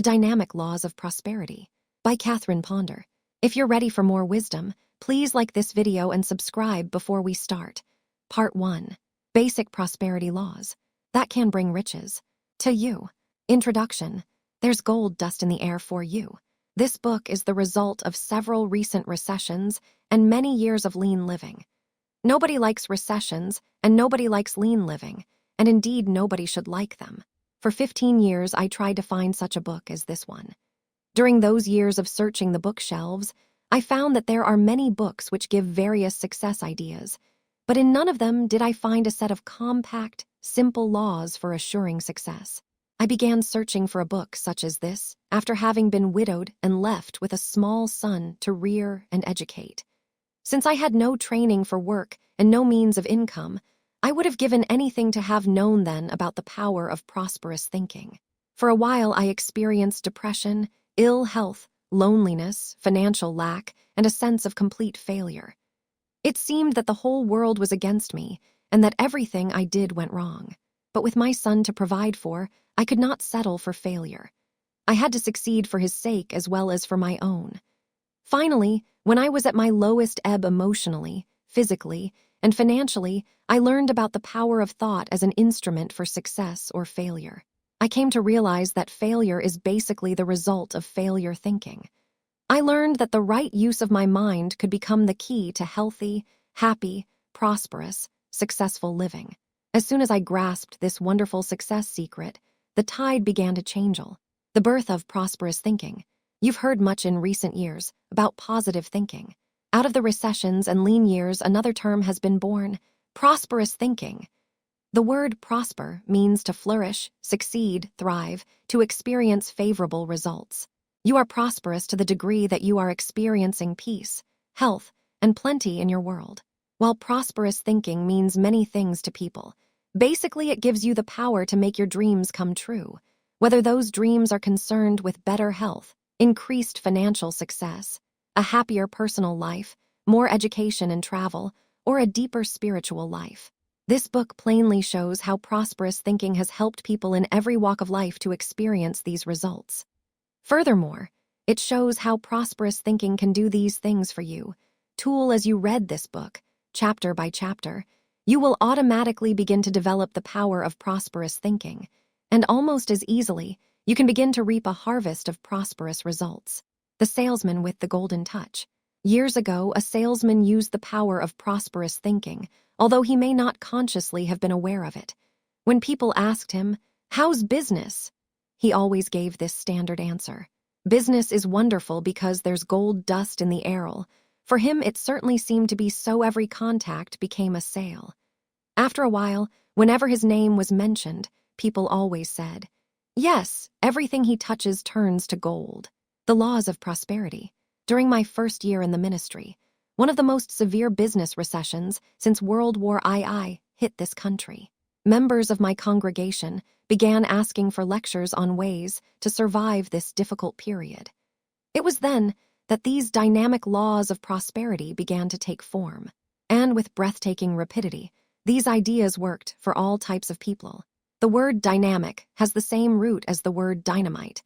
The Dynamic Laws of Prosperity by Catherine Ponder. If you're ready for more wisdom, please like this video and subscribe before we start. Part 1. Basic Prosperity Laws that can bring riches to you. Introduction. There's gold dust in the air for you. This book is the result of several recent recessions and many years of lean living. Nobody likes recessions, and nobody likes lean living, and indeed nobody should like them. For 15 years, I tried to find such a book as this one. During those years of searching the bookshelves, I found that there are many books which give various success ideas, but in none of them did I find a set of compact, simple laws for assuring success. I began searching for a book such as this after having been widowed and left with a small son to rear and educate. Since I had no training for work and no means of income, I would have given anything to have known then about the power of prosperous thinking. For a while, I experienced depression, ill health, loneliness, financial lack, and a sense of complete failure. It seemed that the whole world was against me and that everything I did went wrong. But with my son to provide for, I could not settle for failure. I had to succeed for his sake as well as for my own. Finally, when I was at my lowest ebb emotionally, physically, and financially, I learned about the power of thought as an instrument for success or failure. I came to realize that failure is basically the result of failure thinking. I learned that the right use of my mind could become the key to healthy, happy, prosperous, successful living. As soon as I grasped this wonderful success secret, the tide began to change. The birth of prosperous thinking. You've heard much in recent years about positive thinking. Out of the recessions and lean years, another term has been born: prosperous thinking. The word prosper means to flourish, succeed, thrive, to experience favorable results. You are prosperous to the degree that you are experiencing peace, health, and plenty in your world. While prosperous thinking means many things to people, basically it gives you the power to make your dreams come true, whether those dreams are concerned with better health, increased financial success, a happier personal life, more education and travel, or a deeper spiritual life. This book plainly shows how prosperous thinking has helped people in every walk of life to experience these results. Furthermore, it shows how prosperous thinking can do these things for you. As you read this book, chapter by chapter, you will automatically begin to develop the power of prosperous thinking, and almost as easily, you can begin to reap a harvest of prosperous results. The salesman with the golden touch. Years ago, a salesman used the power of prosperous thinking, although he may not consciously have been aware of it. When people asked him, "How's business?" he always gave this standard answer: "Business is wonderful because there's gold dust in the air." For him, it certainly seemed to be so every contact became a sale. After a while, whenever his name was mentioned, people always said, "Yes, everything he touches turns to gold." The laws of prosperity. During my first year in the ministry, one of the most severe business recessions since World War II hit this country. Members of my congregation began asking for lectures on ways to survive this difficult period. It was then that these dynamic laws of prosperity began to take form. And with breathtaking rapidity, these ideas worked for all types of people. The word dynamic has the same root as the word dynamite.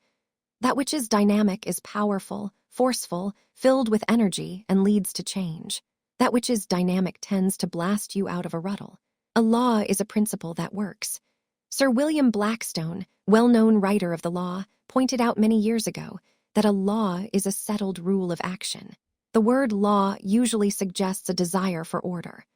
That which is dynamic is powerful, forceful, filled with energy, and leads to change. That which is dynamic tends to blast you out of a ruttle. A law is a principle that works. Sir William Blackstone, well-known writer of the law, pointed out many years ago that a law is a settled rule of action. The word law usually suggests a desire for order.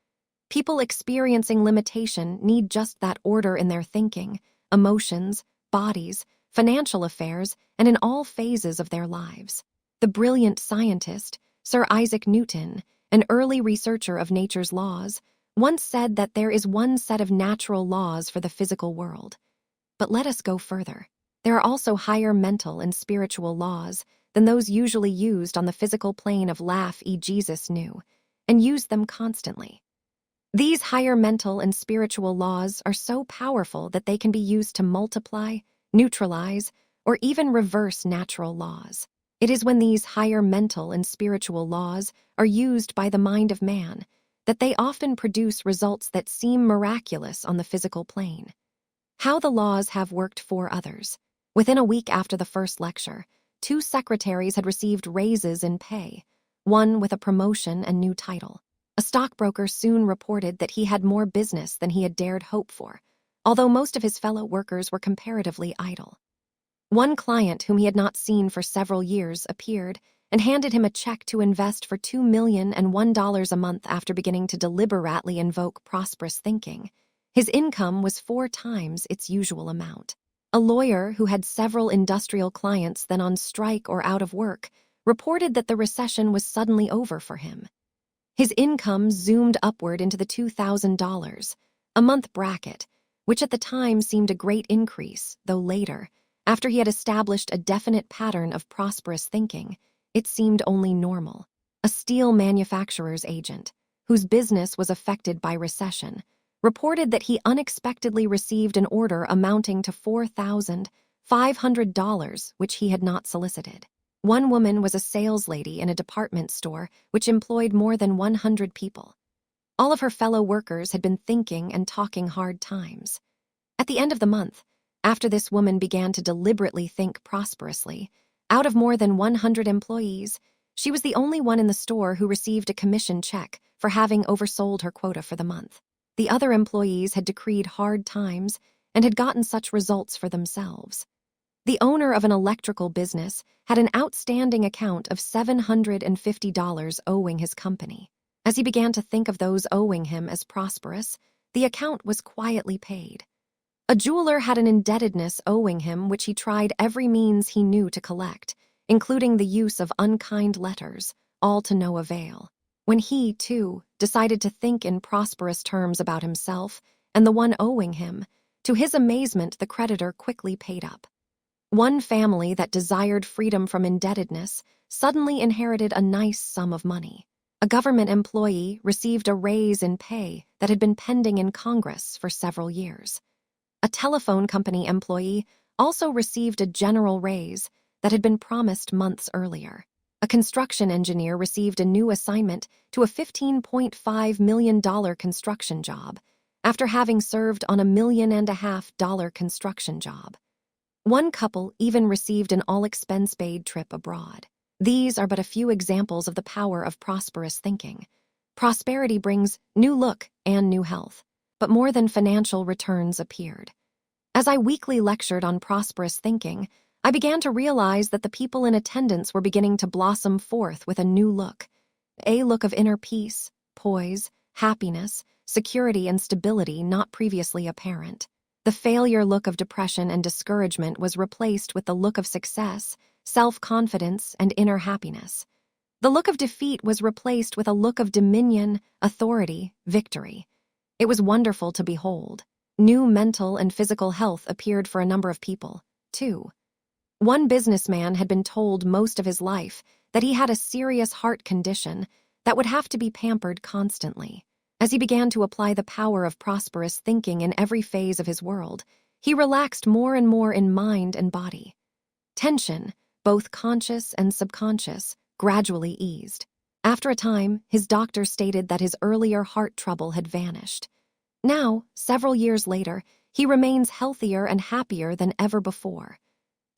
People experiencing limitation need just that order in their thinking, emotions, bodies, financial affairs, and in all phases of their lives. The brilliant scientist, Sir Isaac Newton, an early researcher of nature's laws, once said that there is one set of natural laws for the physical world. But let us go further. There are also higher mental and spiritual laws than those usually used on the physical plane of laugh. Jesus knew, and used them constantly. These higher mental and spiritual laws are so powerful that they can be used to multiply, neutralize, or even reverse natural laws. It is when these higher mental and spiritual laws are used by the mind of man that they often produce results that seem miraculous on the physical plane. How the laws have worked for others. Within a week after the first lecture, 2 secretaries had received raises in pay, one with a promotion and new title. A stockbroker soon reported that he had more business than he had dared hope for, although most of his fellow workers were comparatively idle. One client whom he had not seen for several years appeared and handed him a check to invest for $2,001 a month after beginning to deliberately invoke prosperous thinking. His income was 4 times its usual amount. A lawyer who had several industrial clients then on strike or out of work reported that the recession was suddenly over for him. His income zoomed upward into the $2,000 a month bracket, which at the time seemed a great increase, though later, after he had established a definite pattern of prosperous thinking, it seemed only normal. A steel manufacturer's agent, whose business was affected by recession, reported that he unexpectedly received an order amounting to $4,500, which he had not solicited. One woman was a saleslady in a department store which employed more than 100 people. All of her fellow workers had been thinking and talking hard times. At the end of the month, after this woman began to deliberately think prosperously, out of more than 100 employees, she was the only one in the store who received a commission check for having oversold her quota for the month. The other employees had decreed hard times and had gotten such results for themselves. The owner of an electrical business had an outstanding account of $750 owing his company. As he began to think of those owing him as prosperous, the account was quietly paid. A jeweler had an indebtedness owing him which he tried every means he knew to collect, including the use of unkind letters, all to no avail. When he, too, decided to think in prosperous terms about himself and the one owing him, to his amazement the creditor quickly paid up. One family that desired freedom from indebtedness suddenly inherited a nice sum of money. A government employee received a raise in pay that had been pending in Congress for several years. A telephone company employee also received a general raise that had been promised months earlier. A construction engineer received a new assignment to a $15.5 million construction job after having served on a $1.5 million construction job. One couple even received an all-expense-paid trip abroad. These are but a few examples of the power of prosperous thinking. Prosperity brings new look and new health, but more than financial returns appeared. As I weekly lectured on prosperous thinking, I began to realize that the people in attendance were beginning to blossom forth with a new look. A look of inner peace, poise, happiness, security, and stability not previously apparent. The failure look of depression and discouragement was replaced with the look of success, self-confidence, and inner happiness. The look of defeat was replaced with a look of dominion, authority, victory. It was wonderful to behold. New mental and physical health appeared for a number of people, too. One businessman had been told most of his life that he had a serious heart condition that would have to be pampered constantly. As he began to apply the power of prosperous thinking in every phase of his world, he relaxed more and more in mind and body. Tension, both conscious and subconscious, gradually eased. After a time, his doctor stated that his earlier heart trouble had vanished. Now, several years later, he remains healthier and happier than ever before.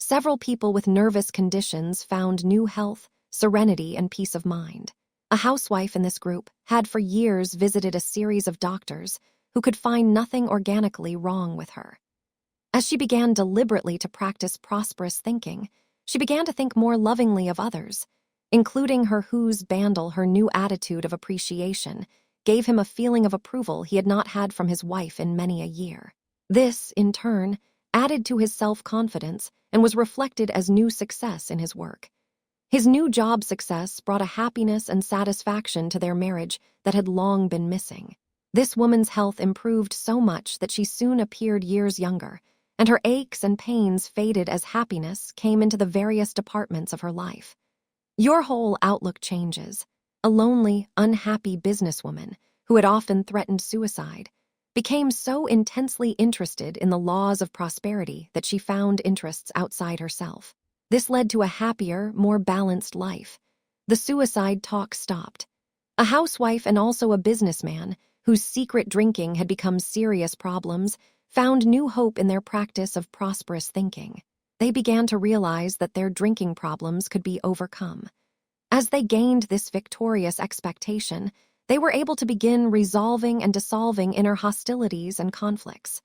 Several people with nervous conditions found new health, serenity, and peace of mind. A housewife in this group had for years visited a series of doctors who could find nothing organically wrong with her. As she began deliberately to practice prosperous thinking, she began to think more lovingly of others, including her whose bandle. Her new attitude of appreciation gave him a feeling of approval he had not had from his wife in many a year. This, in turn, added to his self-confidence and was reflected as new success in his work. His new job success brought a happiness and satisfaction to their marriage that had long been missing. This woman's health improved so much that she soon appeared years younger, and her aches and pains faded as happiness came into the various departments of her life. Your whole outlook changes. A lonely, unhappy businesswoman who had often threatened suicide became so intensely interested in the laws of prosperity that she found interests outside herself. This led to a happier, more balanced life. The suicide talk stopped. A housewife and also a businessman, whose secret drinking had become serious problems, found new hope in their practice of prosperous thinking. they began to realize that their drinking problems could be overcome. As they gained this victorious expectation, they were able to begin resolving and dissolving inner hostilities and conflicts.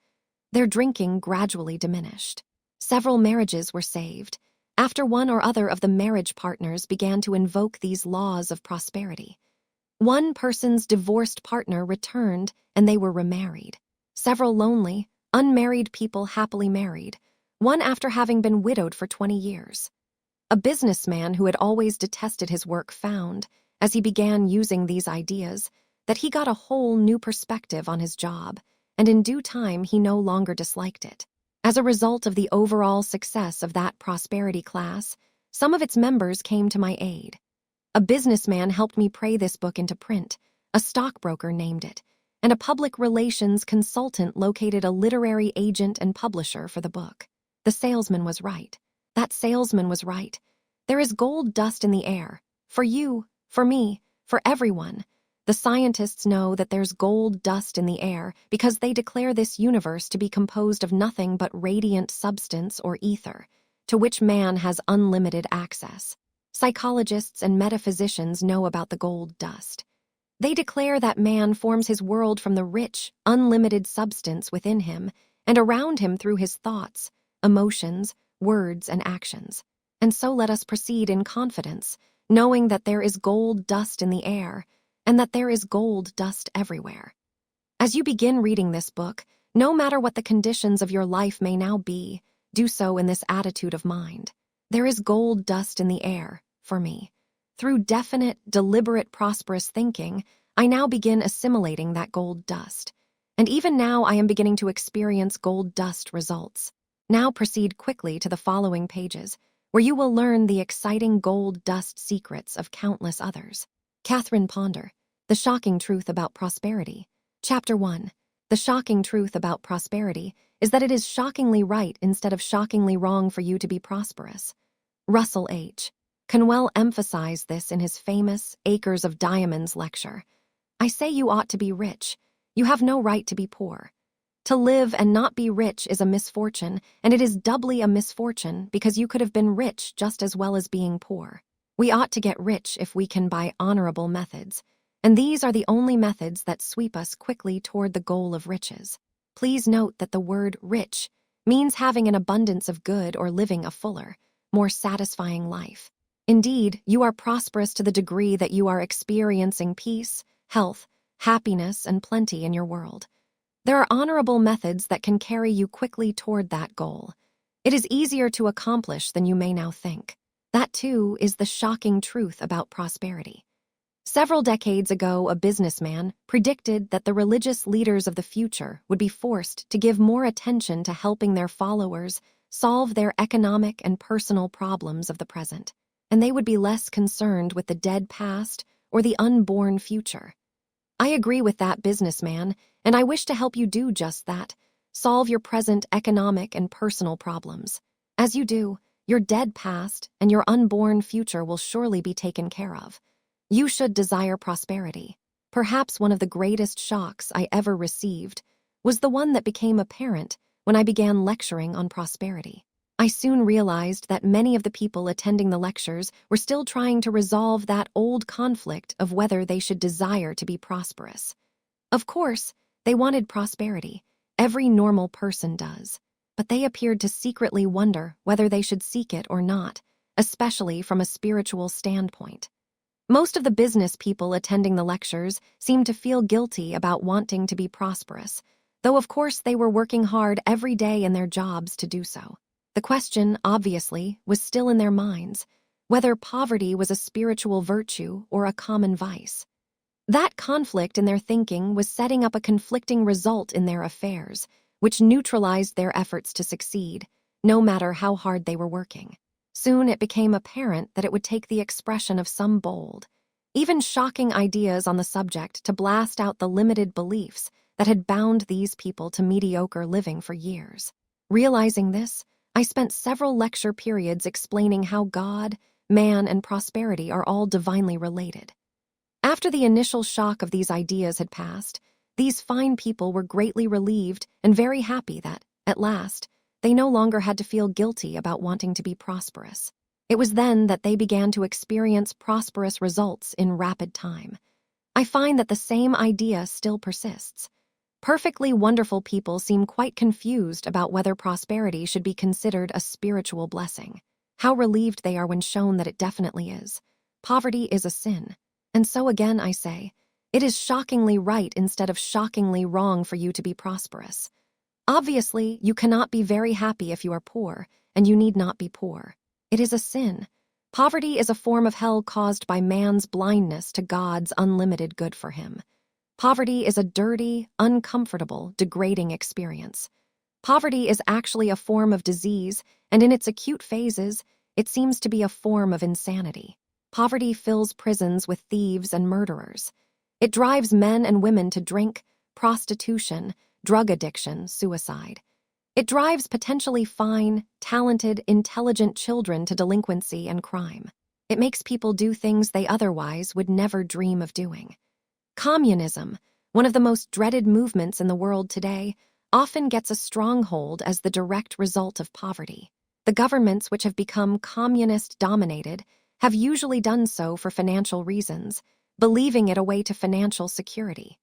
Their drinking gradually diminished. Several marriages were saved, after one or other of the marriage partners began to invoke these laws of prosperity. One person's divorced partner returned and they were remarried. Several lonely, unmarried people happily married, one after having been widowed for 20 years. A businessman who had always detested his work found, as he began using these ideas, that he got a whole new perspective on his job, and in due time he no longer disliked it. As a result of the overall success of that prosperity class, some of its members came to my aid. A businessman helped me pray this book into print, a stockbroker named it, and a public relations consultant located a literary agent and publisher for the book. The salesman was right. That salesman was right. There is gold dust in the air. For you, for me, for everyone. The scientists know that there's gold dust in the air because they declare this universe to be composed of nothing but radiant substance or ether, to which man has unlimited access. Psychologists and metaphysicians know about the gold dust. They declare that man forms his world from the rich, unlimited substance within him and around him through his thoughts, emotions, words, and actions. And so let us proceed in confidence, knowing that there is gold dust in the air, and that there is gold dust everywhere. As you begin reading this book, no matter what the conditions of your life may now be, do so in this attitude of mind. There is gold dust in the air, for me. Through definite, deliberate, prosperous thinking, I now begin assimilating that gold dust. And even now I am beginning to experience gold dust results. Now proceed quickly to the following pages, where you will learn the exciting gold dust secrets of countless others. Catherine Ponder, The Shocking Truth About Prosperity. Chapter 1. The shocking truth about prosperity is that it is shockingly right instead of shockingly wrong for you to be prosperous. Russell H. Conwell emphasized this in his famous Acres of Diamonds lecture. I say you ought to be rich. You have no right to be poor. To live and not be rich is a misfortune, and it is doubly a misfortune because you could have been rich just as well as being poor. We ought to get rich if we can by honorable methods, and these are the only methods that sweep us quickly toward the goal of riches. Please note that the word rich means having an abundance of good or living a fuller, more satisfying life. Indeed, you are prosperous to the degree that you are experiencing peace, health, happiness, and plenty in your world. There are honorable methods that can carry you quickly toward that goal. It is easier to accomplish than you may now think. That, too, is the shocking truth about prosperity. Several decades ago, a businessman predicted that the religious leaders of the future would be forced to give more attention to helping their followers solve their economic and personal problems of the present, and they would be less concerned with the dead past or the unborn future. I agree with that businessman, and I wish to help you do just that, solve your present economic and personal problems. As you do, your dead past and your unborn future will surely be taken care of. You should desire prosperity. Perhaps one of the greatest shocks I ever received was the one that became apparent when I began lecturing on prosperity. I soon realized that many of the people attending the lectures were still trying to resolve that old conflict of whether they should desire to be prosperous. Of course, they wanted prosperity. Every normal person does. But they appeared to secretly wonder whether they should seek it or not, especially from a spiritual standpoint. Most of the business people attending the lectures seemed to feel guilty about wanting to be prosperous, though of course they were working hard every day in their jobs to do so. The question, obviously, was still in their minds, whether poverty was a spiritual virtue or a common vice. That conflict in their thinking was setting up a conflicting result in their affairs, which neutralized their efforts to succeed, no matter how hard they were working. Soon it became apparent that it would take the expression of some bold, even shocking ideas on the subject to blast out the limited beliefs that had bound these people to mediocre living for years. Realizing this, I spent several lecture periods explaining how God, man, and prosperity are all divinely related. After the initial shock of these ideas had passed, these fine people were greatly relieved and very happy that, at last, They no longer had to feel guilty about wanting to be prosperous. It was then that they began to experience prosperous results in rapid time. I find that the same idea still persists. Perfectly wonderful people seem quite confused about whether prosperity should be considered a spiritual blessing. How relieved they are when shown that it definitely is. Poverty is a sin. And so again I say, it is shockingly right instead of shockingly wrong for you to be prosperous. Obviously, you cannot be very happy if you are poor, and you need not be poor. It is a sin. Poverty is a form of hell caused by man's blindness to God's unlimited good for him. Poverty is a dirty, uncomfortable, degrading experience. Poverty is actually a form of disease, and in its acute phases, it seems to be a form of insanity. Poverty fills prisons with thieves and murderers. It drives men and women to drink, prostitution, drug addiction, suicide. It drives potentially fine, talented, intelligent children to delinquency and crime. It makes people do things they otherwise would never dream of doing. Communism, one of the most dreaded movements in the world today, often gets a stronghold as the direct result of poverty. The governments which have become communist-dominated have usually done so for financial reasons, believing it a way to financial security.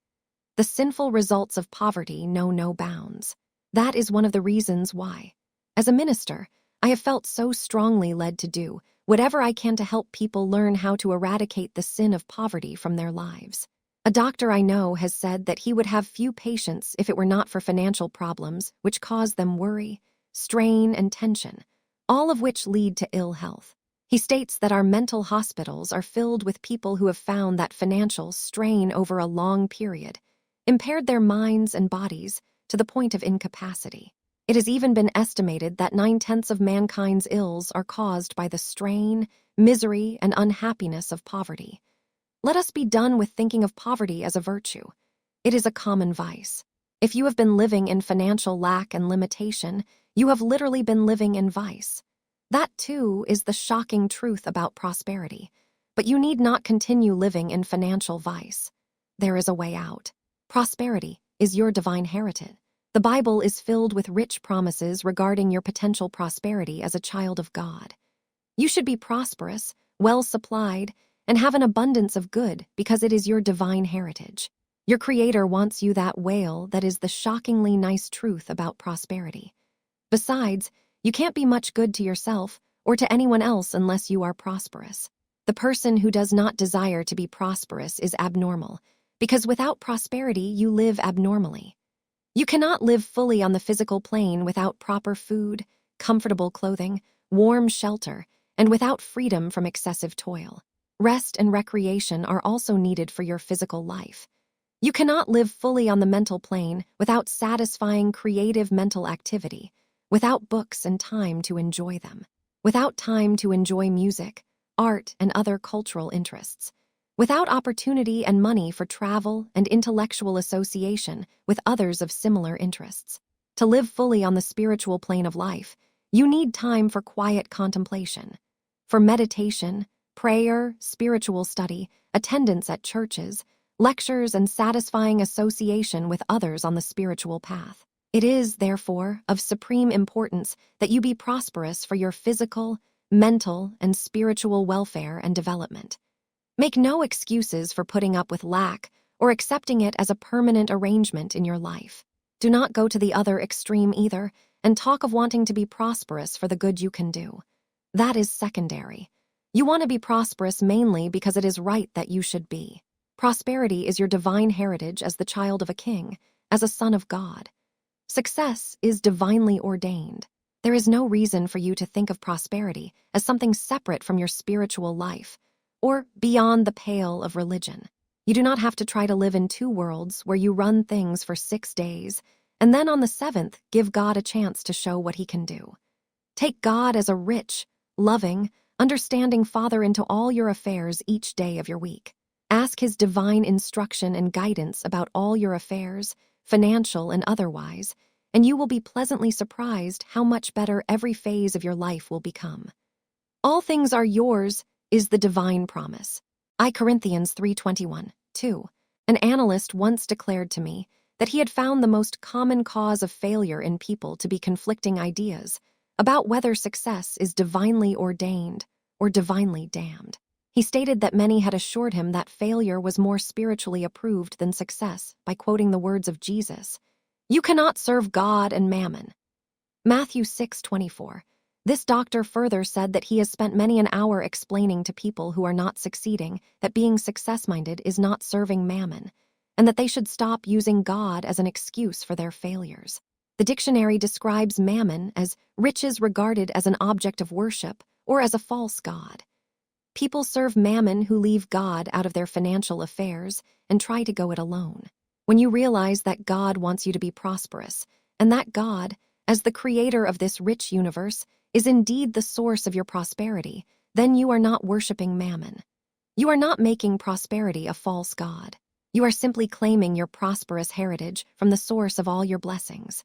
The sinful results of poverty know no bounds. That is one of the reasons why, as a minister, I have felt so strongly led to do whatever I can to help people learn how to eradicate the sin of poverty from their lives. A doctor I know has said that he would have few patients if it were not for financial problems which cause them worry, strain, and tension, all of which lead to ill health. He states that our mental hospitals are filled with people who have found that financial strain over a long period impaired their minds and bodies to the point of incapacity. It has even been estimated that 9/10 of mankind's ills are caused by the strain, misery, and unhappiness of poverty. Let us be done with thinking of poverty as a virtue. It is a common vice. If you have been living in financial lack and limitation, you have literally been living in vice. That, too, is the shocking truth about prosperity. But you need not continue living in financial vice. There is a way out. Prosperity is your divine heritage. The Bible is filled with rich promises regarding your potential prosperity as a child of God. You should be prosperous, well-supplied, and have an abundance of good because it is your divine heritage. Your Creator wants you that whale that is the shockingly nice truth about prosperity. Besides, you can't be much good to yourself or to anyone else unless you are prosperous. The person who does not desire to be prosperous is abnormal, because without prosperity you live abnormally. You cannot live fully on the physical plane without proper food, comfortable clothing, warm shelter, and without freedom from excessive toil. Rest and recreation are also needed for your physical life. You cannot live fully on the mental plane without satisfying creative mental activity, without books and time to enjoy them, without time to enjoy music, art, and other cultural interests, without opportunity and money for travel and intellectual association with others of similar interests. To live fully on the spiritual plane of life, you need time for quiet contemplation, for meditation, prayer, spiritual study, attendance at churches, lectures, and satisfying association with others on the spiritual path. It is, therefore, of supreme importance that you be prosperous for your physical, mental, and spiritual welfare and development. Make no excuses for putting up with lack or accepting it as a permanent arrangement in your life. Do not go to the other extreme either and talk of wanting to be prosperous for the good you can do. That is secondary. You want to be prosperous mainly because it is right that you should be. Prosperity is your divine heritage as the child of a king, as a son of God. Success is divinely ordained. There is no reason for you to think of prosperity as something separate from your spiritual life, or beyond the pale of religion. You do not have to try to live in two worlds where you run things for 6 days, and then on the 7th give God a chance to show what he can do. Take God as a rich, loving, understanding Father into all your affairs each day of your week. Ask his divine instruction and guidance about all your affairs, financial and otherwise, and you will be pleasantly surprised how much better every phase of your life will become. All things are yours is the divine promise. I Corinthians 3:21, 2. An analyst once declared to me that he had found the most common cause of failure in people to be conflicting ideas about whether success is divinely ordained or divinely damned. He stated that many had assured him that failure was more spiritually approved than success by quoting the words of Jesus, "You cannot serve God and mammon." Matthew 6:24. This doctor further said that he has spent many an hour explaining to people who are not succeeding that being success-minded is not serving mammon, and that they should stop using God as an excuse for their failures. The dictionary describes mammon as riches regarded as an object of worship or as a false god. People serve mammon who leave God out of their financial affairs and try to go it alone. When you realize that God wants you to be prosperous, and that God, as the creator of this rich universe, is indeed the source of your prosperity, then you are not worshiping mammon. You are not making prosperity a false god. You are simply claiming your prosperous heritage from the source of all your blessings.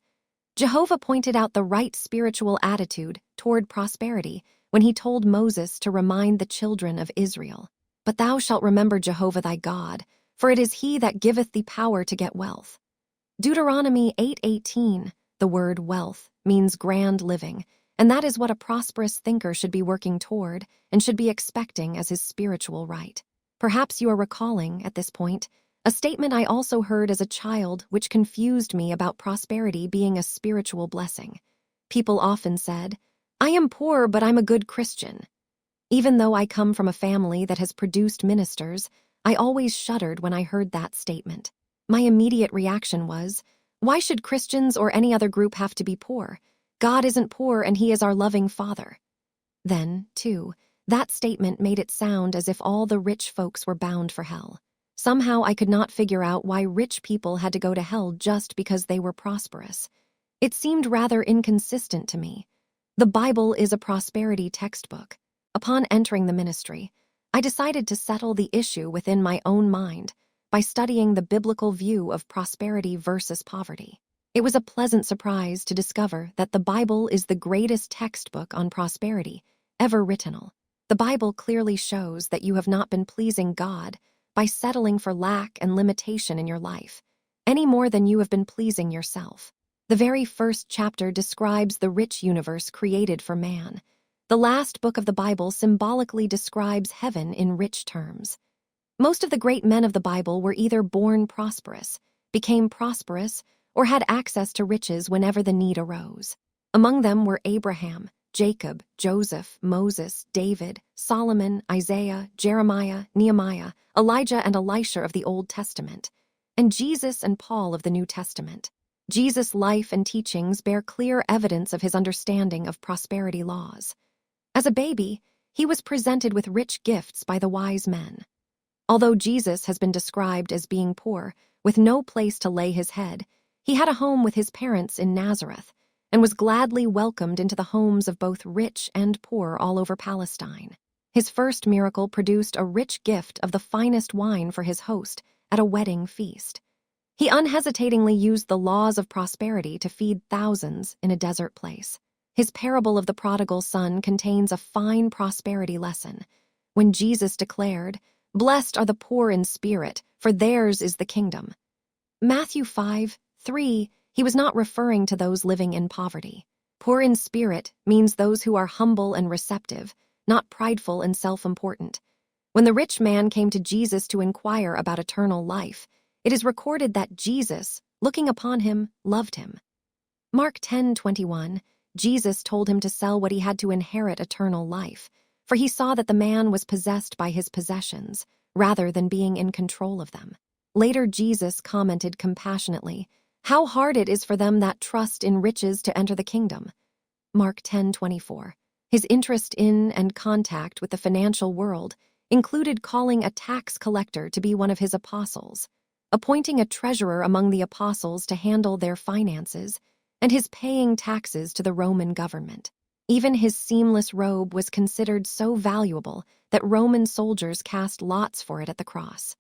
Jehovah pointed out the right spiritual attitude toward prosperity when he told Moses to remind the children of Israel, "But thou shalt remember Jehovah thy God, for it is he that giveth thee power to get wealth." Deuteronomy 8:18, the word wealth means grand living, and that is what a prosperous thinker should be working toward and should be expecting as his spiritual right. Perhaps you are recalling, at this point, a statement I also heard as a child which confused me about prosperity being a spiritual blessing. People often said, "I am poor, but I'm a good Christian." Even though I come from a family that has produced ministers, I always shuddered when I heard that statement. My immediate reaction was, why should Christians or any other group have to be poor? God isn't poor and he is our loving Father. Then, too, that statement made it sound as if all the rich folks were bound for hell. Somehow I could not figure out why rich people had to go to hell just because they were prosperous. It seemed rather inconsistent to me. The Bible is a prosperity textbook. Upon entering the ministry, I decided to settle the issue within my own mind by studying the biblical view of prosperity versus poverty. It was a pleasant surprise to discover that the Bible is the greatest textbook on prosperity ever written. The Bible clearly shows that you have not been pleasing God by settling for lack and limitation in your life, any more than you have been pleasing yourself. The very first chapter describes the rich universe created for man. The last book of the Bible symbolically describes heaven in rich terms. Most of the great men of the Bible were either born prosperous, became prosperous, or had access to riches whenever the need arose. Among them were Abraham, Jacob, Joseph, Moses, David, Solomon, Isaiah, Jeremiah, Nehemiah, Elijah and Elisha of the Old Testament, and Jesus and Paul of the New Testament. Jesus' life and teachings bear clear evidence of his understanding of prosperity laws. As a baby, he was presented with rich gifts by the wise men. Although Jesus has been described as being poor, with no place to lay his head, he had a home with his parents in Nazareth and was gladly welcomed into the homes of both rich and poor all over Palestine. His first miracle produced a rich gift of the finest wine for his host at a wedding feast. He unhesitatingly used the laws of prosperity to feed thousands in a desert place. His parable of the prodigal son contains a fine prosperity lesson. When Jesus declared, "Blessed are the poor in spirit, for theirs is the kingdom." Matthew 5:3, he was not referring to those living in poverty. Poor in spirit means those who are humble and receptive, not prideful and self-important. When the rich man came to Jesus to inquire about eternal life, it is recorded that Jesus, looking upon him, loved him. Mark 10:21, Jesus told him to sell what he had to inherit eternal life, for he saw that the man was possessed by his possessions, rather than being in control of them. Later Jesus commented compassionately, "How hard it is for them that trust in riches to enter the kingdom." Mark 10:24. His interest in and contact with the financial world included calling a tax collector to be one of his apostles, appointing a treasurer among the apostles to handle their finances, and his paying taxes to the Roman government. Even his seamless robe was considered so valuable that Roman soldiers cast lots for it at the cross.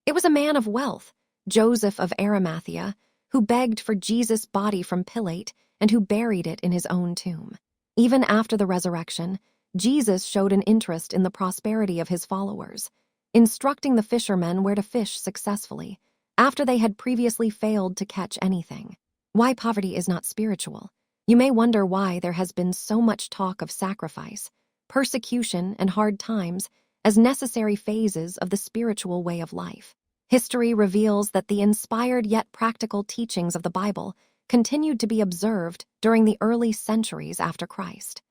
It was a man of wealth, Joseph of Arimathea, who begged for Jesus' body from Pilate and who buried it in his own tomb. Even after the resurrection, Jesus showed an interest in the prosperity of his followers, instructing the fishermen where to fish successfully, after they had previously failed to catch anything. Why poverty is not spiritual. You may wonder why there has been so much talk of sacrifice, persecution, and hard times as necessary phases of the spiritual way of life. History reveals that the inspired yet practical teachings of the Bible continued to be observed during the early centuries after Christ.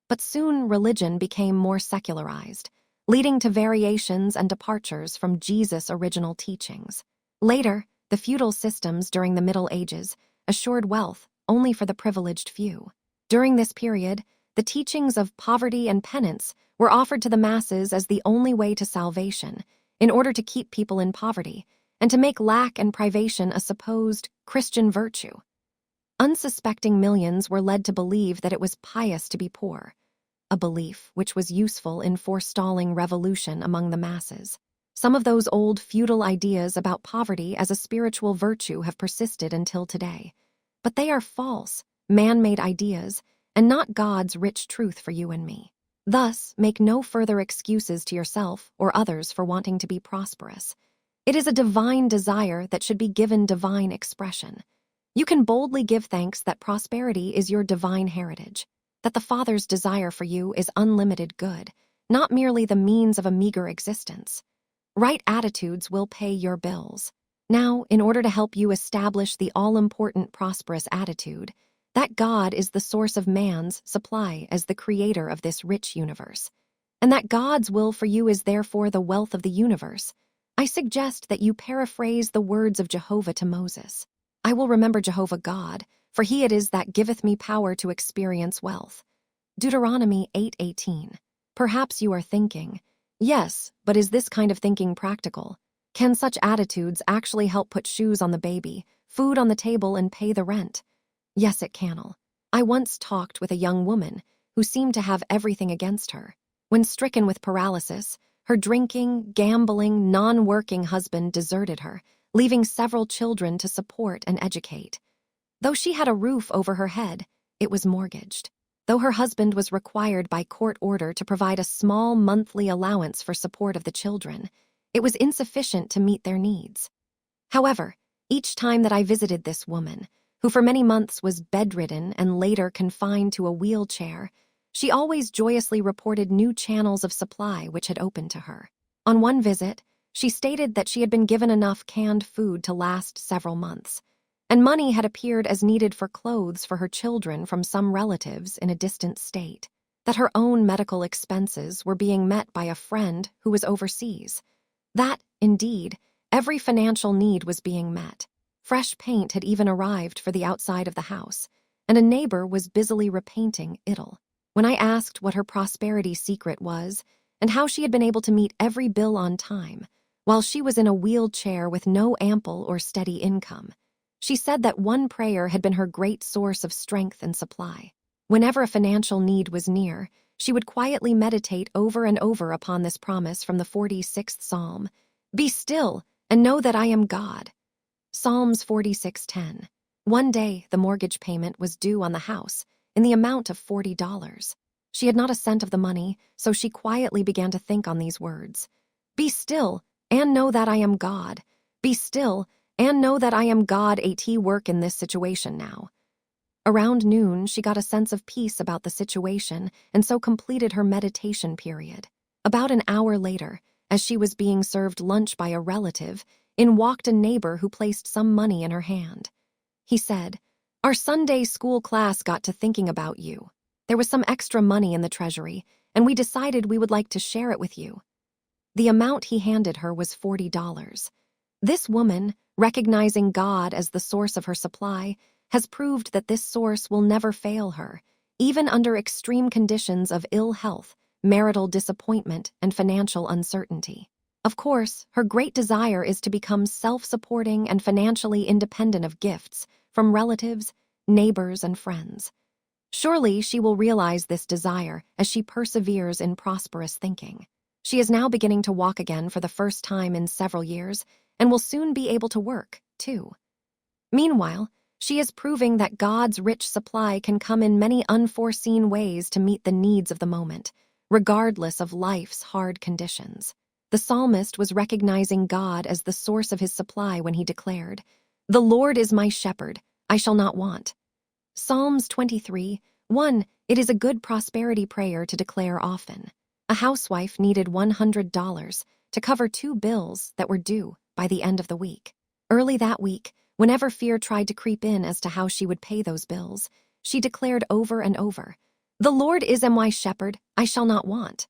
But soon religion became more secularized, leading to variations and departures from Jesus' original teachings. Later, the feudal systems during the Middle Ages assured wealth only for the privileged few. During this period, the teachings of poverty and penance were offered to the masses as the only way to salvation, in order to keep people in poverty and to make lack and privation a supposed Christian virtue. Unsuspecting millions were led to believe that it was pious to be poor, a belief which was useful in forestalling revolution among the masses. Some of those old feudal ideas about poverty as a spiritual virtue have persisted until today. But they are false, man-made ideas, and not God's rich truth for you and me. Thus, make no further excuses to yourself or others for wanting to be prosperous. It is a divine desire that should be given divine expression. You can boldly give thanks that prosperity is your divine heritage, that the Father's desire for you is unlimited good, not merely the means of a meager existence. Right attitudes will pay your bills. Now, in order to help you establish the all-important prosperous attitude, that God is the source of man's supply as the creator of this rich universe, and that God's will for you is therefore the wealth of the universe, I suggest that you paraphrase the words of Jehovah to Moses. I will remember Jehovah God, for he it is that giveth me power to experience wealth. Deuteronomy 8:18. Perhaps you are thinking, yes, but is this kind of thinking practical? Can such attitudes actually help put shoes on the baby, food on the table, and pay the rent? Yes, it can. I once talked with a young woman who seemed to have everything against her. When stricken with paralysis, her drinking, gambling, non-working husband deserted her, leaving several children to support and educate. Though she had a roof over her head, it was mortgaged. Though her husband was required by court order to provide a small monthly allowance for support of the children, it was insufficient to meet their needs. However, each time that I visited this woman, who for many months was bedridden and later confined to a wheelchair, she always joyously reported new channels of supply which had opened to her. On one visit, she stated that she had been given enough canned food to last several months, and money had appeared as needed for clothes for her children from some relatives in a distant state, that her own medical expenses were being met by a friend who was overseas, that, indeed, every financial need was being met. Fresh paint had even arrived for the outside of the house, and a neighbor was busily repainting it. When I asked what her prosperity secret was and how she had been able to meet every bill on time, while she was in a wheelchair with no ample or steady income, she said that one prayer had been her great source of strength and supply. Whenever a financial need was near, she would quietly meditate over and over upon this promise from the 46th Psalm, "Be still and know that I am God." Psalms 46:10. One day, the mortgage payment was due on the house in the amount of $40. She had not a cent of the money, so she quietly began to think on these words. "Be still and know that I am God. Be still and know that I am God at work in this situation now." Around noon, she got a sense of peace about the situation and so completed her meditation period. About an hour later, as she was being served lunch by a relative, in walked a neighbor who placed some money in her hand. He said, "Our Sunday school class got to thinking about you. There was some extra money in the treasury, and we decided we would like to share it with you." The amount he handed her was $40. This woman, recognizing God as the source of her supply, has proved that this source will never fail her, even under extreme conditions of ill health, marital disappointment, and financial uncertainty. Of course, her great desire is to become self-supporting and financially independent of gifts from relatives, neighbors, and friends. Surely she will realize this desire as she perseveres in prosperous thinking. She is now beginning to walk again for the first time in several years and will soon be able to work, too. Meanwhile, she is proving that God's rich supply can come in many unforeseen ways to meet the needs of the moment, regardless of life's hard conditions. The psalmist was recognizing God as the source of his supply when he declared, "The Lord is my shepherd, I shall not want." Psalms 23:1. It is a good prosperity prayer to declare often. A housewife needed $100 to cover 2 bills that were due by the end of the week. Early that week, whenever fear tried to creep in as to how she would pay those bills, she declared over and over, "The Lord is my shepherd, I shall not want."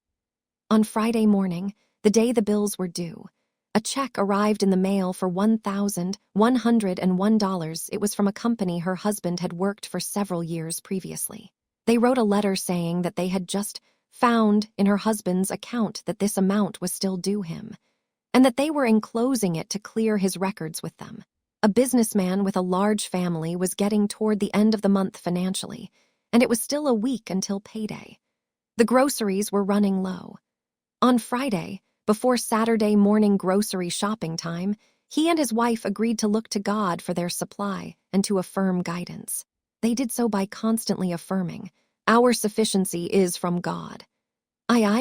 On Friday morning, the day the bills were due, a check arrived in the mail for $1,101. It was from a company her husband had worked for several years previously. They wrote a letter saying that they had just found in her husband's account that this amount was still due him, and that they were enclosing it to clear his records with them. A businessman with a large family was getting toward the end of the month financially, and it was still a week until payday. The groceries were running low. On Friday, before Saturday morning grocery shopping time, he and his wife agreed to look to God for their supply and to affirm guidance. They did so by constantly affirming, "Our sufficiency is from God."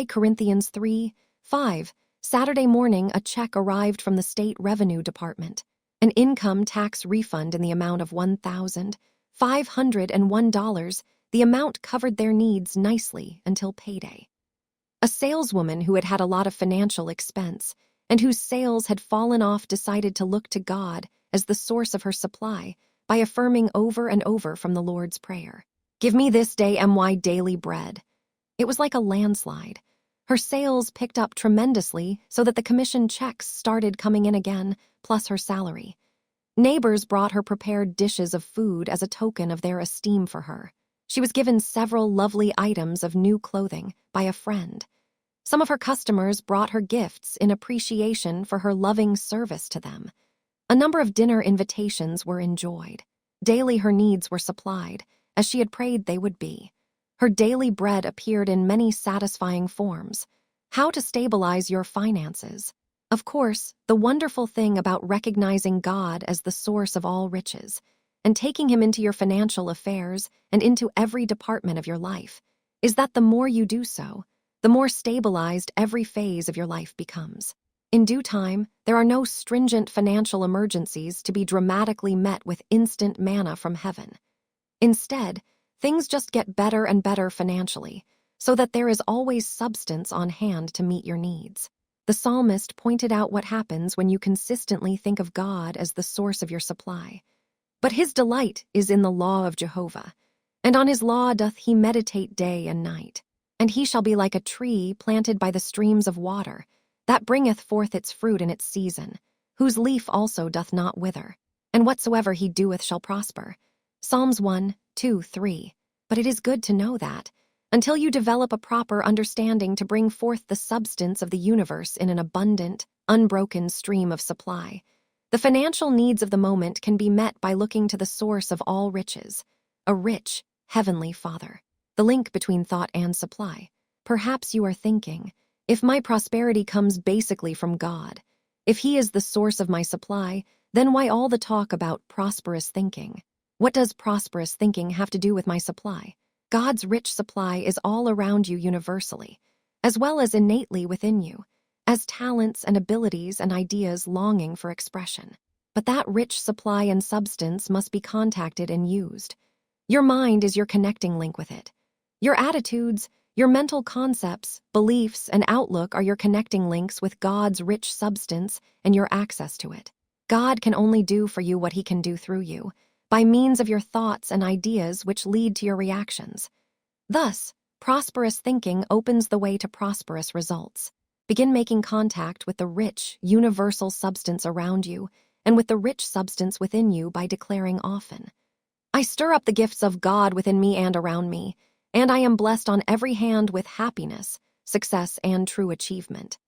Corinthians 3:5. Saturday morning, a check arrived from the State Revenue Department, an income tax refund in the amount of $1,501. The amount covered their needs nicely until payday. A saleswoman who had had a lot of financial expense and whose sales had fallen off decided to look to God as the source of her supply by affirming over and over from the Lord's Prayer, "Give me this day my daily bread." It was like a landslide. Her sales picked up tremendously so that the commission checks started coming in again, plus her salary. Neighbors brought her prepared dishes of food as a token of their esteem for her. She was given several lovely items of new clothing by a friend. Some of her customers brought her gifts in appreciation for her loving service to them. A number of dinner invitations were enjoyed. Daily her needs were supplied, as she had prayed they would be. Her daily bread appeared in many satisfying forms. How to stabilize your finances. Of course, the wonderful thing about recognizing God as the source of all riches and taking him into your financial affairs and into every department of your life is that the more you do so, the more stabilized every phase of your life becomes. In due time, there are no stringent financial emergencies to be dramatically met with instant manna from heaven. Instead, things just get better and better financially, so that there is always substance on hand to meet your needs. The psalmist pointed out what happens when you consistently think of God as the source of your supply. But his delight is in the law of Jehovah, and on his law doth he meditate day and night. And he shall be like a tree planted by the streams of water, that bringeth forth its fruit in its season, whose leaf also doth not wither, and whatsoever he doeth shall prosper. Psalms 1:2-3. But it is good to know that, until you develop a proper understanding to bring forth the substance of the universe in an abundant, unbroken stream of supply, the financial needs of the moment can be met by looking to the source of all riches, a rich, heavenly Father. The link between thought and supply. Perhaps you are thinking, if my prosperity comes basically from God, if he is the source of my supply, then why all the talk about prosperous thinking? What does prosperous thinking have to do with my supply? God's rich supply is all around you universally, as well as innately within you, as talents and abilities and ideas longing for expression. But that rich supply and substance must be contacted and used. Your mind is your connecting link with it. Your attitudes, your mental concepts, beliefs, and outlook are your connecting links with God's rich substance and your access to it. God can only do for you what he can do through you, by means of your thoughts and ideas which lead to your reactions. Thus, prosperous thinking opens the way to prosperous results. Begin making contact with the rich, universal substance around you and with the rich substance within you by declaring often, "I stir up the gifts of God within me and around me, and I am blessed on every hand with happiness, success, and true achievement."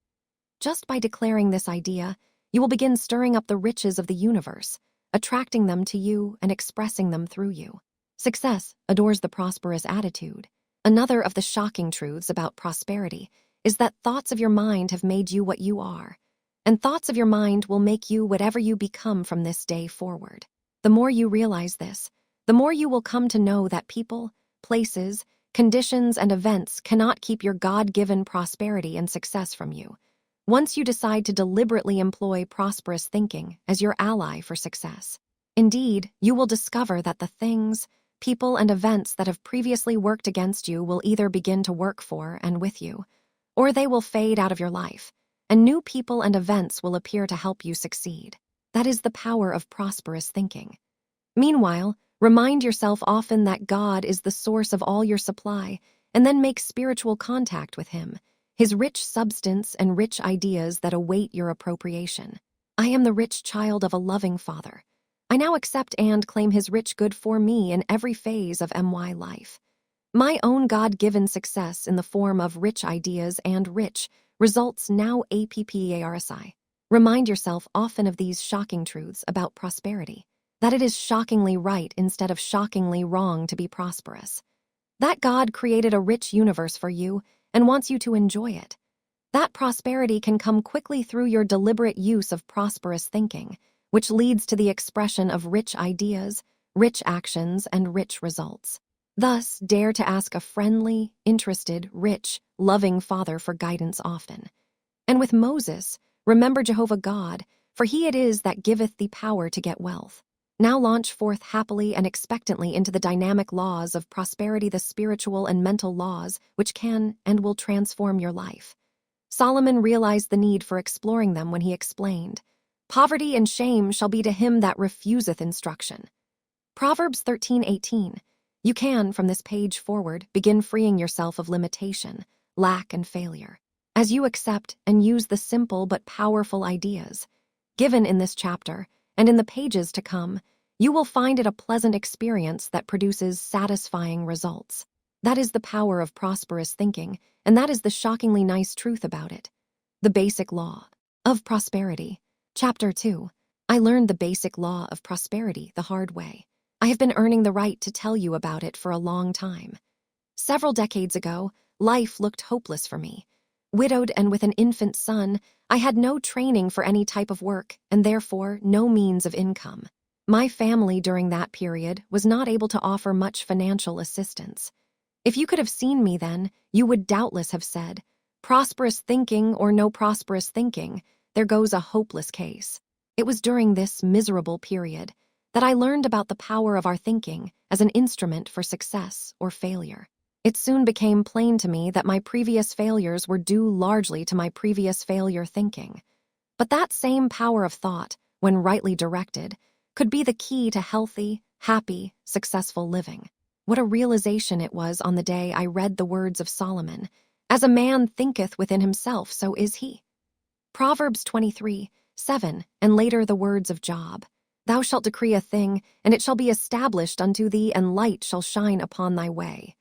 Just by declaring this idea, you will begin stirring up the riches of the universe, attracting them to you and expressing them through you. Success adores the prosperous attitude. Another of the shocking truths about prosperity is that thoughts of your mind have made you what you are, and thoughts of your mind will make you whatever you become from this day forward. The more you realize this, the more you will come to know that people, places, conditions, and events cannot keep your God-given prosperity and success from you. once you decide to deliberately employ prosperous thinking as your ally for success. Indeed, you will discover that the things, people, and events that have previously worked against you will either begin to work for and with you, or they will fade out of your life, and new people and events will appear to help you succeed. That is the power of prosperous thinking. Meanwhile, remind yourself often that God is the source of all your supply, and then make spiritual contact with Him, His rich substance and rich ideas that await your appropriation. I am the rich child of a loving Father. I now accept and claim His rich good for me in every phase of my life. My own God-given success in the form of rich ideas and rich results now APPARSI. Remind yourself often of these shocking truths about prosperity, that it is shockingly right instead of shockingly wrong to be prosperous, that God created a rich universe for you and wants you to enjoy it, that prosperity can come quickly through your deliberate use of prosperous thinking, which leads to the expression of rich ideas, rich actions, and rich results. Thus, dare to ask a friendly, interested, rich, loving Father for guidance often. And with Moses, remember Jehovah God, for He it is that giveth thee power to get wealth. Now launch forth happily and expectantly into the dynamic laws of prosperity, the spiritual and mental laws which can and will transform your life. Solomon realized the need for exploring them when he explained, "Poverty and shame shall be to him that refuseth instruction." Proverbs 13:18. You can, from this page forward, begin freeing yourself of limitation, lack, and failure, as you accept and use the simple but powerful ideas given in this chapter, and in the pages to come. You will find it a pleasant experience that produces satisfying results. That is the power of prosperous thinking, and that is the shockingly nice truth about it. The Basic Law of Prosperity. Chapter 2. I learned the basic law of prosperity the hard way. I have been earning the right to tell you about it for a long time. Several decades ago, life looked hopeless for me. Widowed and with an infant son, I had no training for any type of work and therefore no means of income. My family during that period was not able to offer much financial assistance. If you could have seen me then, you would doubtless have said, "Prosperous thinking or no prosperous thinking, there goes a hopeless case." It was during this miserable period that I learned about the power of our thinking as an instrument for success or failure. It soon became plain to me that my previous failures were due largely to my previous failure thinking. But that same power of thought, when rightly directed, could be the key to healthy, happy, successful living. What a realization it was on the day I read the words of Solomon, "As a man thinketh within himself, so is he." Proverbs 23:7, and later the words of Job, "Thou shalt decree a thing, and it shall be established unto thee, and light shall shine upon thy way."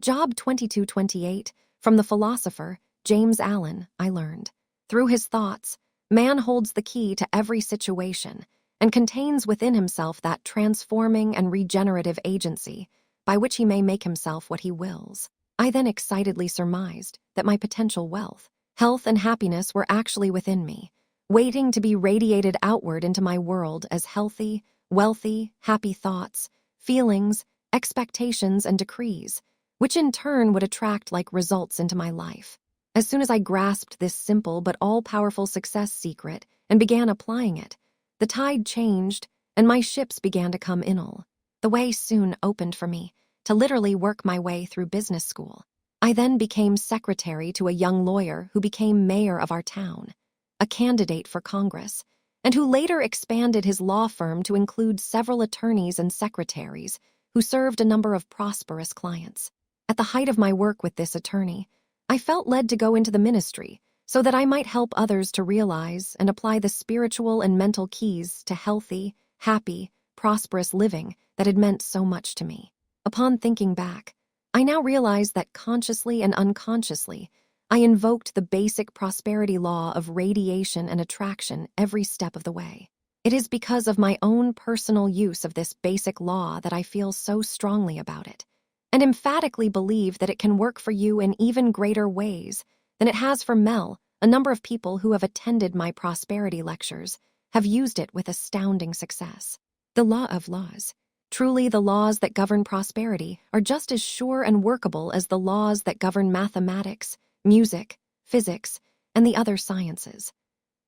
Job 22:28, from the philosopher James Allen, I learned. Through his thoughts, man holds the key to every situation and contains within himself that transforming and regenerative agency by which he may make himself what he wills. I then excitedly surmised that my potential wealth, health, and happiness were actually within me, waiting to be radiated outward into my world as healthy, wealthy, happy thoughts, feelings, expectations, and decrees, which in turn would attract like results into my life. As soon as I grasped this simple but all-powerful success secret and began applying it, the tide changed and my ships began to come in. The way soon opened for me to literally work my way through business school. I then became secretary to a young lawyer who became mayor of our town, a candidate for Congress, and who later expanded his law firm to include several attorneys and secretaries who served a number of prosperous clients. At the height of my work with this attorney, I felt led to go into the ministry so that I might help others to realize and apply the spiritual and mental keys to healthy, happy, prosperous living that had meant so much to me. Upon thinking back, I now realize that consciously and unconsciously, I invoked the basic prosperity law of radiation and attraction every step of the way. It is because of my own personal use of this basic law that I feel so strongly about it, and emphatically believe that it can work for you in even greater ways than it has for Mel. A number of people who have attended my prosperity lectures have used it with astounding success. The law of laws. Truly, the laws that govern prosperity are just as sure and workable as the laws that govern mathematics, music, physics, and the other sciences.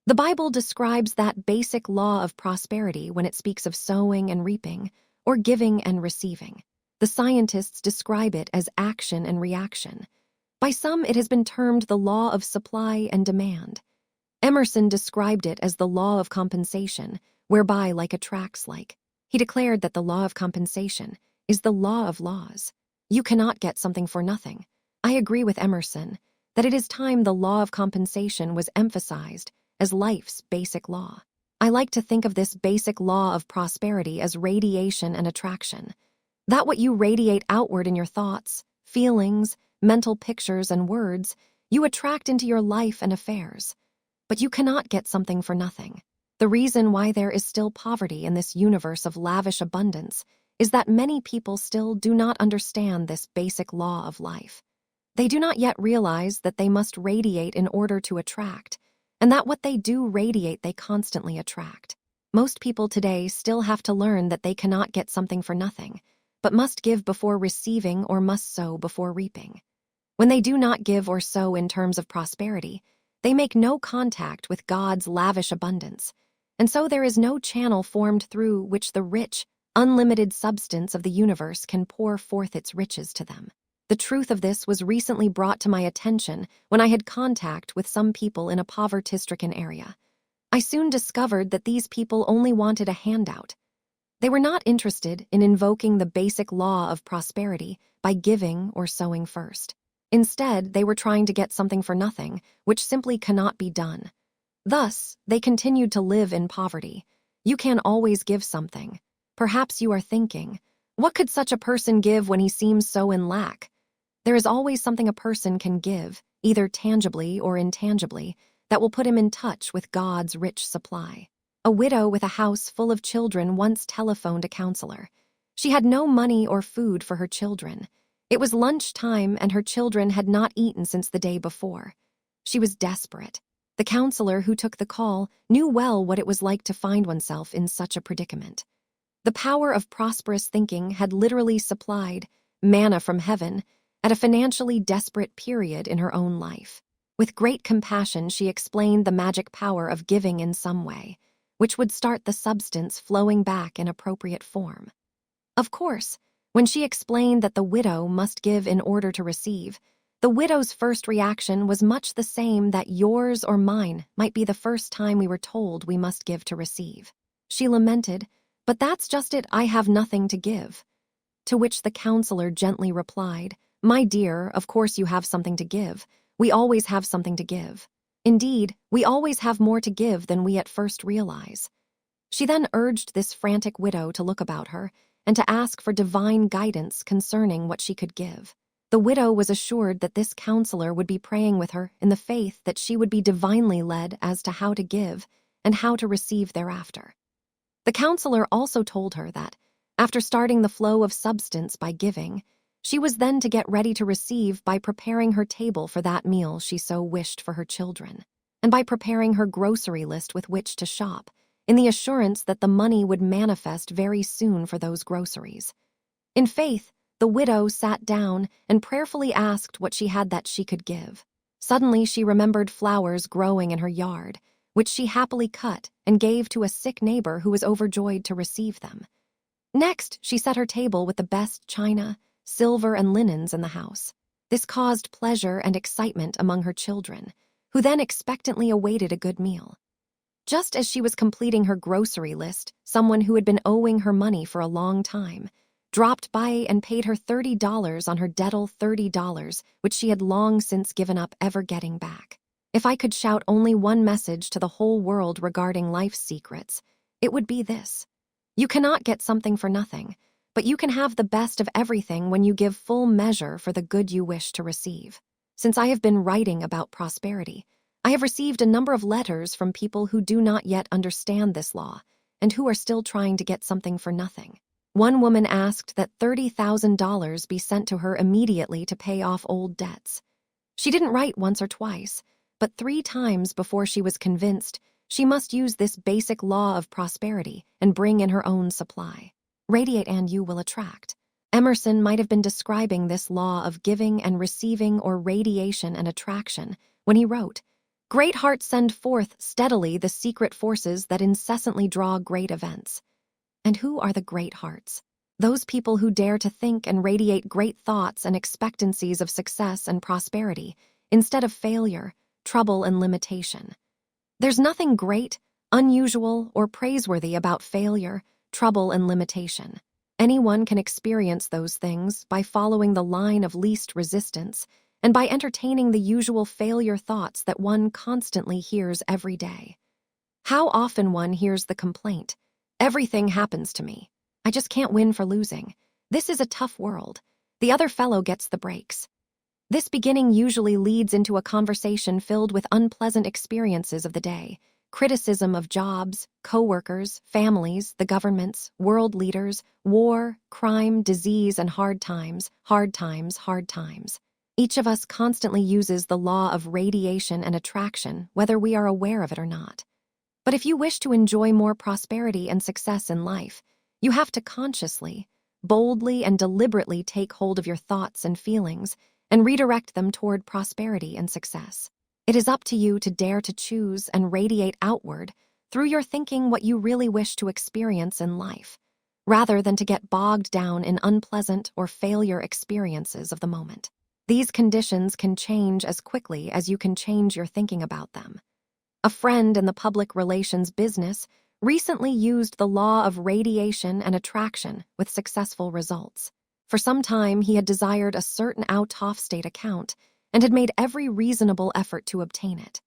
The Bible describes that basic law of prosperity when it speaks of sowing and reaping, or giving and receiving. The scientists describe it as action and reaction. By some, it has been termed the law of supply and demand. Emerson described it as the law of compensation, whereby like attracts like. He declared that the law of compensation is the law of laws. You cannot get something for nothing. I agree with Emerson that it is time the law of compensation was emphasized as life's basic law. I like to think of this basic law of prosperity as radiation and attraction. That what you radiate outward in your thoughts, feelings, mental pictures, and words, you attract into your life and affairs. But you cannot get something for nothing. The reason why there is still poverty in this universe of lavish abundance is that many people still do not understand this basic law of life. They do not yet realize that they must radiate in order to attract, and that what they do radiate they constantly attract. Most people today still have to learn that they cannot get something for nothing, but must give before receiving or must sow before reaping. When they do not give or sow in terms of prosperity, they make no contact with God's lavish abundance, and so there is no channel formed through which the rich, unlimited substance of the universe can pour forth its riches to them. The truth of this was recently brought to my attention when I had contact with some people in a poverty-stricken area. I soon discovered that these people only wanted a handout. They were not interested in invoking the basic law of prosperity by giving or sowing first. Instead, they were trying to get something for nothing, which simply cannot be done. Thus, they continued to live in poverty. You can always give something. Perhaps you are thinking, what could such a person give when he seems so in lack? There is always something a person can give, either tangibly or intangibly, that will put him in touch with God's rich supply. A widow with a house full of children once telephoned a counselor. She had no money or food for her children. It was lunchtime and her children had not eaten since the day before. She was desperate. The counselor who took the call knew well what it was like to find oneself in such a predicament. The power of prosperous thinking had literally supplied manna from heaven at a financially desperate period in her own life. With great compassion, she explained the magic power of giving in some way, which would start the substance flowing back in appropriate form. Of course, when she explained that the widow must give in order to receive, the widow's first reaction was much the same that yours or mine might be the first time we were told we must give to receive. She lamented, "But that's just it, I have nothing to give." To which the counselor gently replied, "My dear, of course you have something to give. We always have something to give. Indeed, we always have more to give than we at first realize." She then urged this frantic widow to look about her and to ask for divine guidance concerning what she could give. The widow was assured that this counselor would be praying with her in the faith that she would be divinely led as to how to give and how to receive thereafter. The counselor also told her that, after starting the flow of substance by giving, she was then to get ready to receive by preparing her table for that meal she so wished for her children, and by preparing her grocery list with which to shop, in the assurance that the money would manifest very soon for those groceries. In faith, the widow sat down and prayerfully asked what she had that she could give. Suddenly she remembered flowers growing in her yard, which she happily cut and gave to a sick neighbor who was overjoyed to receive them. Next, she set her table with the best china, silver, and linens in the house. This caused pleasure and excitement among her children, who then expectantly awaited a good meal. Just as she was completing her grocery list, someone who had been owing her money for a long time dropped by and paid her $30 on her debtful $30, which she had long since given up ever getting back. If I could shout only one message to the whole world regarding life's secrets, it would be this: you cannot get something for nothing, but you can have the best of everything when you give full measure for the good you wish to receive. Since I have been writing about prosperity, I have received a number of letters from people who do not yet understand this law and who are still trying to get something for nothing. One woman asked that $30,000 be sent to her immediately to pay off old debts. She didn't write once or twice, but 3 times before she was convinced she must use this basic law of prosperity and bring in her own supply. Radiate and you will attract. Emerson might have been describing this law of giving and receiving, or radiation and attraction, when he wrote, Great hearts send forth steadily the secret forces that incessantly draw great events. And who are the great hearts? Those people who dare to think and radiate great thoughts and expectancies of success and prosperity, instead of failure, trouble, and limitation. There's nothing great, unusual, or praiseworthy about failure, trouble, and limitation. Anyone can experience those things by following the line of least resistance and by entertaining the usual failure thoughts that one constantly hears every day. How often one hears the complaint, "Everything happens to me. I just can't win for losing. This is a tough world. The other fellow gets the breaks." This beginning usually leads into a conversation filled with unpleasant experiences of the day, criticism of jobs, coworkers, families, the governments, world leaders, war, crime, disease, and hard times, hard times, hard times. Each of us constantly uses the law of radiation and attraction, whether we are aware of it or not. But if you wish to enjoy more prosperity and success in life, you have to consciously, boldly, and deliberately take hold of your thoughts and feelings and redirect them toward prosperity and success. It is up to you to dare to choose and radiate outward through your thinking what you really wish to experience in life, rather than to get bogged down in unpleasant or failure experiences of the moment. These conditions can change as quickly as you can change your thinking about them. A friend in the public relations business recently used the law of radiation and attraction with successful results. For some time, he had desired a certain out-of-state account and had made every reasonable effort to obtain it.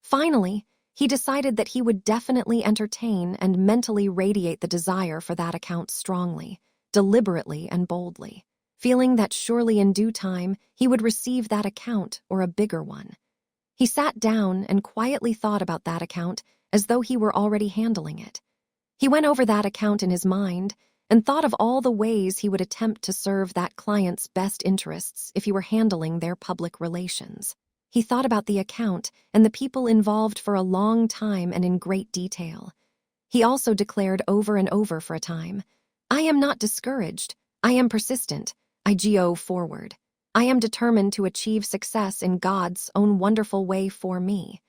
Finally, he decided that he would definitely entertain and mentally radiate the desire for that account strongly, deliberately, and boldly, feeling that surely in due time he would receive that account or a bigger one. He sat down and quietly thought about that account as though he were already handling it. He went over that account in his mind and thought of all the ways he would attempt to serve that client's best interests if he were handling their public relations. He thought about the account and the people involved for a long time and in great detail. He also declared over and over for a time, "I am not discouraged. I am persistent. I go forward. I am determined to achieve success in God's own wonderful way for me."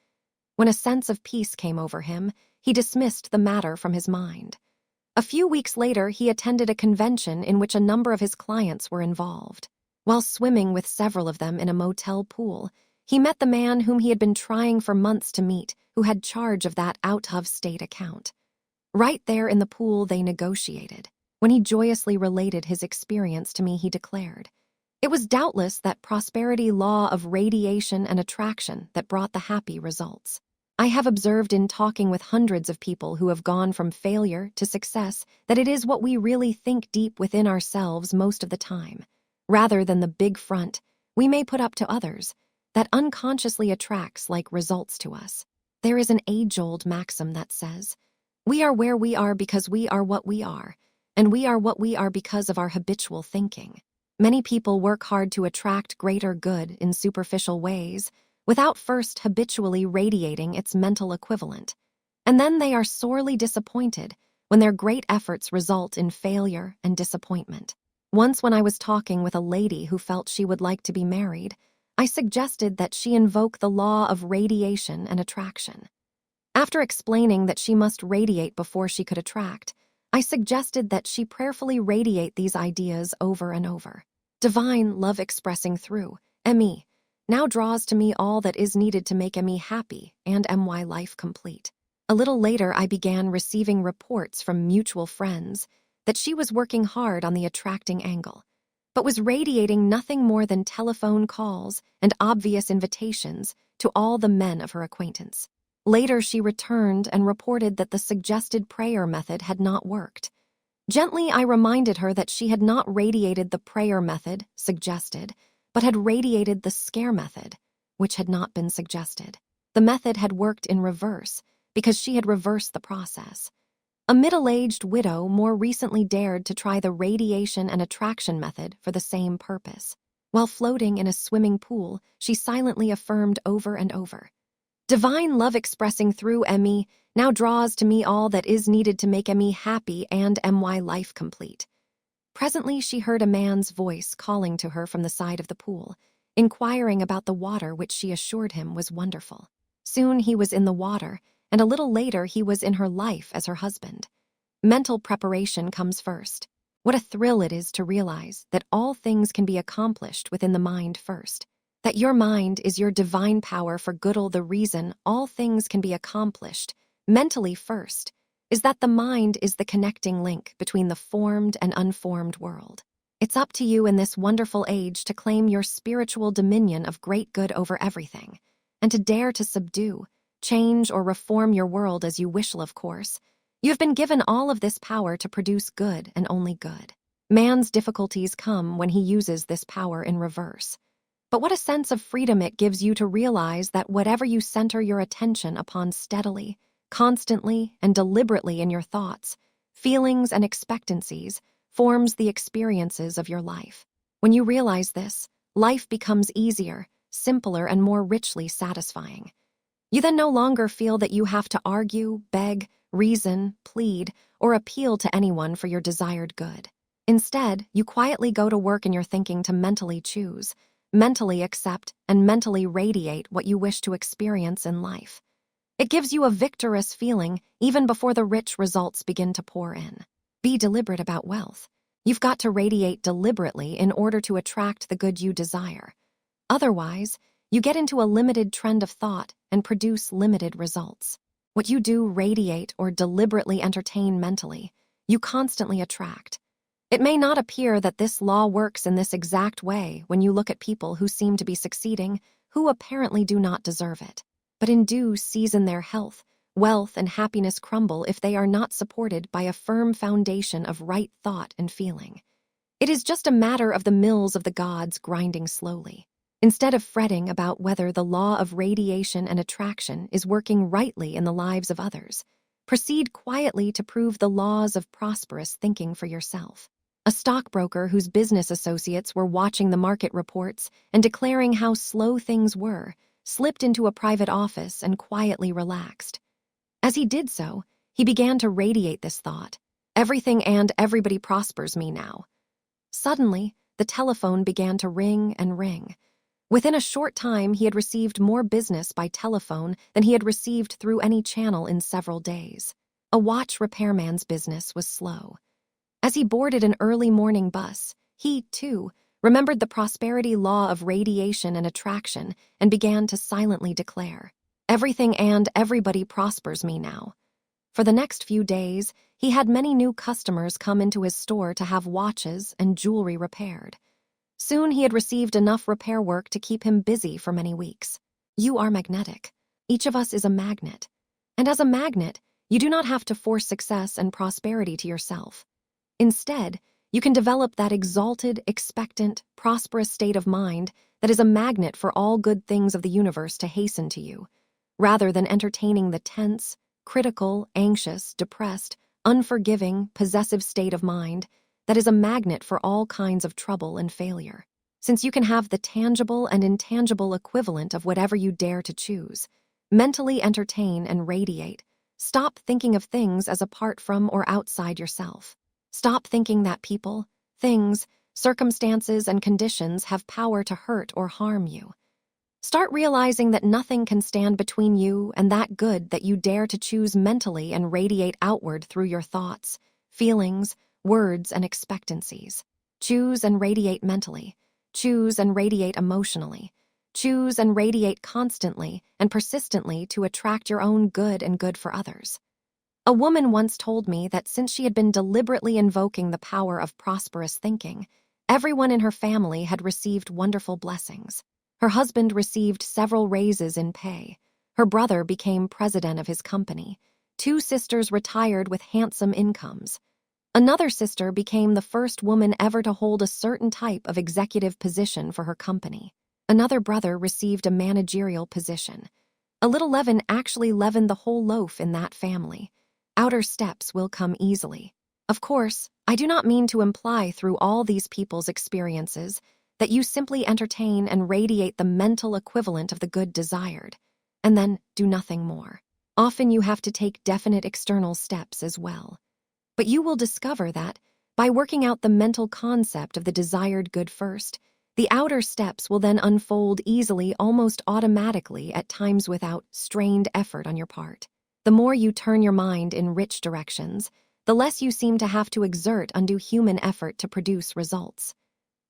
When a sense of peace came over him, he dismissed the matter from his mind. A few weeks later, he attended a convention in which a number of his clients were involved. While swimming with several of them in a motel pool, he met the man whom he had been trying for months to meet, who had charge of that out-of-state account. Right there in the pool, they negotiated. When he joyously related his experience to me, he declared, "It was doubtless that prosperity law of radiation and attraction that brought the happy results. I have observed in talking with hundreds of people who have gone from failure to success that it is what we really think deep within ourselves most of the time, rather than the big front we may put up to others, that unconsciously attracts like results to us. There is an age-old maxim that says, 'We are where we are because we are what we are, and we are what we are because of our habitual thinking.' Many people work hard to attract greater good in superficial ways, without first habitually radiating its mental equivalent. And then they are sorely disappointed when their great efforts result in failure and disappointment. Once when I was talking with a lady who felt she would like to be married, I suggested that she invoke the law of radiation and attraction. After explaining that she must radiate before she could attract, I suggested that she prayerfully radiate these ideas over and over. Divine love expressing through me now draws to me all that is needed to make me happy and my life complete. A little later, I began receiving reports from mutual friends that she was working hard on the attracting angle, but was radiating nothing more than telephone calls and obvious invitations to all the men of her acquaintance. Later, she returned and reported that the suggested prayer method had not worked. Gently, I reminded her that she had not radiated the prayer method suggested, but had radiated the scare method, which had not been suggested. The method had worked in reverse, because she had reversed the process. A middle-aged widow more recently dared to try the radiation and attraction method for the same purpose. While floating in a swimming pool, she silently affirmed over and over, "Divine love expressing through me now draws to me all that is needed to make me happy and my life complete." Presently, she heard a man's voice calling to her from the side of the pool, inquiring about the water which she assured him was wonderful. Soon he was in the water, and a little later he was in her life as her husband. Mental preparation comes first. What a thrill it is to realize that all things can be accomplished within the mind first. That your mind is your divine power for Goodwill. The reason all things can be accomplished mentally first is that the mind is the connecting link between the formed and unformed world. It's up to you in this wonderful age to claim your spiritual dominion of great good over everything, and to dare to subdue, change, or reform your world as you wish. Of course, you have been given all of this power to produce good and only good. Man's difficulties come when he uses this power in reverse. But what a sense of freedom it gives you to realize that whatever you center your attention upon steadily, constantly, and deliberately in your thoughts, feelings, and expectancies forms the experiences of your life. When you realize this, life becomes easier, simpler, and more richly satisfying. You then no longer feel that you have to argue, beg, reason, plead, or appeal to anyone for your desired good. Instead, you quietly go to work in your thinking to mentally choose, mentally accept, and mentally radiate what you wish to experience in life. It gives you a victorious feeling even before the rich results begin to pour in. Be deliberate about wealth. You've got to radiate deliberately in order to attract the good you desire. Otherwise, you get into a limited trend of thought and produce limited results. What you do radiate or deliberately entertain mentally, you constantly attract. It may not appear that this law works in this exact way when you look at people who seem to be succeeding, who apparently do not deserve it. But in due season their health, wealth, and happiness crumble if they are not supported by a firm foundation of right thought and feeling. It is just a matter of the mills of the gods grinding slowly. Instead of fretting about whether the law of radiation and attraction is working rightly in the lives of others, proceed quietly to prove the laws of prosperous thinking for yourself. A stockbroker whose business associates were watching the market reports and declaring how slow things were, slipped into a private office and quietly relaxed. As he did so, he began to radiate this thought: everything and everybody prospers me now. Suddenly, the telephone began to ring and ring. Within a short time, he had received more business by telephone than he had received through any channel in several days. A watch repairman's business was slow. As he boarded an early morning bus, he, too, remembered the prosperity law of radiation and attraction and began to silently declare, everything and everybody prospers me now. For the next few days, he had many new customers come into his store to have watches and jewelry repaired. Soon he had received enough repair work to keep him busy for many weeks. You are magnetic. Each of us is a magnet. And as a magnet, you do not have to force success and prosperity to yourself. Instead, you can develop that exalted, expectant, prosperous state of mind that is a magnet for all good things of the universe to hasten to you, rather than entertaining the tense, critical, anxious, depressed, unforgiving, possessive state of mind that is a magnet for all kinds of trouble and failure. Since you can have the tangible and intangible equivalent of whatever you dare to choose, mentally entertain and radiate, stop thinking of things as apart from or outside yourself. Stop thinking that people, things, circumstances, and conditions have power to hurt or harm you. Start realizing that nothing can stand between you and that good that you dare to choose mentally and radiate outward through your thoughts, feelings, words, and expectancies. Choose and radiate mentally. Choose and radiate emotionally. Choose and radiate constantly and persistently to attract your own good and good for others. A woman once told me that since she had been deliberately invoking the power of prosperous thinking, everyone in her family had received wonderful blessings. Her husband received several raises in pay. Her brother became president of his company. 2 sisters retired with handsome incomes. Another sister became the first woman ever to hold a certain type of executive position for her company. Another brother received a managerial position. A little leaven actually leavened the whole loaf in that family. Outer steps will come easily. Of course, I do not mean to imply through all these people's experiences that you simply entertain and radiate the mental equivalent of the good desired, and then do nothing more. Often you have to take definite external steps as well. But you will discover that, by working out the mental concept of the desired good first, The outer steps will then unfold easily, almost automatically, at times without strained effort on your part. The more you turn your mind in rich directions, the less you seem to have to exert undue human effort to produce results.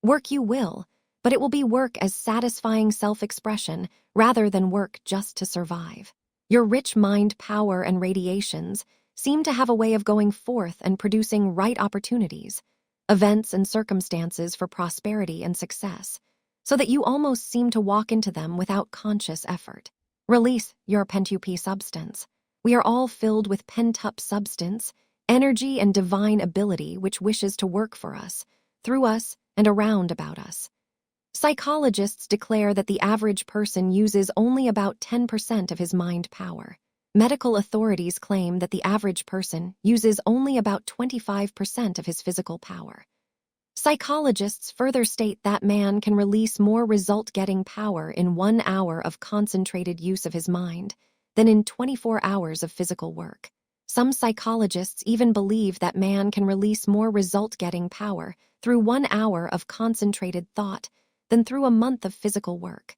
Work you will, but it will be work as satisfying self-expression rather than work just to survive. Your rich mind power and radiations seem to have a way of going forth and producing right opportunities, events and circumstances for prosperity and success, so that you almost seem to walk into them without conscious effort. Release your pent-up substance. We are all filled with pent-up substance, energy and divine ability which wishes to work for us, through us, and around about us. Psychologists declare that the average person uses only about 10% of his mind power. Medical authorities claim that the average person uses only about 25% of his physical power. Psychologists further state that man can release more result-getting power in 1 hour of concentrated use of his mind than in 24 hours of physical work. Some psychologists even believe that man can release more result-getting power through 1 hour of concentrated thought than through a month of physical work.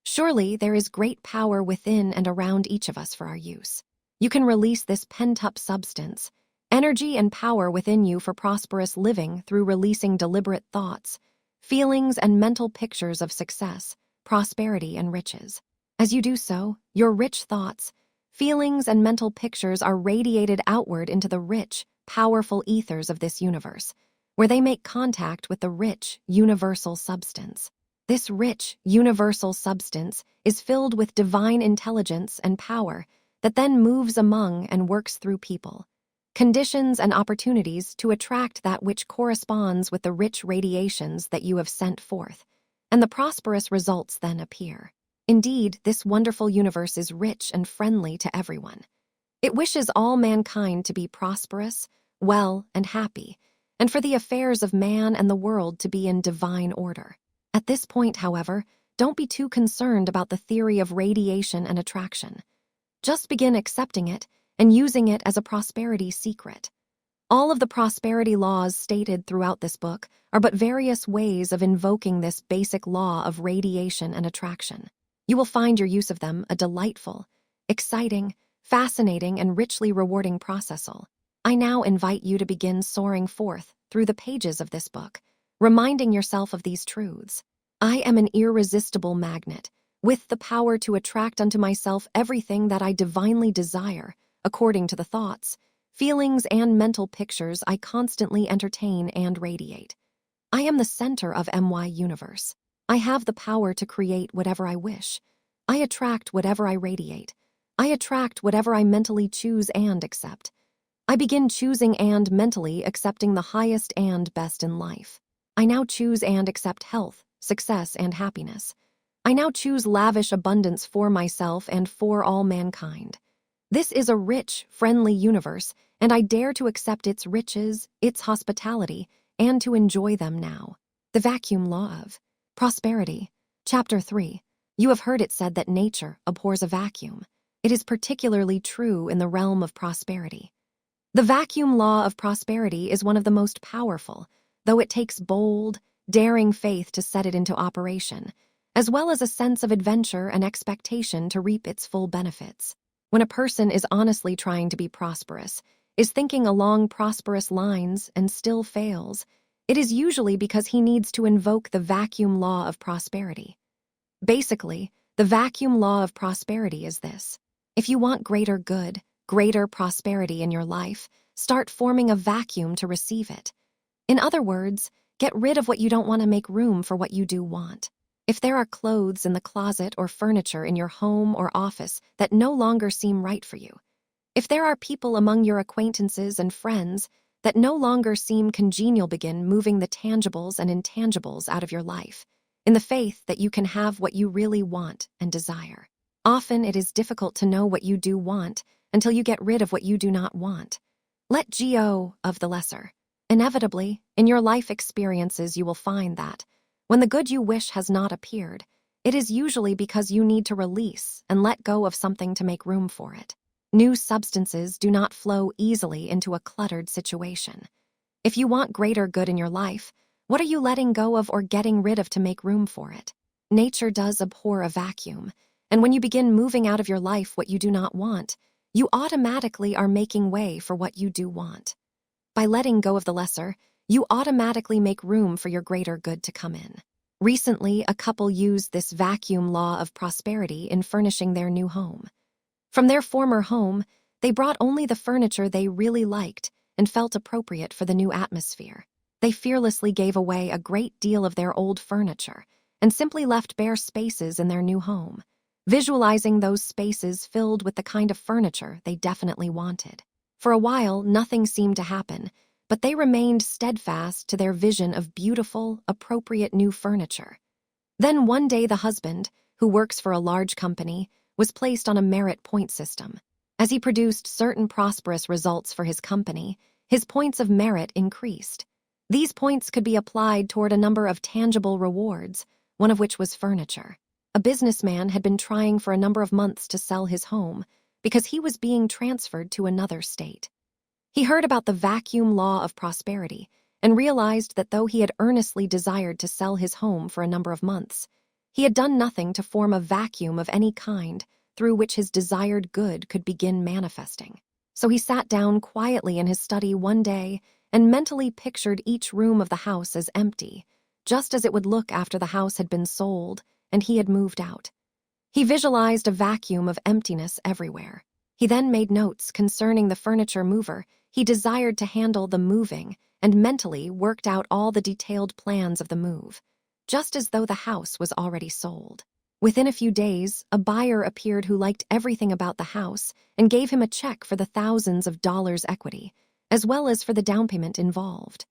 Surely there is great power within and around each of us for our use. You can release this pent-up substance, energy and power within you for prosperous living through releasing deliberate thoughts, feelings and mental pictures of success, prosperity and riches. As you do so, your rich thoughts, feelings and mental pictures are radiated outward into the rich, powerful ethers of this universe, where they make contact with the rich, universal substance. This rich, universal substance is filled with divine intelligence and power that then moves among and works through people, conditions and opportunities to attract that which corresponds with the rich radiations that you have sent forth, and the prosperous results then appear. Indeed, this wonderful universe is rich and friendly to everyone. It wishes all mankind to be prosperous, well, and happy, and for the affairs of man and the world to be in divine order. At this point, however, don't be too concerned about the theory of radiation and attraction. Just begin accepting it and using it as a prosperity secret. All of the prosperity laws stated throughout this book are but various ways of invoking this basic law of radiation and attraction. You will find your use of them a delightful, exciting, fascinating, and richly rewarding process. I now invite you to begin soaring forth through the pages of this book, reminding yourself of these truths. I am an irresistible magnet, with the power to attract unto myself everything that I divinely desire, according to the thoughts, feelings, and mental pictures I constantly entertain and radiate. I am the center of my universe. I have the power to create whatever I wish. I attract whatever I radiate. I attract whatever I mentally choose and accept. I begin choosing and mentally accepting the highest and best in life. I now choose and accept health, success, and happiness. I now choose lavish abundance for myself and for all mankind. This is a rich, friendly universe, and I dare to accept its riches, its hospitality, and to enjoy them now. The Vacuum Law of Prosperity. Chapter 3. You have heard it said that nature abhors a vacuum. It is particularly true in the realm of prosperity. The vacuum law of prosperity is one of the most powerful, though it takes bold, daring faith to set it into operation, as well as a sense of adventure and expectation to reap its full benefits. When a person is honestly trying to be prosperous, is thinking along prosperous lines and still fails, it is usually because he needs to invoke the vacuum law of prosperity. Basically, the vacuum law of prosperity is this. If you want greater good, greater prosperity in your life, start forming a vacuum to receive it. In other words, get rid of what you don't want to make room for what you do want. If there are clothes in the closet or furniture in your home or office that no longer seem right for you, if there are people among your acquaintances and friends that no longer seem congenial, begin moving the tangibles and intangibles out of your life, in the faith that you can have what you really want and desire. Often it is difficult to know what you do want until you get rid of what you do not want. Let go of the lesser. Inevitably, in your life experiences you will find that, when the good you wish has not appeared, it is usually because you need to release and let go of something to make room for it. New substances do not flow easily into a cluttered situation. If you want greater good in your life, What are you letting go of or getting rid of to make room for it? Nature does abhor a vacuum, and when you begin moving out of your life what you do not want, you automatically are making way for what you do want. By letting go of the lesser, you automatically make room for your greater good to come in. Recently, a couple used this vacuum law of prosperity in furnishing their new home. From their former home, they brought only the furniture they really liked and felt appropriate for the new atmosphere. They fearlessly gave away a great deal of their old furniture and simply left bare spaces in their new home, visualizing those spaces filled with the kind of furniture they definitely wanted. For a while, nothing seemed to happen, but they remained steadfast to their vision of beautiful, appropriate new furniture. Then one day the husband, who works for a large company, was placed on a merit point system. As he produced certain prosperous results for his company, his points of merit increased. These points could be applied toward a number of tangible rewards, one of which was furniture. A businessman had been trying for a number of months to sell his home because he was being transferred to another state. He heard about the vacuum law of prosperity and realized that though he had earnestly desired to sell his home for a number of months, he had done nothing to form a vacuum of any kind through which his desired good could begin manifesting. So he sat down quietly in his study one day and mentally pictured each room of the house as empty, just as it would look after the house had been sold and he had moved out. He visualized a vacuum of emptiness everywhere. He then made notes concerning the furniture mover he desired to handle the moving and mentally worked out all the detailed plans of the move, just as though the house was already sold. Within a few days, a buyer appeared who liked everything about the house and gave him a check for the thousands of dollars equity, as well as for the down payment involved.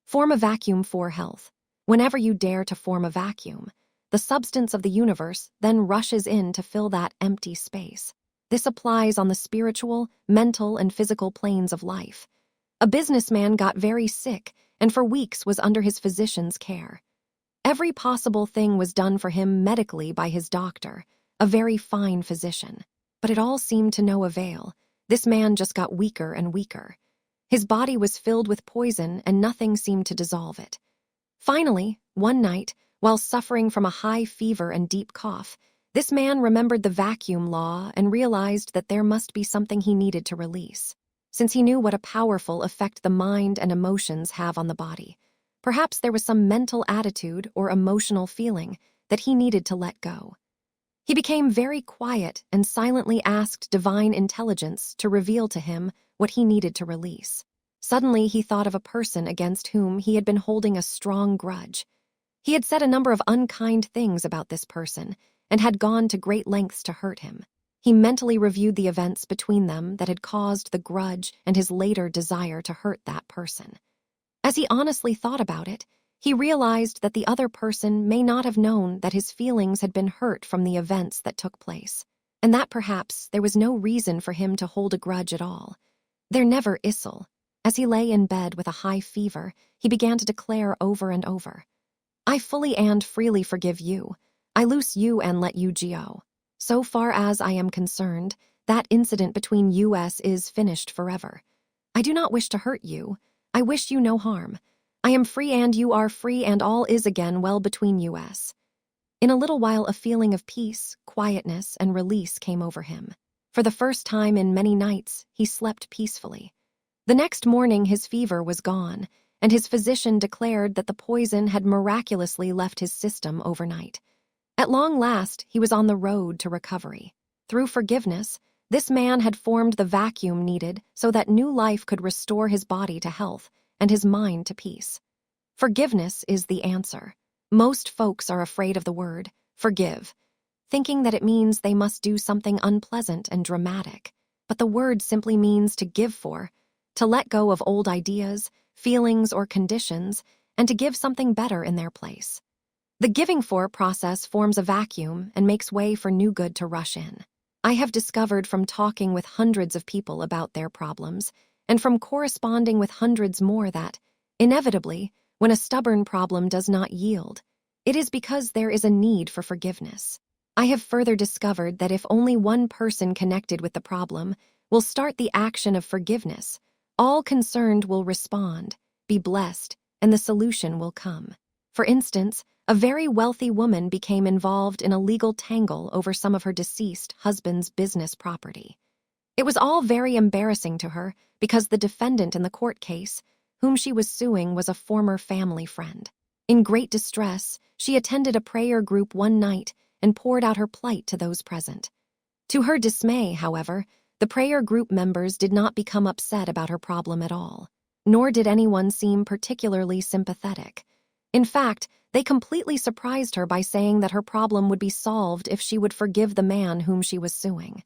Form a vacuum for health. Whenever you dare to form a vacuum, the substance of the universe then rushes in to fill that empty space. This applies on the spiritual, mental, and physical planes of life. A businessman got very sick and for weeks was under his physician's care. Every possible thing was done for him medically by his doctor, a very fine physician. But it all seemed to no avail. This man just got weaker and weaker. His body was filled with poison and nothing seemed to dissolve it. Finally, one night, while suffering from a high fever and deep cough, this man remembered the vacuum law and realized that there must be something he needed to release. Since he knew what a powerful effect the mind and emotions have on the body, perhaps there was some mental attitude or emotional feeling that he needed to let go. He became very quiet and silently asked divine intelligence to reveal to him what he needed to release. Suddenly he thought of a person against whom he had been holding a strong grudge. He had said a number of unkind things about this person and had gone to great lengths to hurt him. He mentally reviewed the events between them that had caused the grudge and his later desire to hurt that person. As he honestly thought about it, he realized that the other person may not have known that his feelings had been hurt from the events that took place, and that perhaps there was no reason for him to hold a grudge at all. There never isel. As he lay in bed with a high fever, he began to declare over and over, "I fully and freely forgive you. I loose you and let you go. So far as I am concerned, that incident between us is finished forever. I do not wish to hurt you. I wish you no harm. I am free and you are free and all is again well between us." In a little while a feeling of peace, quietness, and release came over him. For the first time in many nights, he slept peacefully. The next morning his fever was gone, and his physician declared that the poison had miraculously left his system overnight. At long last, he was on the road to recovery. Through forgiveness, this man had formed the vacuum needed so that new life could restore his body to health and his mind to peace. Forgiveness is the answer. Most folks are afraid of the word forgive, thinking that it means they must do something unpleasant and dramatic. But the word simply means to give for, to let go of old ideas, feelings, or conditions, and to give something better in their place. The giving for process forms a vacuum and makes way for new good to rush in. I have discovered from talking with hundreds of people about their problems, and from corresponding with hundreds more that, inevitably, when a stubborn problem does not yield, it is because there is a need for forgiveness. I have further discovered that if only one person connected with the problem will start the action of forgiveness, all concerned will respond, be blessed, and the solution will come. For instance, a very wealthy woman became involved in a legal tangle over some of her deceased husband's business property. It was all very embarrassing to her because the defendant in the court case, whom she was suing, was a former family friend. In great distress, she attended a prayer group one night and poured out her plight to those present. To her dismay, however, the prayer group members did not become upset about her problem at all, nor did anyone seem particularly sympathetic. In fact, they completely surprised her by saying that her problem would be solved if she would forgive the man whom she was suing.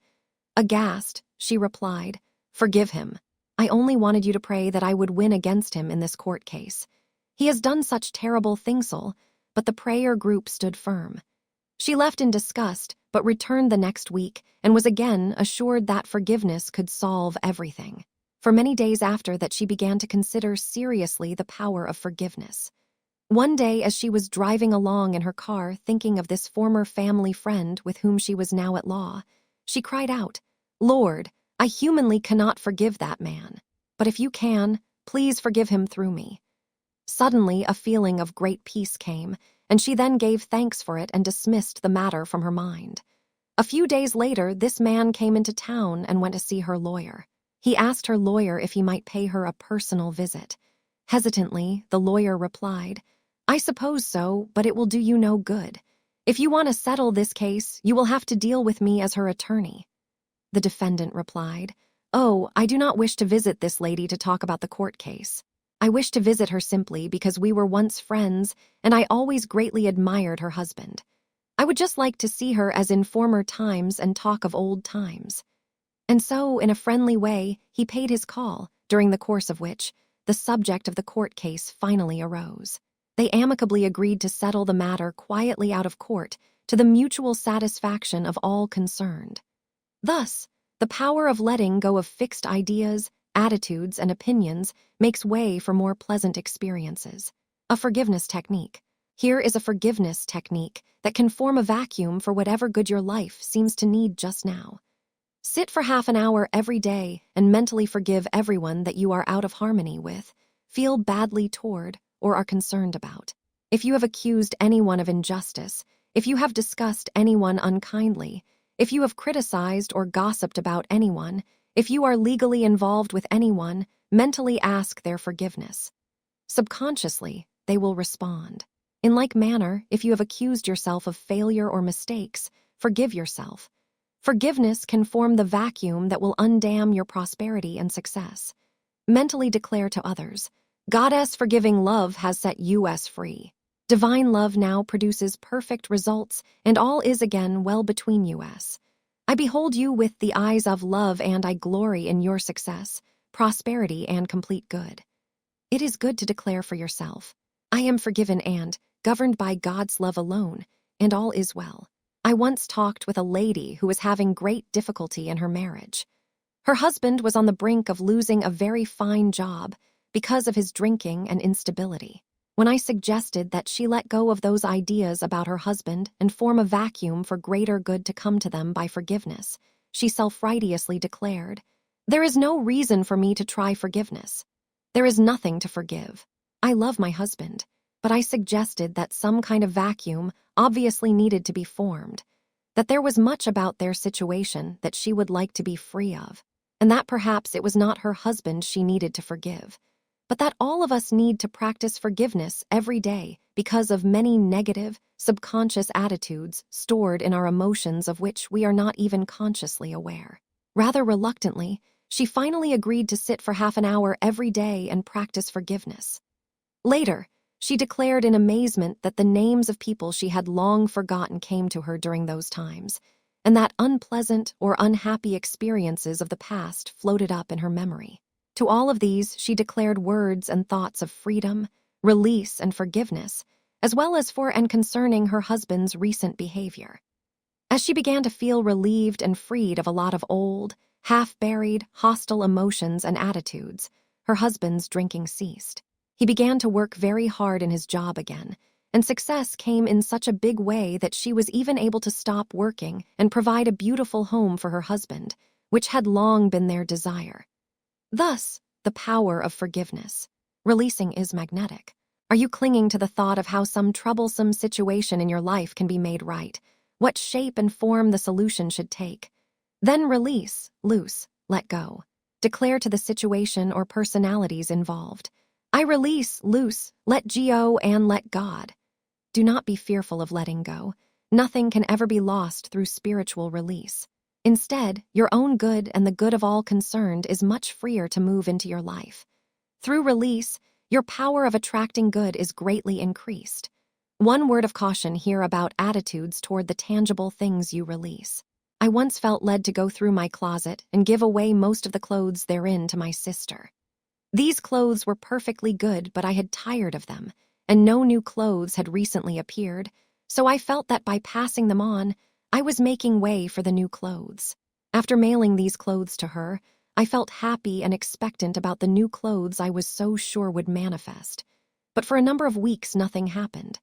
Aghast, she replied, "Forgive him. I only wanted you to pray that I would win against him in this court case. He has done such terrible things." But the prayer group stood firm. She left in disgust, but returned the next week and was again assured that forgiveness could solve everything. For many days after that, she began to consider seriously the power of forgiveness. One day, as she was driving along in her car thinking of this former family friend with whom she was now at law, she cried out, "Lord, I humanly cannot forgive that man, but if you can, please forgive him through me." Suddenly, a feeling of great peace came, and she then gave thanks for it and dismissed the matter from her mind. A few days later, this man came into town and went to see her lawyer. He asked her lawyer if he might pay her a personal visit. Hesitantly, the lawyer replied, "I suppose so, but it will do you no good. If you want to settle this case, you will have to deal with me as her attorney." The defendant replied, "Oh, I do not wish to visit this lady to talk about the court case. I wish to visit her simply because we were once friends and I always greatly admired her husband. I would just like to see her as in former times and talk of old times." And so, in a friendly way, he paid his call, during the course of which the subject of the court case finally arose. They amicably agreed to settle the matter quietly out of court to the mutual satisfaction of all concerned. Thus, the power of letting go of fixed ideas, attitudes, and opinions makes way for more pleasant experiences. A forgiveness technique. Here is a forgiveness technique that can form a vacuum for whatever good your life seems to need just now. Sit for half an hour every day and mentally forgive everyone that you are out of harmony with, feel badly toward, or are concerned about. If you have accused anyone of injustice, if you have discussed anyone unkindly, if you have criticized or gossiped about anyone, if you are legally involved with anyone, mentally ask their forgiveness. Subconsciously, they will respond. In like manner, if you have accused yourself of failure or mistakes, forgive yourself. Forgiveness can form the vacuum that will undam your prosperity and success. Mentally declare to others, "Goddess forgiving love has set us free. Divine love now produces perfect results, and all is again well between us. I behold you with the eyes of love, and I glory in your success, prosperity, and complete good." It is good to declare for yourself, "I am forgiven and governed by God's love alone, and all is well." I once talked with a lady who was having great difficulty in her marriage. Her husband was on the brink of losing a very fine job because of his drinking and instability. When I suggested that she let go of those ideas about her husband and form a vacuum for greater good to come to them by forgiveness, she self-righteously declared, "There is no reason for me to try forgiveness. There is nothing to forgive. I love my husband." But I suggested that some kind of vacuum obviously needed to be formed, that there was much about their situation that she would like to be free of, and that perhaps it was not her husband she needed to forgive, but that all of us need to practice forgiveness every day because of many negative, subconscious attitudes stored in our emotions of which we are not even consciously aware. Rather reluctantly, she finally agreed to sit for half an hour every day and practice forgiveness. Later, she declared in amazement that the names of people she had long forgotten came to her during those times, and that unpleasant or unhappy experiences of the past floated up in her memory. To all of these, she declared words and thoughts of freedom, release, and forgiveness, as well as for and concerning her husband's recent behavior. As she began to feel relieved and freed of a lot of old, half-buried, hostile emotions and attitudes, her husband's drinking ceased. He began to work very hard in his job again, and success came in such a big way that she was even able to stop working and provide a beautiful home for her husband, which had long been their desire. Thus, the power of forgiveness. Releasing is magnetic. Are you clinging to the thought of how some troublesome situation in your life can be made right? What shape and form the solution should take? Then release, loose, let go. Declare to the situation or personalities involved, I release, loose, let go, and let God. Do not be fearful of letting go. Nothing can ever be lost through spiritual release. Instead, your own good and the good of all concerned is much freer to move into your life. Through release, your power of attracting good is greatly increased. One word of caution here about attitudes toward the tangible things you release. I once felt led to go through my closet and give away most of the clothes therein to my sister. These clothes were perfectly good, but I had tired of them, and no new clothes had recently appeared, so I felt that by passing them on, I was making way for the new clothes. After mailing these clothes to her, I felt happy and expectant about the new clothes I was so sure would manifest. But for a number of weeks, nothing happened.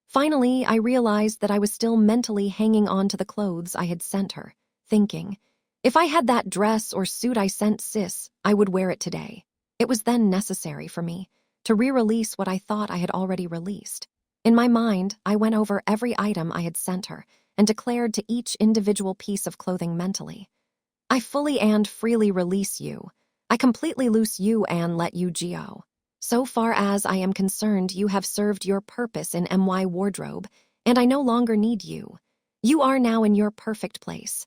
Finally, I realized that I was still mentally hanging on to the clothes I had sent her, thinking, if I had that dress or suit I sent Sis, I would wear it today. It was then necessary for me to re-release what I thought I had already released. In my mind, I went over every item I had sent her and declared to each individual piece of clothing mentally, I fully and freely release you. I completely loose you and let you go. So far as I am concerned, you have served your purpose in my wardrobe, and I no longer need you. You are now in your perfect place.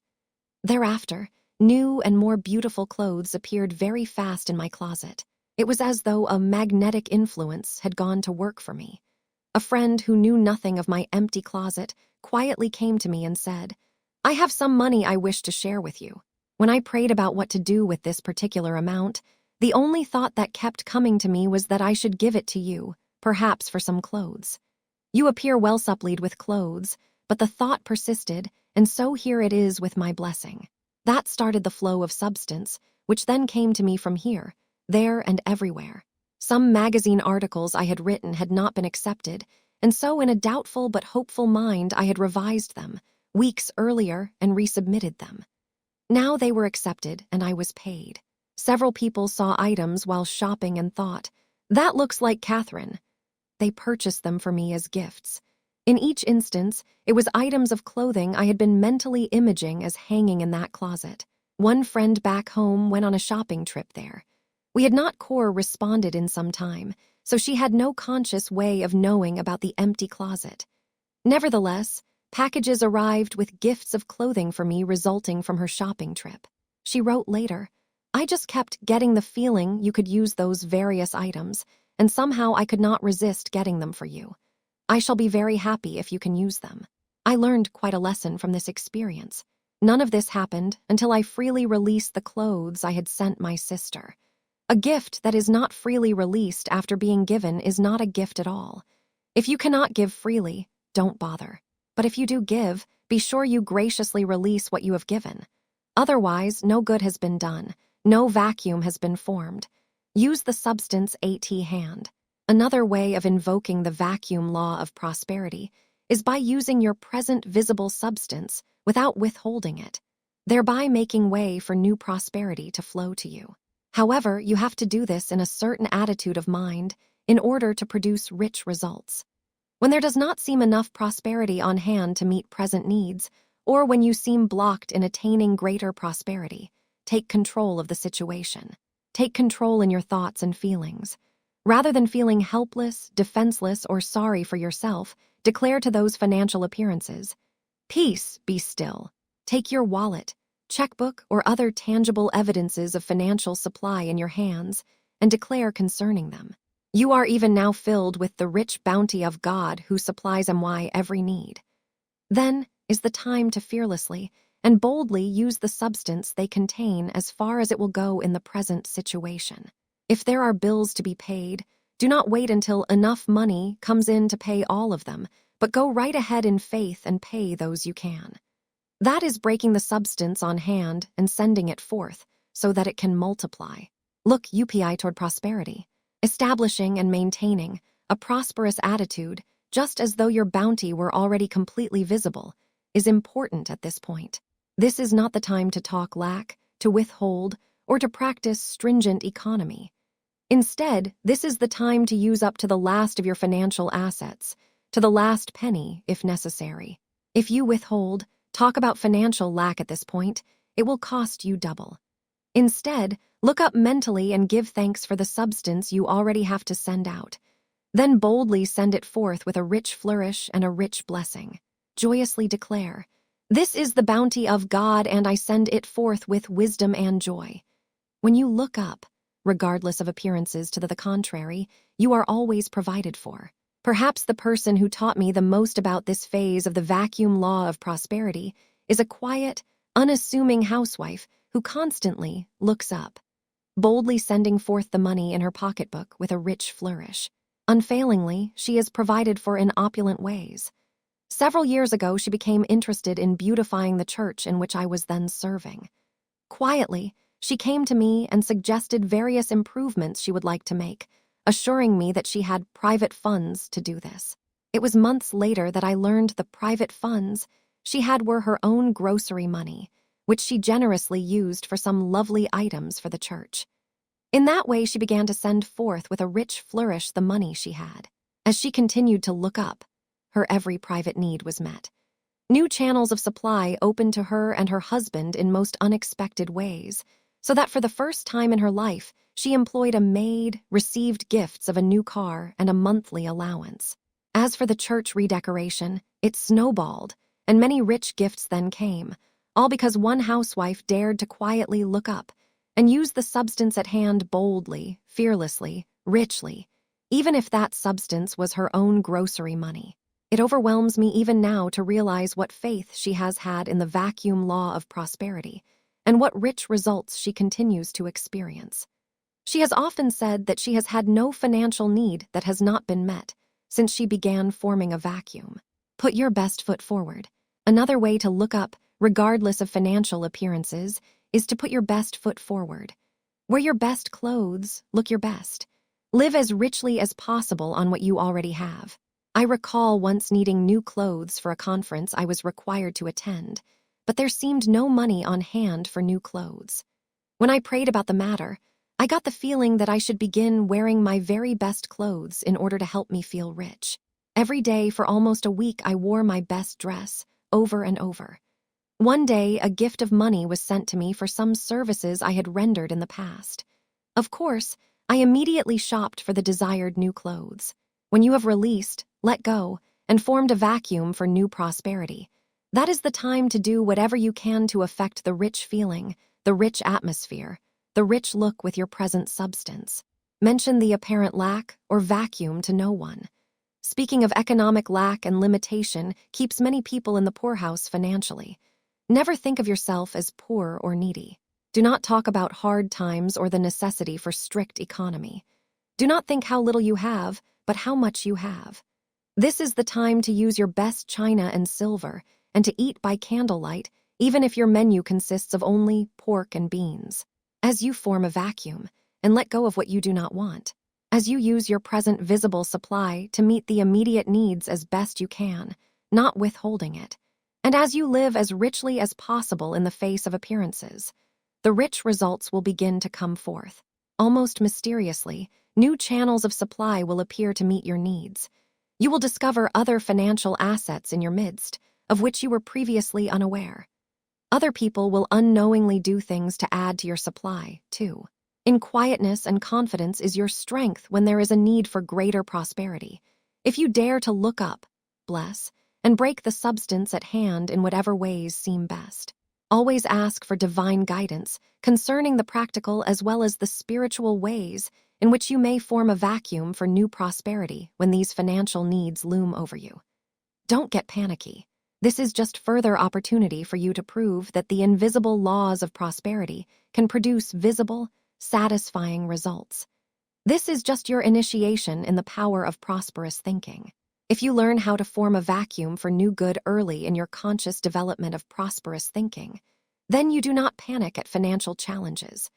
Thereafter, new and more beautiful clothes appeared very fast in my closet. It was as though a magnetic influence had gone to work for me. A friend who knew nothing of my empty closet quietly came to me and said, I have some money I wish to share with you. When I prayed about what to do with this particular amount, the only thought that kept coming to me was that I should give it to you, perhaps for some clothes. You appear well supplied with clothes, but the thought persisted, and so here it is with my blessing. That started the flow of substance, which then came to me from here, there, and everywhere. Some magazine articles I had written had not been accepted, and so in a doubtful but hopeful mind I had revised them, weeks earlier, and resubmitted them. Now they were accepted, and I was paid. Several people saw items while shopping and thought, that looks like Catherine. They purchased them for me as gifts. In each instance, it was items of clothing I had been mentally imaging as hanging in that closet. One friend back home went on a shopping trip there. We had not corresponded in some time, so she had no conscious way of knowing about the empty closet. Nevertheless, packages arrived with gifts of clothing for me resulting from her shopping trip. She wrote later, I just kept getting the feeling you could use those various items, and somehow I could not resist getting them for you. I shall be very happy if you can use them. I learned quite a lesson from this experience. None of this happened until I freely released the clothes I had sent my sister. A gift that is not freely released after being given is not a gift at all. If you cannot give freely, don't bother. But if you do give, be sure you graciously release what you have given. Otherwise, no good has been done. No vacuum has been formed. Use the substance hand. Another way of invoking the vacuum law of prosperity is by using your present visible substance without withholding it, thereby making way for new prosperity to flow to you. However, you have to do this in a certain attitude of mind in order to produce rich results. When there does not seem enough prosperity on hand to meet present needs, or when you seem blocked in attaining greater prosperity, take control of the situation. Take control in your thoughts and feelings. Rather than feeling helpless, defenseless, or sorry for yourself, declare to those financial appearances, peace, be still. Take your wallet, checkbook, or other tangible evidences of financial supply in your hands and declare concerning them. You are even now filled with the rich bounty of God who supplies every need. Then is the time to fearlessly and boldly use the substance they contain as far as it will go in the present situation. If there are bills to be paid, do not wait until enough money comes in to pay all of them, but go right ahead in faith and pay those you can. That is breaking the substance on hand and sending it forth so that it can multiply. Look UPI toward prosperity. Establishing and maintaining a prosperous attitude, just as though your bounty were already completely visible, is important at this point. This is not the time to talk lack, to withhold, or to practice stringent economy. Instead, this is the time to use up to the last of your financial assets, to the last penny if necessary. If you withhold, talk about financial lack at this point, it will cost you double. Instead, look up mentally and give thanks for the substance you already have to send out. Then boldly send it forth with a rich flourish and a rich blessing. Joyously declare, "This is the bounty of God, and I send it forth with wisdom and joy." When you look up, regardless of appearances to the contrary, you are always provided for. Perhaps the person who taught me the most about this phase of the vacuum law of prosperity is a quiet, unassuming housewife who constantly looks up, boldly sending forth the money in her pocketbook with a rich flourish. Unfailingly, she is provided for in opulent ways. Several years ago, she became interested in beautifying the church in which I was then serving. Quietly, she came to me and suggested various improvements she would like to make, assuring me that she had private funds to do this. It was months later that I learned the private funds she had were her own grocery money, which she generously used for some lovely items for the church. In that way, she began to send forth with a rich flourish the money she had. As she continued to look up, her every private need was met. New channels of supply opened to her and her husband in most unexpected ways, so that for the first time in her life, she employed a maid, received gifts of a new car and a monthly allowance. As for the church redecoration, it snowballed, and many rich gifts then came, all because one housewife dared to quietly look up and use the substance at hand boldly, fearlessly, richly, even if that substance was her own grocery money. It overwhelms me even now to realize what faith she has had in the vacuum law of prosperity, and what rich results she continues to experience. She has often said that she has had no financial need that has not been met since she began forming a vacuum. Put your best foot forward. Another way to look up, regardless of financial appearances, is to put your best foot forward. Wear your best clothes, look your best. Live as richly as possible on what you already have. I recall once needing new clothes for a conference I was required to attend, but there seemed no money on hand for new clothes. When I prayed about the matter, I got the feeling that I should begin wearing my very best clothes in order to help me feel rich. Every day for almost a week I wore my best dress, over and over. One day, a gift of money was sent to me for some services I had rendered in the past. Of course, I immediately shopped for the desired new clothes. When you have released, let go, and formed a vacuum for new prosperity, that is the time to do whatever you can to affect the rich feeling, the rich atmosphere, the rich look with your present substance. Mention the apparent lack or vacuum to no one. Speaking of economic lack and limitation keeps many people in the poorhouse financially. Never think of yourself as poor or needy. Do not talk about hard times or the necessity for strict economy. Do not think how little you have, but how much you have. This is the time to use your best china and silver and to eat by candlelight, even if your menu consists of only pork and beans. As you form a vacuum and let go of what you do not want, as you use your present visible supply to meet the immediate needs as best you can, not withholding it, and as you live as richly as possible in the face of appearances, the rich results will begin to come forth. Almost mysteriously, new channels of supply will appear to meet your needs. You will discover other financial assets in your midst, of which you were previously unaware. Other people will unknowingly do things to add to your supply, too. In quietness and confidence is your strength when there is a need for greater prosperity. If you dare to look up, bless, and break the substance at hand in whatever ways seem best. Always ask for divine guidance concerning the practical as well as the spiritual ways in which you may form a vacuum for new prosperity when these financial needs loom over you. Don't get panicky. This is just further opportunity for you to prove that the invisible laws of prosperity can produce visible, satisfying results. This is just your initiation in the power of prosperous thinking. If you learn how to form a vacuum for new good early in your conscious development of prosperous thinking, then you do not panic at financial challenges,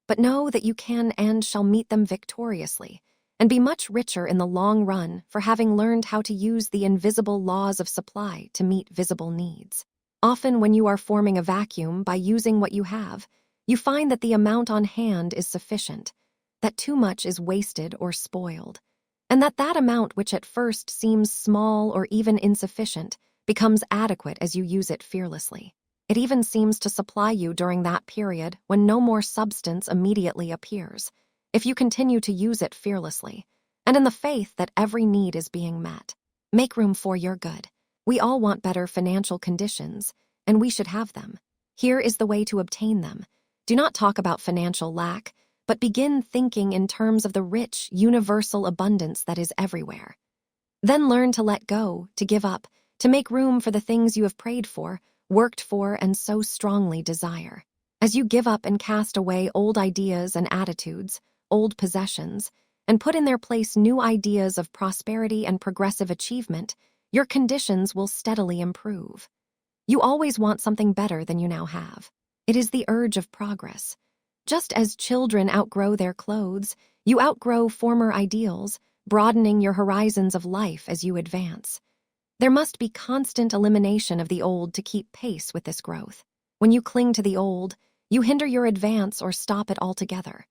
but know that you can and shall meet them victoriously and be much richer in the long run for having learned how to use the invisible laws of supply to meet visible needs. Often when you are forming a vacuum by using what you have, you find that the amount on hand is sufficient. that too much is wasted or spoiled, and that amount which at first seems small or even insufficient becomes adequate as you use it fearlessly. It even seems to supply you during that period when no more substance immediately appears, if you continue to use it fearlessly, and in the faith that every need is being met. Make room for your good. We all want better financial conditions, and we should have them. Here is the way to obtain them. Do not talk about financial lack, but begin thinking in terms of the rich, universal abundance that is everywhere. Then learn to let go, to give up, to make room for the things you have prayed for, worked for, and so strongly desire. As you give up and cast away old ideas and attitudes, old possessions, and put in their place new ideas of prosperity and progressive achievement, your conditions will steadily improve. You always want something better than you now have. It is the urge of progress. Just as children outgrow their clothes, you outgrow former ideals, broadening your horizons of life as you advance. There must be constant elimination of the old to keep pace with this growth. When you cling to the old, you hinder your advance or stop it altogether.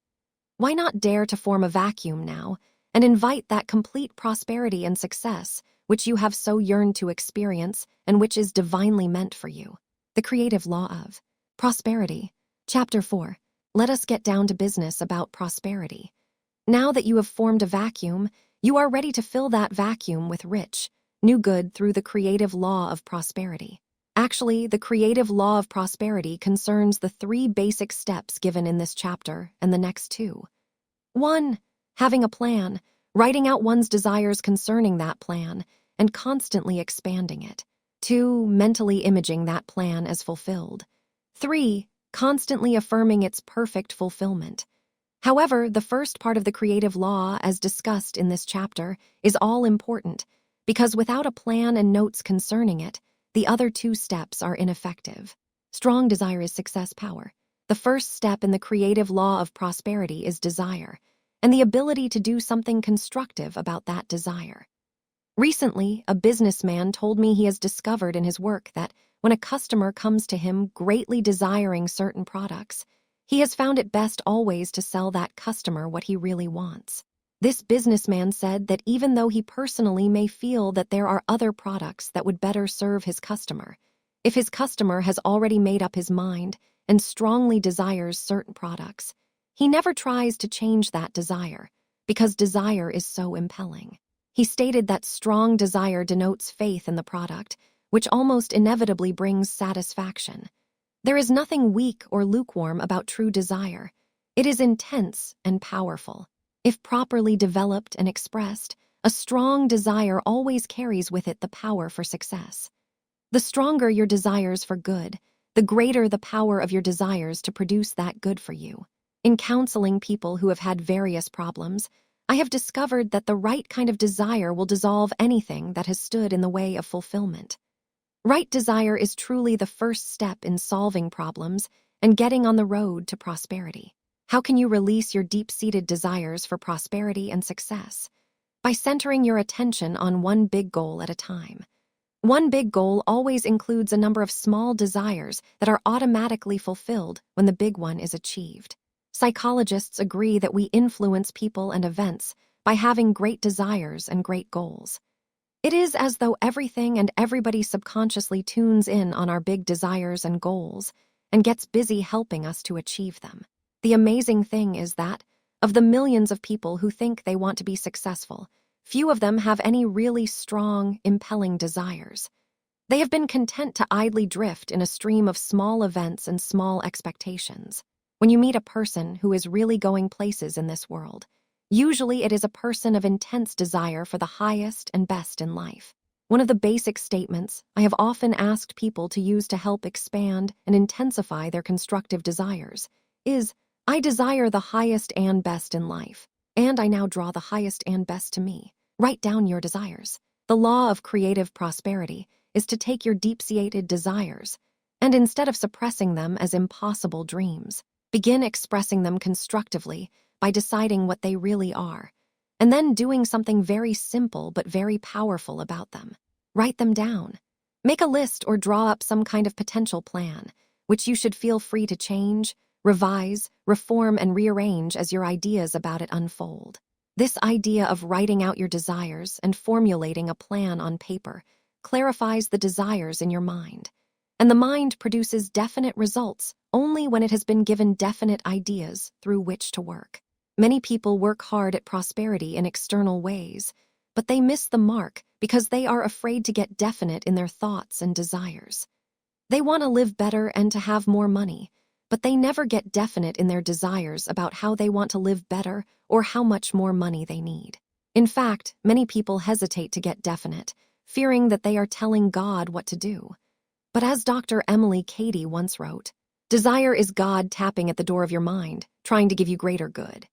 Why not dare to form a vacuum now and invite that complete prosperity and success which you have so yearned to experience and which is divinely meant for you? The creative law of prosperity. Chapter 4. Let us get down to business about prosperity. Now that you have formed a vacuum, you are ready to fill that vacuum with rich, new good through the creative law of prosperity. Actually, the creative law of prosperity concerns the 3 basic steps given in this chapter and the next 2. 1. Having a plan, writing out one's desires concerning that plan, and constantly expanding it. 2. Mentally imaging that plan as fulfilled. 3. Constantly affirming its perfect fulfillment. However, the first part of the creative law, as discussed in this chapter, is all important, because without a plan and notes concerning it, the other 2 steps are ineffective. Strong desire is success power. The first step in the creative law of prosperity is desire, and the ability to do something constructive about that desire. Recently, a businessman told me he has discovered in his work that when a customer comes to him greatly desiring certain products, he has found it best always to sell that customer what he really wants. This businessman said that even though he personally may feel that there are other products that would better serve his customer, if his customer has already made up his mind and strongly desires certain products, he never tries to change that desire, because desire is so impelling. He stated that strong desire denotes faith in the product, which almost inevitably brings satisfaction. There is nothing weak or lukewarm about true desire. It is intense and powerful. If properly developed and expressed, a strong desire always carries with it the power for success. The stronger your desires for good, the greater the power of your desires to produce that good for you. In counseling people who have had various problems, I have discovered that the right kind of desire will dissolve anything that has stood in the way of fulfillment. Right desire is truly the first step in solving problems and getting on the road to prosperity. How can you release your deep-seated desires for prosperity and success? By centering your attention on one big goal at a time. One big goal always includes a number of small desires that are automatically fulfilled when the big one is achieved. Psychologists agree that we influence people and events by having great desires and great goals. It is as though everything and everybody subconsciously tunes in on our big desires and goals and gets busy helping us to achieve them. The amazing thing is that, of the millions of people who think they want to be successful, few of them have any really strong, impelling desires. They have been content to idly drift in a stream of small events and small expectations. When you meet a person who is really going places in this world, usually it is a person of intense desire for the highest and best in life. One of the basic statements I have often asked people to use to help expand and intensify their constructive desires is, I desire the highest and best in life, and I now draw the highest and best to me. Write down your desires. The law of creative prosperity is to take your deep-seated desires, and instead of suppressing them as impossible dreams, begin expressing them constructively by deciding what they really are, and then doing something very simple but very powerful about them. Write them down. Make a list or draw up some kind of potential plan, which you should feel free to change, revise, reform, and rearrange as your ideas about it unfold. This idea of writing out your desires and formulating a plan on paper clarifies the desires in your mind. And the mind produces definite results only when it has been given definite ideas through which to work. Many people work hard at prosperity in external ways, but they miss the mark because they are afraid to get definite in their thoughts and desires. They want to live better and to have more money, but they never get definite in their desires about how they want to live better or how much more money they need. In fact, many people hesitate to get definite, fearing that they are telling God what to do. But as Dr. Emily Cady once wrote, "Desire is God tapping at the door of your mind, trying to give you greater good."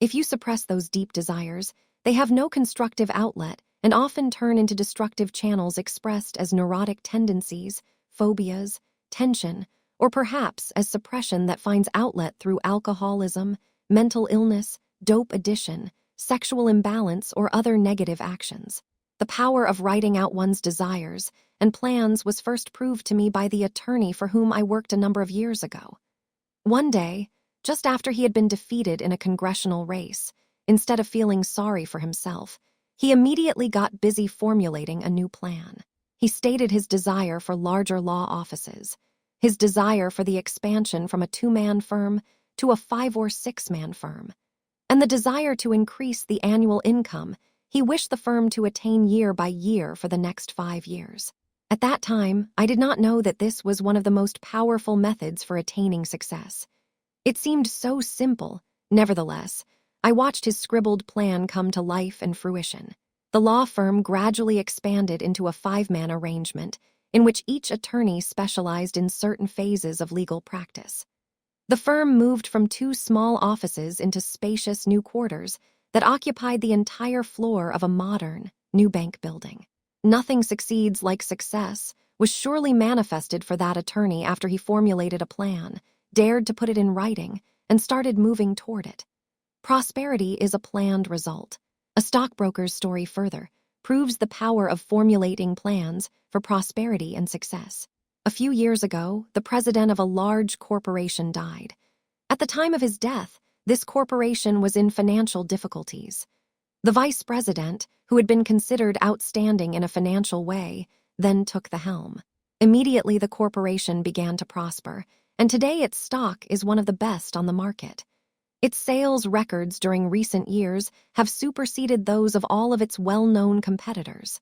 If you suppress those deep desires, they have no constructive outlet and often turn into destructive channels expressed as neurotic tendencies, phobias, tension, or perhaps as suppression that finds outlet through alcoholism, mental illness, dope addiction, sexual imbalance, or other negative actions. The power of writing out one's desires and plans was first proved to me by the attorney for whom I worked a number of years ago. One day, just after he had been defeated in a congressional race, instead of feeling sorry for himself, he immediately got busy formulating a new plan. He stated his desire for larger law offices, his desire for the expansion from a 2-man firm to a 5- or 6-man firm, and the desire to increase the annual income he wished the firm to attain year by year for the next 5 years. At that time, I did not know that this was one of the most powerful methods for attaining success. It seemed so simple. Nevertheless, I watched his scribbled plan come to life and fruition. The law firm gradually expanded into a 5-man arrangement in which each attorney specialized in certain phases of legal practice. The firm moved from 2 small offices into spacious new quarters that occupied the entire floor of a modern, new bank building. Nothing succeeds like success was surely manifested for that attorney after he formulated a plan, dared to put it in writing, and started moving toward it. Prosperity is a planned result. A stockbroker's story further proves the power of formulating plans for prosperity and success. A few years ago, the president of a large corporation died. At the time of his death, this corporation was in financial difficulties. The vice president, who had been considered outstanding in a financial way, then took the helm. Immediately, the corporation began to prosper, and today its stock is one of the best on the market. Its sales records during recent years have superseded those of all of its well-known competitors.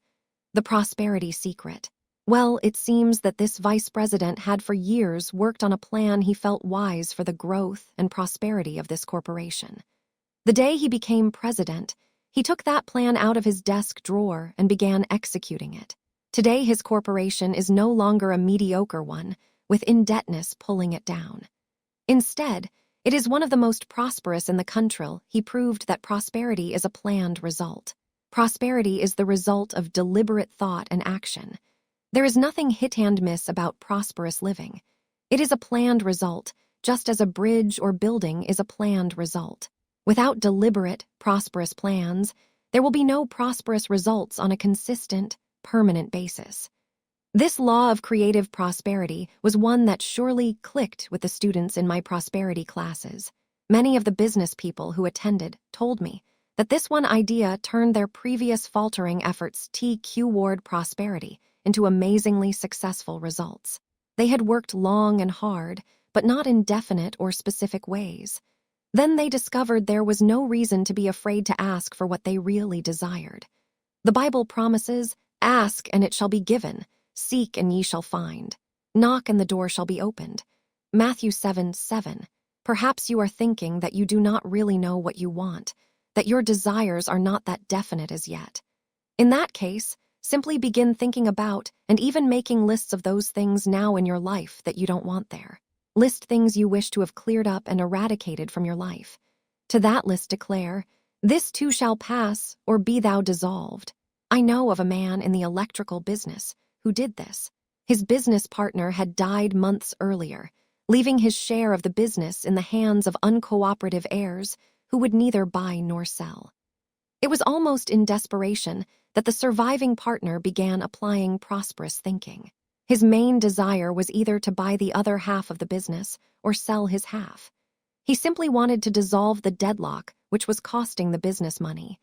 The prosperity secret. Well, it seems that this vice president had for years worked on a plan he felt wise for the growth and prosperity of this corporation. The day he became president, he took that plan out of his desk drawer and began executing it. Today, his corporation is no longer a mediocre one, with indebtedness pulling it down. Instead, it is one of the most prosperous in the country. He proved that prosperity is a planned result. Prosperity is the result of deliberate thought and action. There is nothing hit-and-miss about prosperous living. It is a planned result, just as a bridge or building is a planned result. Without deliberate, prosperous plans, there will be no prosperous results on a consistent, permanent basis. This law of creative prosperity was one that surely clicked with the students in my prosperity classes. Many of the business people who attended told me that this one idea turned their previous faltering efforts toward prosperity into amazingly successful results. They had worked long and hard, but not in definite or specific ways. Then they discovered there was no reason to be afraid to ask for what they really desired. The Bible promises, "Ask, and it shall be given. Seek, and ye shall find. Knock, and the door shall be opened." Matthew 7:7. Perhaps you are thinking that you do not really know what you want, that your desires are not that definite as yet. In that case, simply begin thinking about and even making lists of those things now in your life that you don't want there. List things you wish to have cleared up and eradicated from your life. To that list declare, "This too shall pass, or be thou dissolved." I know of a man in the electrical business who did this. His business partner had died months earlier, leaving his share of the business in the hands of uncooperative heirs who would neither buy nor sell. It was almost in desperation that the surviving partner began applying prosperous thinking. His main desire was either to buy the other half of the business or sell his half. He simply wanted to dissolve the deadlock, which was costing the business money,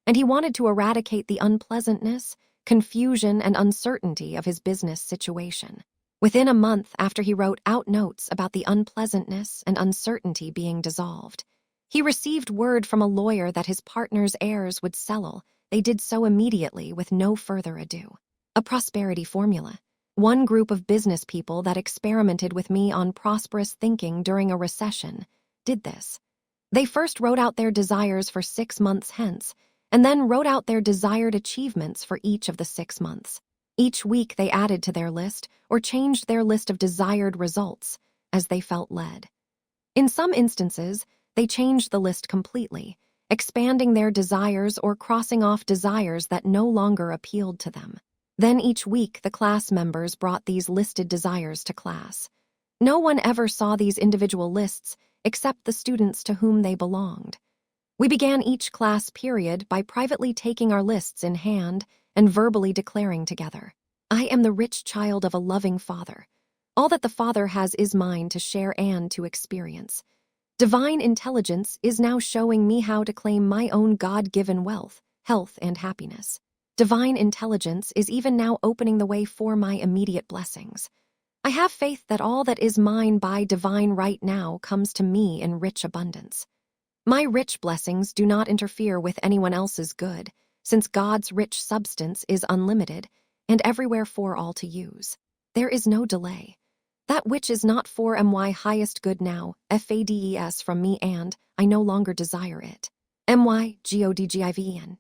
and he wanted to eradicate the unpleasantness, confusion, and uncertainty of his business situation. Within a month after he wrote out notes about the unpleasantness and uncertainty being dissolved, he received word from a lawyer that his partner's heirs would settle. They did so immediately with no further ado. A prosperity formula. One group of business people that experimented with me on prosperous thinking during a recession did this. They first wrote out their desires for 6 months hence, and then wrote out their desired achievements for each of the 6 months. Each week they added to their list or changed their list of desired results as they felt led. In some instances, they changed the list completely, expanding their desires or crossing off desires that no longer appealed to them. Then each week the class members brought these listed desires to class. No one ever saw these individual lists except the students to whom they belonged. We began each class period by privately taking our lists in hand and verbally declaring together, "I am the rich child of a loving Father. All that the Father has is mine to share and to experience. Divine intelligence is now showing me how to claim my own God-given wealth, health, and happiness. Divine intelligence is even now opening the way for my immediate blessings. I have faith that all that is mine by divine right now comes to me in rich abundance. My rich blessings do not interfere with anyone else's good, since God's rich substance is unlimited and everywhere for all to use. There is no delay. That which is not for my highest good now, FADES from me, and I no longer desire it. MYGODGIVEN,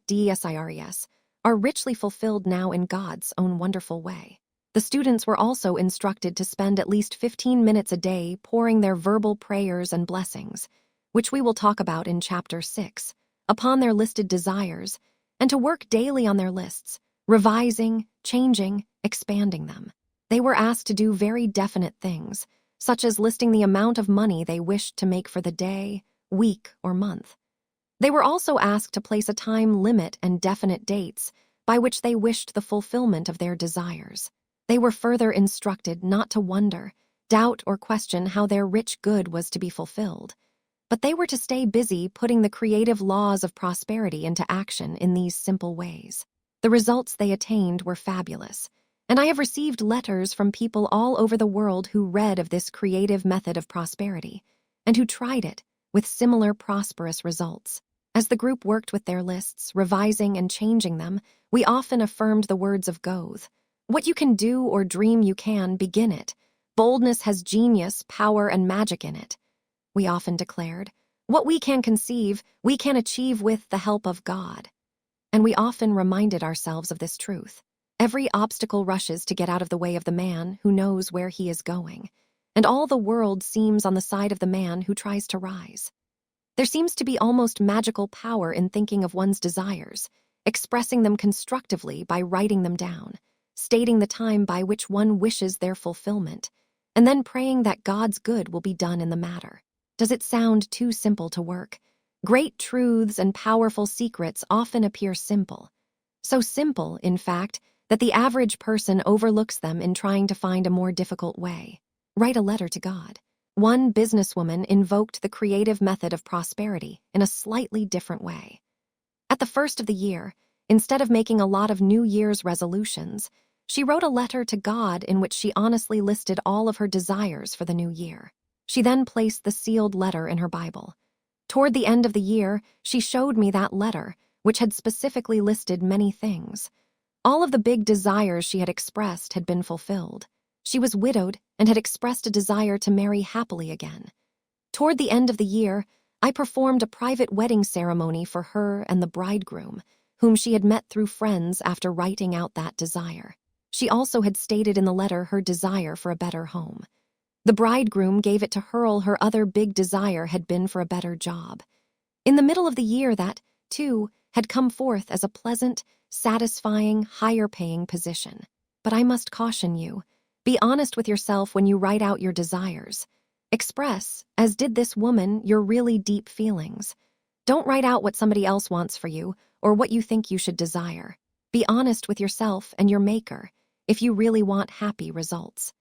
are richly fulfilled now in God's own wonderful way." The students were also instructed to spend at least 15 minutes a day pouring their verbal prayers and blessings, which we will talk about in Chapter 6, upon their listed desires, and to work daily on their lists, revising, changing, expanding them. They were asked to do very definite things, such as listing the amount of money they wished to make for the day, week, or month. They were also asked to place a time limit and definite dates by which they wished the fulfillment of their desires. They were further instructed not to wonder, doubt, or question how their rich good was to be fulfilled, but they were to stay busy putting the creative laws of prosperity into action in these simple ways. The results they attained were fabulous, and I have received letters from people all over the world who read of this creative method of prosperity and who tried it with similar prosperous results. As the group worked with their lists, revising and changing them, we often affirmed the words of Goethe. What you can do or dream you can, begin it. Boldness has genius, power, and magic in it. We often declared, what we can conceive, we can achieve with the help of God. And we often reminded ourselves of this truth. Every obstacle rushes to get out of the way of the man who knows where he is going, and all the world seems on the side of the man who tries to rise. There seems to be almost magical power in thinking of one's desires, expressing them constructively by writing them down, stating the time by which one wishes their fulfillment, and then praying that God's good will be done in the matter. Does it sound too simple to work? Great truths and powerful secrets often appear simple. So simple, in fact, that the average person overlooks them in trying to find a more difficult way. Write a letter to God. One businesswoman invoked the creative method of prosperity in a slightly different way. At the first of the year, instead of making a lot of New Year's resolutions, she wrote a letter to God in which she honestly listed all of her desires for the new year. She then placed the sealed letter in her Bible. Toward the end of the year, she showed me that letter, which had specifically listed many things. All of the big desires she had expressed had been fulfilled. She was widowed and had expressed a desire to marry happily again. Toward the end of the year, I performed a private wedding ceremony for her and the bridegroom, whom she had met through friends after writing out that desire. She also had stated in the letter her desire for a better home. The bridegroom gave it to her. Her other big desire had been for a better job. In the middle of the year that, too, had come forth as a pleasant, satisfying, higher-paying position. But I must caution you, be honest with yourself when you write out your desires. Express, as did this woman, your really deep feelings. Don't write out what somebody else wants for you or what you think you should desire. Be honest with yourself and your Maker. if you really want happy results.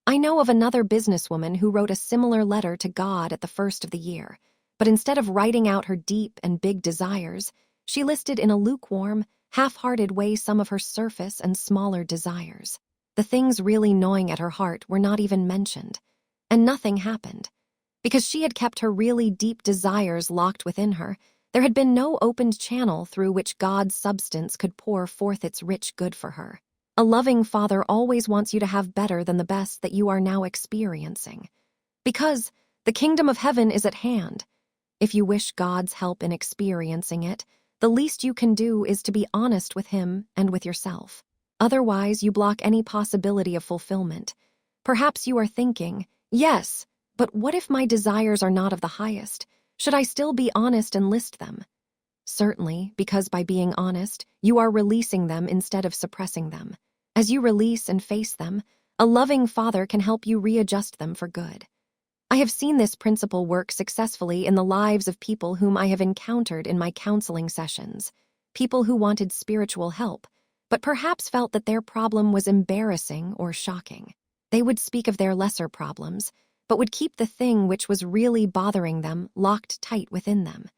I know of another businesswoman who wrote a similar letter to God at the first of the year, but instead of writing out her deep and big desires, she listed in a lukewarm, half-hearted way some of her surface and smaller desires. The things really gnawing at her heart were not even mentioned, and nothing happened. Because she had kept her really deep desires locked within her, there had been no opened channel through which God's substance could pour forth its rich good for her. A loving Father always wants you to have better than the best that you are now experiencing. Because the kingdom of heaven is at hand. If you wish God's help in experiencing it, the least you can do is to be honest with Him and with yourself. Otherwise, you block any possibility of fulfillment. Perhaps you are thinking, yes, but what if my desires are not of the highest? Should I still be honest and list them? Certainly, because by being honest, you are releasing them instead of suppressing them. As you release and face them, a loving Father can help you readjust them for good. I have seen this principle work successfully in the lives of people whom I have encountered in my counseling sessions, people who wanted spiritual help, but perhaps felt that their problem was embarrassing or shocking. They would speak of their lesser problems, but would keep the thing which was really bothering them locked tight within them.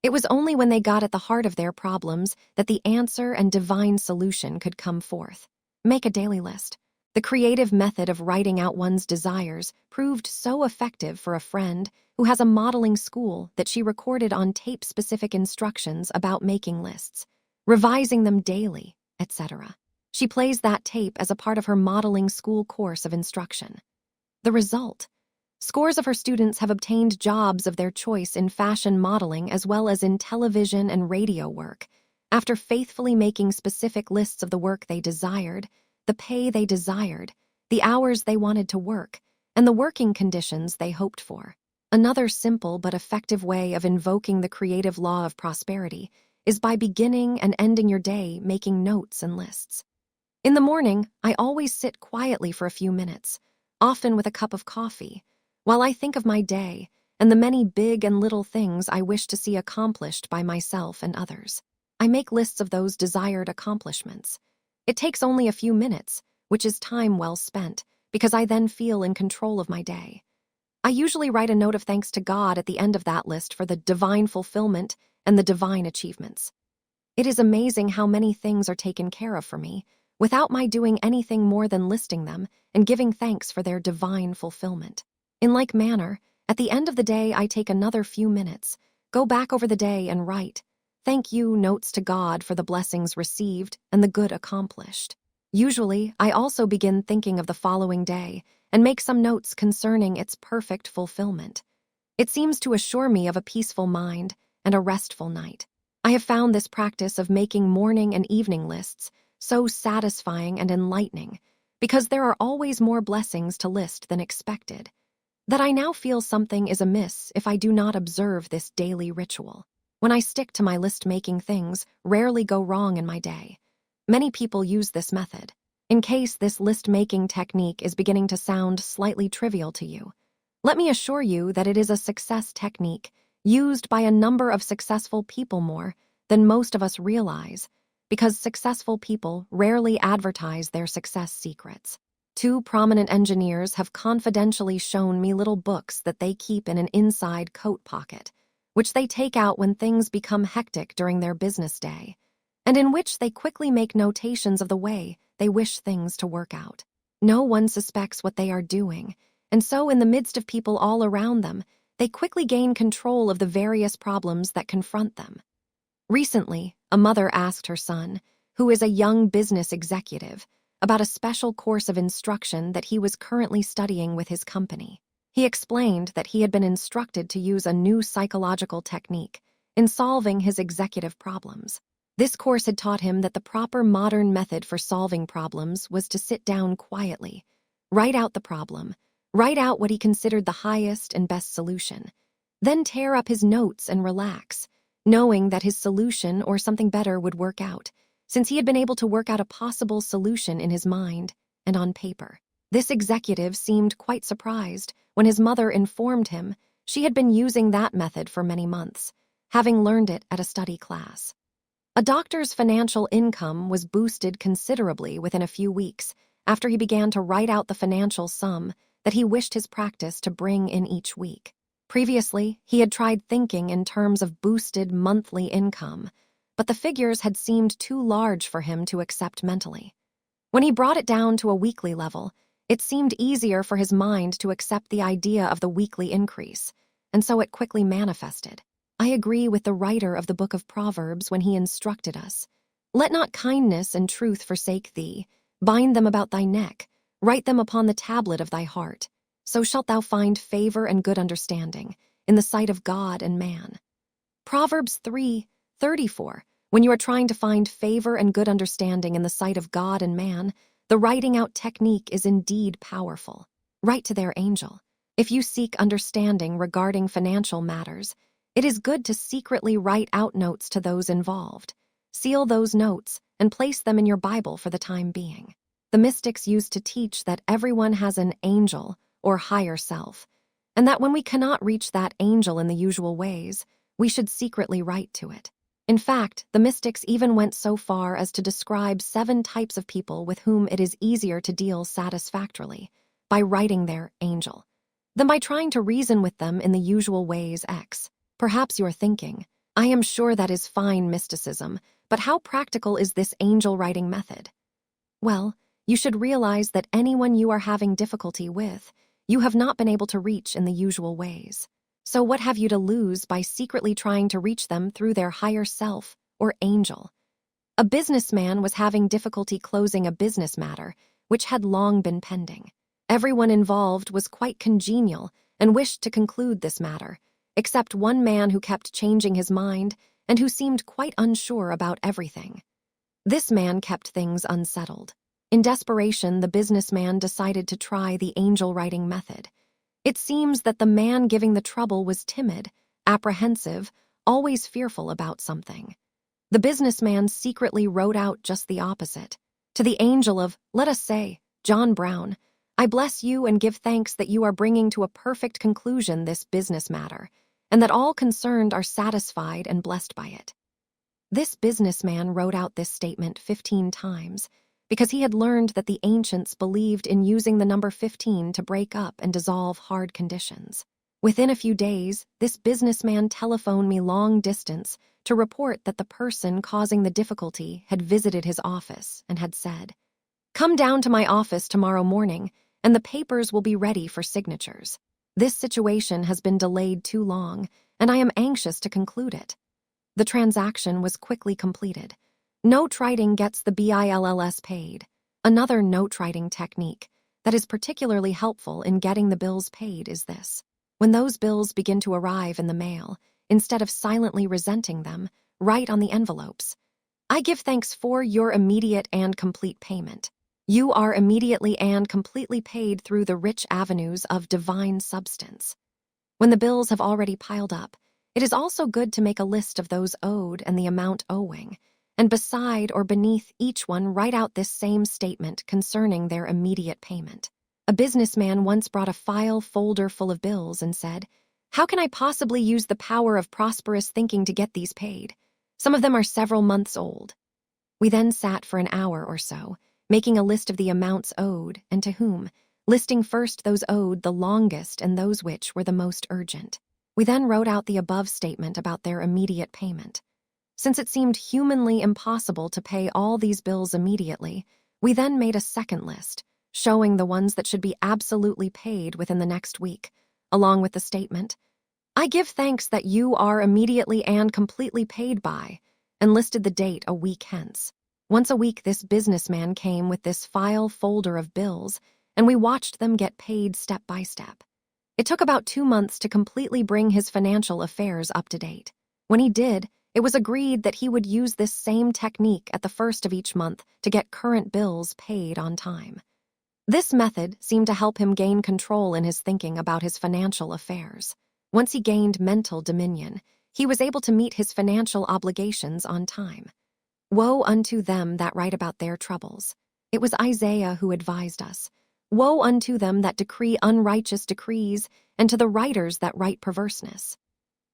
It was only when they got at the heart of their problems that the answer and divine solution could come forth. Make a daily list. The creative method of writing out one's desires proved so effective for a friend who has a modeling school that she recorded on tape specific instructions about making lists, revising them daily, etc. She plays that tape as a part of her modeling school course of instruction. The result? Scores of her students have obtained jobs of their choice in fashion modeling as well as in television and radio work, after faithfully making specific lists of the work they desired, the pay they desired, the hours they wanted to work, and the working conditions they hoped for. Another simple but effective way of invoking the creative law of prosperity is by beginning and ending your day making notes and lists. In the morning, I always sit quietly for a few minutes, often with a cup of coffee, while I think of my day and the many big and little things I wish to see accomplished by myself and others. I make lists of those desired accomplishments. It takes only a few minutes, which is time well spent, because I then feel in control of my day. I usually write a note of thanks to God at the end of that list for the divine fulfillment and the divine achievements. It is amazing how many things are taken care of for me, without my doing anything more than listing them and giving thanks for their divine fulfillment. In like manner, at the end of the day I take another few minutes, go back over the day and write thank you notes to God for the blessings received and the good accomplished. Usually, I also begin thinking of the following day and make some notes concerning its perfect fulfillment. It seems to assure me of a peaceful mind and a restful night. I have found this practice of making morning and evening lists so satisfying and enlightening because there are always more blessings to list than expected, that I now feel something is amiss if I do not observe this daily ritual. When I stick to my list-making, things rarely go wrong in my day. Many people use this method. In case this list-making technique is beginning to sound slightly trivial to you, let me assure you that it is a success technique used by a number of successful people more than most of us realize, because successful people rarely advertise their success secrets. 2 prominent engineers have confidentially shown me little books that they keep in an inside coat pocket, which they take out when things become hectic during their business day, and in which they quickly make notations of the way they wish things to work out. No one suspects what they are doing, and so in the midst of people all around them, they quickly gain control of the various problems that confront them. Recently, a mother asked her son, who is a young business executive, about a special course of instruction that he was currently studying with his company. He explained that he had been instructed to use a new psychological technique in solving his executive problems. This course had taught him that the proper modern method for solving problems was to sit down quietly, write out the problem, write out what he considered the highest and best solution, then tear up his notes and relax, knowing that his solution or something better would work out, since he had been able to work out a possible solution in his mind and on paper. This executive seemed quite surprised when his mother informed him she had been using that method for many months, having learned it at a study class. A doctor's financial income was boosted considerably within a few weeks after he began to write out the financial sum that he wished his practice to bring in each week. Previously, he had tried thinking in terms of boosted monthly income, but the figures had seemed too large for him to accept mentally. When he brought it down to a weekly level, it seemed easier for his mind to accept the idea of the weekly increase, and so it quickly manifested. I agree with the writer of the book of Proverbs when he instructed us, "Let not kindness and truth forsake thee. Bind them about thy neck. Write them upon the tablet of thy heart. So shalt thou find favor and good understanding in the sight of God and man." Proverbs 3:34. When you are trying to find favor and good understanding in the sight of God and man, the writing out technique is indeed powerful. Write to their angel. If you seek understanding regarding financial matters, it is good to secretly write out notes to those involved. Seal those notes and place them in your Bible for the time being. The mystics used to teach that everyone has an angel or higher self, and that when we cannot reach that angel in the usual ways, we should secretly write to it. In fact, the mystics even went so far as to describe 7 types of people with whom it is easier to deal satisfactorily by writing their angel than by trying to reason with them in the usual ways X. Perhaps you're thinking, I am sure that is fine mysticism, but how practical is this angel writing method? Well, you should realize that anyone you are having difficulty with, you have not been able to reach in the usual ways. So what have you to lose by secretly trying to reach them through their higher self or angel? A businessman was having difficulty closing a business matter, which had long been pending. Everyone involved was quite congenial and wished to conclude this matter, except one man who kept changing his mind and who seemed quite unsure about everything. This man kept things unsettled. In desperation, the businessman decided to try the angel writing method. It seems that the man giving the trouble was timid, apprehensive, always fearful about something. The businessman secretly wrote out just the opposite. To the angel of, let us say, John Brown, I bless you and give thanks that you are bringing to a perfect conclusion this business matter, and that all concerned are satisfied and blessed by it. This businessman wrote out this statement 15 times, because he had learned that the ancients believed in using the number 15 to break up and dissolve hard conditions. Within a few days, this businessman telephoned me long distance to report that the person causing the difficulty had visited his office and had said, "Come down to my office tomorrow morning, and the papers will be ready for signatures. This situation has been delayed too long, and I am anxious to conclude it." The transaction was quickly completed. Note writing gets the bills paid. Another note writing technique that is particularly helpful in getting the bills paid is this. When those bills begin to arrive in the mail, instead of silently resenting them, write on the envelopes, "I give thanks for your immediate and complete payment. You are immediately and completely paid through the rich avenues of divine substance." When the bills have already piled up, it is also good to make a list of those owed and the amount owing, and beside or beneath each one write out this same statement concerning their immediate payment. A businessman once brought a file folder full of bills and said, "How can I possibly use the power of prosperous thinking to get these paid? Some of them are several months old." We then sat for an hour or so, making a list of the amounts owed and to whom, listing first those owed the longest and those which were the most urgent. We then wrote out the above statement about their immediate payment. Since it seemed humanly impossible to pay all these bills immediately, we then made a second list, showing the ones that should be absolutely paid within the next week, along with the statement, "I give thanks that you are immediately and completely paid by," and listed the date a week hence. Once a week, this businessman came with this file folder of bills, and we watched them get paid step by step. It took about 2 months to completely bring his financial affairs up to date. When he did, it was agreed that he would use this same technique at the first of each month to get current bills paid on time. This method seemed to help him gain control in his thinking about his financial affairs. Once he gained mental dominion, he was able to meet his financial obligations on time. Woe unto them that write about their troubles. It was Isaiah who advised us. Woe unto them that decree unrighteous decrees, and to the writers that write perverseness.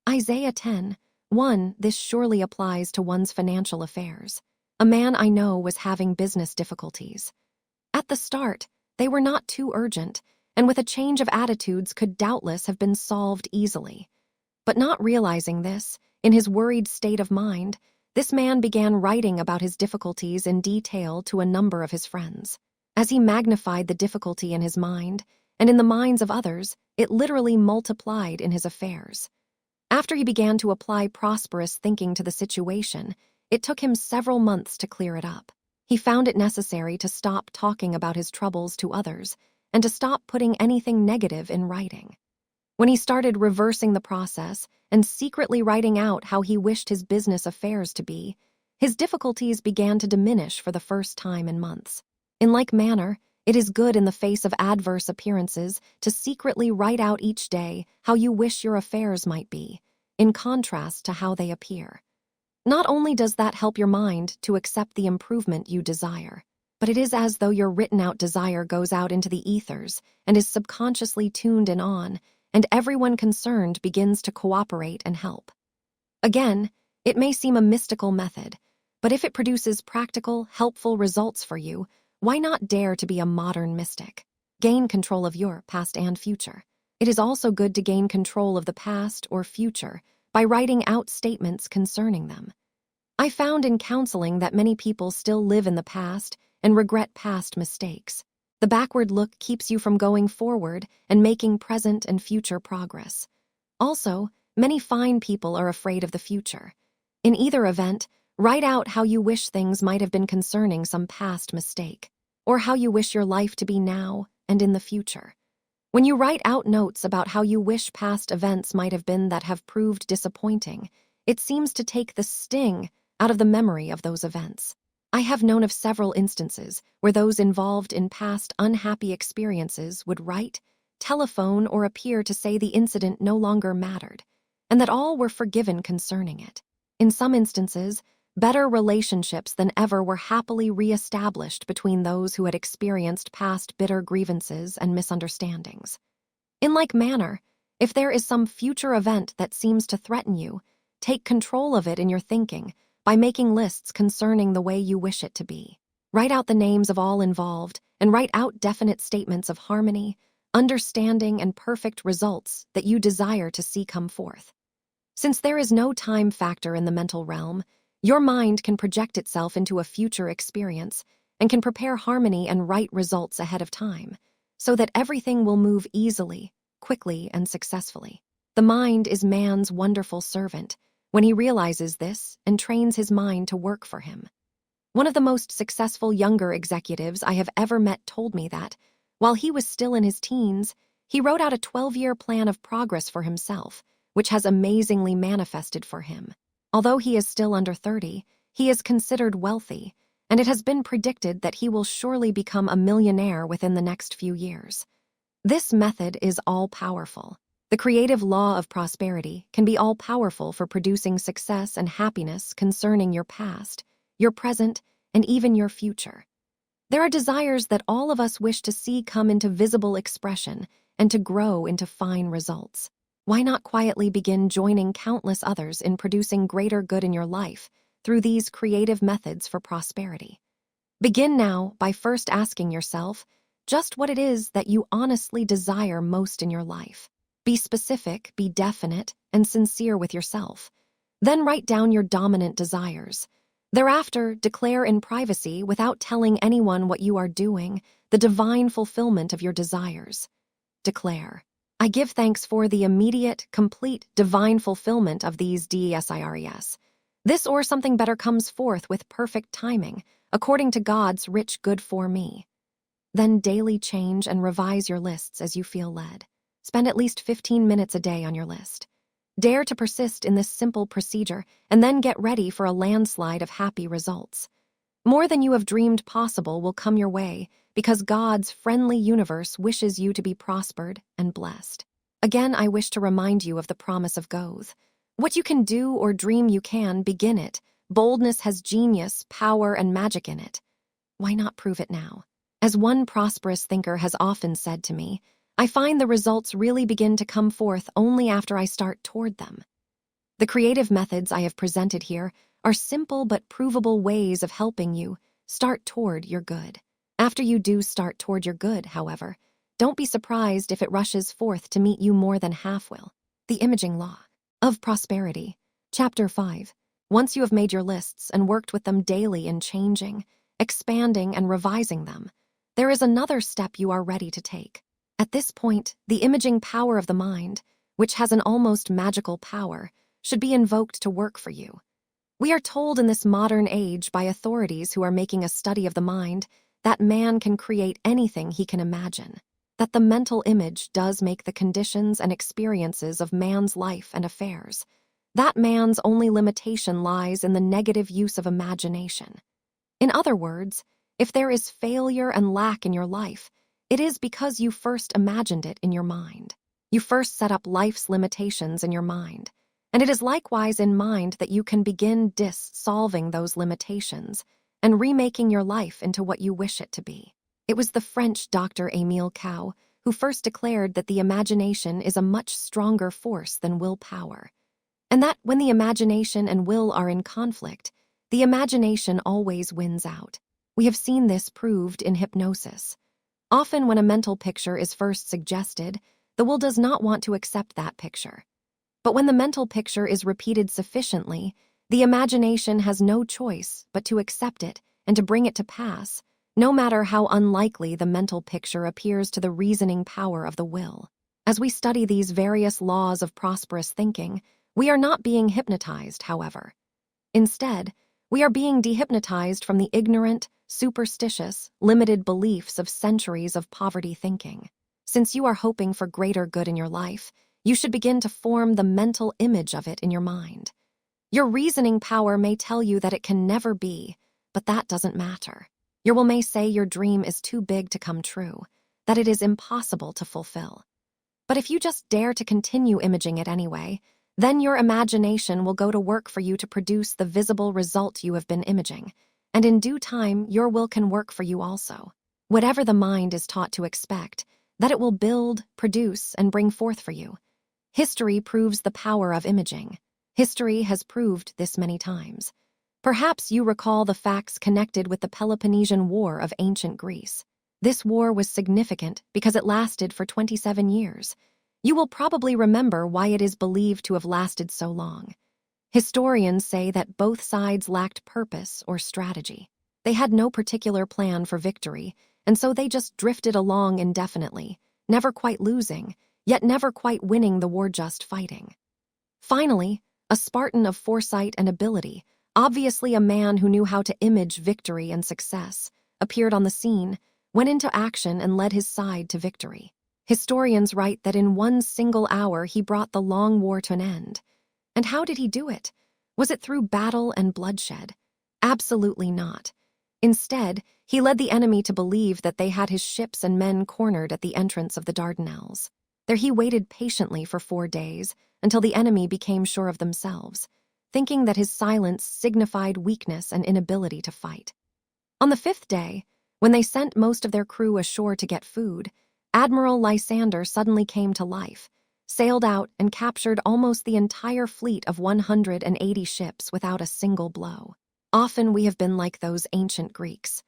Isaiah 10, 1. This surely applies to one's financial affairs. A man I know was having business difficulties. At the start, they were not too urgent, and with a change of attitudes could doubtless have been solved easily. But not realizing this, in his worried state of mind, this man began writing about his difficulties in detail to a number of his friends. As he magnified the difficulty in his mind, and in the minds of others, it literally multiplied in his affairs. After he began to apply prosperous thinking to the situation, it took him several months to clear it up. He found it necessary to stop talking about his troubles to others and to stop putting anything negative in writing. When he started reversing the process and secretly writing out how he wished his business affairs to be, his difficulties began to diminish for the first time in months. In like manner, it is good in the face of adverse appearances to secretly write out each day how you wish your affairs might be, in contrast to how they appear. Not only does that help your mind to accept the improvement you desire, but it is as though your written-out desire goes out into the ethers and is subconsciously tuned in on, and everyone concerned begins to cooperate and help. Again, it may seem a mystical method, but if it produces practical, helpful results for you, why not dare to be a modern mystic? Gain control of your past and future. It is also good to gain control of the past or future by writing out statements concerning them. I found in counseling that many people still live in the past and regret past mistakes. The backward look keeps you from going forward and making present and future progress. Also, many fine people are afraid of the future. In either event, write out how you wish things might have been concerning some past mistake, or how you wish your life to be now and in the future. When you write out notes about how you wish past events might have been that have proved disappointing, it seems to take the sting out of the memory of those events. I have known of several instances where those involved in past unhappy experiences would write, telephone, or appear to say the incident no longer mattered, and that all were forgiven concerning it. In some instances, better relationships than ever were happily re-established between those who had experienced past bitter grievances and misunderstandings. In like manner, if there is some future event that seems to threaten you, take control of it in your thinking by making lists concerning the way you wish it to be. Write out the names of all involved and write out definite statements of harmony, understanding, and perfect results that you desire to see come forth. Since there is no time factor in the mental realm, your mind can project itself into a future experience and can prepare harmony and right results ahead of time, so that everything will move easily, quickly, and successfully. The mind is man's wonderful servant when he realizes this and trains his mind to work for him. One of the most successful younger executives I have ever met told me that, while he was still in his teens, he wrote out a 12-year plan of progress for himself, which has amazingly manifested for him. Although he is still under 30, he is considered wealthy, and it has been predicted that he will surely become a millionaire within the next few years. This method is all-powerful. The creative law of prosperity can be all-powerful for producing success and happiness concerning your past, your present, and even your future. There are desires that all of us wish to see come into visible expression and to grow into fine results. Why not quietly begin joining countless others in producing greater good in your life through these creative methods for prosperity? Begin now by first asking yourself just what it is that you honestly desire most in your life. Be specific, be definite, and sincere with yourself. Then write down your dominant desires. Thereafter, declare in privacy, without telling anyone what you are doing, the divine fulfillment of your desires. Declare, I give thanks for the immediate, complete, divine fulfillment of these desires. This or something better comes forth with perfect timing, according to God's rich good for me. Then daily change and revise your lists as you feel led. Spend at least 15 minutes a day on your list. Dare to persist in this simple procedure and then get ready for a landslide of happy results. More than you have dreamed possible will come your way because God's friendly universe wishes you to be prospered and blessed. Again, I wish to remind you of the promise of Goethe. What you can do or dream you can, begin it. Boldness has genius, power, and magic in it. Why not prove it now? As one prosperous thinker has often said to me, I find the results really begin to come forth only after I start toward them. The creative methods I have presented here are simple but provable ways of helping you start toward your good. After you do start toward your good, however, don't be surprised if it rushes forth to meet you more than half will. The Imaging Law of Prosperity. Chapter 5. Once you have made your lists and worked with them daily in changing, expanding, and revising them, there is another step you are ready to take. At this point, the imaging power of the mind, which has an almost magical power, should be invoked to work for you. We are told in this modern age by authorities who are making a study of the mind that man can create anything he can imagine, that the mental image does make the conditions and experiences of man's life and affairs. That man's only limitation lies in the negative use of imagination. In other words, if there is failure and lack in your life, it is because you first imagined it in your mind. You first set up life's limitations in your mind, and it is likewise in mind that you can begin solving those limitations and remaking your life into what you wish it to be. It was the French Dr. Émile Cow who first declared that the imagination is a much stronger force than willpower, and that when the imagination and will are in conflict, the imagination always wins out. We have seen this proved in hypnosis. Often when a mental picture is first suggested, the will does not want to accept that picture. But when the mental picture is repeated sufficiently, the imagination has no choice but to accept it and to bring it to pass, no matter how unlikely the mental picture appears to the reasoning power of the will. As we study these various laws of prosperous thinking, we are not being hypnotized, however. Instead, we are being dehypnotized from the ignorant, superstitious, limited beliefs of centuries of poverty thinking. Since you are hoping for greater good in your life, you should begin to form the mental image of it in your mind. Your reasoning power may tell you that it can never be, but that doesn't matter. Your will may say your dream is too big to come true, that it is impossible to fulfill. But if you just dare to continue imaging it anyway, then your imagination will go to work for you to produce the visible result you have been imaging, and in due time your will can work for you also. Whatever the mind is taught to expect, that it will build, produce, and bring forth for you. History proves the power of imaging. History has proved this many times. Perhaps you recall the facts connected with the Peloponnesian War of ancient Greece. This war was significant because it lasted for 27 years. You will probably remember why it is believed to have lasted so long. Historians say that both sides lacked purpose or strategy. They had no particular plan for victory, and so they just drifted along indefinitely, never quite losing, yet never quite winning the war just fighting. Finally, a Spartan of foresight and ability, obviously a man who knew how to image victory and success, appeared on the scene, went into action and led his side to victory. Historians write that in one single hour he brought the long war to an end. And how did he do it? Was it through battle and bloodshed? Absolutely not. Instead, he led the enemy to believe that they had his ships and men cornered at the entrance of the Dardanelles. There he waited patiently for 4 days until the enemy became sure of themselves, thinking that his silence signified weakness and inability to fight. On the 5th day, when they sent most of their crew ashore to get food, Admiral Lysander suddenly came to life, sailed out and captured almost the entire fleet of 180 ships without a single blow. Often we have been like those ancient Greeks.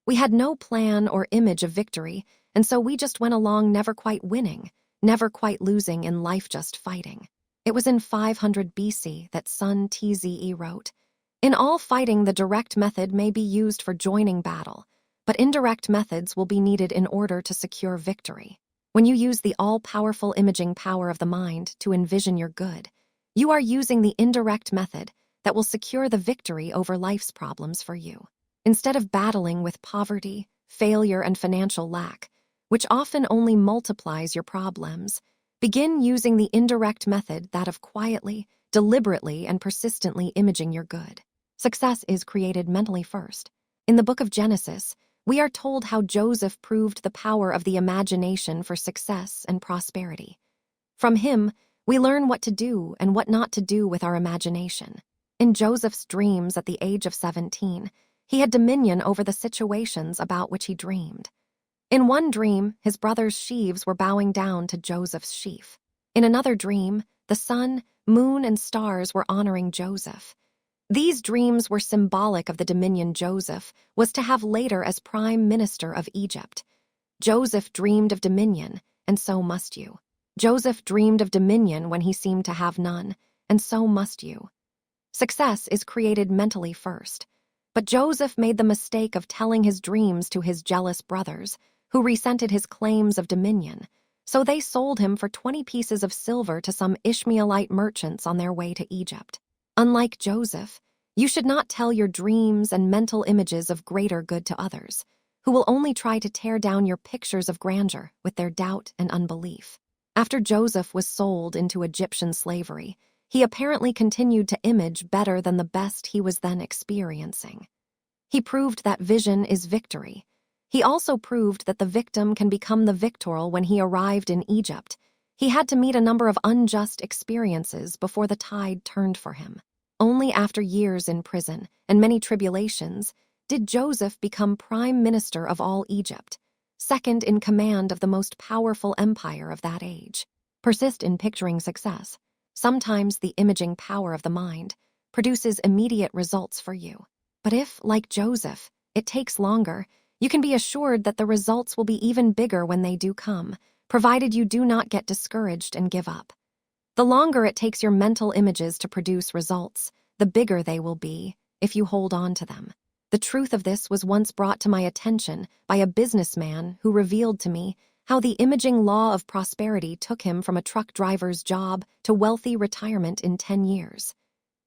We had no plan or image of victory, and so we just went along never quite winning, never quite losing in life just fighting. It was in 500 BC that Sun Tze wrote, "In all fighting the direct method may be used for joining battle, but indirect methods will be needed in order to secure victory." When you use the all-powerful imaging power of the mind to envision your good, you are using the indirect method that will secure the victory over life's problems for you. Instead of battling with poverty, failure, and financial lack, which often only multiplies your problems, begin using the indirect method, that of quietly, deliberately, and persistently imaging your good. Success is created mentally first. In the book of Genesis, we are told how Joseph proved the power of the imagination for success and prosperity. From him, we learn what to do and what not to do with our imagination. In Joseph's dreams at the age of 17, he had dominion over the situations about which he dreamed. In one dream, his brothers' sheaves were bowing down to Joseph's sheaf. In another dream, the sun, moon, and stars were honoring Joseph. These dreams were symbolic of the dominion Joseph was to have later as Prime Minister of Egypt. Joseph dreamed of dominion, and so must you. Joseph dreamed of dominion when he seemed to have none, and so must you. Success is created mentally first. But Joseph made the mistake of telling his dreams to his jealous brothers, who resented his claims of dominion, so they sold him for 20 pieces of silver to some Ishmaelite merchants on their way to Egypt. Unlike Joseph, you should not tell your dreams and mental images of greater good to others, who will only try to tear down your pictures of grandeur with their doubt and unbelief. After Joseph was sold into Egyptian slavery, he apparently continued to image better than the best he was then experiencing. He proved that vision is victory. He also proved that the victim can become the victor when he arrived in Egypt. He had to meet a number of unjust experiences before the tide turned for him. Only after years in prison and many tribulations did Joseph become Prime Minister of all Egypt, second in command of the most powerful empire of that age. Persist in picturing success. Sometimes the imaging power of the mind produces immediate results for you. But if, like Joseph, it takes longer, you can be assured that the results will be even bigger when they do come, provided you do not get discouraged and give up. The longer it takes your mental images to produce results, the bigger they will be if you hold on to them. The truth of this was once brought to my attention by a businessman who revealed to me how the imaging law of prosperity took him from a truck driver's job to wealthy retirement in 10 years.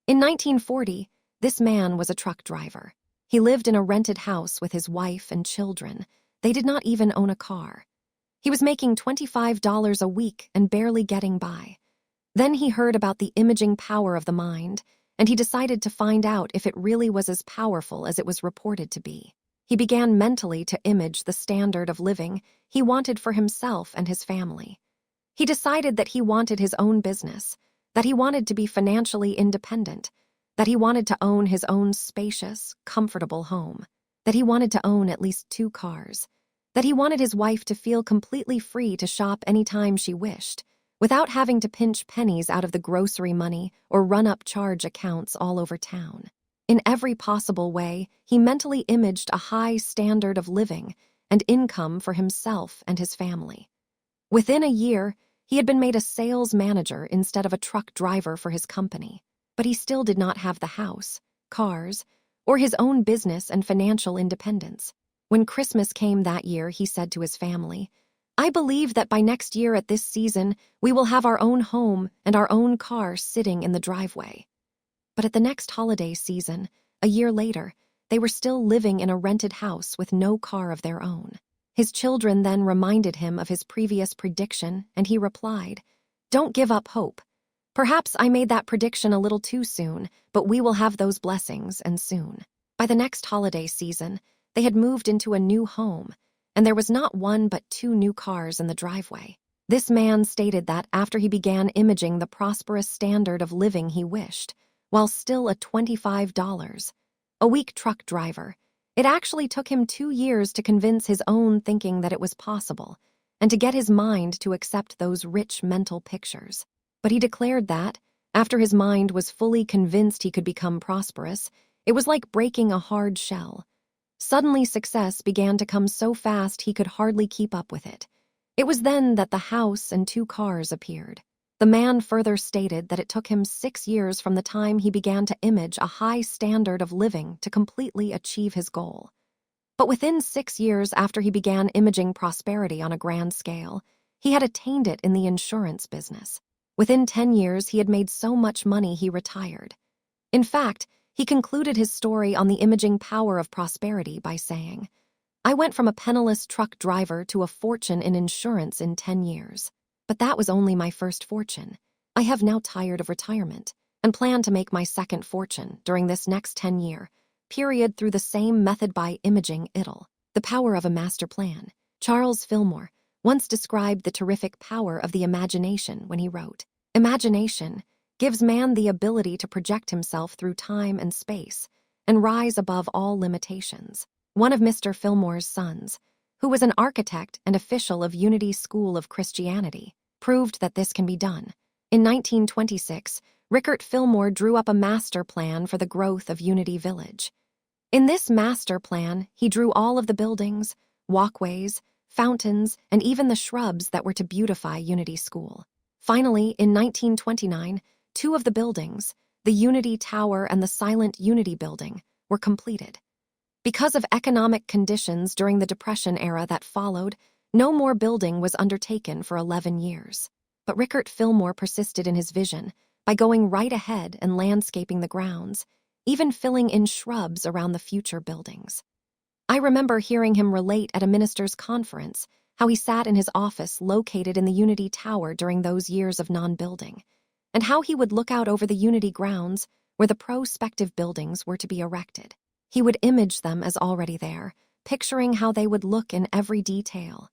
In 1940, this man was a truck driver. He lived in a rented house with his wife and children. They did not even own a car. He was making $25 a week and barely getting by. Then he heard about the imaging power of the mind, and he decided to find out if it really was as powerful as it was reported to be. He began mentally to image the standard of living he wanted for himself and his family. He decided that he wanted his own business, that he wanted to be financially independent, that he wanted to own his own spacious, comfortable home, that he wanted to own at least 2 cars, that he wanted his wife to feel completely free to shop anytime she wished, without having to pinch pennies out of the grocery money or run up charge accounts all over town. In every possible way, he mentally imaged a high standard of living and income for himself and his family. Within a year, he had been made a sales manager instead of a truck driver for his company, but he still did not have the house, cars, or his own business and financial independence. When Christmas came that year, he said to his family, "I believe that by next year at this season, we will have our own home and our own car sitting in the driveway." But at the next holiday season, a year later, they were still living in a rented house with no car of their own. His children then reminded him of his previous prediction, and he replied, "Don't give up hope. Perhaps I made that prediction a little too soon, but we will have those blessings, and soon." By the next holiday season, they had moved into a new home, and there was not 1 but 2 new cars in the driveway. This man stated that after he began imaging the prosperous standard of living he wished, while still a $25 a week truck driver, it actually took him 2 years to convince his own thinking that it was possible, and to get his mind to accept those rich mental pictures. But he declared that, after his mind was fully convinced he could become prosperous, it was like breaking a hard shell. Suddenly success began to come so fast he could hardly keep up with it. It was then that the house and 2 cars appeared. The man further stated that it took him 6 years from the time he began to image a high standard of living to completely achieve his goal. But within 6 years after he began imaging prosperity on a grand scale, he had attained it in the insurance business. Within 10 years, he had made so much money he retired. In fact, he concluded his story on the imaging power of prosperity by saying, "I went from a penniless truck driver to a fortune in insurance in 10 years. But that was only my first fortune. I have now tired of retirement and plan to make my second fortune during this next 10-year period through the same method by imaging it'll." The power of a master plan. Charles Fillmore once described the terrific power of the imagination when he wrote, "Imagination gives man the ability to project himself through time and space and rise above all limitations." One of Mr. Fillmore's sons, who was an architect and official of Unity School of Christianity, proved that this can be done. In 1926, Rickert Fillmore drew up a master plan for the growth of Unity Village. In this master plan, he drew all of the buildings, walkways, fountains, and even the shrubs that were to beautify Unity School. Finally, in 1929, two of the buildings, the Unity Tower and the Silent Unity Building, were completed. Because of economic conditions during the Depression era that followed, no more building was undertaken for 11 years. But Rickert Fillmore persisted in his vision by going right ahead and landscaping the grounds, even filling in shrubs around the future buildings. I remember hearing him relate at a minister's conference how he sat in his office located in the Unity Tower during those years of non-building, and how he would look out over the Unity grounds where the prospective buildings were to be erected. He would image them as already there, picturing how they would look in every detail.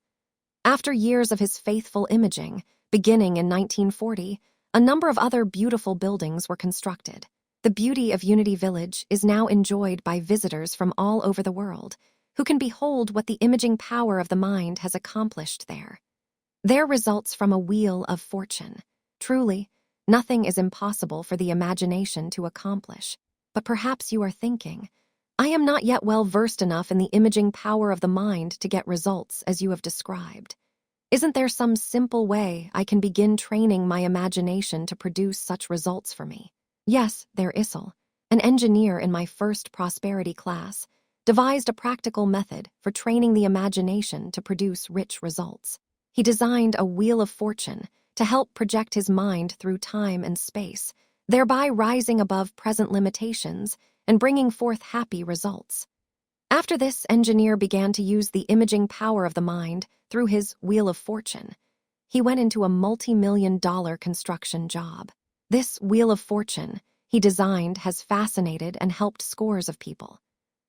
After years of his faithful imaging, beginning in 1940, a number of other beautiful buildings were constructed. The beauty of Unity Village is now enjoyed by visitors from all over the world, who can behold what the imaging power of the mind has accomplished there. There results from a wheel of fortune. Truly, nothing is impossible for the imagination to accomplish. But perhaps you are thinking, I am not yet well versed enough in the imaging power of the mind to get results as you have described. Isn't there some simple way I can begin training my imagination to produce such results for me? Yes, there Issel, an engineer in my first prosperity class, devised a practical method for training the imagination to produce rich results. He designed a wheel of fortune to help project his mind through time and space, thereby rising above present limitations and bringing forth happy results. After this, engineer began to use the imaging power of the mind through his wheel of fortune. He went into a multi-million-dollar construction job. This wheel of fortune he designed has fascinated and helped scores of people.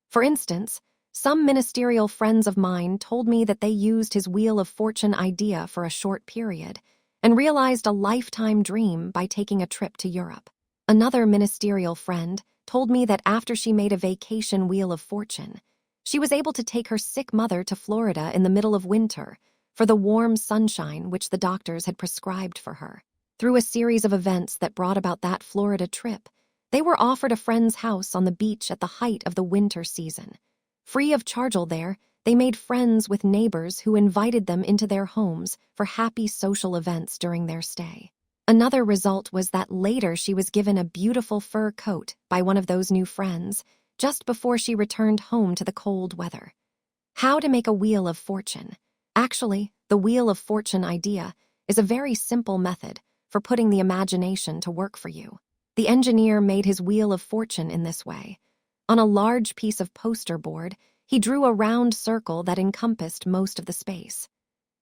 For instance, some ministerial friends of mine told me that they used his wheel of fortune idea for a short period and realized a lifetime dream by taking a trip to Europe. Another ministerial friend told me that after she made a vacation wheel of fortune, she was able to take her sick mother to Florida in the middle of winter for the warm sunshine which the doctors had prescribed for her. Through a series of events that brought about that Florida trip, they were offered a friend's house on the beach at the height of the winter season. Free of charge there, they made friends with neighbors who invited them into their homes for happy social events during their stay. Another result was that later she was given a beautiful fur coat by one of those new friends just before she returned home to the cold weather. How to make a wheel of fortune? Actually, the wheel of fortune idea is a very simple method for putting the imagination to work for you. The engineer made his wheel of fortune in this way. On a large piece of poster board, he drew a round circle that encompassed most of the space.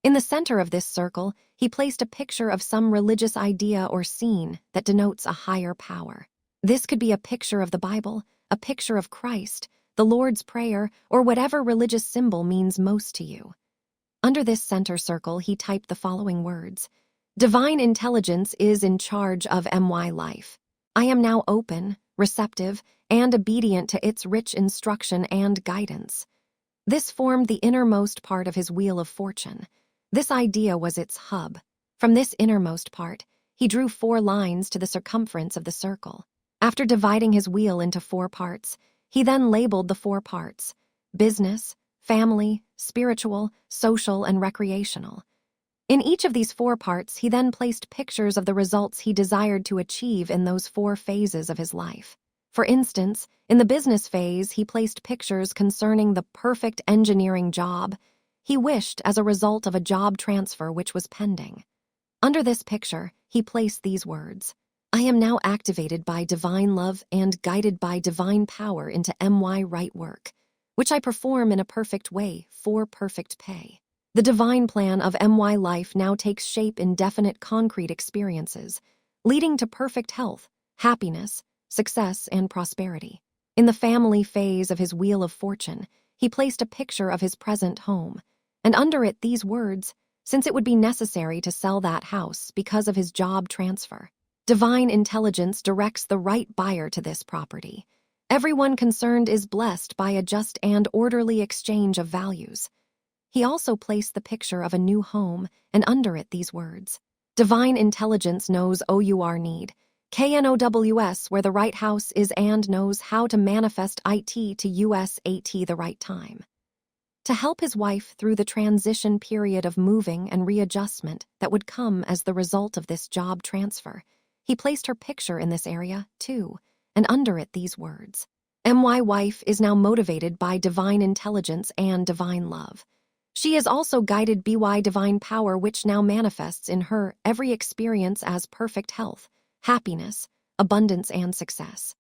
In the center of this circle, he placed a picture of some religious idea or scene that denotes a higher power. This could be a picture of the Bible, a picture of Christ, the Lord's Prayer, or whatever religious symbol means most to you. Under this center circle, he typed the following words: Divine intelligence is in charge of my life. I am now open, receptive, and obedient to its rich instruction and guidance. This formed the innermost part of his wheel of fortune. This idea was its hub. From this innermost part, he drew 4 lines to the circumference of the circle. After dividing his wheel into 4 parts, he then labeled the 4 parts: business, family, spiritual, social, and recreational. In each of these 4 parts, he then placed pictures of the results he desired to achieve in those 4 phases of his life. For instance, in the business phase, he placed pictures concerning the perfect engineering job he wished as a result of a job transfer which was pending. Under this picture, he placed these words: I am now activated by divine love and guided by divine power into my right work, which I perform in a perfect way for perfect pay. The divine plan of my life now takes shape in definite concrete experiences, leading to perfect health, happiness, success, and prosperity. In the family phase of his wheel of fortune, he placed a picture of his present home, and under it these words, since it would be necessary to sell that house because of his job transfer. Divine intelligence directs the right buyer to this property. Everyone concerned is blessed by a just and orderly exchange of values. He also placed the picture of a new home, and under it these words: Divine intelligence knows OUR need. KNOWS where the right house is and knows how to manifest IT to USAT the right time. To help his wife through the transition period of moving and readjustment that would come as the result of this job transfer, he placed her picture in this area, too, and under it these words. My wife is now motivated by divine intelligence and divine love. She is also guided by divine power which now manifests in her every experience as perfect health, happiness, abundance, and success.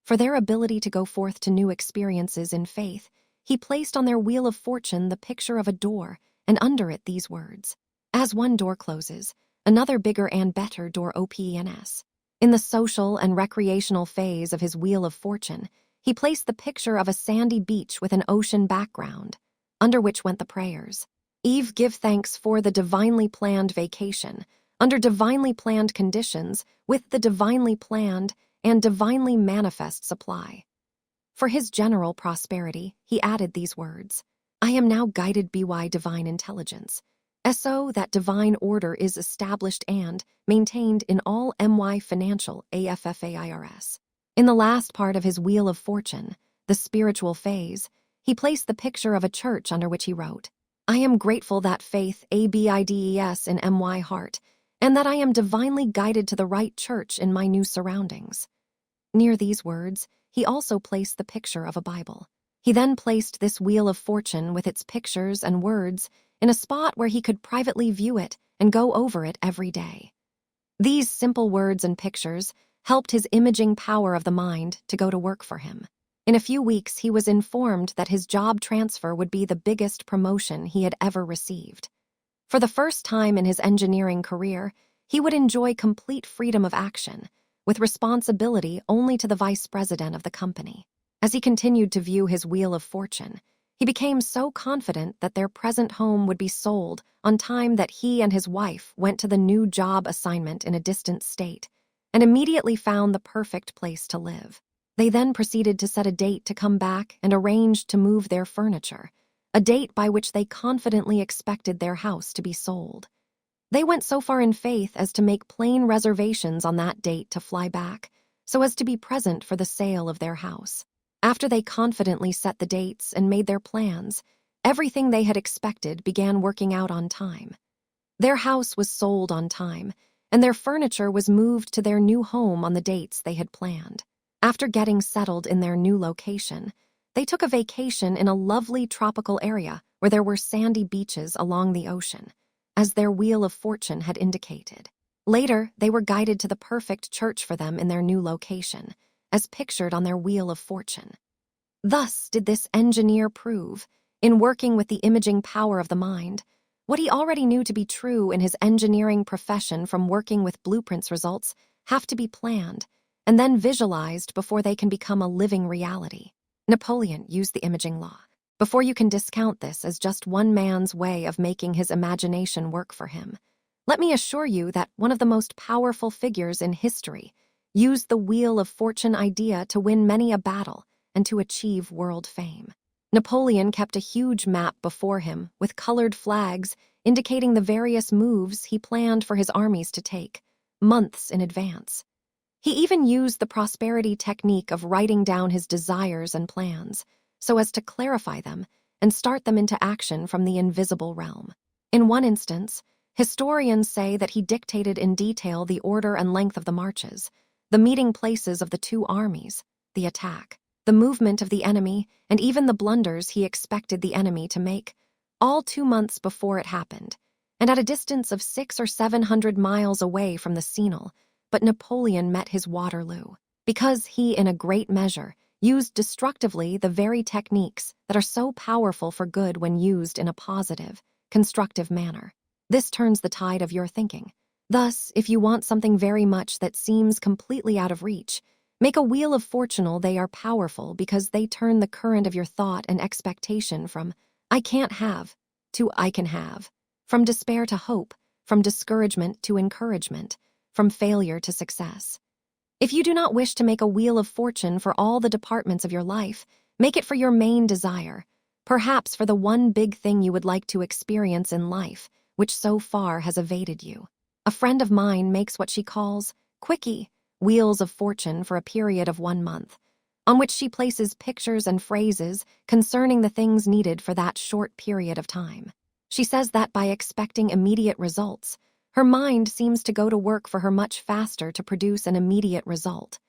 For their ability to go forth to new experiences in faith, he placed on their wheel of fortune the picture of a door, and under it these words. As one door closes, another bigger and better door opens. In the social and recreational phase of his wheel of fortune, he placed the picture of a sandy beach with an ocean background, under which went the prayers. Eve, give thanks for the divinely planned vacation, under divinely planned conditions, with the divinely planned and divinely manifest supply. For his general prosperity, he added these words. I am now guided by divine intelligence. So that divine order is established and maintained in all my financial affairs. In the last part of his wheel of fortune, the spiritual phase, he placed the picture of a church under which he wrote, I am grateful that faith abides in my heart, and that I am divinely guided to the right church in my new surroundings. Near these words, he also placed the picture of a Bible. He then placed this wheel of fortune with its pictures and words in a spot where he could privately view it and go over it every day. These simple words and pictures helped his imaging power of the mind to go to work for him. In a few weeks, he was informed that his job transfer would be the biggest promotion he had ever received. For the first time in his engineering career, he would enjoy complete freedom of action, with responsibility only to the vice president of the company. As he continued to view his wheel of fortune, he became so confident that their present home would be sold on time that he and his wife went to the new job assignment in a distant state and immediately found the perfect place to live. They then proceeded to set a date to come back and arranged to move their furniture, a date by which they confidently expected their house to be sold. They went so far in faith as to make plain reservations on that date to fly back, so as to be present for the sale of their house. After they confidently set the dates and made their plans, everything they had expected began working out on time. Their house was sold on time, and their furniture was moved to their new home on the dates they had planned. After getting settled in their new location, they took a vacation in a lovely tropical area where there were sandy beaches along the ocean, as their wheel of fortune had indicated. Later, they were guided to the perfect church for them in their new location, as pictured on their wheel of fortune. Thus did this engineer prove, in working with the imaging power of the mind, what he already knew to be true in his engineering profession from working with blueprints. Results have to be planned and then visualized before they can become a living reality. Napoleon used the imaging law. Before you can discount this as just one man's way of making his imagination work for him, let me assure you that one of the most powerful figures in history used the Wheel of Fortune idea to win many a battle and to achieve world fame. Napoleon kept a huge map before him with colored flags indicating the various moves he planned for his armies to take, months in advance. He even used the prosperity technique of writing down his desires and plans, so as to clarify them and start them into action from the invisible realm. In one instance, historians say that he dictated in detail the order and length of the marches, the meeting places of the two armies, the attack, the movement of the enemy, and even the blunders he expected the enemy to make, all 2 months before it happened, and at a distance of 600 or 700 miles away from the Senal. But Napoleon met his Waterloo, because he, in a great measure, used destructively the very techniques that are so powerful for good when used in a positive, constructive manner. This turns the tide of your thinking. Thus, if you want something very much that seems completely out of reach, make a wheel of fortune. They are powerful because they turn the current of your thought and expectation from I can't have to I can have, from despair to hope, from discouragement to encouragement, from failure to success. If you do not wish to make a wheel of fortune for all the departments of your life, make it for your main desire, perhaps for the one big thing you would like to experience in life, which so far has evaded you. A friend of mine makes what she calls quickie wheels of fortune for a period of 1 month, on which she places pictures and phrases concerning the things needed for that short period of time. She says that by expecting immediate results, her mind seems to go to work for her much faster to produce an immediate result.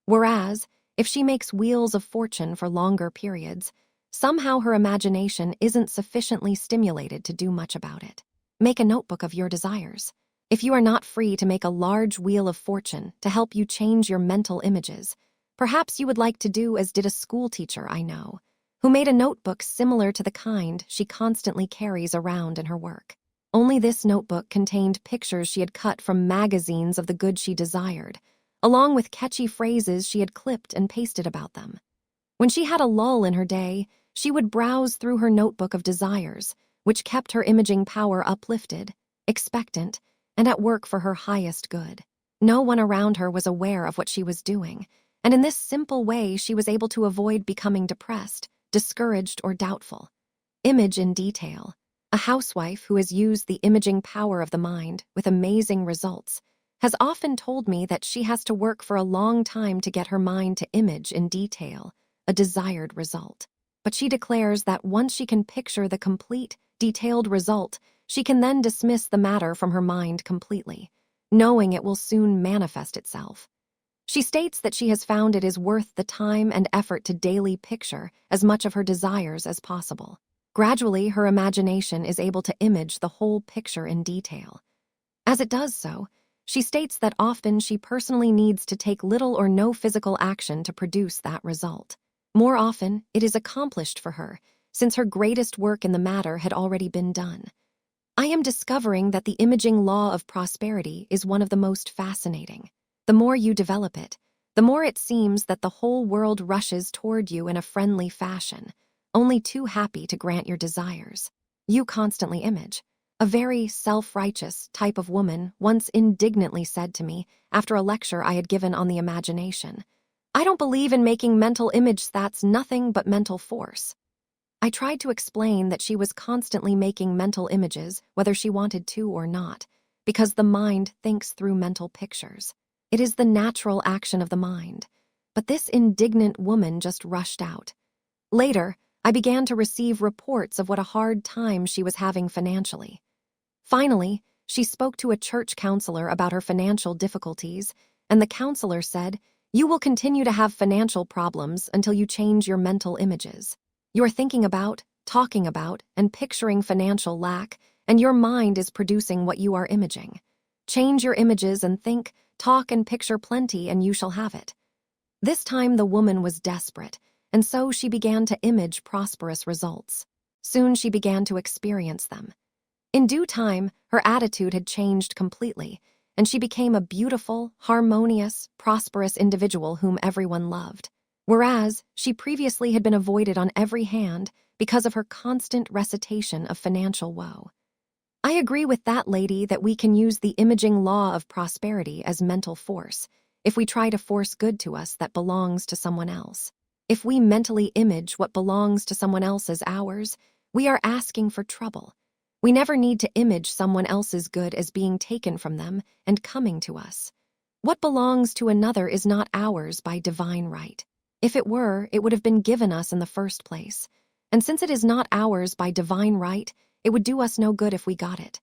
Whereas, if she makes wheels of fortune for longer periods, somehow her imagination isn't sufficiently stimulated to do much about it. Make a notebook of your desires. If you are not free to make a large wheel of fortune to help you change your mental images, perhaps you would like to do as did a school teacher I know, who made a notebook similar to the kind she constantly carries around in her work. Only this notebook contained pictures she had cut from magazines of the good she desired, along with catchy phrases she had clipped and pasted about them. When she had a lull in her day, she would browse through her notebook of desires, which kept her imaging power uplifted, expectant, and at work for her highest good. No one around her was aware of what she was doing, and in this simple way she was able to avoid becoming depressed, discouraged, or doubtful. Image in detail. A housewife who has used the imaging power of the mind with amazing results has often told me that she has to work for a long time to get her mind to image in detail a desired result. But she declares that once she can picture the complete, detailed result, she can then dismiss the matter from her mind completely, knowing it will soon manifest itself. She states that she has found it is worth the time and effort to daily picture as much of her desires as possible. Gradually, her imagination is able to image the whole picture in detail. As it does so, she states that often she personally needs to take little or no physical action to produce that result. More often, it is accomplished for her, since her greatest work in the matter had already been done. I am discovering that the imaging law of prosperity is one of the most fascinating. The more you develop it, the more it seems that the whole world rushes toward you in a friendly fashion, only too happy to grant your desires. You constantly image. A very self-righteous type of woman once indignantly said to me after a lecture I had given on the imagination, "I don't believe in making mental image that's nothing but mental force." I tried to explain that she was constantly making mental images whether she wanted to or not, because the mind thinks through mental pictures. It is the natural action of the mind. But this indignant woman just rushed out. Later, I began to receive reports of what a hard time she was having financially. Finally, she spoke to a church counselor about her financial difficulties, and the counselor said, "You will continue to have financial problems until you change your mental images. You are thinking about, talking about, and picturing financial lack, and your mind is producing what you are imaging. Change your images and think, talk, and picture plenty, and you shall have it." This time the woman was desperate, and so she began to image prosperous results. Soon she began to experience them. In due time, her attitude had changed completely, and she became a beautiful, harmonious, prosperous individual whom everyone loved. Whereas, she previously had been avoided on every hand because of her constant recitation of financial woe. I agree with that lady that we can use the imaging law of prosperity as mental force if we try to force good to us that belongs to someone else. If we mentally image what belongs to someone else as ours, we are asking for trouble. We never need to image someone else's good as being taken from them and coming to us. What belongs to another is not ours by divine right. If it were, it would have been given us in the first place. And since it is not ours by divine right, it would do us no good if we got it.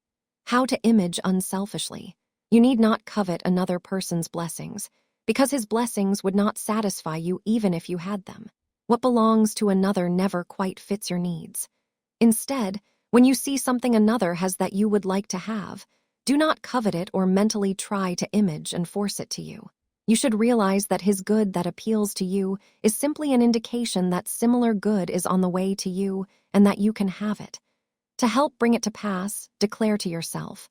How to image unselfishly. You need not covet another person's blessings, because his blessings would not satisfy you even if you had them. What belongs to another never quite fits your needs. Instead, when you see something another has that you would like to have, do not covet it or mentally try to image and force it to you. You should realize that his good that appeals to you is simply an indication that similar good is on the way to you and that you can have it. To help bring it to pass, declare to yourself,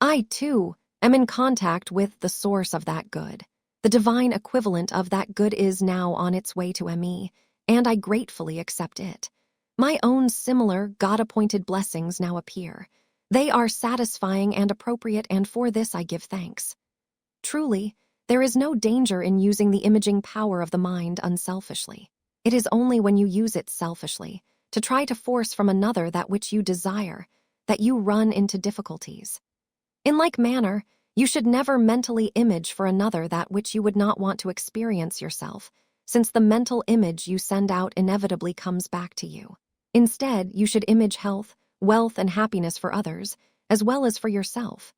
"I, too, am in contact with the source of that good. The divine equivalent of that good is now on its way to me, and I gratefully accept it. My own similar, God-appointed blessings now appear. They are satisfying and appropriate, and for this I give thanks." Truly, there is no danger in using the imaging power of the mind unselfishly. It is only when you use it selfishly, to try to force from another that which you desire, that you run into difficulties. In like manner, You should never mentally image for another that which you would not want to experience yourself, since the mental image you send out inevitably comes back to you. Instead, you should image health, wealth, and happiness for others, as well as for yourself.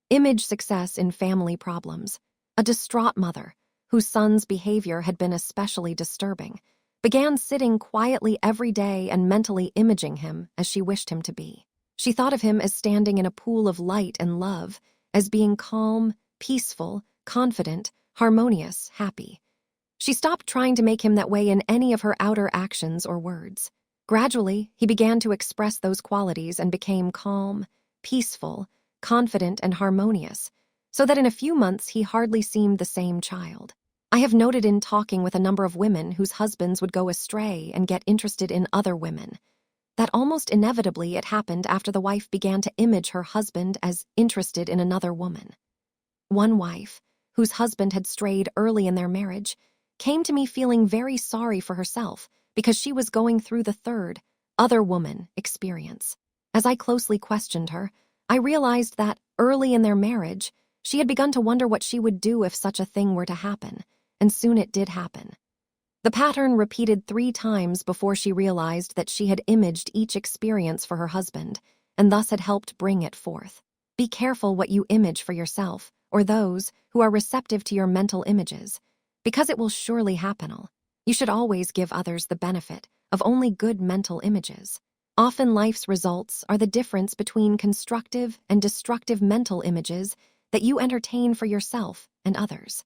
Image success in family problems. A distraught mother, whose son's behavior had been especially disturbing, began sitting quietly every day and mentally imaging him as she wished him to be. She thought of him as standing in a pool of light and love, as being calm, peaceful, confident, harmonious, happy. She stopped trying to make him that way in any of her outer actions or words. Gradually, he began to express those qualities and became calm, peaceful, confident, and harmonious, so that in a few months he hardly seemed the same child. I have noted in talking with a number of women whose husbands would go astray and get interested in other women, that almost inevitably it happened after the wife began to image her husband as interested in another woman. One wife, whose husband had strayed early in their marriage, came to me feeling very sorry for herself because she was going through the third, other woman experience. As I closely questioned her, I realized that, early in their marriage, she had begun to wonder what she would do if such a thing were to happen, and soon it did happen. The pattern repeated 3 times before she realized that she had imaged each experience for her husband, and thus had helped bring it forth. Be careful what you image for yourself, or those who are receptive to your mental images, because it will surely happen. You should always give others the benefit of only good mental images. Often life's results are the difference between constructive and destructive mental images that you entertain for yourself and others.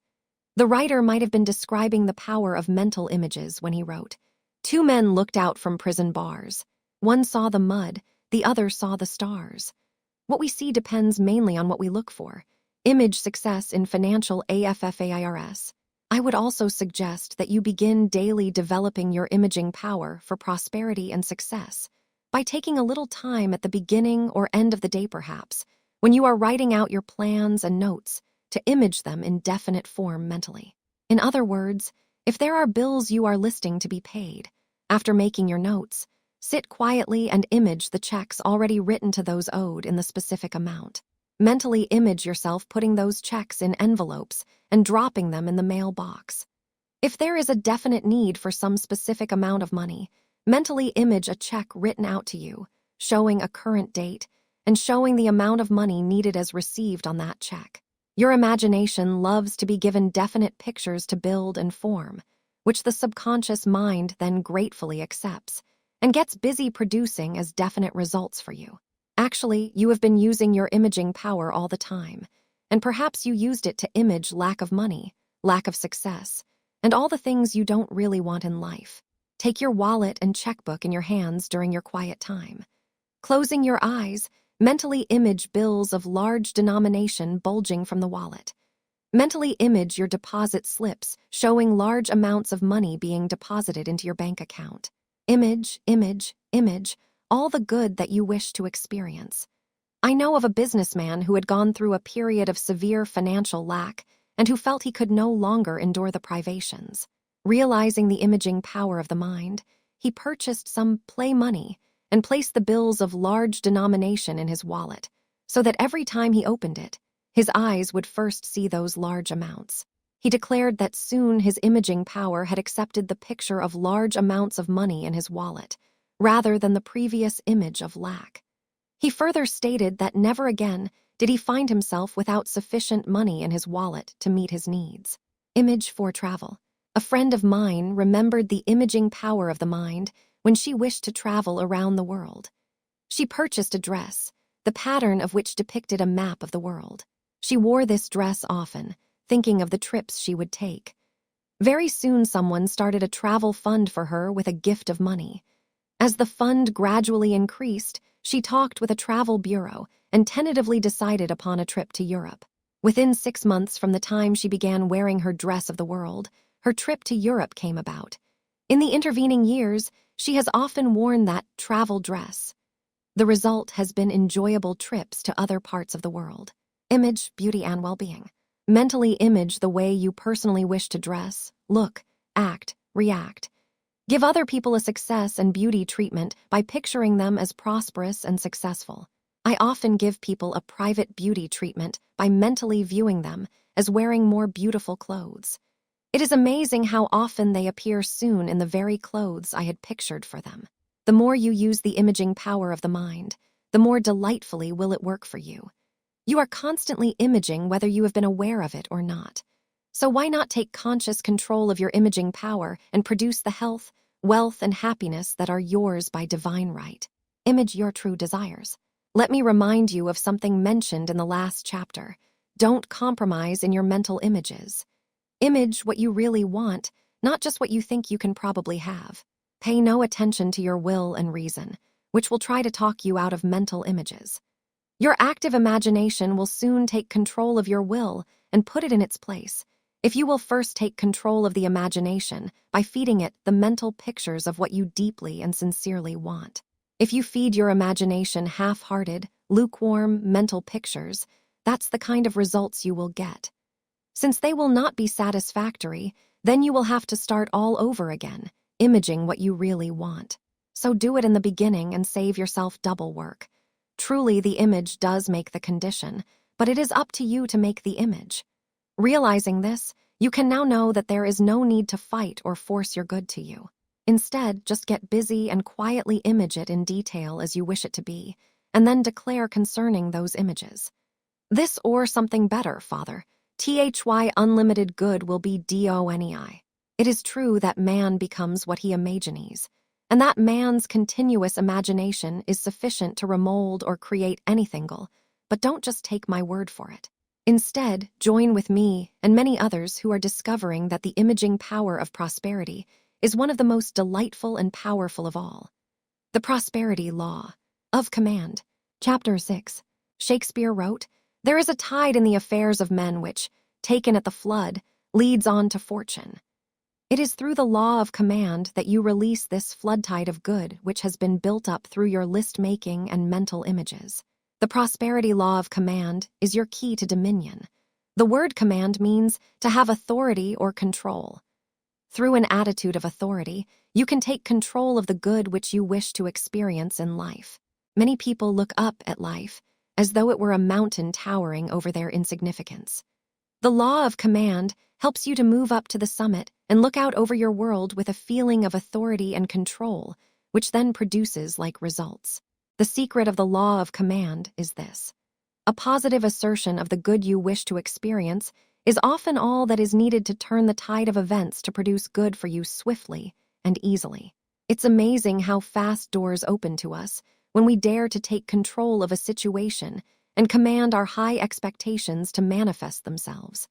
The writer might have been describing the power of mental images when he wrote, "Two men looked out from prison bars. One saw the mud, the other saw the stars." What we see depends mainly on what we look for. Image success in financial affairs. I would also suggest that you begin daily developing your imaging power for prosperity and success by taking a little time at the beginning or end of the day perhaps, when you are writing out your plans and notes, to image them in definite form mentally. In other words, if there are bills you are listing to be paid, after making your notes, sit quietly and image the checks already written to those owed in the specific amount. Mentally image yourself putting those checks in envelopes and dropping them in the mailbox. If there is a definite need for some specific amount of money, mentally image a check written out to you, showing a current date, and showing the amount of money needed as received on that check. Your imagination loves to be given definite pictures to build and form, which the subconscious mind then gratefully accepts and gets busy producing as definite results for you. Actually, you have been using your imaging power all the time, and perhaps you used it to image lack of money, lack of success, and all the things you don't really want in life. Take your wallet and checkbook in your hands during your quiet time. Closing your eyes, mentally image bills of large denomination bulging from the wallet. Mentally image your deposit slips showing large amounts of money being deposited into your bank account. Image, image, image, all the good that you wish to experience. I know of a businessman who had gone through a period of severe financial lack and who felt he could no longer endure the privations. Realizing the imaging power of the mind, he purchased some play money and placed the bills of large denomination in his wallet, so that every time he opened it, his eyes would first see those large amounts. He declared that soon his imaging power had accepted the picture of large amounts of money in his wallet, rather than the previous image of lack. He further stated that never again did he find himself without sufficient money in his wallet to meet his needs. Image for travel. A friend of mine remembered the imaging power of the mind when she wished to travel around the world. She purchased a dress, the pattern of which depicted a map of the world. She wore this dress often, thinking of the trips she would take. Very soon someone started a travel fund for her with a gift of money. As the fund gradually increased, she talked with a travel bureau and tentatively decided upon a trip to Europe. Within 6 months from the time she began wearing her dress of the world, her trip to Europe came about. In the intervening years, she has often worn that travel dress. The result has been enjoyable trips to other parts of the world. Image, beauty, and well-being. Mentally image the way you personally wish to dress, look, act, react. Give other people a success and beauty treatment by picturing them as prosperous and successful. I often give people a private beauty treatment by mentally viewing them as wearing more beautiful clothes. It is amazing how often they appear soon in the very clothes I had pictured for them. The more you use the imaging power of the mind, the more delightfully will it work for you. You are constantly imaging whether you have been aware of it or not. So why not take conscious control of your imaging power and produce the health, wealth, and happiness that are yours by divine right? Image your true desires. Let me remind you of something mentioned in the last chapter. Don't compromise in your mental images. Image what you really want, not just what you think you can probably have. Pay no attention to your will and reason, which will try to talk you out of mental images. Your active imagination will soon take control of your will and put it in its place. If you will first take control of the imagination by feeding it the mental pictures of what you deeply and sincerely want. If you feed your imagination half-hearted, lukewarm mental pictures, that's the kind of results you will get. Since they will not be satisfactory, then you will have to start all over again, imaging what you really want. So do it in the beginning and save yourself double work. Truly, the image does make the condition, but it is up to you to make the image. Realizing this, you can now know that there is no need to fight or force your good to you. Instead, just get busy and quietly image it in detail as you wish it to be, and then declare concerning those images. This or something better, Father. THY unlimited good will be DONEI. It is true that man becomes what he imagines, and that man's continuous imagination is sufficient to remold or create anything, but don't just take my word for it. Instead, join with me and many others who are discovering that the imaging power of prosperity is one of the most delightful and powerful of all. The Prosperity Law of Command. Chapter 6. Shakespeare wrote, "There is a tide in the affairs of men which, taken at the flood, leads on to fortune. It is through the law of command that you release this flood tide of good which has been built up through your list-making and mental images. The prosperity law of command is your key to dominion. The word command means to have authority or control. Through an attitude of authority, you can take control of the good which you wish to experience in life. Many people look up at life as though it were a mountain towering over their insignificance. The law of command helps you to move up to the summit and look out over your world with a feeling of authority and control, which then produces like results. The secret of the law of command is this. A positive assertion of the good you wish to experience is often all that is needed to turn the tide of events to produce good for you swiftly and easily. It's amazing how fast doors open to us when we dare to take control of a situation and command our high expectations to manifest themselves.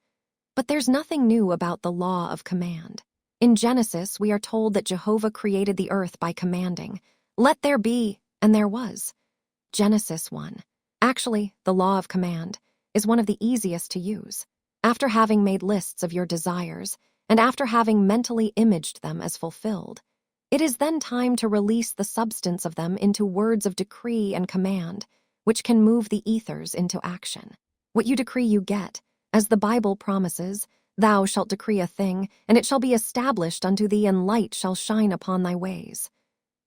But there's nothing new about the law of command. In Genesis, we are told that Jehovah created the earth by commanding, "Let there be," and there was. Genesis 1. Actually, the law of command is one of the easiest to use. After having made lists of your desires, and after having mentally imaged them as fulfilled, it is then time to release the substance of them into words of decree and command, which can move the ethers into action. What you decree you get, as the Bible promises, "Thou shalt decree a thing, and it shall be established unto thee, and light shall shine upon thy ways."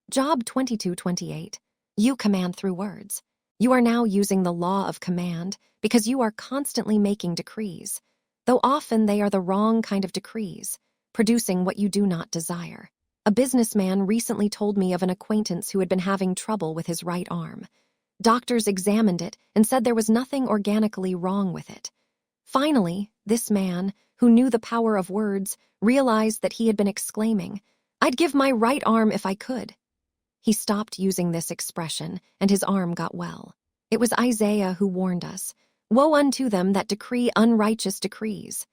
Job 22:28. You command through words. You are now using the law of command because you are constantly making decrees, though often they are the wrong kind of decrees, producing what you do not desire. A businessman recently told me of an acquaintance who had been having trouble with his right arm. Doctors examined it and said there was nothing organically wrong with it. Finally, this man, who knew the power of words, realized that he had been exclaiming, "I'd give my right arm if I could." He stopped using this expression, and his arm got well. It was Isaiah who warned us, "Woe unto them that decree unrighteous decrees."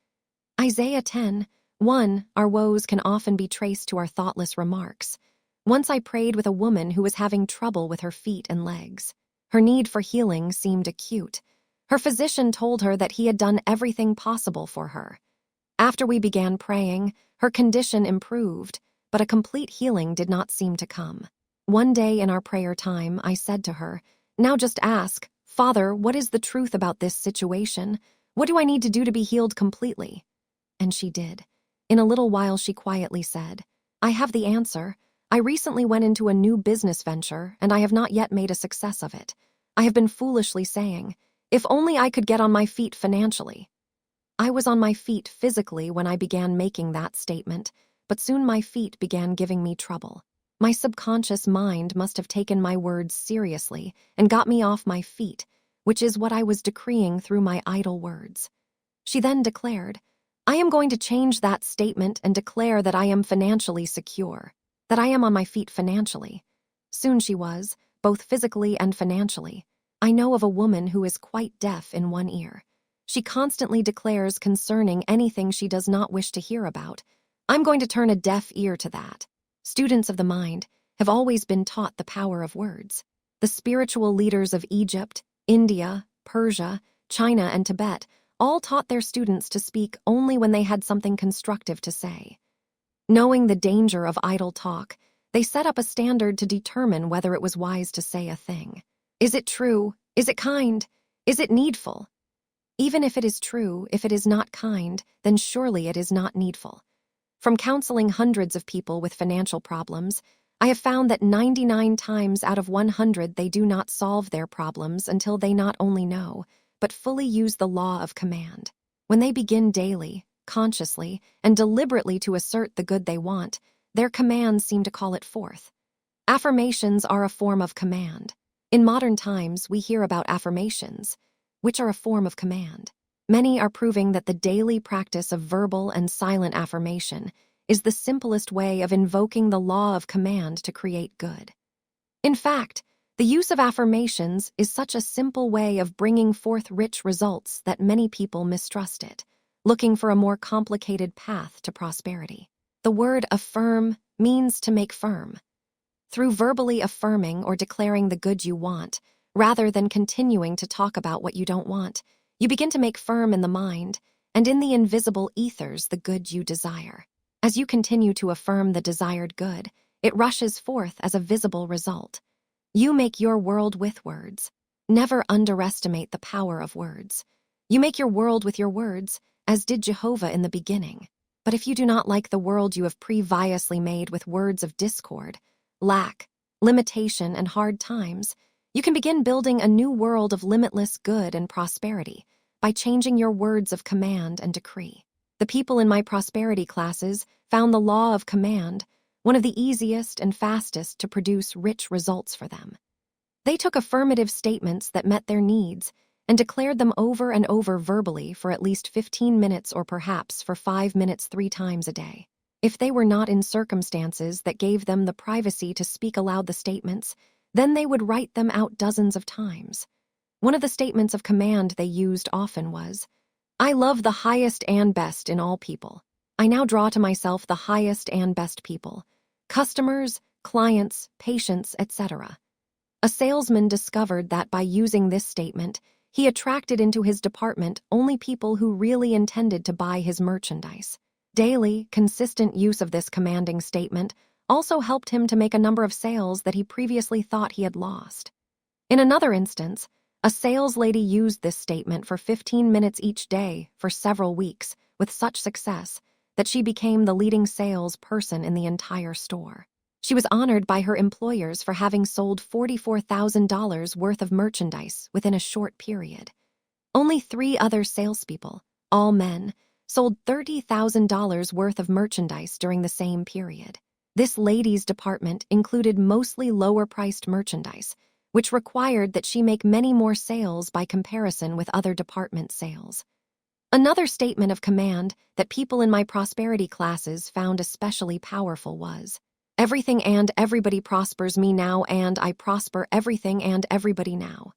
Isaiah 10:1. Our woes can often be traced to our thoughtless remarks. Once I prayed with a woman who was having trouble with her feet and legs. Her need for healing seemed acute. Her physician told her that he had done everything possible for her. After we began praying, her condition improved, but a complete healing did not seem to come. One day in our prayer time, I said to her, "Now just ask, Father, what is the truth about this situation? What do I need to do to be healed completely?" And she did. In a little while, she quietly said, "I have the answer. I recently went into a new business venture, and I have not yet made a success of it. I have been foolishly saying, if only I could get on my feet financially. I was on my feet physically when I began making that statement, but soon my feet began giving me trouble. My subconscious mind must have taken my words seriously and got me off my feet, which is what I was decreeing through my idle words. She then declared, I am going to change that statement and declare that I am financially secure, that I am on my feet financially. Soon she was, both physically and financially. I know of a woman who is quite deaf in one ear. She constantly declares concerning anything she does not wish to hear about, I'm going to turn a deaf ear to that. Students of the mind have always been taught the power of words. The spiritual leaders of Egypt, India, Persia, China, and Tibet all taught their students to speak only when they had something constructive to say. Knowing the danger of idle talk, they set up a standard to determine whether it was wise to say a thing. Is it true? Is it kind? Is it needful? Even if it is true, if it is not kind, then surely it is not needful. From counseling hundreds of people with financial problems, I have found that 99 times out of 100 they do not solve their problems until they not only know, but fully use the law of command. When they begin daily, consciously, and deliberately to assert the good they want, their commands seem to call it forth. Affirmations are a form of command. In modern times, we hear about affirmations, which are a form of command. Many are proving that the daily practice of verbal and silent affirmation is the simplest way of invoking the law of command to create good. In fact, the use of affirmations is such a simple way of bringing forth rich results that many people mistrust it, looking for a more complicated path to prosperity. The word affirm means to make firm. Through verbally affirming or declaring the good you want, rather than continuing to talk about what you don't want, you begin to make firm in the mind and in the invisible ethers the good you desire. As you continue to affirm the desired good, it rushes forth as a visible result. You make your world with words. Never underestimate the power of words. You make your world with your words, as did Jehovah in the beginning. But if you do not like the world you have previously made with words of discord, lack, limitation, and hard times, you can begin building a new world of limitless good and prosperity by changing your words of command and decree. The people in my prosperity classes found the law of command one of the easiest and fastest to produce rich results for them. They took affirmative statements that met their needs and declared them over and over verbally for at least 15 minutes or perhaps for 5 minutes 3 times a day. If they were not in circumstances that gave them the privacy to speak aloud the statements, then they would write them out dozens of times. One of the statements of command they used often was, I love the highest and best in all people. I now draw to myself the highest and best people, customers, clients, patients, etc. A salesman discovered that by using this statement, he attracted into his department only people who really intended to buy his merchandise. Daily, consistent use of this commanding statement also helped him to make a number of sales that he previously thought he had lost. In another instance, a sales lady used this statement for 15 minutes each day for several weeks with such success that she became the leading sales person in the entire store. She was honored by her employers for having sold $44,000 worth of merchandise within a short period. Only 3 other salespeople, all men, sold $30,000 worth of merchandise during the same period. This lady's department included mostly lower-priced merchandise, which required that she make many more sales by comparison with other department sales. Another statement of command that people in my prosperity classes found especially powerful was, everything and everybody prospers me now and I prosper everything and everybody now.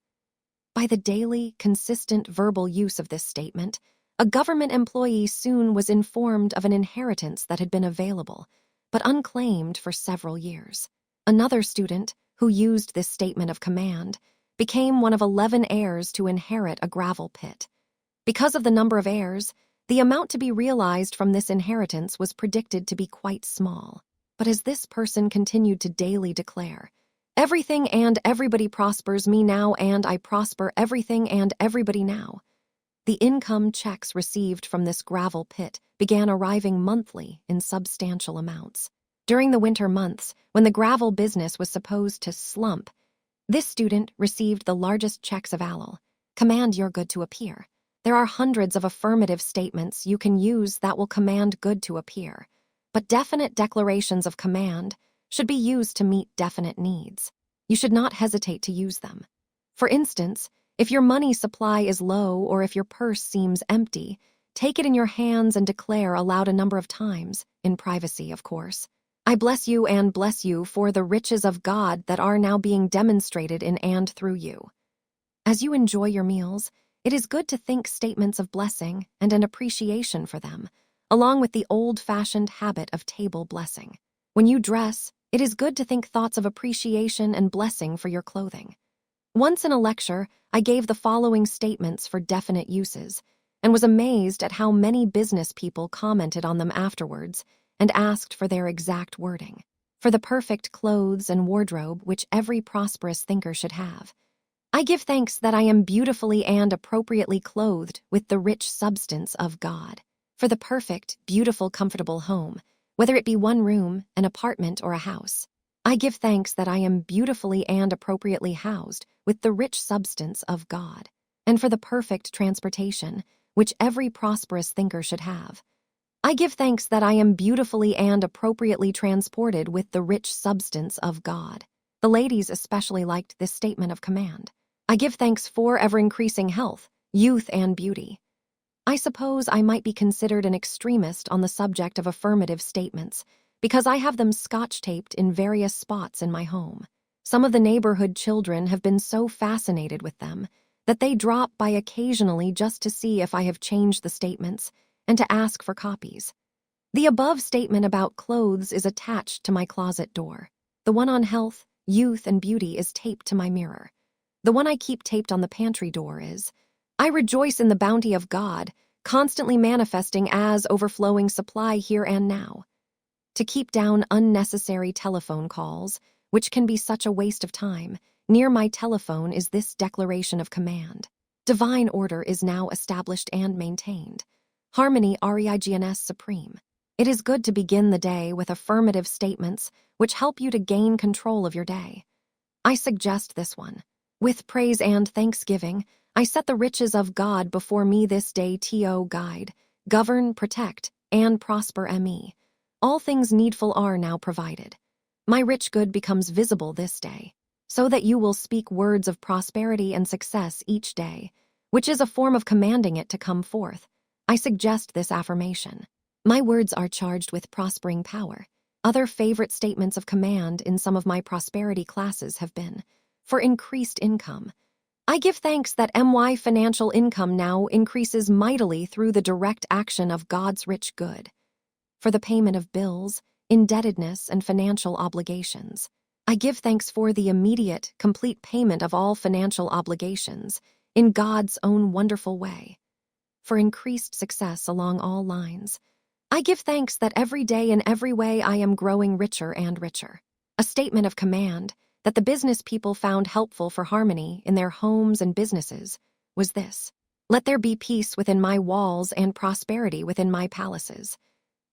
By the daily, consistent verbal use of this statement, a government employee soon was informed of an inheritance that had been available, but unclaimed for several years. Another student, who used this statement of command, became one of 11 heirs to inherit a gravel pit. Because of the number of heirs, the amount to be realized from this inheritance was predicted to be quite small. But as this person continued to daily declare, everything and everybody prospers me now and I prosper everything and everybody now, the income checks received from this gravel pit began arriving monthly in substantial amounts. During the winter months, when the gravel business was supposed to slump, This student received the largest checks of ALL. Command your good to appear. There are hundreds of affirmative statements you can use that will command good to appear, but definite declarations of command should be used to meet definite needs. You should not hesitate to use them. For instance, if your money supply is low or if your purse seems empty, take it in your hands and declare aloud a number of times, in privacy, of course. I bless you and bless you for the riches of God that are now being demonstrated in and through you. As you enjoy your meals, it is good to think statements of blessing and an appreciation for them, along with the old-fashioned habit of table blessing. When you dress, it is good to think thoughts of appreciation and blessing for your clothing. Once in a lecture, I gave the following statements for definite uses, and was amazed at how many business people commented on them afterwards and asked for their exact wording. For the perfect clothes and wardrobe which every prosperous thinker should have, I give thanks that I am beautifully and appropriately clothed with the rich substance of God. For the perfect, beautiful, comfortable home, whether it be one room, an apartment, or a house, I give thanks that I am beautifully and appropriately housed with the rich substance of God. And for the perfect transportation, which every prosperous thinker should have, I give thanks that I am beautifully and appropriately transported with the rich substance of God. The ladies especially liked this statement of command. I give thanks for ever-increasing health, youth, and beauty. I suppose I might be considered an extremist on the subject of affirmative statements, because I have them scotch-taped in various spots in my home. Some of the neighborhood children have been so fascinated with them that they drop by occasionally just to see if I have changed the statements and to ask for copies. The above statement about clothes is attached to my closet door. The one on health, youth, and beauty is taped to my mirror. The one I keep taped on the pantry door is, I rejoice in the bounty of God, constantly manifesting as overflowing supply here and now. To keep down unnecessary telephone calls, which can be such a waste of time, near my telephone is this declaration of command. Divine order is now established and maintained. Harmony REIGNS supreme. It is good to begin the day with affirmative statements which help you to gain control of your day. I suggest this one. With praise and thanksgiving, I set the riches of God before me this day to guide, govern, protect, and prosper me. All things needful are now provided. My rich good becomes visible this day, so that you will speak words of prosperity and success each day, which is a form of commanding it to come forth. I suggest this affirmation. My words are charged with prospering power. Other favorite statements of command in some of my prosperity classes have been, for increased income. I give thanks that my financial income now increases mightily through the direct action of God's rich good. For the payment of bills, indebtedness, and financial obligations, I give thanks for the immediate, complete payment of all financial obligations in God's own wonderful way. For increased success along all lines, I give thanks that every day in every way I am growing richer and richer. A statement of command that the business people found helpful for harmony in their homes and businesses was this: let there be peace within my walls and prosperity within my palaces.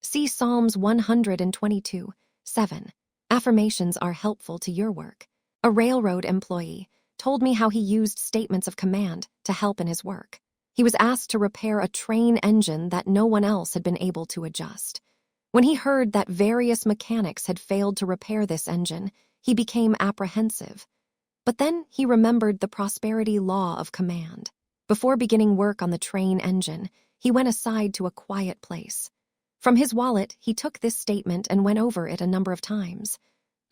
See Psalms 122:7. Affirmations are helpful to your work. A railroad employee told me how he used statements of command to help in his work. He was asked to repair a train engine that no one else had been able to adjust. When he heard that various mechanics had failed to repair this engine, he became apprehensive. But then he remembered the prosperity law of command. Before beginning work on the train engine, he went aside to a quiet place. From his wallet, he took this statement and went over it a number of times.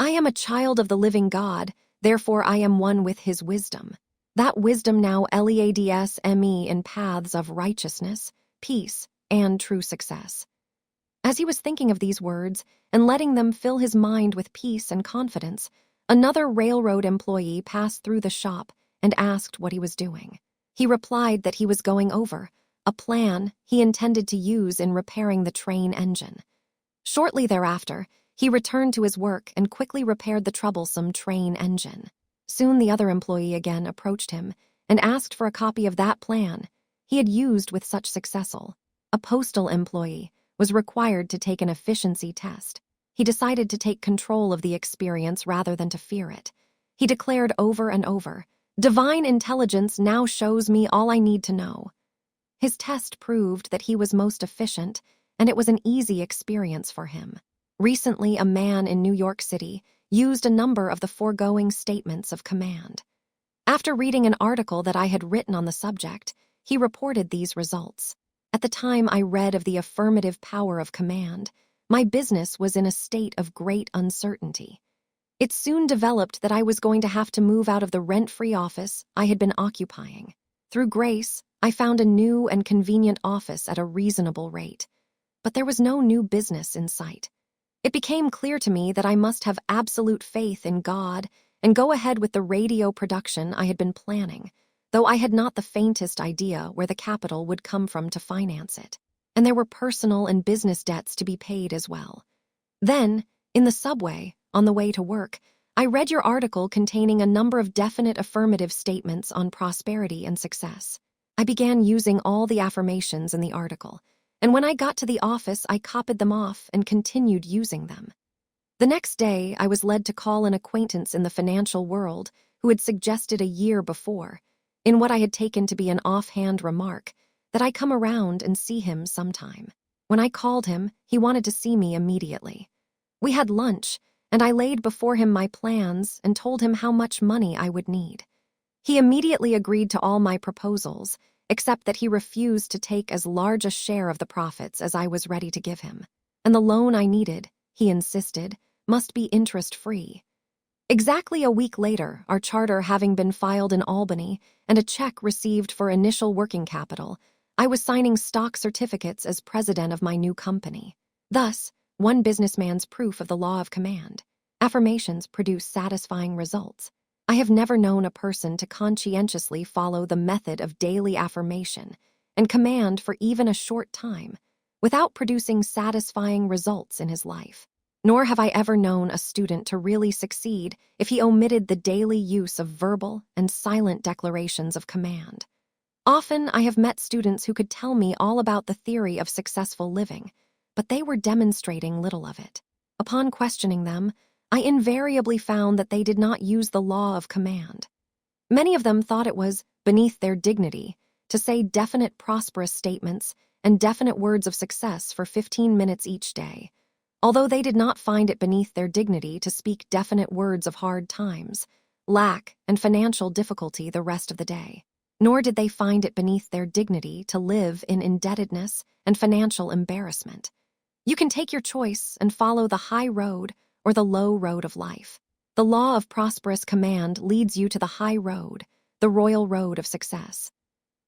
I am a child of the living God, therefore I am one with his wisdom. That wisdom now leads me in paths of righteousness, peace, and true success. As he was thinking of these words and letting them fill his mind with peace and confidence, another railroad employee passed through the shop and asked what he was doing. He replied that he was going over a plan he intended to use in repairing the train engine. Shortly thereafter, he returned to his work and quickly repaired the troublesome train engine. Soon the other employee again approached him and asked for a copy of that plan he had used with such success. A postal employee was required to take an efficiency test. He decided to take control of the experience rather than to fear it. He declared over and over, "Divine intelligence now shows me all I need to know." His test proved that he was most efficient, and it was an easy experience for him. Recently, a man in New York City used a number of the foregoing statements of command. After reading an article that I had written on the subject, he reported these results. At the time I read of the affirmative power of command, my business was in a state of great uncertainty. It soon developed that I was going to have to move out of the rent-free office I had been occupying. Through grace, I found a new and convenient office at a reasonable rate, but there was no new business in sight. It became clear to me that I must have absolute faith in God and go ahead with the radio production I had been planning, though I had not the faintest idea where the capital would come from to finance it. And there were personal and business debts to be paid as well. Then, in the subway, on the way to work, I read your article containing a number of definite affirmative statements on prosperity and success. I began using all the affirmations in the article, and when I got to the office, I copied them off and continued using them. The next day, I was led to call an acquaintance in the financial world who had suggested a year before, in what I had taken to be an offhand remark, that I come around and see him sometime. When I called him, he wanted to see me immediately. We had lunch, and I laid before him my plans and told him how much money I would need. He immediately agreed to all my proposals, except that he refused to take as large a share of the profits as I was ready to give him. And the loan I needed, he insisted, must be interest-free. Exactly a week later, our charter having been filed in Albany and a check received for initial working capital, I was signing stock certificates as president of my new company. Thus, one businessman's proof of the law of command. Affirmations produce satisfying results. I have never known a person to conscientiously follow the method of daily affirmation and command for even a short time without producing satisfying results in his life. Nor have I ever known a student to really succeed if he omitted the daily use of verbal and silent declarations of command. Often I have met students who could tell me all about the theory of successful living, but they were demonstrating little of it. Upon questioning them, I invariably found that they did not use the law of command. Many of them thought it was beneath their dignity to say definite prosperous statements and definite words of success for 15 minutes each day, although they did not find it beneath their dignity to speak definite words of hard times, lack, and financial difficulty the rest of the day. Nor did they find it beneath their dignity to live in indebtedness and financial embarrassment. You can take your choice and follow the high road or the low road of life. The law of prosperous command leads you to the high road, the royal road of success.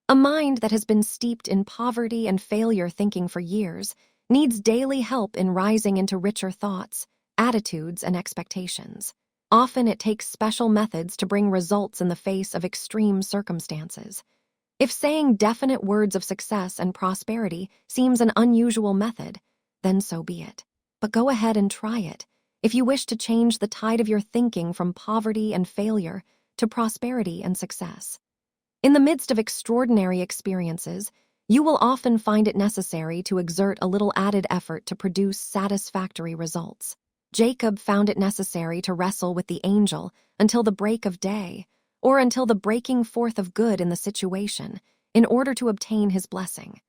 A mind that has been steeped in poverty and failure thinking for years needs daily help in rising into richer thoughts, attitudes, and expectations. Often it takes special methods to bring results in the face of extreme circumstances. If saying definite words of success and prosperity seems an unusual method, then so be it. But go ahead and try it if you wish to change the tide of your thinking from poverty and failure to prosperity and success. In the midst of extraordinary experiences, you will often find it necessary to exert a little added effort to produce satisfactory results. Jacob found it necessary to wrestle with the angel until the break of day, or until the breaking forth of good in the situation, in order to obtain his blessing.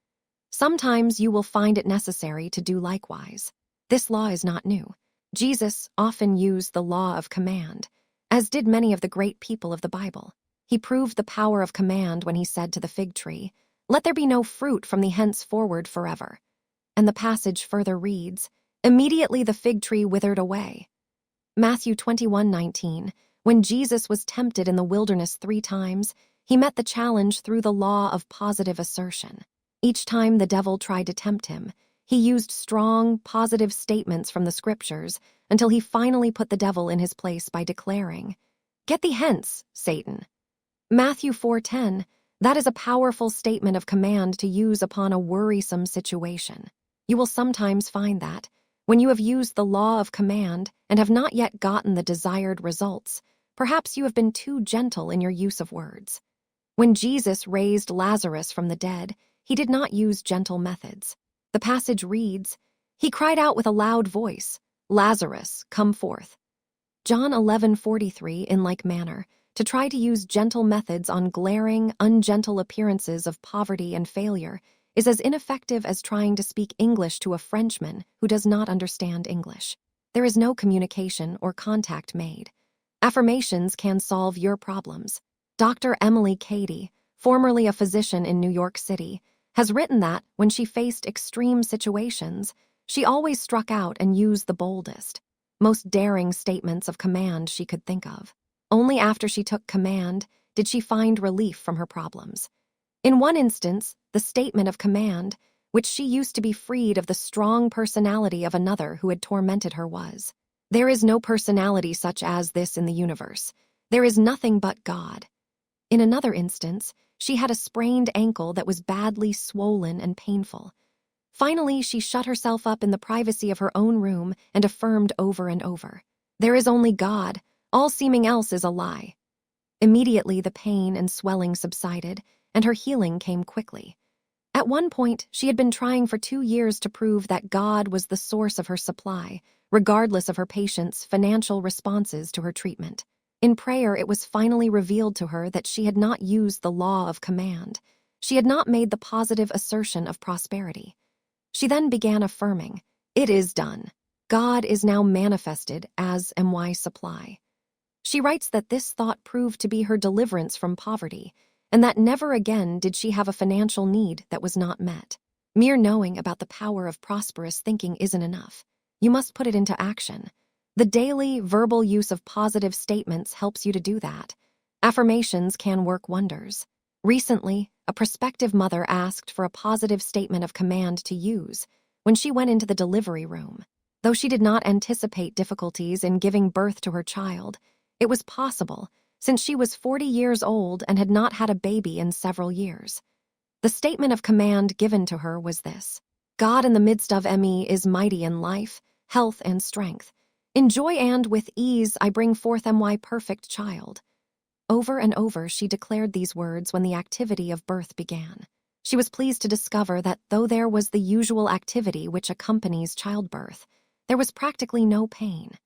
Sometimes you will find it necessary to do likewise. This law is not new. Jesus often used the law of command, as did many of the great people of the Bible. He proved the power of command when he said to the fig tree, "Let there be no fruit from the henceforward forever." And the passage further reads, "Immediately the fig tree withered away." Matthew 21:19, when Jesus was tempted in the wilderness 3 times, he met the challenge through the law of positive assertion. Each time the devil tried to tempt him, he used strong, positive statements from the scriptures until he finally put the devil in his place by declaring, "Get thee hence, Satan." Matthew 4:10, that is a powerful statement of command to use upon a worrisome situation. You will sometimes find that, when you have used the law of command and have not yet gotten the desired results, perhaps you have been too gentle in your use of words. When Jesus raised Lazarus from the dead, he did not use gentle methods. The passage reads, "He cried out with a loud voice, 'Lazarus, come forth.'" John 11:43 in like manner, to try to use gentle methods on glaring, ungentle appearances of poverty and failure is as ineffective as trying to speak English to a Frenchman who does not understand English. There is no communication or contact made. Affirmations can solve your problems. Dr. Emily Cady, formerly a physician in New York City, has written that when she faced extreme situations, she always struck out and used the boldest, most daring statements of command she could think of. Only after she took command did she find relief from her problems. In one instance, the statement of command, which she used to be freed of the strong personality of another who had tormented her, was, "There is no personality such as this in the universe. There is nothing but God." In another instance, she had a sprained ankle that was badly swollen and painful. Finally, she shut herself up in the privacy of her own room and affirmed over and over, "There is only God. All seeming else is a lie." Immediately, the pain and swelling subsided, and her healing came quickly. At one point, she had been trying for 2 years to prove that God was the source of her supply, regardless of her patients' financial responses to her treatment. In prayer, it was finally revealed to her that she had not used the law of command. She had not made the positive assertion of prosperity. She then began affirming, "It is done. God is now manifested as my supply." She writes that this thought proved to be her deliverance from poverty, and that never again did she have a financial need that was not met. Mere knowing about the power of prosperous thinking isn't enough. You must put it into action. The daily, verbal use of positive statements helps you to do that. Affirmations can work wonders. Recently, a prospective mother asked for a positive statement of command to use when she went into the delivery room. Though she did not anticipate difficulties in giving birth to her child, it was possible, since she was 40 years old and had not had a baby in several years. The statement of command given to her was this: "God in the midst of me is mighty in life, health, and strength. In joy and with ease I bring forth my perfect child." Over and over she declared these words when the activity of birth began. She was pleased to discover that though there was the usual activity which accompanies childbirth, there was practically no pain.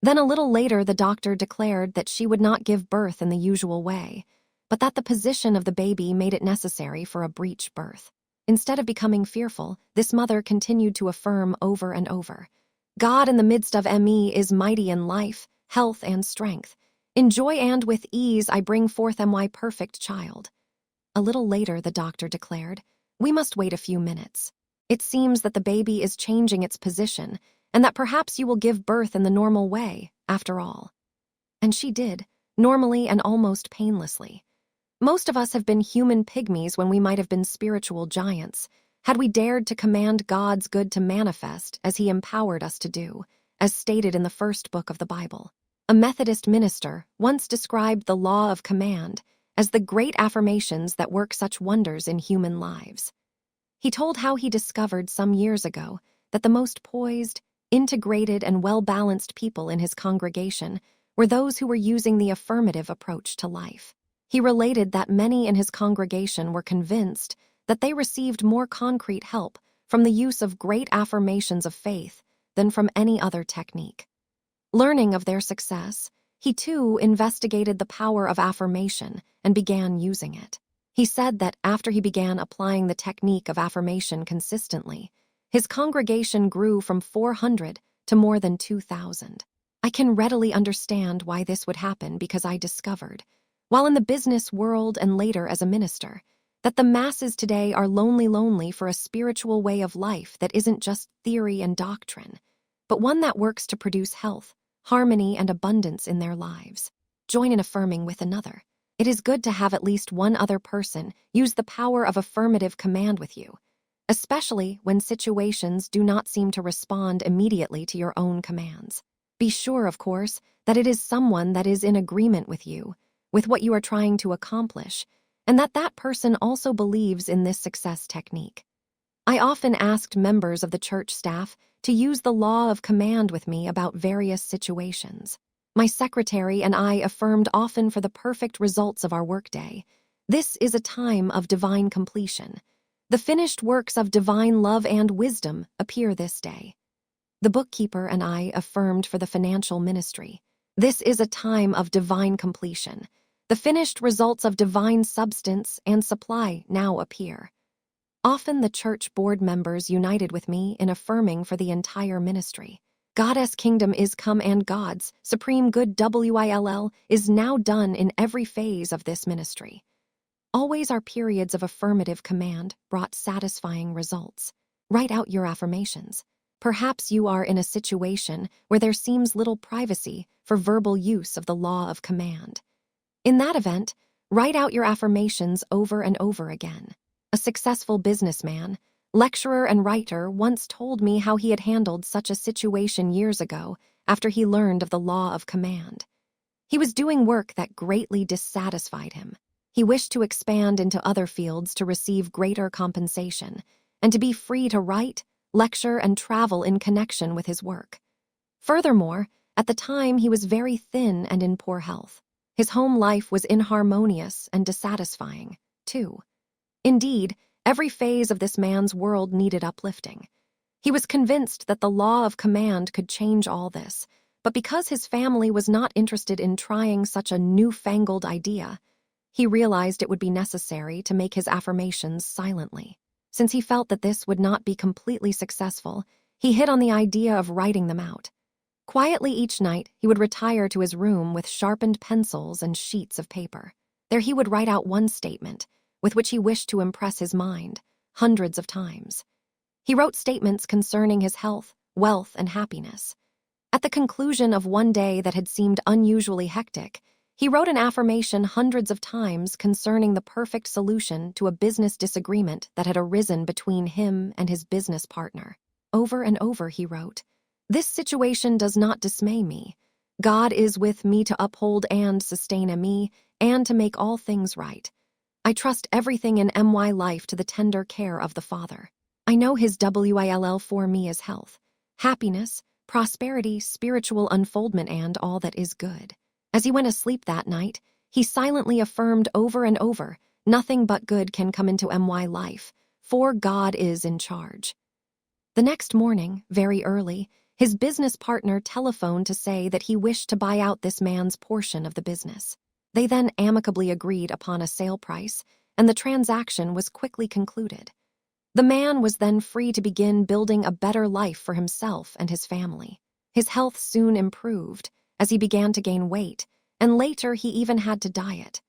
Then a little later the doctor declared that she would not give birth in the usual way, but that the position of the baby made it necessary for a breech birth. Instead of becoming fearful, this mother continued to affirm over and over, "God in the midst of me is mighty in life, health, and strength. In joy and with ease I bring forth my perfect child." A little later the doctor declared, "We must wait a few minutes. It seems that the baby is changing its position, and that perhaps you will give birth in the normal way, after all." And she did, normally and almost painlessly. Most of us have been human pygmies when we might have been spiritual giants, had we dared to command God's good to manifest as He empowered us to do, as stated in the first book of the Bible. A Methodist minister once described the law of command as the great affirmations that work such wonders in human lives. He told how he discovered some years ago that the most poised, integrated, and well-balanced people in his congregation were those who were using the affirmative approach to life. He related that many in his congregation were convinced that they received more concrete help from the use of great affirmations of faith than from any other technique. Learning of their success, he too investigated the power of affirmation and began using it. He said that after he began applying the technique of affirmation consistently, his congregation grew from 400 to more than 2,000. I can readily understand why this would happen because I discovered, while in the business world and later as a minister, that the masses today are lonely for a spiritual way of life that isn't just theory and doctrine, but one that works to produce health, harmony, and abundance in their lives. Join in affirming with another. It is good to have at least one other person use the power of affirmative command with you, especially when situations do not seem to respond immediately to your own commands. Be sure, of course, that it is someone that is in agreement with you, with what you are trying to accomplish, and that that person also believes in this success technique. I often asked members of the church staff to use the law of command with me about various situations. My secretary and I affirmed often for the perfect results of our workday. This is a time of divine completion. The finished works of divine love and wisdom appear this day. The bookkeeper and I affirmed for the financial ministry. This is a time of divine completion. The finished results of divine substance and supply now appear. Often the church board members united with me in affirming for the entire ministry. Goddess kingdom is come and God's supreme good will is now done in every phase of this ministry. Always our periods of affirmative command brought satisfying results. Write out your affirmations. Perhaps you are in a situation where there seems little privacy for verbal use of the law of command. In that event, write out your affirmations over and over again. A successful businessman, lecturer and writer once told me how he had handled such a situation years ago after he learned of the law of command. He was doing work that greatly dissatisfied him. He wished to expand into other fields to receive greater compensation and to be free to write, lecture, and travel in connection with his work. Furthermore, at the time he was very thin and in poor health. His home life was inharmonious and dissatisfying, too. Indeed, every phase of this man's world needed uplifting. He was convinced that the law of command could change all this, but because his family was not interested in trying such a newfangled idea, he realized it would be necessary to make his affirmations silently. Since he felt that this would not be completely successful, he hit on the idea of writing them out. Quietly each night, he would retire to his room with sharpened pencils and sheets of paper. There he would write out one statement, with which he wished to impress his mind, hundreds of times. He wrote statements concerning his health, wealth, and happiness. At the conclusion of one day that had seemed unusually hectic, he wrote an affirmation hundreds of times concerning the perfect solution to a business disagreement that had arisen between him and his business partner. Over and over he wrote, "This situation does not dismay me. God is with me to uphold and sustain me, and to make all things right. I trust everything in my life to the tender care of the Father. I know His will for me is health, happiness, prosperity, spiritual unfoldment, and all that is good." As he went asleep that night, he silently affirmed over and over, "Nothing but good can come into my life, for God is in charge." The next morning, very early, his business partner telephoned to say that he wished to buy out this man's portion of the business. They then amicably agreed upon a sale price, and the transaction was quickly concluded. The man was then free to begin building a better life for himself and his family. His health soon improved, as he began to gain weight, and later he even had to diet.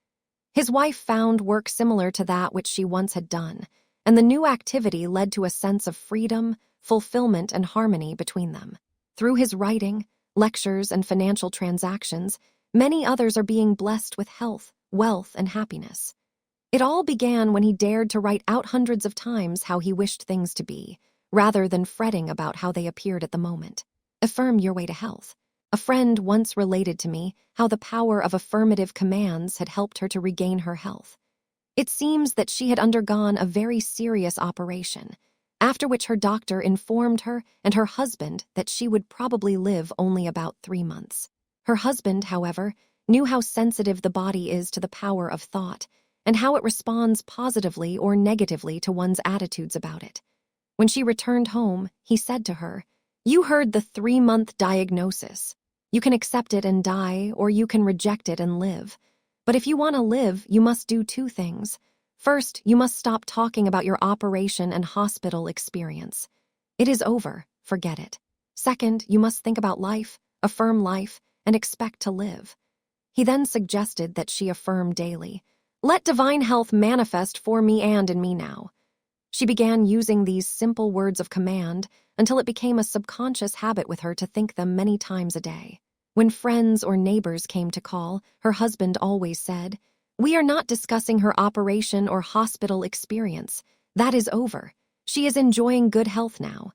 His wife found work similar to that which she once had done, and the new activity led to a sense of freedom, fulfillment, and harmony between them. Through his writing, lectures, and financial transactions, many others are being blessed with health, wealth, and happiness. It all began when he dared to write out hundreds of times how he wished things to be, rather than fretting about how they appeared at the moment. Affirm your way to health. A friend once related to me how the power of affirmative commands had helped her to regain her health. It seems that she had undergone a very serious operation, after which her doctor informed her and her husband that she would probably live only about 3 months. Her husband, however, knew how sensitive the body is to the power of thought and how it responds positively or negatively to one's attitudes about it. When she returned home, he said to her, "You heard the 3-month diagnosis. You can accept it and die, or you can reject it and live. But if you want to live, you must do 2 things. First, you must stop talking about your operation and hospital experience. It is over, forget it. Second, you must think about life, affirm life, and expect to live." He then suggested that she affirm daily, "Let divine health manifest for me and in me now." She began using these simple words of command until it became a subconscious habit with her to think them many times a day. When friends or neighbors came to call, her husband always said, "We are not discussing her operation or hospital experience. That is over. She is enjoying good health now."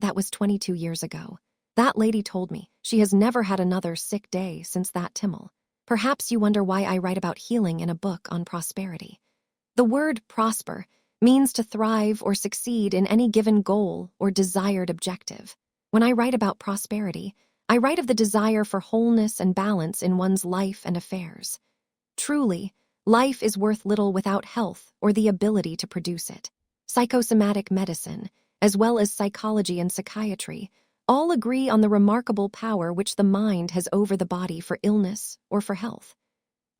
That was 22 years ago. That lady told me she has never had another sick day since that Timmel. Perhaps you wonder why I write about healing in a book on prosperity. The word prosper means to thrive or succeed in any given goal or desired objective. When I write about prosperity, I write of the desire for wholeness and balance in one's life and affairs. Truly, life is worth little without health or the ability to produce it. Psychosomatic medicine, as well as psychology and psychiatry, all agree on the remarkable power which the mind has over the body for illness or for health.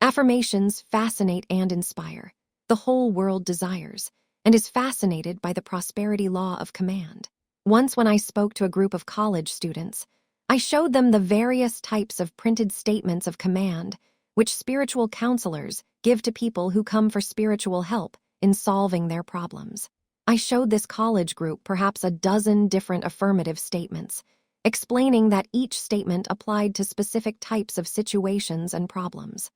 Affirmations fascinate and inspire. The whole world desires and is fascinated by the prosperity law of command. Once when I spoke to a group of college students, I showed them the various types of printed statements of command which spiritual counselors give to people who come for spiritual help in solving their problems. I showed this college group perhaps a dozen different affirmative statements, explaining that each statement applied to specific types of situations and problems.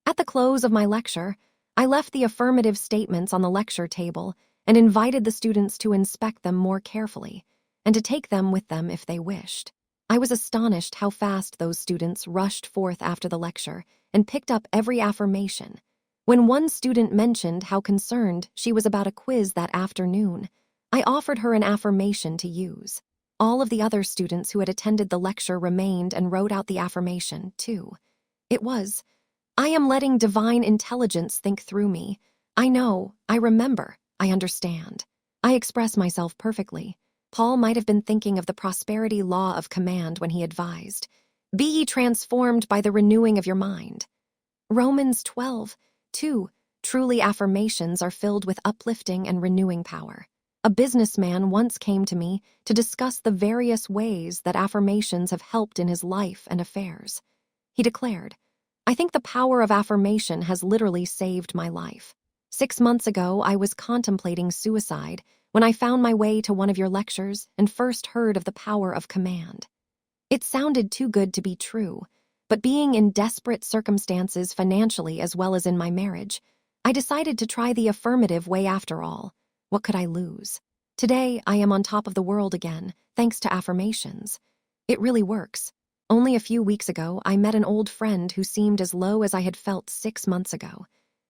At the close of my lecture, I left the affirmative statements on the lecture table and invited the students to inspect them more carefully and to take them with them if they wished. I was astonished how fast those students rushed forth after the lecture and picked up every affirmation. When one student mentioned how concerned she was about a quiz that afternoon, I offered her an affirmation to use. All of the other students who had attended the lecture remained and wrote out the affirmation, too. It was, "I am letting divine intelligence think through me. I know, I remember, I understand. I express myself perfectly." Paul might have been thinking of the prosperity law of command when he advised, "Be ye transformed by the renewing of your mind." Romans 12:2. Truly affirmations are filled with uplifting and renewing power. A businessman once came to me to discuss the various ways that affirmations have helped in his life and affairs. He declared, "I think the power of affirmation has literally saved my life. 6 months ago, I was contemplating suicide when I found my way to one of your lectures and first heard of the power of command. It sounded too good to be true, but being in desperate circumstances financially as well as in my marriage, I decided to try the affirmative way after all. What could I lose? Today, I am on top of the world again, thanks to affirmations. It really works. Only a few weeks ago, I met an old friend who seemed as low as I had felt 6 months ago.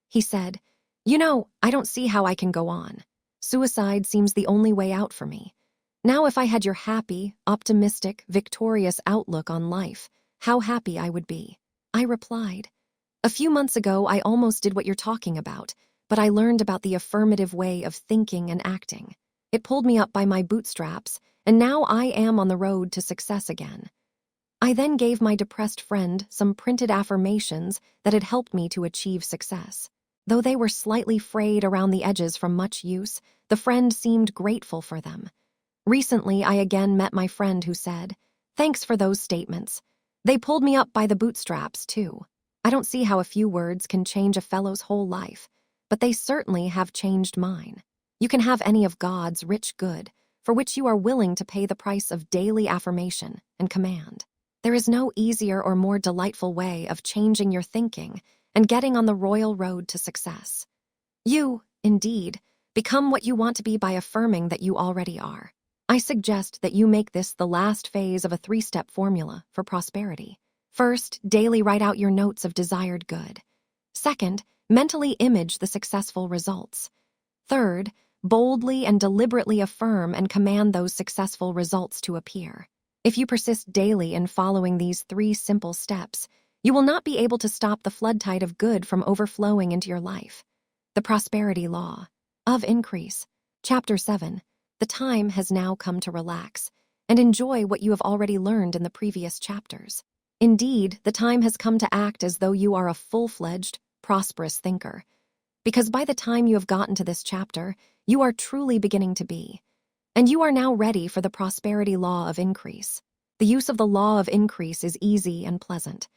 He said, 'You know, I don't see how I can go on. Suicide seems the only way out for me. Now if I had your happy, optimistic, victorious outlook on life, how happy I would be.' I replied, 'A few months ago I almost did what you're talking about, but I learned about the affirmative way of thinking and acting. It pulled me up by my bootstraps, and now I am on the road to success again.' I then gave my depressed friend some printed affirmations that had helped me to achieve success. Though they were slightly frayed around the edges from much use, the friend seemed grateful for them. Recently, I again met my friend who said, 'Thanks for those statements. They pulled me up by the bootstraps, too. I don't see how a few words can change a fellow's whole life, but they certainly have changed mine. You can have any of God's rich good, for which you are willing to pay the price of daily affirmation and command. There is no easier or more delightful way of changing your thinking and getting on the royal road to success. You, indeed, become what you want to be by affirming that you already are. I suggest that you make this the last phase of a 3-step formula for prosperity. First, daily write out your notes of desired good. Second, mentally image the successful results. Third, boldly and deliberately affirm and command those successful results to appear. If you persist daily in following these 3 simple steps, you will not be able to stop the flood tide of good from overflowing into your life. The Prosperity Law of Increase. Chapter 7. The time has now come to relax and enjoy what you have already learned in the previous chapters. Indeed, the time has come to act as though you are a full-fledged, prosperous thinker. Because by the time you have gotten to this chapter, you are truly beginning to be. And you are now ready for the Prosperity Law of Increase. The use of the Law of Increase is easy and pleasant.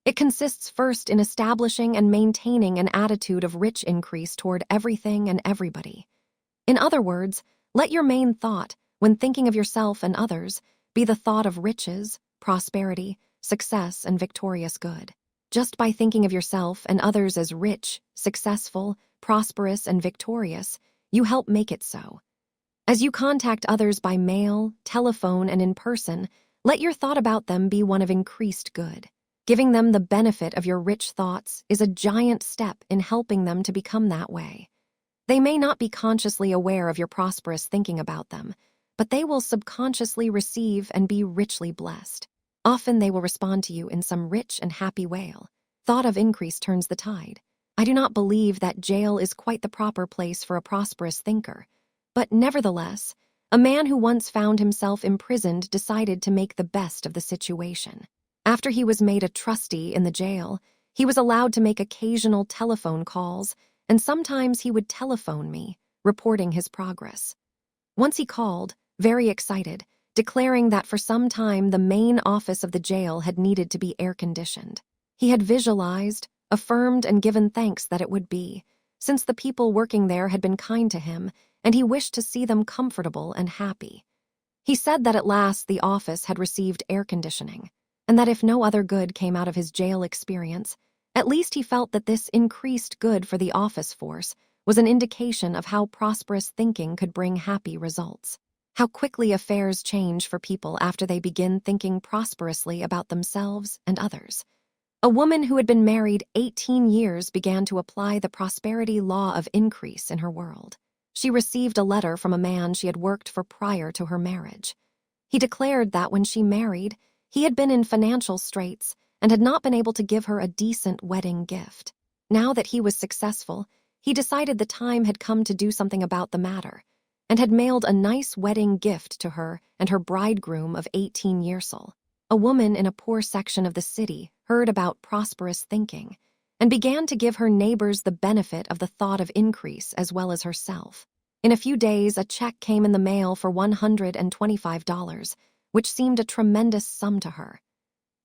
It consists first in establishing and maintaining an attitude of rich increase toward everything and everybody. In other words, let your main thought, when thinking of yourself and others, be the thought of riches, prosperity, success, and victorious good. Just by thinking of yourself and others as rich, successful, prosperous, and victorious, you help make it so. As you contact others by mail, telephone, and in person, let your thought about them be one of increased good. Giving them the benefit of your rich thoughts is a giant step in helping them to become that way. They may not be consciously aware of your prosperous thinking about them, but they will subconsciously receive and be richly blessed. Often they will respond to you in some rich and happy way. Thought of increase turns the tide. I do not believe that jail is quite the proper place for a prosperous thinker, but nevertheless, A man who once found himself imprisoned decided to make the best of the situation. After he was made a trustee in the jail, he was allowed to make occasional telephone calls, and sometimes he would telephone me, reporting his progress. Once he called, very excited, declaring that for some time the main office of the jail had needed to be air-conditioned. He had visualized, affirmed, and given thanks that it would be, since the people working there had been kind to him, and he wished to see them comfortable and happy. He said that at last the office had received air conditioning, and that if no other good came out of his jail experience, at least he felt that this increased good for the office force was an indication of how prosperous thinking could bring happy results. How quickly affairs change for people after they begin thinking prosperously about themselves and others. A woman who had been married 18 years began to apply the prosperity law of increase in her world. She received a letter from a man she had worked for prior to her marriage. He declared that when she married, he had been in financial straits and had not been able to give her a decent wedding gift. Now that he was successful, he decided the time had come to do something about the matter, and had mailed a nice wedding gift to her and her bridegroom of 18 years old. A woman in a poor section of the city heard about prosperous thinking and began to give her neighbors the benefit of the thought of increase as well as herself. In a few days, a check came in the mail for $125, which seemed a tremendous sum to her.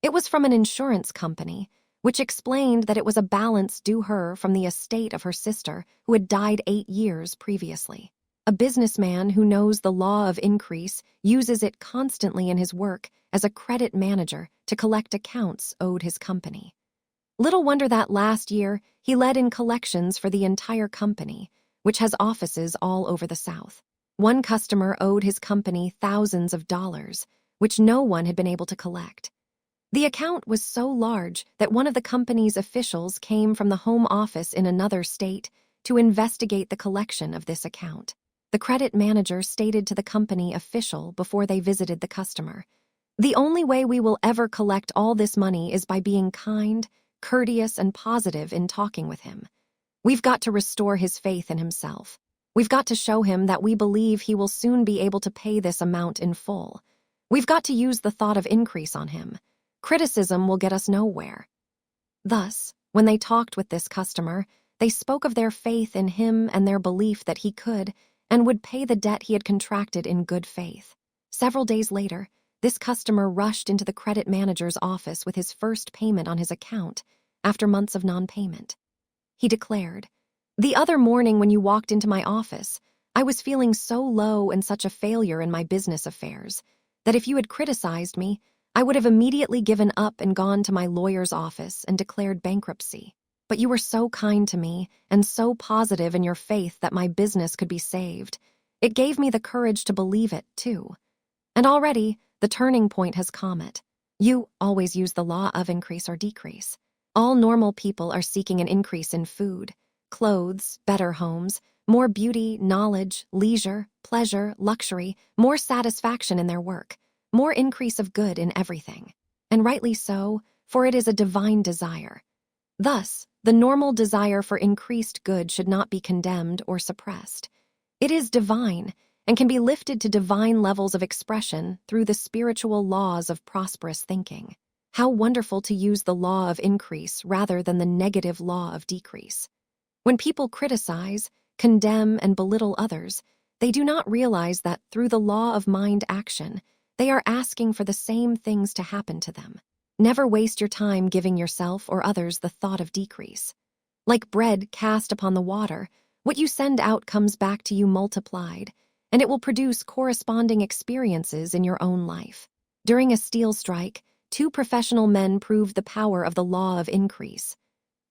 It was from an insurance company, which explained that it was a balance due her from the estate of her sister who had died 8 years previously. A businessman who knows the law of increase uses it constantly in his work as a credit manager to collect accounts owed his company. Little wonder that last year he led in collections for the entire company, which has offices all over the South. One customer owed his company thousands of dollars, which no one had been able to collect. The account was so large that one of the company's officials came from the home office in another state to investigate the collection of this account. The credit manager stated to the company official before they visited the customer, "The only way we will ever collect all this money is by being kind, courteous, and positive in talking with him. We've got to restore his faith in himself. We've got to show him that we believe he will soon be able to pay this amount in full. We've got to use the thought of increase on him. Criticism will get us nowhere." Thus, when they talked with this customer, they spoke of their faith in him and their belief that he could and would pay the debt he had contracted in good faith. Several days later, this customer rushed into the credit manager's office with his first payment on his account after months of non-payment. He declared, "The other morning when you walked into my office, I was feeling so low and such a failure in my business affairs that if you had criticized me, I would have immediately given up and gone to my lawyer's office and declared bankruptcy. But you were so kind to me and so positive in your faith that my business could be saved. It gave me the courage to believe it, too. And already, the turning point has come. You always use the law of increase or decrease. All normal people are seeking an increase in food, clothes, better homes, more beauty, knowledge, leisure, pleasure, luxury, more satisfaction in their work, more increase of good in everything. And rightly so, for it is a divine desire. Thus, the normal desire for increased good should not be condemned or suppressed. It is divine and can be lifted to divine levels of expression through the spiritual laws of prosperous thinking. How wonderful to use the law of increase rather than the negative law of decrease. When people criticize, condemn, and belittle others, they do not realize that through the law of mind action, they are asking for the same things to happen to them. Never waste your time giving yourself or others the thought of decrease. Like bread cast upon the water, what you send out comes back to you multiplied, and it will produce corresponding experiences in your own life. During a steel strike, 2 professional men proved the power of the law of increase.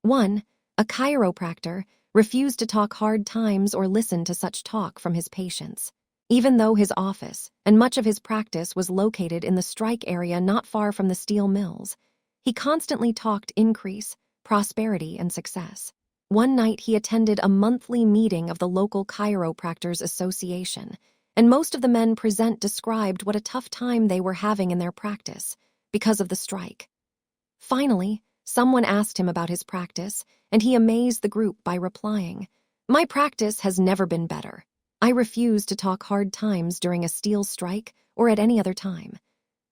One, a chiropractor, refused to talk hard times or listen to such talk from his patients. Even though his office and much of his practice was located in the strike area not far from the steel mills, he constantly talked increase, prosperity, and success. One night he attended a monthly meeting of the local chiropractors association, and most of the men present described what a tough time they were having in their practice because of the strike. Finally, someone asked him about his practice, and he amazed the group by replying, "My practice has never been better. I refuse to talk hard times during a steel strike or at any other time.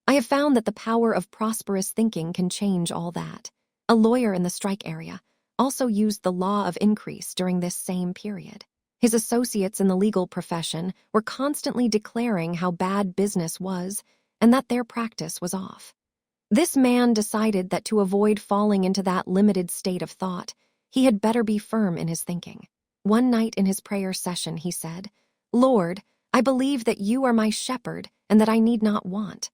I have found that the power of prosperous thinking can change all that. A lawyer in the strike area also used the law of increase during this same period. His associates in the legal profession were constantly declaring how bad business was and that their practice was off. This man decided that to avoid falling into that limited state of thought, he had better be firm in his thinking. One night in his prayer session, he said, "Lord, I believe that you are my shepherd and that I need not want.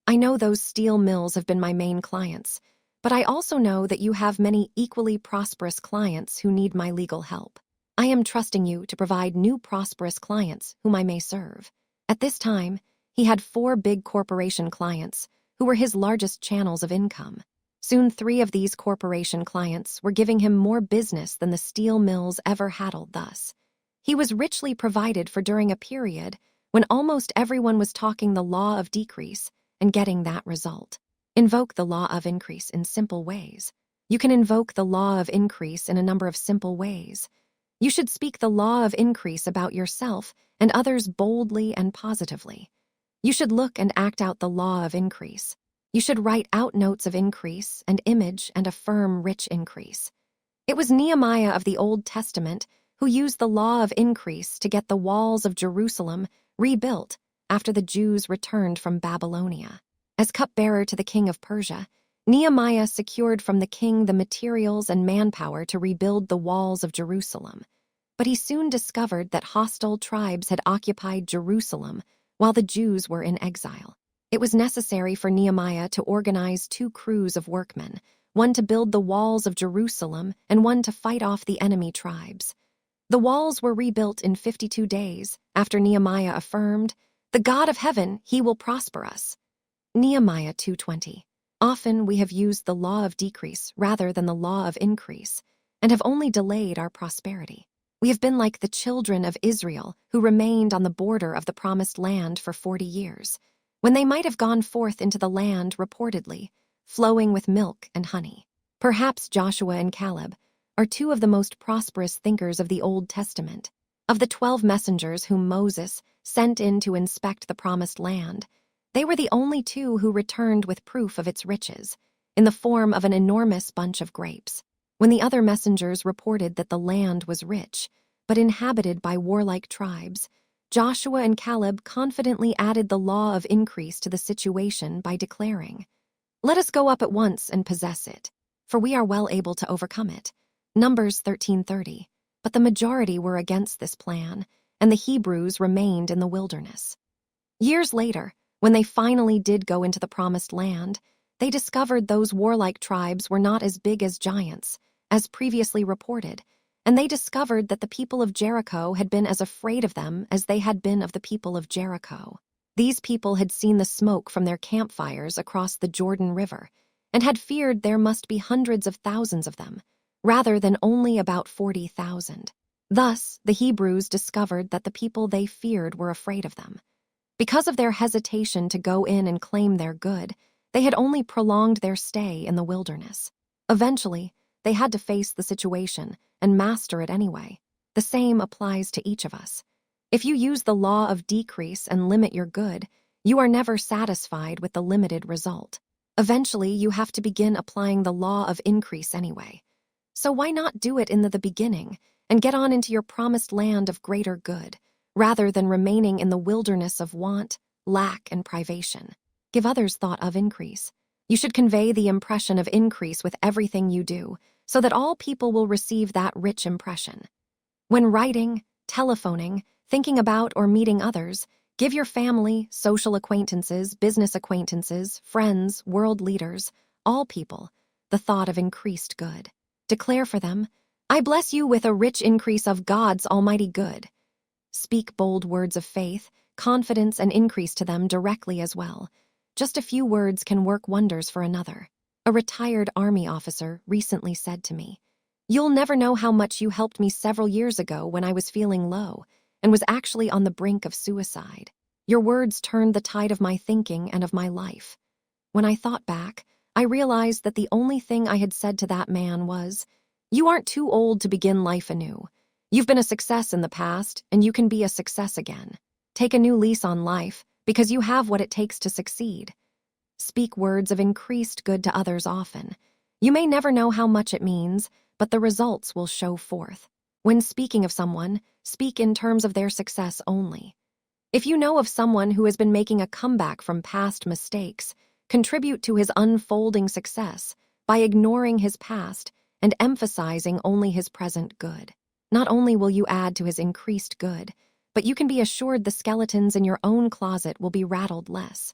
I know those steel mills have been my main clients, but I also know that you have many equally prosperous clients who need my legal help. I am trusting you to provide new prosperous clients whom I may serve." At this time, he had 4 big corporation clients who were his largest channels of income. Soon 3 of these corporation clients were giving him more business than the steel mills ever handled thus. He was richly provided for during a period when almost everyone was talking the law of decrease and getting that result. Invoke the law of increase in simple ways. You can invoke the law of increase in a number of simple ways. You should speak the law of increase about yourself and others boldly and positively. You should look and act out the law of increase. You should write out notes of increase and image and affirm rich increase. It was Nehemiah of the Old Testament who used the law of increase to get the walls of Jerusalem rebuilt after the Jews returned from Babylonia. As cupbearer to the king of Persia, Nehemiah secured from the king the materials and manpower to rebuild the walls of Jerusalem. But he soon discovered that hostile tribes had occupied Jerusalem while the Jews were in exile. It was necessary for Nehemiah to organize 2 crews of workmen, one to build the walls of Jerusalem and one to fight off the enemy tribes. The walls were rebuilt in 52 days after Nehemiah affirmed, "The God of heaven, he will prosper us." Nehemiah 2:20. Often we have used the law of decrease rather than the law of increase and have only delayed our prosperity. We have been like the children of Israel who remained on the border of the promised land for 40 years, when they might have gone forth into the land reportedly, flowing with milk and honey. Perhaps Joshua and Caleb are 2 of the most prosperous thinkers of the Old Testament. Of the 12 messengers whom Moses sent in to inspect the promised land, they were the only 2 who returned with proof of its riches, in the form of an enormous bunch of grapes. When the other messengers reported that the land was rich, but inhabited by warlike tribes, Joshua and Caleb confidently added the law of increase to the situation by declaring, "Let us go up at once and possess it, for we are well able to overcome it." Numbers 13:30. But the majority were against this plan, and the Hebrews remained in the wilderness. Years later, when they finally did go into the promised land, they discovered those warlike tribes were not as big as giants, as previously reported, and they discovered that the people of Jericho had been as afraid of them as they had been of the people of Jericho. These people had seen the smoke from their campfires across the Jordan River and had feared there must be hundreds of thousands of them, rather than only about 40,000. Thus, the Hebrews discovered that the people they feared were afraid of them. Because of their hesitation to go in and claim their good, they had only prolonged their stay in the wilderness. Eventually, they had to face the situation and master it anyway. The same applies to each of us. If you use the law of decrease and limit your good, you are never satisfied with the limited result. Eventually, you have to begin applying the law of increase anyway. So why not do it in the beginning and get on into your promised land of greater good, rather than remaining in the wilderness of want, lack, and privation? Give others thought of increase. You should convey the impression of increase with everything you do, so that all people will receive that rich impression. When writing, telephoning, thinking about or meeting others, give your family, social acquaintances, business acquaintances, friends, world leaders, all people, the thought of increased good. Declare for them, "I bless you with a rich increase of God's almighty good." Speak bold words of faith, confidence, and increase to them directly as well. Just a few words can work wonders for another. A retired Army officer recently said to me, "You'll never know how much you helped me several years ago when I was feeling low and was actually on the brink of suicide. Your words turned the tide of my thinking and of my life." When I thought back, I realized that the only thing I had said to that man was, "You aren't too old to begin life anew. You've been a success in the past, and you can be a success again. Take a new lease on life, because you have what it takes to succeed. Speak words of increased good to others often. You may never know how much it means, but the results will show forth. When speaking of someone, speak in terms of their success only. If you know of someone who has been making a comeback from past mistakes, contribute to his unfolding success by ignoring his past and emphasizing only his present good. Not only will you add to his increased good, but you can be assured the skeletons in your own closet will be rattled less.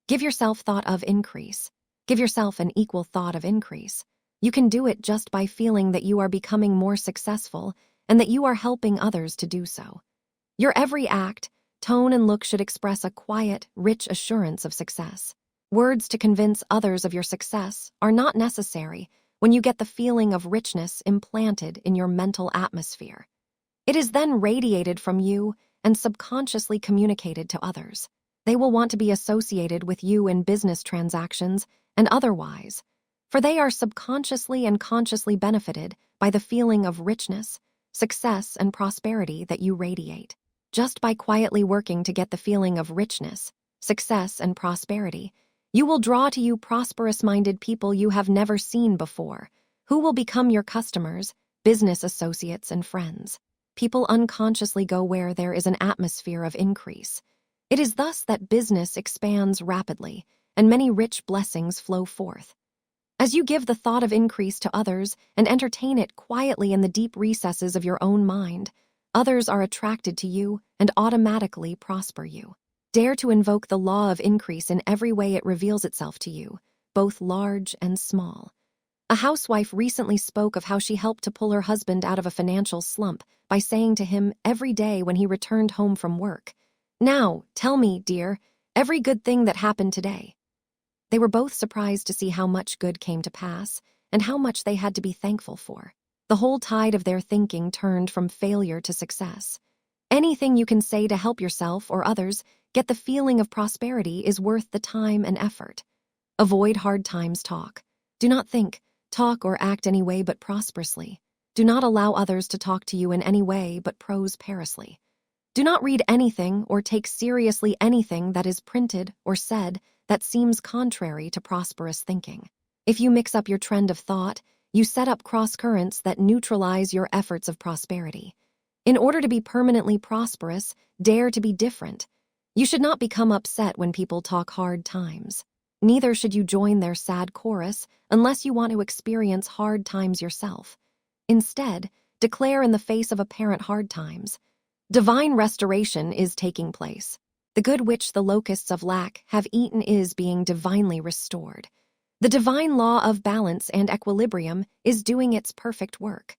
Give yourself thought of increase. Give yourself an equal thought of increase. You can do it just by feeling that you are becoming more successful and that you are helping others to do so. Your every act, tone, and look should express a quiet, rich assurance of success. Words to convince others of your success are not necessary when you get the feeling of richness implanted in your mental atmosphere. It is then radiated from you and subconsciously communicated to others. They will want to be associated with you in business transactions and otherwise, for they are subconsciously and consciously benefited by the feeling of richness, success, and prosperity that you radiate. Just by quietly working to get the feeling of richness, success, and prosperity, you will draw to you prosperous-minded people you have never seen before, who will become your customers, business associates, and friends. People unconsciously go where there is an atmosphere of increase. It is thus that business expands rapidly, and many rich blessings flow forth. As you give the thought of increase to others and entertain it quietly in the deep recesses of your own mind, others are attracted to you and automatically prosper you. Dare to invoke the law of increase in every way it reveals itself to you, both large and small. A housewife recently spoke of how she helped to pull her husband out of a financial slump by saying to him every day when he returned home from work, "Now, tell me, dear, every good thing that happened today." They were both surprised to see how much good came to pass and how much they had to be thankful for. The whole tide of their thinking turned from failure to success. Anything you can say to help yourself or others get the feeling of prosperity is worth the time and effort. Avoid hard times talk. Do not think, talk, or act any way but prosperously. Do not allow others to talk to you in any way but prosperously. Do not read anything or take seriously anything that is printed or said that seems contrary to prosperous thinking. If you mix up your trend of thought, you set up cross-currents that neutralize your efforts of prosperity. In order to be permanently prosperous, dare to be different. You should not become upset when people talk hard times. Neither should you join their sad chorus unless you want to experience hard times yourself. Instead, declare in the face of apparent hard times, "Divine restoration is taking place. The good which the locusts of lack have eaten is being divinely restored. The divine law of balance and equilibrium is doing its perfect work."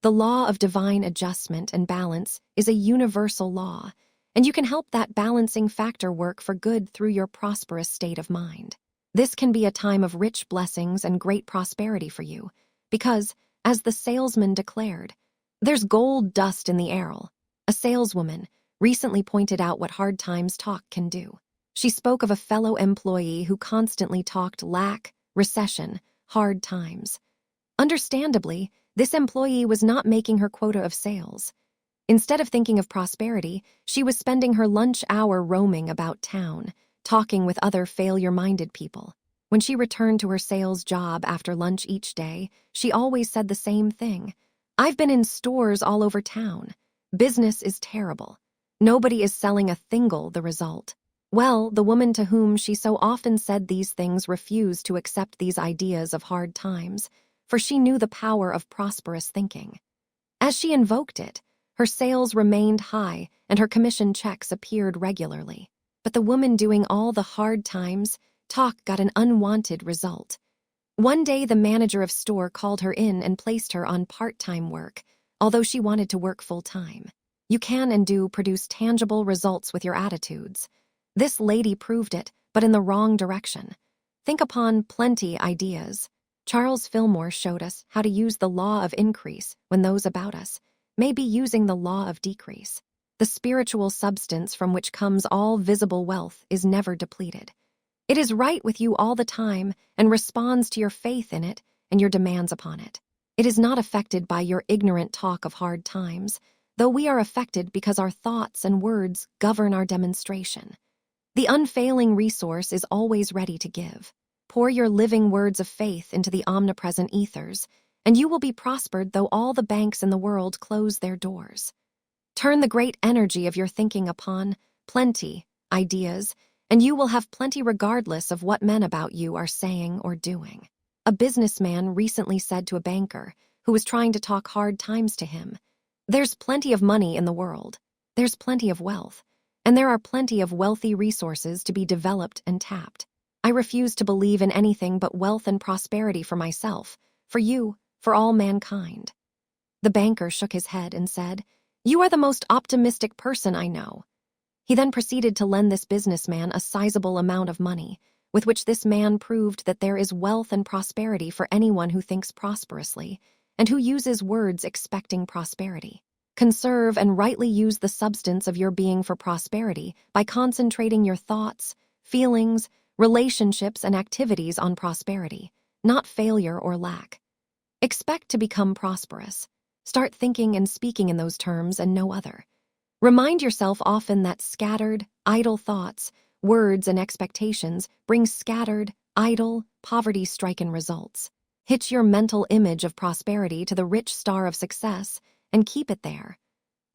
The law of divine adjustment and balance is a universal law, and you can help that balancing factor work for good through your prosperous state of mind. This can be a time of rich blessings and great prosperity for you, because, as the salesman declared, "There's gold dust in the air." A saleswoman recently pointed out what hard times talk can do. She spoke of a fellow employee who constantly talked lack, recession, hard times. Understandably, this employee was not making her quota of sales. Instead of thinking of prosperity, she was spending her lunch hour roaming about town, talking with other failure-minded people. When she returned to her sales job after lunch each day, she always said the same thing. "I've been in stores all over town. Business is terrible. Nobody is selling a thingle the result." Well, the woman to whom she so often said these things refused to accept these ideas of hard times, for she knew the power of prosperous thinking. As she invoked it, her sales remained high and her commission checks appeared regularly. But the woman doing all the hard times talk got an unwanted result. One day, the manager of store called her in and placed her on part-time work, although she wanted to work full-time. You can and do produce tangible results with your attitudes. This lady proved it, but in the wrong direction. Think upon plenty ideas. Charles Fillmore showed us how to use the law of increase when those about us may be using the law of decrease. The spiritual substance from which comes all visible wealth is never depleted. It is right with you all the time and responds to your faith in it and your demands upon it. It is not affected by your ignorant talk of hard times, though we are affected because our thoughts and words govern our demonstration. The unfailing resource is always ready to give. Pour your living words of faith into the omnipresent ethers, and you will be prospered though all the banks in the world close their doors. Turn the great energy of your thinking upon plenty, ideas, and you will have plenty regardless of what men about you are saying or doing. A businessman recently said to a banker who was trying to talk hard times to him, "There's plenty of money in the world. There's plenty of wealth. And there are plenty of wealthy resources to be developed and tapped. I refuse to believe in anything but wealth and prosperity for myself, for you, for all mankind." The banker shook his head and said, "You are the most optimistic person I know." He then proceeded to lend this businessman a sizable amount of money, with which this man proved that there is wealth and prosperity for anyone who thinks prosperously and who uses words expecting prosperity. Conserve and rightly use the substance of your being for prosperity by concentrating your thoughts, feelings, relationships, and activities on prosperity, not failure or lack. Expect to become prosperous. Start thinking and speaking in those terms and no other. Remind yourself often that scattered, idle thoughts, words, and expectations bring scattered, idle, poverty-stricken results. Hitch your mental image of prosperity to the rich star of success and keep it there.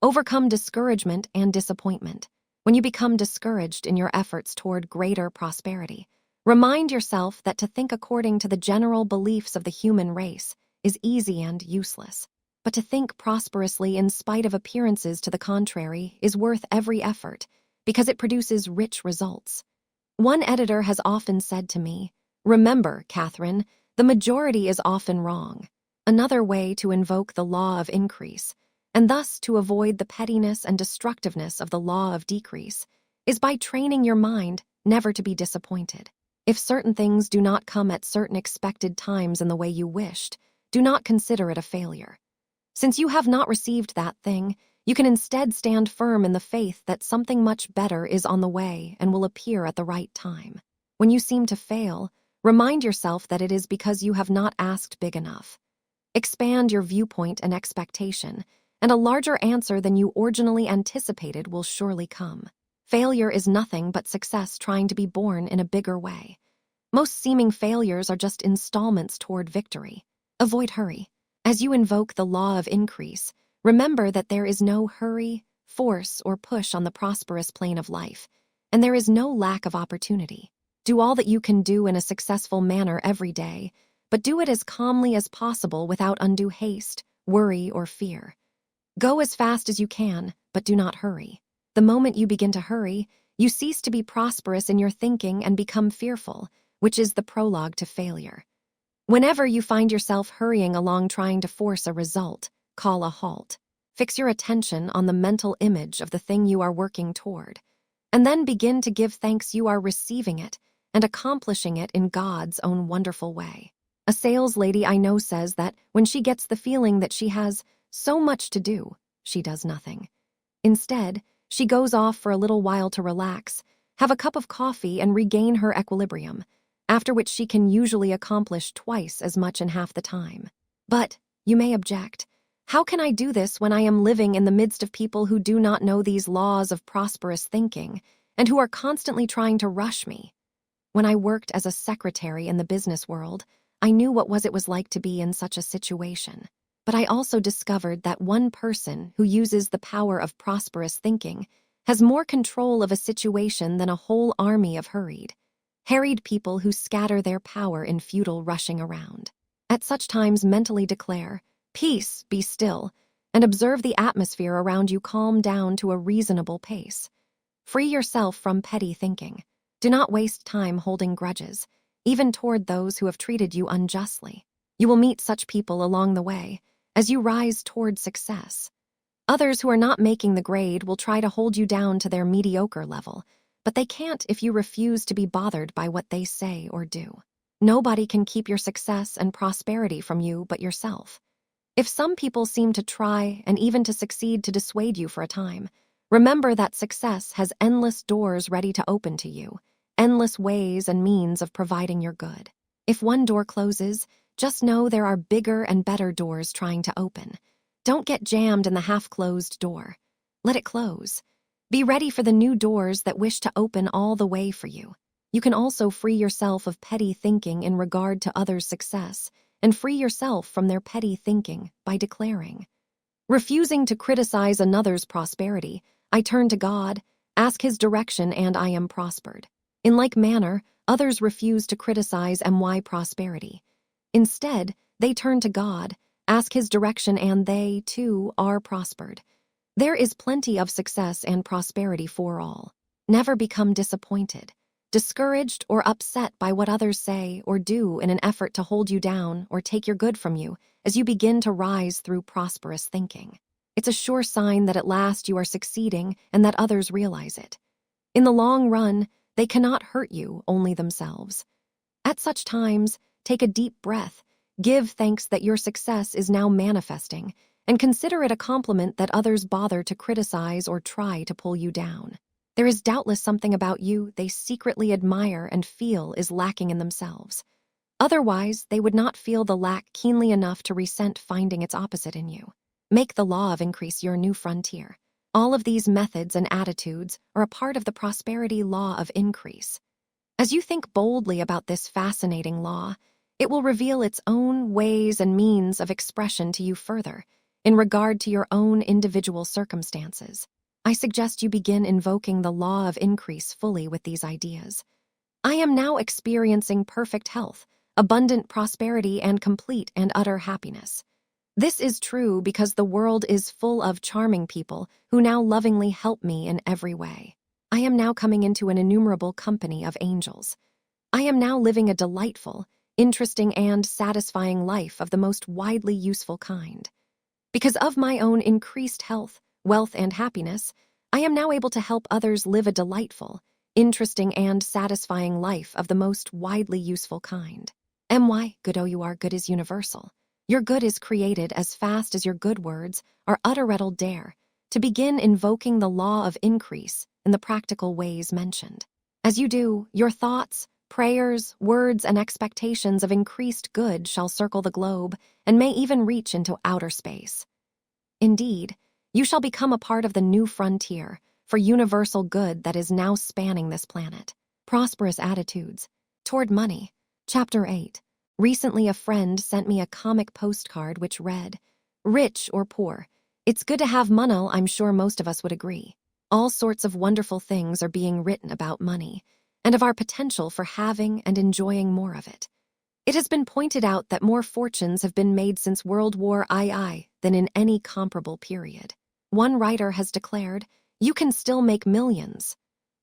Overcome discouragement and disappointment. When you become discouraged in your efforts toward greater prosperity, remind yourself that to think according to the general beliefs of the human race is easy and useless. But to think prosperously in spite of appearances to the contrary is worth every effort, because it produces rich results. One editor has often said to me, "Remember, Catherine, the majority is often wrong." Another way to invoke the law of increase, and thus to avoid the pettiness and destructiveness of the law of decrease, is by training your mind never to be disappointed. If certain things do not come at certain expected times in the way you wished, do not consider it a failure. Since you have not received that thing, you can instead stand firm in the faith that something much better is on the way and will appear at the right time. When you seem to fail, remind yourself that it is because you have not asked big enough. Expand your viewpoint and expectation, and a larger answer than you originally anticipated will surely come. Failure is nothing but success trying to be born in a bigger way. Most seeming failures are just installments toward victory. Avoid hurry. As you invoke the law of increase, remember that there is no hurry, force, or push on the prosperous plane of life, and there is no lack of opportunity. Do all that you can do in a successful manner every day, but do it as calmly as possible without undue haste, worry, or fear. Go as fast as you can, but do not hurry. The moment you begin to hurry, you cease to be prosperous in your thinking and become fearful, which is the prologue to failure. Whenever you find yourself hurrying along trying to force a result, call a halt. Fix your attention on the mental image of the thing you are working toward, and then begin to give thanks you are receiving it and accomplishing it in God's own wonderful way. A sales lady I know says that when she gets the feeling that she has so much to do, she does nothing. Instead, she goes off for a little while to relax, have a cup of coffee, and regain her equilibrium, after which she can usually accomplish twice as much in half the time. But, you may object, how can I do this when I am living in the midst of people who do not know these laws of prosperous thinking and who are constantly trying to rush me? When I worked as a secretary in the business world, I knew what it was like to be in such a situation. But I also discovered that one person who uses the power of prosperous thinking has more control of a situation than a whole army of harried people who scatter their power in futile rushing around. At such times mentally declare, "Peace, be still," and observe the atmosphere around you calm down to a reasonable pace. Free yourself from petty thinking. Do not waste time holding grudges, even toward those who have treated you unjustly. You will meet such people along the way as you rise toward success. Others who are not making the grade will try to hold you down to their mediocre level, but they can't if you refuse to be bothered by what they say or do. Nobody can keep your success and prosperity from you but yourself. If some people seem to try and even to succeed to dissuade you for a time, remember that success has endless doors ready to open to you, endless ways and means of providing your good. If one door closes, Just know there are bigger and better doors trying to open. Don't get jammed in the half-closed door. Let it close. Be ready for the new doors that wish to open all the way for you. You can also free yourself of petty thinking in regard to others' success, and free yourself from their petty thinking by declaring, refusing to criticize another's prosperity, I turn to God, ask His direction, and I am prospered. In like manner, others refuse to criticize my prosperity. Instead, they turn to God, ask His direction, and they, too, are prospered. There is plenty of success and prosperity for all. Never become disappointed, discouraged, or upset by what others say or do in an effort to hold you down or take your good from you as you begin to rise through prosperous thinking. It's a sure sign that at last you are succeeding and that others realize it. In the long run, they cannot hurt you, only themselves. At such times, take a deep breath, give thanks that your success is now manifesting, and consider it a compliment that others bother to criticize or try to pull you down. There is doubtless something about you they secretly admire and feel is lacking in themselves. Otherwise, they would not feel the lack keenly enough to resent finding its opposite in you. Make the law of increase your new frontier. All of these methods and attitudes are a part of the prosperity law of increase. As you think boldly about this fascinating law, it will reveal its own ways and means of expression to you further, in regard to your own individual circumstances. I suggest you begin invoking the law of increase fully with these ideas. I am now experiencing perfect health, abundant prosperity, and complete and utter happiness. This is true because the world is full of charming people who now lovingly help me in every way. I am now coming into an innumerable company of angels. I am now living a delightful, interesting, and satisfying life of the most widely useful kind. Because of my own increased health, wealth, and happiness, I am now able to help others live a delightful, interesting, and satisfying life of the most widely useful kind. Good is universal. Your good is created as fast as your good words are uttered. Dare to begin invoking the law of increase in the practical ways mentioned. As you do, your thoughts, prayers, words, and expectations of increased good shall circle the globe and may even reach into outer space. Indeed, you shall become a part of the new frontier for universal good that is now spanning this planet. Prosperous attitudes toward money. Chapter 8. Recently, a friend sent me a comic postcard which read, "Rich or poor, it's good to have money." I'm sure most of us would agree. All sorts of wonderful things are being written about money and of our potential for having and enjoying more of it. It has been pointed out that more fortunes have been made since World War II than in any comparable period. One writer has declared, "You can still make millions."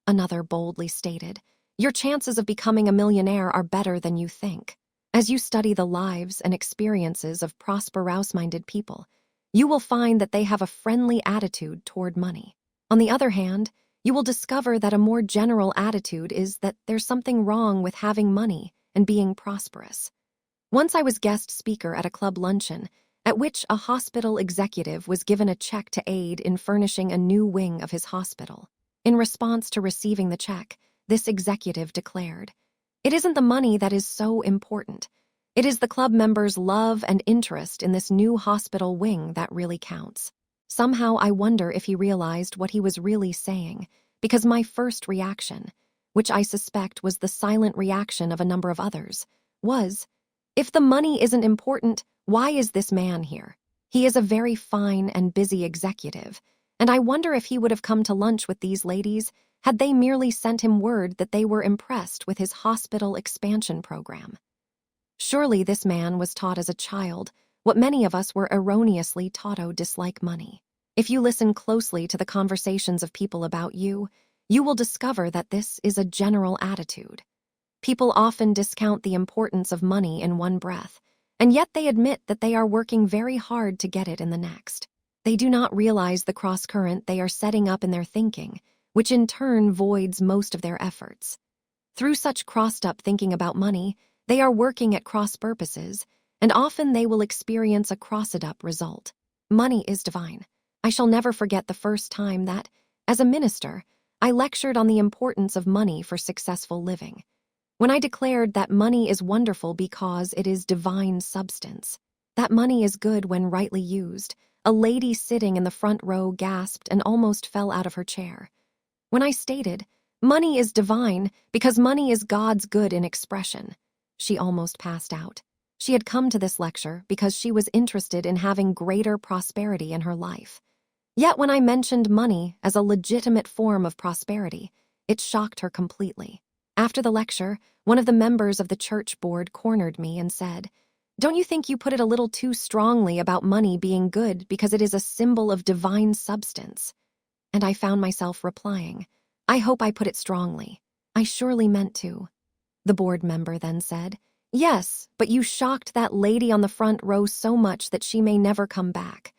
Another boldly stated, "Your chances of becoming a millionaire are better than you think." As you study the lives and experiences of prosperous-minded people, you will find that they have a friendly attitude toward money. On the other hand, you will discover that a more general attitude is that there's something wrong with having money and being prosperous. Once I was guest speaker at a club luncheon, at which a hospital executive was given a check to aid in furnishing a new wing of his hospital. In response to receiving the check, this executive declared, "It isn't the money that is so important. It is the club members' love and interest in this new hospital wing that really counts." Somehow I wonder if he realized what he was really saying, because my first reaction, which I suspect was the silent reaction of a number of others, was, if the money isn't important, why is this man here? He is a very fine and busy executive, and I wonder if he would have come to lunch with these ladies had they merely sent him word that they were impressed with his hospital expansion program. Surely this man was taught as a child what many of us were erroneously taught to dislike money. If you listen closely to the conversations of people about you, you will discover that this is a general attitude. People often discount the importance of money in one breath, and yet they admit that they are working very hard to get it in the next. They do not realize the cross-current they are setting up in their thinking, which in turn voids most of their efforts. Through such crossed-up thinking about money, they are working at cross-purposes, and often they will experience a crossed-up result. Money is divine. I shall never forget the first time that, as a minister, I lectured on the importance of money for successful living. when I declared that money is wonderful because it is divine substance, that money is good when rightly used, a lady sitting in the front row gasped and almost fell out of her chair. When I stated, money is divine because money is God's good in expression, she almost passed out. She had come to this lecture because she was interested in having greater prosperity in her life. Yet when I mentioned money as a legitimate form of prosperity, it shocked her completely. After the lecture, one of the members of the church board cornered me and said, "Don't you think you put it a little too strongly about money being good because it is a symbol of divine substance?" And I found myself replying, "I hope I put it strongly. I surely meant to." The board member then said, "Yes, but you shocked that lady on the front row so much that she may never come back."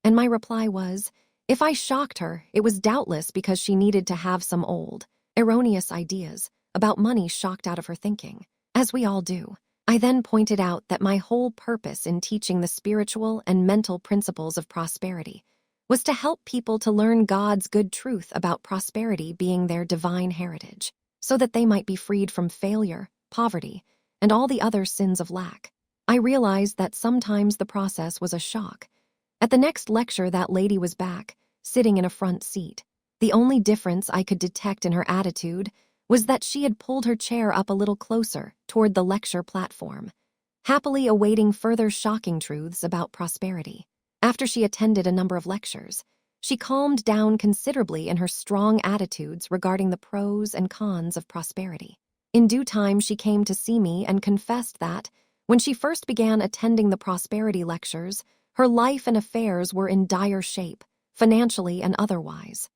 And my reply was, if I shocked her, it was doubtless because she needed to have some old, erroneous ideas about money shocked out of her thinking, as we all do. I then pointed out that my whole purpose in teaching the spiritual and mental principles of prosperity was to help people to learn God's good truth about prosperity being their divine heritage, so that they might be freed from failure, poverty, and all the other sins of lack. I realized that sometimes the process was a shock. At the next lecture, that lady was back, sitting in a front seat. The only difference I could detect in her attitude was that she had pulled her chair up a little closer toward the lecture platform, happily awaiting further shocking truths about prosperity. After she attended a number of lectures, she calmed down considerably in her strong attitudes regarding the pros and cons of prosperity. In due time, she came to see me and confessed that, when she first began attending the prosperity lectures, her life and affairs were in dire shape, financially and otherwise.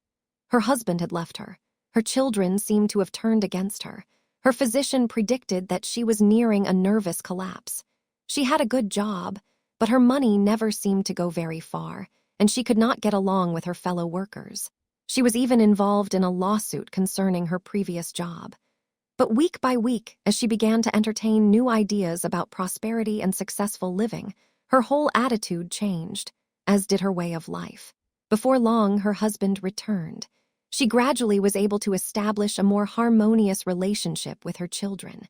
Her husband had left her. Her children seemed to have turned against her. Her physician predicted that she was nearing a nervous collapse. She had a good job, but her money never seemed to go very far, and she could not get along with her fellow workers. She was even involved in a lawsuit concerning her previous job. But week by week, as she began to entertain new ideas about prosperity and successful living, her whole attitude changed, as did her way of life. Before long, her husband returned. She gradually was able to establish a more harmonious relationship with her children.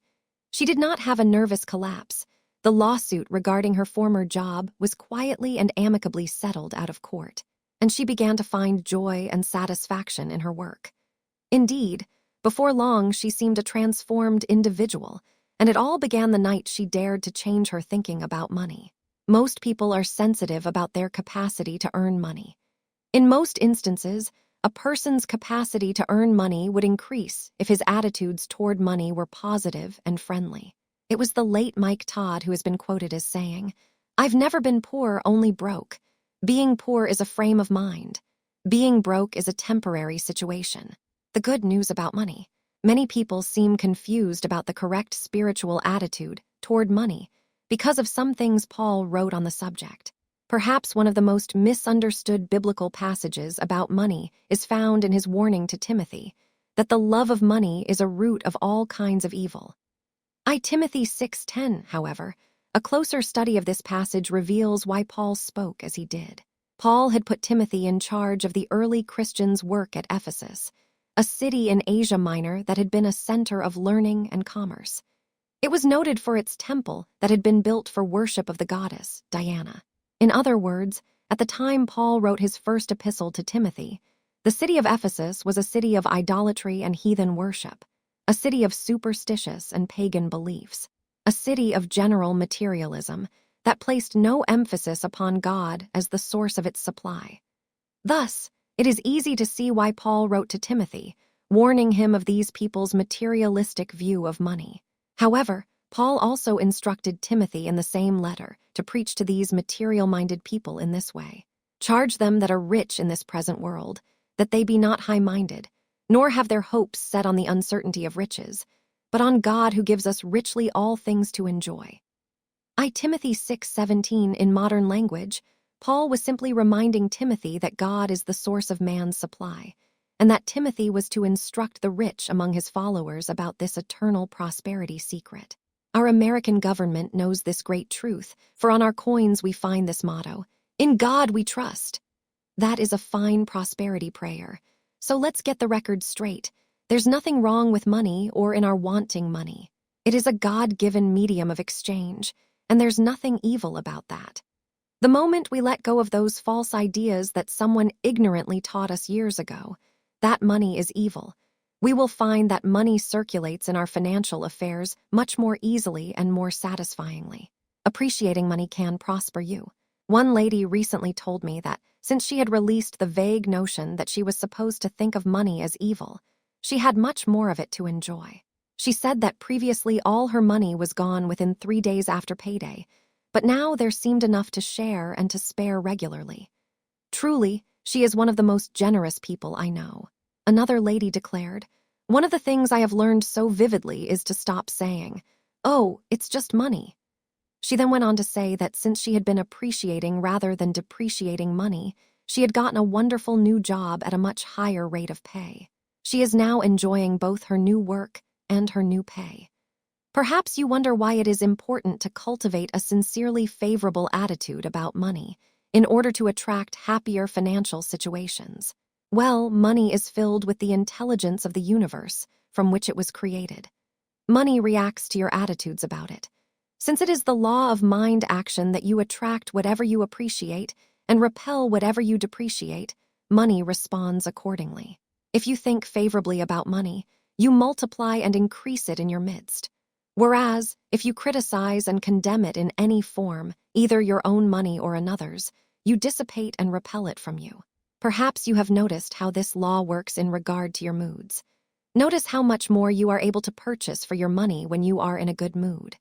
She did not have a nervous collapse. The lawsuit regarding her former job was quietly and amicably settled out of court, and she began to find joy and satisfaction in her work. Indeed, before long, she seemed a transformed individual, and it all began the night she dared to change her thinking about money. Most people are sensitive about their capacity to earn money. In most instances, a person's capacity to earn money would increase if his attitudes toward money were positive and friendly. It was the late Mike Todd who has been quoted as saying, "I've never been poor, only broke. Being poor is a frame of mind. Being broke is a temporary situation." The good news about money: many people seem confused about the correct spiritual attitude toward money because of some things Paul wrote on the subject. Perhaps one of the most misunderstood biblical passages about money is found in his warning to Timothy, that the love of money is a root of all kinds of evil. Timothy 6:10, however, a closer study of this passage reveals why Paul spoke as he did. Paul had put Timothy in charge of the early Christians' work at Ephesus, a city in Asia Minor that had been a center of learning and commerce. It was noted for its temple that had been built for worship of the goddess, Diana. In other words, at the time Paul wrote his first epistle to Timothy, the city of Ephesus was a city of idolatry and heathen worship, a city of superstitious and pagan beliefs, a city of general materialism that placed no emphasis upon God as the source of its supply. Thus, it is easy to see why Paul wrote to Timothy, warning him of these people's materialistic view of money. However, Paul also instructed Timothy in the same letter to preach to these material-minded people in this way: "Charge them that are rich in this present world, that they be not high-minded, nor have their hopes set on the uncertainty of riches, but on God who gives us richly all things to enjoy." Timothy 6:17 in modern language, Paul was simply reminding Timothy that God is the source of man's supply, and that Timothy was to instruct the rich among his followers about this eternal prosperity secret. Our American government knows this great truth, for on our coins we find this motto, "In God we trust." That is a fine prosperity prayer. So let's get the record straight. There's nothing wrong with money or in our wanting money. It is a God-given medium of exchange, and there's nothing evil about that. The moment we let go of those false ideas that someone ignorantly taught us years ago, that money is evil, we will find that money circulates in our financial affairs much more easily and more satisfyingly. Appreciating money can prosper you. One lady recently told me that since she had released the vague notion that she was supposed to think of money as evil, she had much more of it to enjoy. She said that previously all her money was gone within 3 days after payday, but now there seemed enough to share and to spare regularly. Truly, she is one of the most generous people I know. Another lady declared, "One of the things I have learned so vividly is to stop saying, 'Oh, it's just money.'" She then went on to say that since she had been appreciating rather than depreciating money, she had gotten a wonderful new job at a much higher rate of pay. She is now enjoying both her new work and her new pay. Perhaps you wonder why it is important to cultivate a sincerely favorable attitude about money in order to attract happier financial situations. Well, money is filled with the intelligence of the universe from which it was created. Money reacts to your attitudes about it. Since it is the law of mind action that you attract whatever you appreciate and repel whatever you depreciate, money responds accordingly. If you think favorably about money, you multiply and increase it in your midst. Whereas, if you criticize and condemn it in any form, either your own money or another's, you dissipate and repel it from you. Perhaps you have noticed how this law works in regard to your moods. Notice how much more you are able to purchase for your money when you are in a good mood.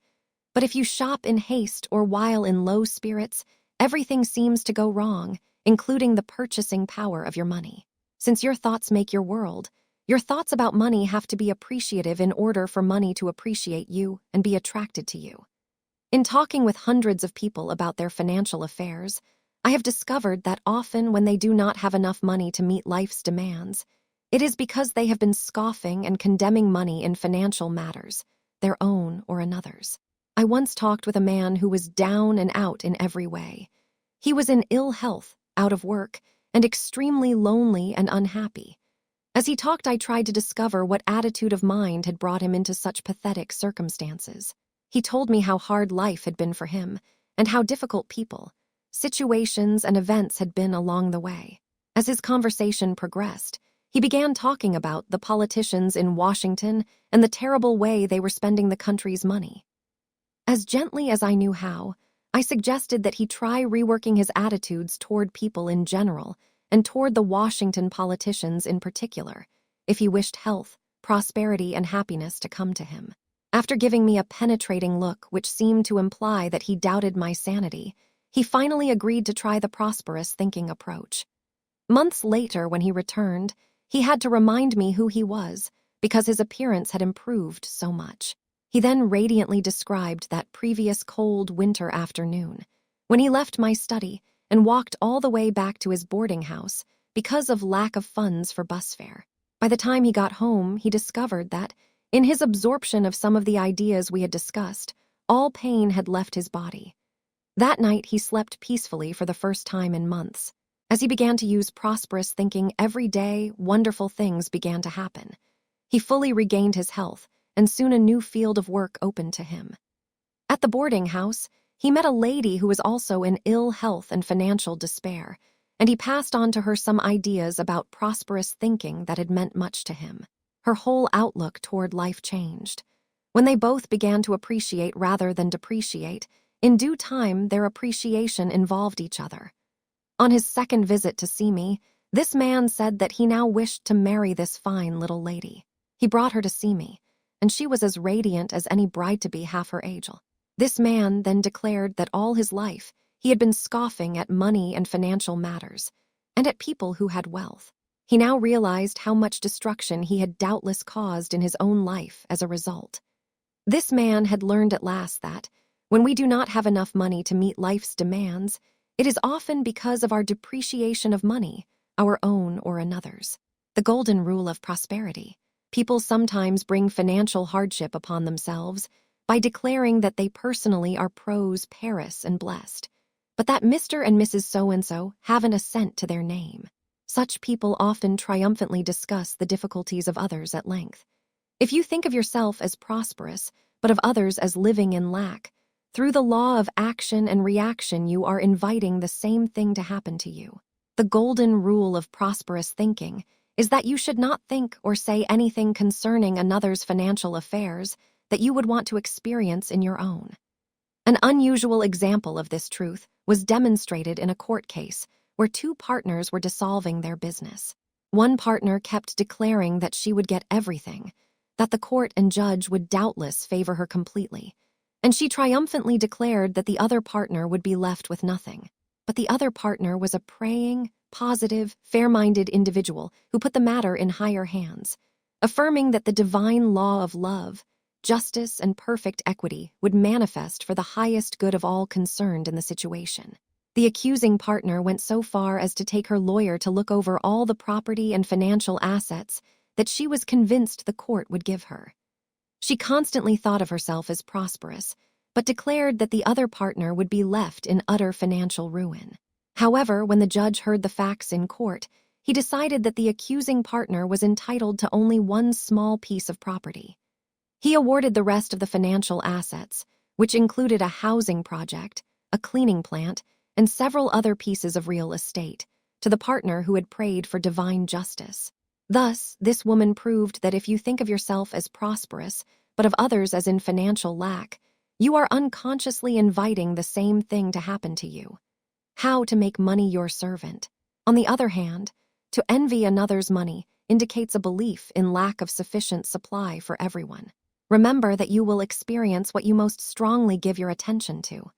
But if you shop in haste or while in low spirits, everything seems to go wrong, including the purchasing power of your money. Since your thoughts make your world, your thoughts about money have to be appreciative in order for money to appreciate you and be attracted to you. In talking with hundreds of people about their financial affairs, I have discovered that often when they do not have enough money to meet life's demands, it is because they have been scoffing and condemning money in financial matters, their own or another's. I once talked with a man who was down and out in every way. He was in ill health, out of work, and extremely lonely and unhappy. As he talked, I tried to discover what attitude of mind had brought him into such pathetic circumstances. He told me how hard life had been for him, and how difficult people, situations, and events had been along the way. As his conversation progressed, he began talking about the politicians in Washington and the terrible way they were spending the country's money. As gently as I knew how, I suggested that he try reworking his attitudes toward people in general and toward the Washington politicians in particular, if he wished health, prosperity, and happiness to come to him. After giving me a penetrating look which seemed to imply that he doubted my sanity, he finally agreed to try the prosperous thinking approach. Months later, when he returned, he had to remind me who he was because his appearance had improved so much. He then radiantly described that previous cold winter afternoon, when he left my study and walked all the way back to his boarding house because of lack of funds for bus fare. By the time he got home, he discovered that, in his absorption of some of the ideas we had discussed, all pain had left his body. That night, he slept peacefully for the first time in months. As he began to use prosperous thinking every day, wonderful things began to happen. He fully regained his health, and soon a new field of work opened to him. At the boarding house, he met a lady who was also in ill health and financial despair, and he passed on to her some ideas about prosperous thinking that had meant much to him. Her whole outlook toward life changed. When they both began to appreciate rather than depreciate, in due time their appreciation involved each other. On his second visit to see me, this man said that he now wished to marry this fine little lady. He brought her to see me, and she was as radiant as any bride-to-be half her age. This man then declared that all his life he had been scoffing at money and financial matters, and at people who had wealth. He now realized how much destruction he had doubtless caused in his own life as a result. This man had learned at last that, when we do not have enough money to meet life's demands, it is often because of our depreciation of money, our own or another's. The golden rule of prosperity. People sometimes bring financial hardship upon themselves by declaring that they personally are prosperous and blessed, but that Mr. and Mrs. So-and-so haven't a cent to their name. Such people often triumphantly discuss the difficulties of others at length. If you think of yourself as prosperous, but of others as living in lack. Through the law of action and reaction, you are inviting the same thing to happen to you. The golden rule of prosperous thinking is that you should not think or say anything concerning another's financial affairs that you would want to experience in your own. An unusual example of this truth was demonstrated in a court case where two partners were dissolving their business. One partner kept declaring that she would get everything, that the court and judge would doubtless favor her completely, and she triumphantly declared that the other partner would be left with nothing. But the other partner was a praying, positive, fair-minded individual who put the matter in higher hands, affirming that the divine law of love, justice, and perfect equity would manifest for the highest good of all concerned in the situation. The accusing partner went so far as to take her lawyer to look over all the property and financial assets that she was convinced the court would give her. She constantly thought of herself as prosperous, but declared that the other partner would be left in utter financial ruin. However, when the judge heard the facts in court, he decided that the accusing partner was entitled to only one small piece of property. He awarded the rest of the financial assets, which included a housing project, a cleaning plant, and several other pieces of real estate, to the partner who had prayed for divine justice. Thus, this woman proved that if you think of yourself as prosperous, but of others as in financial lack, you are unconsciously inviting the same thing to happen to you. How to make money your servant. On the other hand, to envy another's money indicates a belief in lack of sufficient supply for everyone. Remember that you will experience what you most strongly give your attention to.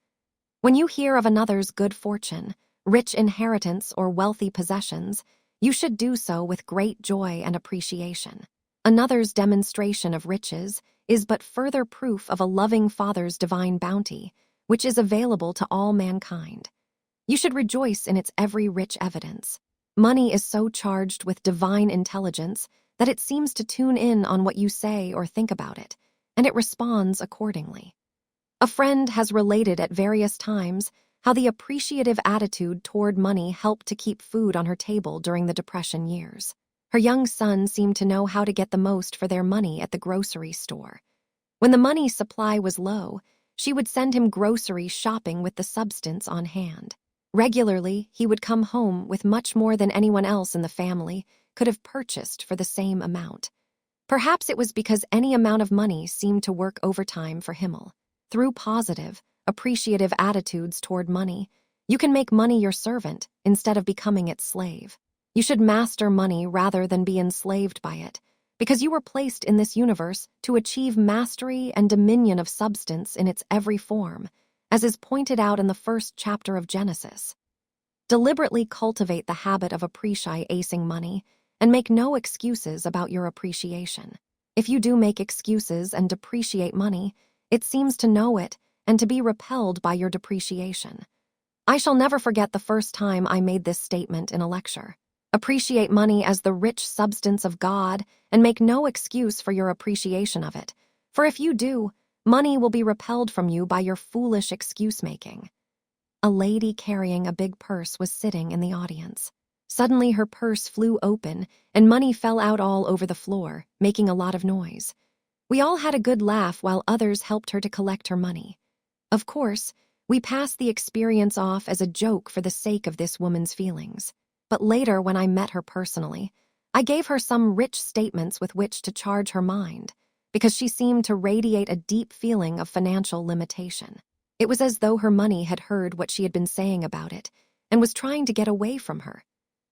When you hear of another's good fortune, rich inheritance, or wealthy possessions, you should do so with great joy and appreciation. Another's demonstration of riches is but further proof of a loving Father's divine bounty, which is available to all mankind. You should rejoice in its every rich evidence. Money is so charged with divine intelligence that it seems to tune in on what you say or think about it, and it responds accordingly. A friend has related at various times how the appreciative attitude toward money helped to keep food on her table during the Depression years. Her young son seemed to know how to get the most for their money at the grocery store. When the money supply was low, she would send him grocery shopping with the substance on hand. Regularly, he would come home with much more than anyone else in the family could have purchased for the same amount. Perhaps it was because any amount of money seemed to work overtime for Himmel. Through positive, appreciative attitudes toward money, you can make money your servant instead of becoming its slave. You should master money rather than be enslaved by it, because you were placed in this universe to achieve mastery and dominion of substance in its every form, as is pointed out in the first chapter of Genesis. Deliberately cultivate the habit of appreciating money and make no excuses about your appreciation. If you do make excuses and depreciate money, it seems to know it and to be repelled by your depreciation. I shall never forget the first time I made this statement in a lecture. Appreciate money as the rich substance of God and make no excuse for your appreciation of it, for if you do, money will be repelled from you by your foolish excuse-making. A lady carrying a big purse was sitting in the audience. Suddenly her purse flew open and money fell out all over the floor, making a lot of noise. We all had a good laugh while others helped her to collect her money. Of course, we passed the experience off as a joke for the sake of this woman's feelings. But later, when I met her personally, I gave her some rich statements with which to charge her mind, because she seemed to radiate a deep feeling of financial limitation. It was as though her money had heard what she had been saying about it and was trying to get away from her.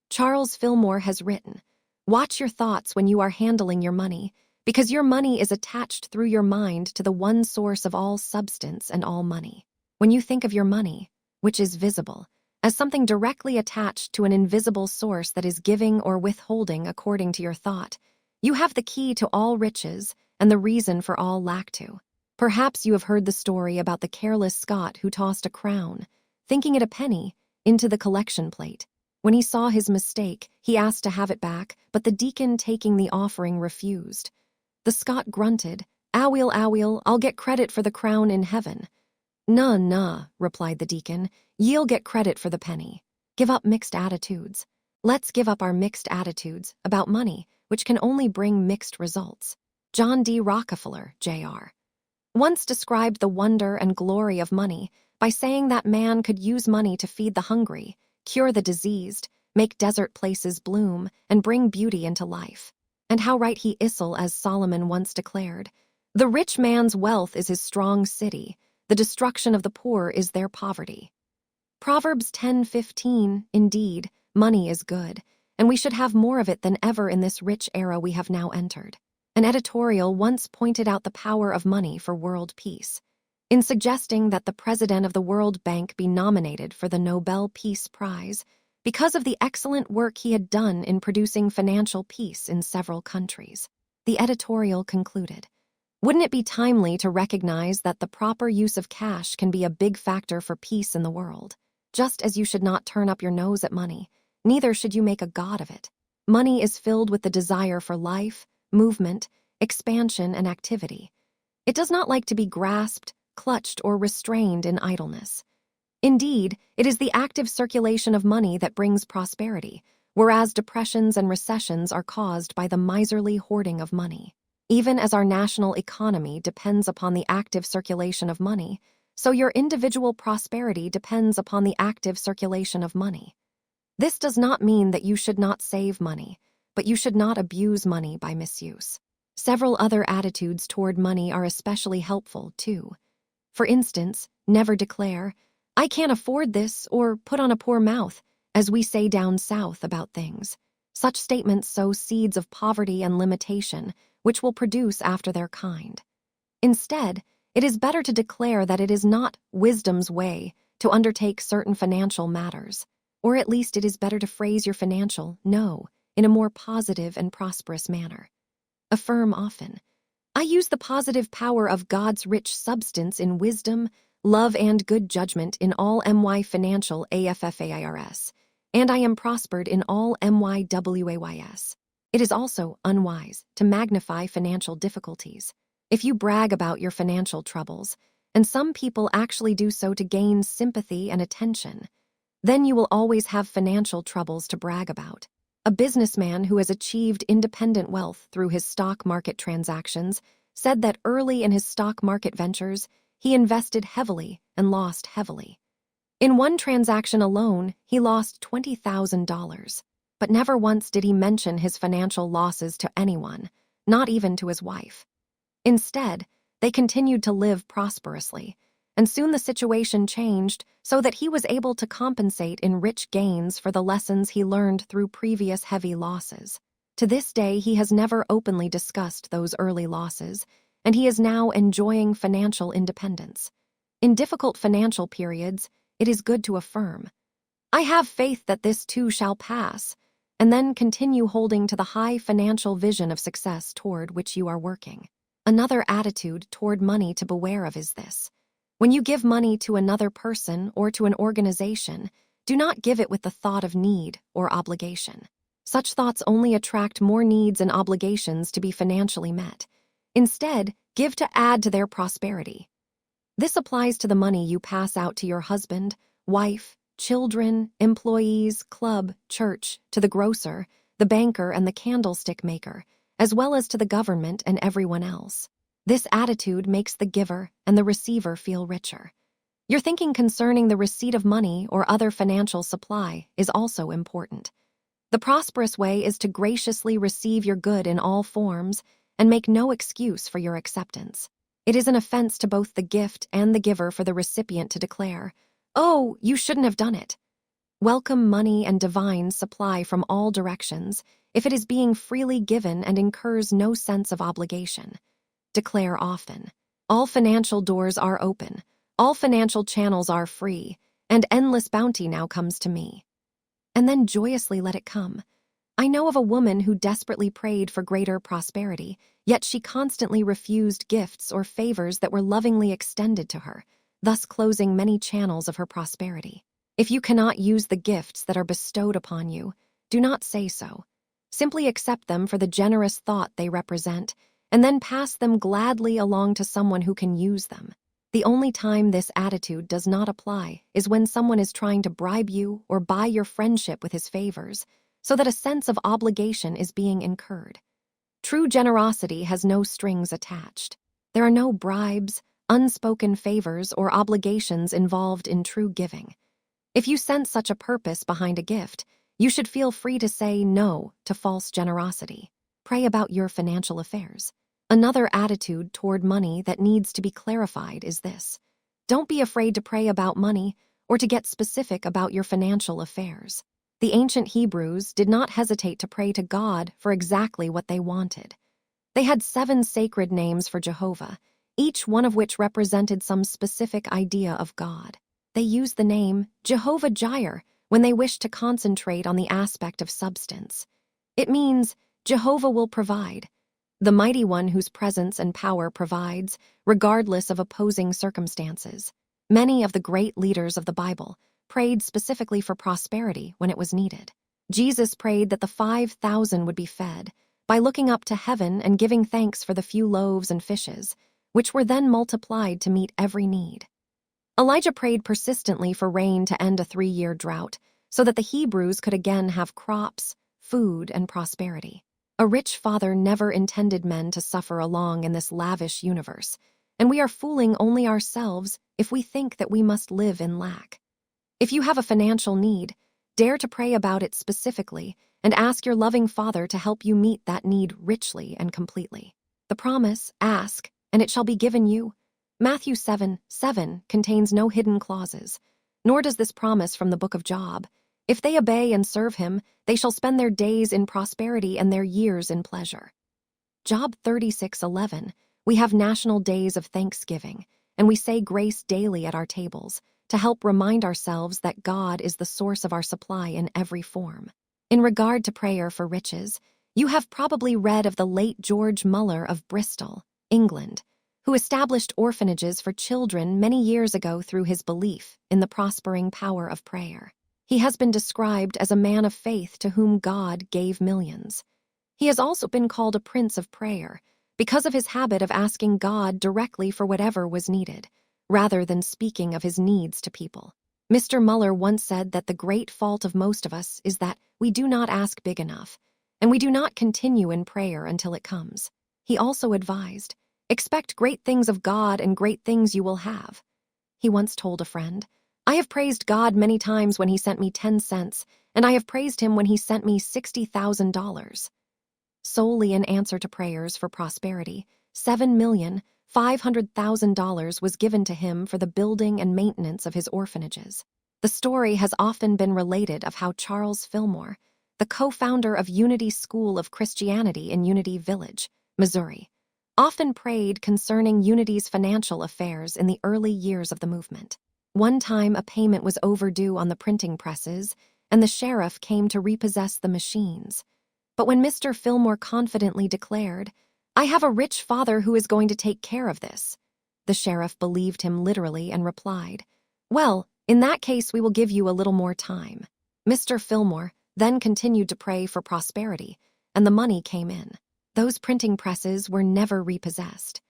Charles Fillmore has written, "Watch your thoughts when you are handling your money, because your money is attached through your mind to the one source of all substance and all money. When you think of your money, which is visible, as something directly attached to an invisible source that is giving or withholding according to your thought, you have the key to all riches and the reason for all lack too. Perhaps you have heard the story about the careless Scot who tossed a crown, thinking it a penny, into the collection plate. When he saw his mistake, he asked to have it back, but the deacon taking the offering refused. The Scot grunted, aweel, I'll get credit for the crown in heaven." Nah, replied the deacon, ye'll get credit for the penny. Give up mixed attitudes. Let's give up our mixed attitudes about money, which can only bring mixed results. John D. Rockefeller, Jr. once described the wonder and glory of money by saying that man could use money to feed the hungry, cure the diseased, make desert places bloom, and bring beauty into life. And how right he is, as Solomon once declared, "The rich man's wealth is his strong city, the destruction of the poor is their poverty." Proverbs 10:15, indeed, money is good, and we should have more of it than ever in this rich era we have now entered. An editorial once pointed out the power of money for world peace, in suggesting that the president of the World Bank be nominated for the Nobel Peace Prize because of the excellent work he had done in producing financial peace in several countries. The editorial concluded, "Wouldn't it be timely to recognize that the proper use of cash can be a big factor for peace in the world? Just as you should not turn up your nose at money, neither should you make a god of it. Money is filled with the desire for life, movement, expansion, and activity. It does not like to be grasped, clutched, or restrained in idleness. Indeed, it is the active circulation of money that brings prosperity, whereas depressions and recessions are caused by the miserly hoarding of money. Even as our national economy depends upon the active circulation of money, so your individual prosperity depends upon the active circulation of money. This does not mean that you should not save money, but you should not abuse money by misuse. Several other attitudes toward money are especially helpful, too. For instance, never declare, "I can't afford this," or "put on a poor mouth," as we say down south about things. Such statements sow seeds of poverty and limitation, which will produce after their kind. Instead, it is better to declare that it is not wisdom's way to undertake certain financial matters, or at least it is better to phrase your financial no in a more positive and prosperous manner. Affirm often, "I use the positive power of God's rich substance in wisdom, love, and good judgment in all my financial affairs, and I am prospered in all my ways." It is also unwise to magnify financial difficulties. If you brag about your financial troubles, and some people actually do so to gain sympathy and attention, then you will always have financial troubles to brag about. A businessman who has achieved independent wealth through his stock market transactions said that early in his stock market ventures, he invested heavily and lost heavily. In one transaction alone, he lost $20,000, but never once did he mention his financial losses to anyone, not even to his wife. Instead, they continued to live prosperously, and soon the situation changed so that he was able to compensate in rich gains for the lessons he learned through previous heavy losses. To this day, he has never openly discussed those early losses, and he is now enjoying financial independence. In difficult financial periods, it is good to affirm, "I have faith that this too shall pass," and then continue holding to the high financial vision of success toward which you are working. Another attitude toward money to beware of is this: when you give money to another person or to an organization, do not give it with the thought of need or obligation. Such thoughts only attract more needs and obligations to be financially met. Instead, give to add to their prosperity. This applies to the money you pass out to your husband, wife, children, employees, club, church, to the grocer, the banker, and the candlestick maker, as well as to the government and everyone else. This attitude makes the giver and the receiver feel richer. Your thinking concerning the receipt of money or other financial supply is also important. The prosperous way is to graciously receive your good in all forms and make no excuse for your acceptance. It is an offense to both the gift and the giver for the recipient to declare, "Oh, you shouldn't have done it." Welcome money and divine supply from all directions if it is being freely given and incurs no sense of obligation. Declare often, "All financial doors are open, all financial channels are free, and endless bounty now comes to me." And then joyously let it come. I know of a woman who desperately prayed for greater prosperity, yet she constantly refused gifts or favors that were lovingly extended to her, thus closing many channels of her prosperity. If you cannot use the gifts that are bestowed upon you, do not say so. Simply accept them for the generous thought they represent, and then pass them gladly along to someone who can use them. The only time this attitude does not apply is when someone is trying to bribe you or buy your friendship with his favors, so that a sense of obligation is being incurred. True generosity has no strings attached. There are no bribes, unspoken favors, or obligations involved in true giving. If you sense such a purpose behind a gift, you should feel free to say no to false generosity. Pray about your financial affairs. Another attitude toward money that needs to be clarified is this: don't be afraid to pray about money or to get specific about your financial affairs. The ancient Hebrews did not hesitate to pray to God for exactly what they wanted. They had 7 sacred names for Jehovah, each one of which represented some specific idea of God. They used the name Jehovah Jireh when they wished to concentrate on the aspect of substance. It means Jehovah will provide, the mighty one whose presence and power provides, regardless of opposing circumstances. Many of the great leaders of the Bible prayed specifically for prosperity when it was needed. Jesus prayed that the 5,000 would be fed by looking up to heaven and giving thanks for the few loaves and fishes, which were then multiplied to meet every need. Elijah prayed persistently for rain to end a 3-year drought so that the Hebrews could again have crops, food, and prosperity. A rich father never intended men to suffer along in this lavish universe, and we are fooling only ourselves if we think that we must live in lack. If you have a financial need, dare to pray about it specifically and ask your loving Father to help you meet that need richly and completely. The promise, ask, and it shall be given you. Matthew 7:7 contains no hidden clauses, nor does this promise from the book of Job. If they obey and serve him, they shall spend their days in prosperity and their years in pleasure. Job 36:11, we have national days of thanksgiving, and we say grace daily at our tables to help remind ourselves that God is the source of our supply in every form. In regard to prayer for riches, you have probably read of the late George Muller of Bristol, England, who established orphanages for children many years ago through his belief in the prospering power of prayer. He has been described as a man of faith to whom God gave millions. He has also been called a prince of prayer because of his habit of asking God directly for whatever was needed, rather than speaking of his needs to people. Mr. Muller once said that the great fault of most of us is that we do not ask big enough, and we do not continue in prayer until it comes. He also advised, expect great things of God and great things you will have. He once told a friend, I have praised God many times when he sent me 10 cents, and I have praised him when he sent me $60,000. Solely in answer to prayers for prosperity, $7,500,000 was given to him for the building and maintenance of his orphanages. The story has often been related of how Charles Fillmore, the co-founder of Unity School of Christianity in Unity Village, Missouri, often prayed concerning Unity's financial affairs in the early years of the movement. One time a payment was overdue on the printing presses, and the sheriff came to repossess the machines. But when Mr. Fillmore confidently declared, I have a rich father who is going to take care of this, the sheriff believed him literally and replied, well, in that case we will give you a little more time. Mr. Fillmore then continued to pray for prosperity, and the money came in. Those printing presses were never repossessed.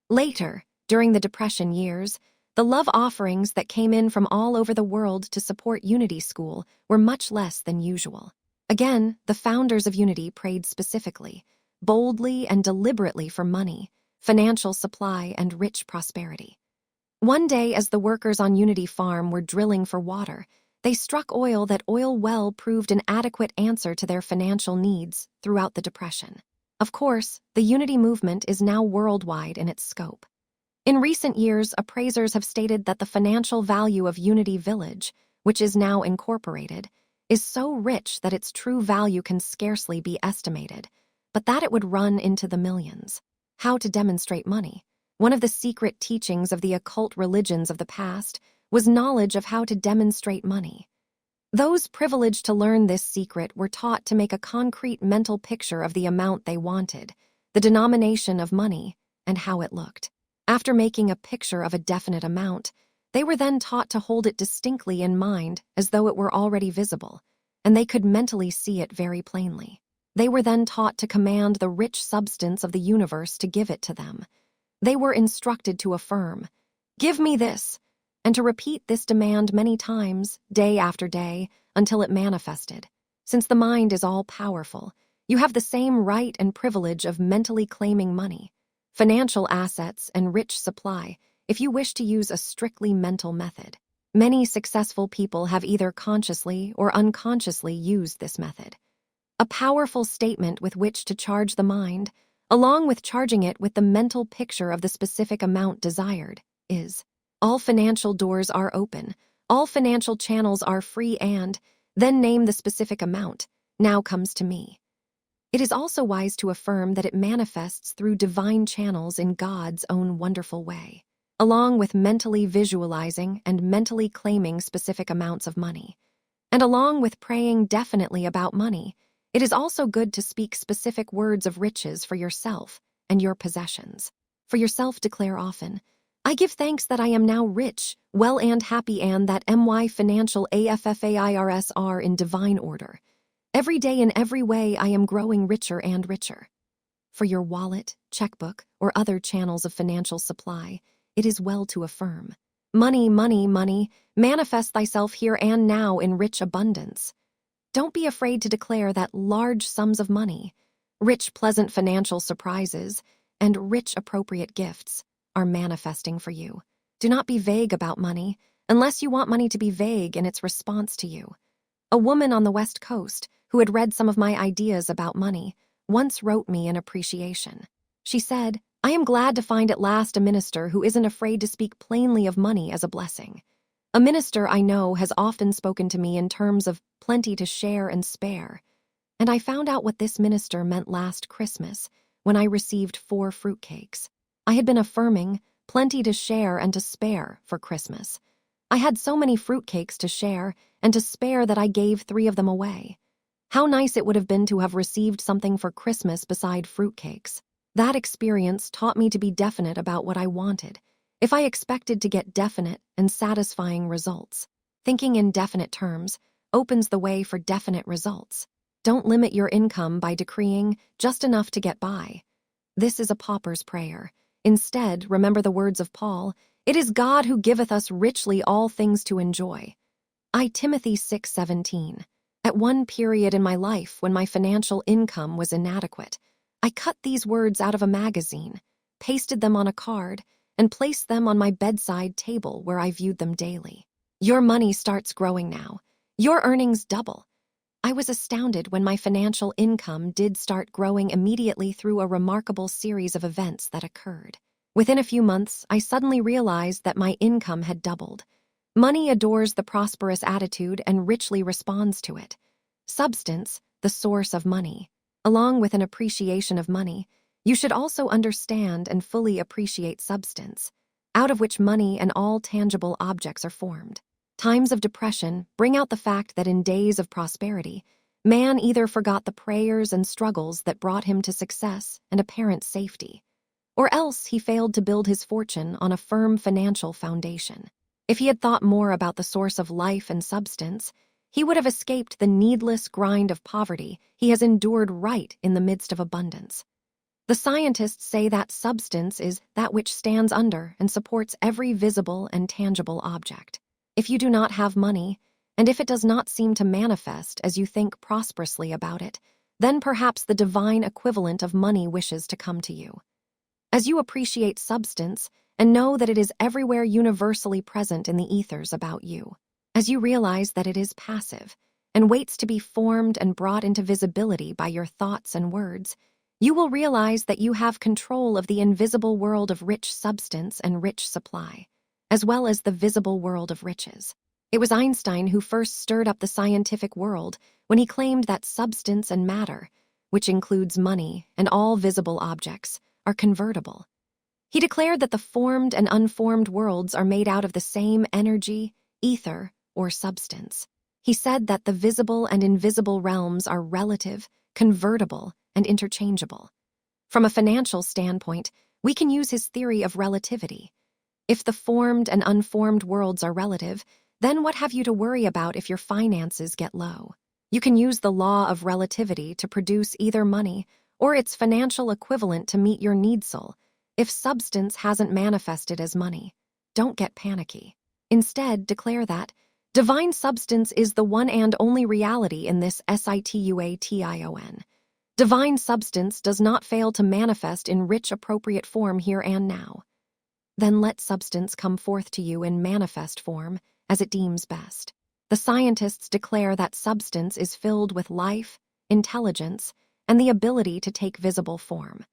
Later, during the Depression years, the love offerings that came in from all over the world to support Unity School were much less than usual. Again, the founders of Unity prayed specifically, boldly and deliberately for money, financial supply, and rich prosperity. One day, as the workers on Unity Farm were drilling for water, they struck oil. That oil well proved an adequate answer to their financial needs throughout the Depression. Of course, the Unity movement is now worldwide in its scope. In recent years, appraisers have stated that the financial value of Unity Village, which is now incorporated, is so rich that its true value can scarcely be estimated, but that it would run into the millions. How to demonstrate money? One of the secret teachings of the occult religions of the past was knowledge of how to demonstrate money. Those privileged to learn this secret were taught to make a concrete mental picture of the amount they wanted, the denomination of money, and how it looked. After making a picture of a definite amount, they were then taught to hold it distinctly in mind as though it were already visible, and they could mentally see it very plainly. They were then taught to command the rich substance of the universe to give it to them. They were instructed to affirm, "Give me this," and to repeat this demand many times, day after day, until it manifested. Since the mind is all-powerful, you have the same right and privilege of mentally claiming money. financial assets, and rich supply if you wish to use a strictly mental method. Many successful people have either consciously or unconsciously used this method. A powerful statement with which to charge the mind, along with charging it with the mental picture of the specific amount desired, is, all financial doors are open, all financial channels are free, and then name the specific amount, now comes to me. It is also wise to affirm that it manifests through divine channels in God's own wonderful way, along with mentally visualizing and mentally claiming specific amounts of money. And along with praying definitely about money, it is also good to speak specific words of riches for yourself and your possessions. For yourself, declare often, I give thanks that I am now rich, well and happy, and that my financial affairs are in divine order. Every day in every way I am growing richer and richer. For your wallet, checkbook, or other channels of financial supply, it is well to affirm, money, money, money, manifest thyself here and now in rich abundance. Don't be afraid to declare that large sums of money, rich pleasant financial surprises, and rich appropriate gifts are manifesting for you. Do not be vague about money, unless you want money to be vague in its response to you. A woman on the West Coast, who had read some of my ideas about money, once wrote me an appreciation. She said, I am glad to find at last a minister who isn't afraid to speak plainly of money as a blessing. A minister I know has often spoken to me in terms of plenty to share and spare, and I found out what this minister meant last Christmas when I received 4 fruitcakes. I had been affirming plenty to share and to spare for Christmas. I had so many fruitcakes to share and to spare that I gave 3 of them away. How nice it would have been to have received something for Christmas beside fruitcakes. That experience taught me to be definite about what I wanted, if I expected to get definite and satisfying results. Thinking in definite terms opens the way for definite results. Don't limit your income by decreeing just enough to get by. This is a pauper's prayer. Instead, remember the words of Paul, it is God who giveth us richly all things to enjoy. I Timothy 6:17. At one period in my life when my financial income was inadequate, I cut these words out of a magazine, pasted them on a card, and placed them on my bedside table where I viewed them daily. Your money starts growing now. Your earnings double. I was astounded when my financial income did start growing immediately through a remarkable series of events that occurred. Within a few months, I suddenly realized that my income had doubled. Money adores the prosperous attitude and richly responds to it. Substance, the source of money. Along with an appreciation of money, you should also understand and fully appreciate substance, out of which money and all tangible objects are formed. Times of depression bring out the fact that in days of prosperity, man either forgot the prayers and struggles that brought him to success and apparent safety, or else he failed to build his fortune on a firm financial foundation. If he had thought more about the source of life and substance, he would have escaped the needless grind of poverty he has endured right in the midst of abundance. The scientists say that substance is that which stands under and supports every visible and tangible object. If you do not have money, and if it does not seem to manifest as you think prosperously about it, then perhaps the divine equivalent of money wishes to come to you. As you appreciate substance and know that it is everywhere universally present in the ethers about you, as you realize that it is passive and waits to be formed and brought into visibility by your thoughts and words, you will realize that you have control of the invisible world of rich substance and rich supply, as well as the visible world of riches. It was Einstein who first stirred up the scientific world when he claimed that substance and matter, which includes money and all visible objects, are convertible. He declared that the formed and unformed worlds are made out of the same energy, ether, or substance. He said that the visible and invisible realms are relative, convertible, and interchangeable. From a financial standpoint, we can use his theory of relativity. If the formed and unformed worlds are relative, then what have you to worry about if your finances get low? You can use the law of relativity to produce either money or its financial equivalent to meet your needsel. If substance hasn't manifested as money, don't get panicky. Instead, declare that divine substance is the one and only reality in this situation. Divine substance does not fail to manifest in rich, appropriate form here and now. Then let substance come forth to you in manifest form, as it deems best. The scientists declare that substance is filled with life, intelligence, and the ability to take visible form.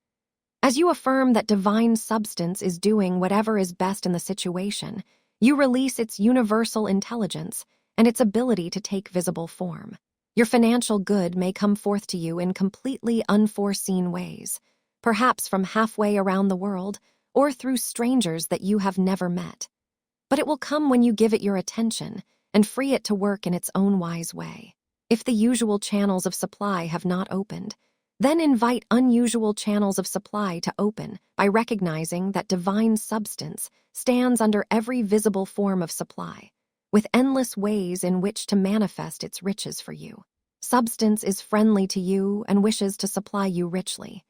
As you affirm that divine substance is doing whatever is best in the situation, you release its universal intelligence and its ability to take visible form. Your financial good may come forth to you in completely unforeseen ways, perhaps from halfway around the world or through strangers that you have never met. But it will come when you give it your attention and free it to work in its own wise way. If the usual channels of supply have not opened, then invite unusual channels of supply to open by recognizing that divine substance stands under every visible form of supply, with endless ways in which to manifest its riches for you. Substance is friendly to you and wishes to supply you richly.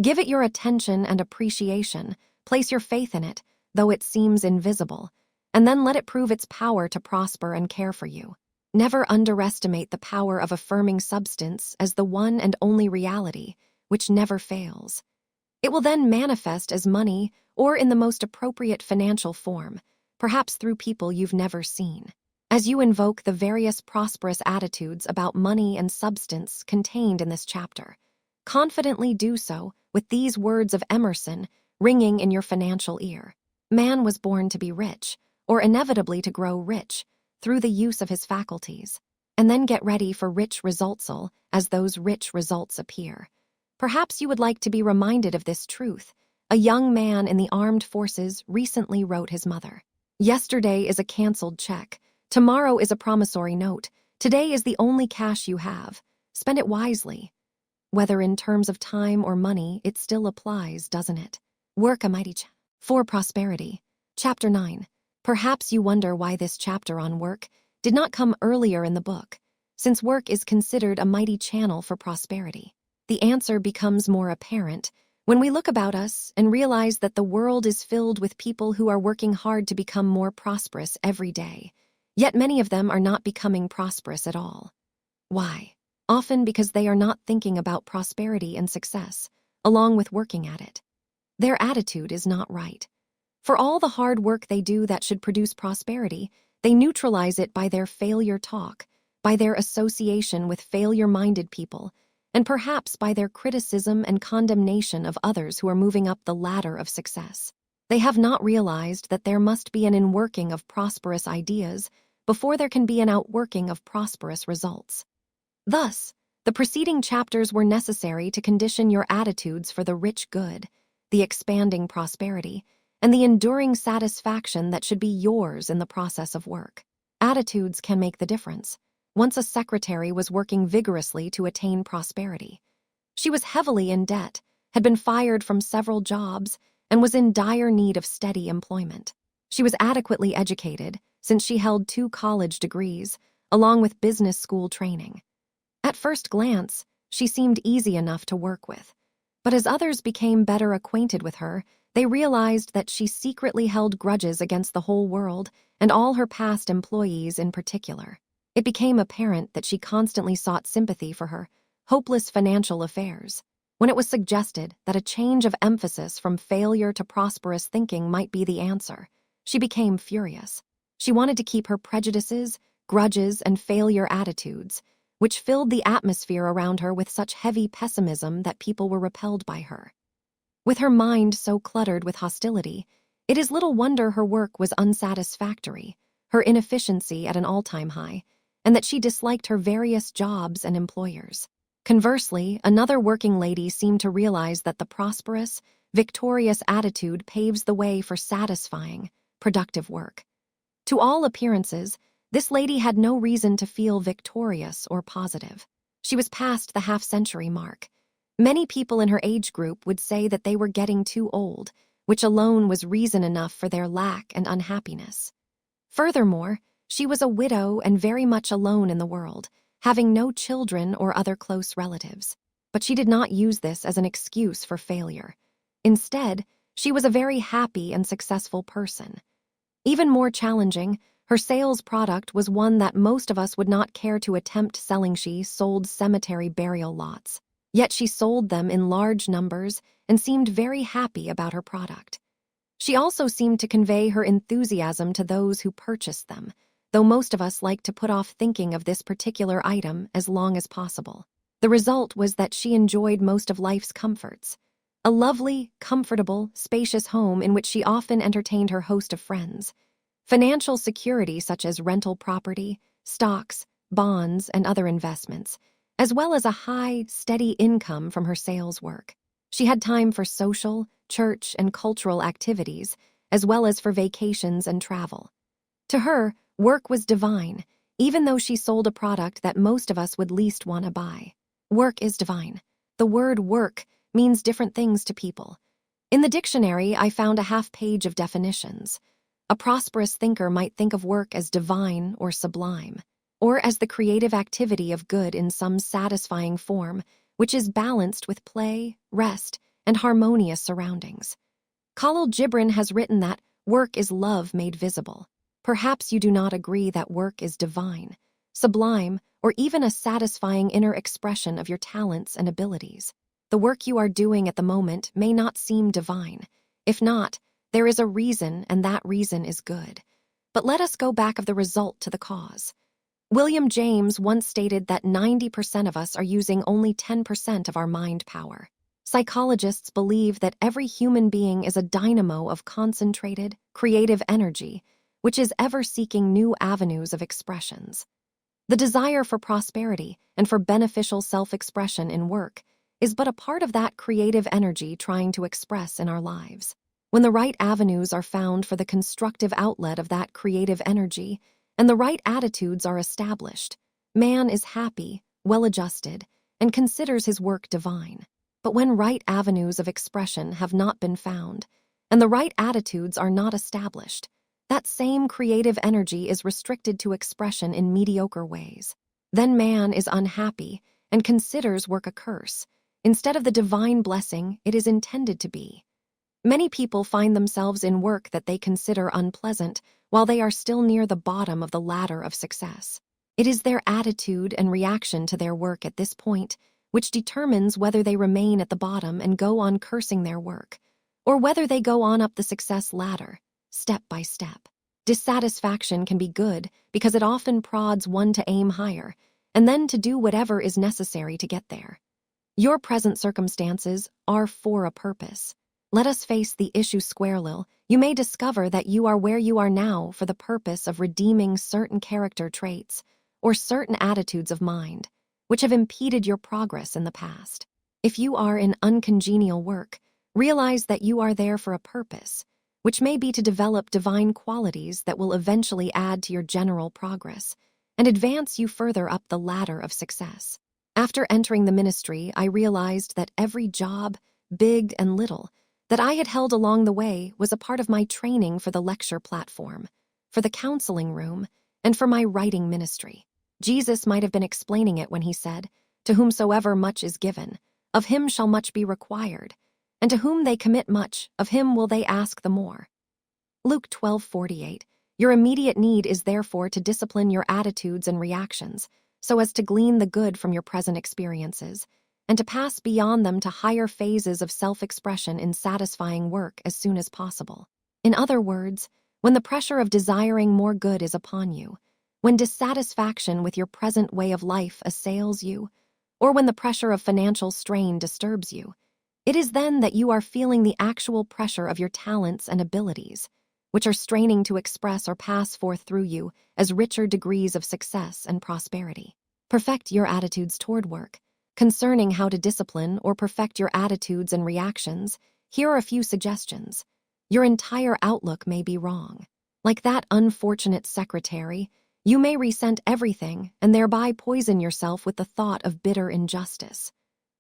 Give it your attention and appreciation, place your faith in it, though it seems invisible, and then let it prove its power to prosper and care for you. Never underestimate the power of affirming substance as the one and only reality, which never fails. It will then manifest as money or in the most appropriate financial form, perhaps through people you've never seen. As you invoke the various prosperous attitudes about money and substance contained in this chapter, confidently do so with these words of Emerson ringing in your financial ear. Man was born to be rich, or inevitably to grow rich, through the use of his faculties, and then get ready for rich resultsal as those rich results appear. Perhaps you would like to be reminded of this truth. A young man in the armed forces recently wrote his mother, "Yesterday is a canceled check. Tomorrow is a promissory note. Today is the only cash you have. Spend it wisely." Whether in terms of time or money, it still applies, doesn't it? Work a mighty for prosperity. Chapter 9. Perhaps you wonder why this chapter on work did not come earlier in the book, since work is considered a mighty channel for prosperity. The answer becomes more apparent when we look about us and realize that the world is filled with people who are working hard to become more prosperous every day, yet many of them are not becoming prosperous at all. Why? Often because they are not thinking about prosperity and success, along with working at it. Their attitude is not right. For all the hard work they do that should produce prosperity, they neutralize it by their failure talk, by their association with failure-minded people, and perhaps by their criticism and condemnation of others who are moving up the ladder of success. They have not realized that there must be an inworking of prosperous ideas before there can be an outworking of prosperous results. Thus, the preceding chapters were necessary to condition your attitudes for the rich good, the expanding prosperity, and the enduring satisfaction that should be yours in the process of work. Attitudes can make the difference. Once a secretary was working vigorously to attain prosperity. She was heavily in debt, had been fired from several jobs, and was in dire need of steady employment. She was adequately educated, since she held 2 college degrees, along with business school training. At first glance, she seemed easy enough to work with, but as others became better acquainted with her, they realized that she secretly held grudges against the whole world and all her past employees in particular. It became apparent that she constantly sought sympathy for her hopeless financial affairs. When it was suggested that a change of emphasis from failure to prosperous thinking might be the answer, she became furious. She wanted to keep her prejudices, grudges, and failure attitudes, which filled the atmosphere around her with such heavy pessimism that people were repelled by her. With her mind so cluttered with hostility, it is little wonder her work was unsatisfactory, her inefficiency at an all-time high, and that she disliked her various jobs and employers. Conversely, another working lady seemed to realize that the prosperous, victorious attitude paves the way for satisfying, productive work. To all appearances, this lady had no reason to feel victorious or positive. She was past the half-century mark. Many people in her age group would say that they were getting too old, which alone was reason enough for their lack and unhappiness. Furthermore, she was a widow and very much alone in the world, having no children or other close relatives. But she did not use this as an excuse for failure. Instead, she was a very happy and successful person. Even more challenging, her sales product was one that most of us would not care to attempt selling. She sold cemetery burial lots. Yet she sold them in large numbers and seemed very happy about her product. She also seemed to convey her enthusiasm to those who purchased them, though most of us like to put off thinking of this particular item as long as possible. The result was that she enjoyed most of life's comforts. A lovely, comfortable, spacious home in which she often entertained her host of friends. Financial security such as rental property, stocks, bonds, and other investments, as well as a high, steady income from her sales work. She had time for social, church, and cultural activities, as well as for vacations and travel. To her, work was divine, even though she sold a product that most of us would least want to buy. Work is divine. The word work means different things to people. In the dictionary, I found a half-page of definitions. A prosperous thinker might think of work as divine or sublime, or as the creative activity of good in some satisfying form, which is balanced with play, rest, and harmonious surroundings. Khalil Gibran has written that work is love made visible. Perhaps you do not agree that work is divine, sublime, or even a satisfying inner expression of your talents and abilities. The work you are doing at the moment may not seem divine. If not, there is a reason, and that reason is good. But let us go back of the result to the cause. William James once stated that 90% of us are using only 10% of our mind power. Psychologists believe that every human being is a dynamo of concentrated, creative energy, which is ever seeking new avenues of expressions. The desire for prosperity and for beneficial self-expression in work is but a part of that creative energy trying to express in our lives. When the right avenues are found for the constructive outlet of that creative energy, and the right attitudes are established, man is happy, well-adjusted, and considers his work divine. But when right avenues of expression have not been found, and the right attitudes are not established, that same creative energy is restricted to expression in mediocre ways. Then man is unhappy and considers work a curse, instead of the divine blessing it is intended to be. Many people find themselves in work that they consider unpleasant while they are still near the bottom of the ladder of success. It is their attitude and reaction to their work at this point which determines whether they remain at the bottom and go on cursing their work, or whether they go on up the success ladder, step by step. Dissatisfaction can be good because it often prods one to aim higher, and then to do whatever is necessary to get there. Your present circumstances are for a purpose. Let us face the issue squarely. You may discover that you are where you are now for the purpose of redeeming certain character traits or certain attitudes of mind, which have impeded your progress in the past. If you are in uncongenial work, realize that you are there for a purpose, which may be to develop divine qualities that will eventually add to your general progress and advance you further up the ladder of success. After entering the ministry, I realized that every job, big and little, that I had held along the way was a part of my training for the lecture platform, for the counseling room, and for my writing ministry. Jesus might have been explaining it when he said, "To whomsoever much is given, of him shall much be required, and to whom they commit much, of him will they ask the more." Luke 12:48. Your immediate need is therefore to discipline your attitudes and reactions so as to glean the good from your present experiences, and to pass beyond them to higher phases of self-expression in satisfying work as soon as possible. In other words, when the pressure of desiring more good is upon you, when dissatisfaction with your present way of life assails you, or when the pressure of financial strain disturbs you, it is then that you are feeling the actual pressure of your talents and abilities, which are straining to express or pass forth through you as richer degrees of success and prosperity. Perfect your attitudes toward work. Concerning how to discipline or perfect your attitudes and reactions, here are a few suggestions. Your entire outlook may be wrong. Like that unfortunate secretary, you may resent everything and thereby poison yourself with the thought of bitter injustice.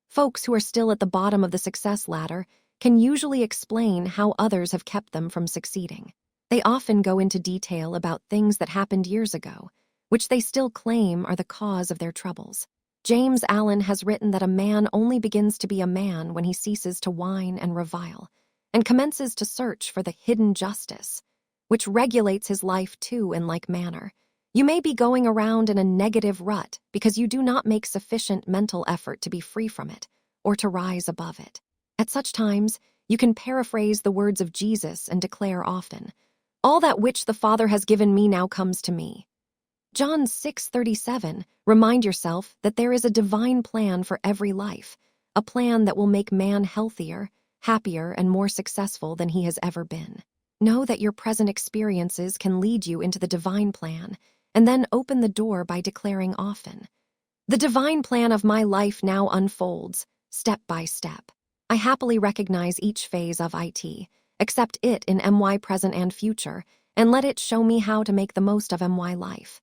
Folks who are still at the bottom of the success ladder can usually explain how others have kept them from succeeding. They often go into detail about things that happened years ago, which they still claim are the cause of their troubles. James Allen has written that a man only begins to be a man when he ceases to whine and revile, and commences to search for the hidden justice, which regulates his life too in like manner. You may be going around in a negative rut because you do not make sufficient mental effort to be free from it, or to rise above it. At such times, you can paraphrase the words of Jesus and declare often, "All that which the Father has given me now comes to me." John 6:37, remind yourself that there is a divine plan for every life, a plan that will make man healthier, happier, and more successful than he has ever been. Know that your present experiences can lead you into the divine plan, and then open the door by declaring often, "The divine plan of my life now unfolds, step by step. I happily recognize each phase of it, accept it in my present and future, and let it show me how to make the most of my life."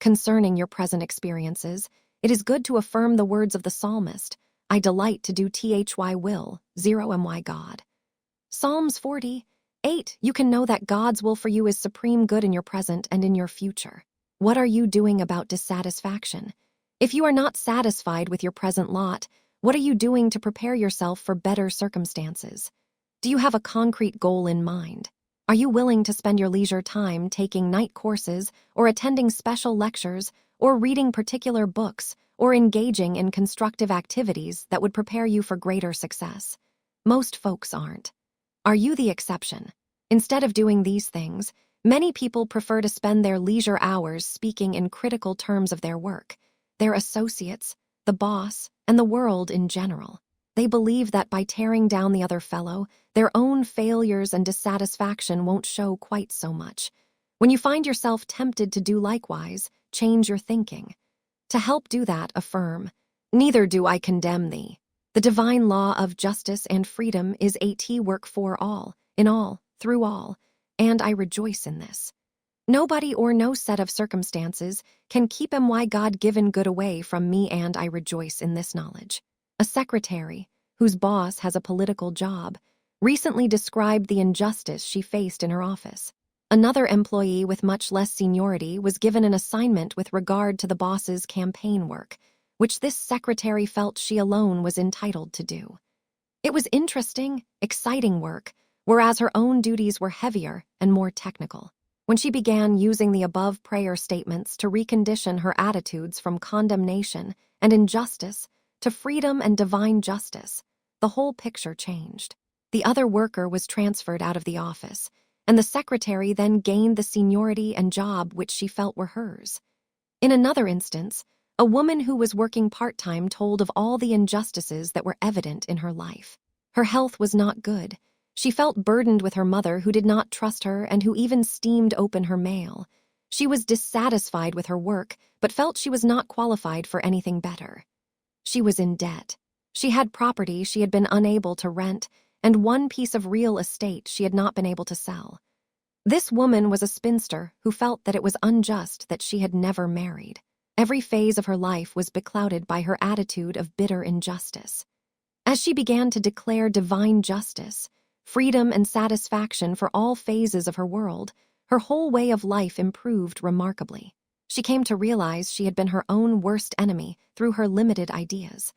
Concerning your present experiences, it is good to affirm the words of the psalmist, "I delight to do thy will, 0 God." Psalms 40:8, you can know that God's will for you is supreme good in your present and in your future. What are you doing about dissatisfaction? If you are not satisfied with your present lot, what are you doing to prepare yourself for better circumstances? Do you have a concrete goal in mind? Are you willing to spend your leisure time taking night courses or attending special lectures or reading particular books or engaging in constructive activities that would prepare you for greater success? Most folks aren't. Are you the exception? Instead of doing these things, many people prefer to spend their leisure hours speaking in critical terms of their work, their associates, the boss, and the world in general. They believe that by tearing down the other fellow, their own failures and dissatisfaction won't show quite so much. When you find yourself tempted to do likewise, change your thinking. To help do that, affirm, "Neither do I condemn thee. The divine law of justice and freedom is at work for all, in all, through all, and I rejoice in this. Nobody or no set of circumstances can keep my God-given good away from me, and I rejoice in this knowledge." A secretary, whose boss has a political job, recently described the injustice she faced in her office. Another employee with much less seniority was given an assignment with regard to the boss's campaign work, which this secretary felt she alone was entitled to do. It was interesting, exciting work, whereas her own duties were heavier and more technical. When she began using the above prayer statements to recondition her attitudes from condemnation and injustice to freedom and divine justice, the whole picture changed. The other worker was transferred out of the office, and the secretary then gained the seniority and job which she felt were hers. In another instance, a woman who was working part-time told of all the injustices that were evident in her life. Her health was not good. She felt burdened with her mother, who did not trust her and who even steamed open her mail. She was dissatisfied with her work, but felt she was not qualified for anything better. She was in debt. She had property she had been unable to rent, and one piece of real estate she had not been able to sell. This woman was a spinster who felt that it was unjust that she had never married. Every phase of her life was beclouded by her attitude of bitter injustice. As she began to declare divine justice, freedom, and satisfaction for all phases of her world, her whole way of life improved remarkably. She came to realize she had been her own worst enemy through her limited ideas.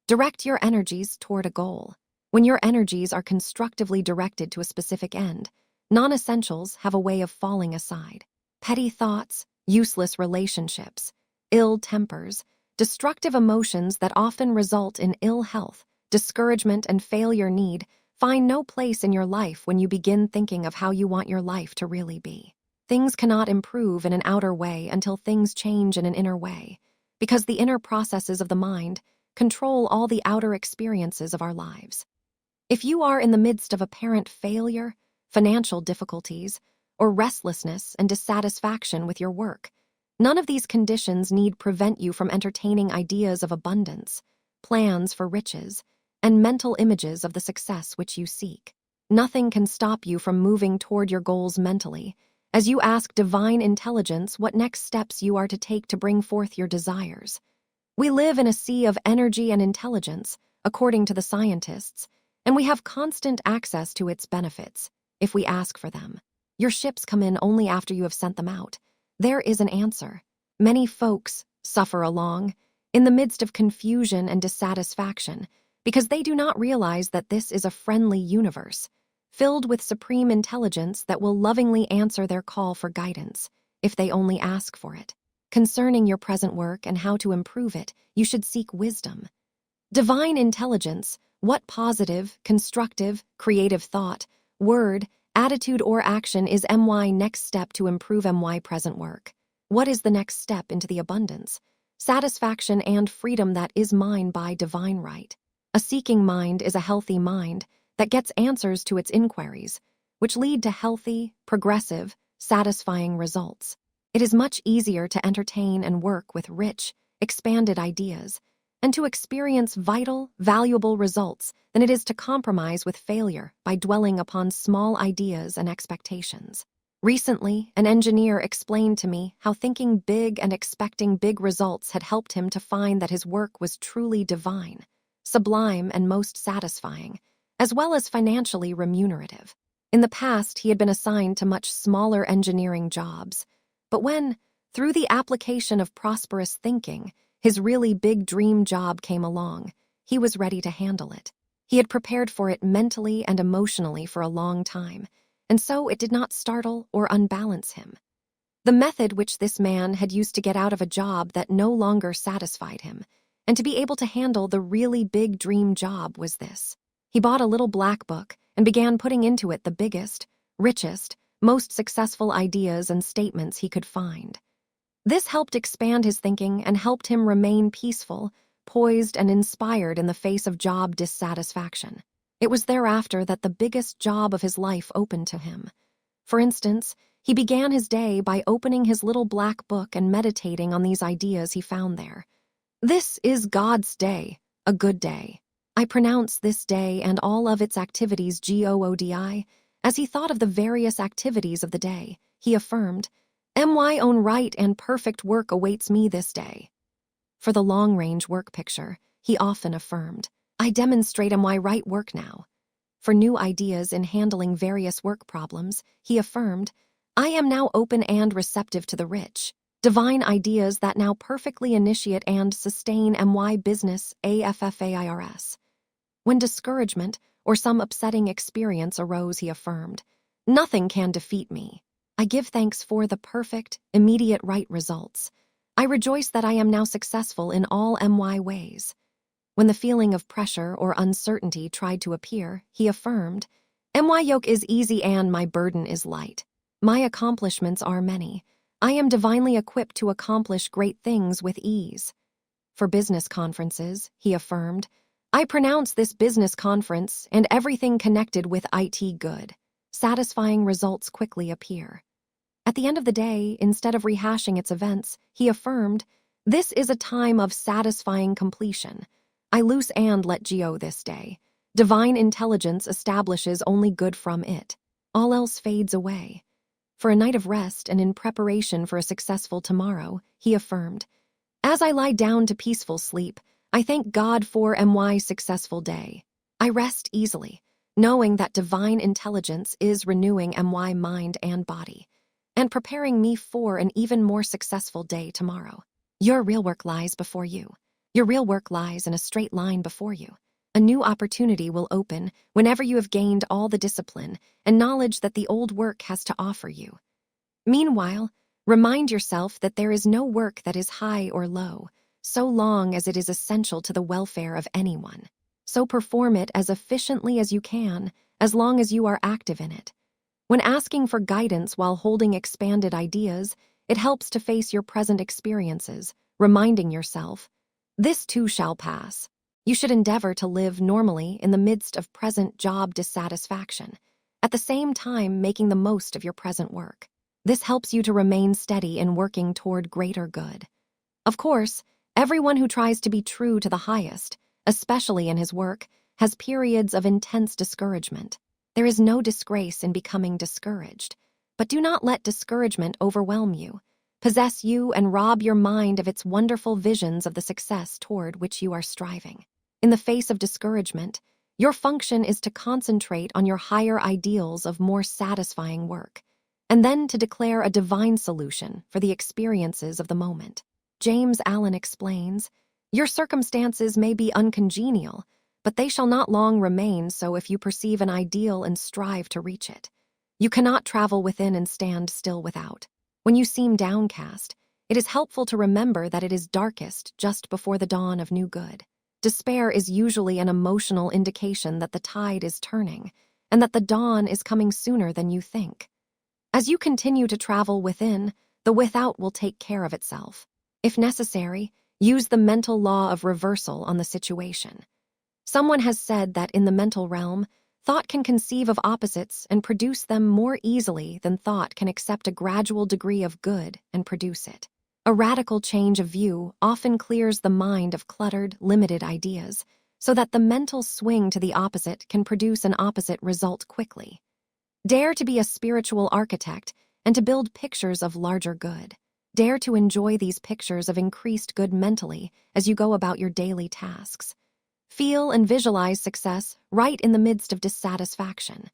Direct your energies toward a goal. When your energies are constructively directed to a specific end, non-essentials have a way of falling aside. Petty thoughts, useless relationships, ill tempers, destructive emotions that often result in ill health, discouragement, and failure need find no place in your life when you begin thinking of how you want your life to really be. Things cannot improve in an outer way until things change in an inner way, because the inner processes of the mind control all the outer experiences of our lives. If you are in the midst of apparent failure, financial difficulties, or restlessness and dissatisfaction with your work, none of these conditions need prevent you from entertaining ideas of abundance, plans for riches, and mental images of the success which you seek. Nothing can stop you from moving toward your goals mentally, as you ask divine intelligence what next steps you are to take to bring forth your desires. We live in a sea of energy and intelligence, according to the scientists, and we have constant access to its benefits, if we ask for them. Your ships come in only after you have sent them out. There is an answer. Many folks suffer along, in the midst of confusion and dissatisfaction, because they do not realize that this is a friendly universe, filled with supreme intelligence that will lovingly answer their call for guidance, if they only ask for it. Concerning your present work and how to improve it, you should seek wisdom. Divine intelligence, what positive, constructive, creative thought, word, attitude, or action is MY next step to improve MY present work? What is the next step into the abundance, satisfaction, and freedom that is mine by divine right? A seeking mind is a healthy mind that gets answers to its inquiries, which lead to healthy, progressive, satisfying results. It is much easier to entertain and work with rich, expanded ideas, and to experience vital, valuable results than it is to compromise with failure by dwelling upon small ideas and expectations. Recently, an engineer explained to me how thinking big and expecting big results had helped him to find that his work was truly divine, sublime, and most satisfying, as well as financially remunerative. In the past, he had been assigned to much smaller engineering jobs, but when, through the application of prosperous thinking, his really big dream job came along, he was ready to handle it. He had prepared for it mentally and emotionally for a long time, and so it did not startle or unbalance him. The method which this man had used to get out of a job that no longer satisfied him, and to be able to handle the really big dream job, was this. He bought a little black book and began putting into it the biggest, richest, most successful ideas and statements he could find. This helped expand his thinking and helped him remain peaceful, poised, and inspired in the face of job dissatisfaction. It was thereafter that the biggest job of his life opened to him. For instance, he began his day by opening his little black book and meditating on these ideas he found there. This is God's day, a good day. I pronounce this day and all of its activities GOODI. As he thought of the various activities of the day, he affirmed, "My own right and perfect work awaits me this day." For the long-range work picture, he often affirmed, "I demonstrate my right work now." For new ideas in handling various work problems, he affirmed, "I am now open and receptive to the rich, divine ideas that now perfectly initiate and sustain my business AFFAIRS." When discouragement or some upsetting experience arose, he affirmed, "Nothing can defeat me. I give thanks for the perfect, immediate right results. I rejoice that I am now successful in all my ways." When the feeling of pressure or uncertainty tried to appear, he affirmed, "My yoke is easy and my burden is light. My accomplishments are many. I am divinely equipped to accomplish great things with ease." For business conferences, he affirmed, "I pronounce this business conference and everything connected with IT good. Satisfying results quickly appear." At the end of the day, instead of rehashing its events, he affirmed, "This is a time of satisfying completion. I loose and let go this day. Divine intelligence establishes only good from it. All else fades away." For a night of rest and in preparation for a successful tomorrow, he affirmed, "As I lie down to peaceful sleep, I thank God for my successful day. I rest easily, knowing that divine intelligence is renewing my mind and body, and preparing me for an even more successful day tomorrow." Your real work lies before you. Your real work lies in a straight line before you. A new opportunity will open whenever you have gained all the discipline and knowledge that the old work has to offer you. Meanwhile, remind yourself that there is no work that is high or low, so long as it is essential to the welfare of anyone. So perform it as efficiently as you can, as long as you are active in it. When asking for guidance while holding expanded ideas, it helps to face your present experiences, reminding yourself, "This too shall pass." You should endeavor to live normally in the midst of present job dissatisfaction, at the same time making the most of your present work. This helps you to remain steady in working toward greater good. Of course, everyone who tries to be true to the highest, especially in his work, has periods of intense discouragement. There is no disgrace in becoming discouraged, but do not let discouragement overwhelm you, possess you, and rob your mind of its wonderful visions of the success toward which you are striving. In the face of discouragement, your function is to concentrate on your higher ideals of more satisfying work, and then to declare a divine solution for the experiences of the moment. James Allen explains, "Your circumstances may be uncongenial, but they shall not long remain so if you perceive an ideal and strive to reach it. You cannot travel within and stand still without. When you seem downcast, it is helpful to remember that it is darkest just before the dawn of new good. Despair is usually an emotional indication that the tide is turning and that the dawn is coming sooner than you think. As you continue to travel within, the without will take care of itself. If necessary, use the mental law of reversal on the situation. Someone has said that in the mental realm, thought can conceive of opposites and produce them more easily than thought can accept a gradual degree of good and produce it. A radical change of view often clears the mind of cluttered, limited ideas, so that the mental swing to the opposite can produce an opposite result quickly. Dare to be a spiritual architect and to build pictures of larger good. Dare to enjoy these pictures of increased good mentally as you go about your daily tasks. Feel and visualize success right in the midst of dissatisfaction.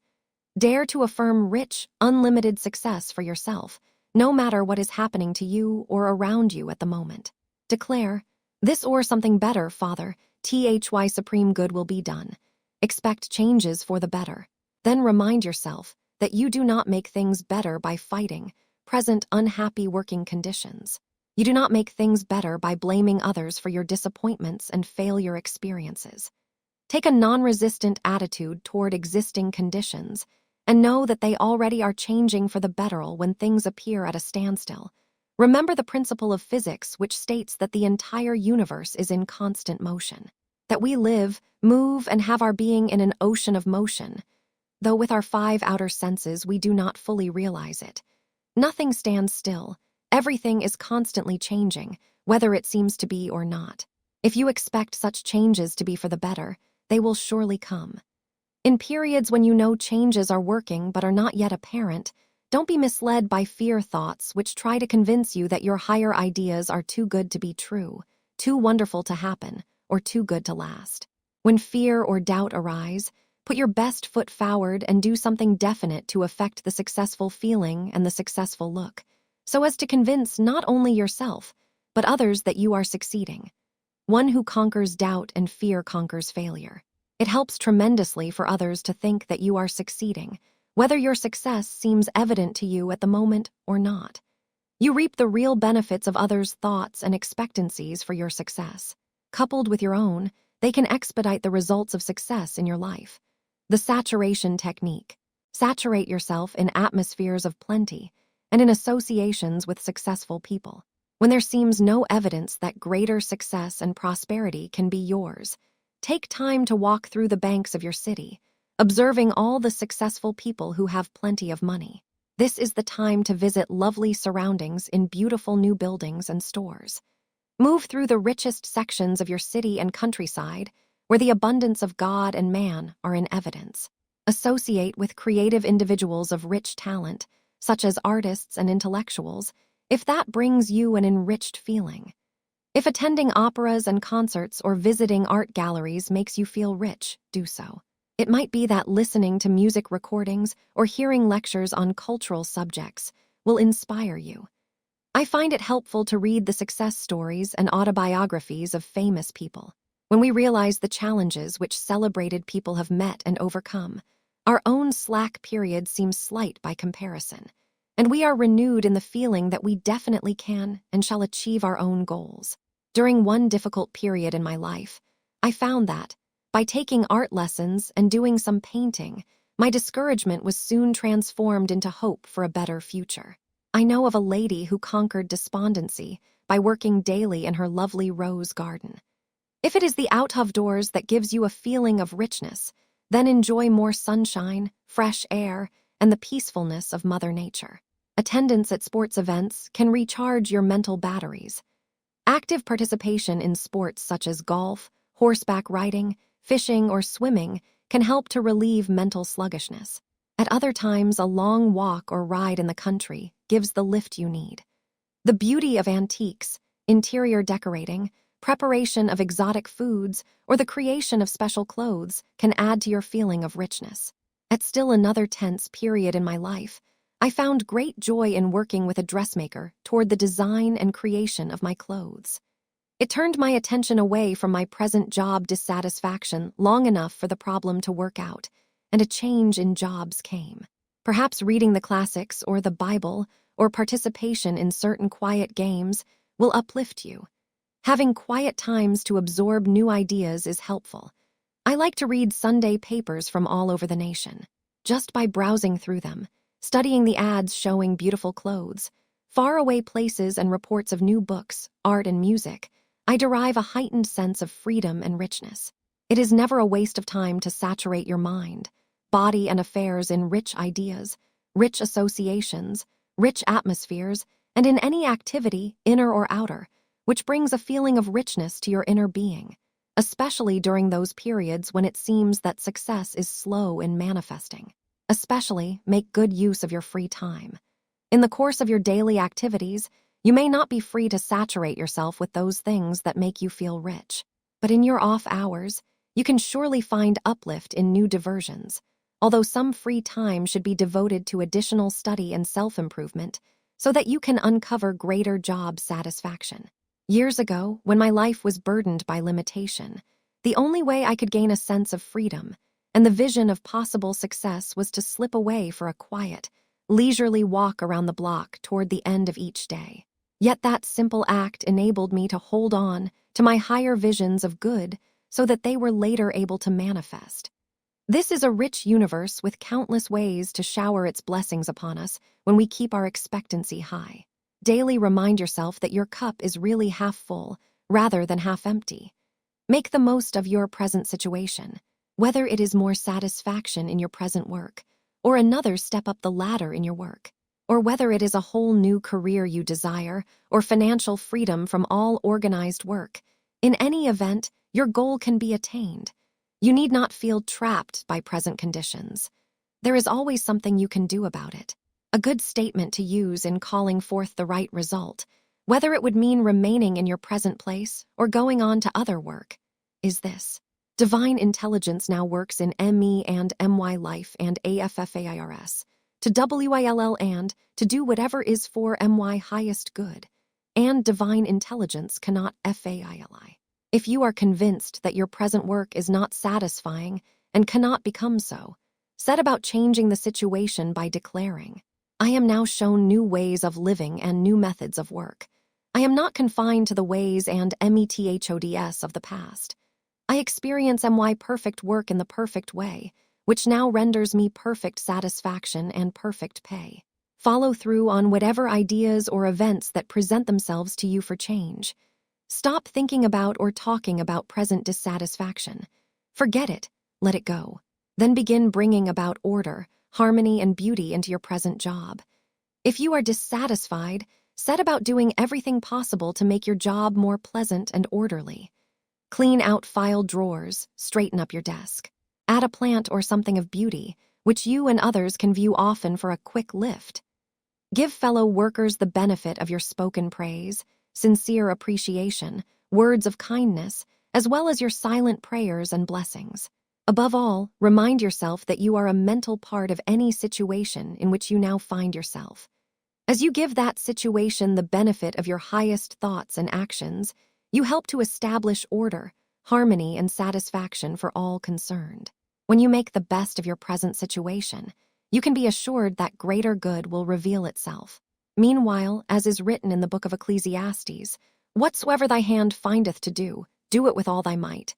Dare to affirm rich, unlimited success for yourself, no matter what is happening to you or around you at the moment. Declare, "This or something better, Father, THY supreme good will be done." Expect changes for the better. Then remind yourself that you do not make things better by fighting present unhappy working conditions. You do not make things better by blaming others for your disappointments and failure experiences. Take a non-resistant attitude toward existing conditions and know that they already are changing for the better when things appear at a standstill. Remember the principle of physics, which states that the entire universe is in constant motion, that we live, move, and have our being in an ocean of motion. Though with our 5 outer senses we do not fully realize it. Nothing stands still. Everything is constantly changing, whether it seems to be or not. If you expect such changes to be for the better, they will surely come. In periods when you know changes are working but are not yet apparent, don't be misled by fear thoughts which try to convince you that your higher ideas are too good to be true, too wonderful to happen, or too good to last. When fear or doubt arise, put your best foot forward and do something definite to affect the successful feeling and the successful look, so as to convince not only yourself, but others that you are succeeding. One who conquers doubt and fear conquers failure. It helps tremendously for others to think that you are succeeding, whether your success seems evident to you at the moment or not. You reap the real benefits of others' thoughts and expectancies for your success. Coupled with your own, they can expedite the results of success in your life. The saturation technique. Saturate yourself in atmospheres of plenty and in associations with successful people. When there seems no evidence that greater success and prosperity can be yours, take time to walk through the banks of your city, observing all the successful people who have plenty of money. This is the time to visit lovely surroundings in beautiful new buildings and stores. Move through the richest sections of your city and countryside, where the abundance of God and man are in evidence. Associate with creative individuals of rich talent, such as artists and intellectuals, if that brings you an enriched feeling. If attending operas and concerts or visiting art galleries makes you feel rich, do so. It might be that listening to music recordings or hearing lectures on cultural subjects will inspire you. I find it helpful to read the success stories and autobiographies of famous people. When we realize the challenges which celebrated people have met and overcome, our own slack period seems slight by comparison, and we are renewed in the feeling that we definitely can and shall achieve our own goals. During one difficult period in my life, I found that, by taking art lessons and doing some painting, my discouragement was soon transformed into hope for a better future. I know of a lady who conquered despondency by working daily in her lovely rose garden. If it is the out of doors that gives you a feeling of richness, then enjoy more sunshine, fresh air, and the peacefulness of Mother Nature. Attendance at sports events can recharge your mental batteries. Active participation in sports such as golf, horseback riding, fishing, or swimming can help to relieve mental sluggishness. At other times, a long walk or ride in the country gives the lift you need. The beauty of antiques, interior decorating, preparation of exotic foods, or the creation of special clothes can add to your feeling of richness. At still another tense period in my life, I found great joy in working with a dressmaker toward the design and creation of my clothes. It turned my attention away from my present job dissatisfaction long enough for the problem to work out, and a change in jobs came. Perhaps reading the classics or the Bible or participation in certain quiet games will uplift you. Having quiet times to absorb new ideas is helpful. I like to read Sunday papers from all over the nation. Just by browsing through them, studying the ads showing beautiful clothes, faraway places and reports of new books, art and music, I derive a heightened sense of freedom and richness. It is never a waste of time to saturate your mind, body and affairs in rich ideas, rich associations, rich atmospheres, and in any activity, inner or outer, which brings a feeling of richness to your inner being, especially during those periods when it seems that success is slow in manifesting. Especially, make good use of your free time. In the course of your daily activities, you may not be free to saturate yourself with those things that make you feel rich. But in your off hours, you can surely find uplift in new diversions, although some free time should be devoted to additional study and self-improvement so that you can uncover greater job satisfaction. Years ago, when my life was burdened by limitation, the only way I could gain a sense of freedom and the vision of possible success was to slip away for a quiet, leisurely walk around the block toward the end of each day. Yet that simple act enabled me to hold on to my higher visions of good so that they were later able to manifest. This is a rich universe with countless ways to shower its blessings upon us when we keep our expectancy high. Daily remind yourself that your cup is really half full rather than half empty. Make the most of your present situation, whether it is more satisfaction in your present work, or another step up the ladder in your work, or whether it is a whole new career you desire, or financial freedom from all organized work. In any event, your goal can be attained. You need not feel trapped by present conditions. There is always something you can do about it. A good statement to use in calling forth the right result, whether it would mean remaining in your present place or going on to other work, is this. Divine intelligence now works in ME and MY life and AFFAIRS, to WILL and to do whatever is for MY highest good, and divine intelligence cannot FAILI. If you are convinced that your present work is not satisfying and cannot become so, set about changing the situation by declaring, I am now shown new ways of living and new methods of work. I am not confined to the ways and METHODS of the past. I experience MY perfect work in the perfect way, which now renders me perfect satisfaction and perfect pay. Follow through on whatever ideas or events that present themselves to you for change. Stop thinking about or talking about present dissatisfaction. Forget it, let it go. Then begin bringing about order, harmony, and beauty into your present job. If you are dissatisfied, set about doing everything possible to make your job more pleasant and orderly. Clean out file drawers, straighten up your desk. Add a plant or something of beauty, which you and others can view often for a quick lift. Give fellow workers the benefit of your spoken praise, sincere appreciation, words of kindness, as well as your silent prayers and blessings. Above all, remind yourself that you are a mental part of any situation in which you now find yourself. As you give that situation the benefit of your highest thoughts and actions, you help to establish order, harmony, and satisfaction for all concerned. When you make the best of your present situation, you can be assured that greater good will reveal itself. Meanwhile, as is written in the book of Ecclesiastes, whatsoever thy hand findeth to do, do it with all thy might.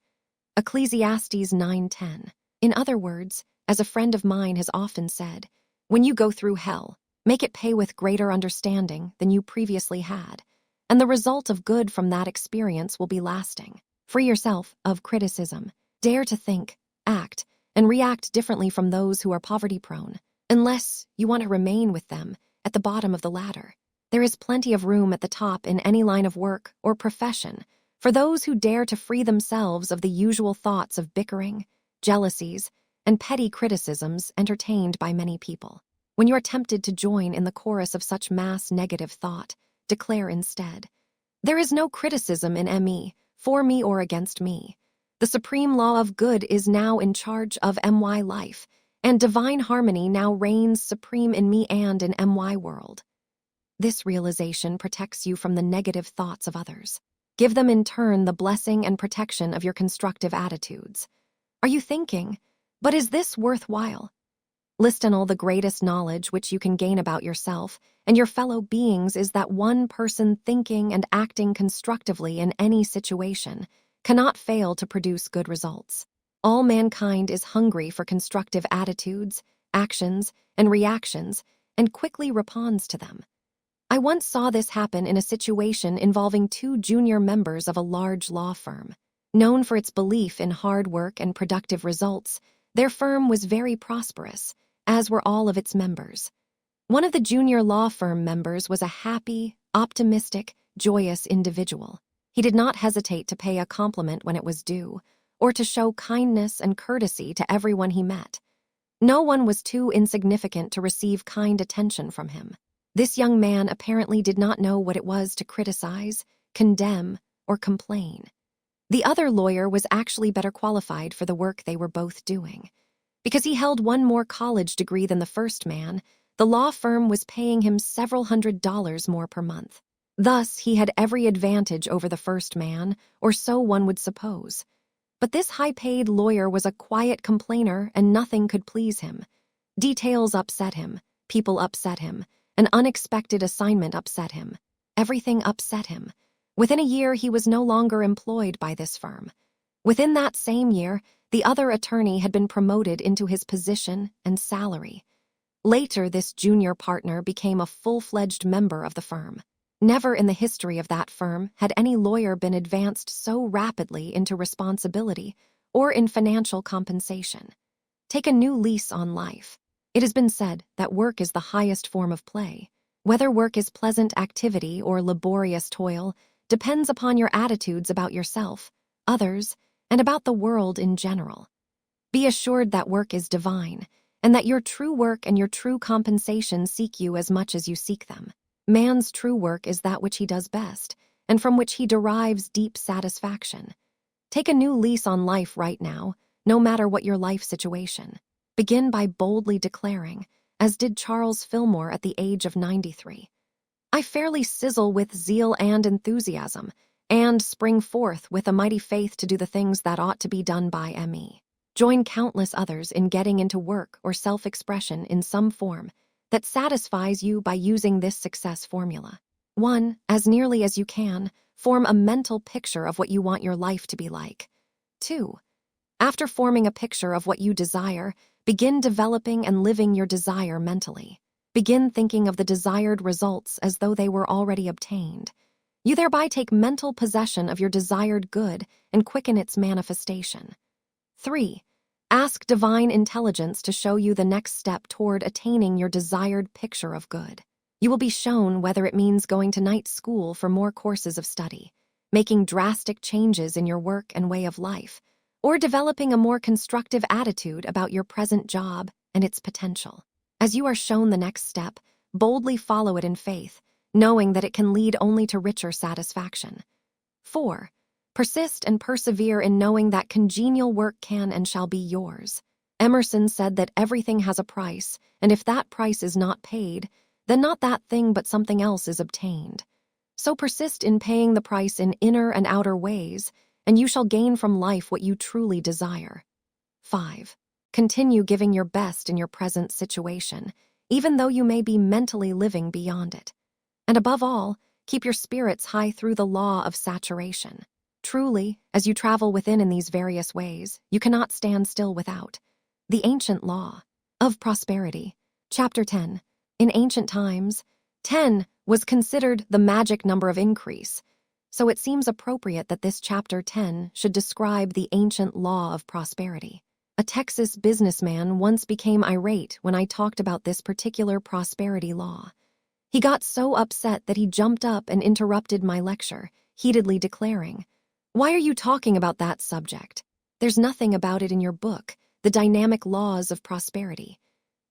Ecclesiastes 9:10. In other words, as a friend of mine has often said, when you go through hell, make it pay with greater understanding than you previously had, and the result of good from that experience will be lasting. Free yourself of criticism. Dare to think, act, and react differently from those who are poverty-prone, unless you want to remain with them at the bottom of the ladder. There is plenty of room at the top in any line of work or profession for those who dare to free themselves of the usual thoughts of bickering, jealousies, and petty criticisms entertained by many people. When you are tempted to join in the chorus of such mass negative thought, declare instead, there is no criticism in ME, for me or against me. The supreme law of good is now in charge of MY life, and divine harmony now reigns supreme in me and in MY world. This realization protects you from the negative thoughts of others. Give them in turn the blessing and protection of your constructive attitudes. Are you thinking, but is this worthwhile? Listenal, the greatest knowledge which you can gain about yourself and your fellow beings is that one person thinking and acting constructively in any situation cannot fail to produce good results. All mankind is hungry for constructive attitudes, actions, and reactions, and quickly responds to them. I once saw this happen in a situation involving two junior members of a large law firm. Known for its belief in hard work and productive results, their firm was very prosperous, as were all of its members. One of the junior law firm members was a happy, optimistic, joyous individual. He did not hesitate to pay a compliment when it was due, or to show kindness and courtesy to everyone he met. No one was too insignificant to receive kind attention from him. This young man apparently did not know what it was to criticize, condemn, or complain. The other lawyer was actually better qualified for the work they were both doing. Because he held one more college degree than the first man, the law firm was paying him several $100s more per month. Thus, he had every advantage over the first man, or so one would suppose. But this high-paid lawyer was a quiet complainer and nothing could please him. Details upset him, people upset him, an unexpected assignment upset him. Everything upset him. Within a year, he was no longer employed by this firm. Within that same year, the other attorney had been promoted into his position and salary. Later, this junior partner became a full-fledged member of the firm. Never in the history of that firm had any lawyer been advanced so rapidly into responsibility or in financial compensation. Take a new lease on life. It has been said that work is the highest form of play. Whether work is pleasant activity or laborious toil depends upon your attitudes about yourself, others, and about the world in general. Be assured that work is divine, and that your true work and your true compensation seek you as much as you seek them. Man's true work is that which he does best, and from which he derives deep satisfaction. Take a new lease on life right now, no matter what your life situation. Begin by boldly declaring, as did Charles Fillmore at the age of 93. I fairly sizzle with zeal and enthusiasm, and spring forth with a mighty faith to do the things that ought to be done by me. Join countless others in getting into work or self-expression in some form that satisfies you by using this success formula. 1. As nearly as you can, form a mental picture of what you want your life to be like. 2. After forming a picture of what you desire, begin developing and living your desire mentally. Begin thinking of the desired results as though they were already obtained. You thereby take mental possession of your desired good and quicken its manifestation. 3. Ask divine intelligence to show you the next step toward attaining your desired picture of good. You will be shown whether it means going to night school for more courses of study, making drastic changes in your work and way of life, or developing a more constructive attitude about your present job and its potential. As you are shown the next step, boldly follow it in faith, knowing that it can lead only to richer satisfaction. 4. Persist and persevere in knowing that congenial work can and shall be yours. Emerson said that everything has a price, and if that price is not paid, then not that thing but something else is obtained. So persist in paying the price in inner and outer ways, and you shall gain from life what you truly desire. 5. Continue giving your best in your present situation, even though you may be mentally living beyond it. And above all, keep your spirits high through the law of saturation. Truly, as you travel within in these various ways, you cannot stand still without. The Ancient Law of Prosperity. Chapter 10. In ancient times, 10 was considered the magic number of increase, so it seems appropriate that this chapter 10 should describe the ancient law of prosperity. A Texas businessman once became irate when I talked about this particular prosperity law. He got so upset that he jumped up and interrupted my lecture, heatedly declaring, "Why are you talking about that subject? There's nothing about it in your book, The Dynamic Laws of Prosperity.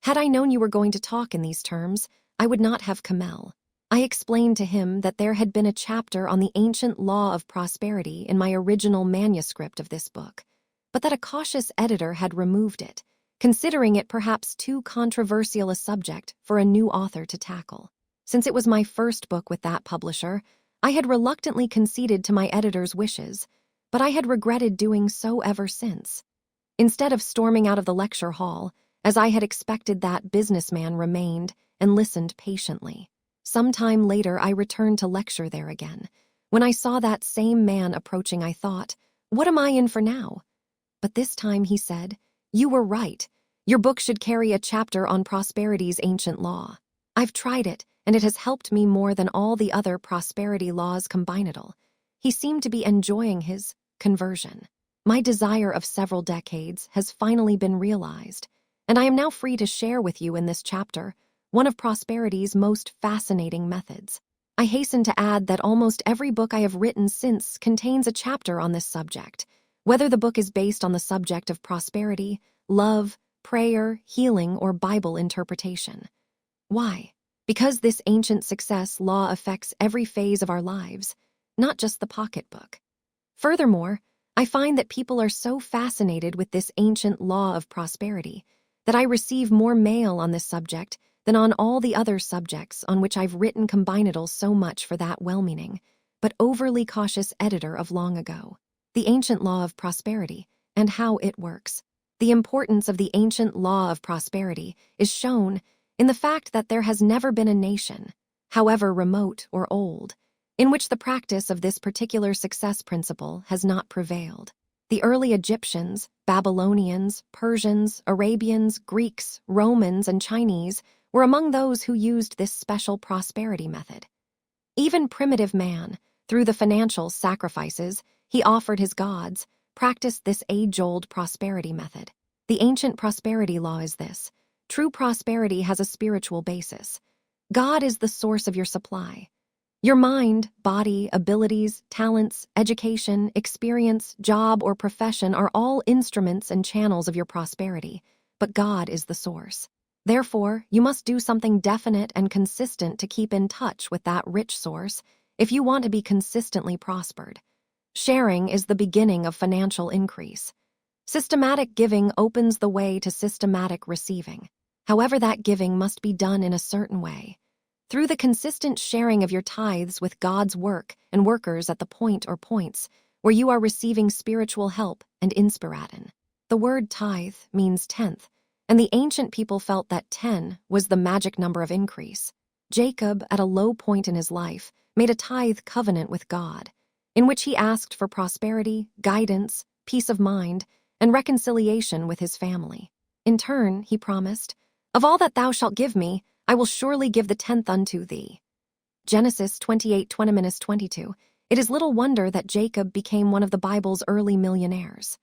Had I known you were going to talk in these terms, I would not have come." I explained to him that there had been a chapter on the ancient law of prosperity in my original manuscript of this book, but that a cautious editor had removed it, considering it perhaps too controversial a subject for a new author to tackle. Since it was my first book with that publisher, I had reluctantly conceded to my editor's wishes, but I had regretted doing so ever since. Instead of storming out of the lecture hall, As I had expected, that businessman remained and listened patiently. Some time later, I returned to lecture there again. When I saw that same man approaching, I thought, "What am I in for now?" But this time he said, "You were right. Your book should carry a chapter on prosperity's ancient law. I've tried it, and it has helped me more than all the other prosperity laws combined." He seemed to be enjoying his conversion. My desire of several decades has finally been realized, and I am now free to share with you in this chapter one of prosperity's most fascinating methods. I hasten to add that almost every book I have written since contains a chapter on this subject, whether the book is based on the subject of prosperity, love, prayer, healing, or Bible interpretation. Why? Because this ancient success law affects every phase of our lives, not just the pocketbook. Furthermore, I find that people are so fascinated with this ancient law of prosperity that I receive more mail on this subject than on all the other subjects on which I've written combinedals, so much for that well-meaning, but overly cautious editor of long ago. The ancient law of prosperity and how it works. The importance of the ancient law of prosperity is shown in the fact that there has never been a nation, however remote or old, in which the practice of this particular success principle has not prevailed. The early Egyptians, Babylonians, Persians, Arabians, Greeks, Romans, and Chinese were among those who used this special prosperity method. Even primitive man, through the financial sacrifices he offered his gods, practiced this age-old prosperity method. The ancient prosperity law is this: true prosperity has a spiritual basis. God is the source of your supply. Your mind, body, abilities, talents, education, experience, job, or profession are all instruments and channels of your prosperity, but God is the source. Therefore, you must do something definite and consistent to keep in touch with that rich source if you want to be consistently prospered. Sharing is the beginning of financial increase. Systematic giving opens the way to systematic receiving. However, that giving must be done in a certain way. Through the consistent sharing of your tithes with God's work and workers at the point or points where you are receiving spiritual help and inspiration. The word tithe means tenth, and the ancient people felt that 10 was the magic number of increase. Jacob, at a low point in his life, made a tithe covenant with God, in which he asked for prosperity, guidance, peace of mind, and reconciliation with his family. In turn, he promised, "Of all that thou shalt give me, I will surely give the 10th unto thee." Genesis 28:20-22. It is little wonder that Jacob became one of the Bible's early millionaires.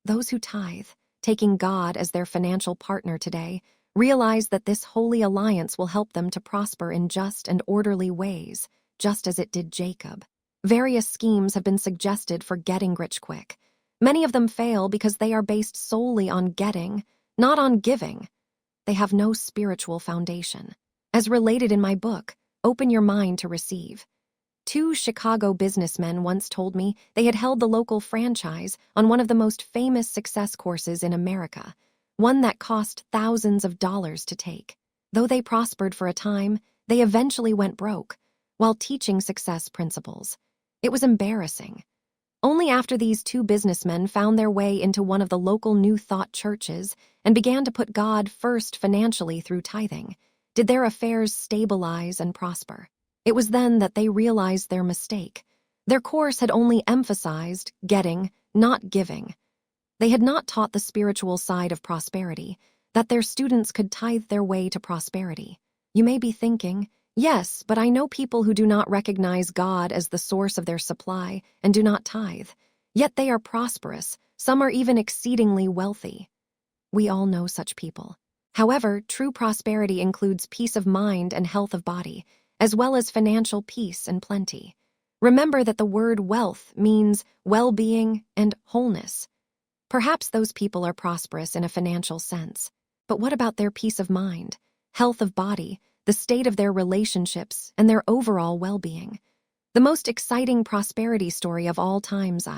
Those who tithe, taking God as their financial partner today, realize that this holy alliance will help them to prosper in just and orderly ways, just as it did Jacob. Various schemes have been suggested for getting rich quick. Many of them fail because they are based solely on getting, not on giving. They have no spiritual foundation. As related in my book, Open Your Mind to Receive. 2 Chicago businessmen once told me they had held the local franchise on one of the most famous success courses in America, one that cost thousands of dollars to take. Though they prospered for a time, they eventually went broke while teaching success principles. It was embarrassing. Only after these 2 businessmen found their way into one of the local New Thought churches and began to put God first financially through tithing did their affairs stabilize and prosper. It was then that they realized their mistake. Their course had only emphasized getting, not giving. They had not taught the spiritual side of prosperity, that their students could tithe their way to prosperity. You may be thinking, "Yes, but I know people who do not recognize God as the source of their supply and do not tithe. Yet they are prosperous, some are even exceedingly wealthy." We all know such people. However, true prosperity includes peace of mind and health of body, as well as financial peace and plenty. Remember that the word wealth means well-being and wholeness. Perhaps those people are prosperous in a financial sense, but what about their peace of mind, health of body, the state of their relationships, and their overall well-being? The most exciting prosperity story of all times,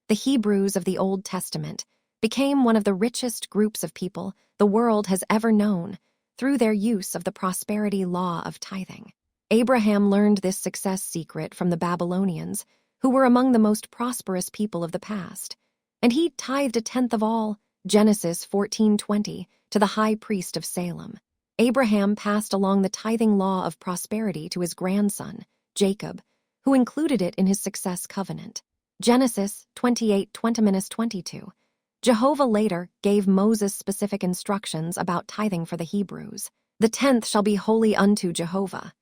the Hebrews of the Old Testament, became one of the richest groups of people the world has ever known through their use of the prosperity law of tithing. Abraham learned this success secret from the Babylonians, who were among the most prosperous people of the past, and he tithed a tenth of all, Genesis 14:20, to the high priest of Salem. Abraham passed along the tithing law of prosperity to his grandson, Jacob, who included it in his success covenant. Genesis 28:20-22. Jehovah later gave Moses specific instructions about tithing for the Hebrews. The tenth shall be holy unto Jehovah.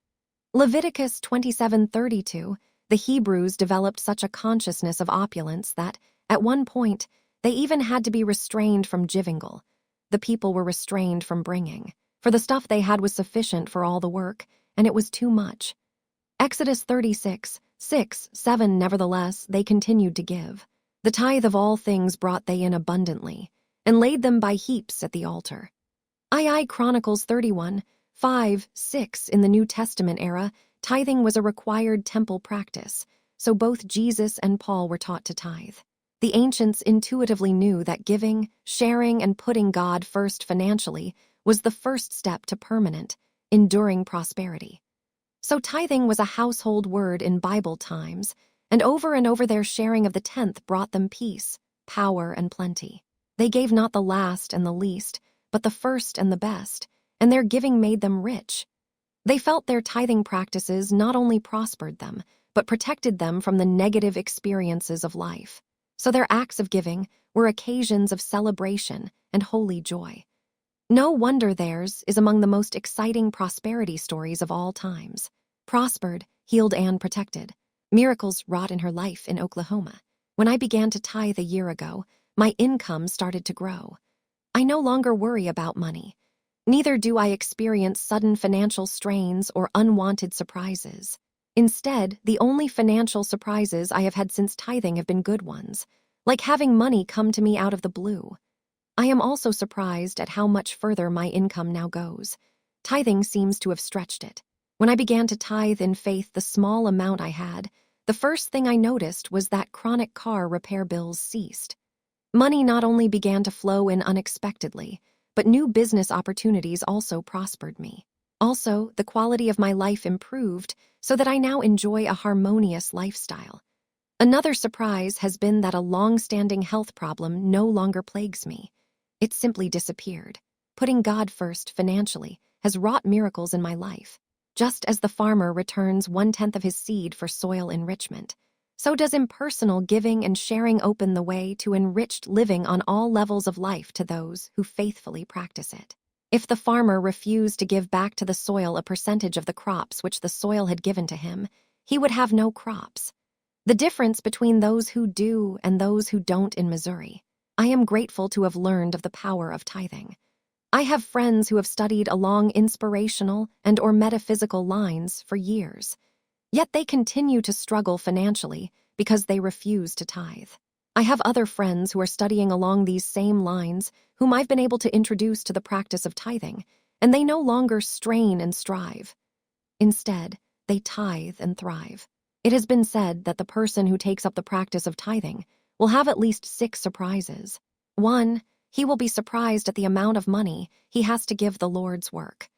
Leviticus 27:32. The Hebrews developed such a consciousness of opulence that, at one point, they even had to be restrained from jivingle. The people were restrained from bringing, for the stuff they had was sufficient for all the work, and it was too much. Exodus 36:6-7. Nevertheless, they continued to give. The tithe of all things brought they in abundantly, and laid them by heaps at the altar. II Chronicles 31:5-6. In the New Testament era, tithing was a required temple practice, so both Jesus and Paul were taught to tithe. The ancients intuitively knew that giving, sharing, and putting God first financially was the first step to permanent, enduring prosperity. So tithing was a household word in Bible times, and over their sharing of the tenth brought them peace, power, and plenty. They gave not the last and the least, but the first and the best, and their giving made them rich. They felt their tithing practices not only prospered them, but protected them from the negative experiences of life. So their acts of giving were occasions of celebration and holy joy. No wonder theirs is among the most exciting prosperity stories of all times. Prospered, healed, and protected. Miracles wrought in her life in Oklahoma. When I began to tithe a year ago, my income started to grow. I no longer worry about money. Neither do I experience sudden financial strains or unwanted surprises. Instead, the only financial surprises I have had since tithing have been good ones, like having money come to me out of the blue. I am also surprised at how much further my income now goes. Tithing seems to have stretched it. When I began to tithe in faith the small amount I had, the first thing I noticed was that chronic car repair bills ceased. Money not only began to flow in unexpectedly, but new business opportunities also prospered me. Also, the quality of my life improved so that I now enjoy a harmonious lifestyle. Another surprise has been that a long-standing health problem no longer plagues me. It simply disappeared. Putting God first financially has wrought miracles in my life. Just as the farmer returns 1/10 of his seed for soil enrichment, so does impersonal giving and sharing open the way to enriched living on all levels of life to those who faithfully practice it. If the farmer refused to give back to the soil a percentage of the crops which the soil had given to him, he would have no crops. The difference between those who do and those who don't in Missouri. I am grateful to have learned of the power of tithing. I have friends who have studied along inspirational and/or metaphysical lines for years, yet they continue to struggle financially because they refuse to tithe. I have other friends who are studying along these same lines whom I've been able to introduce to the practice of tithing, and they no longer strain and strive. Instead, they tithe and thrive. It has been said that the person who takes up the practice of tithing will have at least 6 surprises. 1. He will be surprised at the amount of money he has to give the Lord's work.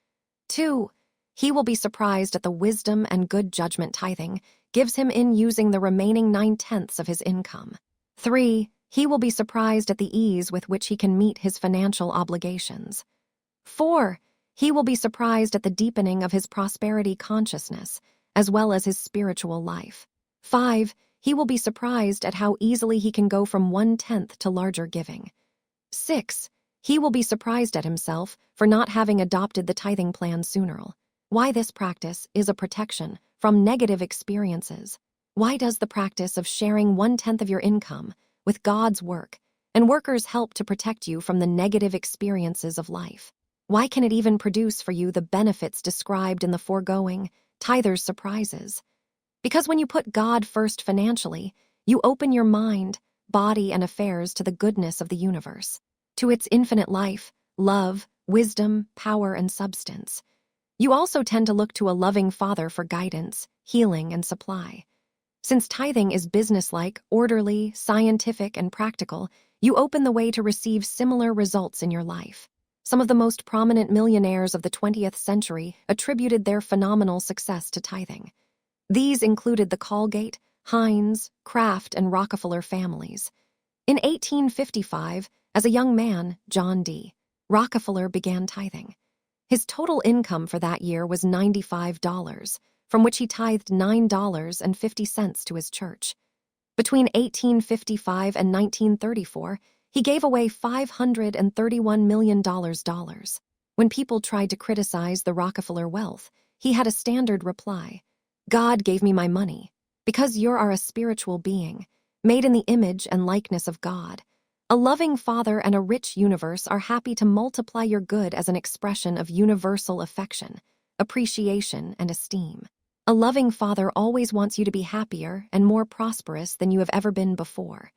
2. He will be surprised at the wisdom and good judgment tithing gives him in using the remaining 9/10 of his income. 3. He will be surprised at the ease with which he can meet his financial obligations. 4. He will be surprised at the deepening of his prosperity consciousness, as well as his spiritual life. 5. He will be surprised at how easily he can go from 1/10 to larger giving. 6. He will be surprised at himself for not having adopted the tithing plan sooner. Why this practice is a protection from negative experiences. Why does the practice of sharing 1/10 of your income with God's work and workers help to protect you from the negative experiences of life? Why can it even produce for you the benefits described in the foregoing tither's surprises? Because when you put God first financially, you open your mind, body, and affairs to the goodness of the universe, to its infinite life, love, wisdom, power, and substance. You also tend to look to a loving Father for guidance, healing, and supply. Since tithing is businesslike, orderly, scientific, and practical, you open the way to receive similar results in your life. Some of the most prominent millionaires of the 20th century attributed their phenomenal success to tithing. These included the Colgate, Heinz, Kraft, and Rockefeller families. In 1855, as a young man, John D. Rockefeller began tithing. His total income for that year was $95, from which he tithed $9.50 to his church. Between 1855 and 1934, he gave away $531 million. When people tried to criticize the Rockefeller wealth, he had a standard reply: "God gave me my money, because you are a spiritual being, made in the image and likeness of God. A loving Father and a rich universe are happy to multiply your good as an expression of universal affection, appreciation, and esteem. A loving Father always wants you to be happier and more prosperous than you have ever been before.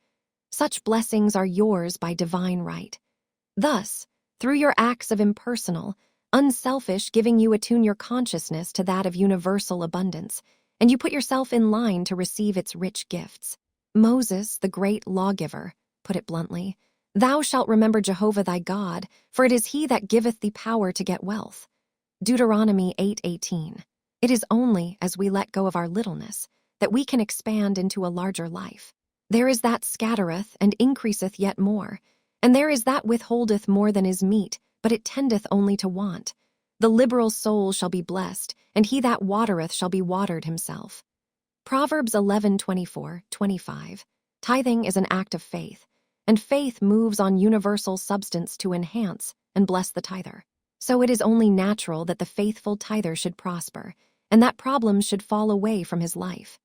Such blessings are yours by divine right. Thus, through your acts of impersonal, unselfish giving, you attune your consciousness to that of universal abundance, and you put yourself in line to receive its rich gifts." Moses, the great lawgiver, put it bluntly, "Thou shalt remember Jehovah thy God, for it is he that giveth thee power to get wealth." Deuteronomy 8:18. It is only as we let go of our littleness that we can expand into a larger life. There is that scattereth and increaseth yet more, and there is that withholdeth more than is meet, but it tendeth only to want. The liberal soul shall be blessed, and he that watereth shall be watered himself. Proverbs 11:24-25. Tithing is an act of faith, and faith moves on universal substance to enhance and bless the tither. So it is only natural that the faithful tither should prosper, and that problems should fall away from his life.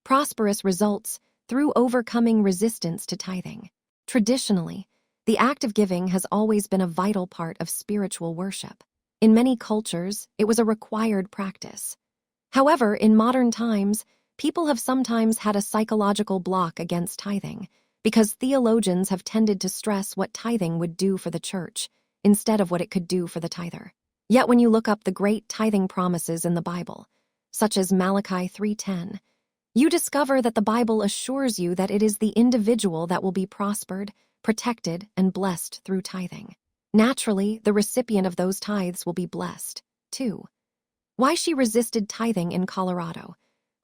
Prosperous results through overcoming resistance to tithing. Traditionally, the act of giving has always been a vital part of spiritual worship. In many cultures, it was a required practice. However, in modern times, people have sometimes had a psychological block against tithing because theologians have tended to stress what tithing would do for the church instead of what it could do for the tither. Yet when you look up the great tithing promises in the Bible, such as Malachi 3:10, you discover that the Bible assures you that it is the individual that will be prospered, protected, and blessed through tithing. Naturally, the recipient of those tithes will be blessed, too. Why she resisted tithing in Colorado.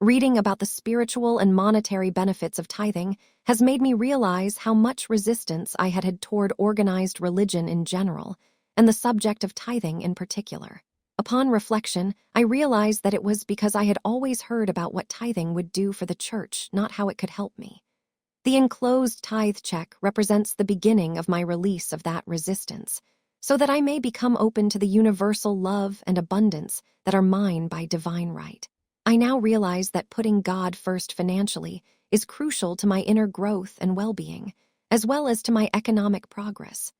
Reading about the spiritual and monetary benefits of tithing has made me realize how much resistance I had had toward organized religion in general, and the subject of tithing in particular. Upon reflection, I realized that it was because I had always heard about what tithing would do for the church, not how it could help me. The enclosed tithe check represents the beginning of my release of that resistance, so that I may become open to the universal love and abundance that are mine by divine right. I now realize that putting God first financially is crucial to my inner growth and well-being, as well as to my economic progress.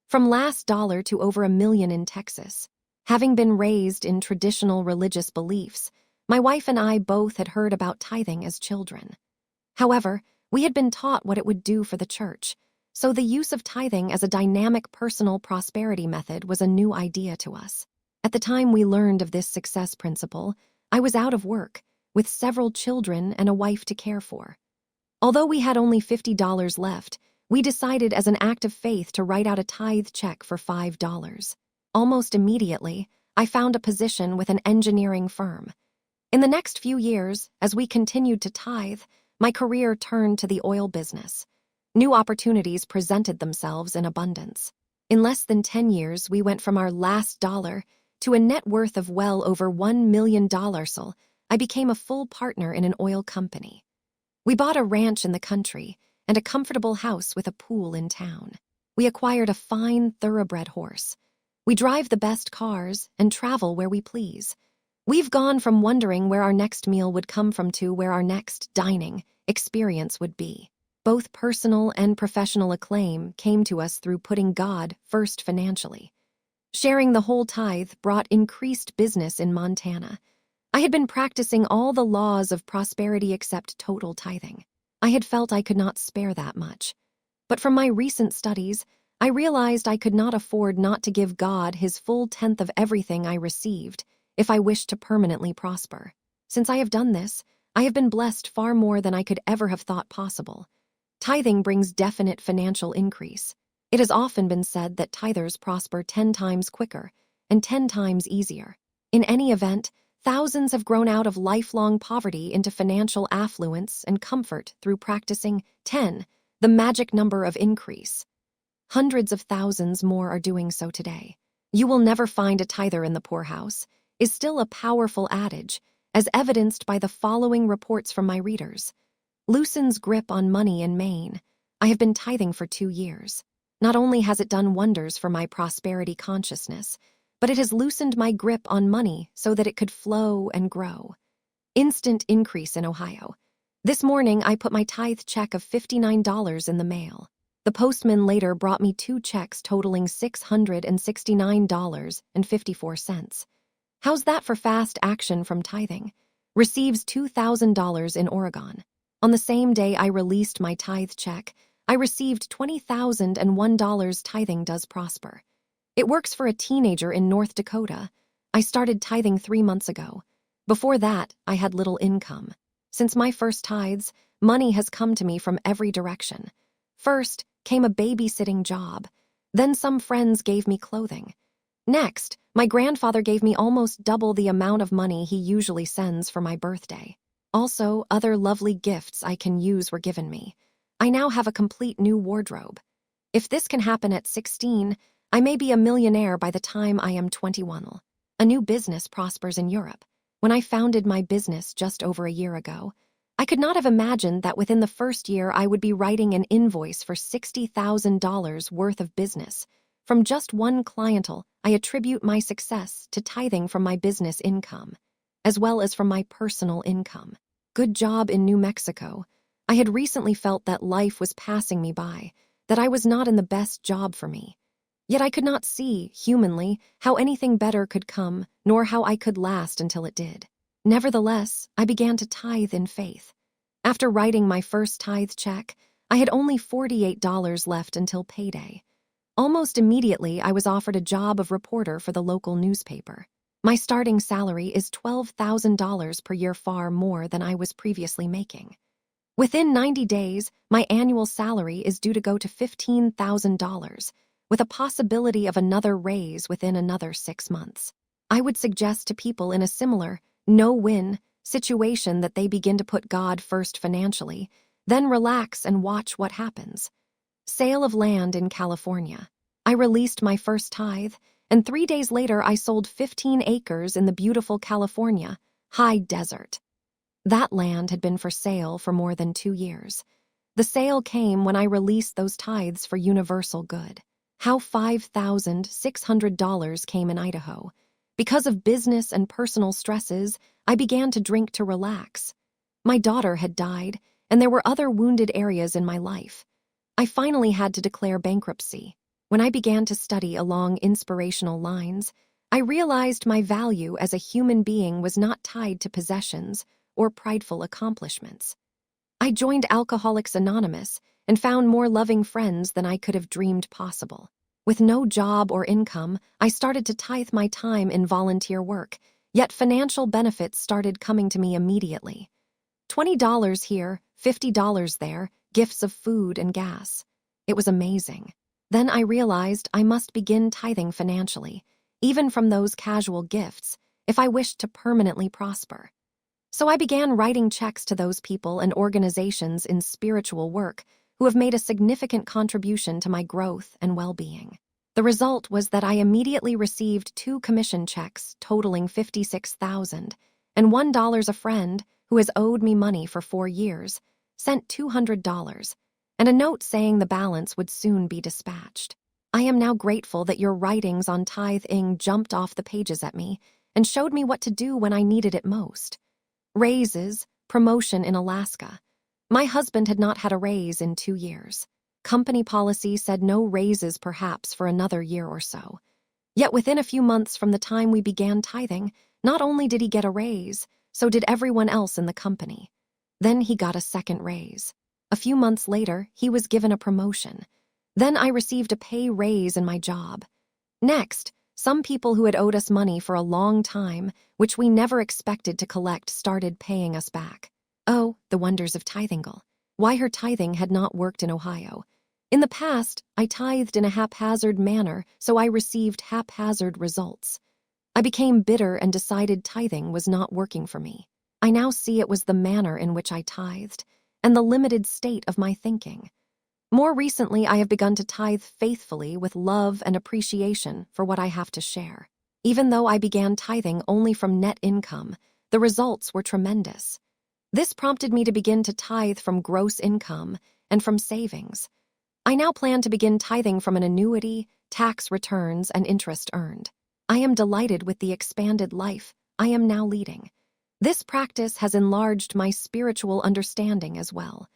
From last dollar to over $1 million in Texas. Having been raised in traditional religious beliefs, my wife and I both had heard about tithing as children. However, we had been taught what it would do for the church, so the use of tithing as a dynamic personal prosperity method was a new idea to us. At the time we learned of this success principle, I was out of work, with several children and a wife to care for. Although we had only $50 left, we decided as an act of faith to write out a tithe check for $5. Almost immediately, I found a position with an engineering firm. In the next few years, as we continued to tithe, my career turned to the oil business. New opportunities presented themselves in abundance. In less than 10 years, we went from our last dollar to a net worth of well over $1 million. So I became a full partner in an oil company. We bought a ranch in the country and a comfortable house with a pool in town. We acquired a fine thoroughbred horse. We drive the best cars and travel where we please. We've gone from wondering where our next meal would come from to where our next dining experience would be. Both personal and professional acclaim came to us through putting God first financially. Sharing the whole tithe brought increased business in Montana. I had been practicing all the laws of prosperity except total tithing. I had felt I could not spare that much. But from my recent studies, I realized I could not afford not to give God his full tenth of everything I received if I wished to permanently prosper. Since I have done this, I have been blessed far more than I could ever have thought possible. Tithing brings definite financial increase. It has often been said that tithers prosper 10 times quicker and 10 times easier. In any event, thousands have grown out of lifelong poverty into financial affluence and comfort through practicing 10, the magic number of increase. Hundreds of thousands more are doing so today. "You will never find a tither in the poorhouse" is still a powerful adage, as evidenced by the following reports from my readers. Loosens grip on money in Maine. I have been tithing for 2 years. Not only has it done wonders for my prosperity consciousness, but it has loosened my grip on money so that it could flow and grow. Instant increase in Ohio. This morning, I put my tithe check of $59 in the mail. The postman later brought me 2 checks totaling $669.54. How's that for fast action from tithing? Receives $2,000 in Oregon. On the same day I released my tithe check, I received $20,001. Tithing does prosper. It works for a teenager in North Dakota. I started tithing 3 months ago. Before that, I had little income. Since my first tithes, money has come to me from every direction. First came a babysitting job. Then some friends gave me clothing. Next, my grandfather gave me almost double the amount of money he usually sends for my birthday. Also, other lovely gifts I can use were given me. I now have a complete new wardrobe. If this can happen at 16, I may be a millionaire by the time I am 21. A new business prospers in Europe. When I founded my business just over a year ago, I could not have imagined that within the first year I would be writing an invoice for $60,000 worth of business. From just one clientele, I attribute my success to tithing from my business income, as well as from my personal income. Good job in New Mexico. I had recently felt that life was passing me by, that I was not in the best job for me. Yet I could not see, humanly, how anything better could come, nor how I could last until it did. Nevertheless, I began to tithe in faith. After writing my first tithe check, I had only $48 left until payday. Almost immediately, I was offered a job of reporter for the local newspaper. My starting salary is $12,000 per year, far more than I was previously making. Within 90 days, my annual salary is due to go to $15,000, with a possibility of another raise within another 6 months. I would suggest to people in a similar, no-win situation that they begin to put God first financially, then relax and watch what happens. Sale of land in California. I released my first tithe, and 3 days later I sold 15 acres in the beautiful California high desert. That land had been for sale for more than 2 years. The sale came when I released those tithes for universal good. How $5,600 came in Idaho. Because of business and personal stresses, I began to drink to relax. My daughter had died, and there were other wounded areas in my life. I finally had to declare bankruptcy. When I began to study along inspirational lines, I realized my value as a human being was not tied to possessions or prideful accomplishments. I joined Alcoholics Anonymous and found more loving friends than I could have dreamed possible. With no job or income, I started to tithe my time in volunteer work, yet financial benefits started coming to me immediately. $20 here, $50 there, gifts of food and gas. It was amazing. Then I realized I must begin tithing financially, even from those casual gifts, if I wished to permanently prosper. So I began writing checks to those people and organizations in spiritual work who have made a significant contribution to my growth and well-being. The result was that I immediately received 2 commission checks totaling $56,000, and $1 a friend, who has owed me money for 4 years, sent $200, and a note saying the balance would soon be dispatched. I am now grateful that your writings on tithing jumped off the pages at me and showed me what to do when I needed it most. Raises, promotion in Alaska. My husband had not had a raise in 2 years. Company policy said no raises perhaps for another year or so. Yet within a few months from the time we began tithing, not only did he get a raise, so did everyone else in the company. Then he got a second raise. A few months later, he was given a promotion. Then I received a pay raise in my job. Next, some people who had owed us money for a long time, which we never expected to collect, started paying us back. Oh, the wonders of tithing. Why her tithing had not worked in Ohio. In the past, I tithed in a haphazard manner, so I received haphazard results. I became bitter and decided tithing was not working for me. I now see it was the manner in which I tithed, and the limited state of my thinking. More recently, I have begun to tithe faithfully with love and appreciation for what I have to share. Even though I began tithing only from net income, the results were tremendous. This prompted me to begin to tithe from gross income and from savings. I now plan to begin tithing from an annuity, tax returns, and interest earned. I am delighted with the expanded life I am now leading. This practice has enlarged my spiritual understanding as well.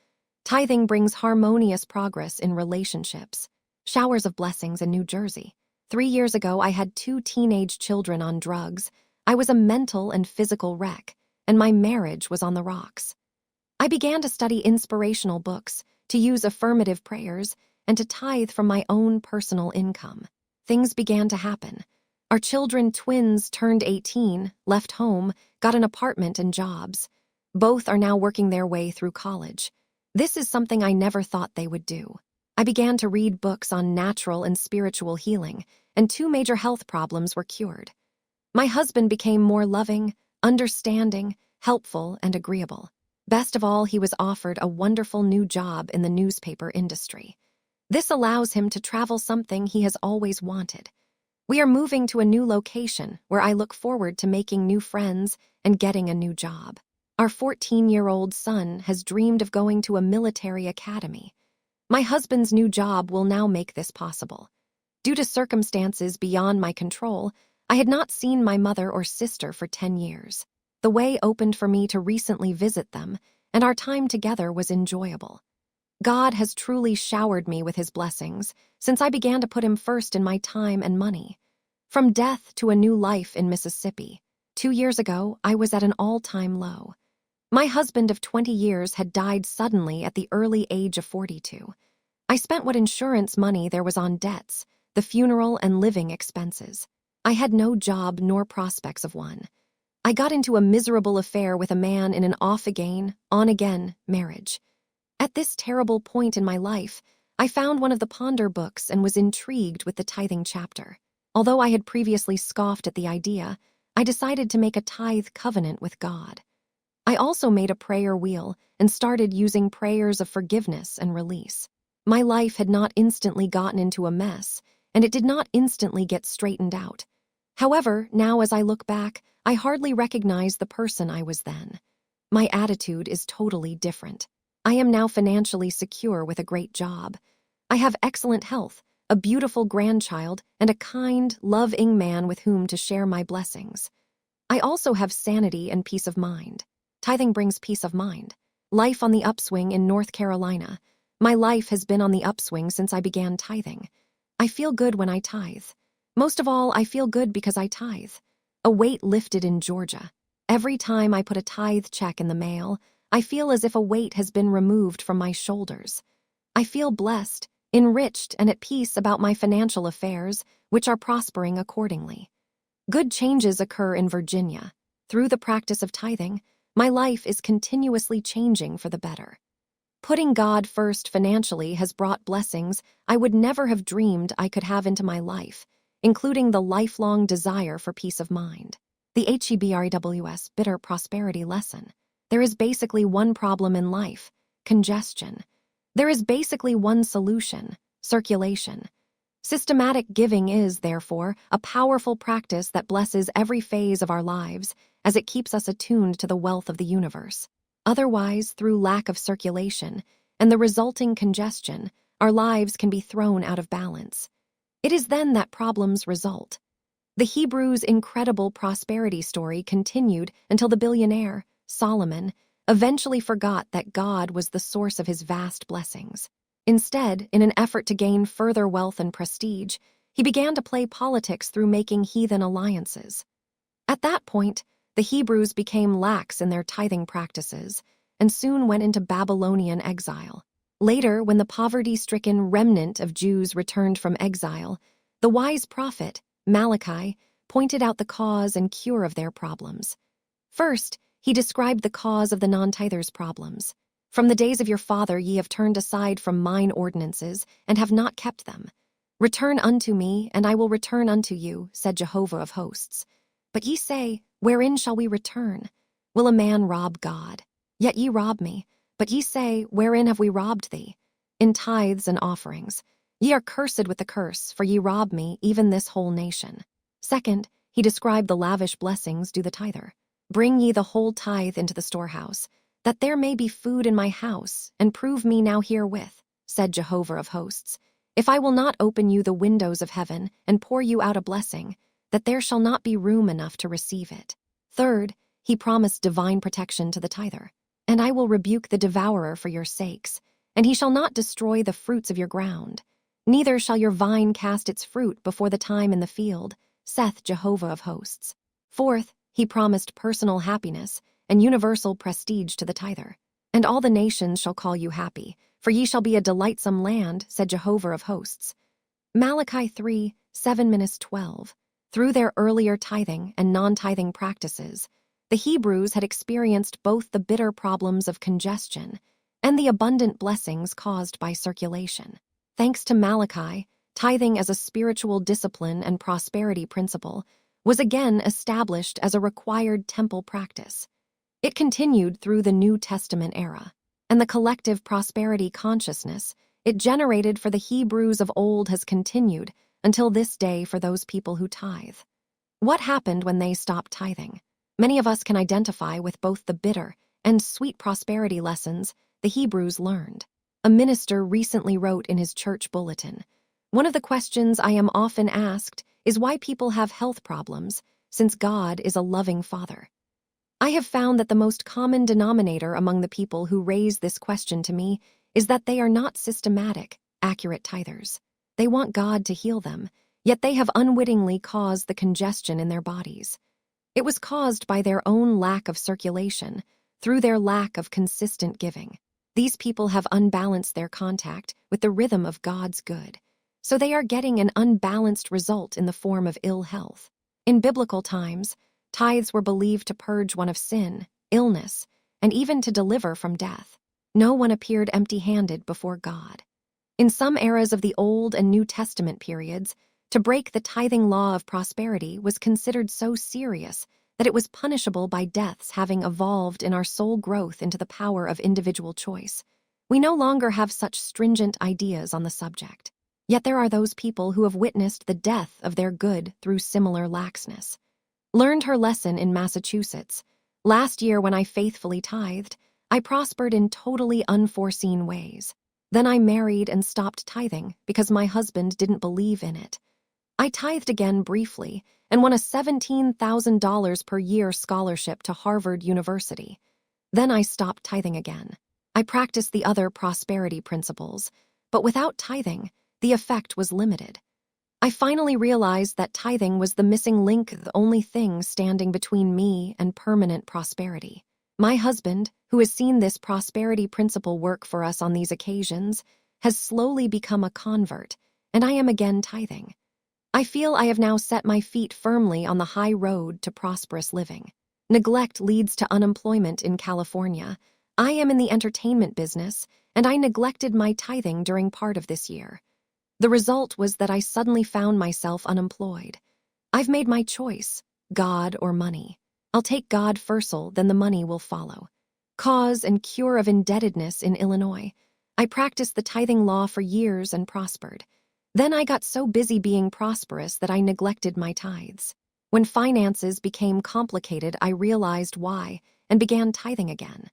Tithing brings harmonious progress in relationships. Showers of blessings in New Jersey. 3 years ago, I had 2 teenage children on drugs. I was a mental and physical wreck, and my marriage was on the rocks. I began to study inspirational books, to use affirmative prayers, and to tithe from my own personal income. Things began to happen. Our children, twins, turned 18, left home, got an apartment and jobs. Both are now working their way through college. This is something I never thought they would do. I began to read books on natural and spiritual healing, and 2 major health problems were cured. My husband became more loving, understanding, helpful, and agreeable. Best of all, he was offered a wonderful new job in the newspaper industry. This allows him to travel, something he has always wanted. We are moving to a new location where I look forward to making new friends and getting a new job. Our 14-year-old son has dreamed of going to a military academy. My husband's new job will now make this possible. Due to circumstances beyond my control, I had not seen my mother or sister for 10 years. The way opened for me to recently visit them, and our time together was enjoyable. God has truly showered me with his blessings since I began to put him first in my time and money. From death to a new life in Mississippi. 2 years ago, I was at an all-time low. My husband of 20 years had died suddenly at the early age of 42. I spent what insurance money there was on debts, the funeral and living expenses. I had no job nor prospects of one. I got into a miserable affair with a man in an off-again, on-again marriage. At this terrible point in my life, I found one of the Ponder books and was intrigued with the tithing chapter. Although I had previously scoffed at the idea, I decided to make a tithe covenant with God. I also made a prayer wheel and started using prayers of forgiveness and release. My life had not instantly gotten into a mess, and it did not instantly get straightened out. However, now as I look back, I hardly recognize the person I was then. My attitude is totally different. I am now financially secure with a great job. I have excellent health, a beautiful grandchild, and a kind, loving man with whom to share my blessings. I also have sanity and peace of mind. Tithing brings peace of mind. Life on the upswing in North Carolina. My life has been on the upswing since I began tithing. I feel good when I tithe. Most of all, I feel good because I tithe. A weight lifted in Georgia. Every time I put a tithe check in the mail, I feel as if a weight has been removed from my shoulders. I feel blessed, enriched, and at peace about my financial affairs, which are prospering accordingly. Good changes occur in Virginia. Through the practice of tithing, my life is continuously changing for the better. Putting God first financially has brought blessings I would never have dreamed I could have into my life, including the lifelong desire for peace of mind. The HEBREWS Bitter Prosperity Lesson. There is basically one problem in life: congestion. There is basically one solution: circulation. Systematic giving is, therefore, a powerful practice that blesses every phase of our lives as it keeps us attuned to the wealth of the universe. Otherwise, through lack of circulation and the resulting congestion, our lives can be thrown out of balance. It is then that problems result. The Hebrews' incredible prosperity story continued until the billionaire, Solomon, eventually forgot that God was the source of his vast blessings. Instead, in an effort to gain further wealth and prestige, he began to play politics through making heathen alliances. At that point, the Hebrews became lax in their tithing practices and soon went into Babylonian exile. Later, when the poverty-stricken remnant of Jews returned from exile, the wise prophet, Malachi, pointed out the cause and cure of their problems. First, he described the cause of the non-tithers' problems. From the days of your father ye have turned aside from mine ordinances, and have not kept them. Return unto me, and I will return unto you, said Jehovah of hosts. But ye say, wherein shall we return? Will a man rob God? Yet ye rob me. But ye say, wherein have we robbed thee? in tithes and offerings. Ye are cursed with the curse, for ye rob me, even this whole nation. Second, he described the lavish blessings due the tither. Bring ye the whole tithe into the storehouse, that there may be food in my house, and prove me now herewith, said Jehovah of hosts, if I will not open you the windows of heaven and pour you out a blessing, that there shall not be room enough to receive it. Third, he promised divine protection to the tither. And I will rebuke the devourer for your sakes, and he shall not destroy the fruits of your ground. Neither shall your vine cast its fruit before the time in the field, saith Jehovah of hosts. Fourth, he promised personal happiness and universal prestige to the tither. And all the nations shall call you happy, for ye shall be a delightsome land, said Jehovah of hosts. Malachi 3:7-12. Through their earlier tithing and non-tithing practices, the Hebrews had experienced both the bitter problems of congestion and the abundant blessings caused by circulation. Thanks to Malachi, tithing as a spiritual discipline and prosperity principle was again established as a required temple practice. It continued through the New Testament era, and the collective prosperity consciousness it generated for the Hebrews of old has continued until this day for those people who tithe. What happened when they stopped tithing? Many of us can identify with both the bitter and sweet prosperity lessons the Hebrews learned. A minister recently wrote in his church bulletin, "One of the questions I am often asked is why people have health problems, since God is a loving Father. I have found that the most common denominator among the people who raise this question to me is that they are not systematic, accurate tithers. They want God to heal them, yet they have unwittingly caused the congestion in their bodies. It was caused by their own lack of circulation, through their lack of consistent giving. These people have unbalanced their contact with the rhythm of God's good, so they are getting an unbalanced result in the form of ill health. In biblical times, tithes were believed to purge one of sin, illness, and even to deliver from death. No one appeared empty-handed before God. In some eras of the Old and New Testament periods, to break the tithing law of prosperity was considered so serious that it was punishable by deaths, having evolved in our soul growth into the power of individual choice. We no longer have such stringent ideas on the subject. Yet there are those people who have witnessed the death of their good through similar laxness. Learned her lesson in Massachusetts. Last year when I faithfully tithed, I prospered in totally unforeseen ways. Then I married and stopped tithing because my husband didn't believe in it. I tithed again briefly and won a $17,000 per year scholarship to Harvard University. Then I stopped tithing again. I practiced the other prosperity principles, but without tithing, the effect was limited. I finally realized that tithing was the missing link, the only thing standing between me and permanent prosperity. My husband, who has seen this prosperity principle work for us on these occasions, has slowly become a convert, and I am again tithing. I feel I have now set my feet firmly on the high road to prosperous living. Neglect leads to unemployment in California. I am in the entertainment business, and I neglected my tithing during part of this year. The result was that I suddenly found myself unemployed. I've made my choice, God or money. I'll take God first, then the money will follow. Cause and cure of indebtedness in Illinois. I practiced the tithing law for years and prospered. Then I got so busy being prosperous that I neglected my tithes. When finances became complicated, I realized why and began tithing again.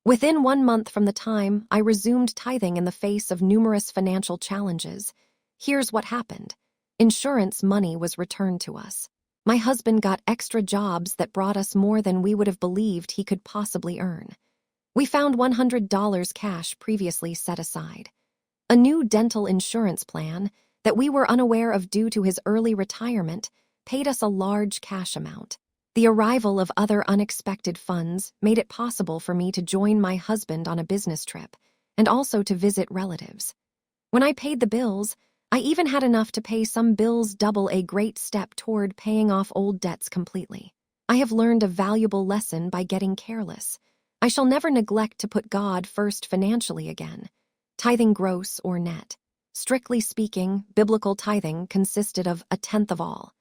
Within 1 month from the time I resumed tithing in the face of numerous financial challenges, here's what happened. Insurance money was returned to us. My husband got extra jobs that brought us more than we would have believed he could possibly earn. We found $100 cash previously set aside. A new dental insurance plan that we were unaware of due to his early retirement paid us a large cash amount. The arrival of other unexpected funds made it possible for me to join my husband on a business trip and also to visit relatives. When I paid the bills, I even had enough to pay some bills, double a great step toward paying off old debts completely. I have learned a valuable lesson by getting careless. I shall never neglect to put God first financially again. Tithing gross or net. Strictly speaking, biblical tithing consisted of 1/10 of all.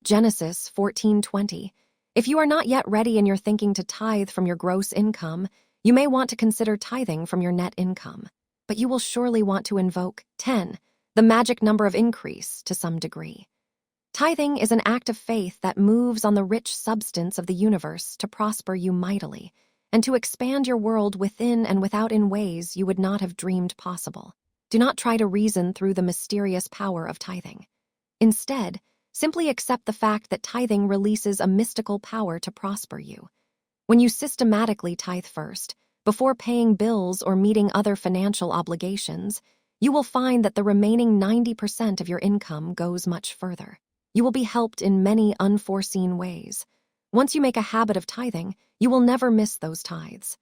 Genesis 14:20. If you are not yet ready and you're thinking to tithe from your gross income, you may want to consider tithing from your net income. but you will surely want to invoke 10, the magic number of increase, to some degree. Tithing is an act of faith that moves on the rich substance of the universe to prosper you mightily, and to expand your world within and without in ways you would not have dreamed possible. Do not try to reason through the mysterious power of tithing. Instead, simply accept the fact that tithing releases a mystical power to prosper you. When you systematically tithe first, before paying bills or meeting other financial obligations, you will find that the remaining 90% of your income goes much further. You will be helped in many unforeseen ways. Once you make a habit of tithing, you will never miss those tithes.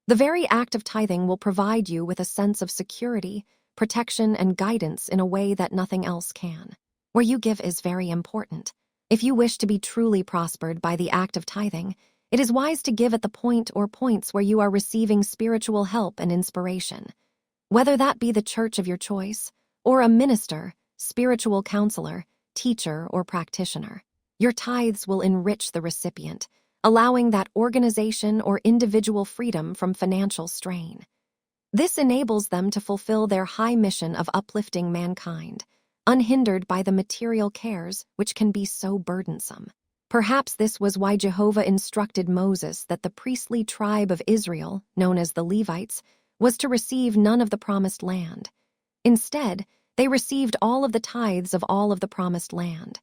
The very act of tithing will provide you with a sense of security, protection, and guidance in a way that nothing else can. Where you give is very important. If you wish to be truly prospered by the act of tithing, it is wise to give at the point or points where you are receiving spiritual help and inspiration. Whether that be the church of your choice, or a minister, spiritual counselor, teacher, or practitioner, your tithes will enrich the recipient, allowing that organization or individual freedom from financial strain. This enables them to fulfill their high mission of uplifting mankind, unhindered by the material cares which can be so burdensome. Perhaps this was why Jehovah instructed Moses that the priestly tribe of Israel, known as the Levites, was to receive none of the promised land. Instead, they received all of the tithes of all of the promised land.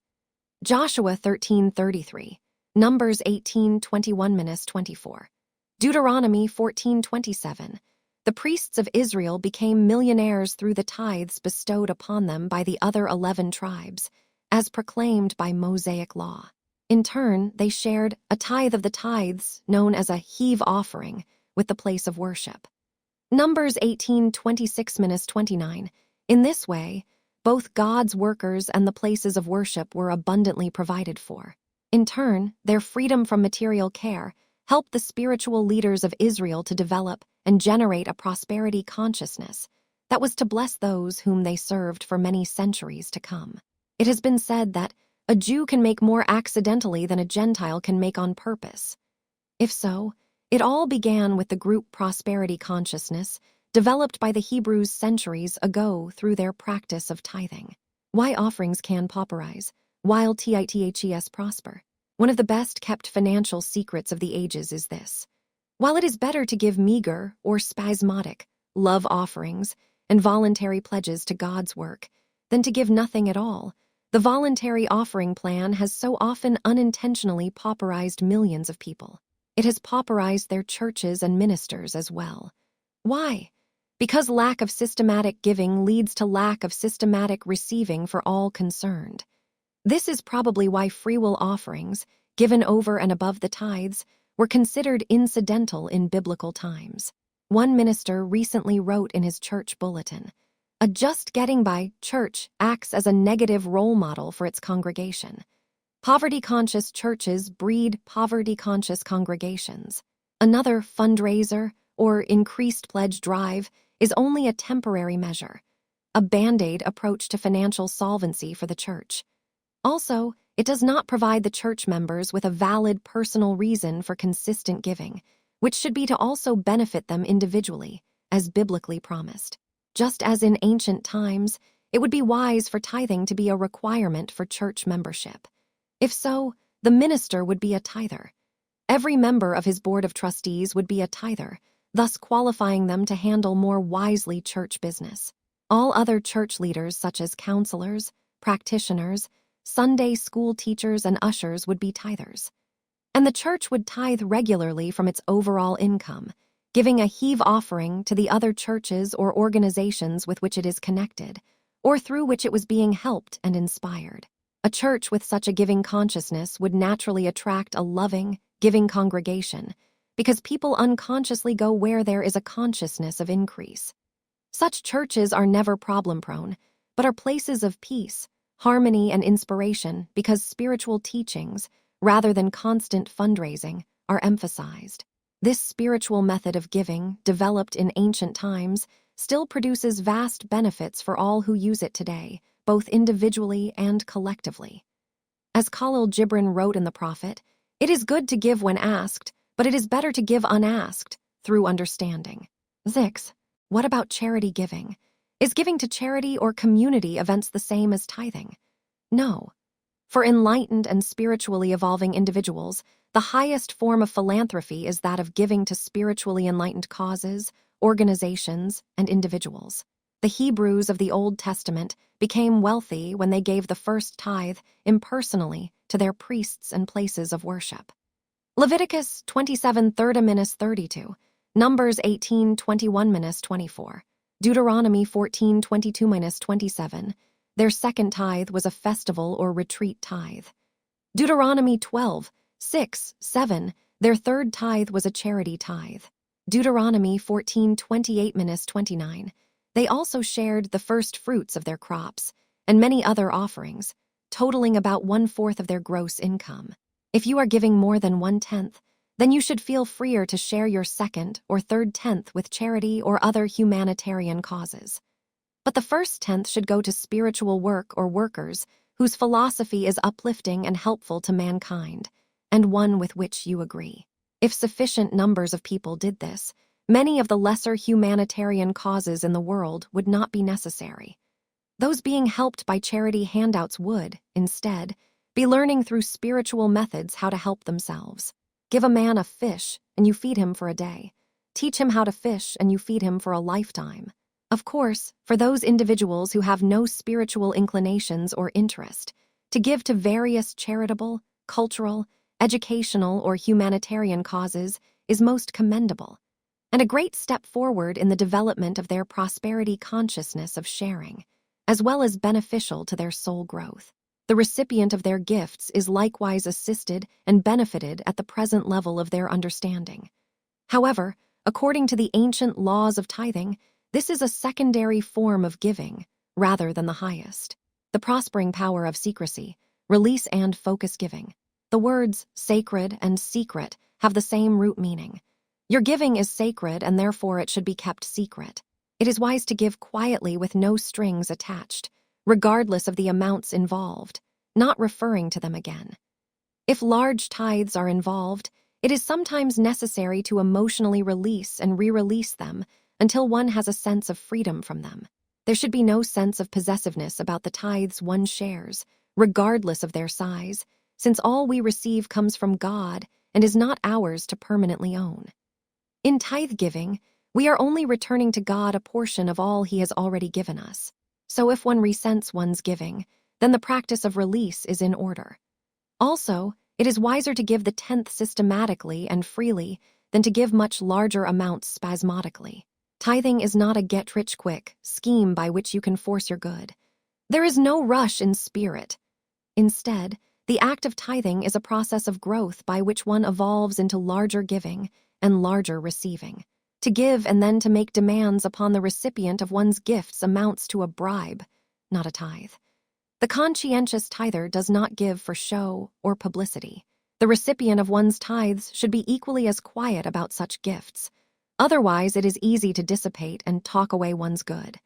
Joshua 13:33, Numbers 18:21-24, Deuteronomy 14:27. The priests of Israel became millionaires through the tithes bestowed upon them by the other 11 tribes, as proclaimed by Mosaic law. In turn, they shared a tithe of the tithes, known as a heave offering, with the place of worship. Numbers 18:26-29. In this way, both God's workers and the places of worship were abundantly provided for. In turn, their freedom from material care helped the spiritual leaders of Israel to develop and generate a prosperity consciousness that was to bless those whom they served for many centuries to come. It has been said that a Jew can make more accidentally than a Gentile can make on purpose. If so, it all began with the group prosperity consciousness developed by the Hebrews centuries ago through their practice of tithing. Why offerings can pauperize, while tithes prosper. One of the best-kept financial secrets of the ages is this. While it is better to give meager or spasmodic love offerings and voluntary pledges to God's work than to give nothing at all, the voluntary offering plan has so often unintentionally pauperized millions of people. It has pauperized their churches and ministers as well. Why? Because lack of systematic giving leads to lack of systematic receiving for all concerned. This is probably why freewill offerings, given over and above the tithes, were considered incidental in biblical times. One minister recently wrote in his church bulletin, "A just getting by church acts as a negative role model for its congregation. Poverty-conscious churches breed poverty-conscious congregations. Another fundraiser or increased pledge drive is only a temporary measure, a band-aid approach to financial solvency for the church. Also, it does not provide the church members with a valid personal reason for consistent giving, which should be to also benefit them individually, as biblically promised. Just as in ancient times, it would be wise for tithing to be a requirement for church membership. If so, the minister would be a tither. Every member of his board of trustees would be a tither, thus qualifying them to handle more wisely church business. All other church leaders, such as counselors, practitioners, Sunday school teachers, and ushers, would be tithers. And the church would tithe regularly from its overall income, giving a heave offering to the other churches or organizations with which it is connected, or through which it was being helped and inspired. A church with such a giving consciousness would naturally attract a loving, giving congregation, because people unconsciously go where there is a consciousness of increase. Such churches are never problem-prone, but are places of peace, harmony, and inspiration because spiritual teachings, rather than constant fundraising, are emphasized. This spiritual method of giving, developed in ancient times, still produces vast benefits for all who use it today, both individually and collectively. As Khalil Gibran wrote in The Prophet, "It is good to give when asked, but it is better to give unasked, through understanding." 6. What about charity giving? Is giving to charity or community events the same as tithing? No. For enlightened and spiritually evolving individuals, the highest form of philanthropy is that of giving to spiritually enlightened causes, organizations, and individuals. The Hebrews of the Old Testament became wealthy when they gave the first tithe impersonally to their priests and places of worship. Leviticus 27:30-32, Numbers 18:21-24, Deuteronomy 14:22-27. Their second tithe was a festival or retreat tithe. Deuteronomy 12:6-7. Their third tithe was a charity tithe. Deuteronomy 14:28-29. They also shared the first fruits of their crops and many other offerings, totaling about 1/4 of their gross income. If you are giving more than 1/10, then you should feel freer to share your second or third tenth with charity or other humanitarian causes. But the first tenth should go to spiritual work or workers whose philosophy is uplifting and helpful to mankind, and one with which you agree. If sufficient numbers of people did this, many of the lesser humanitarian causes in the world would not be necessary. Those being helped by charity handouts would, instead, be learning through spiritual methods how to help themselves. Give a man a fish, and you feed him for a day. Teach him how to fish, and you feed him for a lifetime. Of course, for those individuals who have no spiritual inclinations or interest, to give to various charitable, cultural, educational, or humanitarian causes is most commendable, and a great step forward in the development of their prosperity consciousness of sharing, as well as beneficial to their soul growth. The recipient of their gifts is likewise assisted and benefited at the present level of their understanding. However, according to the ancient laws of tithing, this is a secondary form of giving, rather than the highest. The prospering power of secrecy, release and focus giving. The words sacred and secret have the same root meaning. Your giving is sacred and therefore it should be kept secret. It is wise to give quietly with no strings attached, regardless of the amounts involved, not referring to them again. If large tithes are involved, it is sometimes necessary to emotionally release and re-release them until one has a sense of freedom from them. There should be no sense of possessiveness about the tithes one shares, regardless of their size, since all we receive comes from God and is not ours to permanently own. In tithe giving, we are only returning to God a portion of all He has already given us. So if one resents one's giving, then the practice of release is in order. Also, it is wiser to give the tenth systematically and freely than to give much larger amounts spasmodically. Tithing is not a get-rich-quick scheme by which you can force your good. There is no rush in spirit. Instead, the act of tithing is a process of growth by which one evolves into larger giving and larger receiving. To give and then to make demands upon the recipient of one's gifts amounts to a bribe, not a tithe. The conscientious tither does not give for show or publicity. The recipient of one's tithes should be equally as quiet about such gifts. Otherwise, it is easy to dissipate and talk away one's good.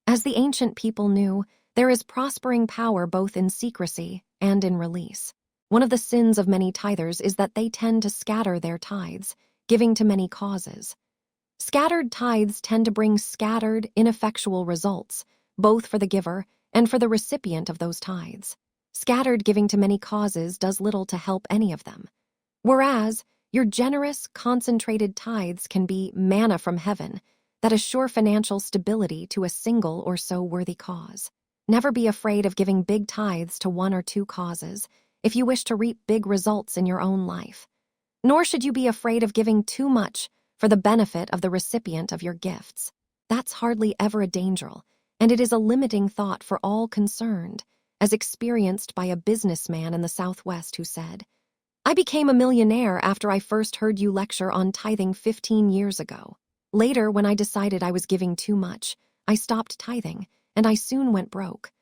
As the ancient people knew, there is prospering power both in secrecy and in release. One of the sins of many tithers is that they tend to scatter their tithes, giving to many causes. Scattered tithes tend to bring scattered, ineffectual results, both for the giver and for the recipient of those tithes. Scattered giving to many causes does little to help any of them. Whereas, your generous, concentrated tithes can be manna from heaven that assure financial stability to a single or so worthy cause. Never be afraid of giving big tithes to one or two causes if you wish to reap big results in your own life. Nor should you be afraid of giving too much for the benefit of the recipient of your gifts. That's hardly ever a danger, and it is a limiting thought for all concerned, as experienced by a businessman in the Southwest who said, "I became a millionaire after I first heard you lecture on tithing 15 years ago. Later, when I decided I was giving too much, I stopped tithing, and I soon went broke.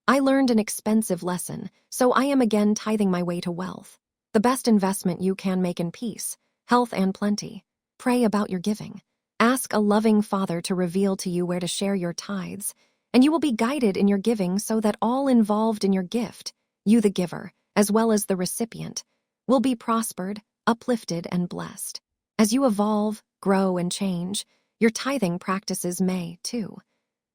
I learned an expensive lesson, so I am again tithing my way to wealth. The best investment you can make in peace, health, and plenty. Pray about your giving. Ask a loving Father to reveal to you where to share your tithes, and you will be guided in your giving so that all involved in your gift, you the giver, as well as the recipient, will be prospered, uplifted, and blessed. As you evolve, grow, and change, your tithing practices may, too.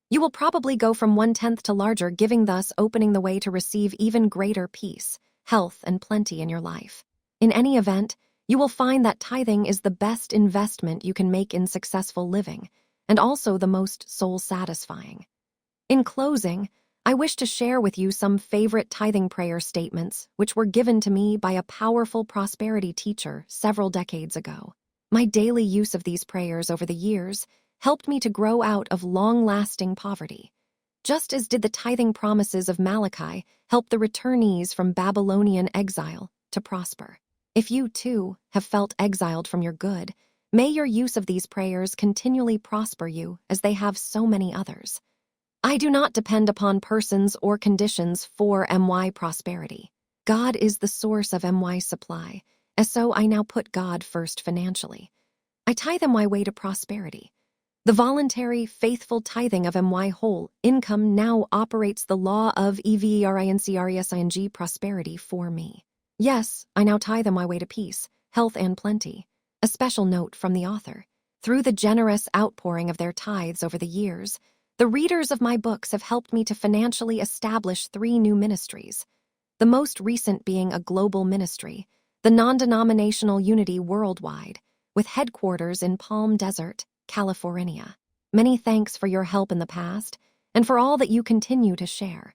You will probably go from 1/10 to larger giving, thus opening the way to receive even greater peace, health, and plenty in your life. In any event, you will find that tithing is the best investment you can make in successful living, and also the most soul-satisfying. In closing, I wish to share with you some favorite tithing prayer statements which were given to me by a powerful prosperity teacher several decades ago. My daily use of these prayers over the years helped me to grow out of long-lasting poverty, just as did the tithing promises of Malachi help the returnees from Babylonian exile to prosper. If you, too, have felt exiled from your good, may your use of these prayers continually prosper you as they have so many others. I do not depend upon persons or conditions for my prosperity. God is the source of my supply, and so I now put God first financially. I tithe my way to prosperity. The voluntary, faithful tithing of my whole income now operates the law of EVERINCRESING prosperity for me. Yes, I now tithe my way to peace, health, and plenty. A special note from the author. Through the generous outpouring of their tithes over the years, the readers of my books have helped me to financially establish 3 new ministries, the most recent being a global ministry, the non-denominational Unity Worldwide, with headquarters in Palm Desert, California. Many thanks for your help in the past and for all that you continue to share.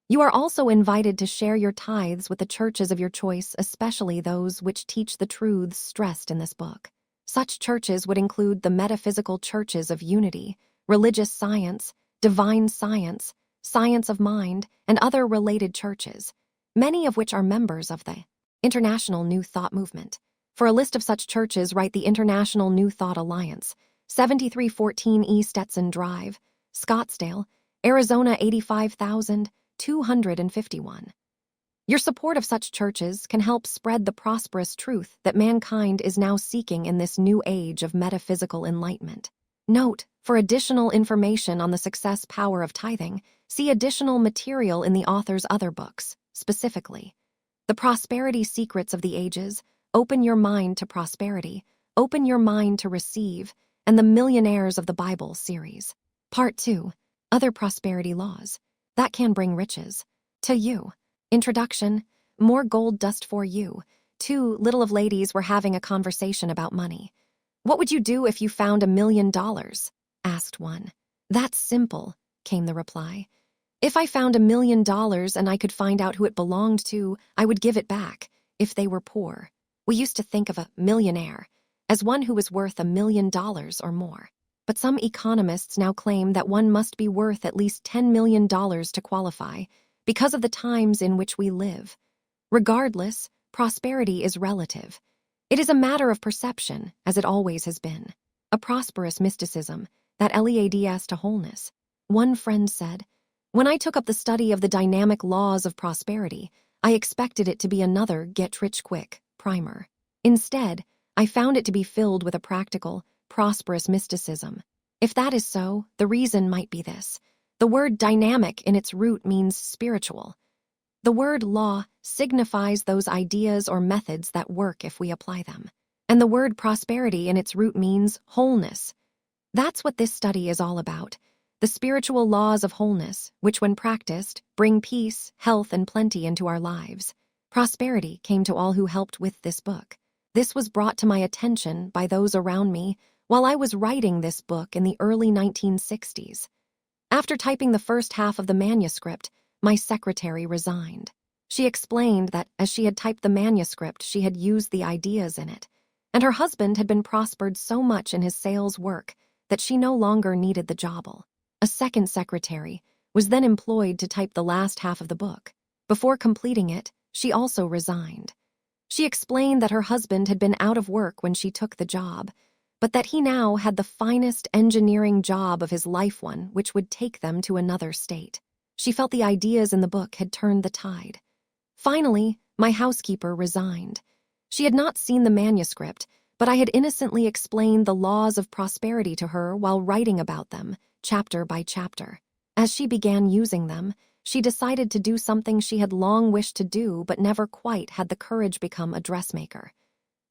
You are also invited to share your tithes with the churches of your choice, especially those which teach the truths stressed in this book. Such churches would include the metaphysical churches of Unity, religious science, divine science, science of mind, and other related churches, many of which are members of the International New Thought movement. For a list of such churches, write the International New Thought Alliance, 7314 E Stetson Drive, Scottsdale, Arizona 85251. Your support of such churches can help spread the prosperous truth that mankind is now seeking in this new age of metaphysical enlightenment. Note, for additional information on the success power of tithing, see additional material in the author's other books, specifically The Prosperity Secrets of the Ages, Open Your Mind to Prosperity, Open Your Mind to Receive, and the Millionaires of the Bible series. Part 2, Other Prosperity Laws That Can Bring Riches to You. Introduction, More Gold Dust for You. 2 little ladies were having a conversation about money. What would you do if you found $1 million? Asked one. That's simple, came the reply. If I found $1 million and I could find out who it belonged to, I would give it back, if they were poor. We used to think of a millionaire as one who was worth $1 million or more. But some economists now claim that one must be worth at least $10 million to qualify, because of the times in which we live. Regardless, prosperity is relative. It is a matter of perception, as it always has been. A prosperous mysticism that leads to wholeness. One friend said, "When I took up the study of the dynamic laws of prosperity, I expected it to be another get-rich-quick primer. Instead, I found it to be filled with a practical, prosperous mysticism. If that is so, the reason might be this. The word dynamic in its root means spiritual. The word law signifies those ideas or methods that work if we apply them. And the word prosperity in its root means wholeness. That's what this study is all about. The spiritual laws of wholeness, which when practiced, bring peace, health, and plenty into our lives. Prosperity came to all who helped with this book. This was brought to my attention by those around me while I was writing this book in the early 1960s. After typing the first half of the manuscript, my secretary resigned. She explained that as she had typed the manuscript, she had used the ideas in it, and her husband had been prospered so much in his sales work that she no longer needed the jobble. A second secretary was then employed to type the last half of the book. Before completing it, she also resigned. She explained that her husband had been out of work when she took the job, but that he now had the finest engineering job of his life, one which would take them to another state. She felt the ideas in the book had turned the tide. Finally, my housekeeper resigned. She had not seen the manuscript, but I had innocently explained the laws of prosperity to her while writing about them, chapter by chapter. As she began using them, she decided to do something she had long wished to do but never quite had the courage become a dressmaker.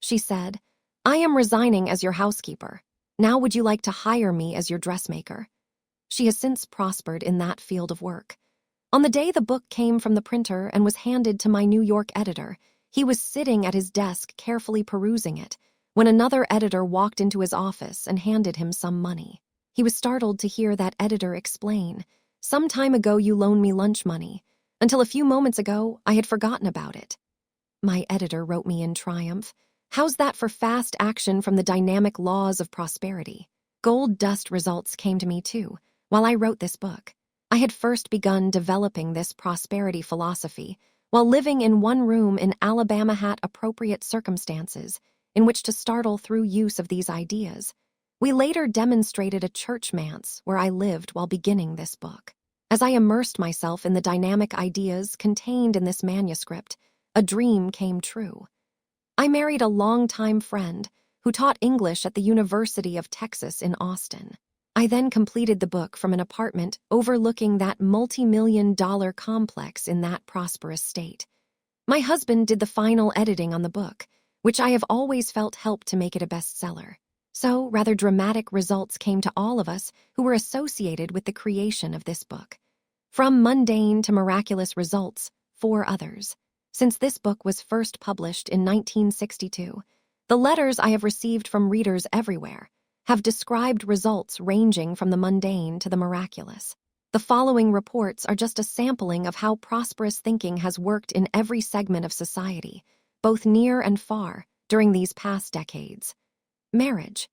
She said, "I am resigning as your housekeeper. Now would you like to hire me as your dressmaker? She has since prospered in that field of work. On the day the book came from the printer and was handed to my New York editor, he was sitting at his desk carefully perusing it when another editor walked into his office and handed him some money. He was startled to hear that editor explain, "Some time ago you loaned me lunch money. Until a few moments ago, I had forgotten about it." My editor wrote me in triumph, "How's that for fast action from the dynamic laws of prosperity?" Gold dust results came to me too, while I wrote this book. I had first begun developing this prosperity philosophy while living in one room in Alabama had appropriate circumstances in which to startle through use of these ideas. We later demonstrated a church manse where I lived while beginning this book. As I immersed myself in the dynamic ideas contained in this manuscript, a dream came true. I married a longtime friend who taught English at the University of Texas in Austin. I then completed the book from an apartment overlooking that multi-million-dollar complex in that prosperous state. My husband did the final editing on the book, which I have always felt helped to make it a bestseller. So, rather dramatic results came to all of us who were associated with the creation of this book. From mundane to miraculous results, 4 others. Since this book was first published in 1962, the letters I have received from readers everywhere have described results ranging from the mundane to the miraculous. The following reports are just a sampling of how prosperous thinking has worked in every segment of society, both near and far, during these past decades. Marriage.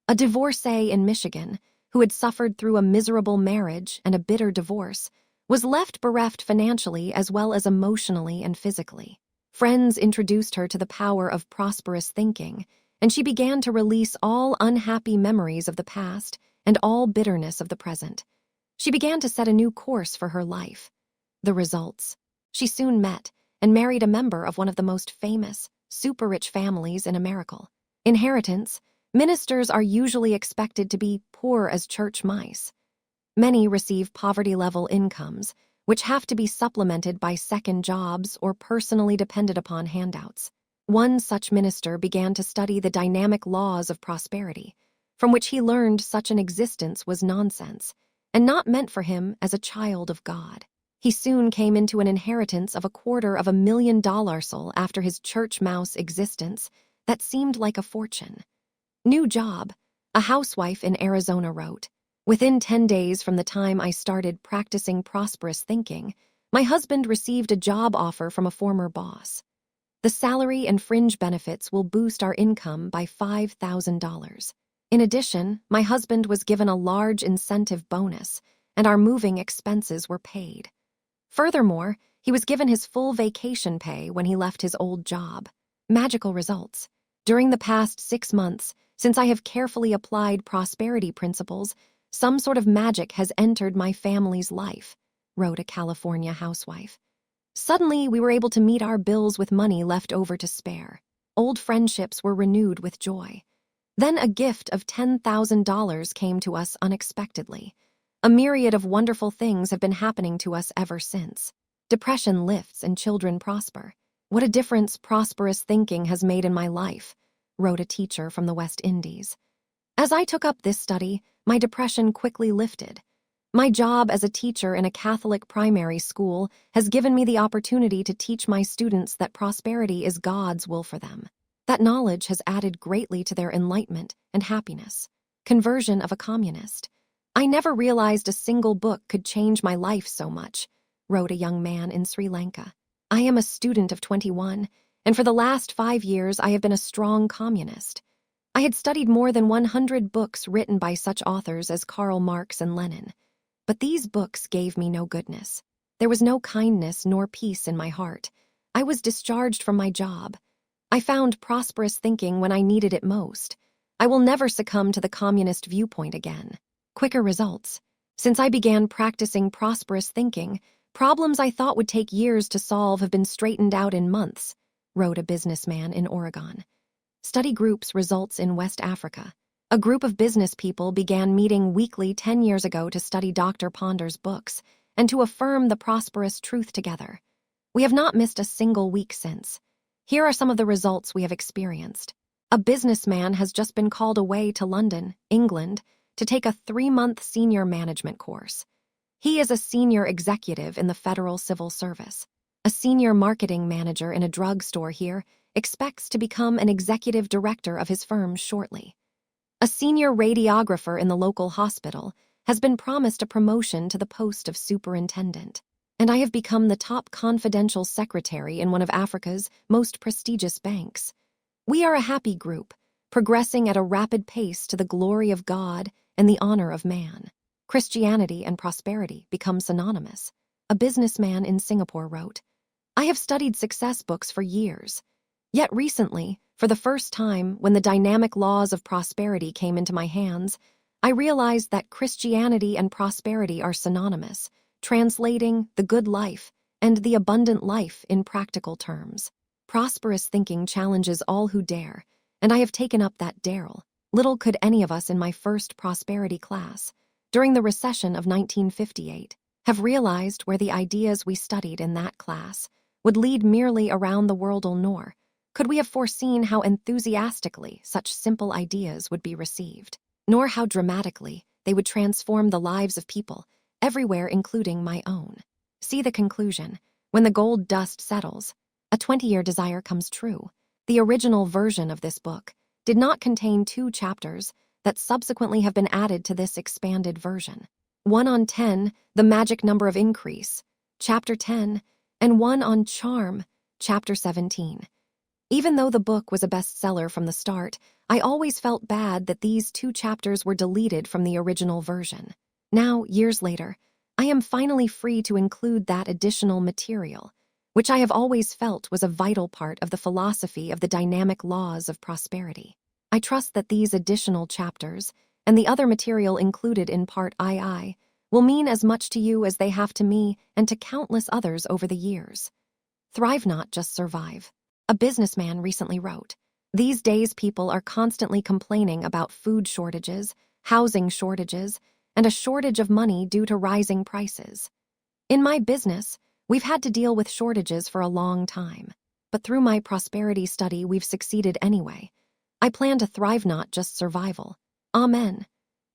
A divorcee in Michigan, who had suffered through a miserable marriage and a bitter divorce, was left bereft financially as well as emotionally and physically. Friends introduced her to the power of prosperous thinking, and she began to release all unhappy memories of the past and all bitterness of the present. She began to set a new course for her life. The results. She soon met and married a member of one of the most famous, super-rich families in America. Inheritance. Ministers are usually expected to be poor as church mice. Many receive poverty-level incomes, which have to be supplemented by second jobs or personally depended upon handouts. One such minister began to study the dynamic laws of prosperity, from which he learned such an existence was nonsense, and not meant for him as a child of God. He soon came into an inheritance of $250,000 after his church mouse existence that seemed like a fortune. New job. A housewife in Arizona wrote, "Within 10 days from the time I started practicing prosperous thinking, my husband received a job offer from a former boss. The salary and fringe benefits will boost our income by $5,000. In addition, my husband was given a large incentive bonus, and our moving expenses were paid. Furthermore, he was given his full vacation pay when he left his old job." Magical results. During the past 6 months, since I have carefully applied prosperity principles, some sort of magic has entered my family's life, wrote a California housewife. Suddenly, we were able to meet our bills with money left over to spare. Old friendships were renewed with joy. Then a gift of $10,000 came to us unexpectedly. A myriad of wonderful things have been happening to us ever since. Depression lifts and children prosper. What a difference prosperous thinking has made in my life, wrote a teacher from the West Indies. As I took up this study, my depression quickly lifted. My job as a teacher in a Catholic primary school has given me the opportunity to teach my students that prosperity is God's will for them. That knowledge has added greatly to their enlightenment and happiness. Conversion of a communist. I never realized a single book could change my life so much, wrote a young man in Sri Lanka. I am a student of 21, and for the last 5 years I have been a strong communist. I had studied more than 100 books written by such authors as Karl Marx and Lenin. But these books gave me no goodness. There was no kindness nor peace in my heart. I was discharged from my job. I found prosperous thinking when I needed it most. I will never succumb to the communist viewpoint again. Quicker results. Since I began practicing prosperous thinking, problems I thought would take years to solve have been straightened out in months, wrote a businessman in Oregon. Study groups results in West Africa. A group of business people began meeting weekly 10 years ago to study Dr. Ponder's books and to affirm the prosperous truth together. We have not missed a single week since. Here are some of the results we have experienced. A businessman has just been called away to London, England, to take a 3-month senior management course. He is a senior executive in the Federal Civil Service. A senior marketing manager in a drugstore here expects to become an executive director of his firm shortly. A senior radiographer in the local hospital has been promised a promotion to the post of superintendent. And I have become the top confidential secretary in one of Africa's most prestigious banks. We are a happy group, progressing at a rapid pace to the glory of God and the honor of man. Christianity and prosperity become synonymous, a businessman in Singapore wrote. I have studied success books for years. Yet recently, for the first time, when the dynamic laws of prosperity came into my hands, I realized that Christianity and prosperity are synonymous, translating the good life and the abundant life in practical terms. Prosperous thinking challenges all who dare, and I have taken up that daring. Little could any of us in my first prosperity class, during the recession of 1958, have realized where the ideas we studied in that class would lead merely around the world, nor could we have foreseen how enthusiastically such simple ideas would be received, nor how dramatically they would transform the lives of people everywhere, including my own. See the conclusion. When the gold dust settles, a 20-year desire comes true. The original version of this book did not contain 2 chapters that subsequently have been added to this expanded version. One on 10, the magic number of increase, chapter 10, and one on charm, chapter 17. Even though the book was a bestseller from the start, I always felt bad that these 2 chapters were deleted from the original version. Now, years later, I am finally free to include that additional material, which I have always felt was a vital part of the philosophy of the dynamic laws of prosperity. I trust that these additional chapters, and the other material included in Part II, will mean as much to you as they have to me and to countless others over the years. Thrive, not just survive. A businessman recently wrote, these days people are constantly complaining about food shortages, housing shortages, and a shortage of money due to rising prices. In my business, we've had to deal with shortages for a long time, but through my prosperity study, we've succeeded anyway. I plan to thrive, not just survival. Amen.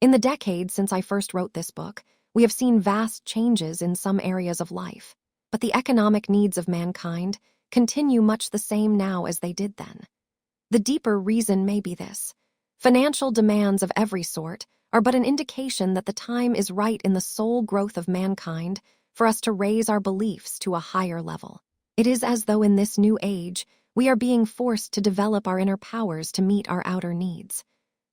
In the decades since I first wrote this book, we have seen vast changes in some areas of life, but the economic needs of mankind continue much the same now as they did then. The deeper reason may be this. Financial demands of every sort are but an indication that the time is right in the soul growth of mankind for us to raise our beliefs to a higher level. It is as though in this new age, we are being forced to develop our inner powers to meet our outer needs.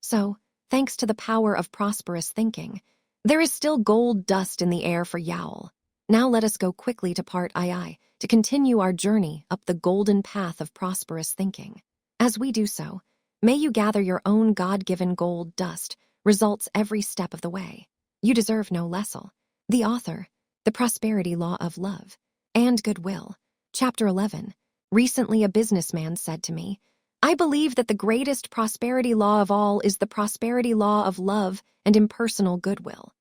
So, thanks to the power of prosperous thinking, there is still gold dust in the air for Yowl. Now let us go quickly to Part II to continue our journey up the golden path of prosperous thinking. As we do so, may you gather your own God-given gold dust, results every step of the way. You deserve no less. The author, The Prosperity Law of Love and Goodwill, Chapter 11. Recently, a businessman said to me, I believe that the greatest prosperity law of all is the prosperity law of love and impersonal goodwill.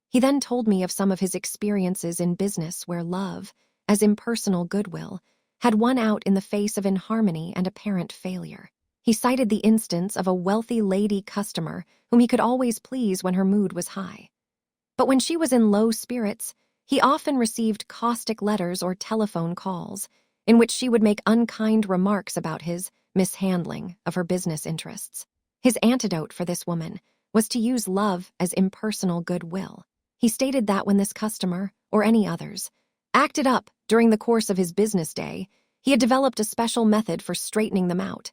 He then told me of some of his experiences in business where love, as impersonal goodwill, had won out in the face of inharmony and apparent failure. He cited the instance of a wealthy lady customer whom he could always please when her mood was high. But when she was in low spirits, he often received caustic letters or telephone calls in which she would make unkind remarks about his mishandling of her business interests. His antidote for this woman was to use love as impersonal goodwill. He stated that when this customer, or any others, acted up during the course of his business day, he had developed a special method for straightening them out.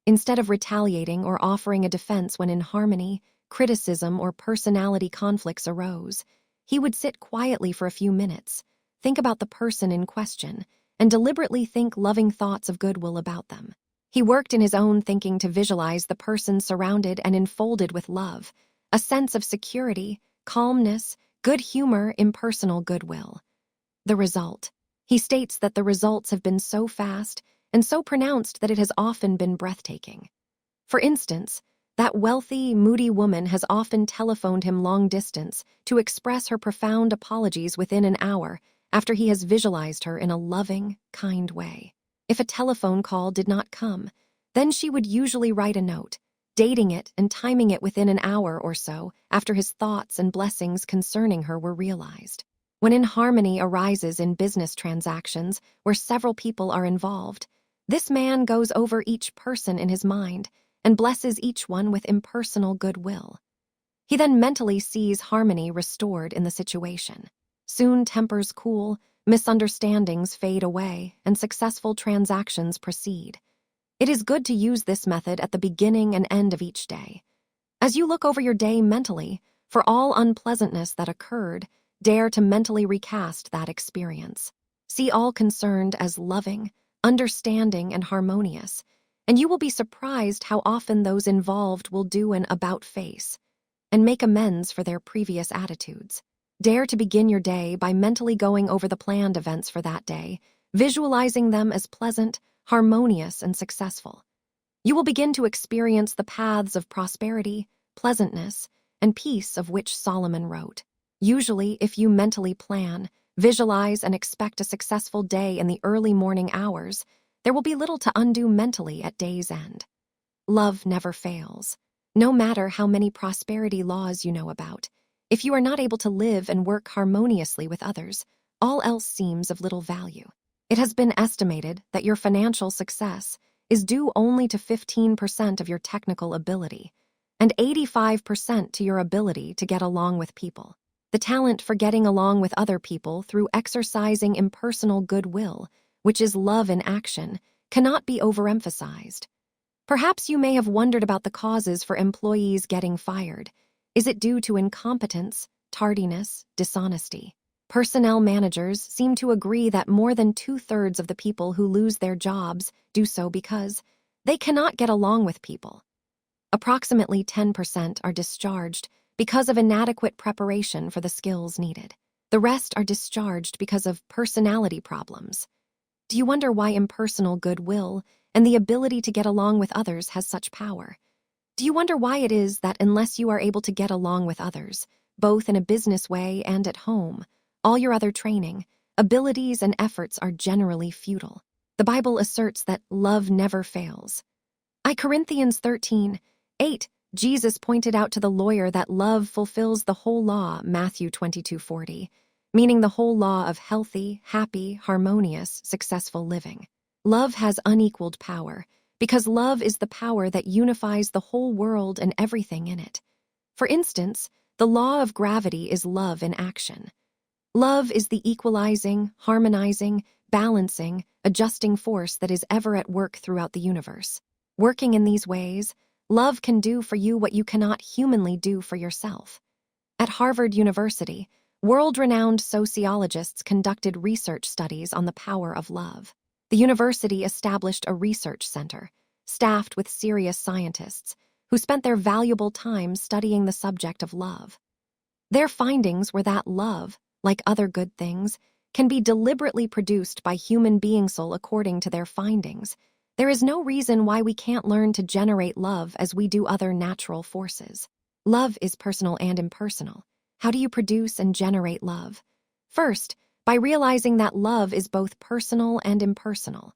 Instead of retaliating or offering a defense when inharmony, criticism, or personality conflicts arose, he would sit quietly for a few minutes, think about the person in question, and deliberately think loving thoughts of goodwill about them. He worked in his own thinking to visualize the person surrounded and enfolded with love, a sense of security, calmness, good humor, impersonal goodwill. The result. He states that the results have been so fast and so pronounced that it has often been breathtaking. For instance, that wealthy, moody woman has often telephoned him long distance to express her profound apologies within an hour after he has visualized her in a loving, kind way. If a telephone call did not come, Then she would usually write a note, dating it and timing it within an hour or so after his thoughts and blessings concerning her were realized. When inharmony arises in business transactions where several people are involved, this man goes over each person in his mind and blesses each one with impersonal goodwill. He then mentally sees harmony restored in the situation. Soon tempers cool, misunderstandings fade away, and successful transactions proceed. It is good to use this method at the beginning and end of each day. As you look over your day mentally, for all unpleasantness that occurred, dare to mentally recast that experience. See all concerned as loving, understanding, and harmonious, and you will be surprised how often those involved will do an about-face and make amends for their previous attitudes. Dare to begin your day by mentally going over the planned events for that day, visualizing them as pleasant, harmonious, and successful. You will begin to experience the paths of prosperity, pleasantness, and peace of which Solomon wrote. Usually, if you mentally plan, visualize, and expect a successful day in the early morning hours, there will be little to undo mentally at day's end. Love never fails. No matter how many prosperity laws you know about, if you are not able to live and work harmoniously with others, all else seems of little value. It has been estimated that your financial success is due only to 15% of your technical ability and 85% to your ability to get along with people. The talent for getting along with other people through exercising impersonal goodwill, which is love in action, cannot be overemphasized. Perhaps you may have wondered about the causes for employees getting fired. Is it due to incompetence, tardiness, dishonesty? Personnel managers seem to agree that more than 2/3 of the people who lose their jobs do so because they cannot get along with people. Approximately 10% are discharged because of inadequate preparation for the skills needed. The rest are discharged because of personality problems. Do you wonder why impersonal goodwill and the ability to get along with others has such power? Do you wonder why it is that unless you are able to get along with others, both in a business way and at home, all your other training, abilities, and efforts are generally futile? The Bible asserts that love never fails. Corinthians 13:8, Jesus pointed out to the lawyer that love fulfills the whole law, Matthew 22:40, meaning the whole law of healthy, happy, harmonious, successful living. Love has unequaled power, because love is the power that unifies the whole world and everything in it. For instance, the law of gravity is love in action. Love is the equalizing, harmonizing, balancing, adjusting force that is ever at work throughout the universe. Working in these ways, love can do for you what you cannot humanly do for yourself. At Harvard University, world-renowned sociologists conducted research studies on the power of love. The university established a research center, staffed with serious scientists, who spent their valuable time studying the subject of love. Their findings were that love, like other good things, can be deliberately produced by human beings. According to their findings, there is no reason why we can't learn to generate love as we do other natural forces. Love is personal and impersonal. How do you produce and generate love? First, by realizing that love is both personal and impersonal.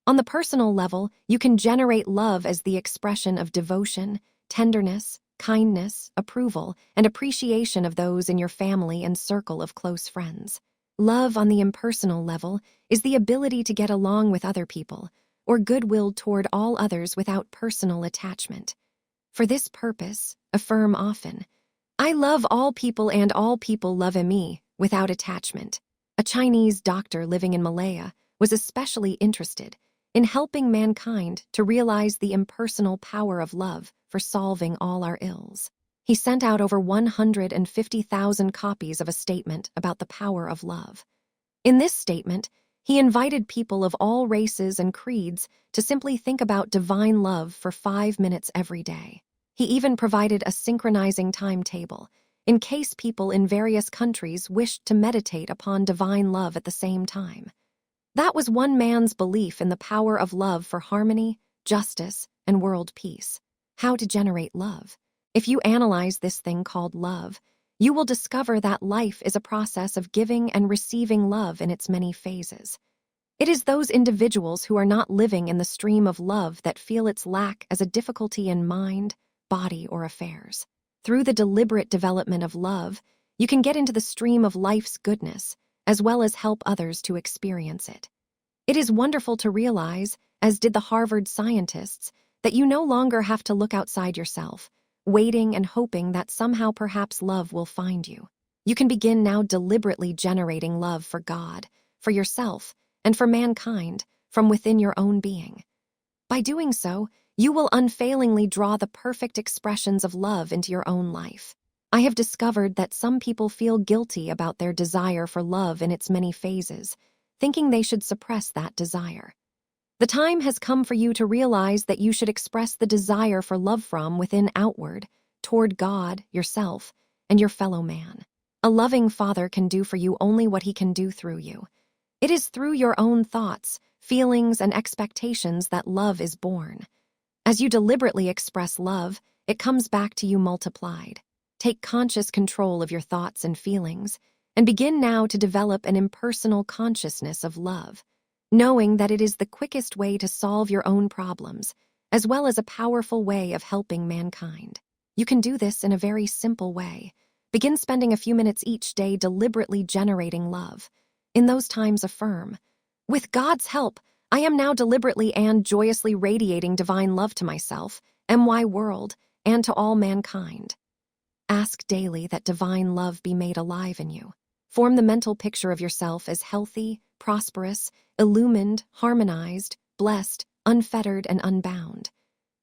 On the personal level, you can generate love as the expression of devotion, tenderness, kindness, approval, and appreciation of those in your family and circle of close friends. Love on the impersonal level is the ability to get along with other people, or goodwill toward all others without personal attachment. For this purpose, affirm often, "I love all people and all people love me," without attachment. A Chinese doctor living in Malaya was especially interested in helping mankind to realize the impersonal power of love for solving all our ills. He sent out over 150,000 copies of a statement about the power of love. In this statement, he invited people of all races and creeds to simply think about divine love for 5 minutes every day. He even provided a synchronizing timetable in case people in various countries wished to meditate upon divine love at the same time. That was one man's belief in the power of love for harmony, justice, and world peace. How to generate love? If you analyze this thing called love, you will discover that life is a process of giving and receiving love in its many phases. It is those individuals who are not living in the stream of love that feel its lack as a difficulty in mind, body, or affairs. Through the deliberate development of love, you can get into the stream of life's goodness, as well as help others to experience it. It is wonderful to realize, as did the Harvard scientists, that you no longer have to look outside yourself, waiting and hoping that somehow perhaps love will find you. You can begin now deliberately generating love for God, for yourself, and for mankind from within your own being. By doing so, you will unfailingly draw the perfect expressions of love into your own life. I have discovered that some people feel guilty about their desire for love in its many phases, thinking they should suppress that desire. The time has come for you to realize that you should express the desire for love from within outward, toward God, yourself, and your fellow man. A loving Father can do for you only what He can do through you. It is through your own thoughts, feelings, and expectations that love is born. As you deliberately express love, it comes back to you multiplied. Take conscious control of your thoughts and feelings, and begin now to develop an impersonal consciousness of love, knowing that it is the quickest way to solve your own problems, as well as a powerful way of helping mankind. You can do this in a very simple way. Begin spending a few minutes each day deliberately generating love. In those times, affirm, "With God's help, I am now deliberately and joyously radiating divine love to myself, my world, and to all mankind." Ask daily that divine love be made alive in you. Form the mental picture of yourself as healthy, prosperous, illumined, harmonized, blessed, unfettered, and unbound.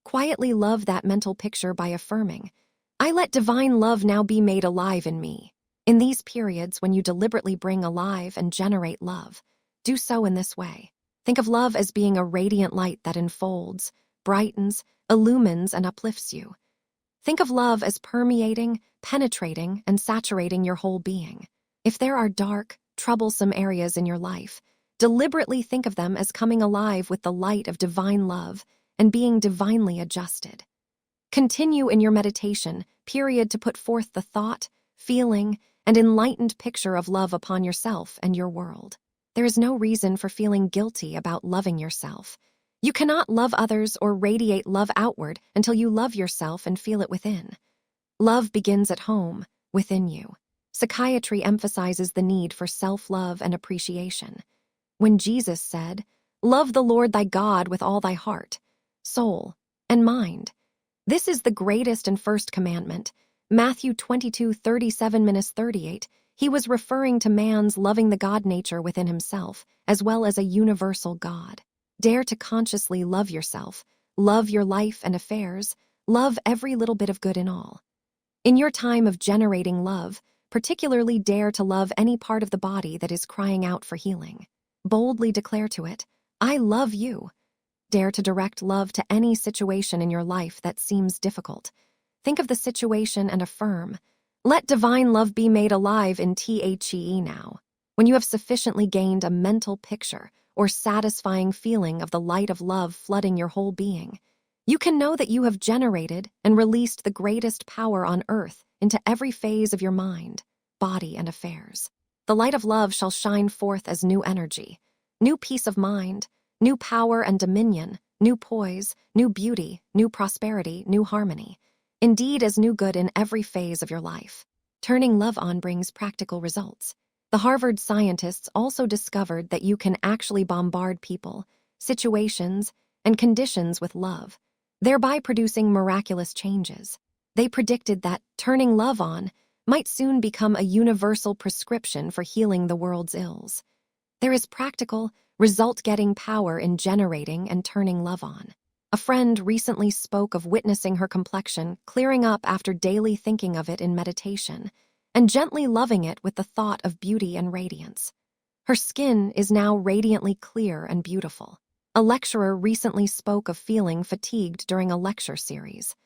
Quietly love that mental picture by affirming, "I let divine love now be made alive in me." In these periods when you deliberately bring alive and generate love, do so in this way. Think of love as being a radiant light that enfolds, brightens, illumines, and uplifts you. Think of love as permeating, penetrating, and saturating your whole being. If there are dark, troublesome areas in your life, deliberately think of them as coming alive with the light of divine love and being divinely adjusted. Continue in your meditation period to put forth the thought, feeling, and enlightened picture of love upon yourself and your world. There is no reason for feeling guilty about loving yourself. You cannot love others or radiate love outward until you love yourself and feel it within. Love begins at home, within you. Psychiatry emphasizes the need for self-love and appreciation. When Jesus said, "Love the Lord thy God with all thy heart, soul, and mind," this is the greatest and first commandment. Matthew 22:37-38, he was referring to man's loving the God nature within himself, as well as a universal God. Dare to consciously love yourself, love your life and affairs, love every little bit of good in all. In your time of generating love, particularly dare to love any part of the body that is crying out for healing. Boldly declare to it, "I love you." Dare to direct love to any situation in your life that seems difficult. Think of the situation and affirm, "Let divine love be made alive in THE now." When you have sufficiently gained a mental picture or satisfying feeling of the light of love flooding your whole being, you can know that you have generated and released the greatest power on earth into every phase of your mind, body, and affairs. The light of love shall shine forth as new energy, new peace of mind, new power and dominion, new poise, new beauty, new prosperity, new harmony. Indeed, as new good in every phase of your life. Turning love on brings practical results. The Harvard scientists also discovered that you can actually bombard people, situations, and conditions with love, thereby producing miraculous changes. They predicted that turning love on might soon become a universal prescription for healing the world's ills. There is practical, result-getting power in generating and turning love on. A friend recently spoke of witnessing her complexion clearing up after daily thinking of it in meditation, and gently loving it with the thought of beauty and radiance. Her skin is now radiantly clear and beautiful. A lecturer recently spoke of feeling fatigued during a lecture series.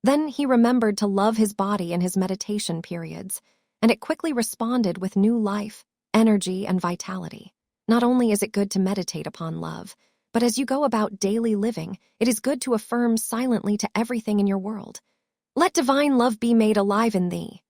Then he remembered to love his body in his meditation periods, and it quickly responded with new life, energy, and vitality. Not only is it good to meditate upon love, but as you go about daily living, it is good to affirm silently to everything in your world, "Let divine love be made alive in thee."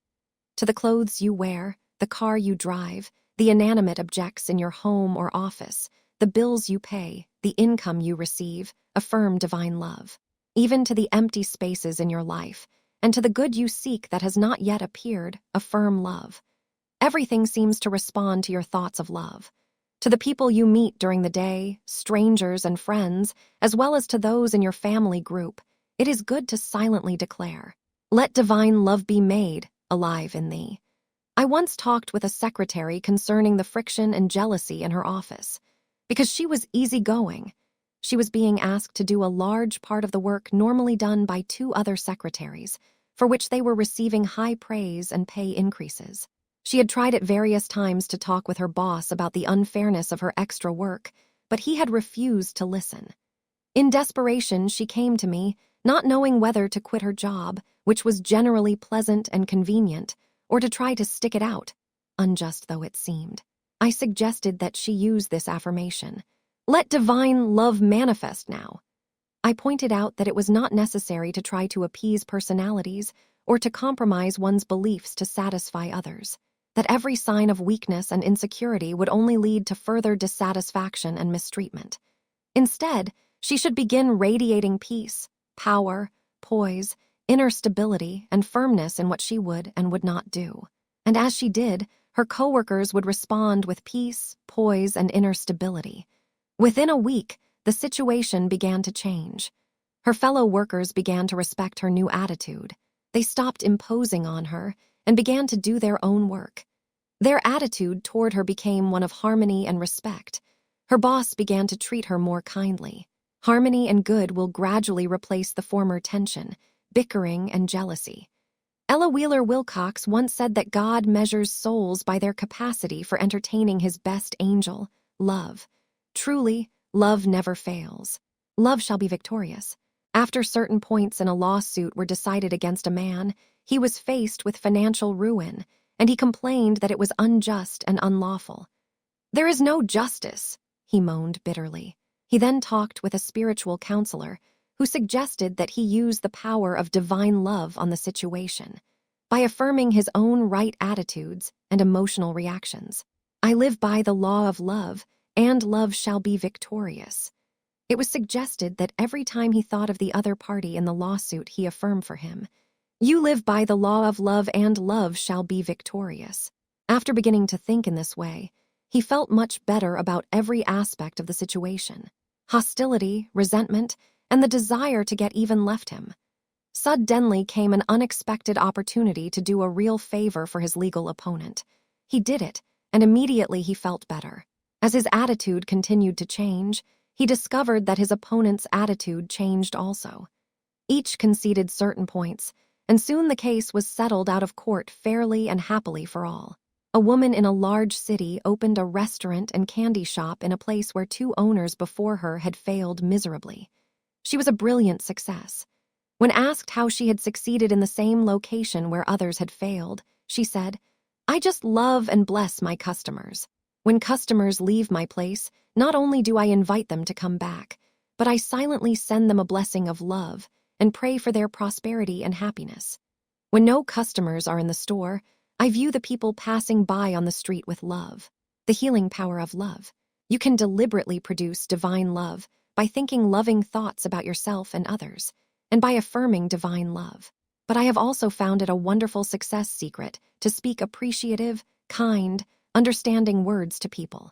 To the clothes you wear, the car you drive, the inanimate objects in your home or office, the bills you pay, the income you receive, affirm divine love. Even to the empty spaces in your life, and to the good you seek that has not yet appeared, affirm love. Everything seems to respond to your thoughts of love. To the people you meet during the day, strangers and friends, as well as to those in your family group, it is good to silently declare, "Let divine love be made alive in thee." I once talked with a secretary concerning the friction and jealousy in her office. Because she was easygoing, she was being asked to do a large part of the work normally done by 2 other secretaries, for which they were receiving high praise and pay increases. She had tried at various times to talk with her boss about the unfairness of her extra work, but he had refused to listen. In desperation, she came to me, not knowing whether to quit her job, which was generally pleasant and convenient, or to try to stick it out, unjust though it seemed. I suggested that she use this affirmation, "Let divine love manifest now." I pointed out that it was not necessary to try to appease personalities or to compromise one's beliefs to satisfy others, that every sign of weakness and insecurity would only lead to further dissatisfaction and mistreatment. Instead, she should begin radiating peace, power, poise, inner stability, and firmness in what she would and would not do. And as she did, her coworkers would respond with peace, poise, and inner stability. Within a week, the situation began to change. Her fellow workers began to respect her new attitude. They stopped imposing on her and began to do their own work. Their attitude toward her became one of harmony and respect. Her boss began to treat her more kindly. Harmony and good will gradually replace the former tension, bickering, and jealousy. Ella Wheeler Wilcox once said that God measures souls by their capacity for entertaining his best angel, love. Truly, love never fails. Love shall be victorious. After certain points in a lawsuit were decided against a man, he was faced with financial ruin, and he complained that it was unjust and unlawful. "There is no justice," he moaned bitterly. He then talked with a spiritual counselor who suggested that he use the power of divine love on the situation by affirming his own right attitudes and emotional reactions. "I live by the law of love, and love shall be victorious." It was suggested that every time he thought of the other party in the lawsuit, he affirmed for him, "You live by the law of love, and love shall be victorious." After beginning to think in this way, he felt much better about every aspect of the situation. Hostility, resentment, and the desire to get even left him. Suddenly came an unexpected opportunity to do a real favor for his legal opponent. He did it, and immediately he felt better. As his attitude continued to change, he discovered that his opponent's attitude changed also. Each conceded certain points, and soon the case was settled out of court fairly and happily for all. A woman in a large city opened a restaurant and candy shop in a place where 2 owners before her had failed miserably. She was a brilliant success. When asked how she had succeeded in the same location where others had failed, she said, "I just love and bless my customers. When customers leave my place, not only do I invite them to come back, but I silently send them a blessing of love and pray for their prosperity and happiness. When no customers are in the store, I view the people passing by on the street with love." The healing power of love. You can deliberately produce divine love by thinking loving thoughts about yourself and others, and by affirming divine love. But I have also found it a wonderful success secret to speak appreciative, kind, understanding words to people.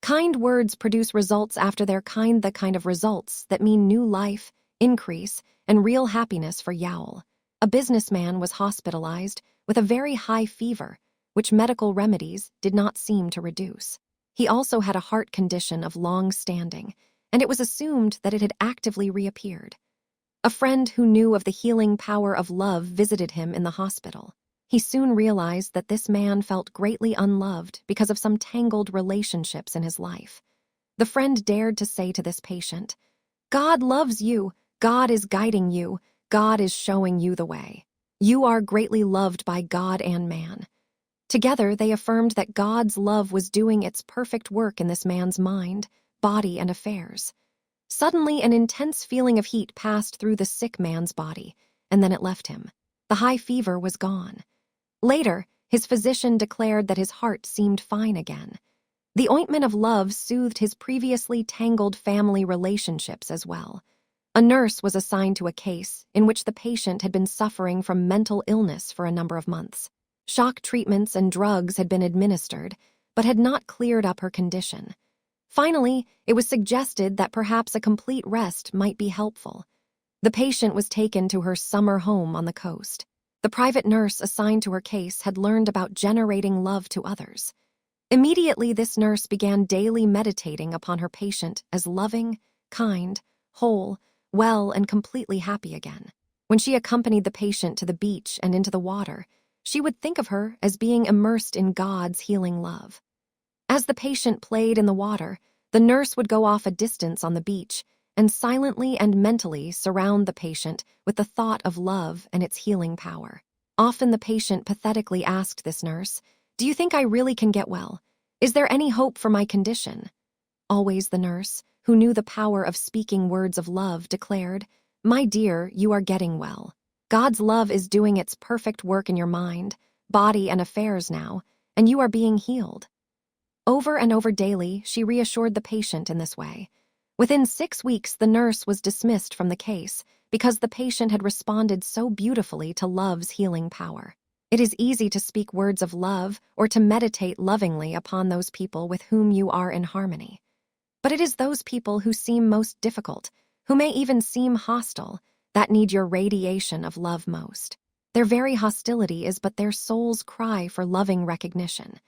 Kind words produce results after they're kind, the kind of results that mean new life, increase, and real happiness for Yowl. A businessman was hospitalized with a very high fever, which medical remedies did not seem to reduce. He also had a heart condition of long standing, and it was assumed that it had actively reappeared. A friend who knew of the healing power of love visited him in the hospital. He soon realized that this man felt greatly unloved because of some tangled relationships in his life. The friend dared to say to this patient, "God loves you, God is guiding you, God is showing you the way. You are greatly loved by God and man." Together, they affirmed that God's love was doing its perfect work in this man's mind, body, and affairs. Suddenly, an intense feeling of heat passed through the sick man's body, and then it left him. The high fever was gone. Later, his physician declared that his heart seemed fine again. The ointment of love soothed his previously tangled family relationships as well. A nurse was assigned to a case in which the patient had been suffering from mental illness for a number of months. Shock treatments and drugs had been administered, but had not cleared up her condition. Finally, it was suggested that perhaps a complete rest might be helpful. The patient was taken to her summer home on the coast. The private nurse assigned to her case had learned about generating love to others. Immediately, this nurse began daily meditating upon her patient as loving, kind, whole, well, and completely happy again. When she accompanied the patient to the beach and into the water, she would think of her as being immersed in God's healing love. As the patient played in the water, the nurse would go off a distance on the beach and silently and mentally surround the patient with the thought of love and its healing power. Often the patient pathetically asked this nurse, "Do you think I really can get well? Is there any hope for my condition?" Always the nurse, who knew the power of speaking words of love, declared, "My dear, you are getting well. God's love is doing its perfect work in your mind, body, and affairs now, and you are being healed." Over and over daily, she reassured the patient in this way. Within 6 weeks, the nurse was dismissed from the case because the patient had responded so beautifully to love's healing power. It is easy to speak words of love or to meditate lovingly upon those people with whom you are in harmony. But it is those people who seem most difficult, who may even seem hostile, that need your radiation of love most. Their very hostility is but their soul's cry for loving recognition.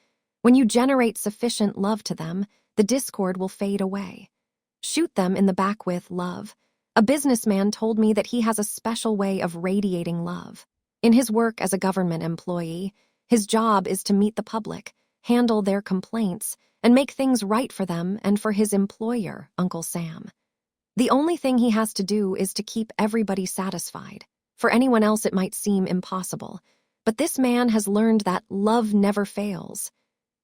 When you generate sufficient love to them, the discord will fade away. Shoot them in the back with love. A businessman told me that he has a special way of radiating love. In his work as a government employee, his job is to meet the public, handle their complaints, and make things right for them and for his employer, Uncle Sam. The only thing he has to do is to keep everybody satisfied. For anyone else, it might seem impossible, but this man has learned that love never fails.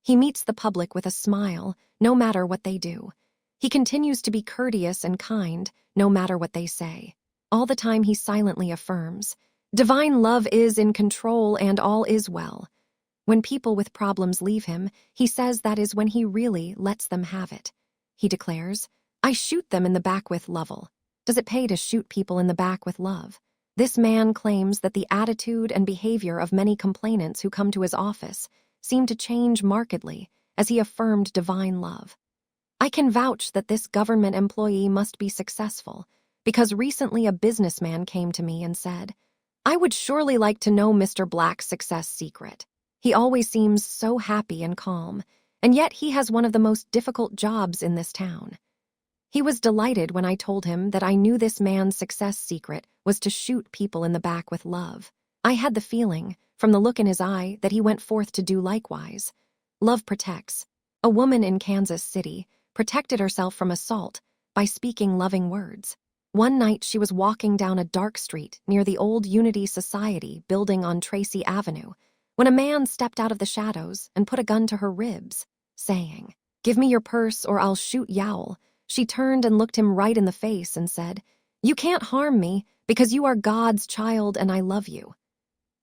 He meets the public with a smile, no matter what they do. He continues to be courteous and kind, no matter what they say. All the time he silently affirms, "Divine love is in control and all is well." When people with problems leave him, he says that is when he really lets them have it. He declares, "I shoot them in the back with love." Does it pay to shoot people in the back with love? This man claims that the attitude and behavior of many complainants who come to his office seem to change markedly as he affirmed divine love. I can vouch that this government employee must be successful, because recently a businessman came to me and said, "I would surely like to know Mr. Black's success secret. He always seems so happy and calm, and yet he has one of the most difficult jobs in this town." He was delighted when I told him that I knew this man's success secret was to shoot people in the back with love. I had the feeling, from the look in his eye, that he went forth to do likewise. Love protects. A woman in Kansas City protected herself from assault by speaking loving words. One night she was walking down a dark street near the old Unity Society building on Tracy Avenue when a man stepped out of the shadows and put a gun to her ribs, saying, "Give me your purse or I'll shoot Yowl." She turned and looked him right in the face and said, "You can't harm me because you are God's child and I love you."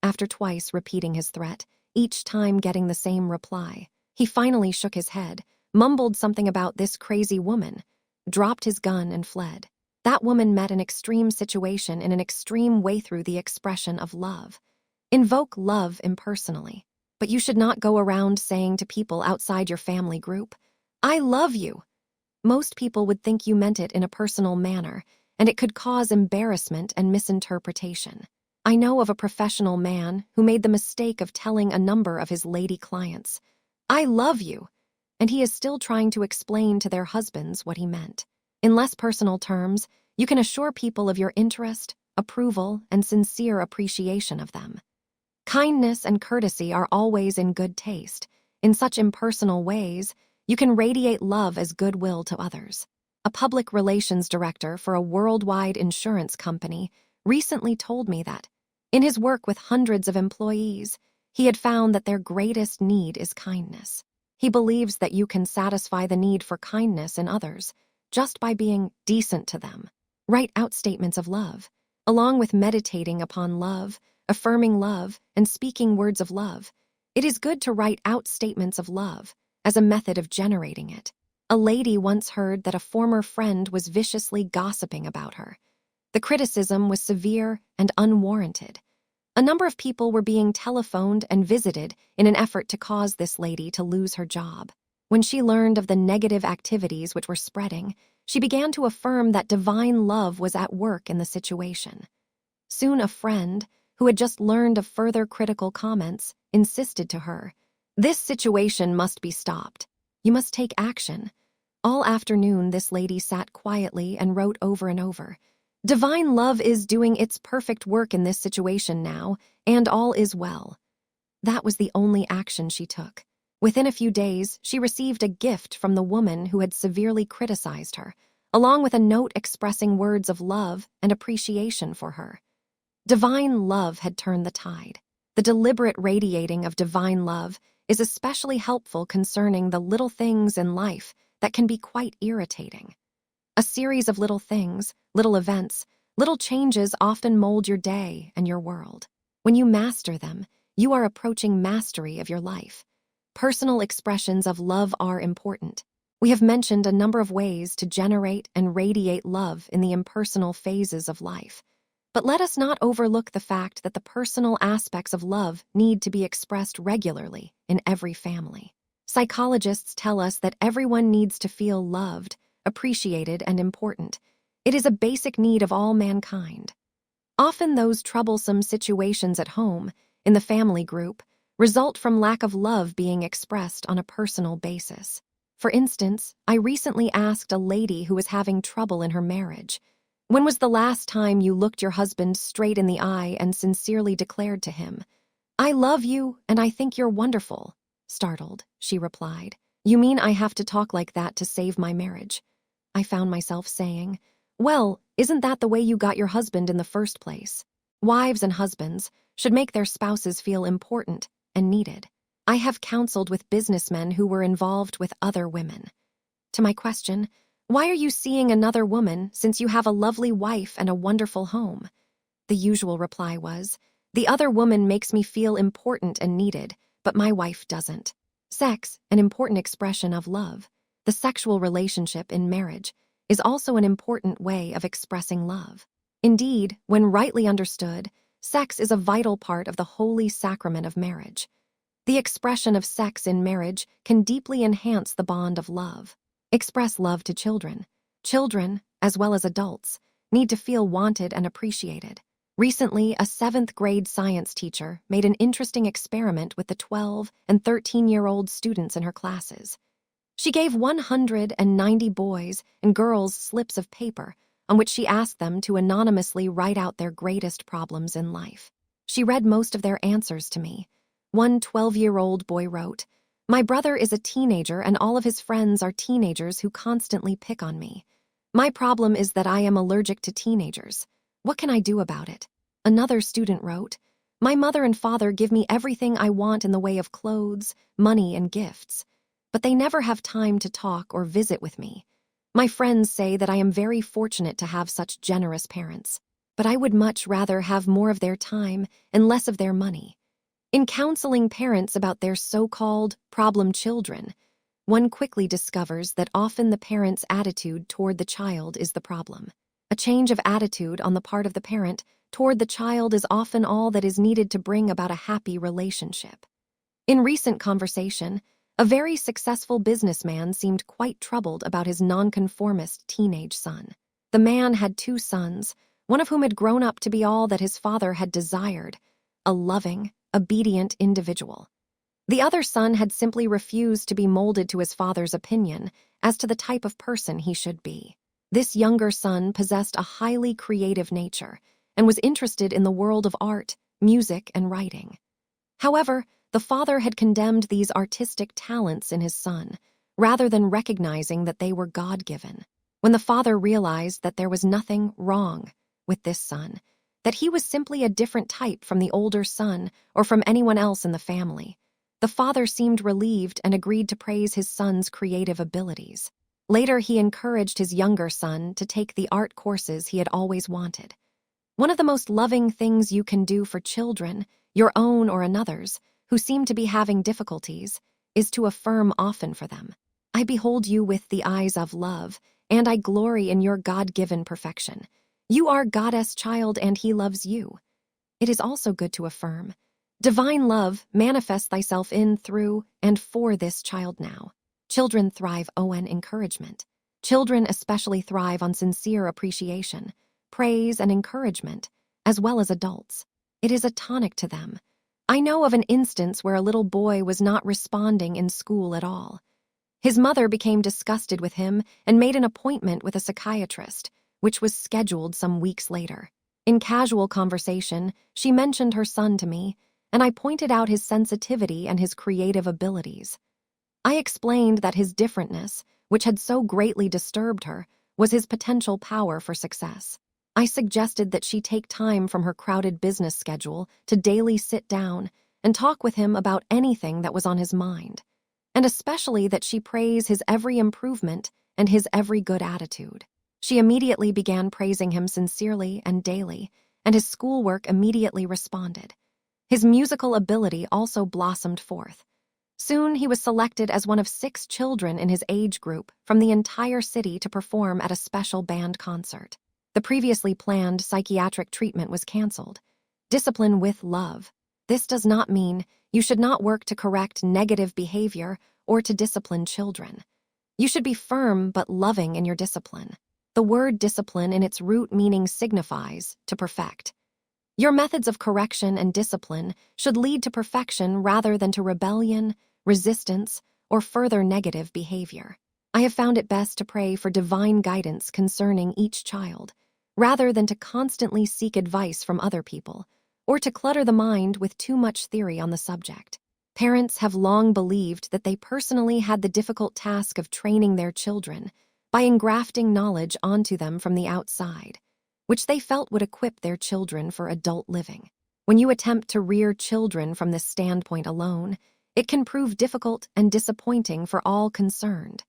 After twice repeating his threat, each time getting the same reply, he finally shook his head, mumbled something about this crazy woman, dropped his gun and fled. That woman met an extreme situation in an extreme way through the expression of love. Invoke love impersonally, but you should not go around saying to people outside your family group, "I love you." Most people would think you meant it in a personal manner, and it could cause embarrassment and misinterpretation. I know of a professional man who made the mistake of telling a number of his lady clients, "I love you," and he is still trying to explain to their husbands what he meant. In less personal terms, you can assure people of your interest, approval, and sincere appreciation of them. Kindness and courtesy are always in good taste. In such impersonal ways, you can radiate love as goodwill to others. A public relations director for a worldwide insurance company recently told me that, in his work with hundreds of employees, he had found that their greatest need is kindness. He believes that you can satisfy the need for kindness in others just by being decent to them. Write out statements of love. Along with meditating upon love, affirming love, and speaking words of love, it is good to write out statements of love, as a method of generating it. A lady once heard that a former friend was viciously gossiping about her. The criticism was severe and unwarranted. A number of people were being telephoned and visited in an effort to cause this lady to lose her job. When she learned of the negative activities which were spreading, she began to affirm that divine love was at work in the situation. Soon a friend, who had just learned of further critical comments, insisted to her, "This situation must be stopped. You must take action." All afternoon this lady sat quietly and wrote over and over, "Divine love is doing its perfect work in this situation now, and all is well." That was the only action she took. Within a few days, she received a gift from the woman who had severely criticized her, along with a note expressing words of love and appreciation for her. Divine love had turned the tide. The deliberate radiating of divine love is especially helpful concerning the little things in life that can be quite irritating. A series of little things, little events, little changes often mold your day and your world. When you master them, you are approaching mastery of your life. Personal expressions of love are important. We have mentioned a number of ways to generate and radiate love in the impersonal phases of life. But let us not overlook the fact that the personal aspects of love need to be expressed regularly in every family. Psychologists tell us that everyone needs to feel loved, appreciated, and important. It is a basic need of all mankind. Often those troublesome situations at home, in the family group, result from lack of love being expressed on a personal basis. For instance, I recently asked a lady who was having trouble in her marriage, "When was the last time you looked your husband straight in the eye and sincerely declared to him, 'I love you and I think you're wonderful'?" Startled, she replied, "You mean I have to talk like that to save my marriage?" I found myself saying, "Well, isn't that the way you got your husband in the first place?" Wives and husbands should make their spouses feel important and needed. I have counseled with businessmen who were involved with other women. To my question, "Why are you seeing another woman since you have a lovely wife and a wonderful home?" the usual reply was, "The other woman makes me feel important and needed, but my wife doesn't." Sex, an important expression of love. The sexual relationship in marriage is also an important way of expressing love. Indeed, when rightly understood, sex is a vital part of the holy sacrament of marriage. The expression of sex in marriage can deeply enhance the bond of love. Express love to children. Children, as well as adults, need to feel wanted and appreciated. Recently, a 7th grade science teacher made an interesting experiment with the 12 and 13-year-old students in her classes. She gave 190 boys and girls slips of paper on which she asked them to anonymously write out their greatest problems in life. She read most of their answers to me. One 12-year-old boy wrote, "My brother is a teenager and all of his friends are teenagers who constantly pick on me. My problem is that I am allergic to teenagers. What can I do about it?" Another student wrote, "My mother and father give me everything I want in the way of clothes, money, and gifts, but they never have time to talk or visit with me. My friends say that I am very fortunate to have such generous parents, but I would much rather have more of their time and less of their money." In counseling parents about their so-called problem children, one quickly discovers that often the parent's attitude toward the child is the problem. A change of attitude on the part of the parent toward the child is often all that is needed to bring about a happy relationship. In recent conversation, a very successful businessman seemed quite troubled about his nonconformist teenage son. The man had 2 sons, one of whom had grown up to be all that his father had desired, a loving, obedient individual. The other son had simply refused to be molded to his father's opinion as to the type of person he should be. This younger son possessed a highly creative nature and was interested in the world of art, music, and writing. However, the father had condemned these artistic talents in his son, rather than recognizing that they were God-given. When the father realized that there was nothing wrong with this son, that he was simply a different type from the older son or from anyone else in the family, the father seemed relieved and agreed to praise his son's creative abilities. Later, he encouraged his younger son to take the art courses he had always wanted. One of the most loving things you can do for children, your own or another's, who seem to be having difficulties, is to affirm often for them, "I behold you with the eyes of love, and I glory in your God-given perfection. You are God's child and he loves you." It is also good to affirm, "Divine love manifests thyself in, through, and for this child now." Children thrive on encouragement. Children especially thrive on sincere appreciation, praise, and encouragement, as well as adults. It is a tonic to them. I know of an instance where a little boy was not responding in school at all. His mother became disgusted with him and made an appointment with a psychiatrist, which was scheduled some weeks later. In casual conversation, she mentioned her son to me, and I pointed out his sensitivity and his creative abilities. I explained that his differentness, which had so greatly disturbed her, was his potential power for success. I suggested that she take time from her crowded business schedule to daily sit down and talk with him about anything that was on his mind, and especially that she praise his every improvement and his every good attitude. She immediately began praising him sincerely and daily, and his schoolwork immediately responded. His musical ability also blossomed forth. Soon he was selected as one of 6 children in his age group from the entire city to perform at a special band concert. The previously planned psychiatric treatment was canceled. Discipline with love. This does not mean you should not work to correct negative behavior or to discipline children. You should be firm but loving in your discipline. The word discipline in its root meaning signifies to perfect. Your methods of correction and discipline should lead to perfection rather than to rebellion, resistance, or further negative behavior. I have found it best to pray for divine guidance concerning each child, rather than to constantly seek advice from other people, or to clutter the mind with too much theory on the subject. Parents have long believed that they personally had the difficult task of training their children by engrafting knowledge onto them from the outside, which they felt would equip their children for adult living. When you attempt to rear children from this standpoint alone, it can prove difficult and disappointing for all concerned.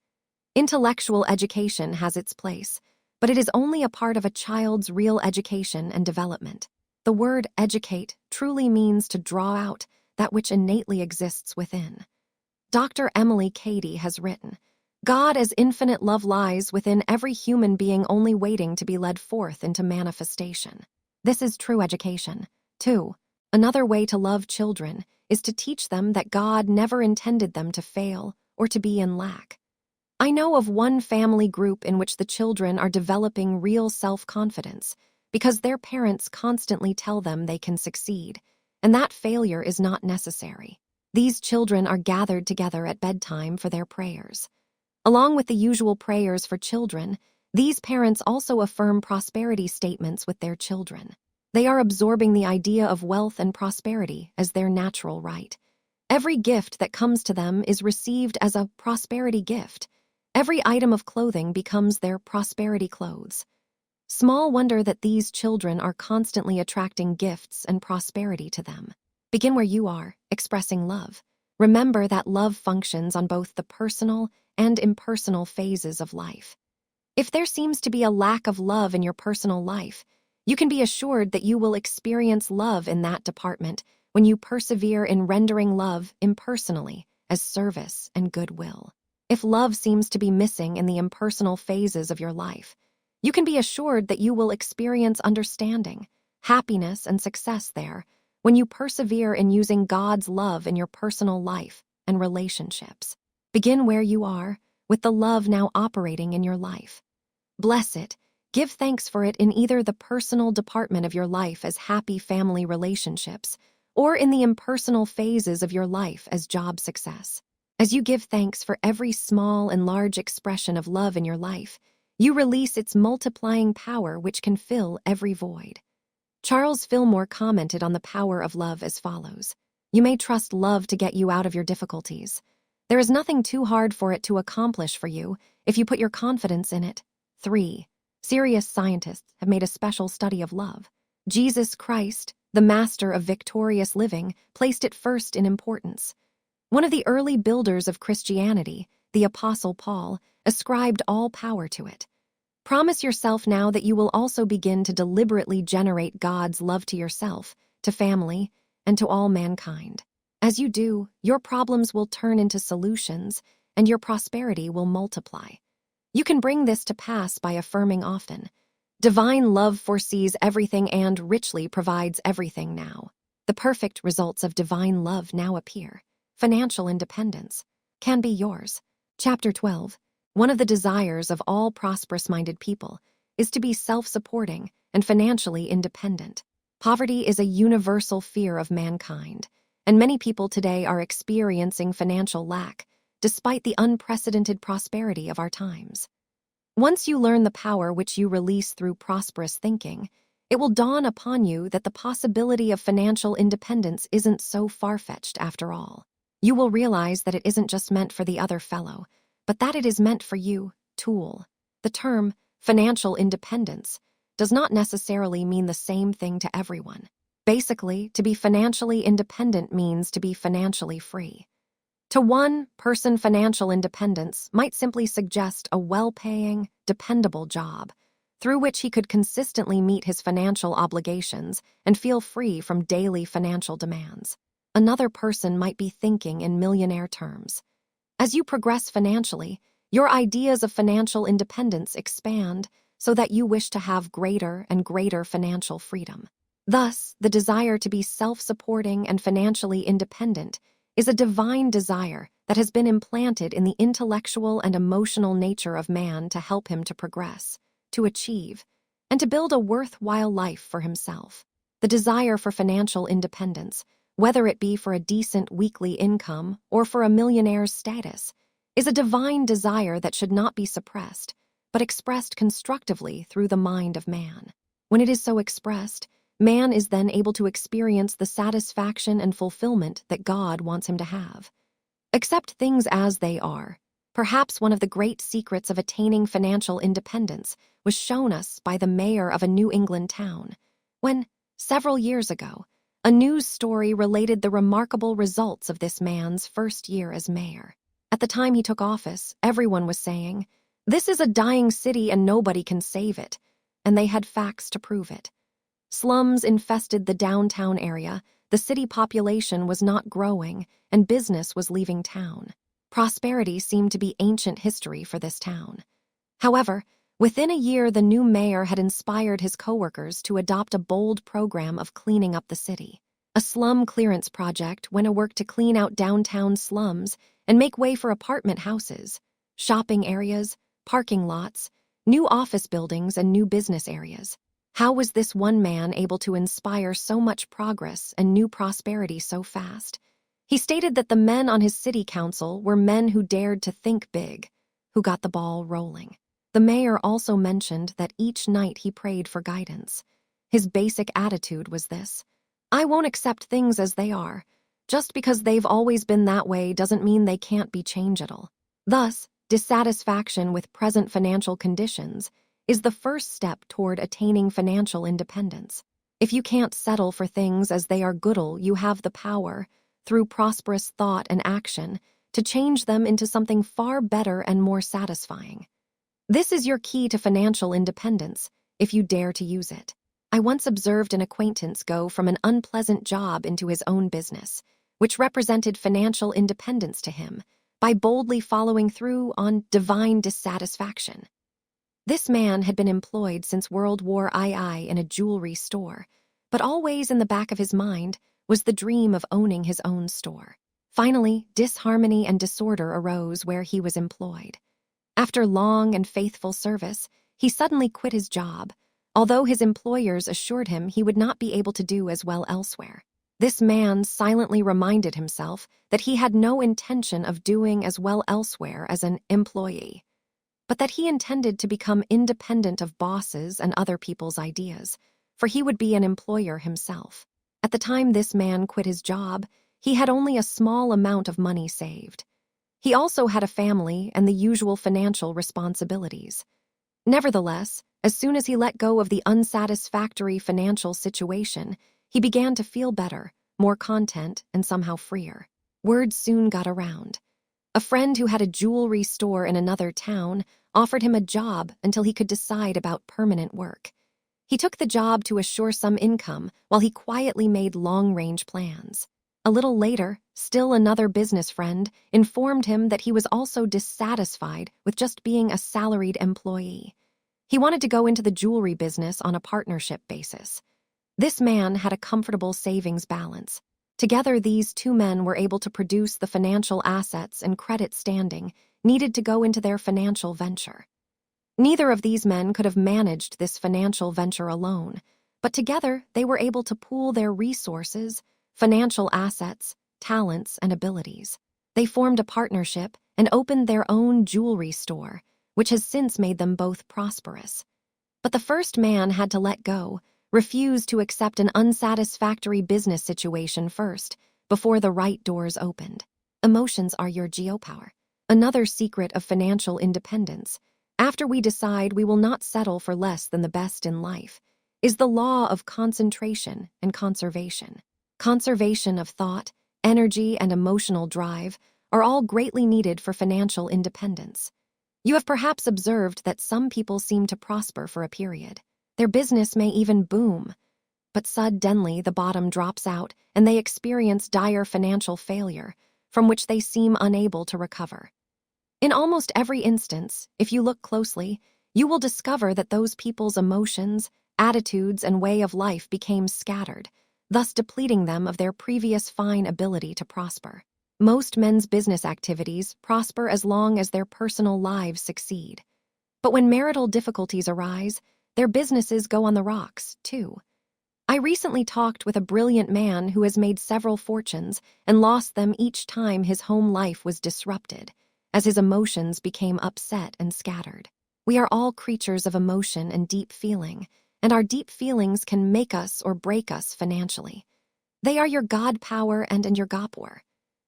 Intellectual education has its place, but it is only a part of a child's real education and development. The word educate truly means to draw out that which innately exists within. Dr. Emily Cady has written, "God as infinite love lies within every human being only waiting to be led forth into manifestation." This is true education. 2. Another way to love children is to teach them that God never intended them to fail or to be in lack. I know of one family group in which the children are developing real self-confidence because their parents constantly tell them they can succeed, and that failure is not necessary. These children are gathered together at bedtime for their prayers. Along with the usual prayers for children, these parents also affirm prosperity statements with their children. They are absorbing the idea of wealth and prosperity as their natural right. Every gift that comes to them is received as a prosperity gift. Every item of clothing becomes their prosperity clothes. Small wonder that these children are constantly attracting gifts and prosperity to them. Begin where you are, expressing love. Remember that love functions on both the personal and impersonal phases of life. If there seems to be a lack of love in your personal life, you can be assured that you will experience love in that department when you persevere in rendering love impersonally as service and goodwill. If love seems to be missing in the impersonal phases of your life, you can be assured that you will experience understanding, happiness, and success there when you persevere in using God's love in your personal life and relationships. Begin where you are, with the love now operating in your life. Bless it. Give thanks for it in either the personal department of your life as happy family relationships, or in the impersonal phases of your life as job success. As you give thanks for every small and large expression of love in your life, you release its multiplying power which can fill every void. Charles Fillmore commented on the power of love as follows: "You may trust love to get you out of your difficulties. There is nothing too hard for it to accomplish for you if you put your confidence in it." 3. Serious scientists have made a special study of love. Jesus Christ, the master of victorious living, placed it first in importance. One of the early builders of Christianity, the Apostle Paul, ascribed all power to it. Promise yourself now that you will also begin to deliberately generate God's love to yourself, to family, and to all mankind. As you do, your problems will turn into solutions, and your prosperity will multiply. You can bring this to pass by affirming often, "Divine love foresees everything and richly provides everything now." The perfect results of divine love now appear. Financial independence can be yours. Chapter 12. One of the desires of all prosperous-minded people is to be self-supporting and financially independent. Poverty is a universal fear of mankind, and many people today are experiencing financial lack, despite the unprecedented prosperity of our times. Once you learn the power which you release through prosperous thinking, it will dawn upon you that the possibility of financial independence isn't so far-fetched after all. You will realize that it isn't just meant for the other fellow, but that it is meant for you, tool. The term financial independence does not necessarily mean the same thing to everyone. Basically, to be financially independent means to be financially free. To one person, financial independence might simply suggest a well-paying, dependable job, through which he could consistently meet his financial obligations and feel free from daily financial demands. Another person might be thinking in millionaire terms. As you progress financially, your ideas of financial independence expand so that you wish to have greater and greater financial freedom. Thus, the desire to be self-supporting and financially independent is a divine desire that has been implanted in the intellectual and emotional nature of man to help him to progress, to achieve, and to build a worthwhile life for himself. The desire for financial independence, whether it be for a decent weekly income or for a millionaire's status, is a divine desire that should not be suppressed, but expressed constructively through the mind of man. When it is so expressed, man is then able to experience the satisfaction and fulfillment that God wants him to have. Accept things as they are. Perhaps one of the great secrets of attaining financial independence was shown us by the mayor of a New England town, when, several years ago, a news story related the remarkable results of this man's first year as mayor. At the time he took office, everyone was saying, "This is a dying city and nobody can save it," and they had facts to prove it. Slums infested the downtown area, the city population was not growing, and business was leaving town. Prosperity seemed to be ancient history for this town. However, within a year the new mayor had inspired his coworkers to adopt a bold program of cleaning up the city. A slum clearance project went to work to clean out downtown slums and make way for apartment houses, shopping areas, parking lots, new office buildings, and new business areas. How was this one man able to inspire so much progress and new prosperity so fast? He stated that the men on his city council were men who dared to think big, who got the ball rolling. The mayor also mentioned that each night he prayed for guidance. His basic attitude was this: "I won't accept things as they are. Just because they've always been that way doesn't mean they can't be changeable." Thus, dissatisfaction with present financial conditions is the first step toward attaining financial independence. If you can't settle for things as they are, Goodwill, you have the power, through prosperous thought and action, to change them into something far better and more satisfying. This is your key to financial independence, if you dare to use it. I once observed an acquaintance go from an unpleasant job into his own business, which represented financial independence to him, by boldly following through on divine dissatisfaction. This man had been employed since World War II in a jewelry store, but always in the back of his mind was the dream of owning his own store. Finally, disharmony and disorder arose where he was employed. After long and faithful service, he suddenly quit his job, although his employers assured him he would not be able to do as well elsewhere. This man silently reminded himself that he had no intention of doing as well elsewhere as an employee, but that he intended to become independent of bosses and other people's ideas, for he would be an employer himself. At the time this man quit his job, he had only a small amount of money saved. He also had a family and the usual financial responsibilities. Nevertheless, as soon as he let go of the unsatisfactory financial situation, he began to feel better, more content, and somehow freer. Word soon got around. A friend who had a jewelry store in another town offered him a job until he could decide about permanent work. He took the job to assure some income while he quietly made long-range plans. A little later, still another business friend informed him that he was also dissatisfied with just being a salaried employee. He wanted to go into the jewelry business on a partnership basis. This man had a comfortable savings balance. Together, these two men were able to produce the financial assets and credit standing needed to go into their financial venture. Neither of these men could have managed this financial venture alone, but together they were able to pool their resources, financial assets, talents, and abilities. They formed a partnership and opened their own jewelry store, which has since made them both prosperous. But the first man had to let go, refuse to accept an unsatisfactory business situation first, before the right doors opened. Emotions are your geopower. Another secret of financial independence, after we decide we will not settle for less than the best in life, is the law of concentration and conservation. Conservation of thought, energy, and emotional drive are all greatly needed for financial independence. You have perhaps observed that some people seem to prosper for a period. Their business may even boom, but suddenly the bottom drops out and they experience dire financial failure, from which they seem unable to recover. In almost every instance, if you look closely, you will discover that those people's emotions, attitudes, and way of life became scattered, thus depleting them of their previous fine ability to prosper. Most men's business activities prosper as long as their personal lives succeed. But when marital difficulties arise, their businesses go on the rocks, too. I recently talked with a brilliant man who has made several fortunes and lost them each time his home life was disrupted, as his emotions became upset and scattered. We are all creatures of emotion and deep feeling, and our deep feelings can make us or break us financially. They are your God power and your gopwar.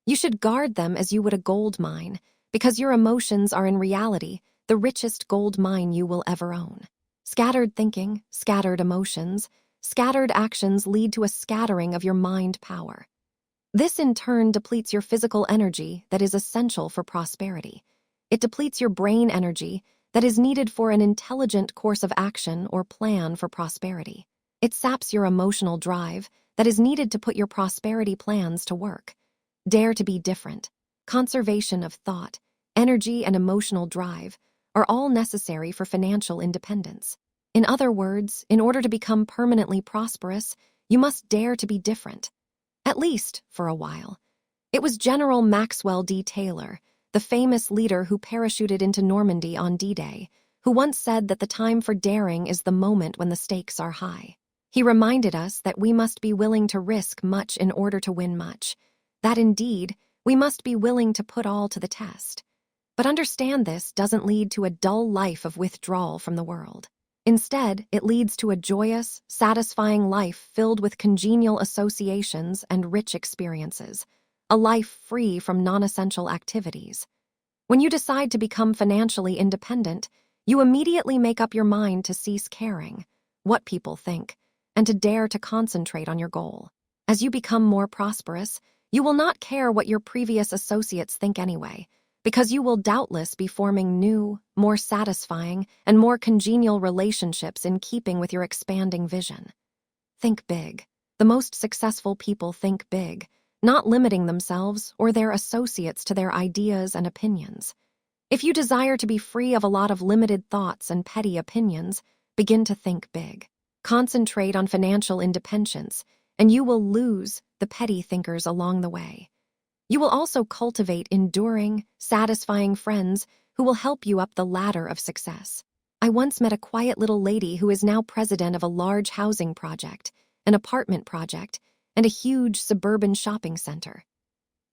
You should guard them as you would a gold mine, because your emotions are in reality the richest gold mine you will ever own. Scattered thinking, scattered emotions, scattered actions lead to a scattering of your mind power. This in turn depletes your physical energy that is essential for prosperity. It depletes your brain energy that is needed for an intelligent course of action or plan for prosperity. It saps your emotional drive that is needed to put your prosperity plans to work. Dare to be different. Conservation of thought, energy, and emotional drive are all necessary for financial independence. In other words, in order to become permanently prosperous, you must dare to be different. At least for a while. It was General Maxwell D. Taylor, the famous leader who parachuted into Normandy on D-Day, who once said that the time for daring is the moment when the stakes are high. He reminded us that we must be willing to risk much in order to win much, that indeed, we must be willing to put all to the test. But understand this doesn't lead to a dull life of withdrawal from the world. Instead, it leads to a joyous, satisfying life filled with congenial associations and rich experiences, a life free from non-essential activities. When you decide to become financially independent, you immediately make up your mind to cease caring what people think and to dare to concentrate on your goal. As you become more prosperous, you will not care what your previous associates think anyway, because you will doubtless be forming new, more satisfying, and more congenial relationships in keeping with your expanding vision. Think big. The most successful people think big, not limiting themselves or their associates to their ideas and opinions. If you desire to be free of a lot of limited thoughts and petty opinions, begin to think big. Concentrate on financial independence, and you will lose the petty thinkers along the way. You will also cultivate enduring, satisfying friends who will help you up the ladder of success. I once met a quiet little lady who is now president of a large housing project, an apartment project, and a huge suburban shopping center.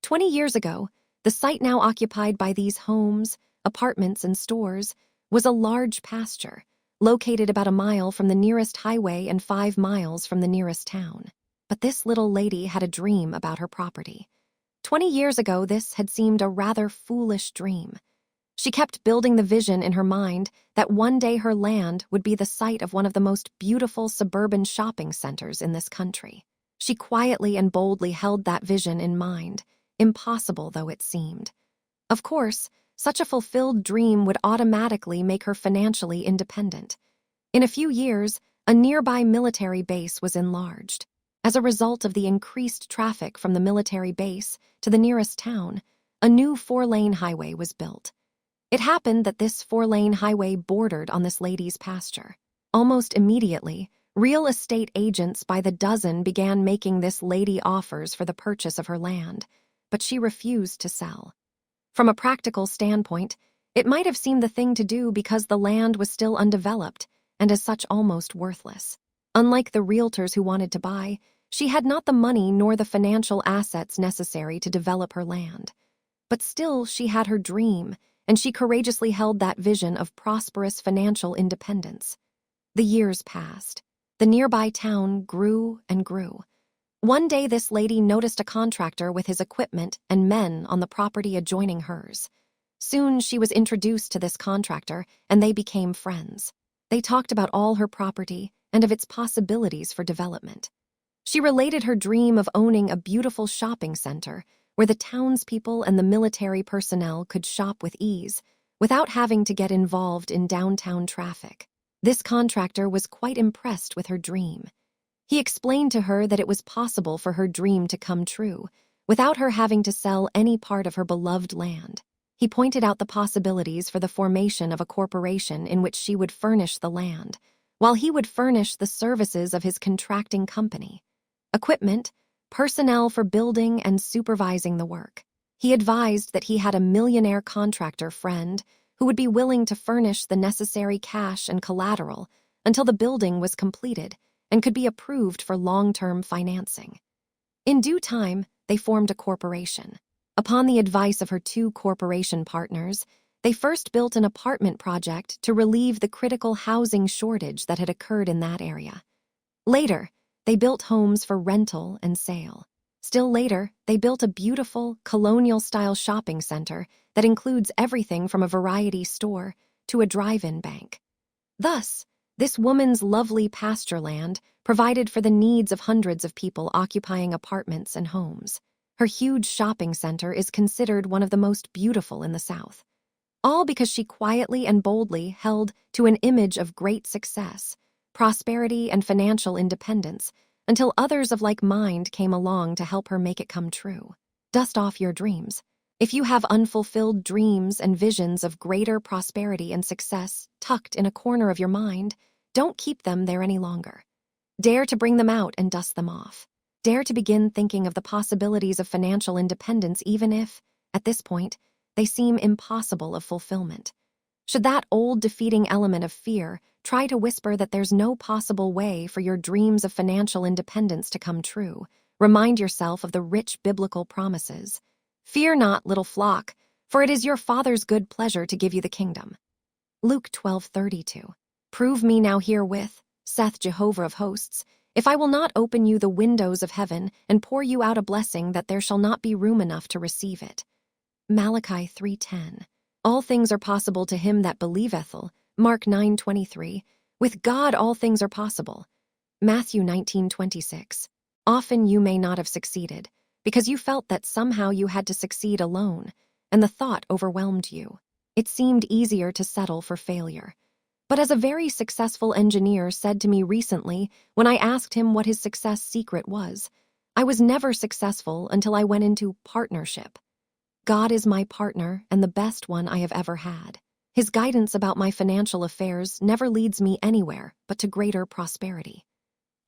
20 years ago, the site now occupied by these homes, apartments, and stores was a large pasture, located about a mile from the nearest highway and 5 miles from the nearest town. But this little lady had a dream about her property. 20 years ago, this had seemed a rather foolish dream. She kept building the vision in her mind that one day her land would be the site of one of the most beautiful suburban shopping centers in this country. She quietly and boldly held that vision in mind, impossible though it seemed. Of course, such a fulfilled dream would automatically make her financially independent. In a few years, a nearby military base was enlarged. As a result of the increased traffic from the military base to the nearest town, a new 4-lane highway was built. It happened that this 4-lane highway bordered on this lady's pasture. Almost immediately, real estate agents by the dozen began making this lady offers for the purchase of her land, but she refused to sell. From a practical standpoint, it might have seemed the thing to do because the land was still undeveloped and as such almost worthless. Unlike the realtors who wanted to buy, she had not the money nor the financial assets necessary to develop her land. But still, she had her dream, and she courageously held that vision of prosperous financial independence. The years passed. The nearby town grew and grew. One day, this lady noticed a contractor with his equipment and men on the property adjoining hers. Soon, she was introduced to this contractor, and they became friends. They talked about all her property and of its possibilities for development. She related her dream of owning a beautiful shopping center where the townspeople and the military personnel could shop with ease without having to get involved in downtown traffic. This contractor was quite impressed with her dream. He explained to her that it was possible for her dream to come true without her having to sell any part of her beloved land. He pointed out the possibilities for the formation of a corporation in which she would furnish the land, while he would furnish the services of his contracting company. Equipment, personnel for building and supervising the work. He advised that he had a millionaire contractor friend who would be willing to furnish the necessary cash and collateral until the building was completed and could be approved for long-term financing. In due time, they formed a corporation. Upon the advice of her 2 corporation partners, they first built an apartment project to relieve the critical housing shortage that had occurred in that area. Later, they built homes for rental and sale. Still later, they built a beautiful, colonial-style shopping center that includes everything from a variety store to a drive-in bank. Thus, this woman's lovely pasture land provided for the needs of hundreds of people occupying apartments and homes. Her huge shopping center is considered one of the most beautiful in the South. All because she quietly and boldly held to an image of great success, prosperity, and financial independence until others of like mind came along to help her make it come true. Dust off your dreams. If you have unfulfilled dreams and visions of greater prosperity and success tucked in a corner of your mind, don't keep them there any longer. Dare to bring them out and dust them off. Dare to begin thinking of the possibilities of financial independence even if, at this point, they seem impossible of fulfillment. Should that old defeating element of fear try to whisper that there's no possible way for your dreams of financial independence to come true, remind yourself of the rich biblical promises. Fear not, little flock, for it is your Father's good pleasure to give you the kingdom. Luke 12:32. Prove me now herewith, saith Jehovah of hosts, if I will not open you the windows of heaven and pour you out a blessing that there shall not be room enough to receive it. Malachi 3:10. All things are possible to him that believeth. Mark 9:23. With God all things are possible. Matthew 19:26. Often you may not have succeeded, because you felt that somehow you had to succeed alone, and the thought overwhelmed you. It seemed easier to settle for failure. But as a very successful engineer said to me recently when I asked him what his success secret was, I was never successful until I went into partnership. God is my partner and the best one I have ever had. His guidance about my financial affairs never leads me anywhere but to greater prosperity.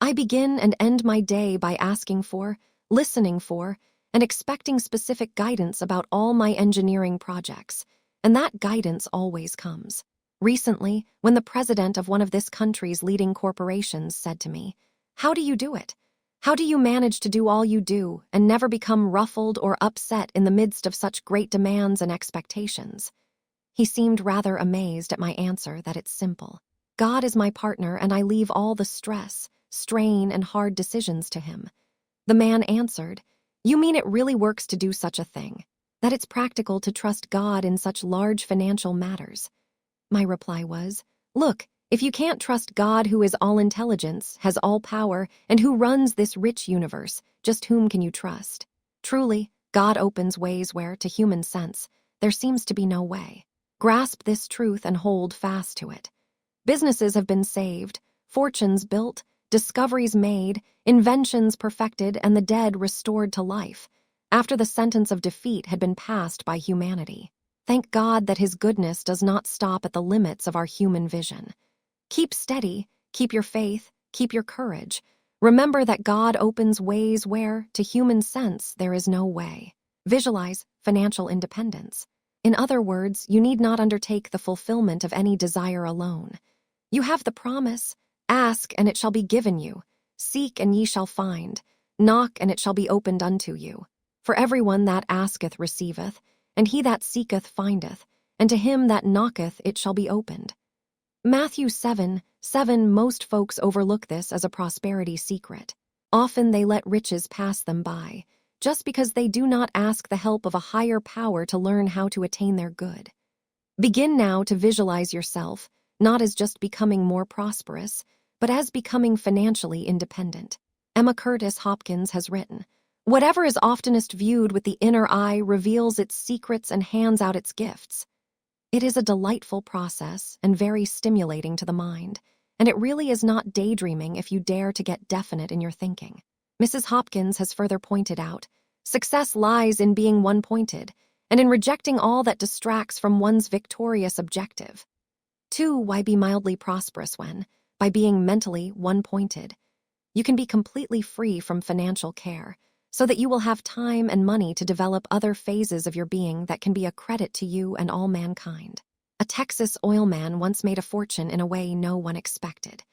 I begin and end my day by asking for, listening for, and expecting specific guidance about all my engineering projects, and that guidance always comes. Recently, when the president of one of this country's leading corporations said to me, "How do you do it? How do you manage to do all you do and never become ruffled or upset in the midst of such great demands and expectations?" He seemed rather amazed at my answer that it's simple. God is my partner and I leave all the stress, strain, and hard decisions to him. The man answered, "You mean it really works to do such a thing? That it's practical to trust God in such large financial matters?" My reply was, "Look, if you can't trust God who is all intelligence, has all power, and who runs this rich universe, just whom can you trust? Truly, God opens ways where, to human sense, there seems to be no way. Grasp this truth and hold fast to it. Businesses have been saved, fortunes built, discoveries made, inventions perfected, and the dead restored to life, after the sentence of defeat had been passed by humanity. Thank God that His goodness does not stop at the limits of our human vision. Keep steady, keep your faith, keep your courage. Remember that God opens ways where, to human sense, there is no way. Visualize financial independence. In other words, you need not undertake the fulfillment of any desire alone. You have the promise, ask and it shall be given you, seek and ye shall find, knock and it shall be opened unto you. For everyone that asketh receiveth, and he that seeketh findeth, and to him that knocketh it shall be opened. Matthew 7:7. Most folks overlook this as a prosperity secret. Often they let riches pass them by, just because they do not ask the help of a higher power to learn how to attain their good. Begin now to visualize yourself, not as just becoming more prosperous, but as becoming financially independent. Emma Curtis Hopkins has written, "Whatever is oftenest viewed with the inner eye reveals its secrets and hands out its gifts." It is a delightful process and very stimulating to the mind, and it really is not daydreaming if you dare to get definite in your thinking. Mrs. Hopkins has further pointed out, success lies in being one-pointed, and in rejecting all that distracts from one's victorious objective. 2. Why be mildly prosperous when, by being mentally one-pointed, you can be completely free from financial care, so that you will have time and money to develop other phases of your being that can be a credit to you and all mankind. A Texas oil man once made a fortune in a way no one expected.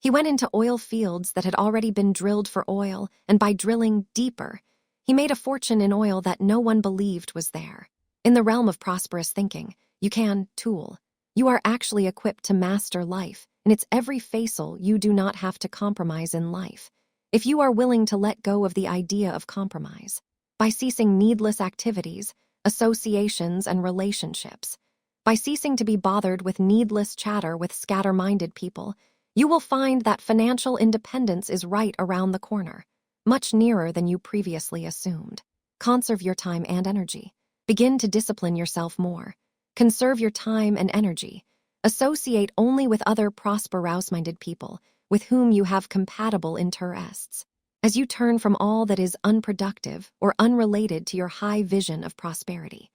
He went into oil fields that had already been drilled for oil, and by drilling deeper, he made a fortune in oil that no one believed was there. In the realm of prosperous thinking, you are actually equipped to master life. In its every facet, you do not have to compromise in life, if you are willing to let go of the idea of compromise. By ceasing needless activities, associations, and relationships, by ceasing to be bothered with needless chatter with scatter-minded people, you will find that financial independence is right around the corner, much nearer than you previously assumed. Conserve your time and energy. Begin to discipline yourself more. Conserve your time and energy. Associate only with other prosperous-minded people with whom you have compatible interests. As you turn from all that is unproductive or unrelated to your high vision of prosperity.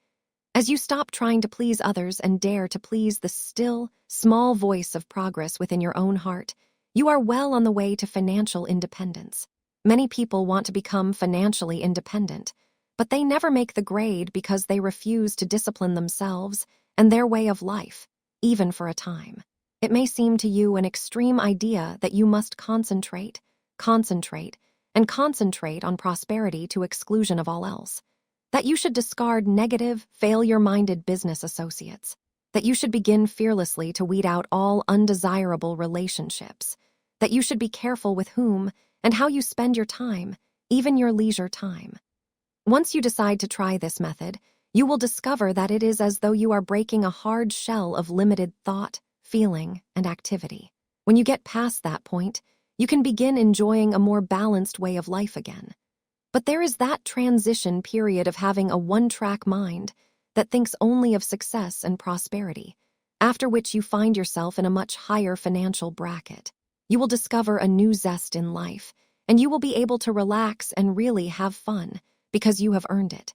As you stop trying to please others and dare to please the still, small voice of progress within your own heart, you are well on the way to financial independence. Many people want to become financially independent, but they never make the grade because they refuse to discipline themselves and their way of life, even for a time. It may seem to you an extreme idea that you must concentrate on prosperity to exclusion of all else. That you should discard negative, failure-minded business associates. That you should begin fearlessly to weed out all undesirable relationships. That you should be careful with whom and how you spend your time, even your leisure time. Once you decide to try this method, you will discover that it is as though you are breaking a hard shell of limited thought, feeling, and activity. When you get past that point, you can begin enjoying a more balanced way of life again. But there is that transition period of having a one-track mind that thinks only of success and prosperity, after which you find yourself in a much higher financial bracket. You will discover a new zest in life, and you will be able to relax and really have fun because you have earned it.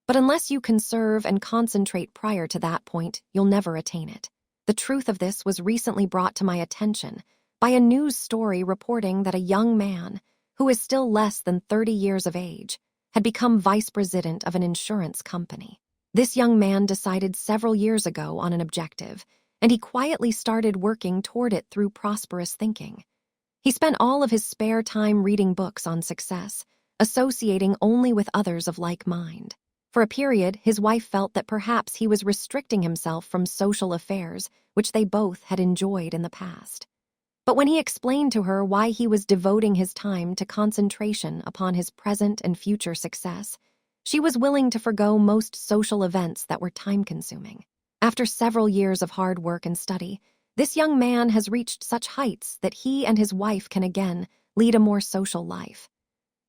But unless you conserve and concentrate prior to that point, you'll never attain it. The truth of this was recently brought to my attention by a news story reporting that a young man, who is still less than 30 years of age, had become vice president of an insurance company. This young man decided several years ago on an objective, and he quietly started working toward it through prosperous thinking. He spent all of his spare time reading books on success, associating only with others of like mind. For a period, his wife felt that perhaps he was restricting himself from social affairs, which they both had enjoyed in the past. But when he explained to her why he was devoting his time to concentration upon his present and future success, she was willing to forgo most social events that were time-consuming. After several years of hard work and study, this young man has reached such heights that he and his wife can again lead a more social life.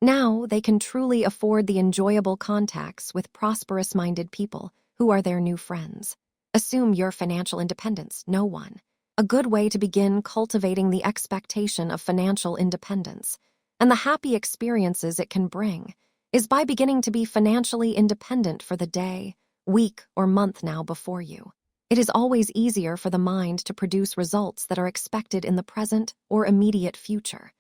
Now they can truly afford the enjoyable contacts with prosperous-minded people who are their new friends. Assume your financial independence, no one. a good way to begin cultivating the expectation of financial independence and the happy experiences it can bring is by beginning to be financially independent for the day, week, or month now before you. It is always easier for the mind to produce results that are expected in the present or immediate future.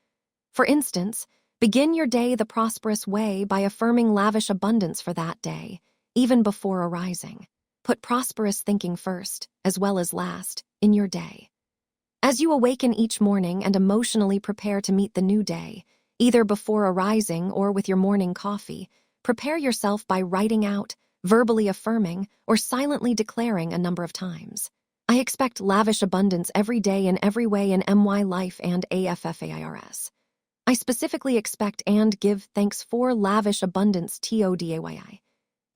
For instance, begin your day the prosperous way by affirming lavish abundance for that day, even before arising. Put prosperous thinking first, as well as last, in your day. As you awaken each morning and emotionally prepare to meet the new day, either before arising or with your morning coffee, prepare yourself by writing out, verbally affirming, or silently declaring a number of times. I expect lavish abundance every day in every way in my life and AFFAIRS. I specifically expect and give thanks for lavish abundance TODAYI.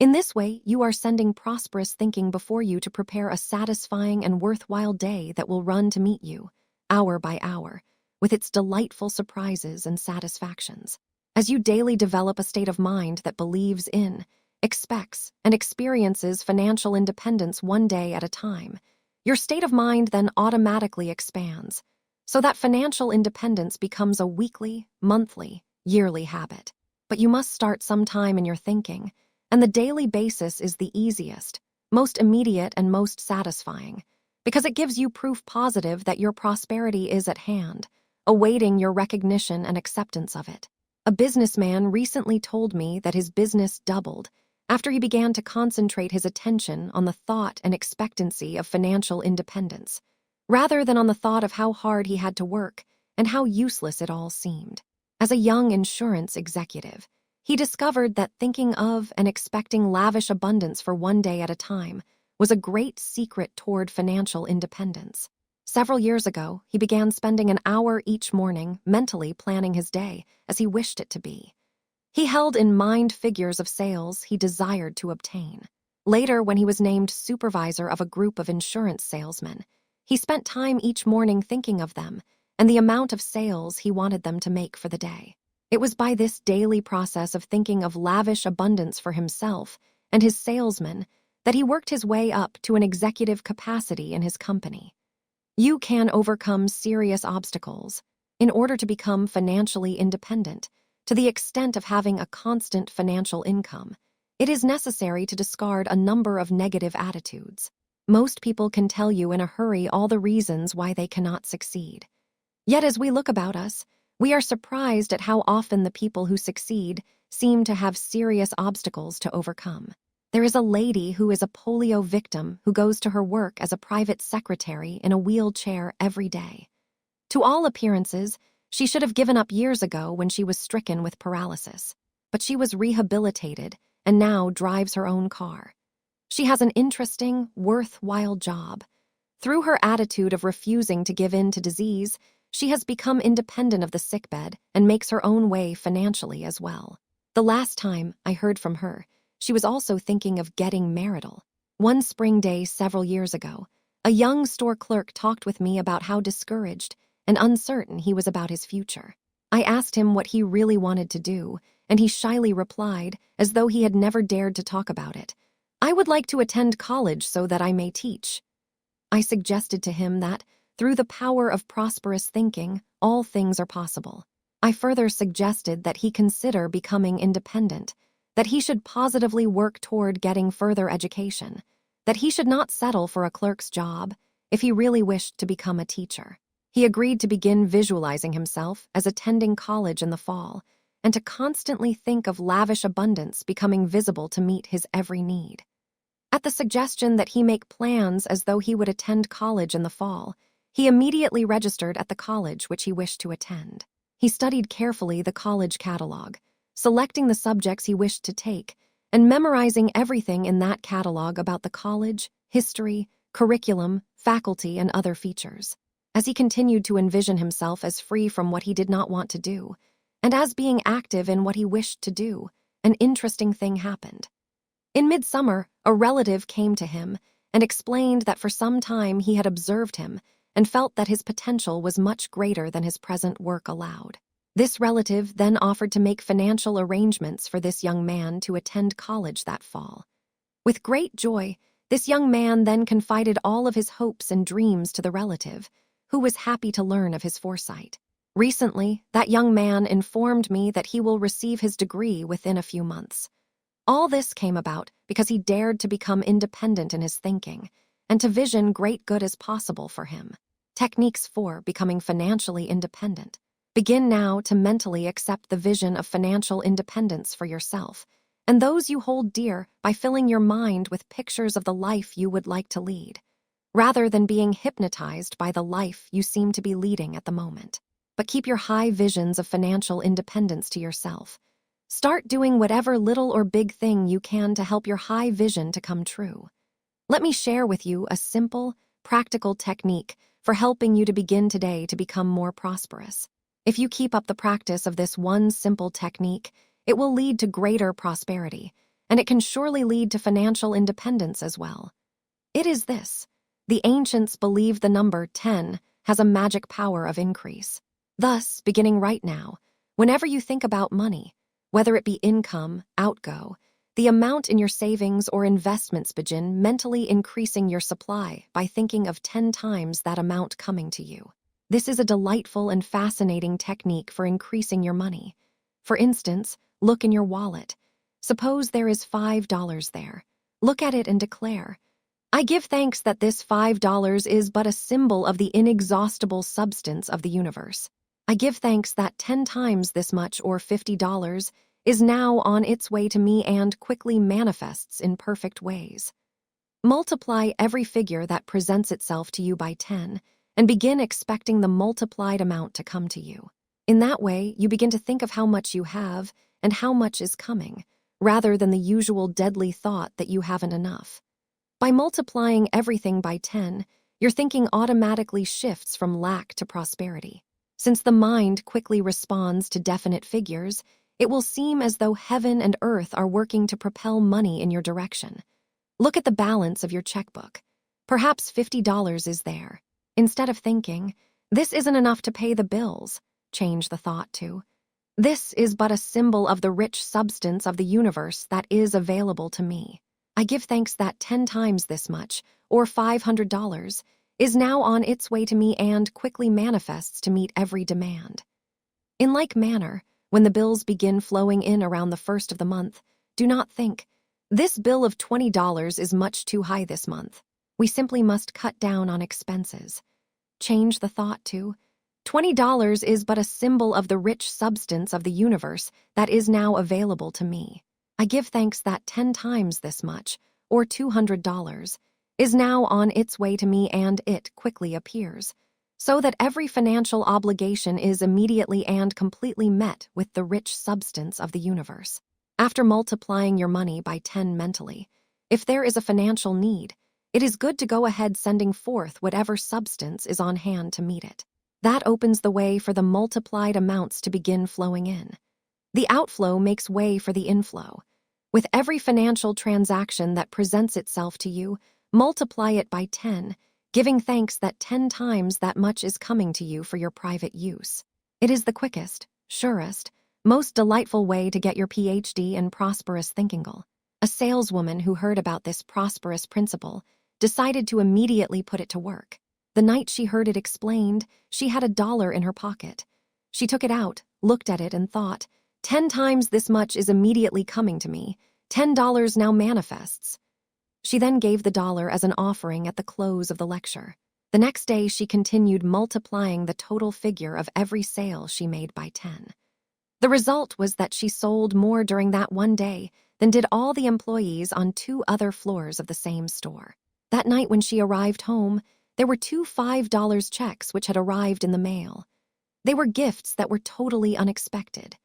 In this way, you are sending prosperous thinking before you to prepare a satisfying and worthwhile day that will run to meet you, hour by hour, with its delightful surprises and satisfactions. As you daily develop a state of mind that believes in, expects, and experiences financial independence one day at a time, your state of mind then automatically expands, so that financial independence becomes a weekly, monthly, yearly habit. But you must start sometime in your thinking, and the daily basis is the easiest, most immediate, and most satisfying, because it gives you proof positive that your prosperity is at hand, awaiting your recognition and acceptance of it. A businessman recently told me that his business doubled after he began to concentrate his attention on the thought and expectancy of financial independence, rather than on the thought of how hard he had to work and how useless it all seemed. As a young insurance executive, he discovered that thinking of and expecting lavish abundance for one day at a time was a great secret toward financial independence. Several years ago, he began spending an hour each morning mentally planning his day as he wished it to be. He held in mind figures of sales he desired to obtain. Later, when he was named supervisor of a group of insurance salesmen, he spent time each morning thinking of them and the amount of sales he wanted them to make for the day. It was by this daily process of thinking of lavish abundance for himself and his salesmen that he worked his way up to an executive capacity in his company. You can overcome serious obstacles in order to become financially independent. To the extent of having a constant financial income, it is necessary to discard a number of negative attitudes. Most people can tell you in a hurry all the reasons why they cannot succeed. Yet as we look about us, we are surprised at how often the people who succeed seem to have serious obstacles to overcome. There is a lady who is a polio victim who goes to her work as a private secretary in a wheelchair every day. To all appearances, she should have given up years ago when she was stricken with paralysis, but she was rehabilitated and now drives her own car. She has an interesting, worthwhile job. Through her attitude of refusing to give in to disease, she has become independent of the sickbed and makes her own way financially as well. The last time I heard from her, she was also thinking of getting marital. One spring day several years ago, a young store clerk talked with me about how discouraged and uncertain he was about his future. I asked him what he really wanted to do, and he shyly replied, as though he had never dared to talk about it, "I would like to attend college so that I may teach." I suggested to him that, through the power of prosperous thinking, all things are possible. I further suggested that he consider becoming independent, that he should positively work toward getting further education, that he should not settle for a clerk's job if he really wished to become a teacher. He agreed to begin visualizing himself as attending college in the fall and to constantly think of lavish abundance becoming visible to meet his every need. At the suggestion that he make plans as though he would attend college in the fall, he immediately registered at the college which he wished to attend. He studied carefully the college catalog, selecting the subjects he wished to take, and memorizing everything in that catalog about the college, history, curriculum, faculty, and other features. As he continued to envision himself as free from what he did not want to do, and as being active in what he wished to do, an interesting thing happened. In midsummer, a relative came to him and explained that for some time he had observed him and felt that his potential was much greater than his present work allowed. This relative then offered to make financial arrangements for this young man to attend college that fall. With great joy, This young man then confided all of his hopes and dreams to the relative, who was happy to learn of his foresight. Recently, that young man informed me that he will receive his degree within a few months. All this came about because he dared to become independent in his thinking and to vision great good as possible for him. Techniques for becoming financially independent. Begin now to mentally accept the vision of financial independence for yourself and those you hold dear by filling your mind with pictures of the life you would like to lead, rather than being hypnotized by the life you seem to be leading at the moment. But keep your high visions of financial independence to yourself. Start doing whatever little or big thing you can to help your high vision to come true. Let me share with you a simple, practical technique for helping you to begin today to become more prosperous. If you keep up the practice of this one simple technique, it will lead to greater prosperity, and it can surely lead to financial independence as well. It is this. The ancients believed the number 10 has a magic power of increase. Thus, beginning right now, whenever you think about money, whether it be income, outgo, the amount in your savings or investments, begin mentally increasing your supply by thinking of 10 times that amount coming to you. This is a delightful and fascinating technique for increasing your money. For instance, look in your wallet. Suppose there is $5 there. Look at it and declare, "I give thanks that this $5 is but a symbol of the inexhaustible substance of the universe. I give thanks that 10 times this much, or $50, is now on its way to me and quickly manifests in perfect ways." Multiply every figure that presents itself to you by 10 and begin expecting the multiplied amount to come to you. In that way, you begin to think of how much you have and how much is coming, rather than the usual deadly thought that you haven't enough. By multiplying everything by 10, your thinking automatically shifts from lack to prosperity. Since the mind quickly responds to definite figures, it will seem as though heaven and earth are working to propel money in your direction. Look at the balance of your checkbook. Perhaps $50 is there. Instead of thinking, "This isn't enough to pay the bills," change the thought to, "This is but a symbol of the rich substance of the universe that is available to me. I give thanks that 10 times this much, or $500, is now on its way to me and quickly manifests to meet every demand." In like manner, when the bills begin flowing in around the first of the month, do not think, "This bill of $20 is much too high this month. We simply must cut down on expenses." Change the thought to, "$20 is but a symbol of the rich substance of the universe that is now available to me. I give thanks that 10 times this much, or $200, is now on its way to me and it quickly appears, so that every financial obligation is immediately and completely met with the rich substance of the universe." After multiplying your money by 10 mentally, if there is a financial need, it is good to go ahead sending forth whatever substance is on hand to meet it. That opens the way for the multiplied amounts to begin flowing in. The outflow makes way for the inflow. With every financial transaction that presents itself to you, multiply it by 10, giving thanks that 10 times that much is coming to you for your private use. It is the quickest, surest, most delightful way to get your PhD in prosperous thinking. A saleswoman who heard about this prosperous principle decided to immediately put it to work. The night she heard it explained, she had $1 in her pocket. She took it out, looked at it, and thought, 10 times this much is immediately coming to me. $10 now manifests. She then gave the dollar as an offering at the close of the lecture. The next day, she continued multiplying the total figure of every sale she made by 10. The result was that she sold more during that one day than did all the employees on 2 other floors of the same store. That night when she arrived home, there were 2 $5 checks which had arrived in the mail. They were gifts that were totally unexpected.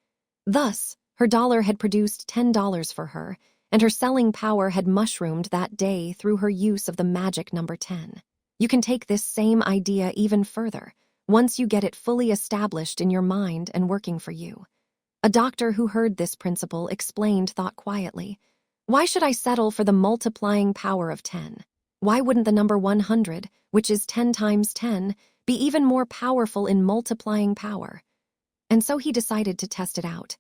Thus, her dollar had produced $10 for her, and her selling power had mushroomed that day through her use of the magic number 10. You can take this same idea even further, once you get it fully established in your mind and working for you. A doctor who heard this principle explained thought quietly, "Why should I settle for the multiplying power of 10? Why wouldn't the number 100, which is 10 times 10, be even more powerful in multiplying power?" And so he decided to test it out.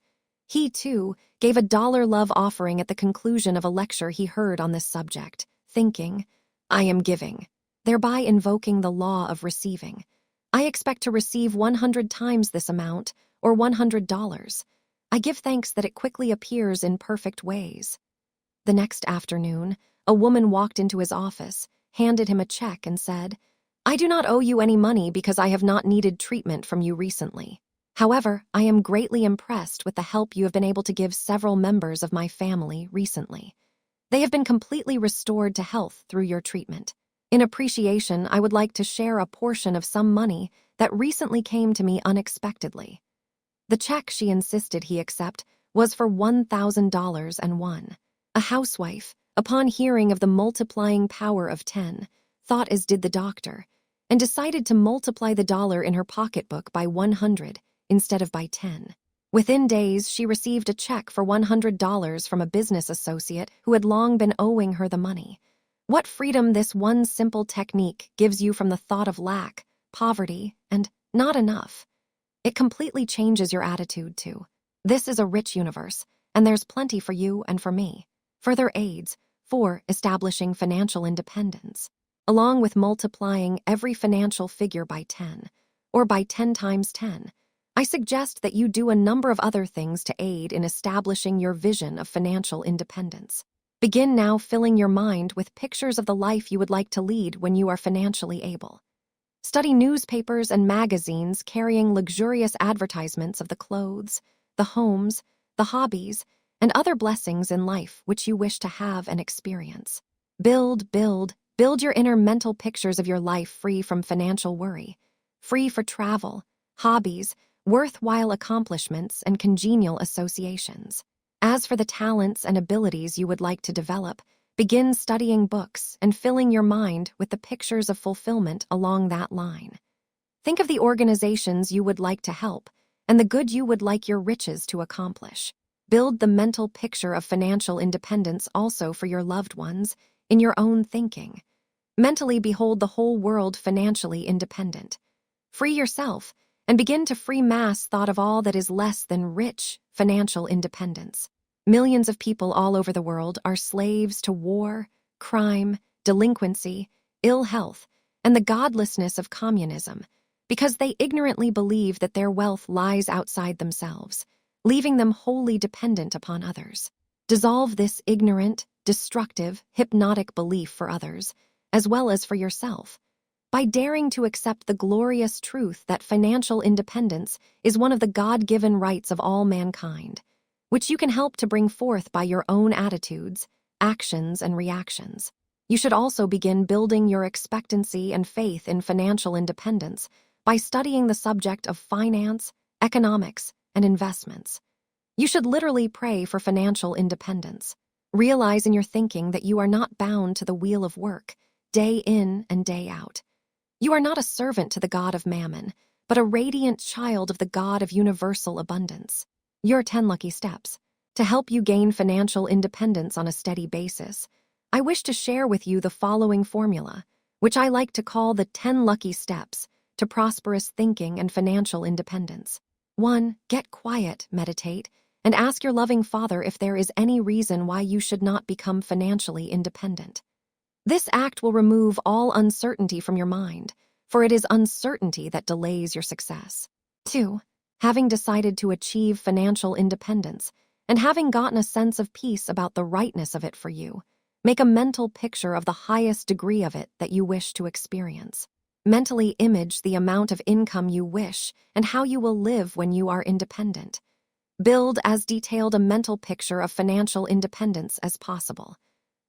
He, too, gave a $1 love offering at the conclusion of a lecture he heard on this subject. thinking, I am giving, thereby invoking the law of receiving. I expect to receive 100 times this amount, or $100. I give thanks that it quickly appears in perfect ways. The next afternoon, a woman walked into his office, handed him a check, and said, I do not owe you any money because I have not needed treatment from you recently. However, I am greatly impressed with the help you have been able to give several members of my family recently. They have been completely restored to health through your treatment. In appreciation, I would like to share a portion of some money that recently came to me unexpectedly. The check she insisted he accept was for $1,001. A housewife, upon hearing of the multiplying power of 10, thought as did the doctor, and decided to multiply the dollar in her pocketbook by 100 instead of by 10. Within days, she received a check for $100 from a business associate who had long been owing her the money. What freedom this one simple technique gives you from the thought of lack, poverty, and not enough. It completely changes your attitude to, this is a rich universe, and there's plenty for you and for me. Further aids for establishing financial independence, along with multiplying every financial figure by 10, or by 10 times 10. I suggest that you do a number of other things to aid in establishing your vision of financial independence. Begin now filling your mind with pictures of the life you would like to lead when you are financially able. Study newspapers and magazines carrying luxurious advertisements of the clothes, the homes, the hobbies, and other blessings in life which you wish to have and experience. Build your inner mental pictures of your life free from financial worry, free for travel, hobbies, worthwhile accomplishments, and congenial associations. As for the talents and abilities you would like to develop, begin studying books and filling your mind with the pictures of fulfillment along that line. Think of the organizations you would like to help and the good you would like your riches to accomplish. Build the mental picture of financial independence also for your loved ones in your own thinking. Mentally behold the whole world financially independent. Free yourself and begin to free mass thought of all that is less than rich financial independence. Millions of people all over the world are slaves to war, crime, delinquency, ill health, and the godlessness of communism because they ignorantly believe that their wealth lies outside themselves, leaving them wholly dependent upon others. Dissolve this ignorant, destructive, hypnotic belief for others, as well as for yourself, by daring to accept the glorious truth that financial independence is one of the God-given rights of all mankind, which you can help to bring forth by your own attitudes, actions, and reactions. You should also begin building your expectancy and faith in financial independence by studying the subject of finance, economics, and investments. You should literally pray for financial independence. Realize in your thinking that you are not bound to the wheel of work, day in and day out. You are not a servant to the God of Mammon, but a radiant child of the God of universal abundance. Your 10 lucky steps. To help you gain financial independence on a steady basis, I wish to share with you the following formula, which I like to call the 10 lucky steps to prosperous thinking and financial independence. 1. Get quiet, meditate, and ask your loving Father if there is any reason why you should not become financially independent. This act will remove all uncertainty from your mind, for it is uncertainty that delays your success. 2. Having decided to achieve financial independence, and having gotten a sense of peace about the rightness of it for you, make a mental picture of the highest degree of it that you wish to experience. Mentally image the amount of income you wish and how you will live when you are independent. Build as detailed a mental picture of financial independence as possible.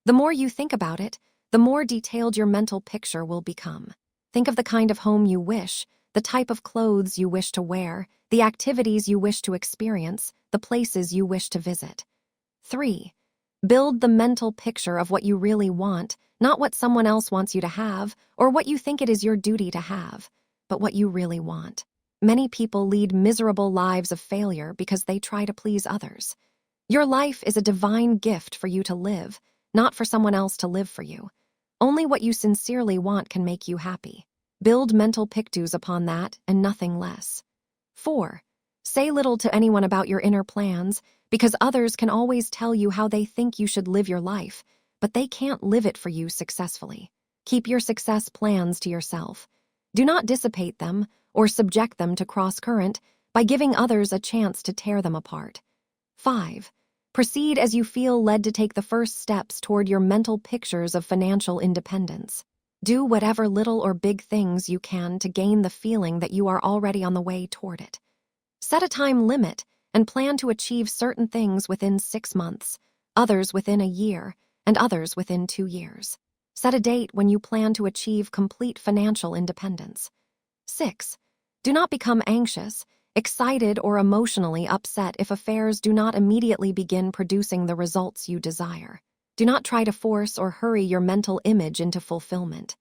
The more you think about it, the more detailed your mental picture will become. Think of the kind of home you wish, the type of clothes you wish to wear, the activities you wish to experience, the places you wish to visit. 3. Build the mental picture of what you really want, not what someone else wants you to have, or what you think it is your duty to have, but what you really want. Many people lead miserable lives of failure because they try to please others. Your life is a divine gift for you to live, not for someone else to live for you. Only what you sincerely want can make you happy. Build mental pictures upon that and nothing less. 4. Say little to anyone about your inner plans, because others can always tell you how they think you should live your life, but they can't live it for you successfully. Keep your success plans to yourself. Do not dissipate them or subject them to cross-current by giving others a chance to tear them apart. 5. Proceed as you feel led to take the first steps toward your mental pictures of financial independence. Do whatever little or big things you can to gain the feeling that you are already on the way toward it. Set a time limit and plan to achieve certain things within 6 months, others within a year, and others within 2 years. Set a date when you plan to achieve complete financial independence. 6. Do not become anxious, excited, or emotionally upset if affairs do not immediately begin producing the results you desire. Do not try to force or hurry your mental image into fulfillment.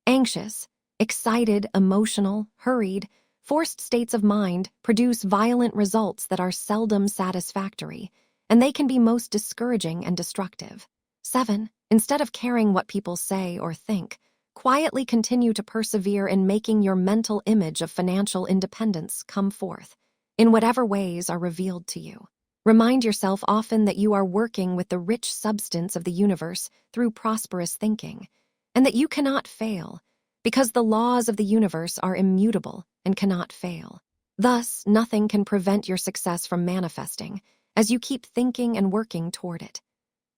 Anxious, excited, emotional, hurried, forced states of mind produce violent results that are seldom satisfactory, and they can be most discouraging and destructive. 7. Instead of caring what people say or think, quietly continue to persevere in making your mental image of financial independence come forth, in whatever ways are revealed to you. Remind yourself often that you are working with the rich substance of the universe through prosperous thinking, and that you cannot fail, because the laws of the universe are immutable and cannot fail. Thus, nothing can prevent your success from manifesting, as you keep thinking and working toward it.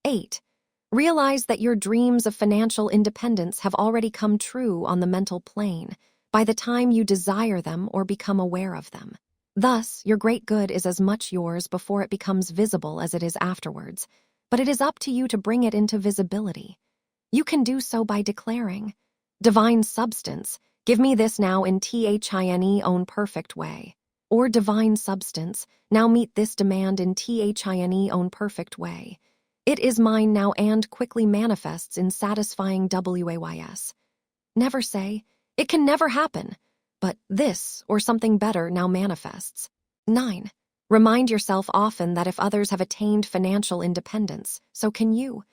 8. Realize that your dreams of financial independence have already come true on the mental plane by the time you desire them or become aware of them. Thus, your great good is as much yours before it becomes visible as it is afterwards, but it is up to you to bring it into visibility. You can do so by declaring, "Divine substance, give me this now in THINE own perfect way," or "Divine substance, now meet this demand in THINE own perfect way. It is mine now and quickly manifests in satisfying WAYS." Never say, "It can never happen," but "this or something better now manifests." 9. Remind yourself often that if others have attained financial independence, so can you.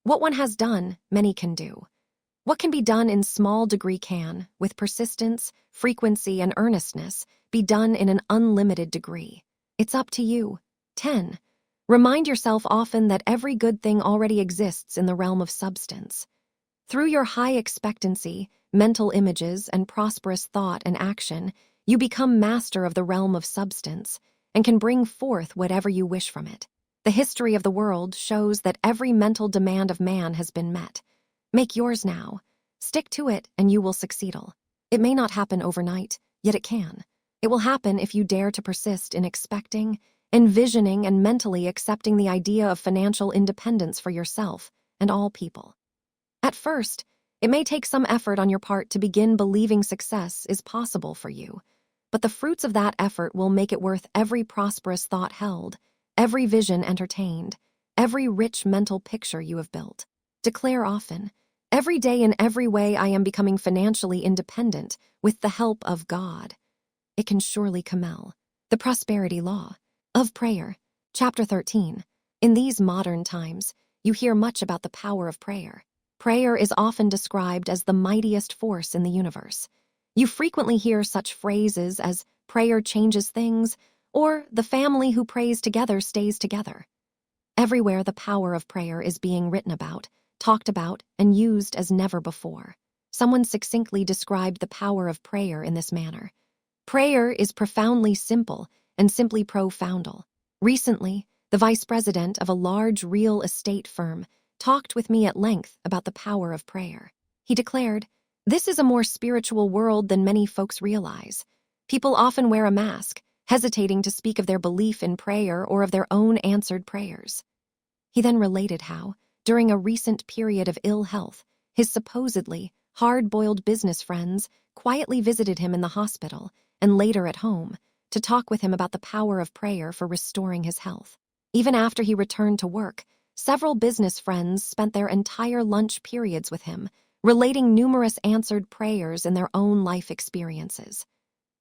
What one has done, many can do. What can be done in small degree can, with persistence, frequency, and earnestness, be done in an unlimited degree. It's up to you. 10. Remind yourself often that every good thing already exists in the realm of substance. Through your high expectancy, mental images, and prosperous thought and action, you become master of the realm of substance and can bring forth whatever you wish from it. The history of the world shows that every mental demand of man has been met. Make yours now. Stick to it and you will succeed. It may not happen overnight, yet it can. It will happen if you dare to persist in expecting, envisioning, and mentally accepting the idea of financial independence for yourself and all people. At first, it may take some effort on your part to begin believing success is possible for you, but the fruits of that effort will make it worth every prosperous thought held, every vision entertained, every rich mental picture you have built. Declare often, "Every day in every way I am becoming financially independent with the help of God." It can surely come. The Prosperity Law of Prayer, Chapter 13. In these modern times, you hear much about the power of prayer. Prayer is often described as the mightiest force in the universe. You frequently hear such phrases as "prayer changes things" or "the family who prays together stays together." Everywhere the power of prayer is being written about, talked about, and used as never before. Someone succinctly described the power of prayer in this manner: "Prayer is profoundly simple and simply profoundal." Recently, the vice president of a large real estate firm talked with me at length about the power of prayer. He declared, "This is a more spiritual world than many folks realize. People often wear a mask, hesitating to speak of their belief in prayer or of their own answered prayers." He then related how, during a recent period of ill health, his supposedly hard-boiled business friends quietly visited him in the hospital and later at home to talk with him about the power of prayer for restoring his health. Even after he returned to work, several business friends spent their entire lunch periods with him, relating numerous answered prayers in their own life experiences.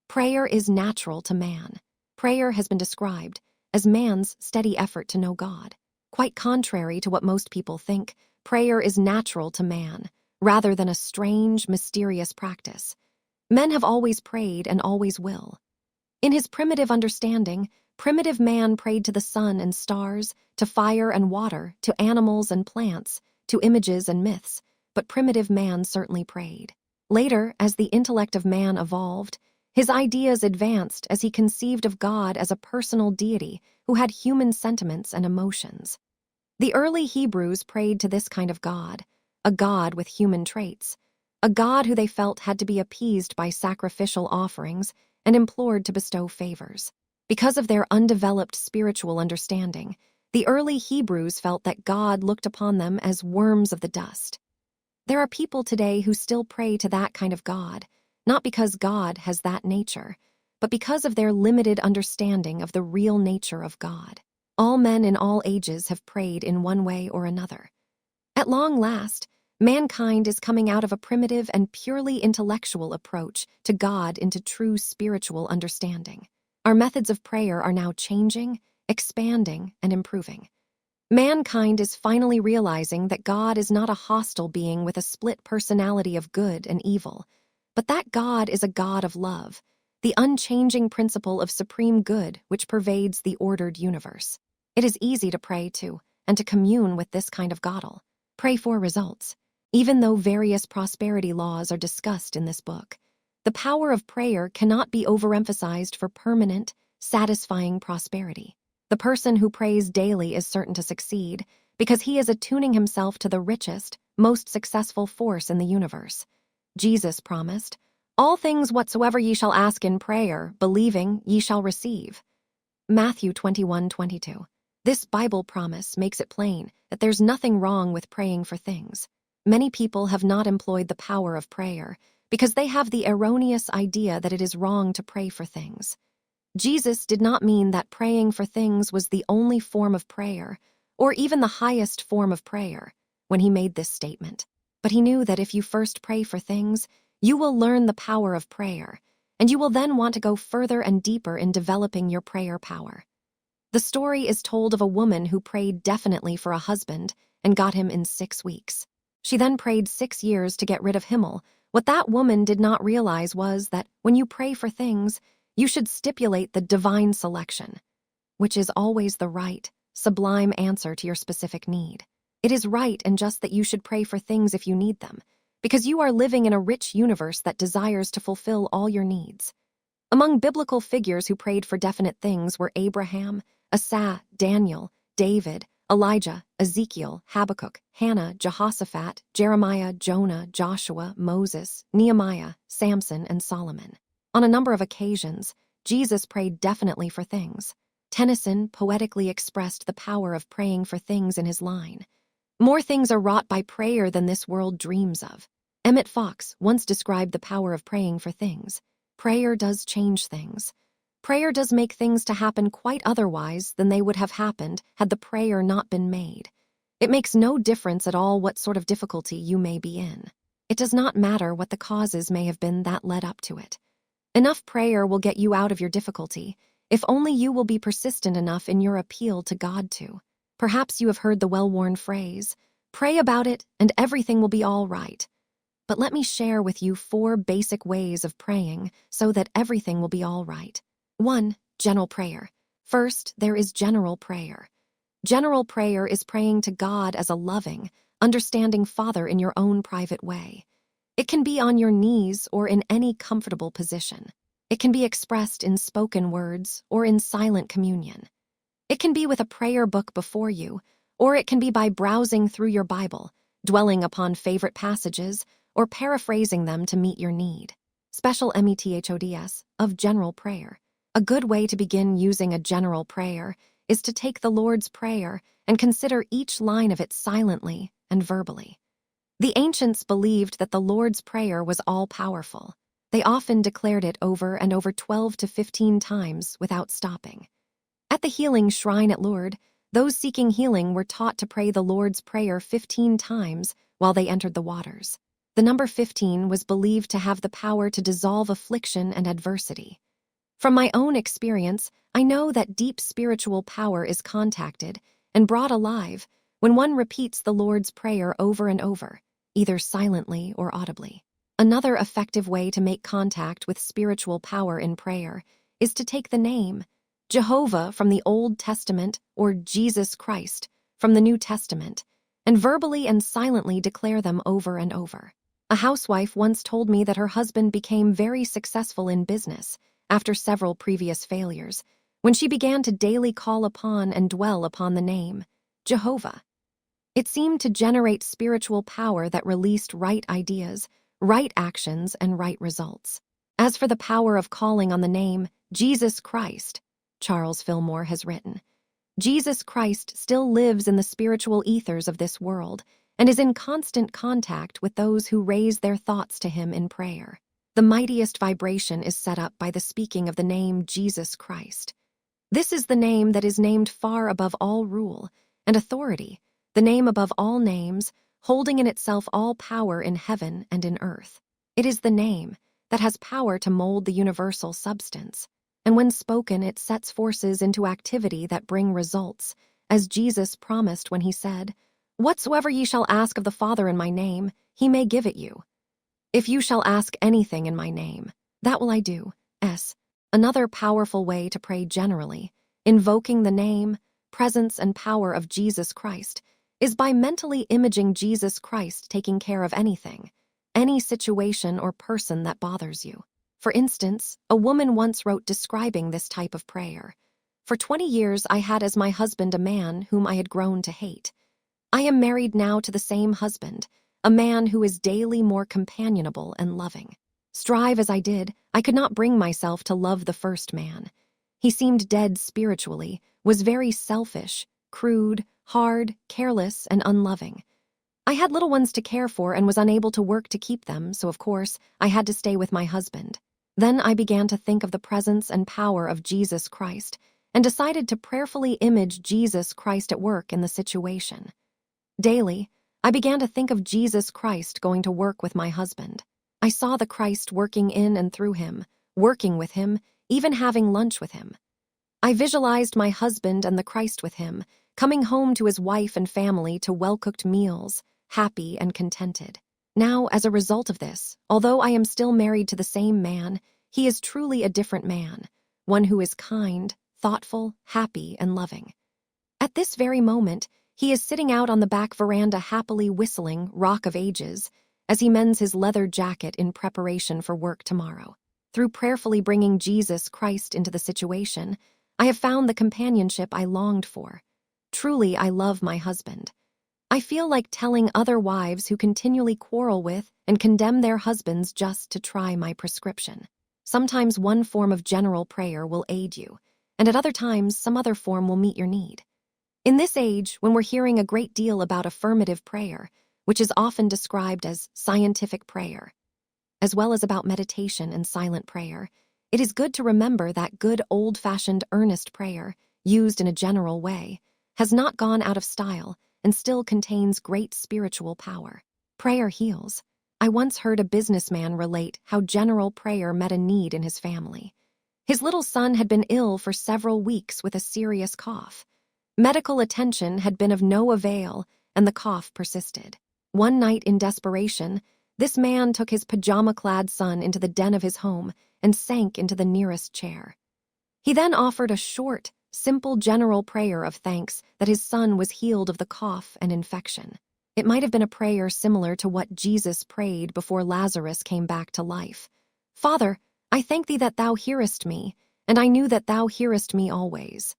Prayer is natural to man. Prayer has been described as man's steady effort to know God. Quite contrary to what most people think, prayer is natural to man, rather than a strange, mysterious practice. Men have always prayed and always will. In his primitive understanding, primitive man prayed to the sun and stars, to fire and water, to animals and plants, to images and myths, but primitive man certainly prayed. Later, as the intellect of man evolved, his ideas advanced as he conceived of God as a personal deity who had human sentiments and emotions. The early Hebrews prayed to this kind of God, a God with human traits, a God who they felt had to be appeased by sacrificial offerings and implored to bestow favors. Because of their undeveloped spiritual understanding, the early Hebrews felt that God looked upon them as worms of the dust. There are people today who still pray to that kind of God, not because God has that nature, but because of their limited understanding of the real nature of God. All men in all ages have prayed in one way or another. At long last, mankind is coming out of a primitive and purely intellectual approach to God into true spiritual understanding. Our methods of prayer are now changing, expanding, and improving. Mankind is finally realizing that God is not a hostile being with a split personality of good and evil, but that God is a God of love, the unchanging principle of supreme good which pervades the ordered universe. It is easy to pray to and to commune with this kind of God. Pray for results. Even though various prosperity laws are discussed in this book, the power of prayer cannot be overemphasized for permanent, satisfying prosperity. The person who prays daily is certain to succeed because he is attuning himself to the richest, most successful force in the universe. Jesus promised, "All things whatsoever ye shall ask in prayer, believing, ye shall receive." Matthew 21:22. This Bible promise makes it plain that there's nothing wrong with praying for things. Many people have not employed the power of prayer because they have the erroneous idea that it is wrong to pray for things. Jesus did not mean that praying for things was the only form of prayer, or even the highest form of prayer, when he made this statement. But he knew that if you first pray for things, you will learn the power of prayer, and you will then want to go further and deeper in developing your prayer power. The story is told of a woman who prayed definitely for a husband and got him in 6 weeks. She then prayed 6 years to get rid of him. What that woman did not realize was that when you pray for things, you should stipulate the divine selection, which is always the right, sublime answer to your specific need. It is right and just that you should pray for things if you need them, because you are living in a rich universe that desires to fulfill all your needs. Among biblical figures who prayed for definite things were Abraham, Asa, Daniel, David, Elijah, Ezekiel, Habakkuk, Hannah, Jehoshaphat, Jeremiah, Jonah, Joshua, Moses, Nehemiah, Samson, and Solomon. On a number of occasions, Jesus prayed definitely for things. Tennyson poetically expressed the power of praying for things in his line. "More things are wrought by prayer than this world dreams of." Emmett Fox once described the power of praying for things. Prayer does change things. Prayer does make things to happen quite otherwise than they would have happened had the prayer not been made. It makes no difference at all what sort of difficulty you may be in. It does not matter what the causes may have been that led up to it. Enough prayer will get you out of your difficulty, if only you will be persistent enough in your appeal to God to. Perhaps you have heard the well-worn phrase, "Pray about it and everything will be all right." But let me share with you 4 basic ways of praying so that everything will be all right. 1. General prayer. First, there is general prayer. General prayer is praying to God as a loving, understanding Father in your own private way. It can be on your knees or in any comfortable position. It can be expressed in spoken words or in silent communion. It can be with a prayer book before you, or it can be by browsing through your Bible, dwelling upon favorite passages, or paraphrasing them to meet your need. Special methods of general prayer. A good way to begin using a general prayer is to take the Lord's Prayer and consider each line of it silently and verbally. The ancients believed that the Lord's Prayer was all-powerful. They often declared it over and over 12 to 15 times without stopping. At the healing shrine at Lourdes, those seeking healing were taught to pray the Lord's Prayer 15 times while they entered the waters. The number 15 was believed to have the power to dissolve affliction and adversity. From my own experience, I know that deep spiritual power is contacted and brought alive when one repeats the Lord's Prayer over and over, either silently or audibly. Another effective way to make contact with spiritual power in prayer is to take the name Jehovah from the Old Testament or Jesus Christ from the New Testament and verbally and silently declare them over and over. A housewife once told me that her husband became very successful in business after several previous failures, when she began to daily call upon and dwell upon the name Jehovah. It seemed to generate spiritual power that released right ideas, right actions, and right results. As for the power of calling on the name Jesus Christ, Charles Fillmore has written, Jesus Christ still lives in the spiritual ethers of this world and is in constant contact with those who raise their thoughts to him in prayer. The mightiest vibration is set up by the speaking of the name Jesus Christ. This is the name that is named far above all rule and authority, the name above all names, holding in itself all power in heaven and in earth. It is the name that has power to mold the universal substance, and when spoken it sets forces into activity that bring results, as Jesus promised when he said, "Whatsoever ye shall ask of the Father in my name, he may give it you. If you shall ask anything in my name, that will I do." Another powerful way to pray generally, invoking the name, presence, and power of Jesus Christ, is by mentally imaging Jesus Christ taking care of anything, any situation or person that bothers you. For instance, a woman once wrote describing this type of prayer. "For 20 years I had as my husband a man whom I had grown to hate. I am married now to the same husband, a man who is daily more companionable and loving. Strive as I did, I could not bring myself to love the first man. He seemed dead spiritually, was very selfish, crude, hard, careless, and unloving. I had little ones to care for and was unable to work to keep them, so of course I had to stay with my husband. Then I began to think of the presence and power of Jesus Christ and decided to prayerfully image Jesus Christ at work in the situation. Daily, I began to think of Jesus Christ going to work with my husband. I saw the Christ working in and through him, working with him, even having lunch with him. I visualized my husband and the Christ with him, coming home to his wife and family to well-cooked meals, happy and contented. Now, as a result of this, although I am still married to the same man, he is truly a different man, one who is kind, thoughtful, happy, and loving. At this very moment, he is sitting out on the back veranda happily whistling Rock of Ages as he mends his leather jacket in preparation for work tomorrow. Through prayerfully bringing Jesus Christ into the situation, I have found the companionship I longed for. Truly, I love my husband. I feel like telling other wives who continually quarrel with and condemn their husbands just to try my prescription. Sometimes one form of general prayer will aid you, and at other times some other form will meet your need. In this age, when we're hearing a great deal about affirmative prayer, which is often described as scientific prayer, as well as about meditation and silent prayer, it is good to remember that good old-fashioned earnest prayer, used in a general way, has not gone out of style and still contains great spiritual power. Prayer heals. I once heard a businessman relate how general prayer met a need in his family. His little son had been ill for several weeks with a serious cough. Medical attention had been of no avail, and the cough persisted. One night in desperation, this man took his pajama-clad son into the den of his home and sank into the nearest chair. He then offered a short, simple general prayer of thanks that his son was healed of the cough and infection. It might have been a prayer similar to what Jesus prayed before Lazarus came back to life. "Father, I thank thee that thou hearest me, and I knew that thou hearest me always."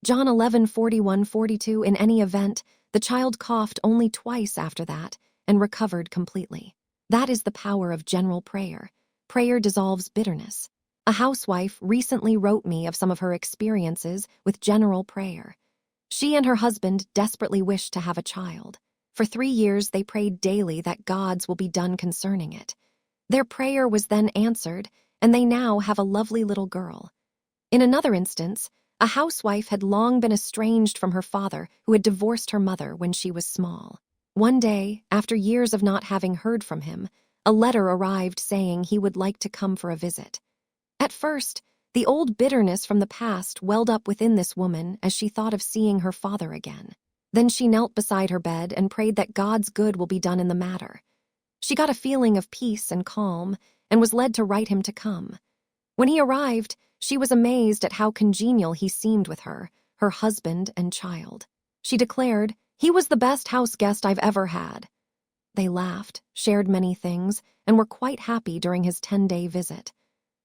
John 11:41-42. In any event, the child coughed only twice after that and recovered completely. That is the power of general prayer. Prayer dissolves bitterness. A housewife recently wrote me of some of her experiences with general prayer. She and her husband desperately wished to have a child. For 3 years, they prayed daily that God's will be done concerning it. Their prayer was then answered, and they now have a lovely little girl. In another instance, a housewife had long been estranged from her father, who had divorced her mother when she was small. One day, after years of not having heard from him, a letter arrived saying he would like to come for a visit. At first, the old bitterness from the past welled up within this woman as she thought of seeing her father again. Then she knelt beside her bed and prayed that God's good will be done in the matter. She got a feeling of peace and calm and was led to write him to come. When he arrived, she was amazed at how congenial he seemed with her, her husband and child. She declared, "He was the best house guest I've ever had." They laughed, shared many things, and were quite happy during his 10-day visit.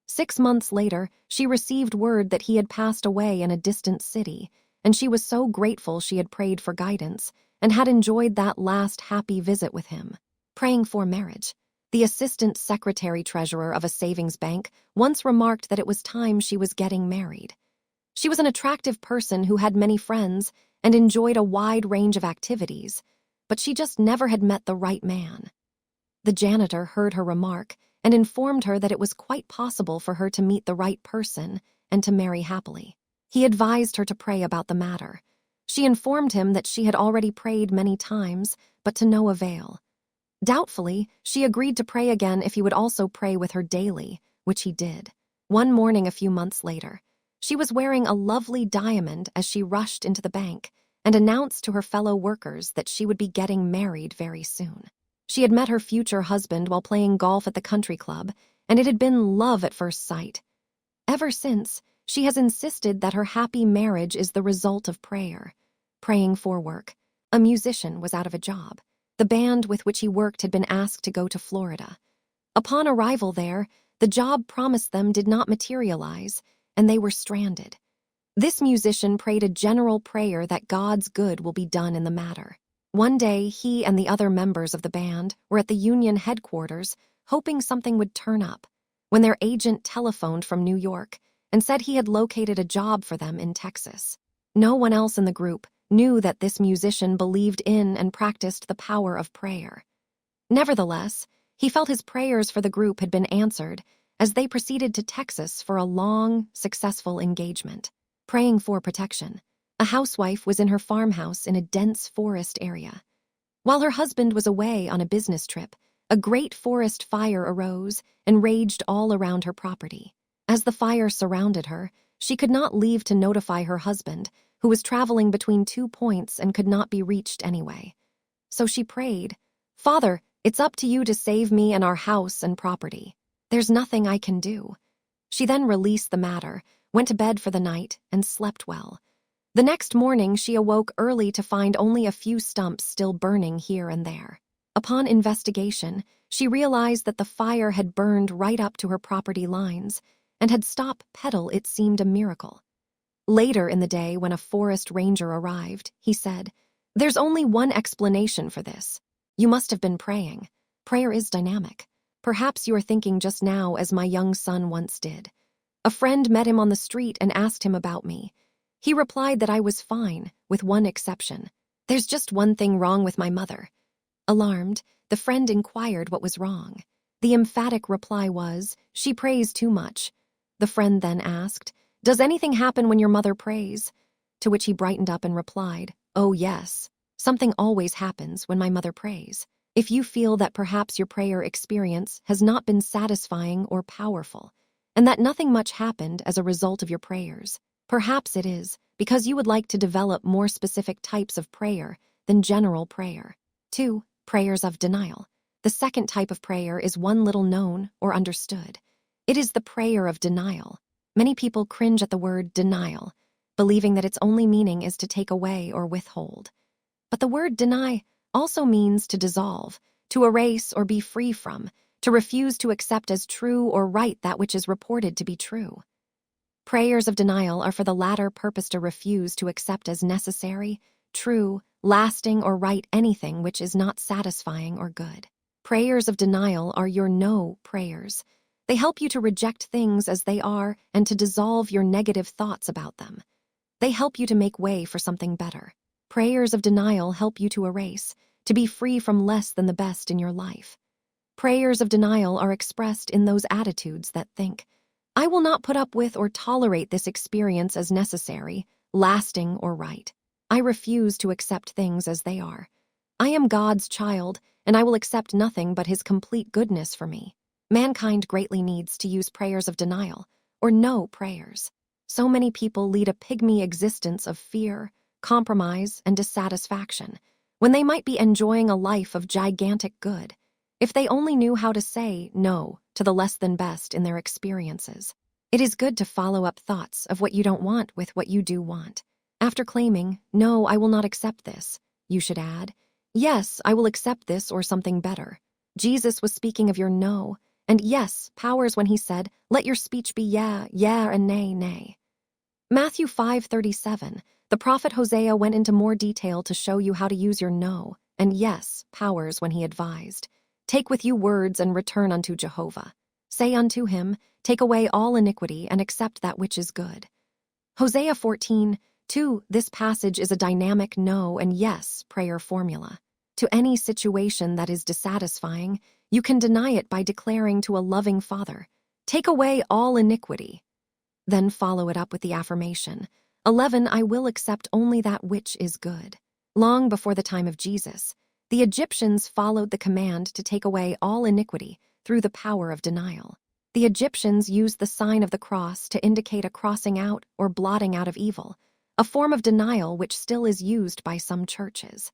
6 months later, she received word that he had passed away in a distant city, and she was so grateful she had prayed for guidance and had enjoyed that last happy visit with him. Praying for marriage. The assistant secretary-treasurer of a savings bank once remarked that it was time she was getting married. She was an attractive person who had many friends and enjoyed a wide range of activities, but she just never had met the right man. The janitor heard her remark and informed her that it was quite possible for her to meet the right person and to marry happily. He advised her to pray about the matter. She informed him that she had already prayed many times, but to no avail. Doubtfully, she agreed to pray again if he would also pray with her daily, which he did. One morning a few months later, she was wearing a lovely diamond as she rushed into the bank and announced to her fellow workers that she would be getting married very soon. She had met her future husband while playing golf at the country club, and it had been love at first sight. Ever since, she has insisted that her happy marriage is the result of prayer. Praying for work. A musician was out of a job. The band with which he worked had been asked to go to Florida. Upon arrival there, the job promised them did not materialize, and they were stranded. This musician prayed a general prayer that God's good will be done in the matter. One day, he and the other members of the band were at the union headquarters, hoping something would turn up, when their agent telephoned from New York and said he had located a job for them in Texas. No one else in the group knew that this musician believed in and practiced the power of prayer. Nevertheless, he felt his prayers for the group had been answered as they proceeded to Texas for a long, successful engagement. Praying for protection. A housewife was in her farmhouse in a dense forest area. While her husband was away on a business trip, a great forest fire arose and raged all around her property. As the fire surrounded her, she could not leave to notify her husband, who was traveling between 2 points and could not be reached anyway. So she prayed, "Father, it's up to you to save me and our house and property. There's nothing I can do." She then released the matter, went to bed for the night, and slept well. The next morning, she awoke early to find only a few stumps still burning here and there. Upon investigation, she realized that the fire had burned right up to her property lines and had stopped pedal. It seemed a miracle. Later in the day, when a forest ranger arrived, he said, "There's only one explanation for this. You must have been praying. Prayer is dynamic. Perhaps you are thinking just now as my young son once did. A friend met him on the street and asked him about me. He replied that I was fine, with one exception. There's just one thing wrong with my mother." Alarmed, the friend inquired what was wrong. The emphatic reply was, "She prays too much." The friend then asked, "Does anything happen when your mother prays?" To which he brightened up and replied, "Oh yes, something always happens when my mother prays. If you feel that perhaps your prayer experience has not been satisfying or powerful, and that nothing much happened as a result of your prayers, perhaps it is because you would like to develop more specific types of prayer than general prayer." 2. Prayers of denial. The second type of prayer is one little known or understood. It is the prayer of denial. Many people cringe at the word denial, believing that its only meaning is to take away or withhold. But the word deny also means to dissolve, to erase or be free from, to refuse to accept as true or right that which is reported to be true. Prayers of denial are for the latter purpose to refuse to accept as necessary, true, lasting, or right anything which is not satisfying or good. Prayers of denial are your no prayers. They help you to reject things as they are and to dissolve your negative thoughts about them. They help you to make way for something better. Prayers of denial help you to erase, to be free from less than the best in your life. Prayers of denial are expressed in those attitudes that think, "I will not put up with or tolerate this experience as necessary, lasting, or right. I refuse to accept things as they are. I am God's child, and I will accept nothing but His complete goodness for me." Mankind greatly needs to use prayers of denial, or no prayers. So many people lead a pygmy existence of fear, compromise, and dissatisfaction, when they might be enjoying a life of gigantic good, if they only knew how to say no to the less than best in their experiences. It is good to follow up thoughts of what you don't want with what you do want. After claiming, "No, I will not accept this," you should add. Yes, I will accept this or something better. Jesus was speaking of your no, and yes powers when he said, let your speech be yeah, yeah, and nay, nay. Matthew 5:37, the prophet Hosea went into more detail to show you how to use your no and yes powers when he advised, take with you words and return unto Jehovah. Say unto him, take away all iniquity and accept that which is good. Hosea 14:2, this passage is a dynamic no and yes prayer formula. To any situation that is dissatisfying, you can deny it by declaring to a loving Father, take away all iniquity. Then follow it up with the affirmation, 11, I will accept only that which is good. Long before the time of Jesus, the Egyptians followed the command to take away all iniquity through the power of denial. The Egyptians used the sign of the cross to indicate a crossing out or blotting out of evil, a form of denial which still is used by some churches.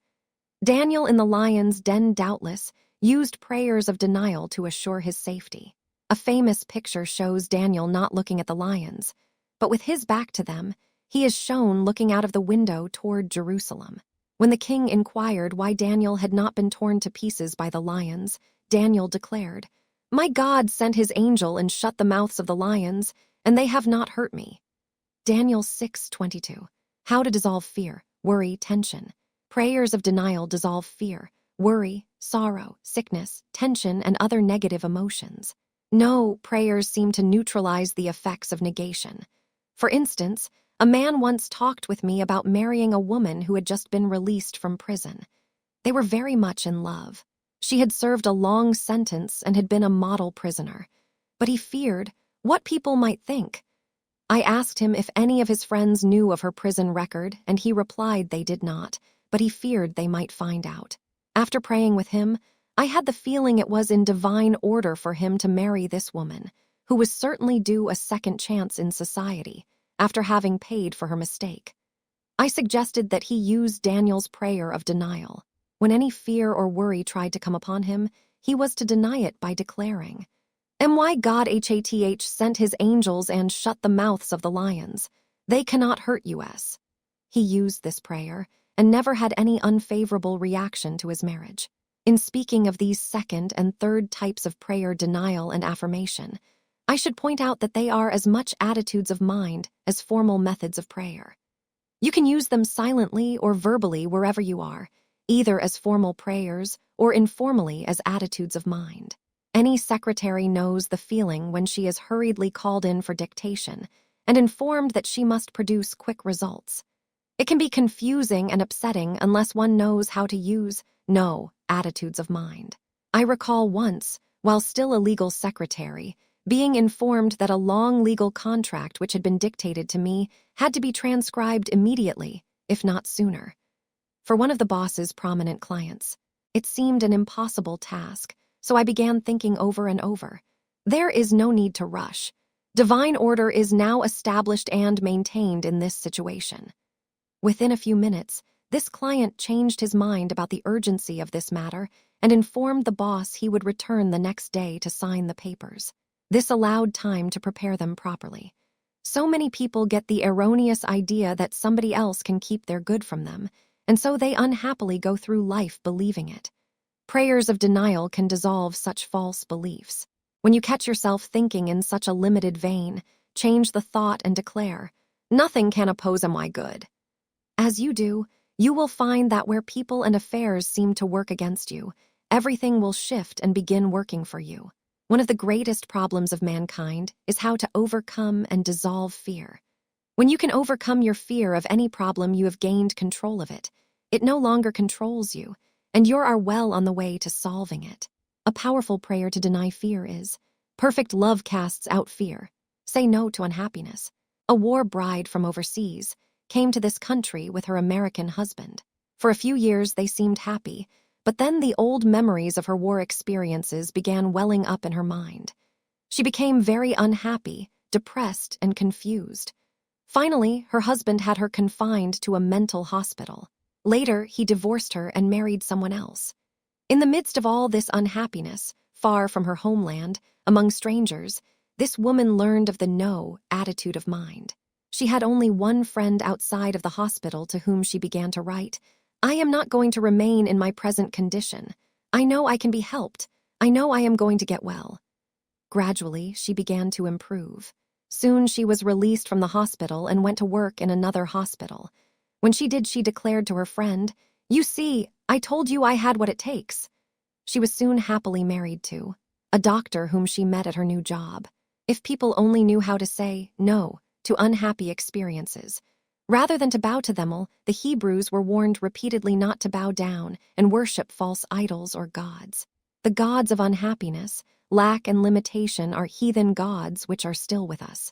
Daniel in the lion's den doubtless used prayers of denial to assure his safety. A famous picture shows Daniel not looking at the lions, but with his back to them, he is shown looking out of the window toward Jerusalem. When the king inquired why Daniel had not been torn to pieces by the lions, Daniel declared, my God sent his angel and shut the mouths of the lions, and they have not hurt me. Daniel 6:22. How to dissolve fear, worry, tension. Prayers of denial dissolve fear, worry, sorrow, sickness, tension, and other negative emotions. No prayers seem to neutralize the effects of negation. For instance, a man once talked with me about marrying a woman who had just been released from prison. They were very much in love. She had served a long sentence and had been a model prisoner. But he feared what people might think. I asked him if any of his friends knew of her prison record, and he replied they did not, but he feared they might find out. After praying with him, I had the feeling it was in divine order for him to marry this woman, who was certainly due a second chance in society, after having paid for her mistake. I suggested that he use Daniel's prayer of denial. When any fear or worry tried to come upon him, he was to deny it by declaring, "And why God sent his angels and shut the mouths of the lions. They cannot hurt us." He used this prayer and never had any unfavorable reaction to his marriage. In speaking of these second and third types of prayer denial and affirmation, I should point out that they are as much attitudes of mind as formal methods of prayer. You can use them silently or verbally wherever you are, either as formal prayers or informally as attitudes of mind. Any secretary knows the feeling when she is hurriedly called in for dictation and informed that she must produce quick results. It can be confusing and upsetting unless one knows how to use attitudes of mind. I recall once, while still a legal secretary, being informed that a long legal contract which had been dictated to me had to be transcribed immediately, if not sooner. For one of the boss's prominent clients, it seemed an impossible task, so I began thinking over and over. There is no need to rush. Divine order is now established and maintained in this situation. Within a few minutes, this client changed his mind about the urgency of this matter and informed the boss he would return the next day to sign the papers. This allowed time to prepare them properly. So many people get the erroneous idea that somebody else can keep their good from them, and so they unhappily go through life believing it. Prayers of denial can dissolve such false beliefs. When you catch yourself thinking in such a limited vein, change the thought and declare, "Nothing can oppose my good." As you do, you will find that where people and affairs seem to work against you, everything will shift and begin working for you. One of the greatest problems of mankind is how to overcome and dissolve fear. When you can overcome your fear of any problem, you have gained control of it. It no longer controls you, and you are well on the way to solving it. A powerful prayer to deny fear is, "Perfect love casts out fear." Say no to unhappiness. A war bride from overseas came to this country with her American husband. For a few years they seemed happy, but then the old memories of her war experiences began welling up in her mind. She became very unhappy, depressed, and confused. Finally, her husband had her confined to a mental hospital. Later, he divorced her and married someone else. In the midst of all this unhappiness, far from her homeland, among strangers, this woman learned of the no attitude of mind. She had only one friend outside of the hospital to whom she began to write, I am not going to remain in my present condition. I know I can be helped. I know I am going to get well. Gradually, she began to improve. Soon she was released from the hospital and went to work in another hospital. When she did, she declared to her friend, "You see, I told you I had what it takes." She was soon happily married to a doctor whom she met at her new job. If people only knew how to say no to unhappy experiences. Rather than to bow to them all, the Hebrews were warned repeatedly not to bow down and worship false idols or gods. The gods of unhappiness, lack, and limitation are heathen gods which are still with us.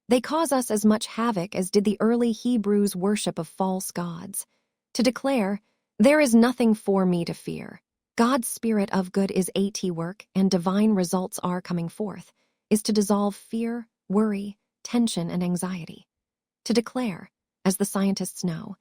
They cause us as much havoc as did the early Hebrews' worship of false gods. To declare, "There is nothing for me to fear. God's spirit of good is at work and divine results are coming forth," is to dissolve fear, worry, tension, and anxiety. To declare, as the scientists know,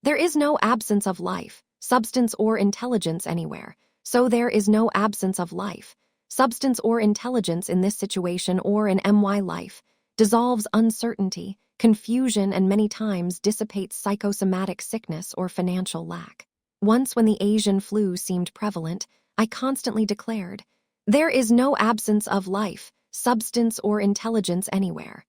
"There is no absence of life, substance, or intelligence anywhere, so there is no absence of life, substance, or intelligence in this situation or in my life," dissolves uncertainty, confusion, and many times dissipates psychosomatic sickness or financial lack. Once when the Asian flu seemed prevalent, I constantly declared, "There is no absence of life, substance, or intelligence anywhere."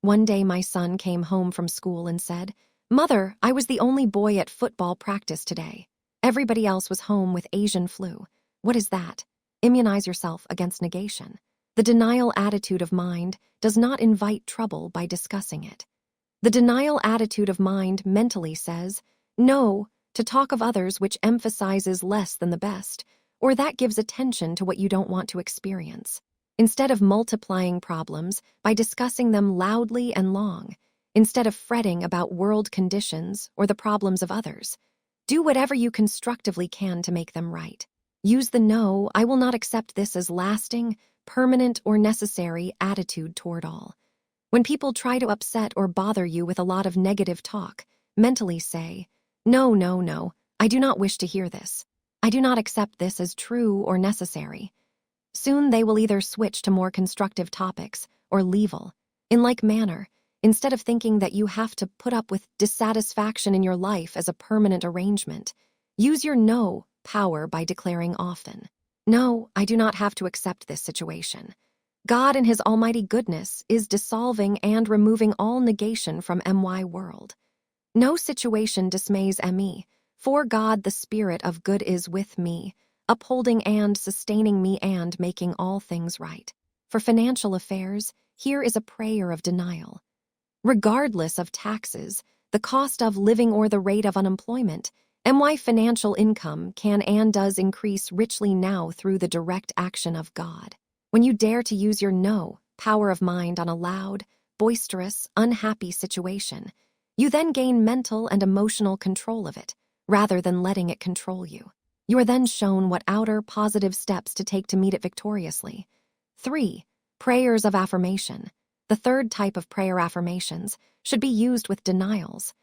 One day my son came home from school and said, "Mother, I was the only boy at football practice today. Everybody else was home with Asian flu. What is that?" Immunize yourself against negation. The denial attitude of mind does not invite trouble by discussing it. The denial attitude of mind mentally says, "No," to talk of others which emphasizes less than the best, or that gives attention to what you don't want to experience. Instead of multiplying problems by discussing them loudly and long, instead of fretting about world conditions or the problems of others, do whatever you constructively can to make them right. Use the "no, I will not accept this as lasting, permanent, or necessary" attitude toward all. When people try to upset or bother you with a lot of negative talk, mentally say, "No, no, no, I do not wish to hear this. I do not accept this as true or necessary." Soon they will either switch to more constructive topics or leave all. In like manner, instead of thinking that you have to put up with dissatisfaction in your life as a permanent arrangement, use your no power by declaring often, "No, I do not have to accept this situation. God in His almighty goodness is dissolving and removing all negation from my world. No situation dismays me, for God the Spirit of good is with me, upholding and sustaining me and making all things right." For financial affairs, here is a prayer of denial. Regardless of taxes, the cost of living, or the rate of unemployment, my financial income can and does increase richly now through the direct action of God. When you dare to use your no power of mind on a loud, boisterous, unhappy situation, you then gain mental and emotional control of it, rather than letting it control you. You are then shown what outer positive steps to take to meet it victoriously. 3. Prayers of affirmation. The third type of prayer affirmations should be used with denials.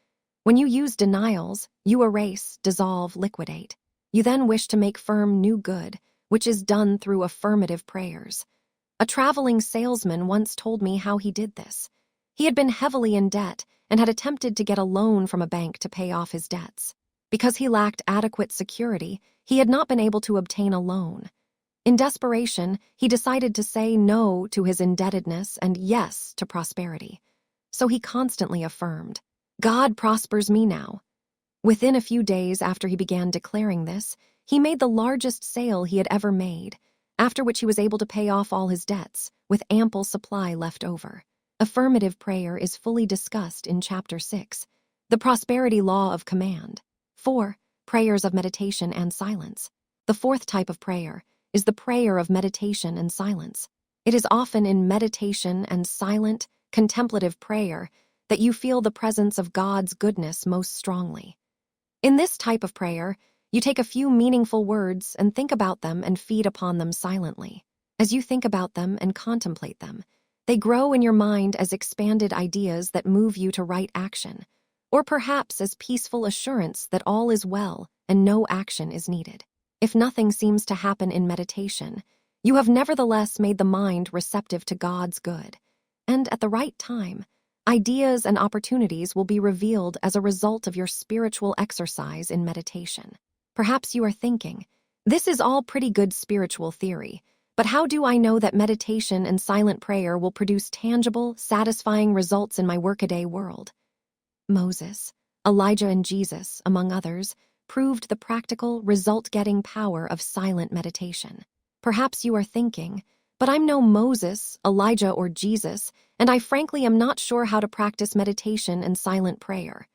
When you use denials, you erase, dissolve, liquidate. You then wish to make firm new good, which is done through affirmative prayers. A traveling salesman once told me how he did this. He had been heavily in debt and had attempted to get a loan from a bank to pay off his debts. Because he lacked adequate security, he had not been able to obtain a loan. In desperation, he decided to say no to his indebtedness and yes to prosperity. So he constantly affirmed, "God prospers me now." Within a few days after he began declaring this, he made the largest sale he had ever made, after which he was able to pay off all his debts, with ample supply left over. Affirmative prayer is fully discussed in Chapter 6, The Prosperity Law of Command. 4. Prayers of meditation and silence. The fourth type of prayer is the prayer of meditation and silence. It is often in meditation and silent, contemplative prayer that you feel the presence of God's goodness most strongly. In this type of prayer, you take a few meaningful words and think about them and feed upon them silently. As you think about them and contemplate them, they grow in your mind as expanded ideas that move you to right action, or perhaps as peaceful assurance that all is well and no action is needed. If nothing seems to happen in meditation, you have nevertheless made the mind receptive to God's good, and at the right time, Ideas and opportunities will be revealed as a result of your spiritual exercise in meditation. Perhaps you are thinking, this is all pretty good spiritual theory, but how do I know that meditation and silent prayer will produce tangible, satisfying results in my workaday world? Moses, Elijah, and Jesus, among others, proved the practical, result-getting power of silent meditation. Perhaps you are thinking, but I'm no Moses, Elijah, or Jesus, and I frankly am not sure how to practice meditation and silent prayer.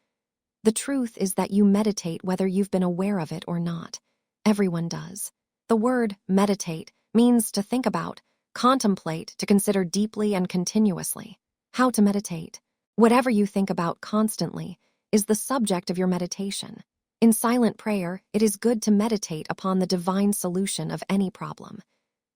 The truth is that you meditate whether you've been aware of it or not. Everyone does. The word meditate means to think about, contemplate, to consider deeply and continuously. How to meditate? Whatever you think about constantly is the subject of your meditation. In silent prayer, it is good to meditate upon the divine solution of any problem.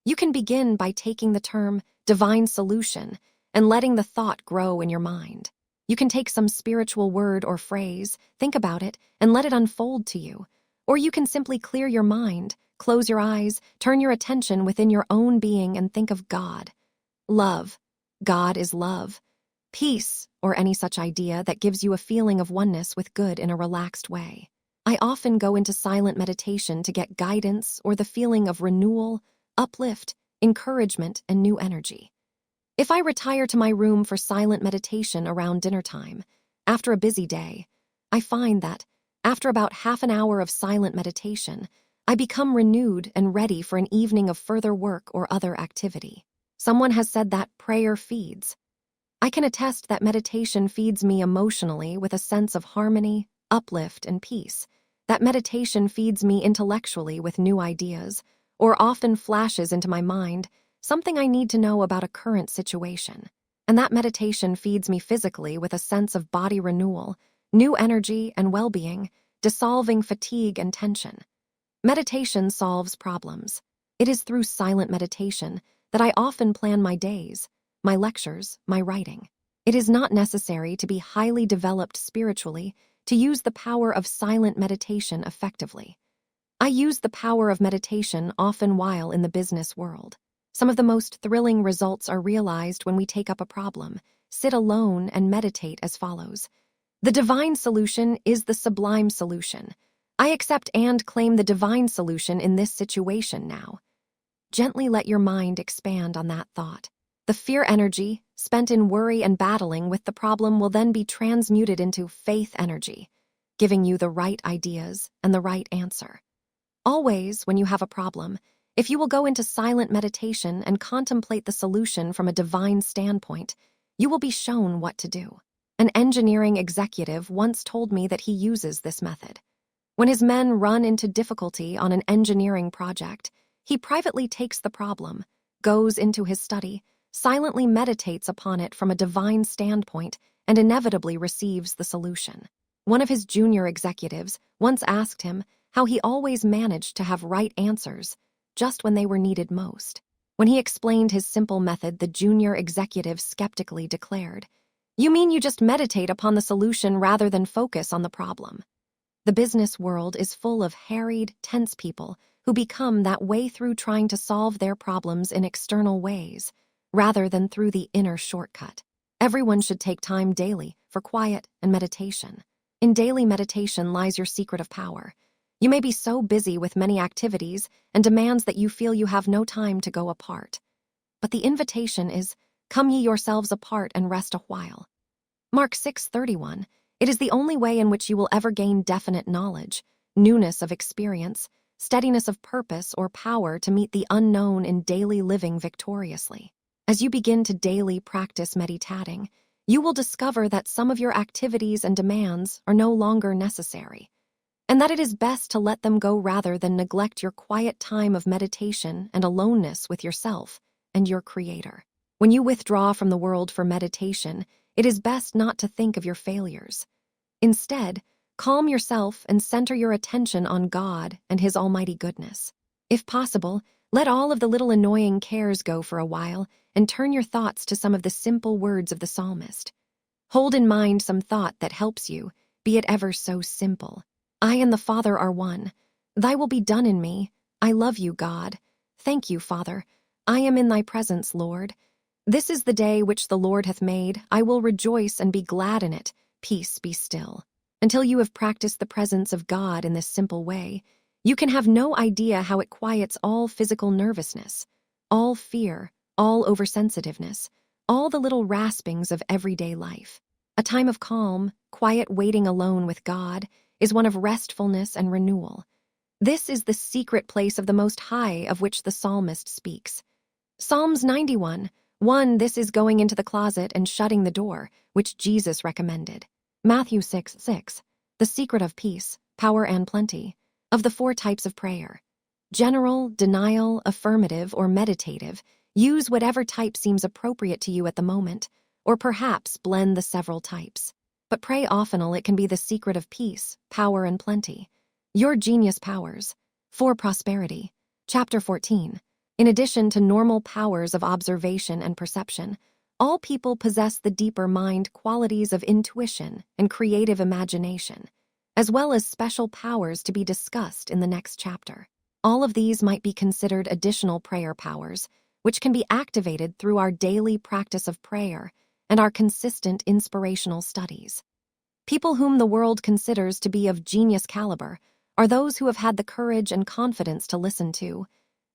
You can begin by taking the term divine solution and letting the thought grow in your mind. You can take some spiritual word or phrase, think about it, and let it unfold to you. Or you can simply clear your mind, close your eyes, turn your attention within your own being and think of God. Love. God is love. Peace, or any such idea that gives you a feeling of oneness with good in a relaxed way. I often go into silent meditation to get guidance or the feeling of renewal, uplift, encouragement, and new energy. If I retire to my room for silent meditation around dinner time, after a busy day, I find that, after about half an hour of silent meditation, I become renewed and ready for an evening of further work or other activity. Someone has said that prayer feeds. I can attest that meditation feeds me emotionally with a sense of harmony, uplift, and peace. That meditation feeds me intellectually with new ideas, or often flashes into my mind something I need to know about a current situation. And that meditation feeds me physically with a sense of body renewal, new energy and well-being, dissolving fatigue and tension. Meditation solves problems. It is through silent meditation that I often plan my days, my lectures, my writing. It is not necessary to be highly developed spiritually to use the power of silent meditation effectively. I use the power of meditation often while in the business world. Some of the most thrilling results are realized when we take up a problem, sit alone, and meditate as follows. The divine solution is the sublime solution. I accept and claim the divine solution in this situation now. Gently let your mind expand on that thought. The fear energy, spent in worry and battling with the problem, will then be transmuted into faith energy, giving you the right ideas and the right answer. Always, when you have a problem, if you will go into silent meditation and contemplate the solution from a divine standpoint, you will be shown what to do. An engineering executive once told me that he uses this method. When his men run into difficulty on an engineering project, he privately takes the problem, goes into his study, silently meditates upon it from a divine standpoint, and inevitably receives the solution. One of his junior executives once asked him how he always managed to have right answers just when they were needed most. When he explained his simple method, the junior executive skeptically declared, "You mean you just meditate upon the solution rather than focus on the problem?" The business world is full of harried, tense people who become that way through trying to solve their problems in external ways, rather than through the inner shortcut. Everyone should take time daily for quiet and meditation. In daily meditation lies your secret of power. You may be so busy with many activities and demands that you feel you have no time to go apart. But the invitation is, come ye yourselves apart and rest a while. Mark 6:31, it is the only way in which you will ever gain definite knowledge, newness of experience, steadiness of purpose, or power to meet the unknown in daily living victoriously. As you begin to daily practice meditating, you will discover that some of your activities and demands are no longer necessary, and that it is best to let them go rather than neglect your quiet time of meditation and aloneness with yourself and your Creator. When you withdraw from the world for meditation, it is best not to think of your failures. Instead, calm yourself and center your attention on God and His almighty goodness. If possible, let all of the little annoying cares go for a while and turn your thoughts to some of the simple words of the psalmist. Hold in mind some thought that helps you, be it ever so simple. I and the Father are one. Thy will be done in me. I love you, God. Thank you, Father. I am in thy presence, Lord. This is the day which the Lord hath made. I will rejoice and be glad in it. Peace, be still. Until you have practiced the presence of God in this simple way, you can have no idea how it quiets all physical nervousness, all fear, all oversensitiveness, all the little raspings of everyday life. A time of calm, quiet waiting alone with God is one of restfulness and renewal. This is the secret place of the Most High of which the psalmist speaks. Psalms 91:1. This is going into the closet and shutting the door, which Jesus recommended. Matthew 6:6. The secret of peace, power, and plenty. Of the 4 types of prayer: general, denial, affirmative, or meditative, use whatever type seems appropriate to you at the moment, or perhaps blend the several types. But pray oftenly, it can be the secret of peace, power, and plenty. Your genius powers. For prosperity. Chapter 14. In addition to normal powers of observation and perception, all people possess the deeper mind qualities of intuition and creative imagination, as well as special powers to be discussed in the next chapter. All of these might be considered additional prayer powers, which can be activated through our daily practice of prayer and our consistent inspirational studies. People whom the world considers to be of genius caliber are those who have had the courage and confidence to listen to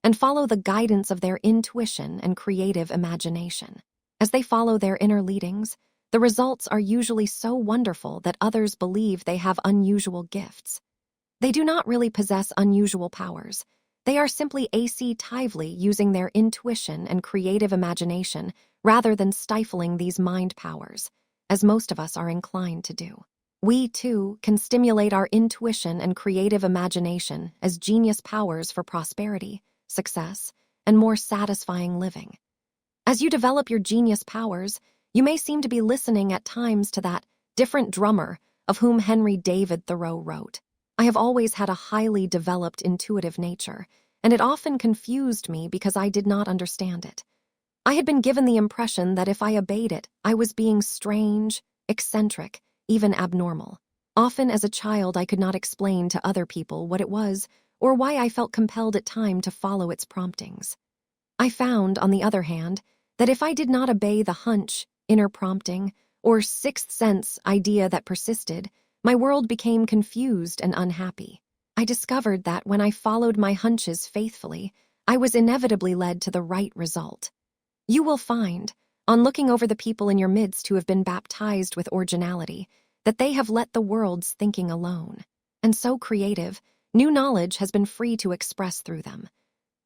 and follow the guidance of their intuition and creative imagination. As they follow their inner leadings, the results are usually so wonderful that others believe they have unusual gifts. They do not really possess unusual powers. They are simply actively using their intuition and creative imagination rather than stifling these mind powers, as most of us are inclined to do. We, too, can stimulate our intuition and creative imagination as genius powers for prosperity, success, and more satisfying living. As you develop your genius powers, you may seem to be listening at times to that different drummer of whom Henry David Thoreau wrote. I have always had a highly developed intuitive nature, and it often confused me because I did not understand it. I had been given the impression that if I obeyed it, I was being strange, eccentric, even abnormal. Often as a child, I could not explain to other people what it was or why I felt compelled at times to follow its promptings. I found, on the other hand, that if I did not obey the hunch, inner prompting, or sixth sense idea that persisted, my world became confused and unhappy. I discovered that when I followed my hunches faithfully, I was inevitably led to the right result. You will find, on looking over the people in your midst who have been baptized with originality, that they have let the world's thinking alone. And so creative, new knowledge has been free to express through them.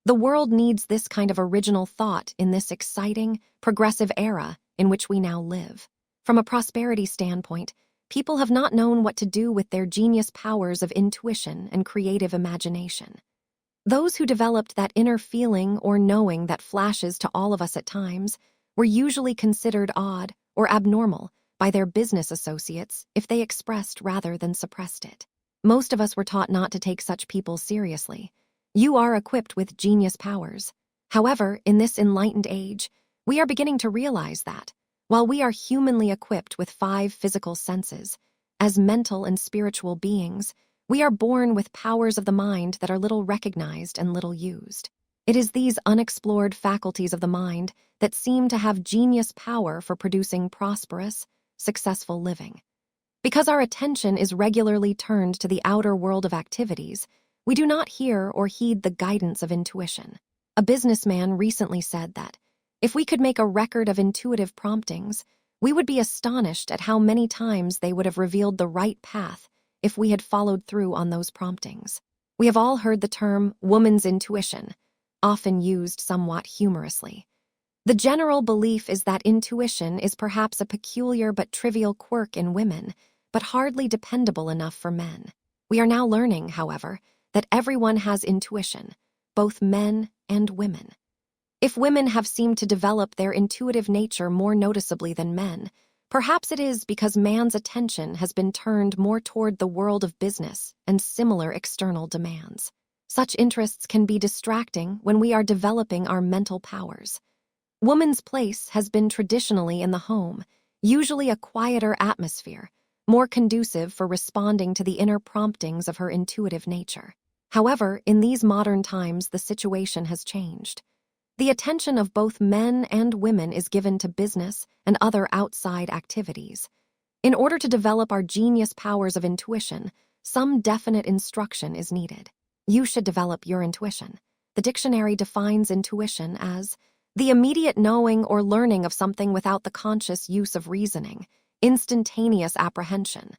The world needs this kind of original thought in this exciting, progressive era in which we now live. From a prosperity standpoint, people have not known what to do with their genius powers of intuition and creative imagination. Those who developed that inner feeling or knowing that flashes to all of us at times were usually considered odd or abnormal by their business associates if they expressed rather than suppressed it. Most of us were taught not to take such people seriously. You are equipped with genius powers. However, in this enlightened age, we are beginning to realize that, while we are humanly equipped with 5 physical senses, as mental and spiritual beings, we are born with powers of the mind that are little recognized and little used. It is these unexplored faculties of the mind that seem to have genius power for producing prosperous, successful living. Because our attention is regularly turned to the outer world of activities, we do not hear or heed the guidance of intuition. A businessman recently said that, if we could make a record of intuitive promptings, we would be astonished at how many times they would have revealed the right path if we had followed through on those promptings. We have all heard the term woman's intuition, often used somewhat humorously. The general belief is that intuition is perhaps a peculiar but trivial quirk in women, but hardly dependable enough for men. We are now learning, however, that everyone has intuition, both men and women. If women have seemed to develop their intuitive nature more noticeably than men, perhaps it is because man's attention has been turned more toward the world of business and similar external demands. Such interests can be distracting when we are developing our mental powers. Woman's place has been traditionally in the home, usually a quieter atmosphere, more conducive for responding to the inner promptings of her intuitive nature. However, in these modern times, the situation has changed. The attention of both men and women is given to business and other outside activities. In order to develop our genius powers of intuition, some definite instruction is needed. You should develop your intuition. The dictionary defines intuition as the immediate knowing or learning of something without the conscious use of reasoning, instantaneous apprehension.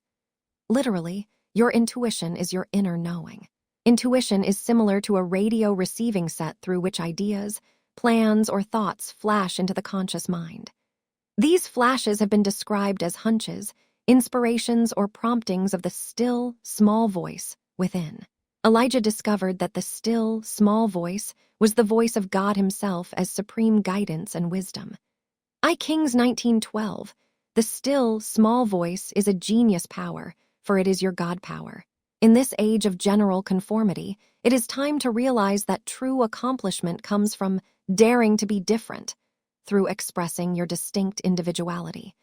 Literally, your intuition is your inner knowing. Intuition is similar to a radio receiving set through which ideas, plans, or thoughts flash into the conscious mind. These flashes have been described as hunches, inspirations, or promptings of the still, small voice within. Elijah discovered that the still, small voice was the voice of God himself as supreme guidance and wisdom. I Kings 19:12. The still, small voice is a genius power, for it is your God power. In this age of general conformity, it is time to realize that true accomplishment comes from daring to be different, through expressing your distinct individuality.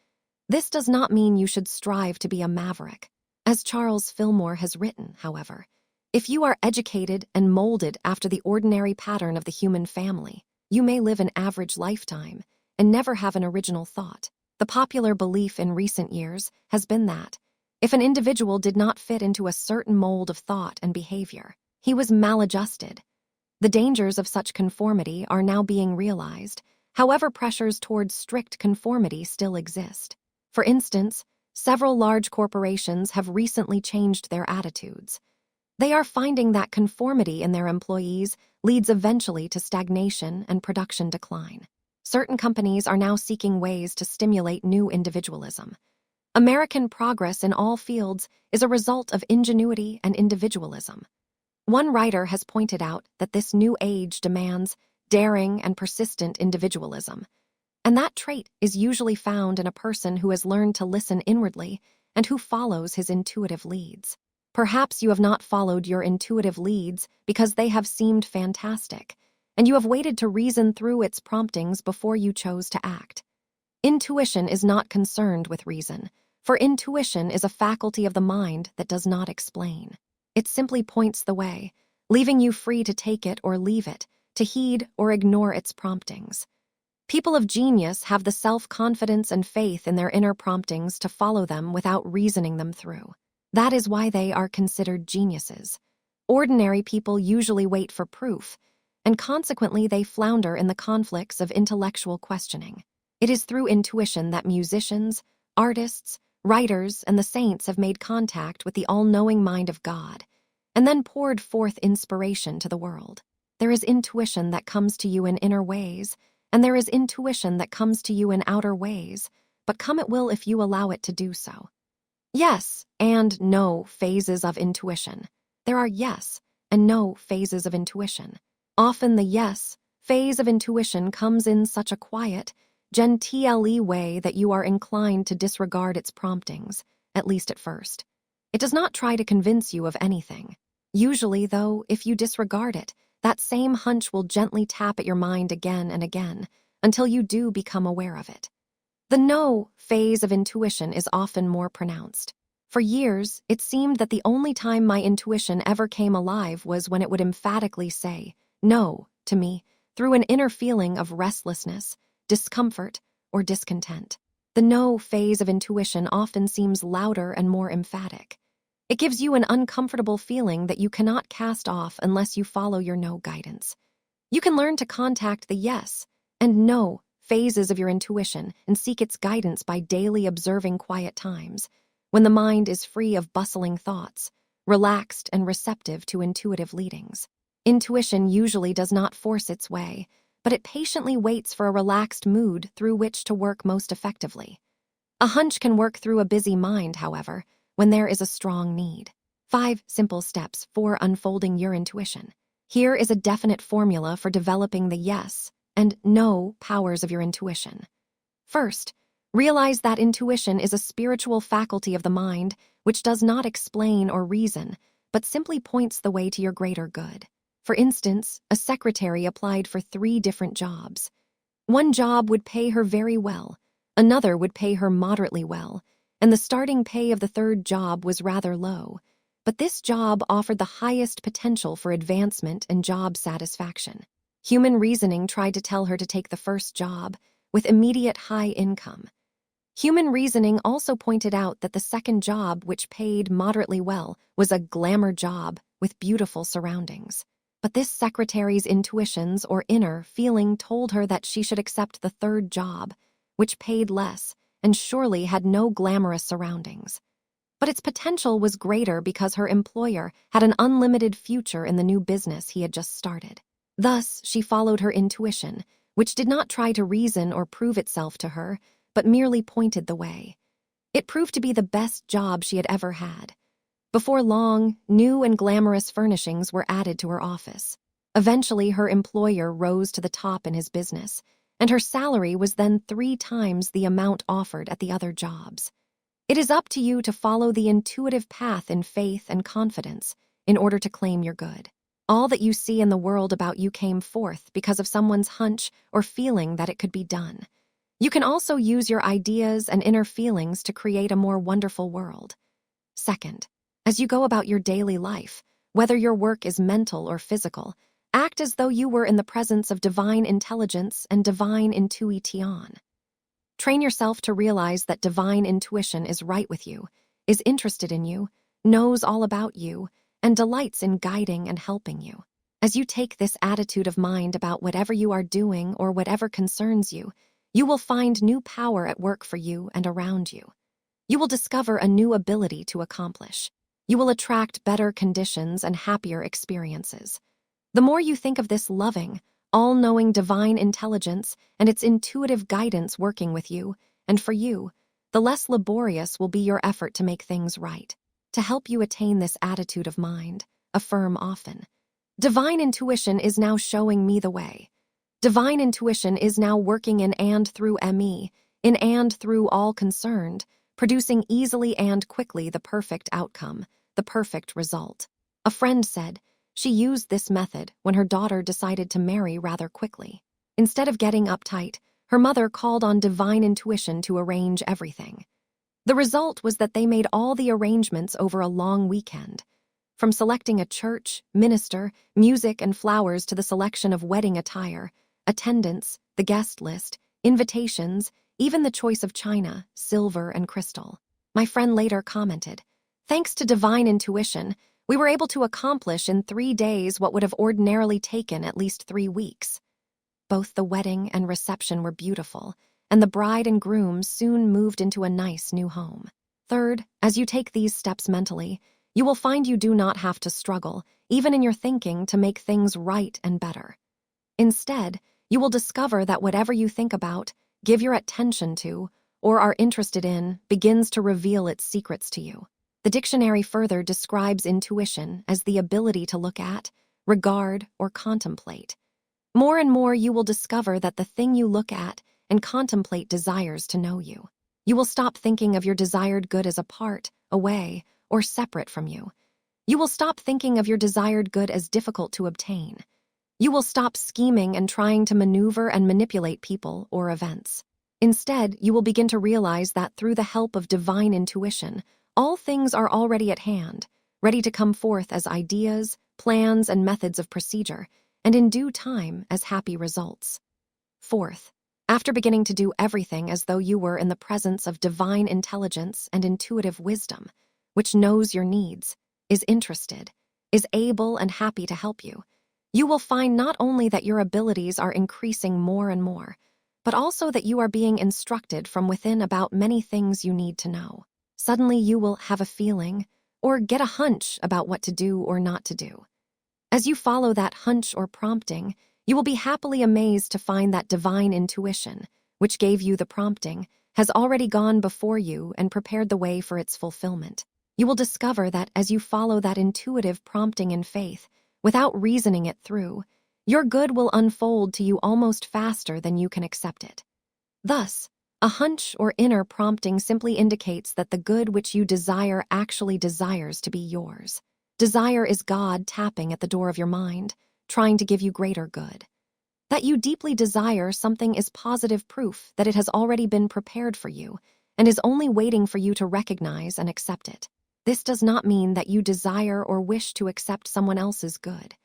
This does not mean you should strive to be a maverick. As Charles Fillmore has written, however, if you are educated and molded after the ordinary pattern of the human family, you may live an average lifetime and never have an original thought. The popular belief in recent years has been that if an individual did not fit into a certain mold of thought and behavior, he was maladjusted. The dangers of such conformity are now being realized. However, pressures towards strict conformity still exist. For instance, several large corporations have recently changed their attitudes. They are finding that conformity in their employees leads eventually to stagnation and production decline. Certain companies are now seeking ways to stimulate new individualism. American progress in all fields is a result of ingenuity and individualism. One writer has pointed out that this new age demands daring and persistent individualism, and that trait is usually found in a person who has learned to listen inwardly and who follows his intuitive leads. Perhaps you have not followed your intuitive leads because they have seemed fantastic, and you have waited to reason through its promptings before you chose to act. Intuition is not concerned with reason, for intuition is a faculty of the mind that does not explain. It simply points the way, leaving you free to take it or leave it, to heed or ignore its promptings. People of genius have the self-confidence and faith in their inner promptings to follow them without reasoning them through. That is why they are considered geniuses. Ordinary people usually wait for proof, and consequently they flounder in the conflicts of intellectual questioning. It is through intuition that musicians, artists, writers, and the saints have made contact with the all-knowing mind of God, and then poured forth inspiration to the world. There is intuition that comes to you in inner ways, and there is intuition that comes to you in outer ways, but come it will if you allow it to do so. Yes and no phases of intuition. There are yes and no phases of intuition. Often the yes phase of intuition comes in such a quiet, genteel way that you are inclined to disregard its promptings, at least at first. It does not try to convince you of anything. Usually, though, if you disregard it, that same hunch will gently tap at your mind again and again, until you do become aware of it. The no phase of intuition is often more pronounced. For years, it seemed that the only time my intuition ever came alive was when it would emphatically say no to me through an inner feeling of restlessness, discomfort, or discontent. The no phase of intuition often seems louder and more emphatic. It gives you an uncomfortable feeling that you cannot cast off unless you follow your no guidance. You can learn to contact the yes and no phases of your intuition and seek its guidance by daily observing quiet times, when the mind is free of bustling thoughts, relaxed and receptive to intuitive leadings. Intuition usually does not force its way, but it patiently waits for a relaxed mood through which to work most effectively. A hunch can work through a busy mind, however, when there is a strong need. 5 simple steps for unfolding your intuition. Here is a definite formula for developing the yes and no powers of your intuition. First, realize that intuition is a spiritual faculty of the mind which does not explain or reason, but simply points the way to your greater good. For instance, a secretary applied for 3 different jobs. One job would pay her very well, another would pay her moderately well, and the starting pay of the third job was rather low. But this job offered the highest potential for advancement and job satisfaction. Human reasoning tried to tell her to take the first job, with immediate high income. Human reasoning also pointed out that the second job, which paid moderately well, was a glamour job with beautiful surroundings. But this secretary's intuitions or inner feeling told her that she should accept the third job, which paid less and surely had no glamorous surroundings. But its potential was greater because her employer had an unlimited future in the new business he had just started. Thus, she followed her intuition, which did not try to reason or prove itself to her, but merely pointed the way. It proved to be the best job she had ever had. Before long, new and glamorous furnishings were added to her office. Eventually, her employer rose to the top in his business, and her salary was then 3 times the amount offered at the other jobs. It is up to you to follow the intuitive path in faith and confidence in order to claim your good. All that you see in the world about you came forth because of someone's hunch or feeling that it could be done. You can also use your ideas and inner feelings to create a more wonderful world. Second, as you go about your daily life, whether your work is mental or physical, act as though you were in the presence of divine intelligence and divine intuition. Train yourself to realize that divine intuition is right with you, is interested in you, knows all about you, and delights in guiding and helping you. As you take this attitude of mind about whatever you are doing or whatever concerns you, you will find new power at work for you and around you. You will discover a new ability to accomplish. You will attract better conditions and happier experiences. The more you think of this loving, all-knowing divine intelligence and its intuitive guidance working with you and for you, the less laborious will be your effort to make things right. To help you attain this attitude of mind, affirm often, "Divine intuition is now showing me the way. Divine intuition is now working in and through me, in and through all concerned, producing easily and quickly the perfect outcome, the perfect result." A friend said she used this method when her daughter decided to marry rather quickly. Instead of getting uptight, her mother called on divine intuition to arrange everything. The result was that they made all the arrangements over a long weekend. From selecting a church, minister, music, and flowers to the selection of wedding attire, attendance, the guest list, invitations, even the choice of china, silver, and crystal. My friend later commented, "Thanks to divine intuition, we were able to accomplish in 3 days what would have ordinarily taken at least 3 weeks." Both the wedding and reception were beautiful, and the bride and groom soon moved into a nice new home. Third, as you take these steps mentally, you will find you do not have to struggle, even in your thinking, to make things right and better. Instead, you will discover that whatever you think about, give your attention to, or are interested in, begins to reveal its secrets to you. The dictionary further describes intuition as the ability to look at, regard, or contemplate. More and more you will discover that the thing you look at and contemplate desires to know you. You will stop thinking of your desired good as apart, away, or separate from you. You will stop thinking of your desired good as difficult to obtain. You will stop scheming and trying to maneuver and manipulate people or events. Instead, you will begin to realize that through the help of divine intuition, all things are already at hand, ready to come forth as ideas, plans, and methods of procedure, and in due time as happy results. Fourth, after beginning to do everything as though you were in the presence of divine intelligence and intuitive wisdom, which knows your needs, is interested, is able and happy to help you, you will find not only that your abilities are increasing more and more, but also that you are being instructed from within about many things you need to know. Suddenly you will have a feeling or get a hunch about what to do or not to do. As you follow that hunch or prompting, you will be happily amazed to find that divine intuition, which gave you the prompting, has already gone before you and prepared the way for its fulfillment. You will discover that as you follow that intuitive prompting in faith, without reasoning it through, your good will unfold to you almost faster than you can accept it. Thus, a hunch or inner prompting simply indicates that the good which you desire actually desires to be yours. Desire is God tapping at the door of your mind, trying to give you greater good. That you deeply desire something is positive proof that it has already been prepared for you and is only waiting for you to recognize and accept it. This does not mean that you desire or wish to accept someone else's good.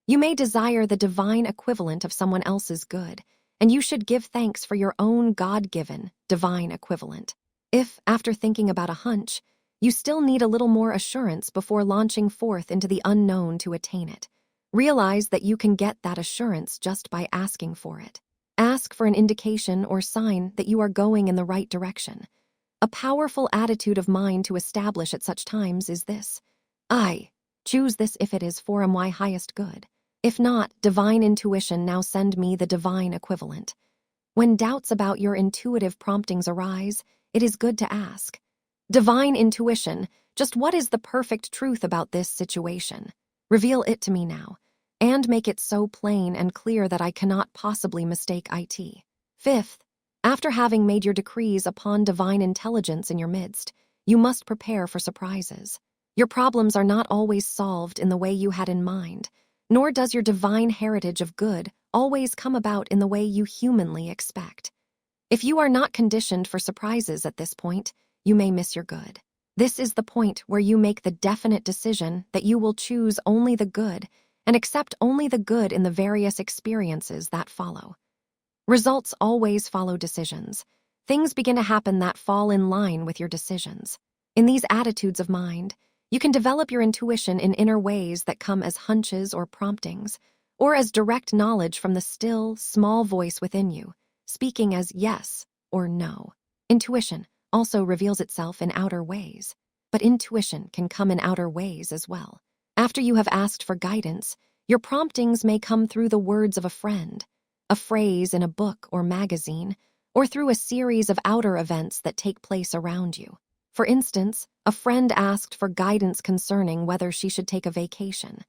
You may desire the divine equivalent of someone else's good, and you should give thanks for your own God-given, divine equivalent. If, after thinking about a hunch, you still need a little more assurance before launching forth into the unknown to attain it, realize that you can get that assurance just by asking for it. Ask for an indication or sign that you are going in the right direction. A powerful attitude of mind to establish at such times is this: I choose this if it is for my highest good. If not, divine intuition, now send me the divine equivalent. When doubts about your intuitive promptings arise, it is good to ask, Divine intuition, just what is the perfect truth about this situation? Reveal it to me now, and make it so plain and clear that I cannot possibly mistake it. Fifth, after having made your decrees upon divine intelligence in your midst, you must prepare for surprises. Your problems are not always solved in the way you had in mind, nor does your divine heritage of good always come about in the way you humanly expect. If you are not conditioned for surprises at this point, you may miss your good. This is the point where you make the definite decision that you will choose only the good and accept only the good in the various experiences that follow. Results always follow decisions. Things begin to happen that fall in line with your decisions. In these attitudes of mind, you can develop your intuition in inner ways that come as hunches or promptings, or as direct knowledge from the still, small voice within you, speaking as yes or no. Intuition also reveals itself in outer ways, but intuition can come in outer ways as well. After you have asked for guidance, your promptings may come through the words of a friend, a phrase in a book or magazine, or through a series of outer events that take place around you. For instance, a friend asked for guidance concerning whether she should take a vacation.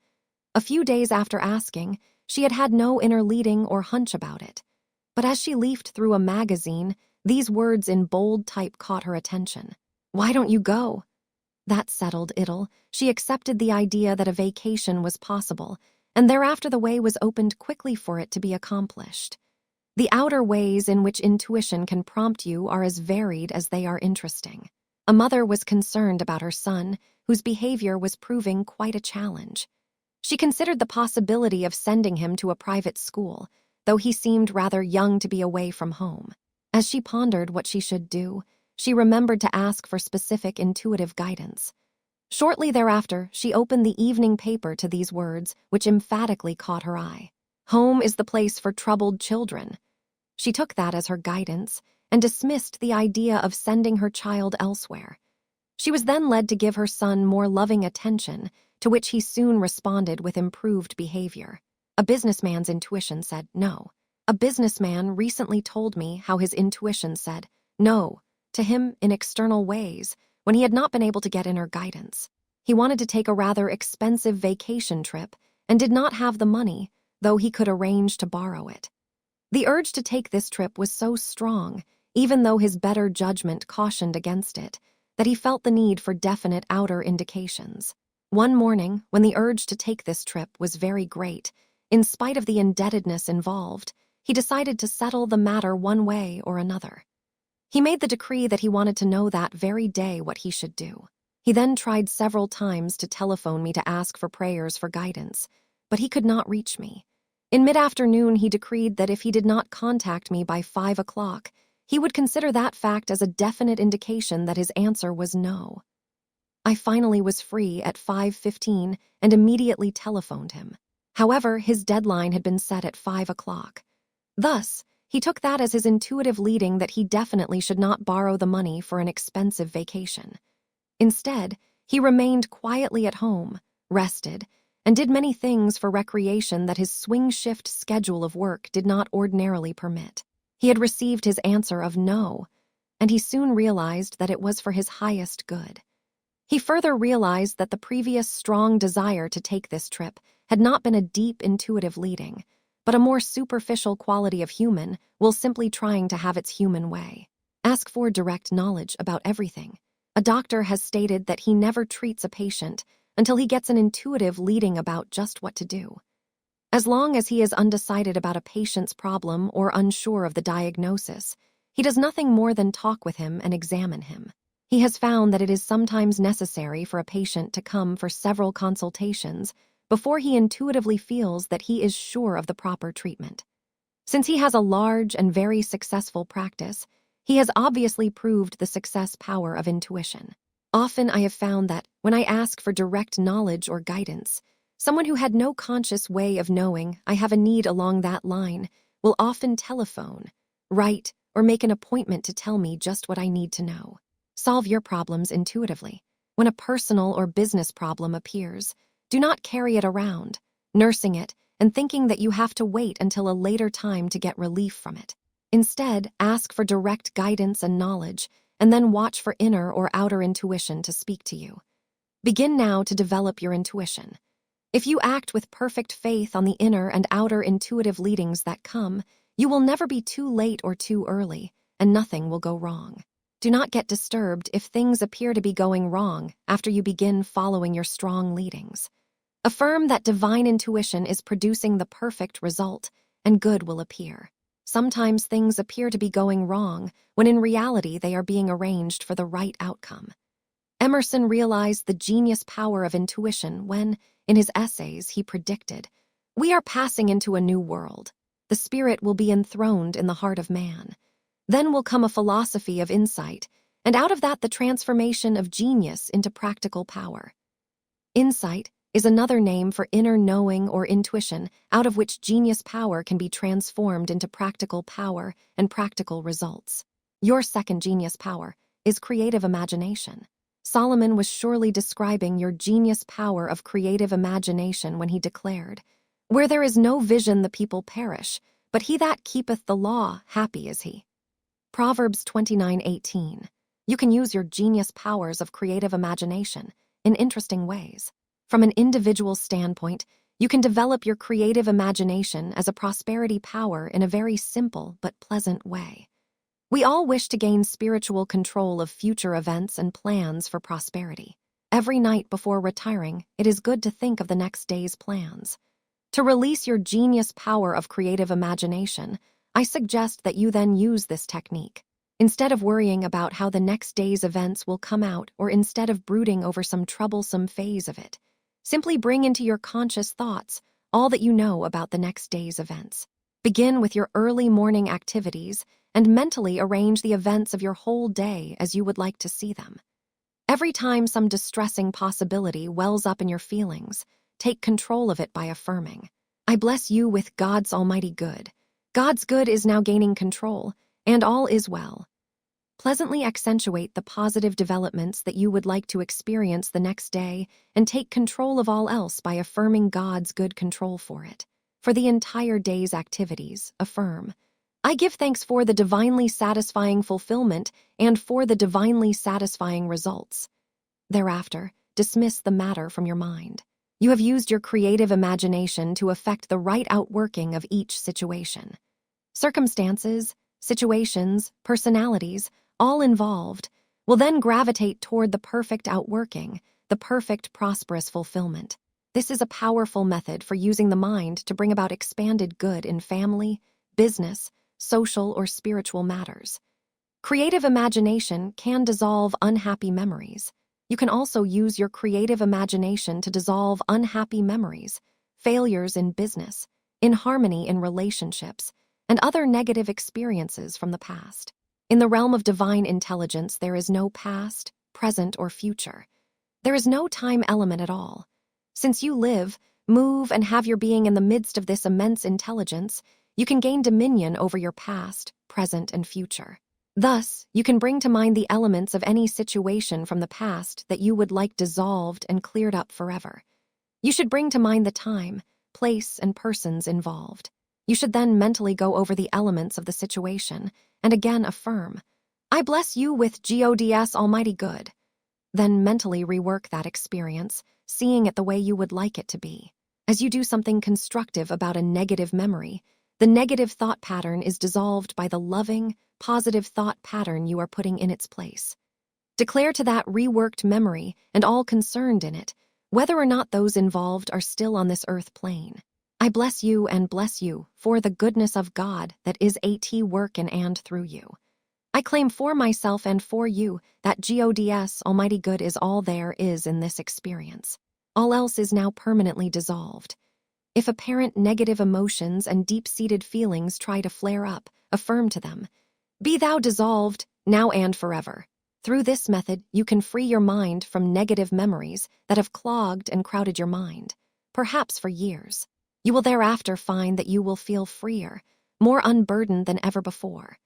A few days after asking, she had had no inner leading or hunch about it. But as she leafed through a magazine, these words in bold type caught her attention. "Why don't you go?" That settled it. She accepted the idea that a vacation was possible, and thereafter the way was opened quickly for it to be accomplished. The outer ways in which intuition can prompt you are as varied as they are interesting. A mother was concerned about her son, whose behavior was proving quite a challenge. She considered the possibility of sending him to a private school, though he seemed rather young to be away from home. As she pondered what she should do, she remembered to ask for specific intuitive guidance. Shortly thereafter, she opened the evening paper to these words, which emphatically caught her eye. "Home is the place for troubled children." She took that as her guidance and dismissed the idea of sending her child elsewhere. She was then led to give her son more loving attention, to which he soon responded with improved behavior. A businessman's intuition said no. A businessman recently told me how his intuition said no to him in external ways when he had not been able to get inner guidance. He wanted to take a rather expensive vacation trip and did not have the money, though he could arrange to borrow it. The urge to take this trip was so strong, even though his better judgment cautioned against it, that he felt the need for definite outer indications. One morning, when the urge to take this trip was very great, in spite of the indebtedness involved, he decided to settle the matter one way or another. He made the decree that he wanted to know that very day what he should do. He then tried several times to telephone me to ask for prayers for guidance, but he could not reach me. In mid-afternoon, he decreed that if he did not contact me by 5 o'clock, he would consider that fact as a definite indication that his answer was no. I finally was free at 5:15 and immediately telephoned him. However, his deadline had been set at 5 o'clock. Thus, he took that as his intuitive leading that he definitely should not borrow the money for an expensive vacation. Instead, he remained quietly at home, rested, and did many things for recreation that his swing-shift schedule of work did not ordinarily permit. He had received his answer of no, and he soon realized that it was for his highest good. He further realized that the previous strong desire to take this trip had not been a deep intuitive leading, but a more superficial quality of human while simply trying to have its human way. Ask for direct knowledge about everything. A doctor has stated that he never treats a patient until he gets an intuitive leading about just what to do. As long as he is undecided about a patient's problem or unsure of the diagnosis, he does nothing more than talk with him and examine him. He has found that it is sometimes necessary for a patient to come for several consultations before he intuitively feels that he is sure of the proper treatment. Since he has a large and very successful practice, he has obviously proved the success power of intuition. Often I have found that, when I ask for direct knowledge or guidance, someone who had no conscious way of knowing I have a need along that line will often telephone, write, or make an appointment to tell me just what I need to know. Solve your problems intuitively. When a personal or business problem appears, do not carry it around, nursing it and thinking that you have to wait until a later time to get relief from it. Instead, ask for direct guidance and knowledge, and then watch for inner or outer intuition to speak to you. Begin now to develop your intuition. If you act with perfect faith on the inner and outer intuitive leadings that come, you will never be too late or too early, and nothing will go wrong. Do not get disturbed if things appear to be going wrong after you begin following your strong leadings. Affirm that divine intuition is producing the perfect result, and good will appear. Sometimes things appear to be going wrong, when in reality they are being arranged for the right outcome. Emerson realized the genius power of intuition when, in his essays, he predicted, "We are passing into a new world. The spirit will be enthroned in the heart of man. Then will come a philosophy of insight, and out of that the transformation of genius into practical power." Insight is another name for inner knowing or intuition, out of which genius power can be transformed into practical power and practical results. Your second genius power is creative imagination. Solomon was surely describing your genius power of creative imagination when he declared, "Where there is no vision the people perish, but he that keepeth the law, happy is he." Proverbs 29:18. You can use your genius powers of creative imagination in interesting ways. From an individual standpoint, you can develop your creative imagination as a prosperity power in a very simple but pleasant way. We all wish to gain spiritual control of future events and plans for prosperity. Every night before retiring, it is good to think of the next day's plans. To release your genius power of creative imagination, I suggest that you then use this technique. Instead of worrying about how the next day's events will come out, or instead of brooding over some troublesome phase of it, simply bring into your conscious thoughts all that you know about the next day's events. Begin with your early morning activities and mentally arrange the events of your whole day as you would like to see them. Every time some distressing possibility wells up in your feelings, take control of it by affirming, "I bless you with God's almighty good. God's good is now gaining control, and all is well." Pleasantly accentuate the positive developments that you would like to experience the next day and take control of all else by affirming God's good control for it. For the entire day's activities, affirm, "I give thanks for the divinely satisfying fulfillment and for the divinely satisfying results." Thereafter, dismiss the matter from your mind. You have used your creative imagination to effect the right outworking of each situation. Circumstances, situations, personalities, all involved, will then gravitate toward the perfect outworking, the perfect prosperous fulfillment. This is a powerful method for using the mind to bring about expanded good in family, business, social, or spiritual matters. Creative imagination can dissolve unhappy memories. You can also use your creative imagination to dissolve unhappy memories, failures in business, inharmony in relationships, and other negative experiences from the past. In the realm of divine intelligence, there is no past, present, or future. There is no time element at all. Since you live, move, and have your being in the midst of this immense intelligence, you can gain dominion over your past, present, and future. Thus, you can bring to mind the elements of any situation from the past that you would like dissolved and cleared up forever. You should bring to mind the time, place, and persons involved. You should then mentally go over the elements of the situation and again affirm, "I bless you with God's almighty good." Then mentally rework that experience, seeing it the way you would like it to be. As you do something constructive about a negative memory, the negative thought pattern is dissolved by the loving, positive thought pattern you are putting in its place. Declare to that reworked memory and all concerned in it, whether or not those involved are still on this earth plane, "I bless you and bless you for the goodness of God that is at work in and through you. I claim for myself and for you that God's almighty good is all there is in this experience. All else is now permanently dissolved. If apparent negative emotions and deep-seated feelings try to flare up, affirm to them, "Be thou dissolved, now and forever." Through this method, you can free your mind from negative memories that have clogged and crowded your mind, perhaps for years. You will thereafter find that you will feel freer, more unburdened than ever before.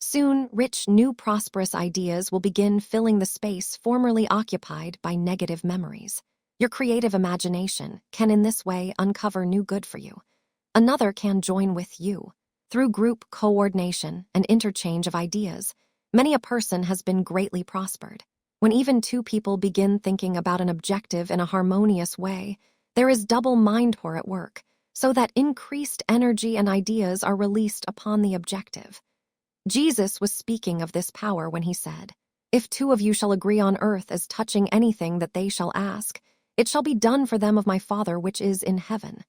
Soon, rich, new, prosperous ideas will begin filling the space formerly occupied by negative memories. Your creative imagination can in this way uncover new good for you. Another can join with you. Through group coordination and interchange of ideas, many a person has been greatly prospered. When even two people begin thinking about an objective in a harmonious way, there is double mind power at work, so that increased energy and ideas are released upon the objective. Jesus was speaking of this power when he said, "If two of you shall agree on earth as touching anything that they shall ask, it shall be done for them of my Father which is in heaven."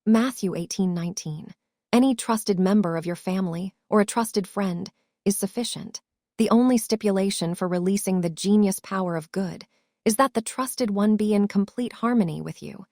Matthew 18:19. Any trusted member of your family or a trusted friend is sufficient. The only stipulation for releasing the genius power of good is that the trusted one be in complete harmony with you,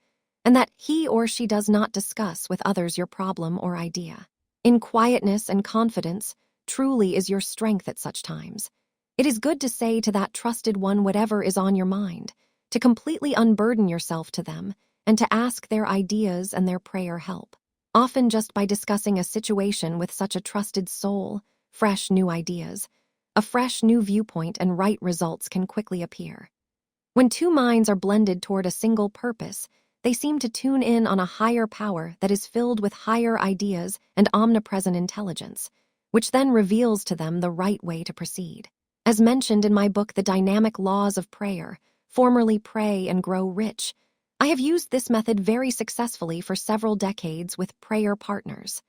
and that he or she does not discuss with others your problem or idea. In quietness and confidence, truly is your strength at such times. It is good to say to that trusted one whatever is on your mind, to completely unburden yourself to them, and to ask their ideas and their prayer help. Often just by discussing a situation with such a trusted soul, fresh new ideas, a fresh new viewpoint and right results can quickly appear. When two minds are blended toward a single purpose, they seem to tune in on a higher power that is filled with higher ideas and omnipresent intelligence, which then reveals to them the right way to proceed. As mentioned in my book, The Dynamic Laws of Prayer, formerly Pray and Grow Rich, I have used this method very successfully for several decades with prayer partners.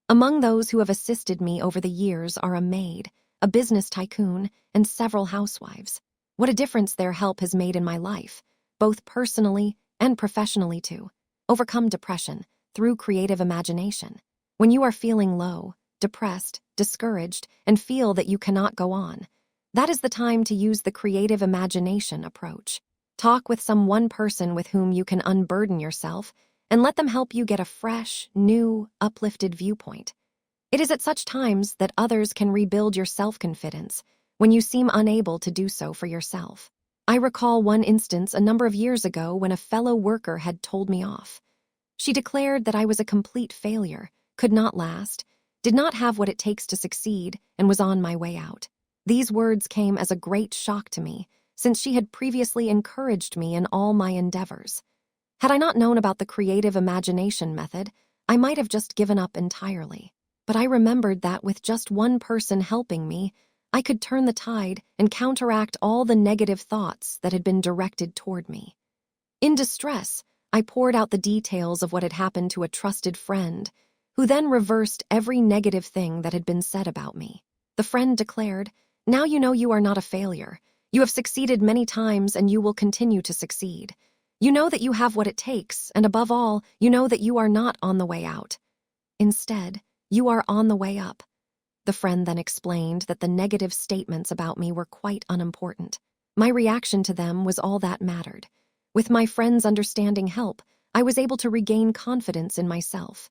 Among those who have assisted me over the years are a maid, a business tycoon, and several housewives. What a difference their help has made in my life, both personally and professionally too. Overcome depression through creative imagination. When you are feeling low, depressed, discouraged, and feel that you cannot go on, that is the time to use the creative imagination approach. Talk with some one person with whom you can unburden yourself and let them help you get a fresh, new, uplifted viewpoint. It is at such times that others can rebuild your self-confidence when you seem unable to do so for yourself. I recall one instance a number of years ago when a fellow worker had told me off. She declared that I was a complete failure, could not last, did not have what it takes to succeed, and was on my way out. These words came as a great shock to me, since she had previously encouraged me in all my endeavors. Had I not known about the creative imagination method, I might have just given up entirely. But I remembered that with just one person helping me, I could turn the tide and counteract all the negative thoughts that had been directed toward me. In distress, I poured out the details of what had happened to a trusted friend, who then reversed every negative thing that had been said about me. The friend declared, "Now you know you are not a failure. You have succeeded many times and you will continue to succeed. You know that you have what it takes, and above all, you know that you are not on the way out. Instead, you are on the way up." The friend then explained that the negative statements about me were quite unimportant. My reaction to them was all that mattered. With my friend's understanding help, I was able to regain confidence in myself.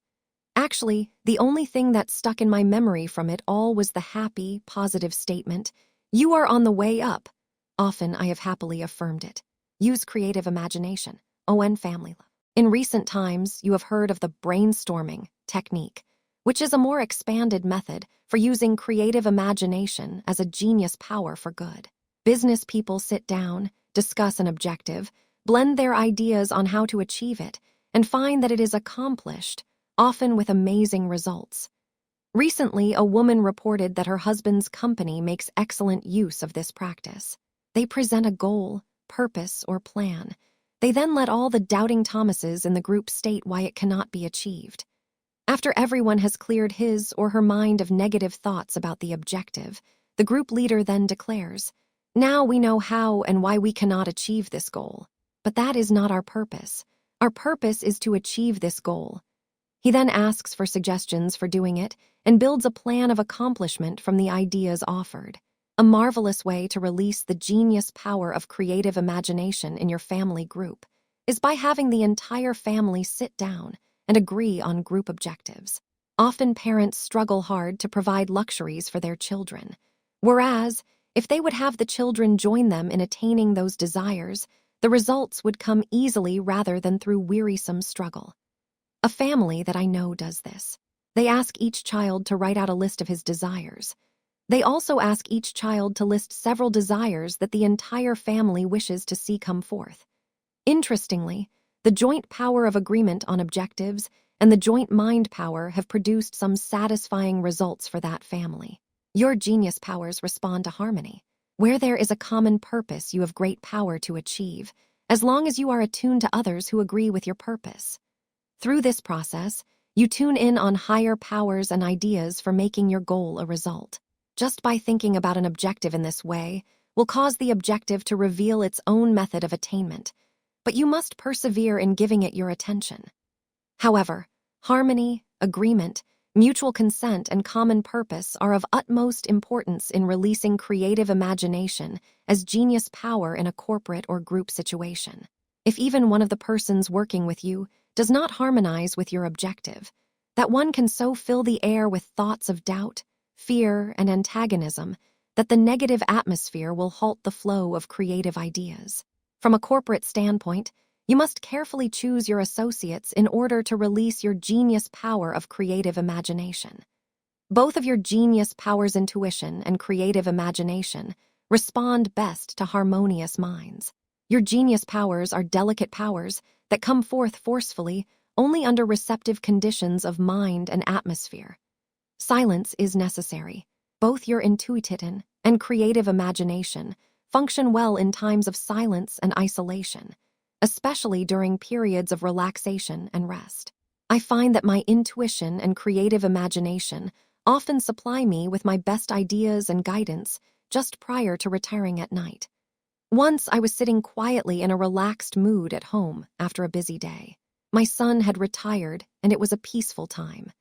Actually, the only thing that stuck in my memory from it all was the happy, positive statement, "You are on the way up." Often I have happily affirmed it. Use creative imagination. ON Family Love. In recent times, you have heard of the brainstorming technique, which is a more expanded method for using creative imagination as a genius power for good. Business people sit down, discuss an objective, blend their ideas on how to achieve it, and find that it is accomplished, often with amazing results. Recently, a woman reported that her husband's company makes excellent use of this practice. They present a goal, purpose, or plan. They then let all the doubting Thomases in the group state why it cannot be achieved. After everyone has cleared his or her mind of negative thoughts about the objective, the group leader then declares, "Now we know how and why we cannot achieve this goal. But that is not our purpose. Our purpose is to achieve this goal." He then asks for suggestions for doing it and builds a plan of accomplishment from the ideas offered. A marvelous way to release the genius power of creative imagination in your family group. is by having the entire family sit down and agree on group objectives. Often parents struggle hard to provide luxuries for their children, whereas if they would have the children join them in attaining those desires, the results would come easily rather than through wearisome struggle. A family that I know does this. They ask each child to write out a list of his desires. They also ask each child to list several desires that the entire family wishes to see come forth. Interestingly, the joint power of agreement on objectives and the joint mind power have produced some satisfying results for that family. Your genius powers respond to harmony. Where there is a common purpose, you have great power to achieve, as long as you are attuned to others who agree with your purpose. Through this process, you tune in on higher powers and ideas for making your goal a result. Just by thinking about an objective in this way will cause the objective to reveal its own method of attainment, but you must persevere in giving it your attention. However, harmony, agreement, mutual consent, and common purpose are of utmost importance in releasing creative imagination as genius power in a corporate or group situation. If even one of the persons working with you does not harmonize with your objective, that one can so fill the air with thoughts of doubt, fear, and antagonism that the negative atmosphere will halt the flow of creative ideas. From a corporate standpoint, you must carefully choose your associates in order to release your genius power of creative imagination. Both of your genius powers, intuition and creative imagination, respond best to harmonious minds. Your genius powers are delicate powers that come forth forcefully only under receptive conditions of mind and atmosphere. Silence is necessary. Both your intuition and creative imagination function well in times of silence and isolation, especially during periods of relaxation and rest. I find that my intuition and creative imagination often supply me with my best ideas and guidance just prior to retiring at night. Once I was sitting quietly in a relaxed mood at home after a busy day. My son had retired, and it was a peaceful time.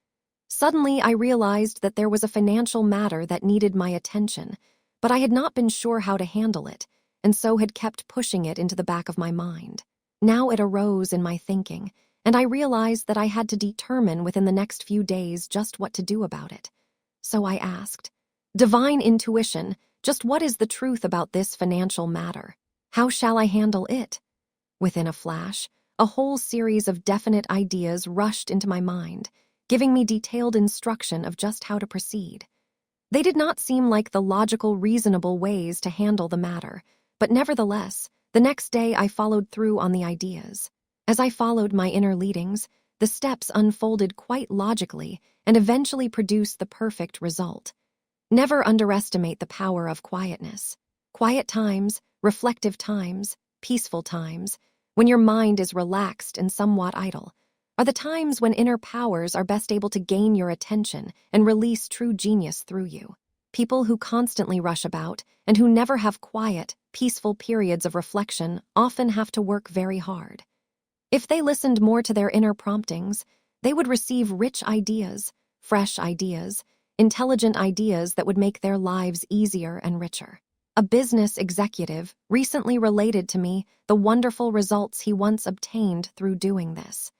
Suddenly, I realized that there was a financial matter that needed my attention, but I had not been sure how to handle it, and so had kept pushing it into the back of my mind. Now it arose in my thinking, and I realized that I had to determine within the next few days just what to do about it. So I asked, "Divine intuition, just what is the truth about this financial matter? How shall I handle it?" Within a flash, a whole series of definite ideas rushed into my mind, giving me detailed instruction of just how to proceed. They did not seem like the logical, reasonable ways to handle the matter, but nevertheless, the next day I followed through on the ideas. As I followed my inner leadings, the steps unfolded quite logically and eventually produced the perfect result. Never underestimate the power of quietness. Quiet times, reflective times, peaceful times, when your mind is relaxed and somewhat idle, are the times when inner powers are best able to gain your attention and release true genius through you. People who constantly rush about and who never have quiet, peaceful periods of reflection often have to work very hard. If they listened more to their inner promptings, they would receive rich ideas, fresh ideas, intelligent ideas that would make their lives easier and richer. A business executive recently related to me the wonderful results he once obtained through doing this.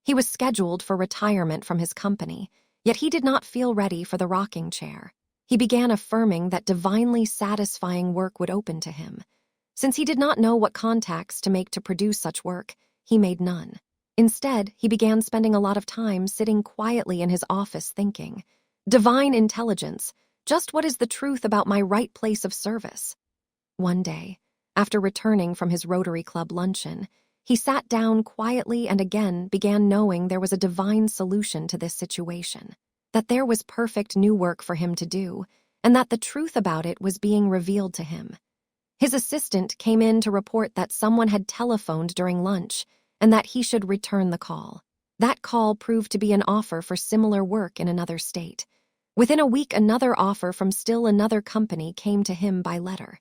He was scheduled for retirement from his company, yet he did not feel ready for the rocking chair. He began affirming that divinely satisfying work would open to him. Since he did not know what contacts to make to produce such work, he made none. Instead, he began spending a lot of time sitting quietly in his office thinking, "Divine intelligence, just what is the truth about my right place of service?" One day, after returning from his Rotary Club luncheon, he sat down quietly and again began knowing there was a divine solution to this situation, that there was perfect new work for him to do, and that the truth about it was being revealed to him. His assistant came in to report that someone had telephoned during lunch and that he should return the call. That call proved to be an offer for similar work in another state. Within a week, another offer from still another company came to him by letter.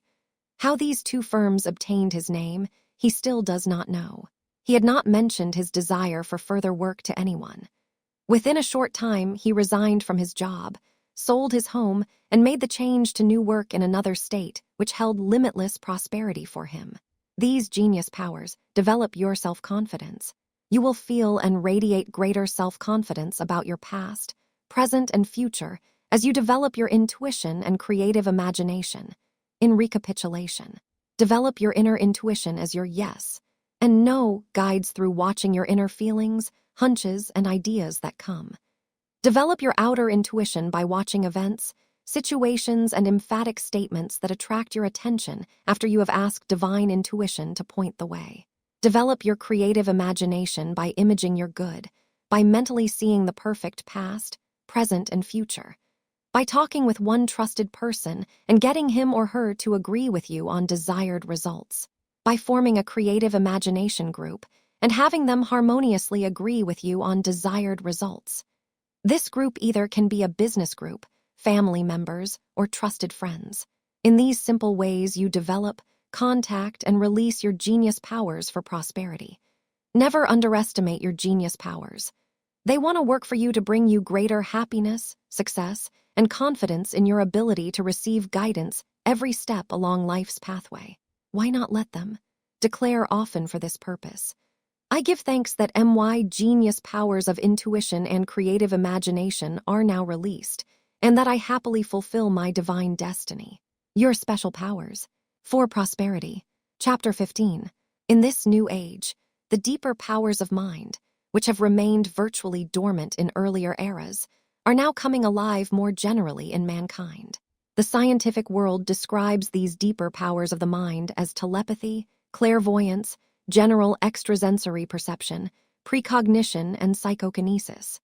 How these two firms obtained his name, he still does not know. He had not mentioned his desire for further work to anyone. Within a short time, he resigned from his job, sold his home, and made the change to new work in another state, which held limitless prosperity for him. These genius powers develop your self-confidence. You will feel and radiate greater self-confidence about your past, present, and future as you develop your intuition and creative imagination. In recapitulation, develop your inner intuition as your yes and no guides through watching your inner feelings, hunches, and ideas that come. Develop your outer intuition by watching events, situations, and emphatic statements that attract your attention after you have asked divine intuition to point the way. Develop your creative imagination by imaging your good, by mentally seeing the perfect past, present, and future, by talking with one trusted person and getting him or her to agree with you on desired results, by forming a creative imagination group and having them harmoniously agree with you on desired results. This group either can be a business group, family members, or trusted friends. In these simple ways, you develop, contact, and release your genius powers for prosperity. Never underestimate your genius powers. They want to work for you to bring you greater happiness, success, and confidence in your ability to receive guidance every step along life's pathway. Why not let them? Declare often for this purpose. I give thanks that my genius powers of intuition and creative imagination are now released, and that I happily fulfill my divine destiny. Your special powers. For prosperity. Chapter 15. In this new age, the deeper powers of mind, which have remained virtually dormant in earlier eras, are now coming alive more generally in mankind. The scientific world describes these deeper powers of the mind as telepathy, clairvoyance, general extrasensory perception, precognition, and psychokinesis.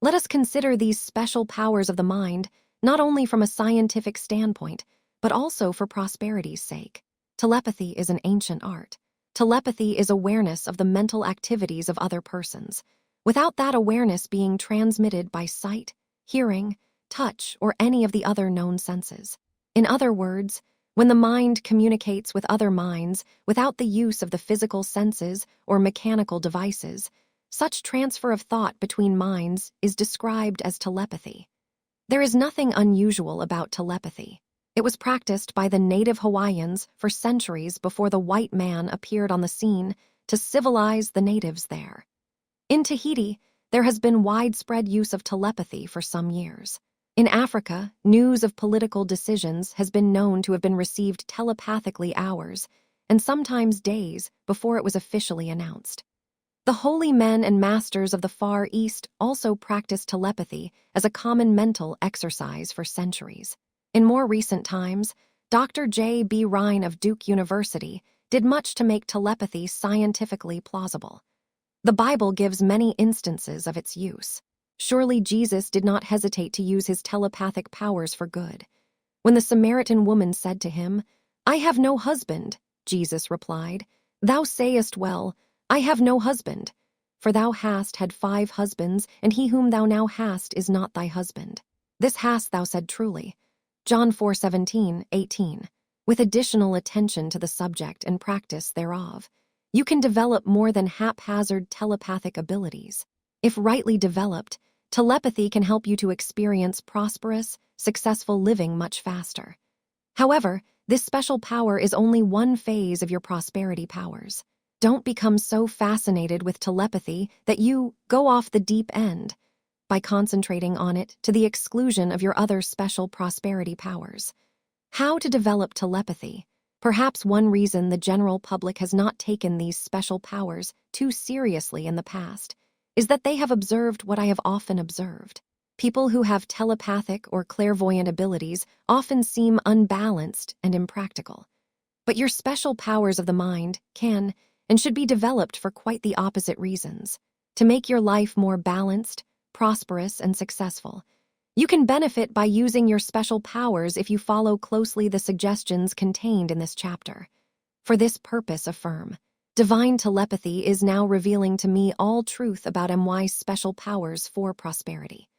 Let us consider these special powers of the mind not only from a scientific standpoint, but also for prosperity's sake. Telepathy is an ancient art. Telepathy is awareness of the mental activities of other persons, without that awareness being transmitted by sight, hearing, touch, or any of the other known senses. In other words, when the mind communicates with other minds without the use of the physical senses or mechanical devices, such transfer of thought between minds is described as telepathy. There is nothing unusual about telepathy. It was practiced by the native Hawaiians for centuries before the white man appeared on the scene to civilize the natives there. In Tahiti, there has been widespread use of telepathy for some years. In Africa, news of political decisions has been known to have been received telepathically hours, and sometimes days, before it was officially announced. The holy men and masters of the Far East also practiced telepathy as a common mental exercise for centuries. In more recent times, Dr. J. B. Rhine of Duke University did much to make telepathy scientifically plausible. The Bible gives many instances of its use. Surely Jesus did not hesitate to use his telepathic powers for good. When the Samaritan woman said to him, "I have no husband," Jesus replied, "Thou sayest well, I have no husband. For thou hast had 5 husbands, and he whom thou now hast is not thy husband. This hast thou said truly." John 4:17-18. With additional attention to the subject and practice thereof, you can develop more than haphazard telepathic abilities. If rightly developed, telepathy can help you to experience prosperous, successful living much faster. However, this special power is only one phase of your prosperity powers. Don't become so fascinated with telepathy that you go off the deep end by concentrating on it to the exclusion of your other special prosperity powers. How to develop telepathy? Perhaps one reason the general public has not taken these special powers too seriously in the past is that they have observed what I have often observed. People who have telepathic or clairvoyant abilities often seem unbalanced and impractical. But your special powers of the mind can and should be developed for quite the opposite reasons. To make your life more balanced, prosperous, and successful. You can benefit by using your special powers if you follow closely the suggestions contained in this chapter. For this purpose, affirm. Divine telepathy is now revealing to me all truth about MY's special powers for prosperity.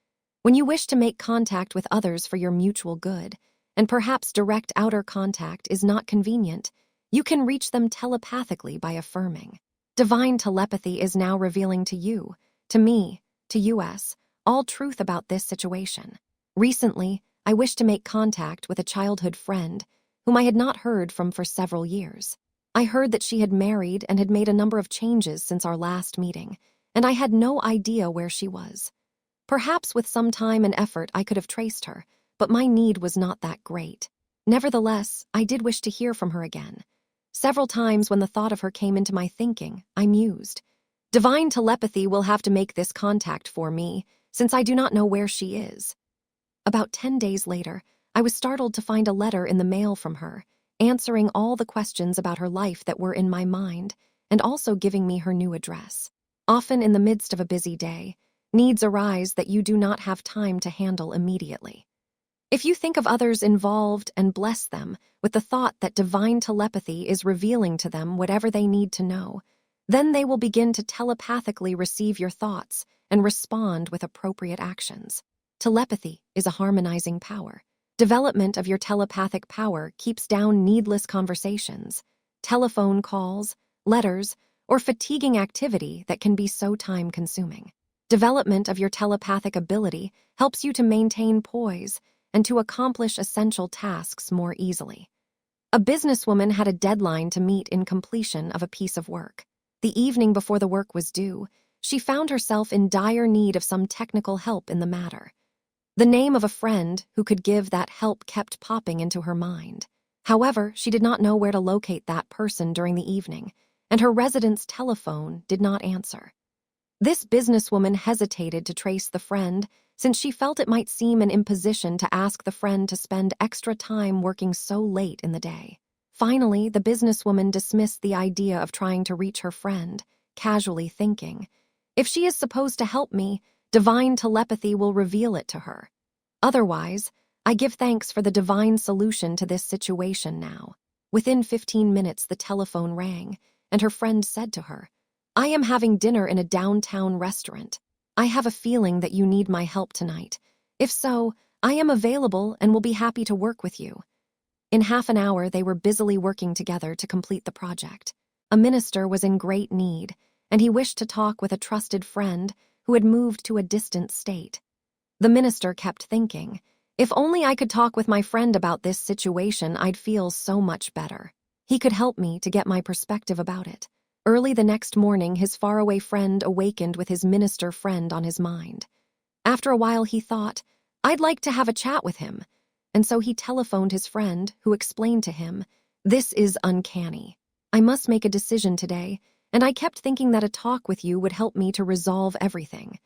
When you wish to make contact with others for your mutual good, and perhaps direct outer contact is not convenient, you can reach them telepathically by affirming. Divine telepathy is now revealing to you, to me, to us, all truth about this situation. Recently, I wished to make contact with a childhood friend whom I had not heard from for several years. I heard that she had married and had made a number of changes since our last meeting, and I had no idea where she was. Perhaps with some time and effort I could have traced her, but my need was not that great. Nevertheless, I did wish to hear from her again. Several times when the thought of her came into my thinking, I mused. Divine telepathy will have to make this contact for me, since I do not know where she is. About 10 days later, I was startled to find a letter in the mail from her, answering all the questions about her life that were in my mind, and also giving me her new address. Often in the midst of a busy day, needs arise that you do not have time to handle immediately. If you think of others involved and bless them with the thought that divine telepathy is revealing to them whatever they need to know, then they will begin to telepathically receive your thoughts and respond with appropriate actions. Telepathy is a harmonizing power. Development of your telepathic power keeps down needless conversations, telephone calls, letters, or fatiguing activity that can be so time-consuming. Development of your telepathic ability helps you to maintain poise and to accomplish essential tasks more easily. A businesswoman had a deadline to meet in completion of a piece of work. The evening before the work was due, she found herself in dire need of some technical help in the matter. The name of a friend who could give that help kept popping into her mind. However, she did not know where to locate that person during the evening, and her resident's telephone did not answer. This businesswoman hesitated to trace the friend, since she felt it might seem an imposition to ask the friend to spend extra time working so late in the day. Finally, the businesswoman dismissed the idea of trying to reach her friend, casually thinking, if she is supposed to help me, divine telepathy will reveal it to her. Otherwise, I give thanks for the divine solution to this situation now. Within 15 minutes, the telephone rang, and her friend said to her, I am having dinner in a downtown restaurant. I have a feeling that you need my help tonight. If so, I am available and will be happy to work with you. In half an hour, they were busily working together to complete the project. A minister was in great need, and he wished to talk with a trusted friend who had moved to a distant state. The minister kept thinking, if only I could talk with my friend about this situation, I'd feel so much better. He could help me to get my perspective about it. Early the next morning, his faraway friend awakened with his minister friend on his mind. After a while, he thought, I'd like to have a chat with him. And so he telephoned his friend, who explained to him, this is uncanny. I must make a decision today, and I kept thinking that a talk with you would help me to resolve everything.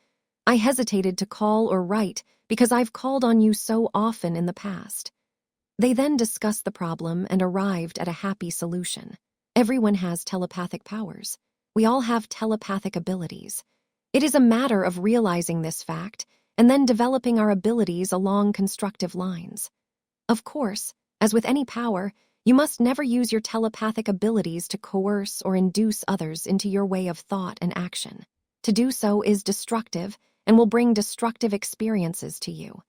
I hesitated to call or write because I've called on you so often in the past. They then discussed the problem and arrived at a happy solution. Everyone has telepathic powers. We all have telepathic abilities. It is a matter of realizing this fact and then developing our abilities along constructive lines. Of course, as with any power, you must never use your telepathic abilities to coerce or induce others into your way of thought and action. To do so is destructive and will bring destructive experiences to you.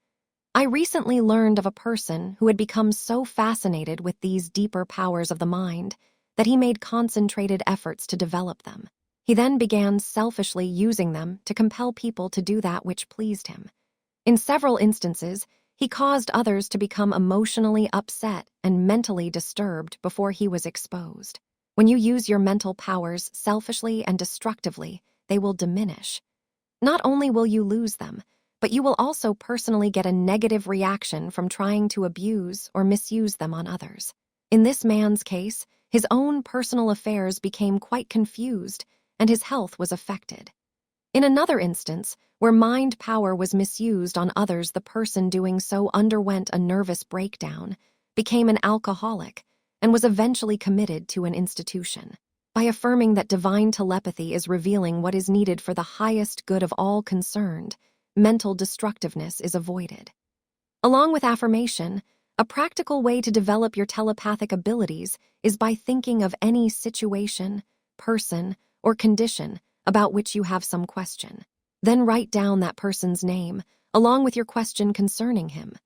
I recently learned of a person who had become so fascinated with these deeper powers of the mind that he made concentrated efforts to develop them. He then began selfishly using them to compel people to do that which pleased him. In several instances, he caused others to become emotionally upset and mentally disturbed before he was exposed. When you use your mental powers selfishly and destructively, they will diminish. Not only will you lose them, but you will also personally get a negative reaction from trying to abuse or misuse them on others. In this man's case, his own personal affairs became quite confused, and his health was affected. In another instance, where mind power was misused on others, the person doing so underwent a nervous breakdown, became an alcoholic, and was eventually committed to an institution. By affirming that divine telepathy is revealing what is needed for the highest good of all concerned, mental destructiveness is avoided. Along with affirmation, a practical way to develop your telepathic abilities is by thinking of any situation, person, or condition about which you have some question. Then write down that person's name, along with your question concerning him.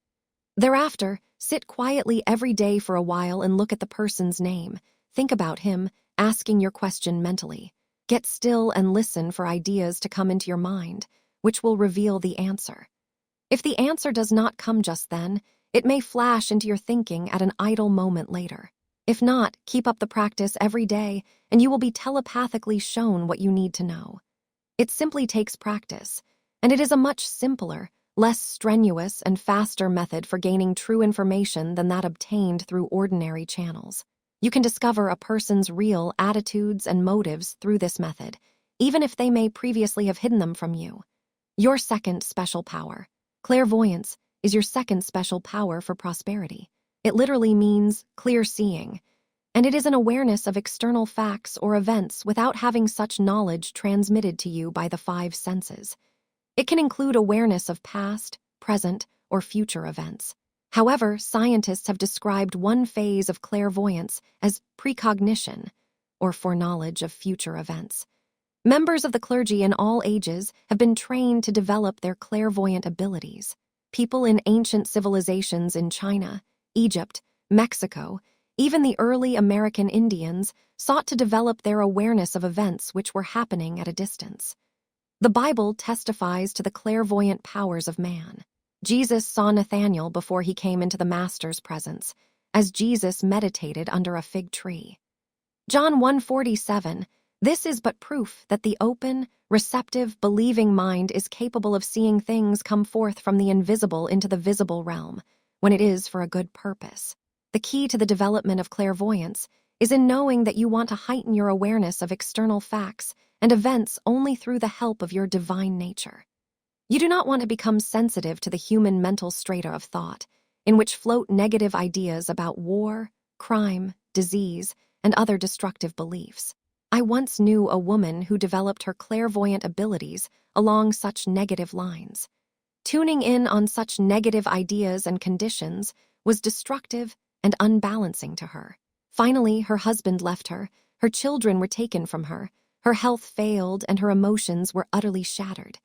Thereafter, sit quietly every day for a while and look at the person's name. Think about him, asking your question mentally. Get still and listen for ideas to come into your mind, which will reveal the answer. If the answer does not come just then, it may flash into your thinking at an idle moment later. If not, keep up the practice every day and you will be telepathically shown what you need to know. It simply takes practice, and it is a much simpler, less strenuous, and faster method for gaining true information than that obtained through ordinary channels. You can discover a person's real attitudes and motives through this method, even if they may previously have hidden them from you. Your second special power. Clairvoyance is your second special power for prosperity. It literally means clear seeing, and it is an awareness of external facts or events without having such knowledge transmitted to you by the five senses. It can include awareness of past, present, or future events. However, scientists have described one phase of clairvoyance as precognition, or foreknowledge of future events. Members of the clergy in all ages have been trained to develop their clairvoyant abilities. People in ancient civilizations in China, Egypt, Mexico, even the early American Indians sought to develop their awareness of events which were happening at a distance. The Bible testifies to the clairvoyant powers of man. Jesus saw Nathanael before he came into the Master's presence, as Jesus meditated under a fig tree. John 1:47, this is but proof that the open, receptive, believing mind is capable of seeing things come forth from the invisible into the visible realm, when it is for a good purpose. The key to the development of clairvoyance is in knowing that you want to heighten your awareness of external facts and events only through the help of your divine nature. You do not want to become sensitive to the human mental strata of thought, in which float negative ideas about war, crime, disease, and other destructive beliefs. I once knew a woman who developed her clairvoyant abilities along such negative lines. Tuning in on such negative ideas and conditions was destructive and unbalancing to her. Finally, her husband left her, her children were taken from her, her health failed, and her emotions were utterly shattered.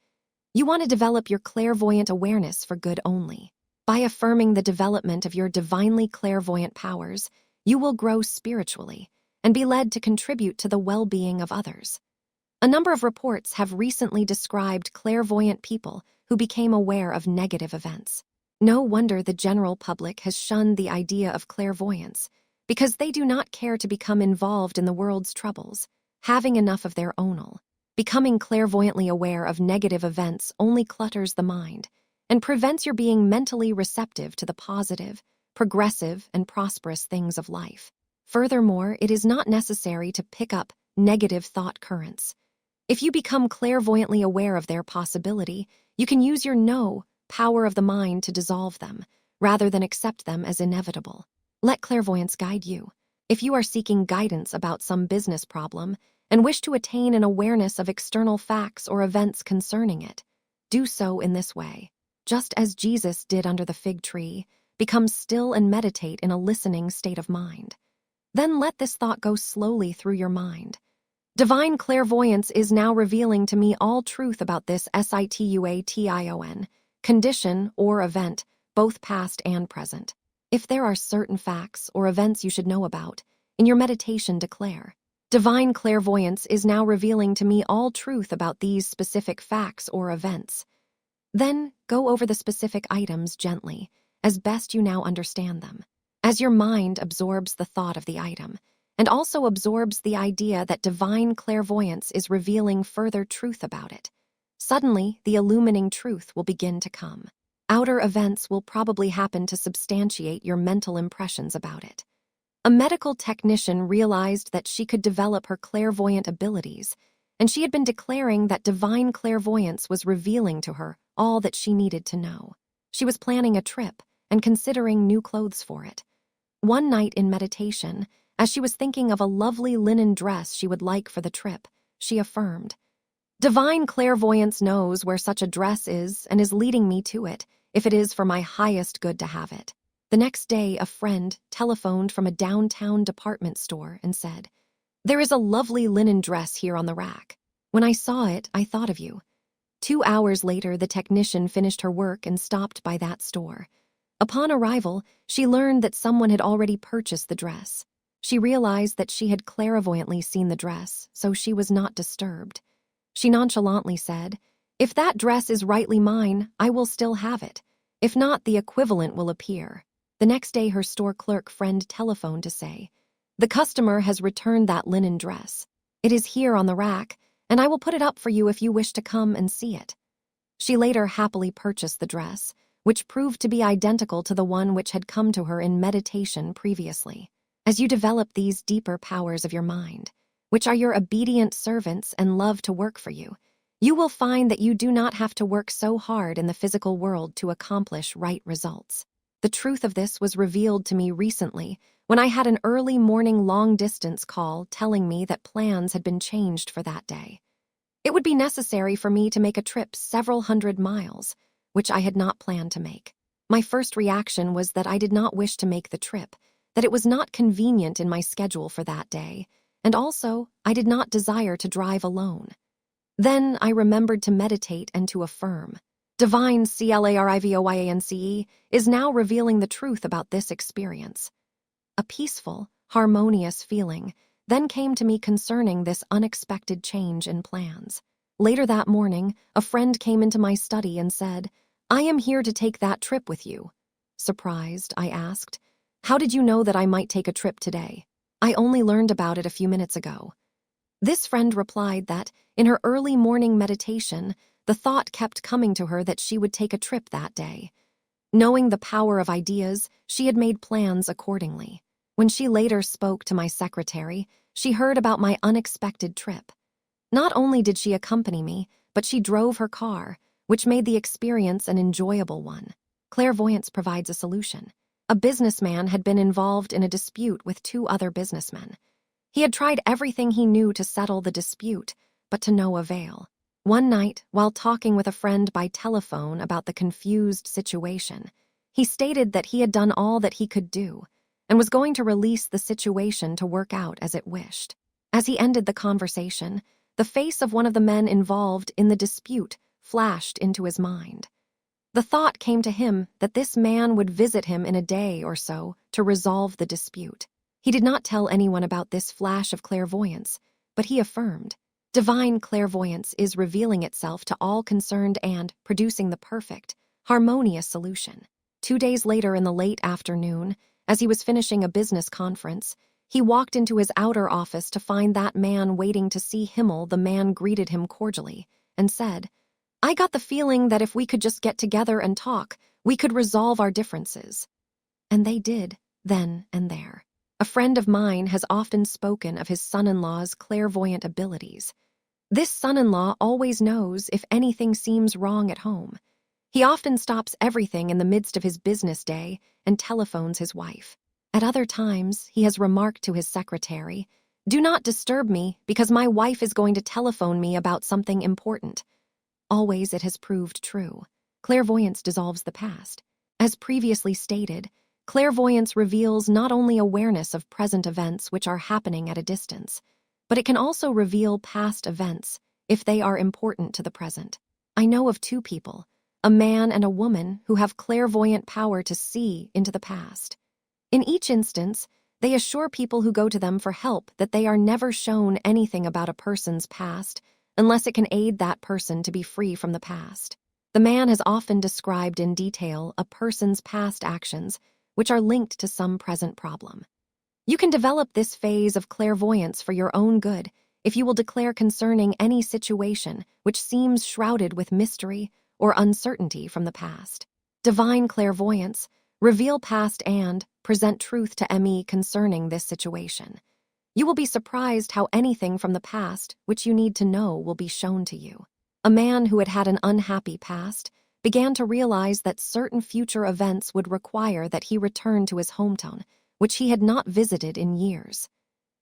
You want to develop your clairvoyant awareness for good only. By affirming the development of your divinely clairvoyant powers, you will grow spiritually and be led to contribute to the well-being of others. A number of reports have recently described clairvoyant people who became aware of negative events. No wonder the general public has shunned the idea of clairvoyance, because they do not care to become involved in the world's troubles, having enough of their own. Becoming clairvoyantly aware of negative events only clutters the mind and prevents your being mentally receptive to the positive, progressive, and prosperous things of life. Furthermore, it is not necessary to pick up negative thought currents. If you become clairvoyantly aware of their possibility, you can use your power of the mind to dissolve them, rather than accept them as inevitable. Let clairvoyance guide you. If you are seeking guidance about some business problem and wish to attain an awareness of external facts or events concerning it, do so in this way. Just as Jesus did under the fig tree, become still and meditate in a listening state of mind. Then let this thought go slowly through your mind. Divine clairvoyance is now revealing to me all truth about this situation, condition or event, both past and present. If there are certain facts or events you should know about, in your meditation declare, Divine clairvoyance is now revealing to me all truth about these specific facts or events. Then go over the specific items gently, as best you now understand them, as your mind absorbs the thought of the item, and also absorbs the idea that divine clairvoyance is revealing further truth about it. Suddenly, the illumining truth will begin to come. Outer events will probably happen to substantiate your mental impressions about it. A medical technician realized that she could develop her clairvoyant abilities, and she had been declaring that divine clairvoyance was revealing to her all that she needed to know. She was planning a trip and considering new clothes for it. One night in meditation, as she was thinking of a lovely linen dress she would like for the trip, she affirmed, "Divine clairvoyance knows where such a dress is and is leading me to it, if it is for my highest good to have it." The next day, a friend telephoned from a downtown department store and said, "There is a lovely linen dress here on the rack. When I saw it, I thought of you." 2 hours later, the technician finished her work and stopped by that store. Upon arrival, she learned that someone had already purchased the dress. She realized that she had clairvoyantly seen the dress, so she was not disturbed. She nonchalantly said, "If that dress is rightly mine, I will still have it. If not, the equivalent will appear." The next day, her store clerk friend telephoned to say, The customer has returned that linen dress. It is here on the rack, and I will put it up for you if you wish to come and see it." She later happily purchased the dress, which proved to be identical to the one which had come to her in meditation previously. As you develop these deeper powers of your mind, which are your obedient servants and love to work for you, you will find that you do not have to work so hard in the physical world to accomplish right results. The truth of this was revealed to me recently when I had an early morning long-distance call telling me that plans had been changed for that day. It would be necessary for me to make a trip several hundred miles, which I had not planned to make. My first reaction was that I did not wish to make the trip, that it was not convenient in my schedule for that day, and also I did not desire to drive alone. Then I remembered to meditate and to affirm. Divine Clarivoyance is now revealing the truth about this experience. A peaceful, harmonious feeling then came to me concerning this unexpected change in plans. Later that morning, a friend came into my study and said, "I am here to take that trip with you." Surprised, I asked, "How did you know that I might take a trip today? I only learned about it a few minutes ago." This friend replied that, in her early morning meditation, the thought kept coming to her that she would take a trip that day. Knowing the power of ideas, she had made plans accordingly. When she later spoke to my secretary, she heard about my unexpected trip. Not only did she accompany me, but she drove her car, which made the experience an enjoyable one. Clairvoyance provides a solution. A businessman had been involved in a dispute with two other businessmen. He had tried everything he knew to settle the dispute, but to no avail. One night, while talking with a friend by telephone about the confused situation, he stated that he had done all that he could do and was going to release the situation to work out as it wished. As he ended the conversation, the face of one of the men involved in the dispute flashed into his mind. The thought came to him that this man would visit him in a day or so to resolve the dispute. He did not tell anyone about this flash of clairvoyance, but he affirmed, "Divine clairvoyance is revealing itself to all concerned and producing the perfect, harmonious solution." 2 days later in the late afternoon, as he was finishing a business conference, he walked into his outer office to find that man waiting to see Himmel. The man greeted him cordially and said, "I got the feeling that if we could just get together and talk, we could resolve our differences." And they did, then and there. A friend of mine has often spoken of his son-in-law's clairvoyant abilities. This son-in-law always knows if anything seems wrong at home. He often stops everything in the midst of his business day and telephones his wife. At other times, he has remarked to his secretary, "Do not disturb me because my wife is going to telephone me about something important." Always it has proved true. Clairvoyance dissolves the past. As previously stated, clairvoyance reveals not only awareness of present events which are happening at a distance, but it can also reveal past events if they are important to the present. I know of 2 people, a man and a woman, who have clairvoyant power to see into the past. In each instance, they assure people who go to them for help that they are never shown anything about a person's past unless it can aid that person to be free from the past. The man has often described in detail a person's past actions which are linked to some present problem. You can develop this phase of clairvoyance for your own good if you will declare concerning any situation which seems shrouded with mystery or uncertainty from the past. Divine clairvoyance, reveal past and present truth to me concerning this situation. You will be surprised how anything from the past which you need to know will be shown to you. A man who had had an unhappy past began to realize that certain future events would require that he return to his hometown, which he had not visited in years.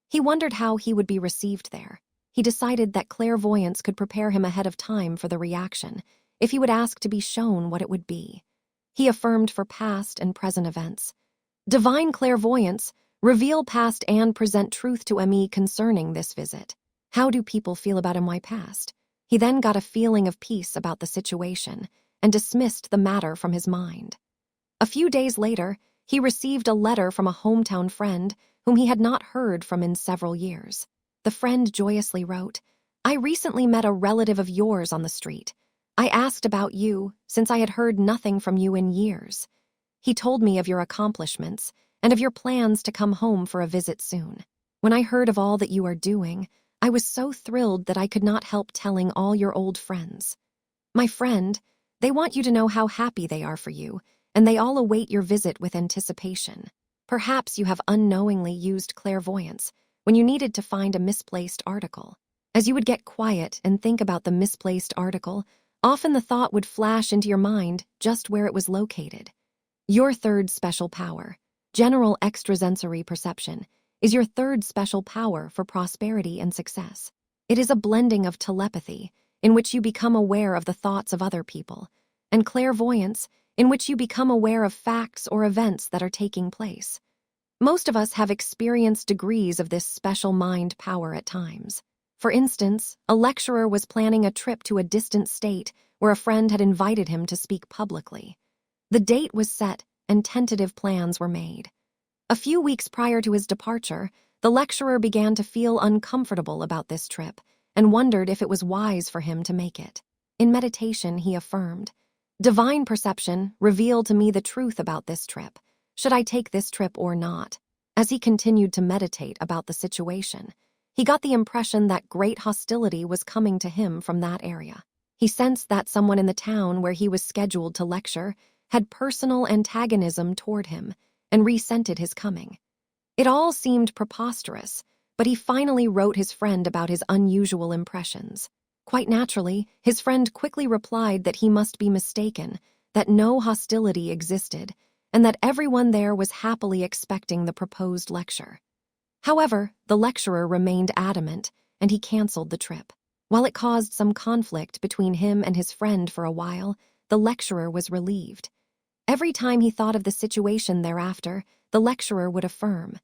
He wondered how he would be received there. He decided that clairvoyance could prepare him ahead of time for the reaction, if he would ask to be shown what it would be. He affirmed for past and present events, "Divine clairvoyance, reveal past and present truth to me concerning this visit." How do people feel about my past? He then got a feeling of peace about the situation and dismissed the matter from his mind. A few days later, he received a letter from a hometown friend whom he had not heard from in several years. The friend joyously wrote, "I recently met a relative of yours on the street. I asked about you, since I had heard nothing from you in years. He told me of your accomplishments and of your plans to come home for a visit soon. When I heard of all that you are doing, I was so thrilled that I could not help telling all your old friends. My friend, they want you to know how happy they are for you, and they all await your visit with anticipation. Perhaps you have unknowingly used clairvoyance when you needed to find a misplaced article. As you would get quiet and think about the misplaced article, often the thought would flash into your mind just where it was located. Your third special power, general extrasensory perception, is your third special power for prosperity and success. It is a blending of telepathy, in which you become aware of the thoughts of other people, and clairvoyance, in which you become aware of facts or events that are taking place. Most of us have experienced degrees of this special mind power at times. For instance, a lecturer was planning a trip to a distant state where a friend had invited him to speak publicly. The date was set and tentative plans were made. A few weeks prior to his departure, the lecturer began to feel uncomfortable about this trip and wondered if it was wise for him to make it. In meditation, he affirmed, "Divine perception revealed to me the truth about this trip. Should I take this trip or not?" As he continued to meditate about the situation, he got the impression that great hostility was coming to him from that area. He sensed that someone in the town where he was scheduled to lecture had personal antagonism toward him and resented his coming. It all seemed preposterous, but he finally wrote his friend about his unusual impressions. Quite naturally, his friend quickly replied that he must be mistaken, that no hostility existed, and that everyone there was happily expecting the proposed lecture. However, the lecturer remained adamant, and he canceled the trip. While it caused some conflict between him and his friend for a while, the lecturer was relieved. Every time he thought of the situation thereafter, the lecturer would affirm,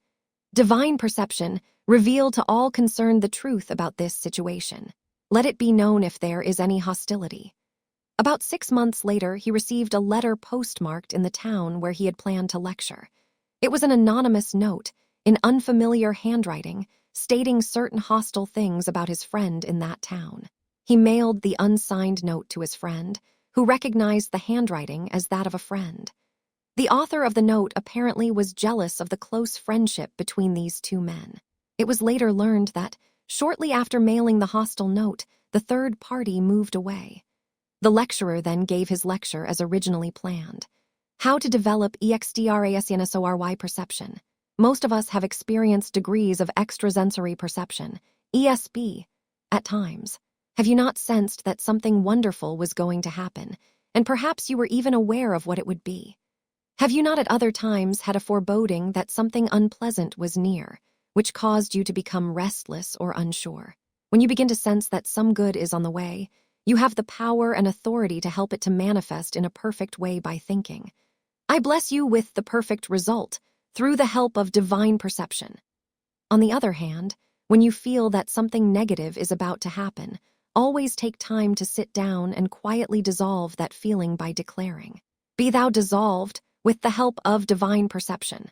"Divine perception revealed to all concerned the truth about this situation. Let it be known if there is any hostility." About 6 months later, he received a letter postmarked in the town where he had planned to lecture. It was an anonymous note, in unfamiliar handwriting, stating certain hostile things about his friend in that town. He mailed the unsigned note to his friend, who recognized the handwriting as that of a friend. The author of the note apparently was jealous of the close friendship between these two men. It was later learned that, shortly after mailing the hostile note, the third party moved away. The lecturer then gave his lecture as originally planned. How to develop extrasensory perception. Most of us have experienced degrees of extrasensory perception, ESP, at times. Have you not sensed that something wonderful was going to happen, and perhaps you were even aware of what it would be? Have you not at other times had a foreboding that something unpleasant was near, which caused you to become restless or unsure? When you begin to sense that some good is on the way, you have the power and authority to help it to manifest in a perfect way by thinking, "I bless you with the perfect result through the help of divine perception." On the other hand, when you feel that something negative is about to happen, always take time to sit down and quietly dissolve that feeling by declaring, "Be thou dissolved with the help of divine perception."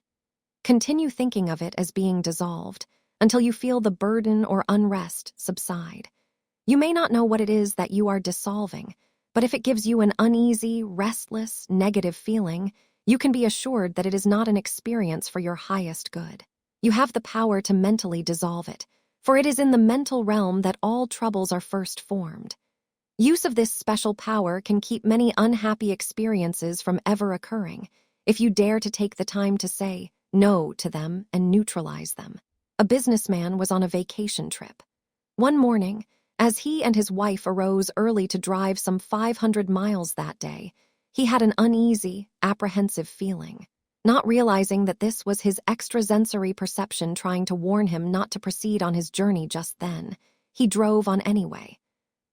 Continue thinking of it as being dissolved until you feel the burden or unrest subside. You may not know what it is that you are dissolving, but if it gives you an uneasy, restless, negative feeling, you can be assured that it is not an experience for your highest good. You have the power to mentally dissolve it, for it is in the mental realm that all troubles are first formed. Use of this special power can keep many unhappy experiences from ever occurring, if you dare to take the time to say no to them and neutralize them. A businessman was on a vacation trip. One morning, as he and his wife arose early to drive some 500 miles that day, he had an uneasy, apprehensive feeling. Not realizing that this was his extrasensory perception trying to warn him not to proceed on his journey just then, he drove on anyway.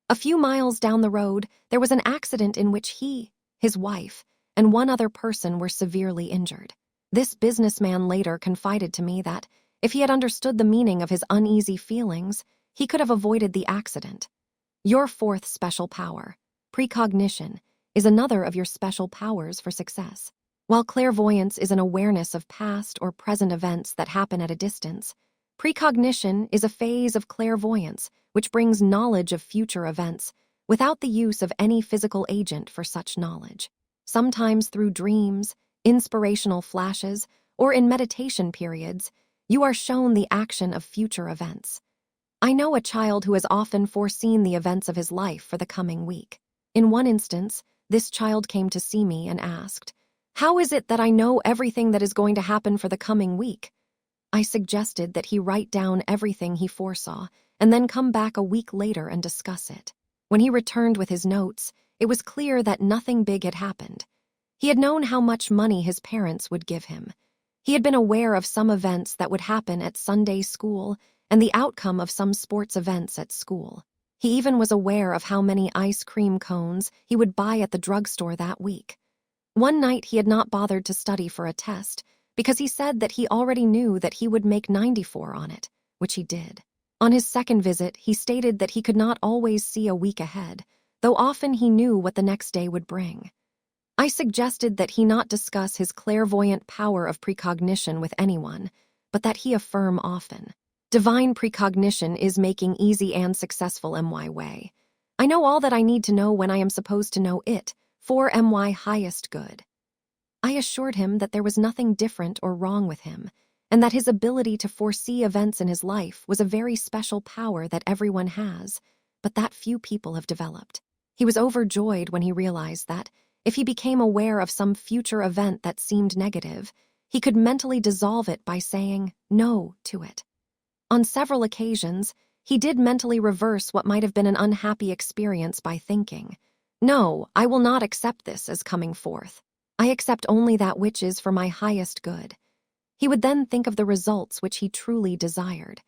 A few miles down the road, there was an accident in which he, his wife, and one other person were severely injured. This businessman later confided to me that, if he had understood the meaning of his uneasy feelings, he could have avoided the accident. Your fourth special power, precognition, is another of your special powers for success. While clairvoyance is an awareness of past or present events that happen at a distance, precognition is a phase of clairvoyance which brings knowledge of future events without the use of any physical agent for such knowledge. Sometimes through dreams, inspirational flashes, or in meditation periods, you are shown the action of future events. I know a child who has often foreseen the events of his life for the coming week. In one instance, this child came to see me and asked, "How is it that I know everything that is going to happen for the coming week?" I suggested that he write down everything he foresaw and then come back a week later and discuss it. When he returned with his notes, it was clear that nothing big had happened. He had known how much money his parents would give him. He had been aware of some events that would happen at Sunday school and the outcome of some sports events at school. He even was aware of how many ice cream cones he would buy at the drugstore that week. One night he had not bothered to study for a test because he said that he already knew that he would make 94 on it, which he did. On his second visit, he stated that he could not always see a week ahead, though often he knew what the next day would bring. I suggested that he not discuss his clairvoyant power of precognition with anyone, but that he affirm often, "Divine precognition is making easy and successful my way. I know all that I need to know when I am supposed to know it, for my highest good." I assured him that there was nothing different or wrong with him, and that his ability to foresee events in his life was a very special power that everyone has, but that few people have developed. He was overjoyed when he realized that, if he became aware of some future event that seemed negative, he could mentally dissolve it by saying no to it. On several occasions, he did mentally reverse what might have been an unhappy experience by thinking, "No, I will not accept this as coming forth. I accept only that which is for my highest good." He would then think of the results which he truly desired.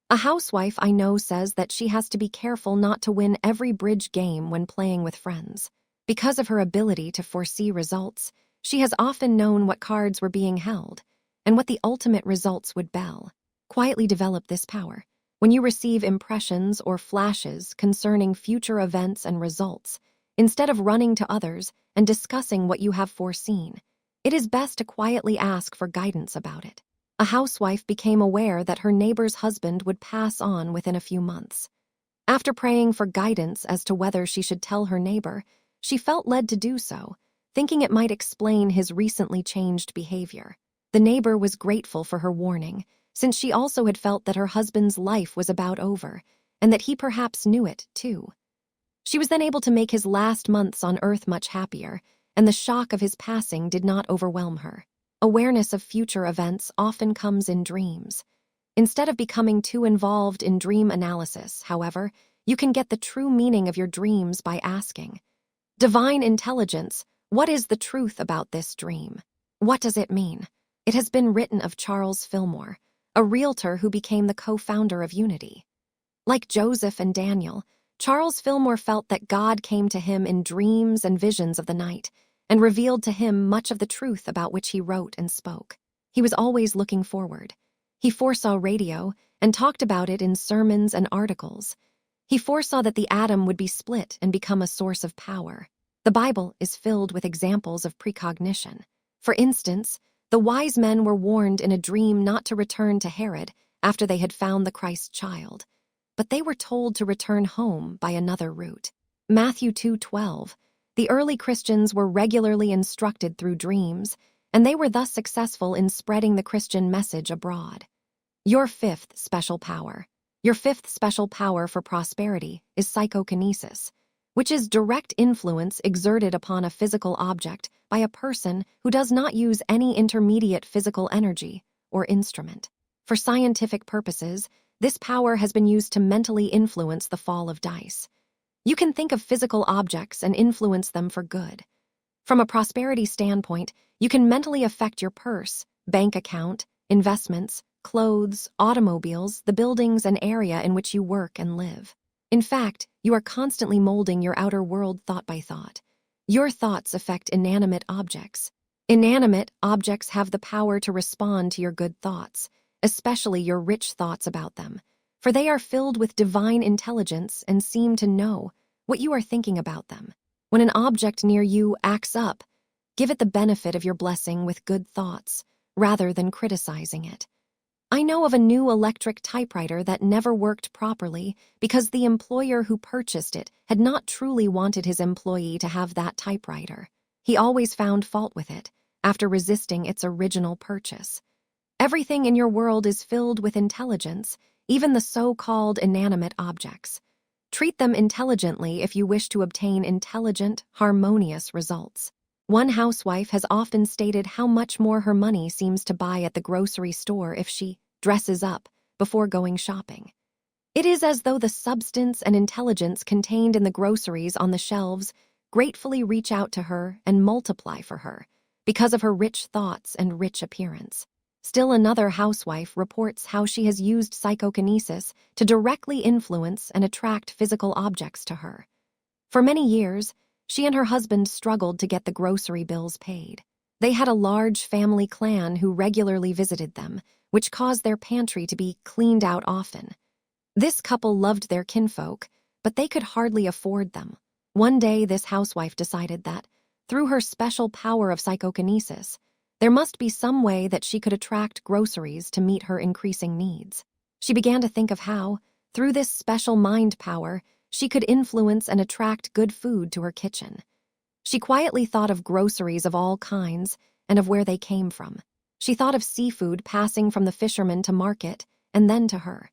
A housewife I know says that she has to be careful not to win every bridge game when playing with friends. Because of her ability to foresee results, she has often known what cards were being held and what the ultimate results would bell. Quietly develop this power. When you receive impressions or flashes concerning future events and results, instead of running to others and discussing what you have foreseen, it is best to quietly ask for guidance about it. A housewife became aware that her neighbor's husband would pass on within a few months. After praying for guidance as to whether she should tell her neighbor, she felt led to do so, thinking it might explain his recently changed behavior. The neighbor was grateful for her warning, since she also had felt that her husband's life was about over, and that he perhaps knew it, too. She was then able to make his last months on earth much happier, and the shock of his passing did not overwhelm her. Awareness of future events often comes in dreams. Instead of becoming too involved in dream analysis, however, you can get the true meaning of your dreams by asking, "Divine intelligence, what is the truth about this dream? What does it mean?" It has been written of Charles Fillmore, a realtor who became the co-founder of Unity. Like Joseph and Daniel, Charles Fillmore felt that God came to him in dreams and visions of the night and revealed to him much of the truth about which he wrote and spoke. He was always looking forward. He foresaw radio and talked about it in sermons and articles. He foresaw that the atom would be split and become a source of power. The Bible is filled with examples of precognition. For instance, the wise men were warned in a dream not to return to Herod after they had found the Christ child, but they were told to return home by another route. Matthew 2:12. The early Christians were regularly instructed through dreams, and they were thus successful in spreading the Christian message abroad. Your fifth special power. Your fifth special power for prosperity is psychokinesis, which is direct influence exerted upon a physical object by a person who does not use any intermediate physical energy or instrument. For scientific purposes, this power has been used to mentally influence the fall of dice. You can think of physical objects and influence them for good. From a prosperity standpoint, you can mentally affect your purse, bank account, investments, clothes, automobiles, the buildings and area in which you work and live. In fact, you are constantly molding your outer world thought by thought. Your thoughts affect inanimate objects. Inanimate objects have the power to respond to your good thoughts, especially your rich thoughts about them, for they are filled with divine intelligence and seem to know what you are thinking about them. When an object near you acts up, give it the benefit of your blessing with good thoughts, rather than criticizing it. I know of a new electric typewriter that never worked properly because the employer who purchased it had not truly wanted his employee to have that typewriter. He always found fault with it, after resisting its original purchase. Everything in your world is filled with intelligence, even the so-called inanimate objects. Treat them intelligently if you wish to obtain intelligent, harmonious results. One housewife has often stated how much more her money seems to buy at the grocery store if she dresses up before going shopping. It is as though the substance and intelligence contained in the groceries on the shelves gratefully reach out to her and multiply for her because of her rich thoughts and rich appearance. Still another housewife reports how she has used psychokinesis to directly influence and attract physical objects to her. For many years, she and her husband struggled to get the grocery bills paid. They had a large family clan who regularly visited them, which caused their pantry to be cleaned out often. This couple loved their kinfolk, but they could hardly afford them. One day, this housewife decided that, through her special power of psychokinesis, there must be some way that she could attract groceries to meet her increasing needs. She began to think of how, through this special mind power, she could influence and attract good food to her kitchen. She quietly thought of groceries of all kinds and of where they came from. She thought of seafood passing from the fisherman to market and then to her.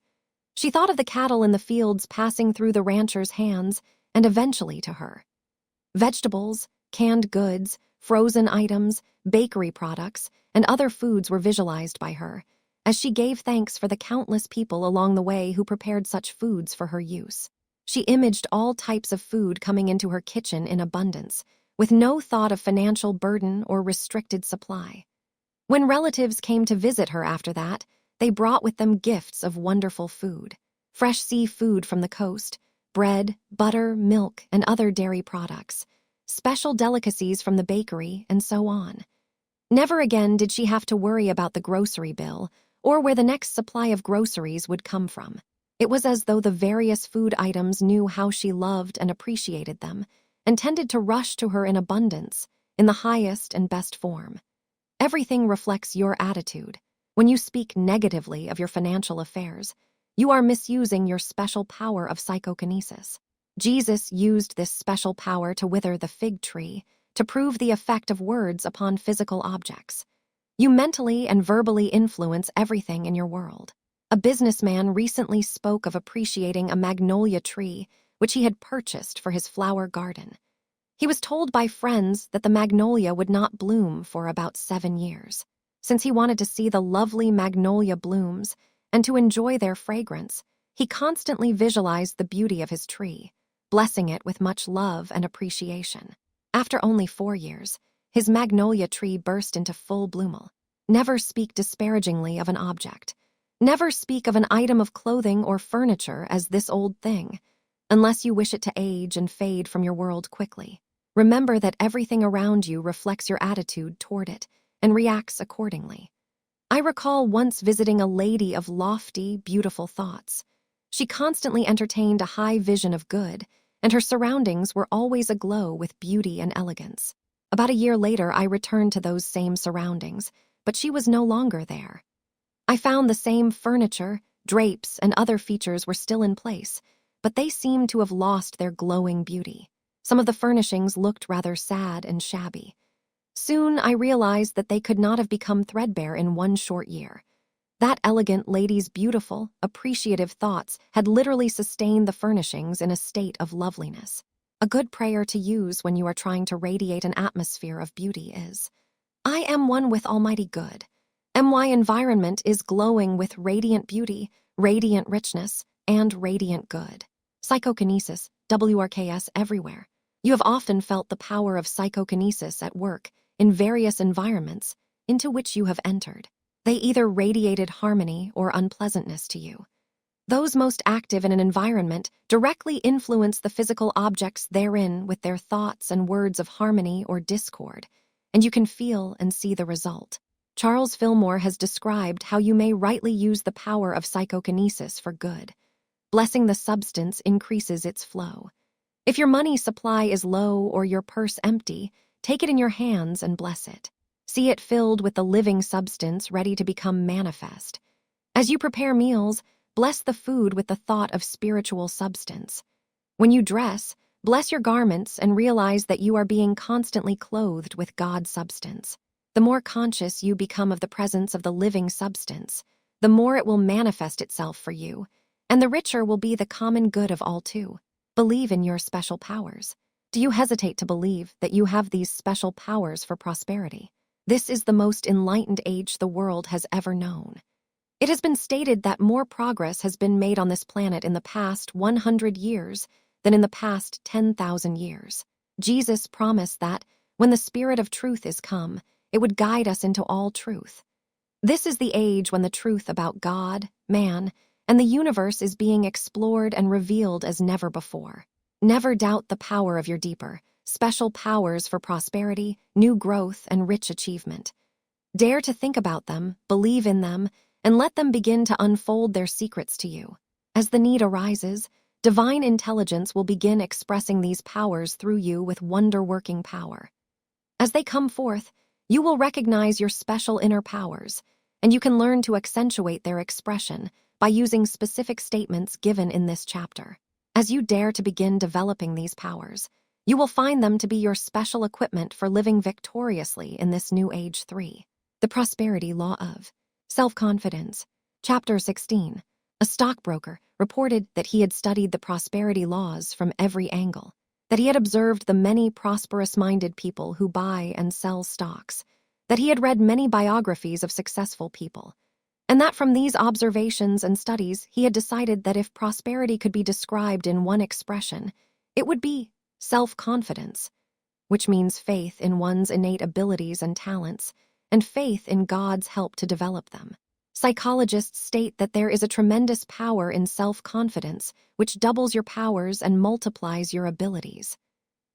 She thought of the cattle in the fields passing through the rancher's hands and eventually to her. Vegetables, canned goods, frozen items, bakery products, and other foods were visualized by her, as she gave thanks for the countless people along the way who prepared such foods for her use. She imaged all types of food coming into her kitchen in abundance, with no thought of financial burden or restricted supply. When relatives came to visit her after that, they brought with them gifts of wonderful food, fresh seafood from the coast, bread, butter, milk, and other dairy products, special delicacies from the bakery, and so on. Never again did she have to worry about the grocery bill or where the next supply of groceries would come from. It was as though the various food items knew how she loved and appreciated them and tended to rush to her in abundance, in the highest and best form. Everything reflects your attitude. When you speak negatively of your financial affairs, you are misusing your special power of psychokinesis. Jesus used this special power to wither the fig tree, to prove the effect of words upon physical objects. You mentally and verbally influence everything in your world. A businessman recently spoke of appreciating a magnolia tree which he had purchased for his flower garden. He was told by friends that the magnolia would not bloom for about 7 years. Since he wanted to see the lovely magnolia blooms and to enjoy their fragrance, he constantly visualized the beauty of his tree, blessing it with much love and appreciation. After only 4 years, his magnolia tree burst into full bloom. Never speak disparagingly of an object. Never speak of an item of clothing or furniture as this old thing, unless you wish it to age and fade from your world quickly. Remember that everything around you reflects your attitude toward it and reacts accordingly. I recall once visiting a lady of lofty, beautiful thoughts. She constantly entertained a high vision of good, and her surroundings were always aglow with beauty and elegance. About a year later, I returned to those same surroundings, but she was no longer there. I found the same furniture, drapes, and other features were still in place, but they seemed to have lost their glowing beauty. Some of the furnishings looked rather sad and shabby. Soon I realized that they could not have become threadbare in 1 short year. That elegant lady's beautiful, appreciative thoughts had literally sustained the furnishings in a state of loveliness. A good prayer to use when you are trying to radiate an atmosphere of beauty is, I am one with Almighty Good. My environment is glowing with radiant beauty, radiant richness, and radiant good. Psychokinesis, WRKS everywhere. You have often felt the power of psychokinesis at work in various environments into which you have entered. They either radiated harmony or unpleasantness to you. Those most active in an environment directly influence the physical objects therein with their thoughts and words of harmony or discord, and you can feel and see the result. Charles Fillmore has described how you may rightly use the power of psychokinesis for good. Blessing the substance increases its flow. If your money supply is low or your purse empty, take it in your hands and bless it. See it filled with the living substance ready to become manifest. As you prepare meals, bless the food with the thought of spiritual substance. When you dress, bless your garments and realize that you are being constantly clothed with God's substance. The more conscious you become of the presence of the living substance, the more it will manifest itself for you, and the richer will be the common good of all too. Believe in your special powers. Do you hesitate to believe that you have these special powers for prosperity? This is the most enlightened age the world has ever known. It has been stated that more progress has been made on this planet in the past 100 years than in the past 10,000 years. Jesus promised that, when the Spirit of truth is come, it would guide us into all truth. This is the age when the truth about God, man, and the universe is being explored and revealed as never before. Never doubt the power of your deeper, special powers for prosperity, new growth, and rich achievement. Dare to think about them, believe in them, and let them begin to unfold their secrets to you. As the need arises, divine intelligence will begin expressing these powers through you with wonder-working power. As they come forth, you will recognize your special inner powers, and you can learn to accentuate their expression by using specific statements given in this chapter. As you dare to begin developing these powers, you will find them to be your special equipment for living victoriously in this new age 3. The Prosperity Law of Self-Confidence. Chapter 16. A stockbroker reported that he had studied the prosperity laws from every angle, that he had observed the many prosperous-minded people who buy and sell stocks, that he had read many biographies of successful people, and that from these observations and studies he had decided that if prosperity could be described in one expression, it would be self-confidence, which means faith in one's innate abilities and talents, and faith in God's help to develop them. Psychologists state that there is a tremendous power in self-confidence, which doubles your powers and multiplies your abilities.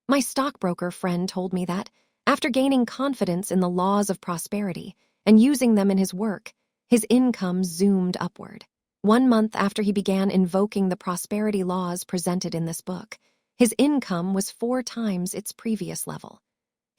My stockbroker friend told me that, after gaining confidence in the laws of prosperity and using them in his work, his income zoomed upward. 1 month after he began invoking the prosperity laws presented in this book, his income was 4 times its previous level.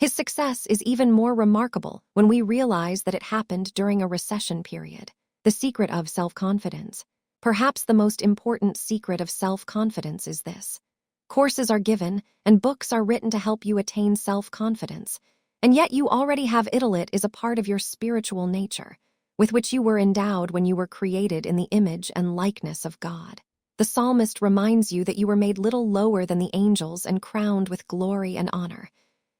His success is even more remarkable when we realize that it happened during a recession period. The secret of self-confidence. Perhaps the most important secret of self-confidence is this. Courses are given and books are written to help you attain self-confidence, and yet you already have it is a part of your spiritual nature, with which you were endowed when you were created in the image and likeness of God. The psalmist reminds you that you were made little lower than the angels and crowned with glory and honor.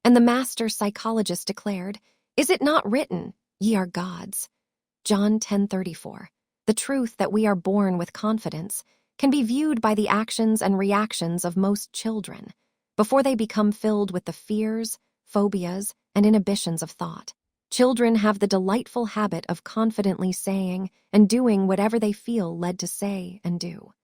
And the master psychologist declared, "Is it not written, ye are gods?" John 10:34. The truth that we are born with confidence can be viewed by the actions and reactions of most children before they become filled with the fears, phobias, and inhibitions of thought. Children have the delightful habit of confidently saying and doing whatever they feel led to say and do.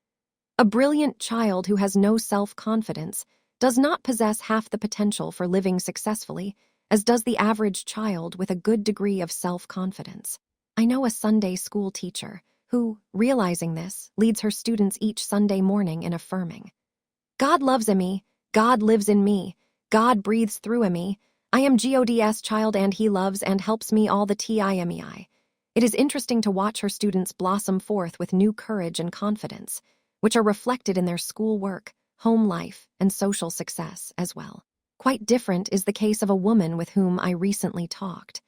A brilliant child who has no self-confidence does not possess half the potential for living successfully as does the average child with a good degree of self-confidence. I know a Sunday school teacher who, realizing this, leads her students each Sunday morning in affirming, "God loves me, God lives in me, God breathes through me, I am God's child and He loves and helps me all the time." It is interesting to watch her students blossom forth with new courage and confidence, which are reflected in their school work, home life, and social success as well. Quite different is the case of a woman with whom I recently talked.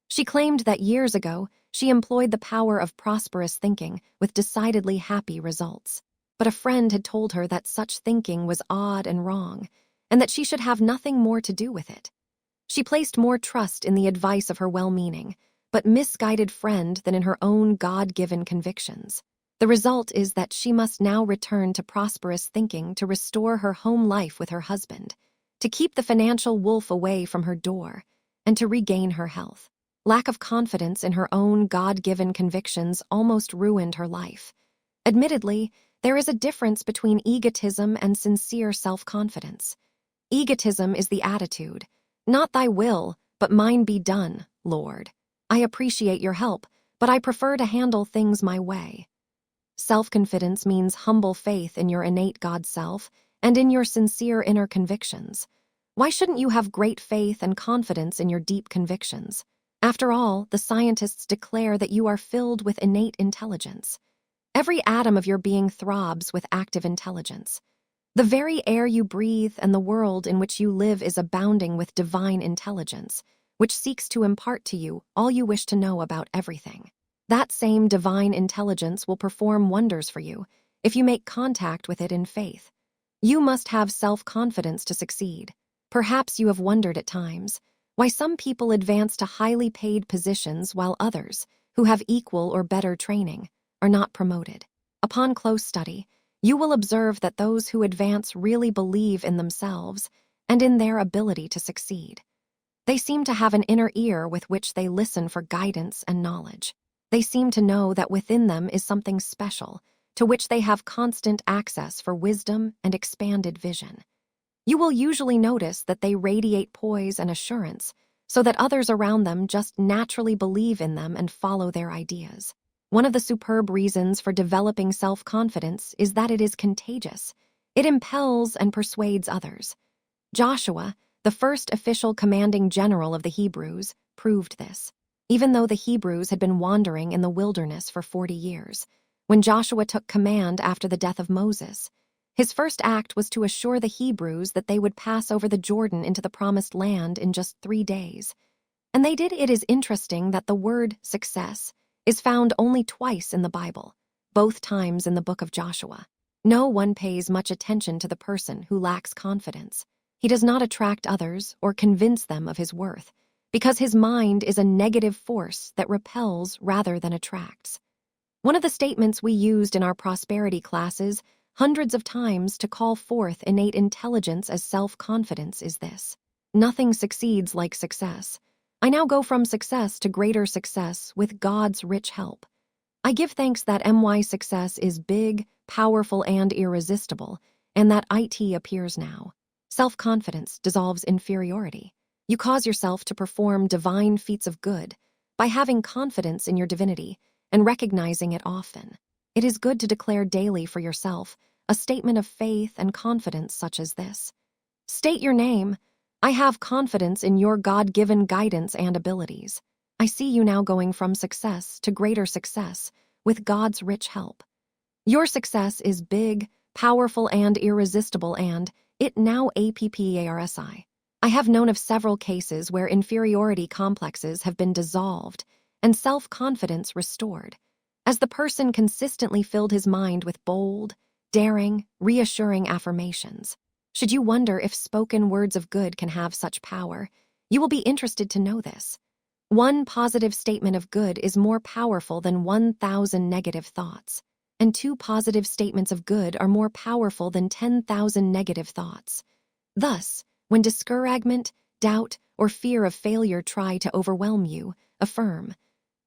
She claimed that years ago, she employed the power of prosperous thinking with decidedly happy results. But a friend had told her that such thinking was odd and wrong, and that she should have nothing more to do with it. She placed more trust in the advice of her well-meaning, but misguided friend than in her own God-given convictions. The result is that she must now return to prosperous thinking to restore her home life with her husband, to keep the financial wolf away from her door, and to regain her health. Lack of confidence in her own God-given convictions almost ruined her life. Admittedly, there is a difference between egotism and sincere self-confidence. Egotism is the attitude, "Not thy will, but mine be done, Lord. I appreciate your help, but I prefer to handle things my way." Self-confidence means humble faith in your innate God self and in your sincere inner convictions. Why shouldn't you have great faith and confidence in your deep convictions? After all, the scientists declare that you are filled with innate intelligence. Every atom of your being throbs with active intelligence. The very air you breathe and the world in which you live is abounding with divine intelligence, which seeks to impart to you all you wish to know about everything. That same divine intelligence will perform wonders for you if you make contact with it in faith. You must have self-confidence to succeed. Perhaps you have wondered at times why some people advance to highly paid positions while others, who have equal or better training, are not promoted. Upon close study, you will observe that those who advance really believe in themselves and in their ability to succeed. They seem to have an inner ear with which they listen for guidance and knowledge. They seem to know that within them is something special, to which they have constant access for wisdom and expanded vision. You will usually notice that they radiate poise and assurance, so that others around them just naturally believe in them and follow their ideas. One of the superb reasons for developing self-confidence is that it is contagious. It impels and persuades others. Joshua, the first official commanding general of the Hebrews, proved this. Even though the Hebrews had been wandering in the wilderness for 40 years, when Joshua took command after the death of Moses, his first act was to assure the Hebrews that they would pass over the Jordan into the promised land in just 3 days. And they did. It is interesting that the word success is found only twice in the Bible, both times in the book of Joshua. No one pays much attention to the person who lacks confidence. He does not attract others or convince them of his worth, because his mind is a negative force that repels rather than attracts. One of the statements we used in our prosperity classes hundreds of times to call forth innate intelligence as self-confidence is this: nothing succeeds like success. I now go from success to greater success with God's rich help. I give thanks that my success is big, powerful, and irresistible, and that it appears now. Self-confidence dissolves inferiority. You cause yourself to perform divine feats of good by having confidence in your divinity and recognizing it often. It is good to declare daily for yourself a statement of faith and confidence such as this. State your name. I have confidence in your God-given guidance and abilities. I see you now going from success to greater success with God's rich help. Your success is big, powerful, and irresistible, and it now appears. I have known of several cases where inferiority complexes have been dissolved and self-confidence restored, as the person consistently filled his mind with bold, daring, reassuring affirmations. Should you wonder if spoken words of good can have such power, you will be interested to know this. One positive statement of good is more powerful than 1,000 negative thoughts, and 2 positive statements of good are more powerful than 10,000 negative thoughts. Thus, when discouragement, doubt, or fear of failure try to overwhelm you, affirm,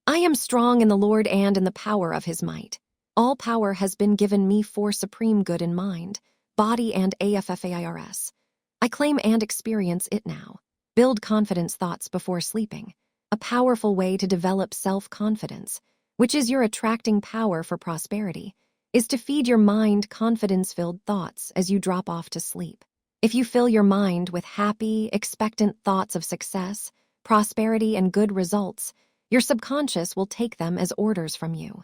I am strong in the Lord and in the power of his might. All power has been given me for supreme good in mind, body, and affairs. I claim and experience it now. Build confidence thoughts before sleeping. A powerful way to develop self-confidence, which is your attracting power for prosperity, is to feed your mind confidence-filled thoughts as you drop off to sleep. If you fill your mind with happy, expectant thoughts of success, prosperity, and good results, your subconscious will take them as orders from you.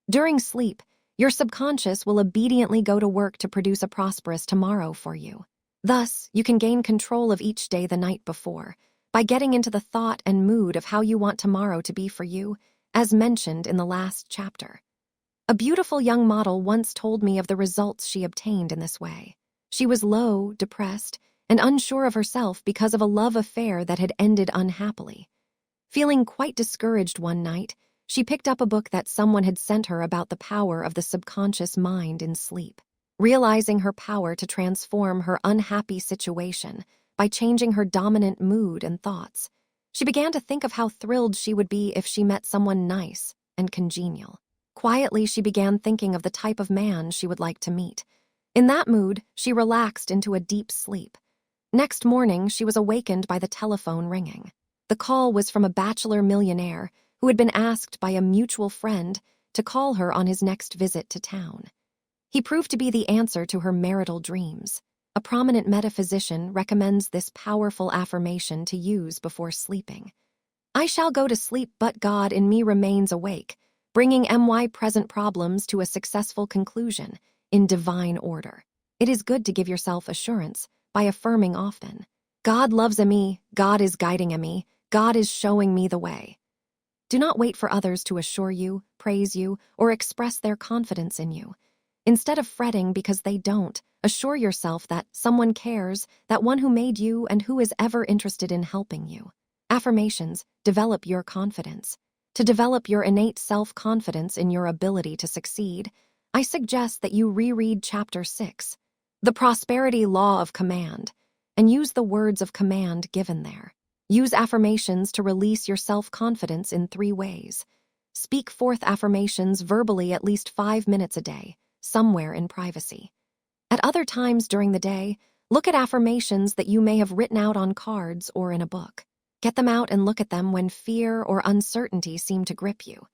During sleep, your subconscious will obediently go to work to produce a prosperous tomorrow for you. Thus, you can gain control of each day the night before by getting into the thought and mood of how you want tomorrow to be for you, as mentioned in the last chapter. A beautiful young model once told me of the results she obtained in this way. She was low, depressed, and unsure of herself because of a love affair that had ended unhappily. Feeling quite discouraged one night, she picked up a book that someone had sent her about the power of the subconscious mind in sleep. Realizing her power to transform her unhappy situation by changing her dominant mood and thoughts, she began to think of how thrilled she would be if she met someone nice and congenial. Quietly, she began thinking of the type of man she would like to meet. In that mood, she relaxed into a deep sleep. Next morning, she was awakened by the telephone ringing. The call was from a bachelor millionaire who had been asked by a mutual friend to call her on his next visit to town. He proved to be the answer to her marital dreams. A prominent metaphysician recommends this powerful affirmation to use before sleeping. I shall go to sleep, but God in me remains awake, bringing my present problems to a successful conclusion in divine order. It is good to give yourself assurance by affirming often, God loves me, God is guiding me, God is showing me the way. Do not wait for others to assure you, praise you, or express their confidence in you. Instead of fretting because they don't, assure yourself that someone cares, that one who made you and who is ever interested in helping you. Affirmations develop your confidence. To develop your innate self-confidence in your ability to succeed, I suggest that you reread Chapter 6, The Prosperity Law of Command, and use the words of command given there. Use affirmations to release your self-confidence in 3 ways. Speak forth affirmations verbally at least 5 minutes a day, somewhere in privacy. At other times during the day, look at affirmations that you may have written out on cards or in a book. Get them out and look at them when fear or uncertainty seem to grip you.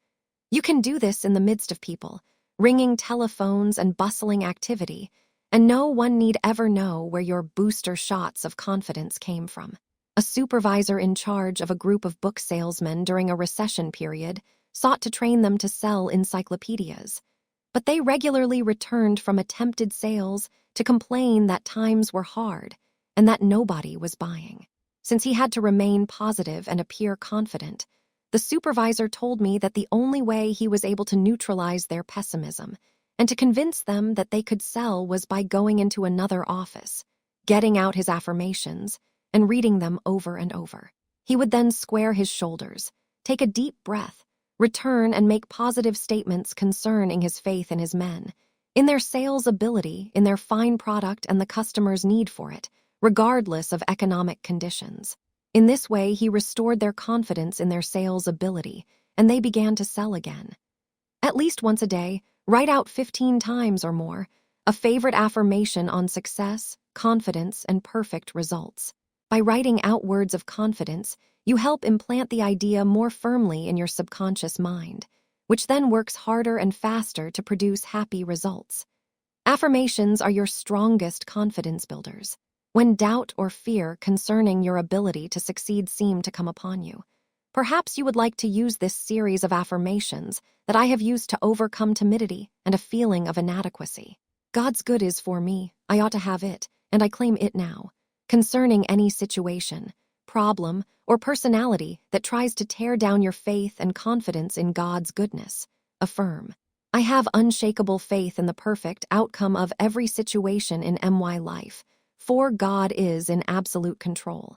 You can do this in the midst of people, ringing telephones and bustling activity, and no one need ever know where your booster shots of confidence came from. A supervisor in charge of a group of book salesmen during a recession period sought to train them to sell encyclopedias, but they regularly returned from attempted sales to complain that times were hard and that nobody was buying. Since he had to remain positive and appear confident, the supervisor told me that the only way he was able to neutralize their pessimism and to convince them that they could sell was by going into another office, getting out his affirmations, and reading them over and over. He would then square his shoulders, take a deep breath, return and make positive statements concerning his faith in his men, in their sales ability, in their fine product and the customer's need for it, regardless of economic conditions. In this way, he restored their confidence in their sales ability, and they began to sell again. At least once a day, write out 15 times or more a favorite affirmation on success, confidence, and perfect results. By writing out words of confidence, you help implant the idea more firmly in your subconscious mind, which then works harder and faster to produce happy results. Affirmations are your strongest confidence builders. When doubt or fear concerning your ability to succeed seem to come upon you, perhaps you would like to use this series of affirmations that I have used to overcome timidity and a feeling of inadequacy. God's good is for me, I ought to have it, and I claim it now. Concerning any situation, problem, or personality that tries to tear down your faith and confidence in God's goodness, affirm, I have unshakable faith in the perfect outcome of every situation in my life, for God is in absolute control.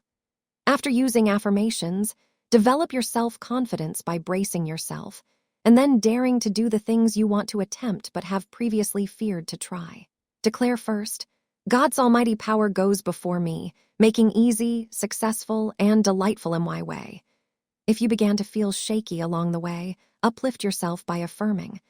After using affirmations, develop your self-confidence by bracing yourself, and then daring to do the things you want to attempt but have previously feared to try. Declare first, God's almighty power goes before me, making easy, successful, and delightful my way. If you began to feel shaky along the way, uplift yourself by affirming,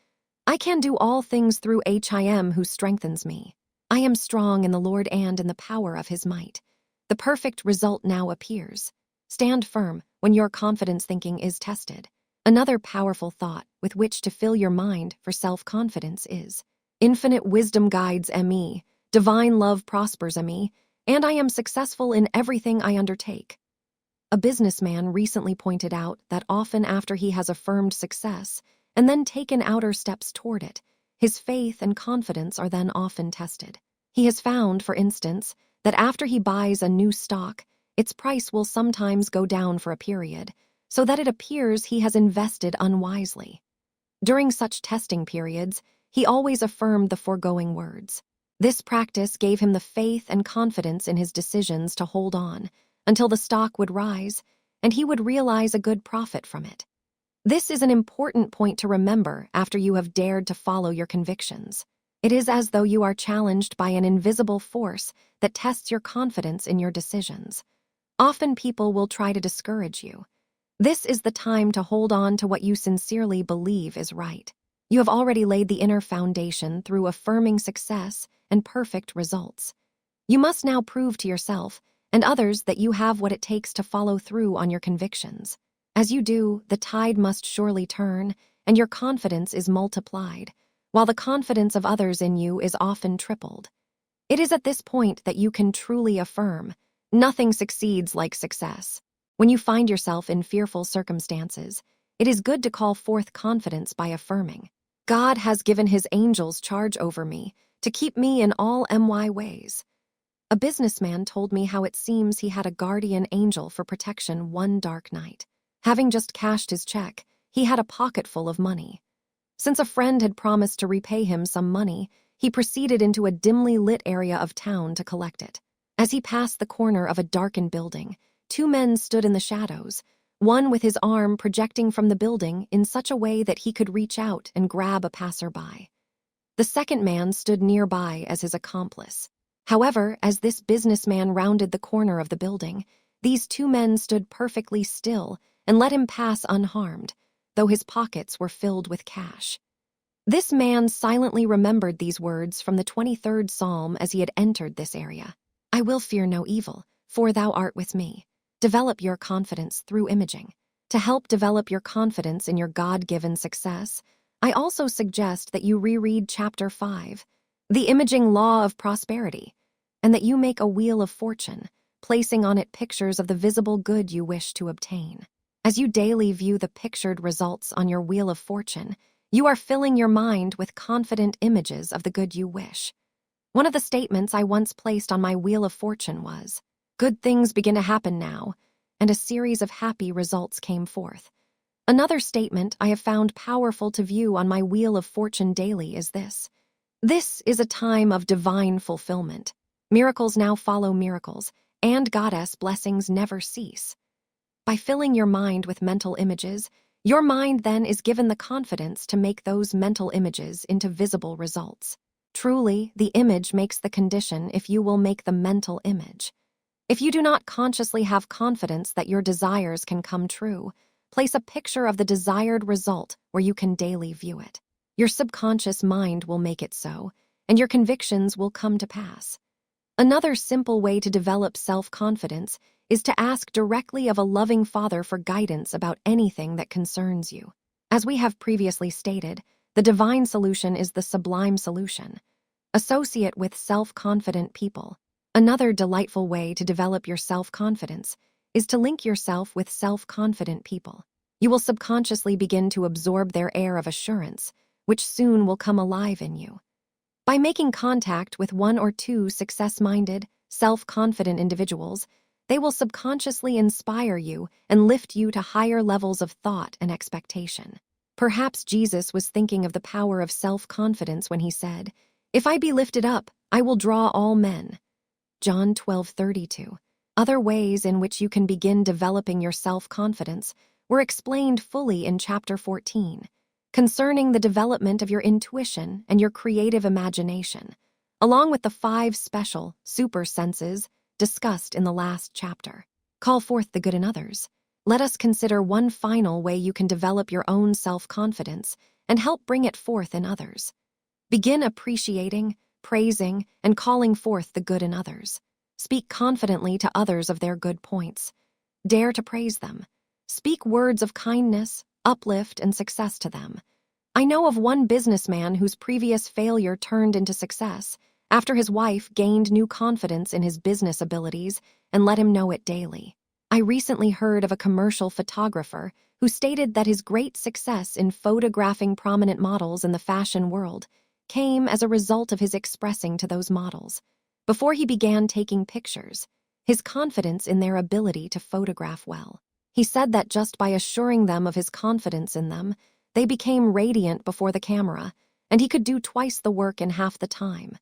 I can do all things through Him who strengthens me. I am strong in the Lord and in the power of his might. The perfect result now appears. Stand firm when your confidence thinking is tested. Another powerful thought with which to fill your mind for self-confidence is, infinite wisdom guides me. Divine love prospers me, and I am successful in everything I undertake. A businessman recently pointed out that often after he has affirmed success and then taken outer steps toward it, his faith and confidence are then often tested. He has found, for instance, that after he buys a new stock, its price will sometimes go down for a period, so that it appears he has invested unwisely. During such testing periods, he always affirmed the foregoing words. This practice gave him the faith and confidence in his decisions to hold on until the stock would rise and he would realize a good profit from it. This is an important point to remember after you have dared to follow your convictions. It is as though you are challenged by an invisible force that tests your confidence in your decisions. Often people will try to discourage you. This is the time to hold on to what you sincerely believe is right. You have already laid the inner foundation through affirming success and perfect results. You must now prove to yourself and others that you have what it takes to follow through on your convictions. As you do, the tide must surely turn, and your confidence is multiplied, while the confidence of others in you is often tripled. It is at this point that you can truly affirm, nothing succeeds like success. When you find yourself in fearful circumstances, it is good to call forth confidence by affirming, God has given his angels charge over me to keep me in all my ways. A businessman told me how it seems he had a guardian angel for protection one dark night. Having just cashed his check, he had a pocket full of money. Since a friend had promised to repay him some money, he proceeded into a dimly lit area of town to collect it. As he passed the corner of a darkened building, two men stood in the shadows, one with his arm projecting from the building in such a way that he could reach out and grab a passerby. The second man stood nearby as his accomplice. However, as this businessman rounded the corner of the building, these two men stood perfectly still and let him pass unharmed, though his pockets were filled with cash. This man silently remembered these words from the 23rd Psalm as he had entered this area. I will fear no evil, for thou art with me. Develop your confidence through imaging. To help develop your confidence in your God-given success, I also suggest that you reread Chapter 5, The Imaging Law of Prosperity, and that you make a wheel of fortune, placing on it pictures of the visible good you wish to obtain. As you daily view the pictured results on your wheel of fortune, you are filling your mind with confident images of the good you wish. One of the statements I once placed on my wheel of fortune was, "Good things begin to happen now," and a series of happy results came forth. Another statement I have found powerful to view on my wheel of fortune daily is this: "This is a time of divine fulfillment. Miracles now follow miracles, and goddess blessings never cease." By filling your mind with mental images, your mind then is given the confidence to make those mental images into visible results. Truly, the image makes the condition if you will make the mental image. If you do not consciously have confidence that your desires can come true, place a picture of the desired result where you can daily view it. Your subconscious mind will make it so, and your convictions will come to pass. Another simple way to develop self-confidence is to ask directly of a loving Father for guidance about anything that concerns you. As we have previously stated, the divine solution is the sublime solution. Associate with self-confident people. Another delightful way to develop your self-confidence is to link yourself with self-confident people. You will subconsciously begin to absorb their air of assurance, which soon will come alive in you. By making contact with one or two success-minded, self-confident individuals, they will subconsciously inspire you and lift you to higher levels of thought and expectation. Perhaps Jesus was thinking of the power of self-confidence when he said, "If I be lifted up, I will draw all men." John 12:32. Other ways in which you can begin developing your self-confidence were explained fully in Chapter 14, concerning the development of your intuition and your creative imagination, along with the 5 special, super senses discussed in the last chapter. Call forth the good in others. Let us consider one final way you can develop your own self-confidence and help bring it forth in others. Begin appreciating, praising, and calling forth the good in others. Speak confidently to others of their good points. Dare to praise them. Speak words of kindness, uplift, and success to them. I know of one businessman whose previous failure turned into success after his wife gained new confidence in his business abilities and let him know it daily. I recently heard of a commercial photographer who stated that his great success in photographing prominent models in the fashion world came as a result of his expressing to those models, before he began taking pictures, his confidence in their ability to photograph well. He said that just by assuring them of his confidence in them, they became radiant before the camera, and he could do twice the work in half the time.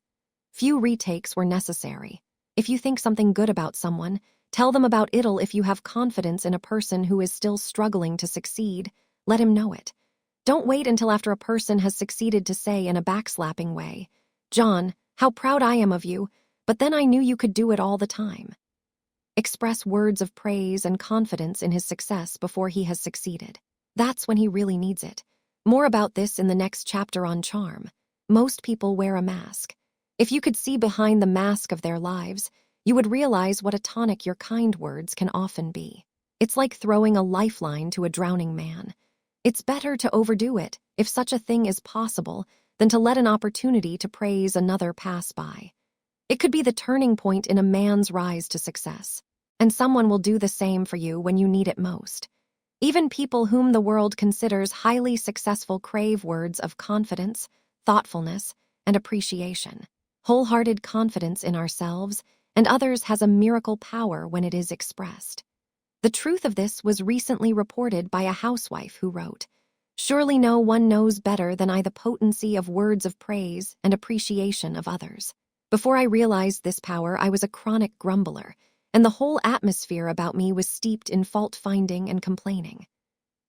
Few retakes were necessary. If you think something good about someone, tell them about it. If you have confidence in a person who is still struggling to succeed, let him know it. Don't wait until after a person has succeeded to say in a backslapping way, "John, how proud I am of you, but then I knew you could do it all the time." Express words of praise and confidence in his success before he has succeeded. That's when he really needs it. More about this in the next chapter on charm. Most people wear a mask. If you could see behind the mask of their lives, you would realize what a tonic your kind words can often be. It's like throwing a lifeline to a drowning man. It's better to overdo it, if such a thing is possible, than to let an opportunity to praise another pass by. It could be the turning point in a man's rise to success, and someone will do the same for you when you need it most. Even people whom the world considers highly successful crave words of confidence, thoughtfulness, and appreciation. Wholehearted confidence in ourselves and others has a miracle power when it is expressed. The truth of this was recently reported by a housewife who wrote, "Surely no one knows better than I the potency of words of praise and appreciation of others." Before I realized this power, I was a chronic grumbler, and the whole atmosphere about me was steeped in fault-finding and complaining.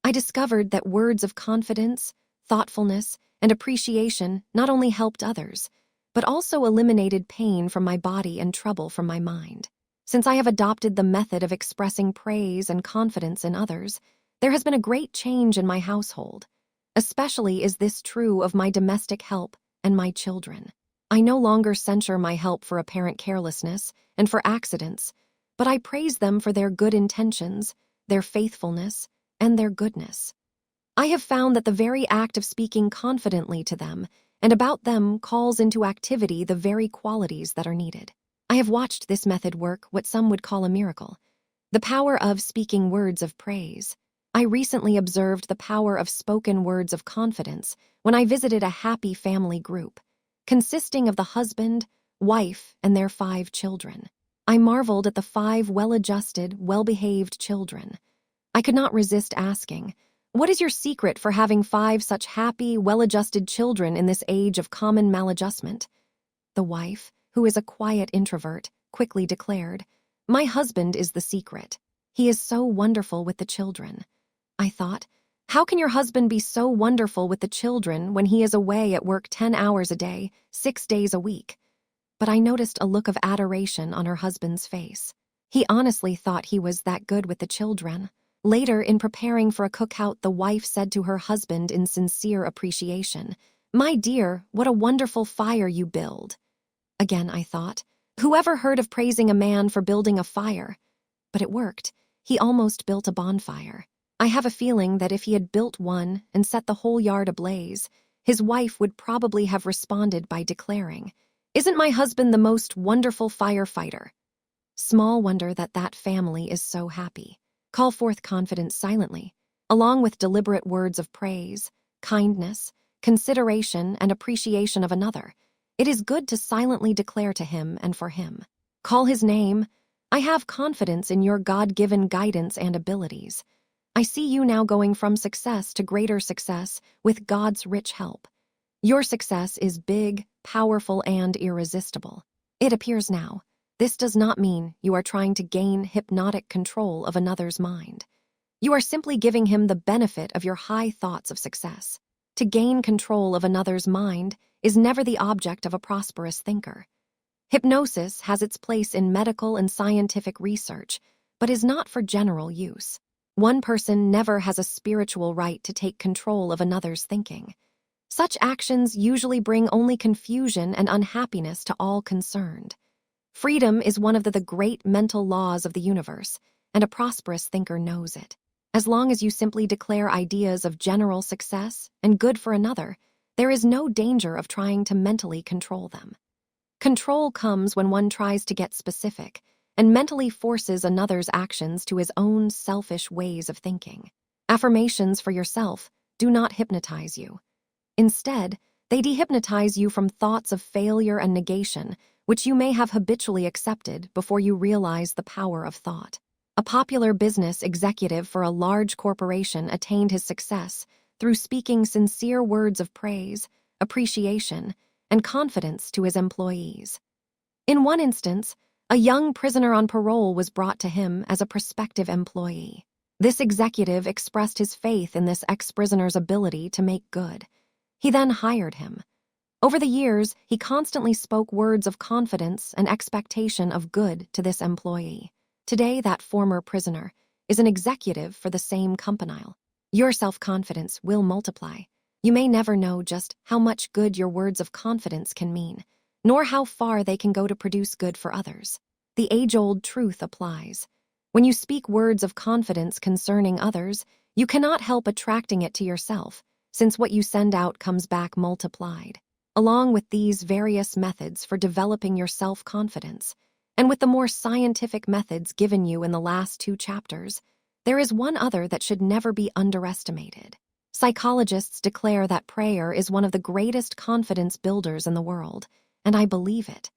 I discovered that words of confidence, thoughtfulness, and appreciation not only helped others, but also eliminated pain from my body and trouble from my mind. Since I have adopted the method of expressing praise and confidence in others, there has been a great change in my household. Especially is this true of my domestic help and my children. I no longer censure my help for apparent carelessness and for accidents, but I praise them for their good intentions, their faithfulness, and their goodness. I have found that the very act of speaking confidently to them and about them calls into activity the very qualities that are needed. I have watched this method work what some would call a miracle. The power of speaking words of praise. I recently observed the power of spoken words of confidence when I visited a happy family group, consisting of the husband, wife, and their 5 children. I marveled at the 5 well-adjusted, well-behaved children. I could not resist asking, "What is your secret for having 5 such happy, well-adjusted children in this age of common maladjustment?" The wife, who is a quiet introvert, quickly declared, "My husband is the secret. He is so wonderful with the children." I thought, how can your husband be so wonderful with the children when he is away at work 10 hours a day, 6 days a week? But I noticed a look of adoration on her husband's face. He honestly thought he was that good with the children. Later, in preparing for a cookout, the wife said to her husband in sincere appreciation, "My dear, what a wonderful fire you build." Again, I thought, whoever heard of praising a man for building a fire? But it worked. He almost built a bonfire. I have a feeling that if he had built one and set the whole yard ablaze, his wife would probably have responded by declaring, "Isn't my husband the most wonderful firefighter?" Small wonder that that family is so happy. Call forth confidence silently, along with deliberate words of praise, kindness, consideration, and appreciation of another. It is good to silently declare to him and for him. Call his name. "I have confidence in your God-given guidance and abilities. I see you now going from success to greater success with God's rich help. Your success is big, powerful, and irresistible. It appears now. This does not mean you are trying to gain hypnotic control of another's mind. You are simply giving him the benefit of your high thoughts of success. To gain control of another's mind is never the object of a prosperous thinker. Hypnosis has its place in medical and scientific research, but is not for general use. One person never has a spiritual right to take control of another's thinking. Such actions usually bring only confusion and unhappiness to all concerned. Freedom is one of the great mental laws of the universe, and a prosperous thinker knows it. As long as you simply declare ideas of general success and good for another, there is no danger of trying to mentally control them. Control comes when one tries to get specific and mentally forces another's actions to his own selfish ways of thinking. Affirmations for yourself do not hypnotize you. Instead, they dehypnotize you from thoughts of failure and negation, which you may have habitually accepted before you realize the power of thought. A popular business executive for a large corporation attained his success through speaking sincere words of praise, appreciation, and confidence to his employees. In one instance, a young prisoner on parole was brought to him as a prospective employee. This executive expressed his faith in this ex-prisoner's ability to make good. He then hired him. Over the years, he constantly spoke words of confidence and expectation of good to this employee. Today, that former prisoner is an executive for the same company. Your self-confidence will multiply. You may never know just how much good your words of confidence can mean, nor how far they can go to produce good for others. The age-old truth applies. When you speak words of confidence concerning others, you cannot help attracting it to yourself, since what you send out comes back multiplied. Along with these various methods for developing your self-confidence, and with the more scientific methods given you in the last 2 chapters, there is one other that should never be underestimated. Psychologists declare that prayer is one of the greatest confidence builders in the world, and I believe it.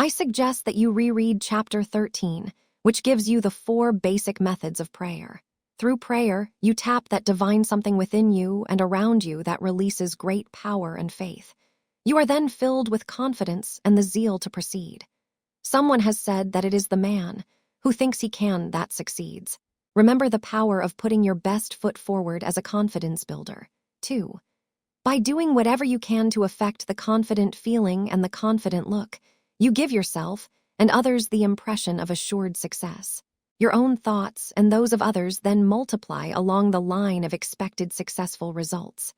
I suggest that you reread Chapter 13, which gives you the 4 basic methods of prayer. Through prayer, you tap that divine something within you and around you that releases great power and faith. You are then filled with confidence and the zeal to proceed. Someone has said that it is the man who thinks he can that succeeds. Remember the power of putting your best foot forward as a confidence builder. 2. By doing whatever you can to affect the confident feeling and the confident look, you give yourself and others the impression of assured success. Your own thoughts and those of others then multiply along the line of expected successful results.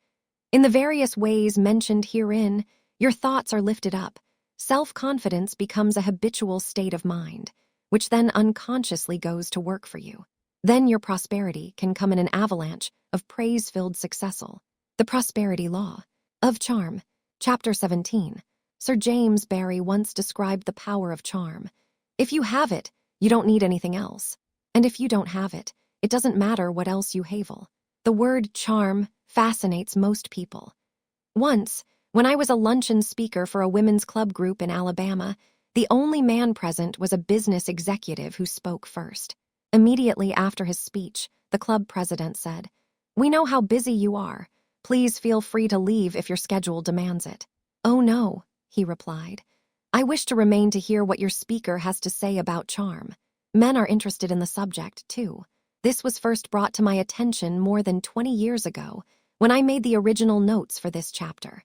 In the various ways mentioned herein, your thoughts are lifted up. Self-confidence becomes a habitual state of mind, which then unconsciously goes to work for you. Then your prosperity can come in an avalanche of praise-filled successful. The Prosperity Law of Charm, Chapter 17. Sir James Barrie once described the power of charm. If you have it, you don't need anything else. And if you don't have it, it doesn't matter what else you have. The word charm fascinates most people. Once, when I was a luncheon speaker for a women's club group in Alabama, the only man present was a business executive who spoke first. Immediately after his speech, the club president said, "We know how busy you are. Please feel free to leave if your schedule demands it." "Oh no," he replied. "I wish to remain to hear what your speaker has to say about charm." Men are interested in the subject, too. This was first brought to my attention more than 20 years ago when I made the original notes for this chapter.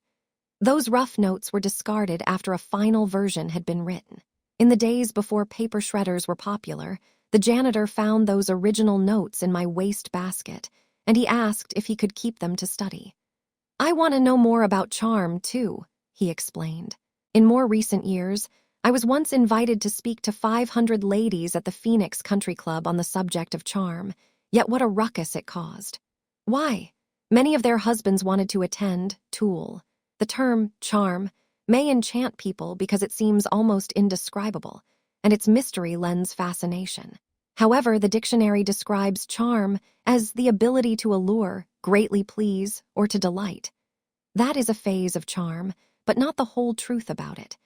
Those rough notes were discarded after a final version had been written. In the days before paper shredders were popular, the janitor found those original notes in my waste basket, and he asked if he could keep them to study. "I want to know more about charm, too," he explained. In more recent years, I was once invited to speak to 500 ladies at the Phoenix Country Club on the subject of charm, yet what a ruckus it caused. Why? Many of their husbands wanted to attend, tool. The term charm may enchant people because it seems almost indescribable, and its mystery lends fascination. However, the dictionary describes charm as the ability to allure, greatly please, or to delight. That is a phase of charm, but not the whole truth about it.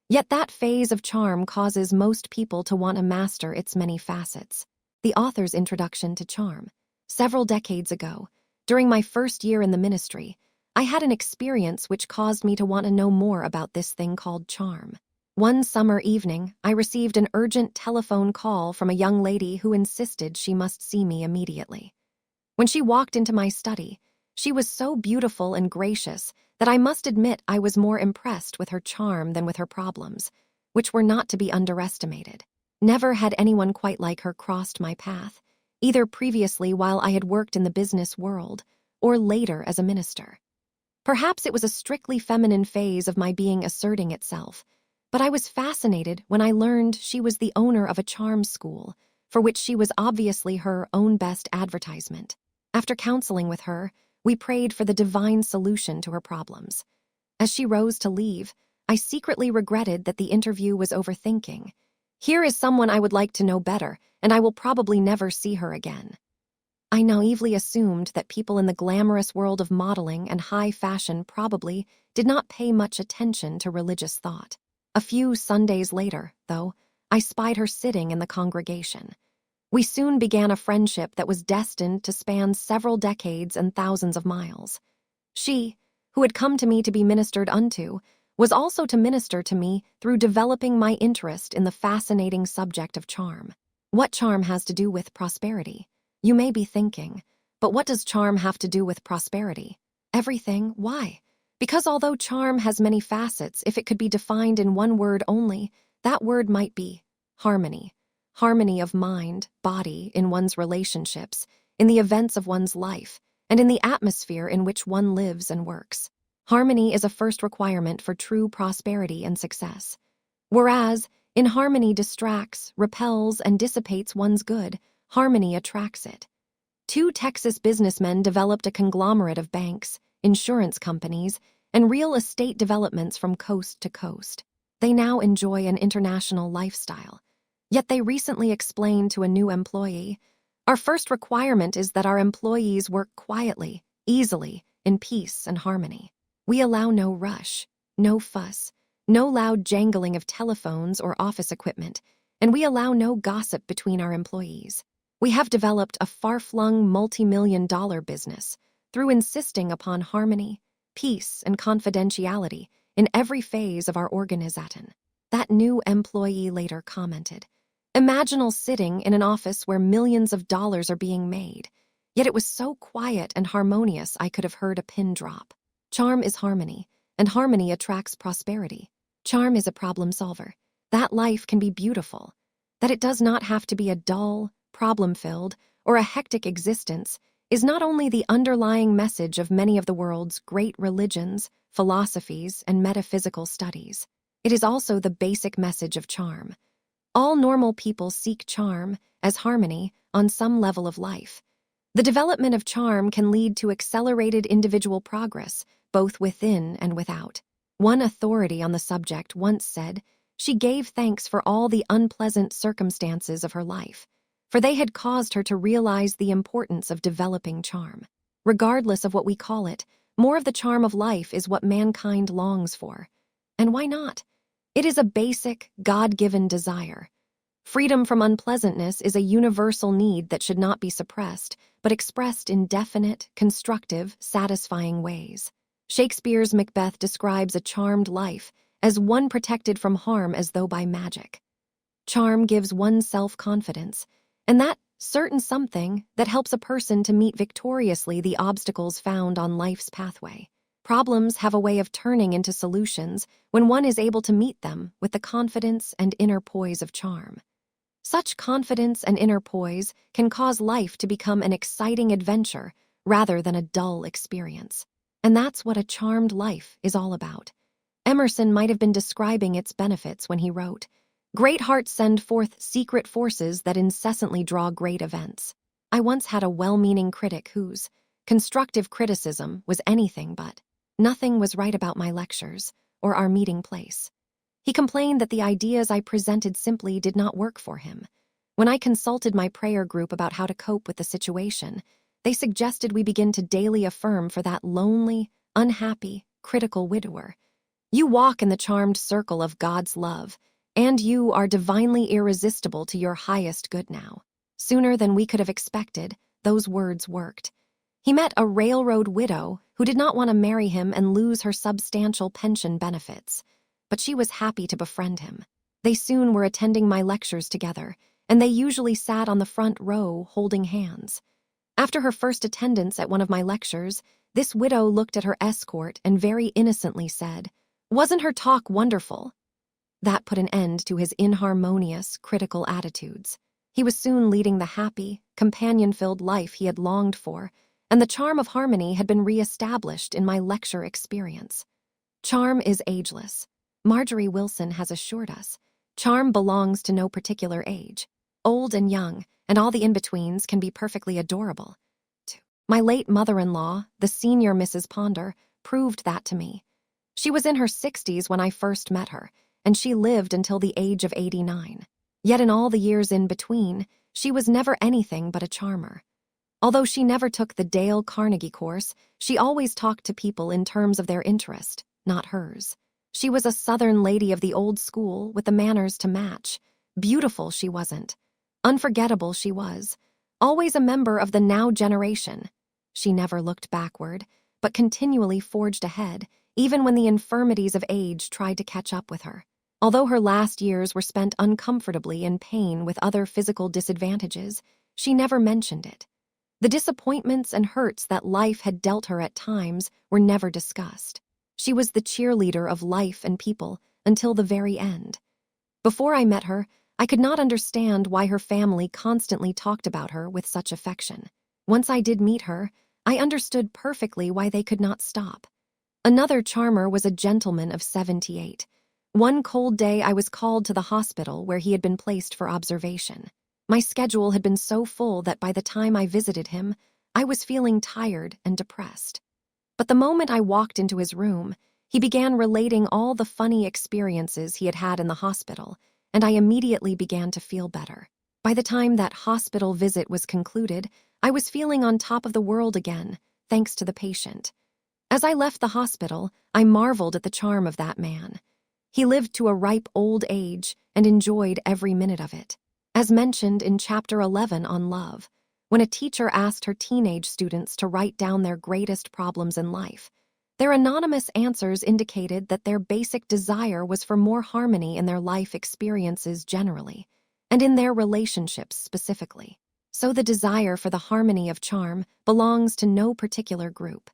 Yet that phase of charm causes most people to want to master its many facets. The author's introduction to charm. Several decades ago, during my first year in the ministry, I had an experience which caused me to want to know more about this thing called charm. One summer evening, I received an urgent telephone call from a young lady who insisted she must see me immediately. When she walked into my study, she was so beautiful and gracious that I must admit I was more impressed with her charm than with her problems, which were not to be underestimated. Never had anyone quite like her crossed my path, either previously while I had worked in the business world or later as a minister. Perhaps it was a strictly feminine phase of my being asserting itself, but I was fascinated when I learned she was the owner of a charm school, for which she was obviously her own best advertisement. After counseling with her, we prayed for the divine solution to her problems. As she rose to leave, I secretly regretted that the interview was overthinking. Here is someone I would like to know better, and I will probably never see her again. I naively assumed that people in the glamorous world of modeling and high fashion probably did not pay much attention to religious thought. A few Sundays later, though, I spied her sitting in the congregation. We soon began a friendship that was destined to span several decades and thousands of miles. She, who had come to me to be ministered unto, was also to minister to me through developing my interest in the fascinating subject of charm. What charm has to do with prosperity? You may be thinking, but what does charm have to do with prosperity? Everything. Why? Because although charm has many facets, if it could be defined in one word only, that word might be harmony. Harmony of mind, body, in one's relationships, in the events of one's life, and in the atmosphere in which one lives and works. Harmony is a first requirement for true prosperity and success. Whereas, inharmony distracts, repels, and dissipates one's good, harmony attracts it. 2 Texas businessmen developed a conglomerate of banks, insurance companies, and real estate developments from coast to coast. They now enjoy an international lifestyle. Yet they recently explained to a new employee, "Our first requirement is that our employees work quietly, easily, in peace and harmony. We allow no rush, no fuss, no loud jangling of telephones or office equipment, and we allow no gossip between our employees. We have developed a far-flung multi-million-dollar business through insisting upon harmony, peace, and confidentiality in every phase of our organization. That new employee later commented, "Imaginal sitting in an office where millions of dollars are being made, yet it was so quiet and harmonious I could have heard a pin drop." Charm is harmony, and harmony attracts prosperity. Charm is a problem solver. That life can be beautiful, that it does not have to be a dull, problem-filled, or a hectic existence is not only the underlying message of many of the world's great religions, philosophies, and metaphysical studies. It is also the basic message of charm. All normal people seek charm as harmony on some level of life. The development of charm can lead to accelerated individual progress, both within and without. One authority on the subject once said, she gave thanks for all the unpleasant circumstances of her life, for they had caused her to realize the importance of developing charm. Regardless of what we call it, more of the charm of life is what mankind longs for. And why not? It is a basic, God-given desire. Freedom from unpleasantness is a universal need that should not be suppressed, but expressed in definite, constructive, satisfying ways. Shakespeare's Macbeth describes a charmed life as one protected from harm as though by magic. Charm gives one self-confidence, and that certain something that helps a person to meet victoriously the obstacles found on life's pathway. Problems have a way of turning into solutions when one is able to meet them with the confidence and inner poise of charm. Such confidence and inner poise can cause life to become an exciting adventure rather than a dull experience. And that's what a charmed life is all about. Emerson might have been describing its benefits when he wrote, "Great hearts send forth secret forces that incessantly draw great events." I once had a well-meaning critic whose constructive criticism was anything but. Nothing was right about my lectures or our meeting place. He complained that the ideas I presented simply did not work for him. When I consulted my prayer group about how to cope with the situation, they suggested we begin to daily affirm for that lonely, unhappy, critical widower, "You walk in the charmed circle of God's love, and you are divinely irresistible to your highest good now." Sooner than we could have expected, those words worked. He met a railroad widow who did not want to marry him and lose her substantial pension benefits, but she was happy to befriend him. They soon were attending my lectures together, and they usually sat on the front row holding hands. After her first attendance at one of my lectures, this widow looked at her escort and very innocently said, "Wasn't her talk wonderful?" That put an end to his inharmonious, critical attitudes. He was soon leading the happy, companion-filled life he had longed for, and the charm of harmony had been re-established in my lecture experience. Charm is ageless. Marjorie Wilson has assured us, charm belongs to no particular age. Old and young, and all the in-betweens can be perfectly adorable. My late mother-in-law, the senior Mrs. Ponder, proved that to me. She was in her 60s when I first met her, and she lived until the age of 89. Yet in all the years in between, she was never anything but a charmer. Although she never took the Dale Carnegie course, she always talked to people in terms of their interest, not hers. She was a Southern lady of the old school with the manners to match. Beautiful she wasn't. Unforgettable she was. Always a member of the now generation. She never looked backward, but continually forged ahead, even when the infirmities of age tried to catch up with her. Although her last years were spent uncomfortably in pain with other physical disadvantages, she never mentioned it. The disappointments and hurts that life had dealt her at times were never discussed. She was the cheerleader of life and people until the very end. Before I met her, I could not understand why her family constantly talked about her with such affection. Once I did meet her, I understood perfectly why they could not stop. Another charmer was a gentleman of 78. One cold day I was called to the hospital where he had been placed for observation. My schedule had been so full that by the time I visited him, I was feeling tired and depressed. But the moment I walked into his room, he began relating all the funny experiences he had had in the hospital, and I immediately began to feel better. By the time that hospital visit was concluded, I was feeling on top of the world again, thanks to the patient. As I left the hospital, I marveled at the charm of that man. He lived to a ripe old age and enjoyed every minute of it. As mentioned in Chapter 11 on love, when a teacher asked her teenage students to write down their greatest problems in life, their anonymous answers indicated that their basic desire was for more harmony in their life experiences generally, and in their relationships specifically. So the desire for the harmony of charm belongs to no particular group.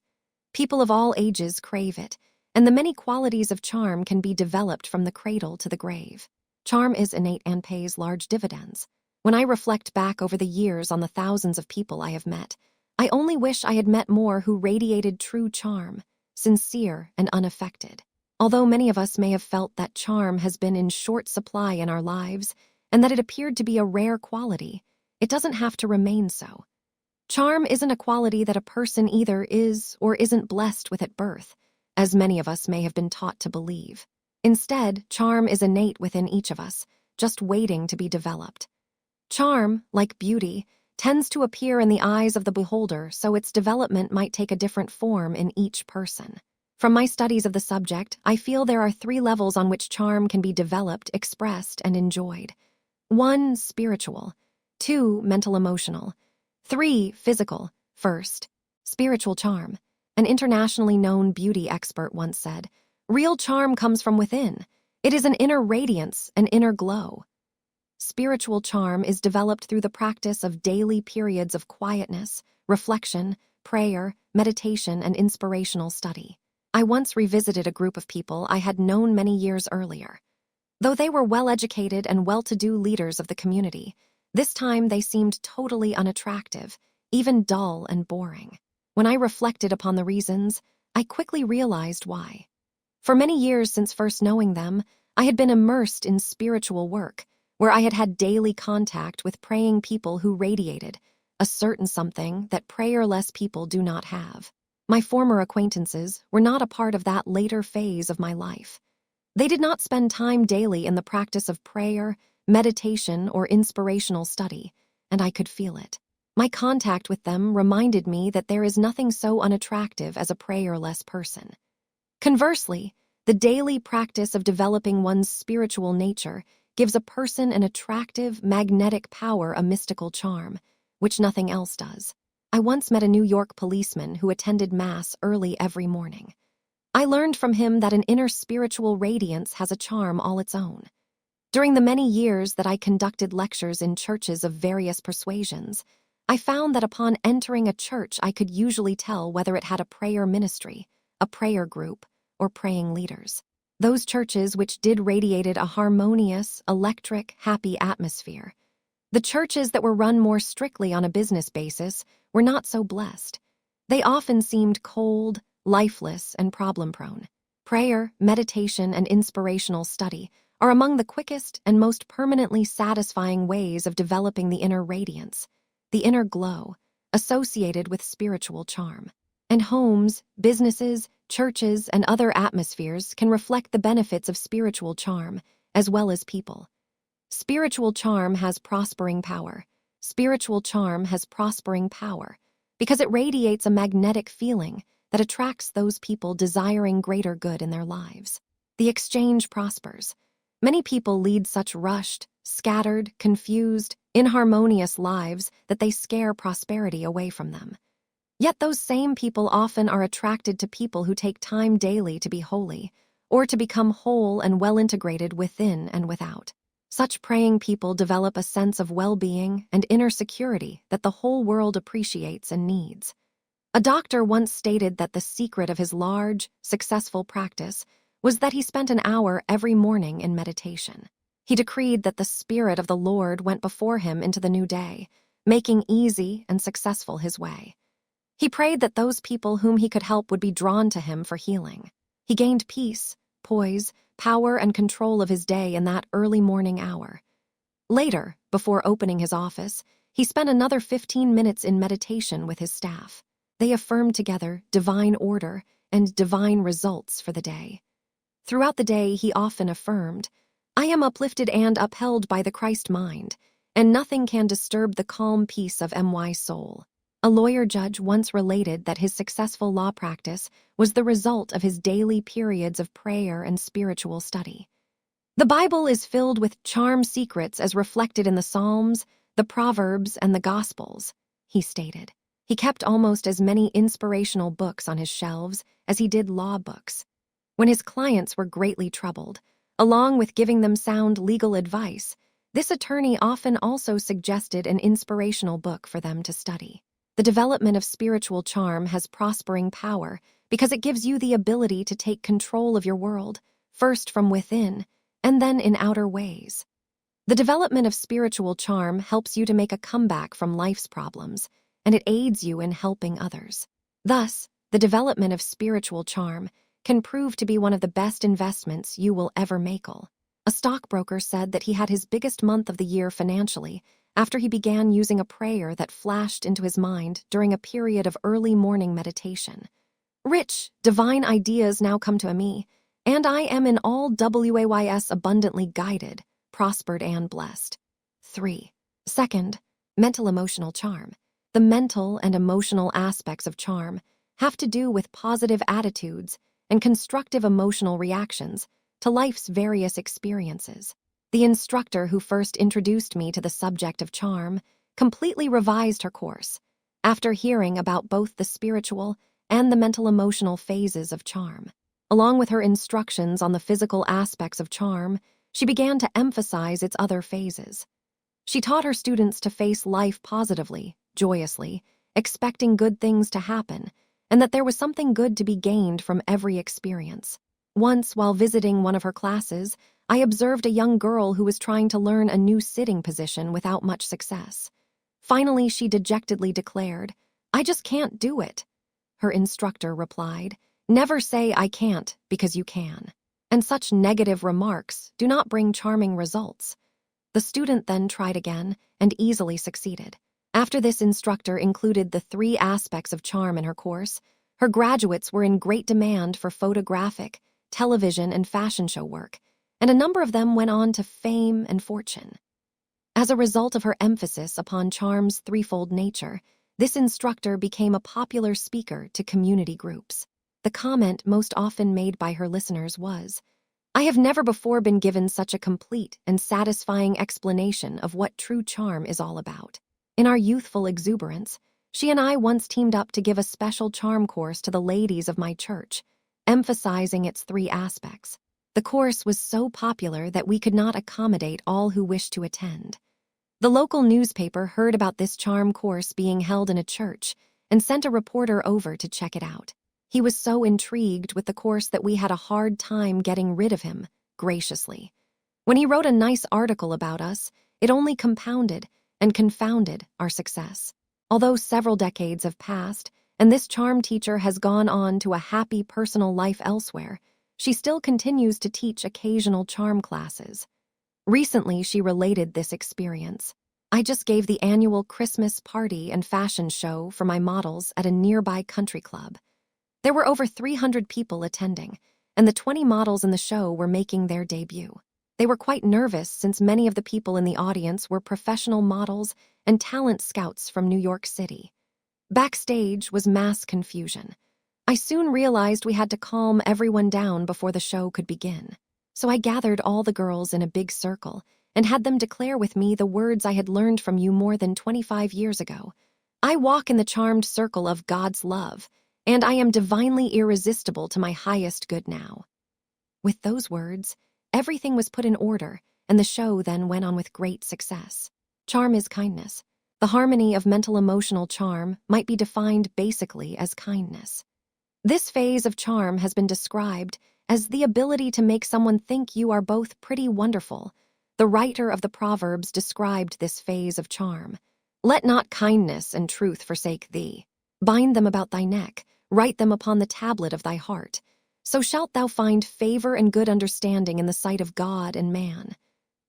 People of all ages crave it, and the many qualities of charm can be developed from the cradle to the grave. Charm is innate and pays large dividends. When I reflect back over the years on the thousands of people I have met, I only wish I had met more who radiated true charm, sincere and unaffected. Although many of us may have felt that charm has been in short supply in our lives and that it appeared to be a rare quality, it doesn't have to remain so. Charm isn't a quality that a person either is or isn't blessed with at birth, as many of us may have been taught to believe. Instead, charm is innate within each of us, just waiting to be developed. Charm, like beauty, tends to appear in the eyes of the beholder, so its development might take a different form in each person. From my studies of the subject, I feel there are 3 levels on which charm can be developed, expressed, and enjoyed. 1. Spiritual. 2. Mental-emotional. 3. Physical. First, spiritual charm. An internationally known beauty expert once said, "Real charm comes from within. It is an inner radiance, an inner glow." Spiritual charm is developed through the practice of daily periods of quietness, reflection, prayer, meditation, and inspirational study. I once revisited a group of people I had known many years earlier. Though they were well-educated and well-to-do leaders of the community, this time they seemed totally unattractive, even dull and boring. When I reflected upon the reasons, I quickly realized why. For many years since first knowing them, I had been immersed in spiritual work, where I had had daily contact with praying people who radiated a certain something that prayerless people do not have. My former acquaintances were not a part of that later phase of my life. They did not spend time daily in the practice of prayer, meditation, or inspirational study, and I could feel it. My contact with them reminded me that there is nothing so unattractive as a prayerless person. Conversely, the daily practice of developing one's spiritual nature gives a person an attractive, magnetic power, a mystical charm, which nothing else does. I once met a New York policeman who attended Mass early every morning. I learned from him that an inner spiritual radiance has a charm all its own. During the many years that I conducted lectures in churches of various persuasions, I found that upon entering a church I could usually tell whether it had a prayer ministry, a prayer group, or praying leaders. Those churches which did radiated a harmonious, electric, happy atmosphere. The churches that were run more strictly on a business basis were not so blessed. They often seemed cold, lifeless, and problem-prone. Prayer, meditation, and inspirational study are among the quickest and most permanently satisfying ways of developing the inner radiance, the inner glow, associated with spiritual charm. And homes, businesses, churches, and other atmospheres can reflect the benefits of spiritual charm, as well as people. Spiritual charm has prospering power. Spiritual charm has prospering power because it radiates a magnetic feeling that attracts those people desiring greater good in their lives. The exchange prospers. Many people lead such rushed, scattered, confused, inharmonious lives that they scare prosperity away from them. Yet those same people often are attracted to people who take time daily to be holy, or to become whole and well-integrated within and without. Such praying people develop a sense of well-being and inner security that the whole world appreciates and needs. A doctor once stated that the secret of his large, successful practice was that he spent an hour every morning in meditation. He decreed that the Spirit of the Lord went before him into the new day, making easy and successful his way. He prayed that those people whom he could help would be drawn to him for healing. He gained peace, poise, power, and control of his day in that early morning hour. Later, before opening his office, he spent another 15 minutes in meditation with his staff. They affirmed together divine order and divine results for the day. Throughout the day, he often affirmed, "I am uplifted and upheld by the Christ mind, and nothing can disturb the calm peace of my soul." A lawyer judge once related that his successful law practice was the result of his daily periods of prayer and spiritual study. The Bible is filled with charm secrets as reflected in the Psalms, the Proverbs, and the Gospels, he stated. He kept almost as many inspirational books on his shelves as he did law books. When his clients were greatly troubled, along with giving them sound legal advice, this attorney often also suggested an inspirational book for them to study. The development of spiritual charm has prospering power because it gives you the ability to take control of your world, first from within, and then in outer ways. The development of spiritual charm helps you to make a comeback from life's problems, and it aids you in helping others. Thus, the development of spiritual charm can prove to be one of the best investments you will ever make. A stockbroker said that he had his biggest month of the year financially after he began using a prayer that flashed into his mind during a period of early morning meditation. Rich, divine ideas now come to me, and I am in all ways abundantly guided, prospered, and blessed. 3. Second, mental emotional charm. The mental and emotional aspects of charm have to do with positive attitudes and constructive emotional reactions to life's various experiences. The instructor who first introduced me to the subject of charm completely revised her course after hearing about both the spiritual and the mental emotional phases of charm. Along with her instructions on the physical aspects of charm, she began to emphasize its other phases. She taught her students to face life positively, joyously, expecting good things to happen, and that there was something good to be gained from every experience. Once, while visiting one of her classes, I observed a young girl who was trying to learn a new sitting position without much success. Finally, she dejectedly declared, "I just can't do it." Her instructor replied, "Never say I can't, because you can." And such negative remarks do not bring charming results. The student then tried again and easily succeeded. After this instructor included the 3 aspects of charm in her course, her graduates were in great demand for photographic, television, and fashion show work, and a number of them went on to fame and fortune. As a result of her emphasis upon charm's threefold nature, this instructor became a popular speaker to community groups. The comment most often made by her listeners was, "I have never before been given such a complete and satisfying explanation of what true charm is all about." In our youthful exuberance, she and I once teamed up to give a special charm course to the ladies of my church, emphasizing its 3 aspects. The course was so popular that we could not accommodate all who wished to attend. The local newspaper heard about this charm course being held in a church and sent a reporter over to check it out. He was so intrigued with the course that we had a hard time getting rid of him, graciously. When he wrote a nice article about us, it only compounded and confounded our success. Although several decades have passed, and this charm teacher has gone on to a happy personal life elsewhere, she still continues to teach occasional charm classes. Recently, she related this experience. "I just gave the annual Christmas party and fashion show for my models at a nearby country club. There were over 300 people attending, and the 20 models in the show were making their debut. They were quite nervous since many of the people in the audience were professional models and talent scouts from New York City. Backstage was mass confusion. I soon realized we had to calm everyone down before the show could begin. So I gathered all the girls in a big circle and had them declare with me the words I had learned from you more than 25 years ago. I walk in the charmed circle of God's love, and I am divinely irresistible to my highest good now." With those words, everything was put in order, and the show then went on with great success. Charm is kindness. The harmony of mental-emotional charm might be defined basically as kindness. This phase of charm has been described as the ability to make someone think you are both pretty wonderful. The writer of the Proverbs described this phase of charm. "Let not kindness and truth forsake thee. Bind them about thy neck, write them upon the tablet of thy heart. So shalt thou find favor and good understanding in the sight of God and man."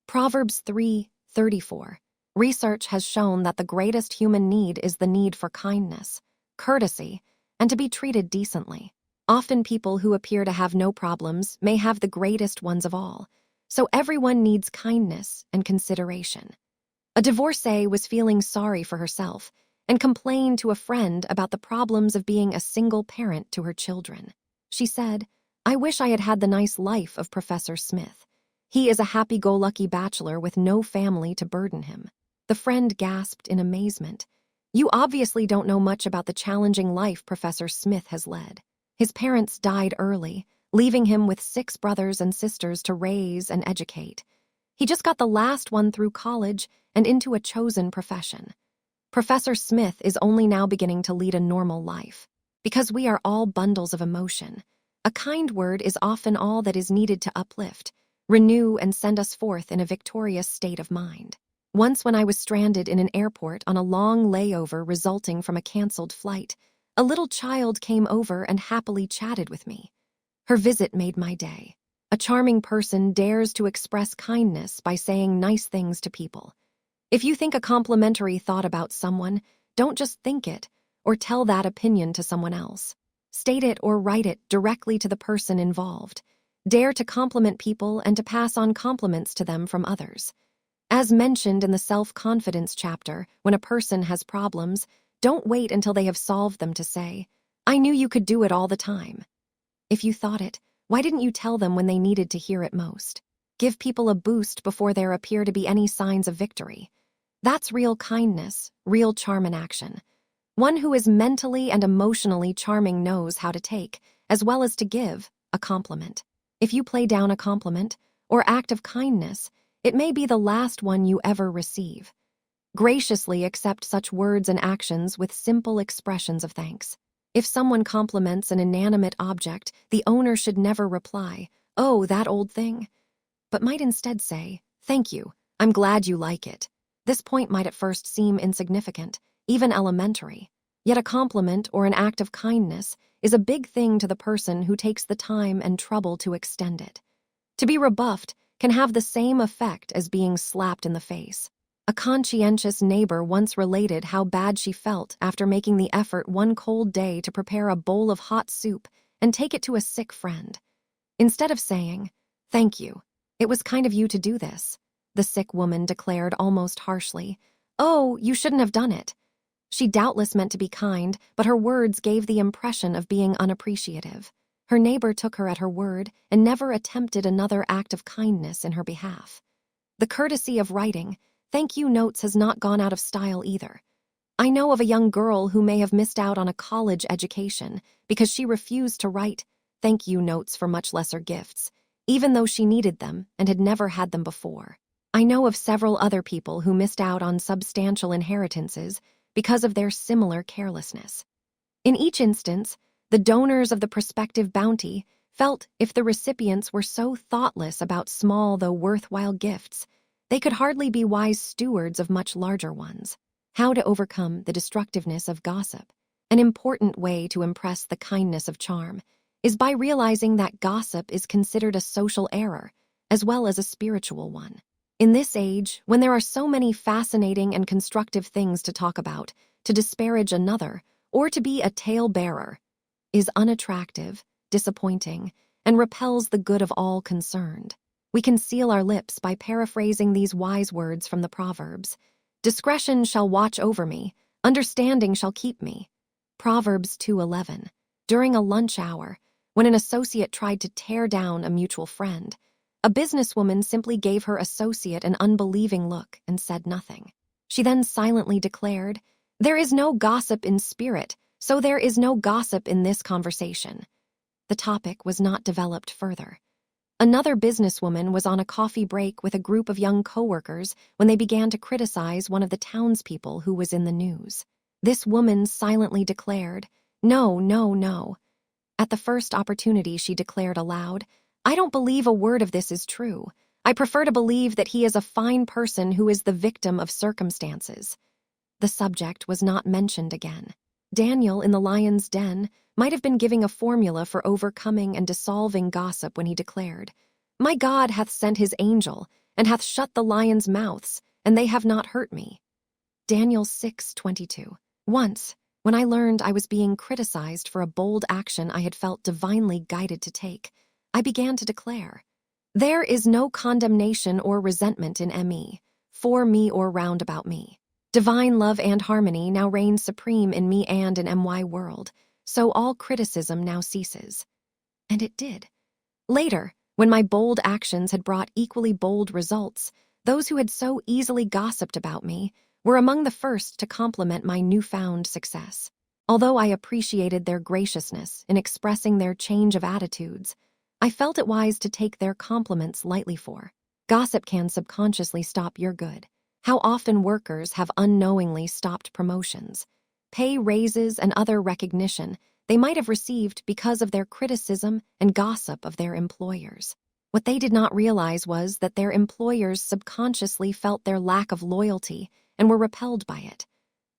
Proverbs 3:34. Research has shown that the greatest human need is the need for kindness, courtesy, and to be treated decently. Often people who appear to have no problems may have the greatest ones of all, so everyone needs kindness and consideration. A divorcee was feeling sorry for herself and complained to a friend about the problems of being a single parent to her children. She said, "I wish I had had the nice life of Professor Smith. He is a happy-go-lucky bachelor with no family to burden him." The friend gasped in amazement. "You obviously don't know much about the challenging life Professor Smith has led. His parents died early, leaving him with 6 brothers and sisters to raise and educate. He just got the last one through college and into a chosen profession. Professor Smith is only now beginning to lead a normal life. Because we are all bundles of emotion, a kind word is often all that is needed to uplift, renew, and send us forth in a victorious state of mind. Once when I was stranded in an airport on a long layover resulting from a canceled flight, a little child came over and happily chatted with me. Her visit made my day. A charming person dares to express kindness by saying nice things to people. If you think a complimentary thought about someone, don't just think it or tell that opinion to someone else. State it or write it directly to the person involved. Dare to compliment people and to pass on compliments to them from others. As mentioned in the self-confidence chapter, when a person has problems, don't wait until they have solved them to say, "I knew you could do it all the time." If you thought it, why didn't you tell them when they needed to hear it most? Give people a boost before there appear to be any signs of victory. That's real kindness, real charm in action. One who is mentally and emotionally charming knows how to take, as well as to give, a compliment. If you play down a compliment or act of kindness, it may be the last one you ever receive. Graciously accept such words and actions with simple expressions of thanks. If someone compliments an inanimate object, the owner should never reply, "Oh, that old thing," but might instead say, "Thank you, I'm glad you like it." This point might at first seem insignificant, even elementary, yet a compliment or an act of kindness is a big thing to the person who takes the time and trouble to extend it. To be rebuffed can have the same effect as being slapped in the face. A conscientious neighbor once related how bad she felt after making the effort one cold day to prepare a bowl of hot soup and take it to a sick friend. Instead of saying, "Thank you, it was kind of you to do this," the sick woman declared almost harshly, "Oh, you shouldn't have done it." She doubtless meant to be kind, but her words gave the impression of being unappreciative. Her neighbor took her at her word and never attempted another act of kindness in her behalf. The courtesy of writing thank you notes has not gone out of style either. I know of a young girl who may have missed out on a college education because she refused to write thank you notes for much lesser gifts, even though she needed them and had never had them before. I know of several other people who missed out on substantial inheritances because of their similar carelessness. In each instance, the donors of the prospective bounty felt if the recipients were so thoughtless about small though worthwhile gifts, they could hardly be wise stewards of much larger ones. How to overcome the destructiveness of gossip. An important way to impress the kindness of charm is by realizing that gossip is considered a social error, as well as a spiritual one. In this age, when there are so many fascinating and constructive things to talk about, to disparage another, or to be a tale-bearer, is unattractive, disappointing, and repels the good of all concerned. We can seal our lips by paraphrasing these wise words from the Proverbs. "Discretion shall watch over me, understanding shall keep me." Proverbs 2:11. During a lunch hour, when an associate tried to tear down a mutual friend, a businesswoman simply gave her associate an unbelieving look and said nothing. She then silently declared, "There is no gossip in spirit, so there is no gossip in this conversation." The topic was not developed further. Another businesswoman was on a coffee break with a group of young coworkers when they began to criticize one of the townspeople who was in the news. This woman silently declared, "No, no, no." At the first opportunity, she declared aloud, "I don't believe a word of this is true. I prefer to believe that he is a fine person who is the victim of circumstances." The subject was not mentioned again. Daniel in the lion's den might have been giving a formula for overcoming and dissolving gossip when he declared, "My God hath sent his angel, and hath shut the lions' mouths, and they have not hurt me." Daniel 6:22. Once, when I learned I was being criticized for a bold action I had felt divinely guided to take, I began to declare, "There is no condemnation or resentment in me, for me or round about me." Divine love and harmony now reign supreme in me and in my world, so all criticism now ceases. And it did. Later, when my bold actions had brought equally bold results, those who had so easily gossiped about me were among the first to compliment my newfound success. Although I appreciated their graciousness in expressing their change of attitudes, I felt it wise to take their compliments lightly, for gossip can subconsciously stop your good. How often workers have unknowingly stopped promotions, pay raises, and other recognition they might have received because of their criticism and gossip of their employers. What they did not realize was that their employers subconsciously felt their lack of loyalty and were repelled by it.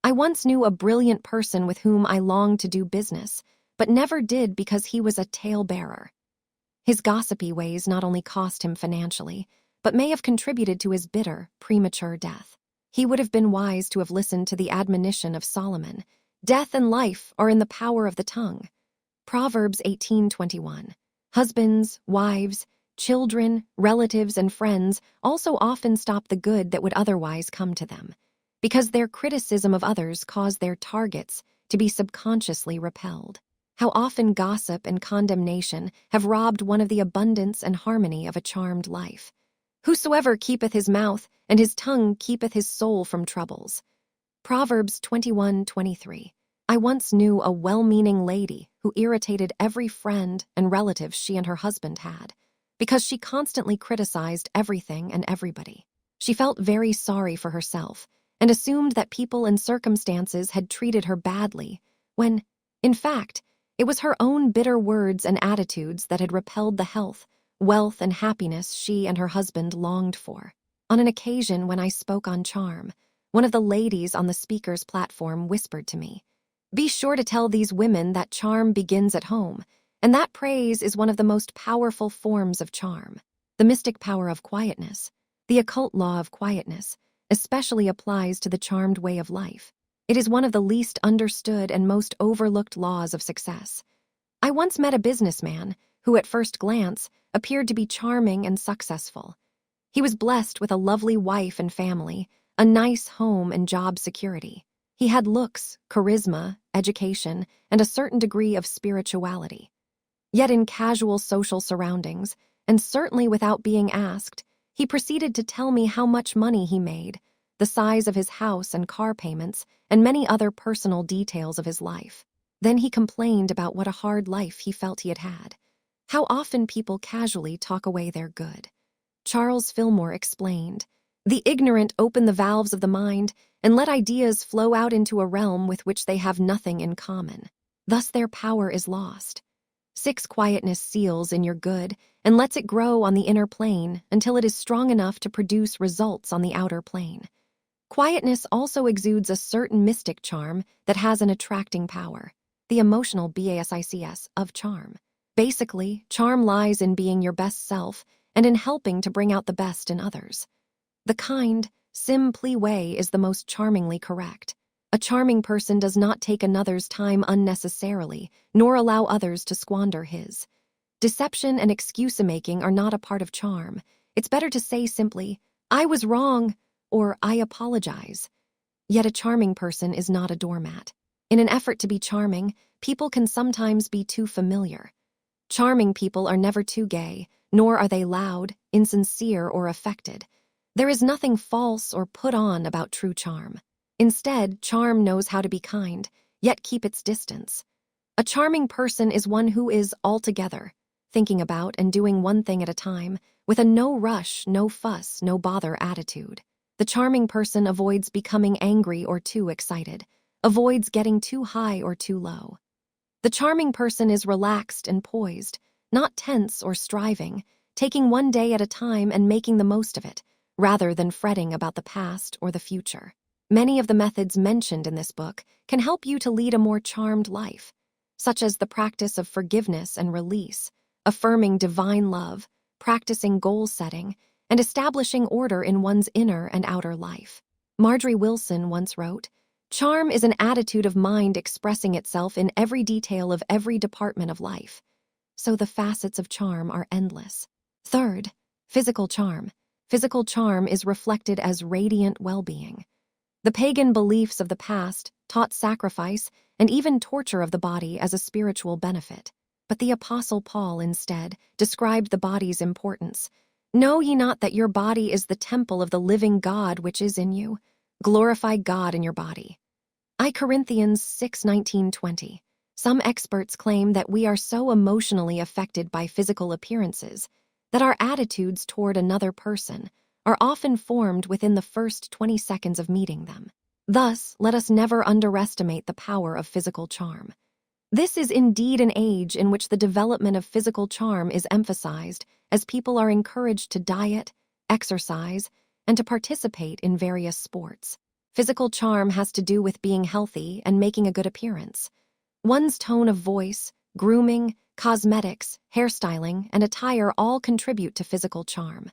I once knew a brilliant person with whom I longed to do business, but never did because he was a talebearer. His gossipy ways not only cost him financially, but may have contributed to his bitter, premature death. He would have been wise to have listened to the admonition of Solomon: "Death and life are in the power of the tongue." Proverbs 18:21. Husbands, wives, children, relatives, and friends also often stop the good that would otherwise come to them, because their criticism of others caused their targets to be subconsciously repelled. How often gossip and condemnation have robbed one of the abundance and harmony of a charmed life. Whosoever keepeth his mouth and his tongue keepeth his soul from troubles. Proverbs 21:23. I once knew a well-meaning lady who irritated every friend and relative she and her husband had, because she constantly criticized everything and everybody. She felt very sorry for herself and assumed that people and circumstances had treated her badly, when, in fact, it was her own bitter words and attitudes that had repelled the health, wealth, and happiness she and her husband longed for. On an occasion when I spoke on charm, one of the ladies on the speaker's platform whispered to me, "Be sure to tell these women that charm begins at home, and that praise is one of the most powerful forms of charm." The mystic power of quietness, the occult law of quietness, especially applies to the charmed way of life. It is one of the least understood and most overlooked laws of success. I once met a businessman who, at first glance, appeared to be charming and successful. He was blessed with a lovely wife and family, a nice home and job security. He had looks, charisma, education, and a certain degree of spirituality. Yet in casual social surroundings, and certainly without being asked, he proceeded to tell me how much money he made, the size of his house and car payments, and many other personal details of his life. Then he complained about what a hard life he felt he had had. How often people casually talk away their good. Charles Fillmore explained, "The ignorant open the valves of the mind and let ideas flow out into a realm with which they have nothing in common. Thus their power is lost. 6 quietness seals in your good and lets it grow on the inner plane until it is strong enough to produce results on the outer plane. Quietness also exudes a certain mystic charm that has an attracting power, the emotional basis of charm. Basically, charm lies in being your best self and in helping to bring out the best in others. The kind, simply way is the most charmingly correct. A charming person does not take another's time unnecessarily, nor allow others to squander his. Deception and excuse-making are not a part of charm. It's better to say simply, "I was wrong," or "I apologize." Yet a charming person is not a doormat. In an effort to be charming, people can sometimes be too familiar. Charming people are never too gay, nor are they loud, insincere, or affected. There is nothing false or put on about true charm. Instead, charm knows how to be kind, yet keep its distance. A charming person is one who is altogether, thinking about and doing one thing at a time, with a no rush, no fuss, no bother attitude. The charming person avoids becoming angry or too excited, avoids getting too high or too low. The charming person is relaxed and poised, not tense or striving, taking one day at a time and making the most of it, rather than fretting about the past or the future. Many of the methods mentioned in this book can help you to lead a more charmed life, such as the practice of forgiveness and release, affirming divine love, practicing goal setting, and establishing order in one's inner and outer life. Marjorie Wilson once wrote, "Charm is an attitude of mind expressing itself in every detail of every department of life." So the facets of charm are endless. Third, physical charm. Physical charm is reflected as radiant well-being. The pagan beliefs of the past taught sacrifice and even torture of the body as a spiritual benefit. But the Apostle Paul instead described the body's importance. Know ye not that your body is the temple of the living God which is in you? Glorify God in your body. I Corinthians 6:19-20. Some experts claim that we are so emotionally affected by physical appearances that our attitudes toward another person are often formed within the first 20 seconds of meeting them. Thus, let us never underestimate the power of physical charm. This is indeed an age in which the development of physical charm is emphasized, as people are encouraged to diet, exercise, and to participate in various sports. Physical charm has to do with being healthy and making a good appearance. One's tone of voice, grooming, cosmetics, hairstyling, and attire all contribute to physical charm.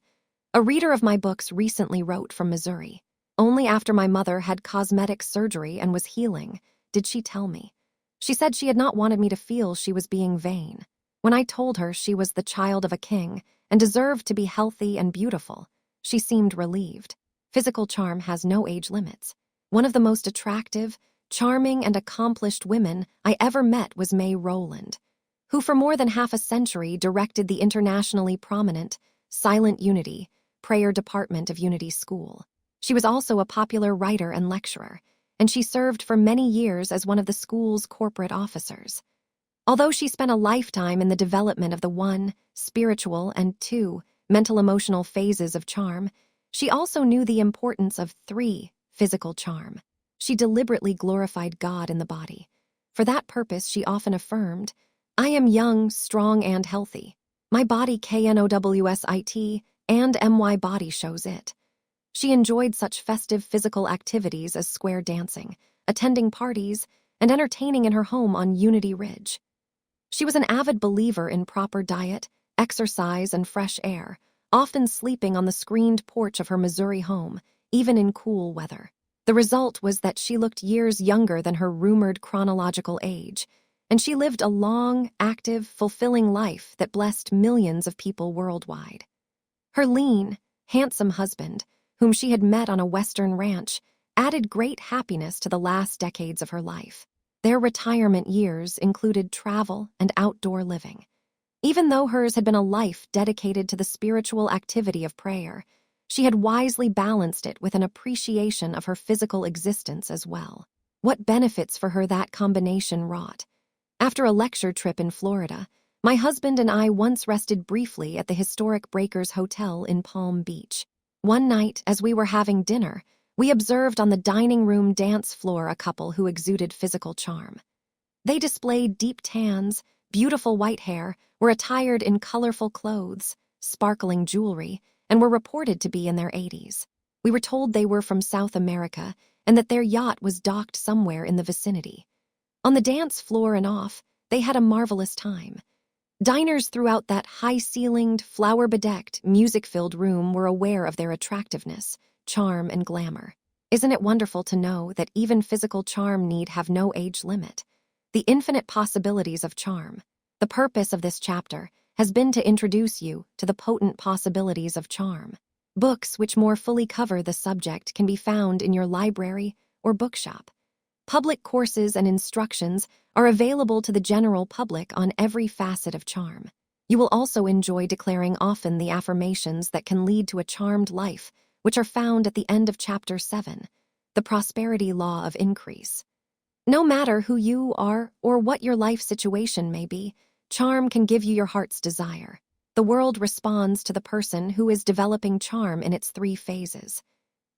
A reader of my books recently wrote from Missouri. Only after my mother had cosmetic surgery and was healing did she tell me. She said she had not wanted me to feel she was being vain. When I told her she was the child of a king and deserved to be healthy and beautiful, she seemed relieved. Physical charm has no age limits. One of the most attractive, charming, and accomplished women I ever met was May Rowland, who for more than half a century directed the internationally prominent Silent Unity prayer department of Unity School. She was also a popular writer and lecturer, and she served for many years as one of the school's corporate officers. Although she spent a lifetime in the development of the 1, spiritual, and 2, mental-emotional phases of charm, she also knew the importance of 3, physical charm. She deliberately glorified God in the body. For that purpose, she often affirmed, I am young, strong, and healthy. My body KNOWSIT and MY body shows it. She enjoyed such festive physical activities as square dancing, attending parties, and entertaining in her home on Unity Ridge. She was an avid believer in proper diet, exercise, and fresh air, often sleeping on the screened porch of her Missouri home, even in cool weather. The result was that she looked years younger than her rumored chronological age, and she lived a long, active, fulfilling life that blessed millions of people worldwide. Her lean, handsome husband, whom she had met on a western ranch, added great happiness to the last decades of her life. Their retirement years included travel and outdoor living. Even though hers had been a life dedicated to the spiritual activity of prayer, she had wisely balanced it with an appreciation of her physical existence as well. What benefits for her that combination wrought. After a lecture trip in Florida, my husband and I once rested briefly at the historic Breakers Hotel in Palm Beach. One night, as we were having dinner, we observed on the dining room dance floor a couple who exuded physical charm. They displayed deep tans, beautiful white hair, were attired in colorful clothes, sparkling jewelry, and were reported to be in their 80s. We were told they were from South America and that their yacht was docked somewhere in the vicinity. On the dance floor and off, they had a marvelous time. Diners throughout that high-ceilinged, flower-bedecked, music-filled room were aware of their attractiveness, charm, and glamour. Isn't it wonderful to know that even physical charm need have no age limit? The infinite possibilities of charm. The purpose of this chapter has been to introduce you to the potent possibilities of charm. Books which more fully cover the subject can be found in your library or bookshop. Public courses and instructions are available to the general public on every facet of charm. You will also enjoy declaring often the affirmations that can lead to a charmed life, which are found at the end of Chapter 7, the Prosperity Law of Increase. No matter who you are or what your life situation may be, charm can give you your heart's desire. The world responds to the person who is developing charm in its 3 phases.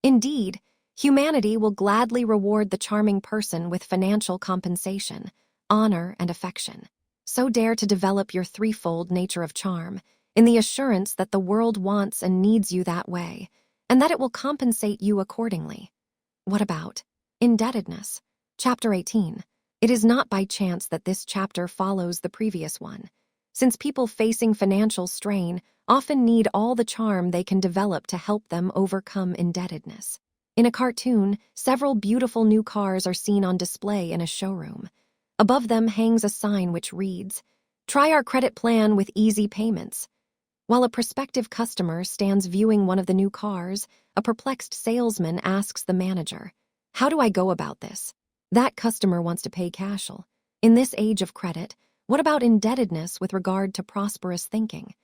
Indeed, humanity will gladly reward the charming person with financial compensation, honor, and affection. So dare to develop your 3-fold nature of charm, in the assurance that the world wants and needs you that way, and that it will compensate you accordingly. What about indebtedness? Chapter 18. It is not by chance that this chapter follows the previous one, since people facing financial strain often need all the charm they can develop to help them overcome indebtedness. In a cartoon, several beautiful new cars are seen on display in a showroom. Above them hangs a sign which reads, "Try our credit plan with easy payments." While a prospective customer stands viewing one of the new cars, a perplexed salesman asks the manager, How do I go about this? That customer wants to pay cash. In this age of credit, what about indebtedness with regard to prosperous thinking?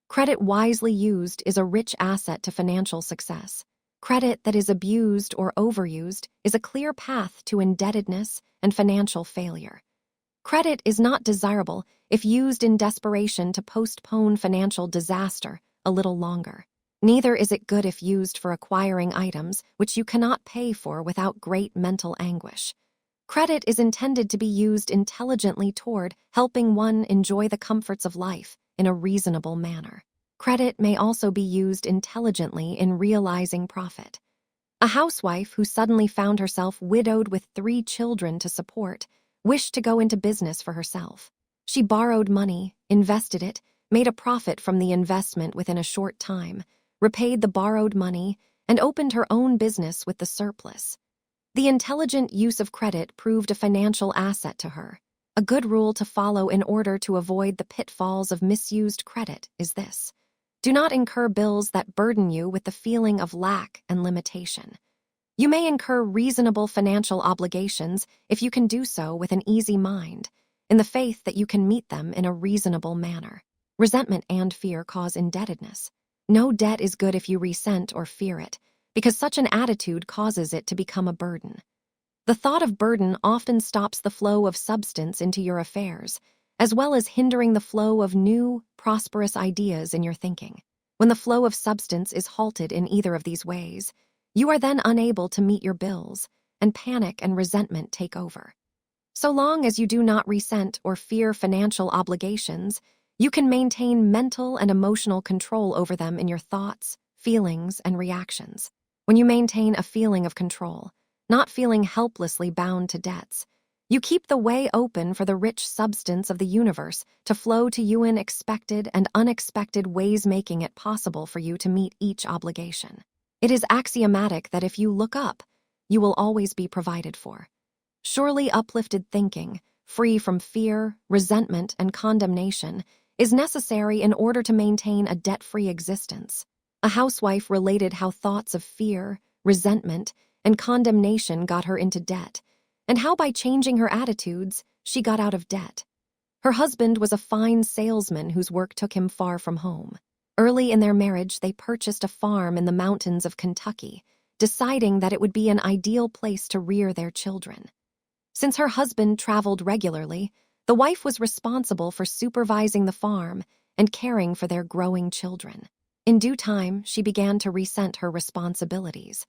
Credit wisely used is a rich asset to financial success. Credit that is abused or overused is a clear path to indebtedness and financial failure. Credit is not desirable if used in desperation to postpone financial disaster a little longer. Neither is it good if used for acquiring items which you cannot pay for without great mental anguish. Credit is intended to be used intelligently toward helping one enjoy the comforts of life in a reasonable manner. Credit may also be used intelligently in realizing profit. A housewife who suddenly found herself widowed with 3 children to support wished to go into business for herself. She borrowed money, invested it, made a profit from the investment within a short time, repaid the borrowed money, and opened her own business with the surplus. The intelligent use of credit proved a financial asset to her. A good rule to follow in order to avoid the pitfalls of misused credit is this: do not incur bills that burden you with the feeling of lack and limitation. You may incur reasonable financial obligations if you can do so with an easy mind, in the faith that you can meet them in a reasonable manner. Resentment and fear cause indebtedness. No debt is good if you resent or fear it, because such an attitude causes it to become a burden. The thought of burden often stops the flow of substance into your affairs, as well as hindering the flow of new, prosperous ideas in your thinking. When the flow of substance is halted in either of these ways, you are then unable to meet your bills, and panic and resentment take over. So long as you do not resent or fear financial obligations, you can maintain mental and emotional control over them in your thoughts, feelings, and reactions. When you maintain a feeling of control, not feeling helplessly bound to debts, you keep the way open for the rich substance of the universe to flow to you in expected and unexpected ways, making it possible for you to meet each obligation. It is axiomatic that if you look up, you will always be provided for. Surely uplifted thinking, free from fear, resentment, and condemnation, is necessary in order to maintain a debt-free existence. A housewife related how thoughts of fear, resentment, and condemnation got her into debt, and how by changing her attitudes, she got out of debt. Her husband was a fine salesman whose work took him far from home. Early in their marriage, they purchased a farm in the mountains of Kentucky, deciding that it would be an ideal place to rear their children. Since her husband traveled regularly, the wife was responsible for supervising the farm and caring for their growing children. In due time, she began to resent her responsibilities.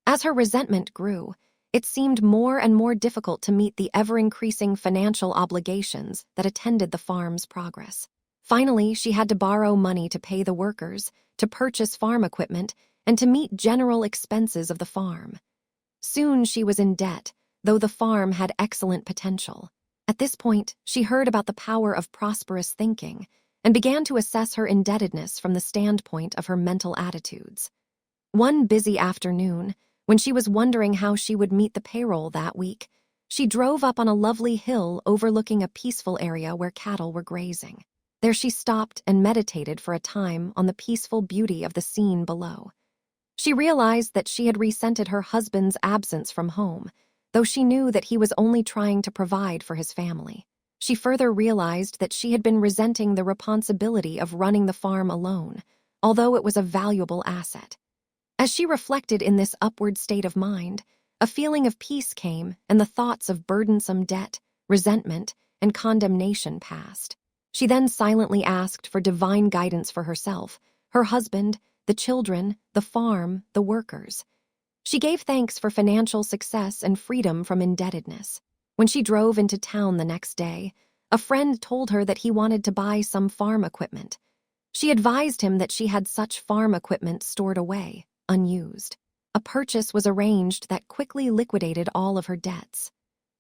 As her resentment grew, it seemed more and more difficult to meet the ever-increasing financial obligations that attended the farm's progress. Finally, she had to borrow money to pay the workers, to purchase farm equipment, and to meet general expenses of the farm. Soon she was in debt, though the farm had excellent potential. At this point, she heard about the power of prosperous thinking and began to assess her indebtedness from the standpoint of her mental attitudes. One busy afternoon, when she was wondering how she would meet the payroll that week, she drove up on a lovely hill overlooking a peaceful area where cattle were grazing. There she stopped and meditated for a time on the peaceful beauty of the scene below. She realized that she had resented her husband's absence from home, though she knew that he was only trying to provide for his family. She further realized that she had been resenting the responsibility of running the farm alone, although it was a valuable asset. As she reflected in this upward state of mind, a feeling of peace came and the thoughts of burdensome debt, resentment, and condemnation passed. She then silently asked for divine guidance for herself, her husband, the children, the farm, the workers. She gave thanks for financial success and freedom from indebtedness. When she drove into town the next day, a friend told her that he wanted to buy some farm equipment. She advised him that she had such farm equipment stored away, unused. A purchase was arranged that quickly liquidated all of her debts.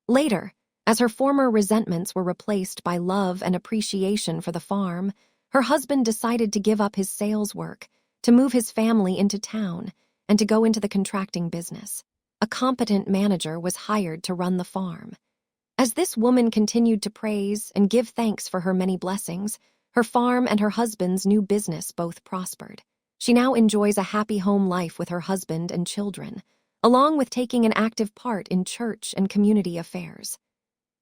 Later, as her former resentments were replaced by love and appreciation for the farm, her husband decided to give up his sales work, to move his family into town, and to go into the contracting business. A competent manager was hired to run the farm. As this woman continued to praise and give thanks for her many blessings, her farm and her husband's new business both prospered. She now enjoys a happy home life with her husband and children, along with taking an active part in church and community affairs.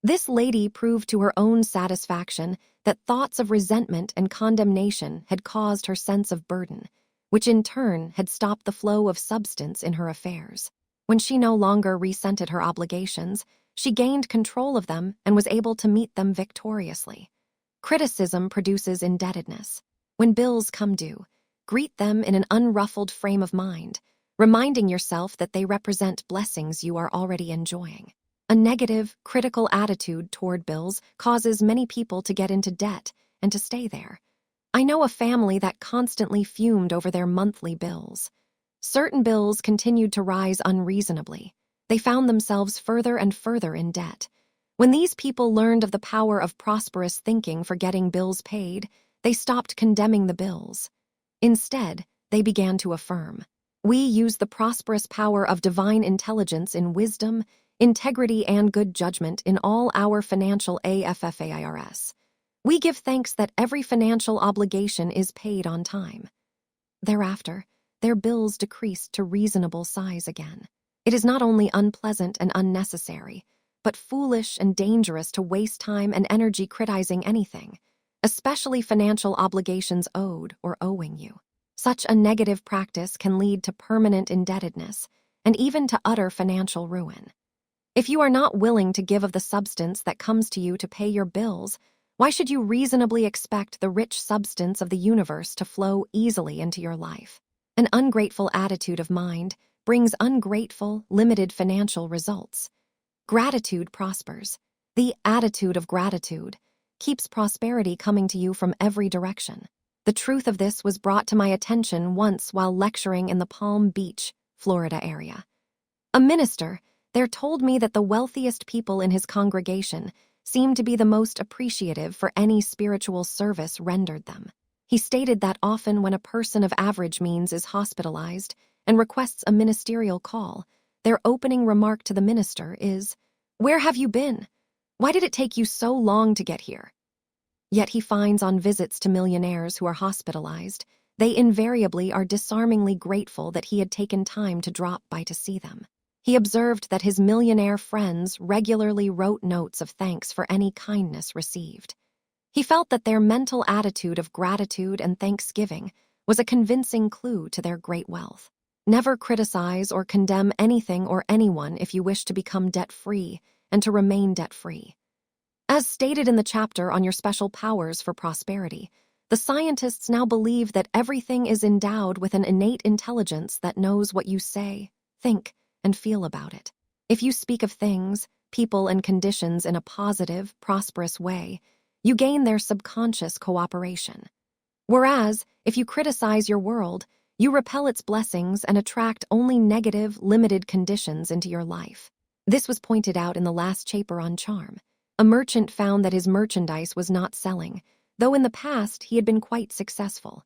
This lady proved to her own satisfaction that thoughts of resentment and condemnation had caused her sense of burden, which in turn had stopped the flow of substance in her affairs. When she no longer resented her obligations, she gained control of them and was able to meet them victoriously. Criticism produces indebtedness. When bills come due, greet them in an unruffled frame of mind, reminding yourself that they represent blessings you are already enjoying. A negative, critical attitude toward bills causes many people to get into debt and to stay there. I know a family that constantly fumed over their monthly bills. Certain bills continued to rise unreasonably. They found themselves further and further in debt. When these people learned of the power of prosperous thinking for getting bills paid, they stopped condemning the bills. Instead, they began to affirm, "We use the prosperous power of divine intelligence in wisdom, integrity, and good judgment in all our financial affairs. We give thanks that every financial obligation is paid on time." Thereafter, their bills decreased to reasonable size again. It is not only unpleasant and unnecessary, but foolish and dangerous to waste time and energy criticizing anything, especially financial obligations owed or owing you. Such a negative practice can lead to permanent indebtedness and even to utter financial ruin. If you are not willing to give of the substance that comes to you to pay your bills, why should you reasonably expect the rich substance of the universe to flow easily into your life? An ungrateful attitude of mind brings ungrateful, limited financial results. Gratitude prospers. The attitude of gratitude keeps prosperity coming to you from every direction. The truth of this was brought to my attention once while lecturing in the Palm Beach, Florida area. A minister there told me that the wealthiest people in his congregation seemed to be the most appreciative for any spiritual service rendered them. He stated that often when a person of average means is hospitalized and requests a ministerial call, their opening remark to the minister is, "Where have you been? Why did it take you so long to get here?" Yet he finds on visits to millionaires who are hospitalized, they invariably are disarmingly grateful that he had taken time to drop by to see them. He observed that his millionaire friends regularly wrote notes of thanks for any kindness received. He felt that their mental attitude of gratitude and thanksgiving was a convincing clue to their great wealth. Never criticize or condemn anything or anyone if you wish to become debt-free and to remain debt-free. As stated in the chapter on your special powers for prosperity, the scientists now believe that everything is endowed with an innate intelligence that knows what you say, think, and feel about it. If you speak of things, people, and conditions in a positive, prosperous way, you gain their subconscious cooperation. Whereas, if you criticize your world, you repel its blessings and attract only negative, limited conditions into your life. This was pointed out in the last chapter on charm. A merchant found that his merchandise was not selling, though in the past he had been quite successful.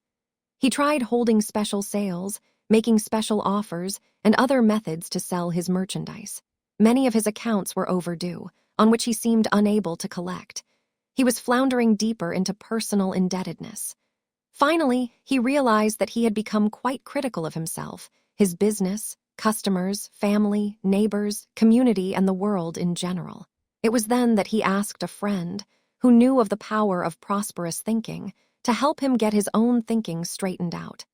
He tried holding special sales, making special offers, and other methods to sell his merchandise. Many of his accounts were overdue, on which he seemed unable to collect. He was floundering deeper into personal indebtedness. Finally, he realized that he had become quite critical of himself, his business, customers, family, neighbors, community, and the world in general. It was then that he asked a friend, who knew of the power of prosperous thinking, to help him get his own thinking straightened out.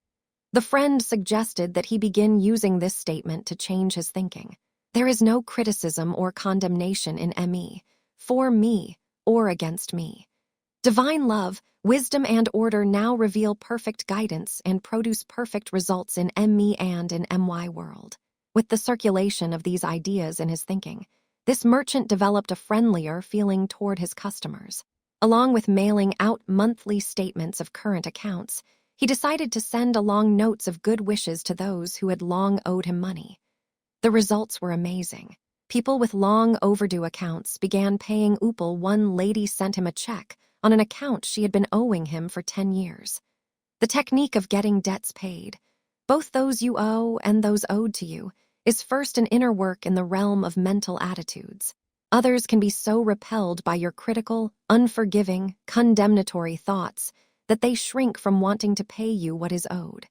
The friend suggested that he begin using this statement to change his thinking. There is no criticism or condemnation in me, for me, or against me. Divine love, wisdom, and order now reveal perfect guidance and produce perfect results in me and in my world. With the circulation of these ideas in his thinking, this merchant developed a friendlier feeling toward his customers. Along with mailing out monthly statements of current accounts, he decided to send along notes of good wishes to those who had long owed him money. The results were amazing. People with long overdue accounts began paying Upal. One lady sent him a check on an account she had been owing him for 10 years. The technique of getting debts paid, both those you owe and those owed to you, is first an inner work in the realm of mental attitudes. Others can be so repelled by your critical, unforgiving, condemnatory thoughts that they shrink from wanting to pay you what is owed.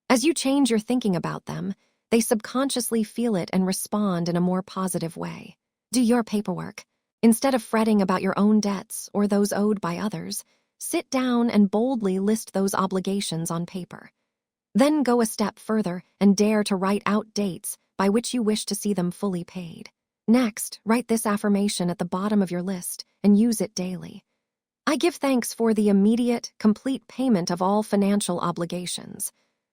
As you change your thinking about them, They subconsciously feel it and respond in a more positive way. Do your paperwork. Instead of fretting about your own debts or those owed by others, sit down and boldly list those obligations on paper. Then go a step further and dare to write out dates by which you wish to see them fully paid. Next, write this affirmation at the bottom of your list and use it daily. I give thanks for the immediate, complete payment of all financial obligations.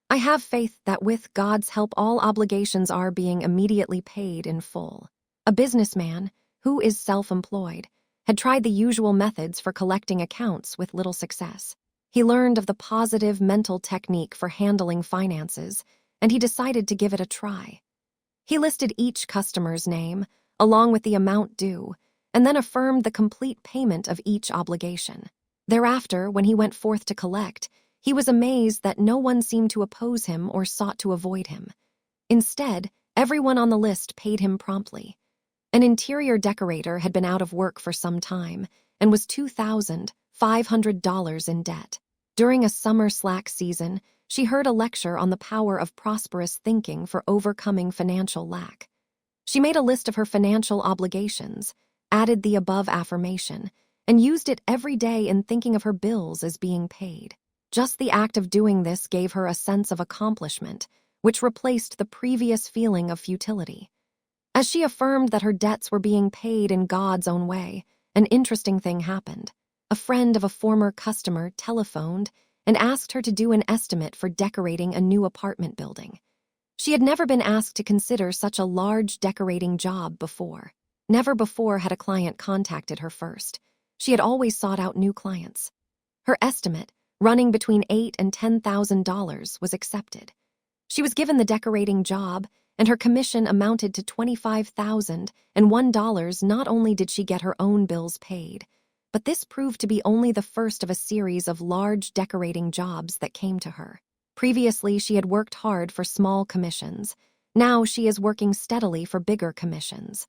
I have faith that with God's help all obligations are being immediately paid in full. A businessman, who is self-employed, had tried the usual methods for collecting accounts with little success. He learned of the positive mental technique for handling finances, and he decided to give it a try. He listed each customer's name, along with the amount due, and then affirmed the complete payment of each obligation. Thereafter, when he went forth to collect, he was amazed that no one seemed to oppose him or sought to avoid him. Instead, everyone on the list paid him promptly. An interior decorator had been out of work for some time and was $2,500 in debt. During a summer slack season, she heard a lecture on the power of prosperous thinking for overcoming financial lack. She made a list of her financial obligations, added the above affirmation, and used it every day in thinking of her bills as being paid. Just the act of doing this gave her a sense of accomplishment, which replaced the previous feeling of futility. As she affirmed that her debts were being paid in God's own way, an interesting thing happened. A friend of a former customer telephoned and asked her to do an estimate for decorating a new apartment building. She had never been asked to consider such a large decorating job before. Never before had a client contacted her first. She had always sought out new clients. Her estimate, running between $8,000 and $10,000, was accepted. She was given the decorating job, and her commission amounted to $25,001. Not only did she get her own bills paid, but this proved to be only the first of a series of large decorating jobs that came to her. Previously, she had worked hard for small commissions. Now she is working steadily for bigger commissions.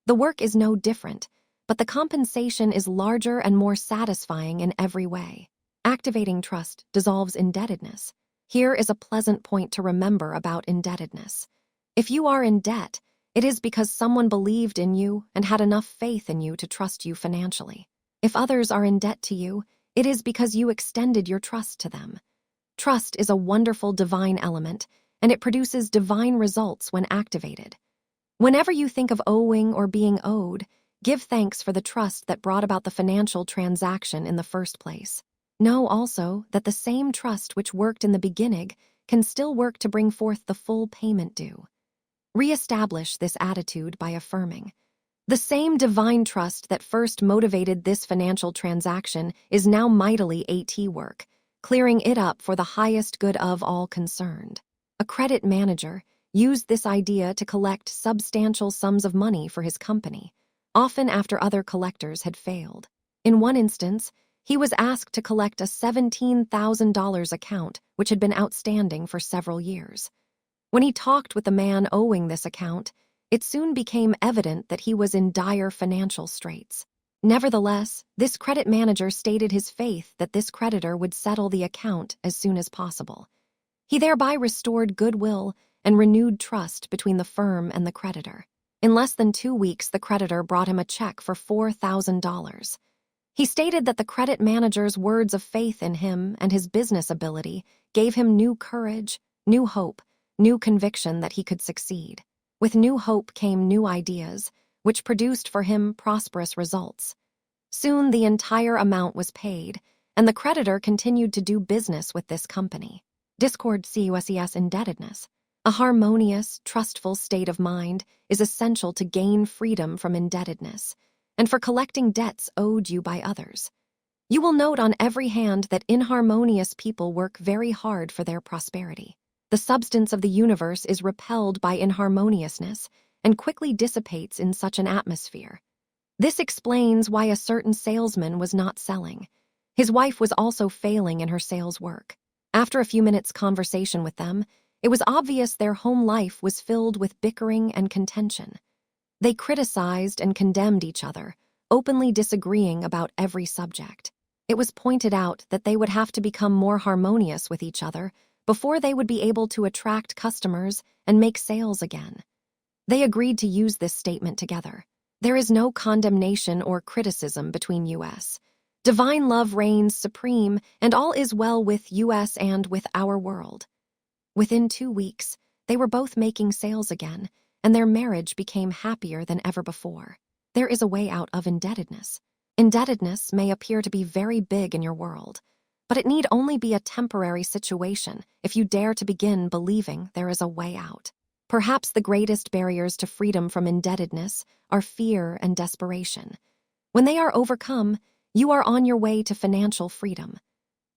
The work is no different, but the compensation is larger and more satisfying in every way. Activating trust dissolves indebtedness. Here is a pleasant point to remember about indebtedness. If you are in debt, it is because someone believed in you and had enough faith in you to trust you financially. If others are in debt to you, it is because you extended your trust to them. Trust is a wonderful divine element, and it produces divine results when activated. Whenever you think of owing or being owed, give thanks for the trust that brought about the financial transaction in the first place. Know also that the same trust which worked in the beginning can still work to bring forth the full payment due. Re-establish this attitude by affirming, "The same divine trust that first motivated this financial transaction is now mightily at work, clearing it up for the highest good of all concerned." A credit manager used this idea to collect substantial sums of money for his company, often after other collectors had failed. In one instance, he was asked to collect a $17,000 account which had been outstanding for several years. When he talked with the man owing this account, it soon became evident that he was in dire financial straits. Nevertheless, this credit manager stated his faith that this creditor would settle the account as soon as possible. He thereby restored goodwill and renewed trust between the firm and the creditor. In less than 2 weeks, the creditor brought him a check for $4,000. He stated that the credit manager's words of faith in him and his business ability gave him new courage, new hope, new conviction that he could succeed. With new hope came new ideas, which produced for him prosperous results. Soon the entire amount was paid, and the creditor continued to do business with this company. Discord CUSES indebtedness. A harmonious, trustful state of mind is essential to gain freedom from indebtedness and for collecting debts owed you by others. You will note on every hand that inharmonious people work very hard for their prosperity. The substance of the universe is repelled by inharmoniousness and quickly dissipates in such an atmosphere. This explains why a certain salesman was not selling. His wife was also failing in her sales work. After a few minutes' conversation with them, it was obvious their home life was filled with bickering and contention. They criticized and condemned each other, openly disagreeing about every subject. It was pointed out that they would have to become more harmonious with each other before they would be able to attract customers and make sales again. They agreed to use this statement together. There is no condemnation or criticism between us. Divine love reigns supreme, and all is well with us and with our world. Within 2 weeks, they were both making sales again, and their marriage became happier than ever before. There is a way out of indebtedness. Indebtedness may appear to be very big in your world, but it need only be a temporary situation if you dare to begin believing there is a way out. Perhaps the greatest barriers to freedom from indebtedness are fear and desperation. When they are overcome, you are on your way to financial freedom.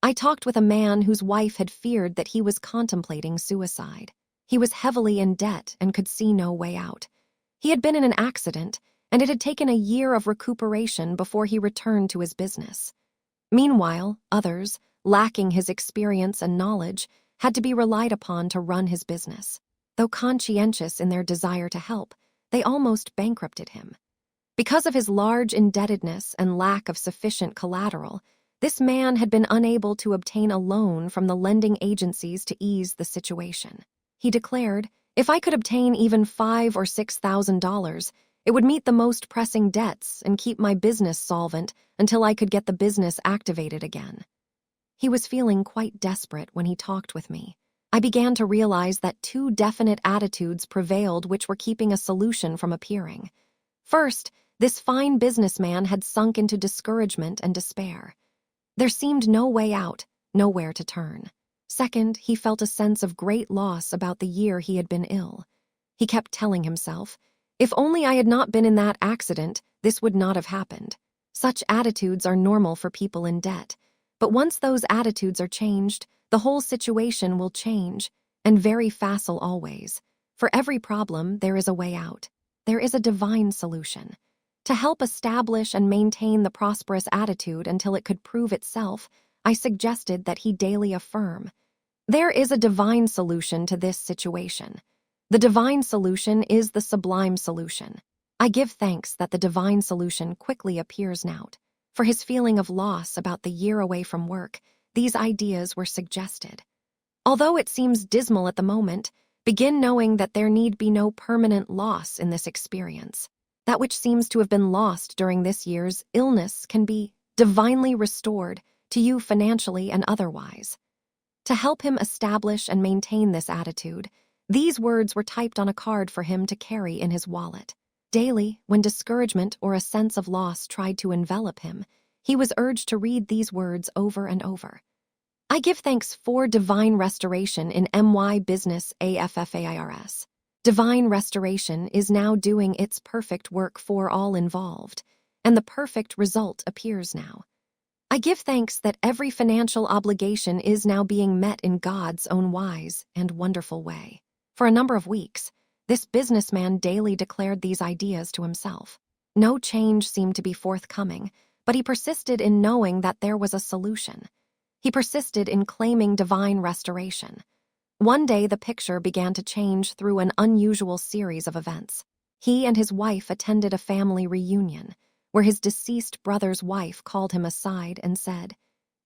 I talked with a man whose wife had feared that he was contemplating suicide. He was heavily in debt and could see no way out. He had been in an accident, and it had taken a year of recuperation before he returned to his business. Meanwhile, others, lacking his experience and knowledge, had to be relied upon to run his business. Though conscientious in their desire to help, they almost bankrupted him. Because of his large indebtedness and lack of sufficient collateral, this man had been unable to obtain a loan from the lending agencies to ease the situation. He declared, "If I could obtain even $5,000 or $6,000, it would meet the most pressing debts and keep my business solvent until I could get the business activated again." He was feeling quite desperate when he talked with me. I began to realize that 2 definite attitudes prevailed which were keeping a solution from appearing. First, this fine businessman had sunk into discouragement and despair. There seemed no way out, nowhere to turn. Second, he felt a sense of great loss about the year he had been ill. He kept telling himself, "If only I had not been in that accident, this would not have happened." Such attitudes are normal for people in debt, but once those attitudes are changed, the whole situation will change, and very facile always. For every problem, there is a way out. There is a divine solution. To help establish and maintain the prosperous attitude until it could prove itself, I suggested that he daily affirm, "There is a divine solution to this situation. The divine solution is the sublime solution." I give thanks that the divine solution quickly appears now. For his feeling of loss about the year away from work, these ideas were suggested. Although it seems dismal at the moment, begin knowing that there need be no permanent loss in this experience. That which seems to have been lost during this year's illness can be divinely restored to you financially and otherwise. To help him establish and maintain this attitude, these words were typed on a card for him to carry in his wallet. Daily, when discouragement or a sense of loss tried to envelop him, he was urged to read these words over and over. I give thanks for divine restoration in my business AFFAIRS. Divine restoration is now doing its perfect work for all involved, and the perfect result appears now. I give thanks that every financial obligation is now being met in God's own wise and wonderful way. For a number of weeks, this businessman daily declared these ideas to himself. No change seemed to be forthcoming, but he persisted in knowing that there was a solution. He persisted in claiming divine restoration. One day, the picture began to change through an unusual series of events. He and his wife attended a family reunion, where his deceased brother's wife called him aside and said,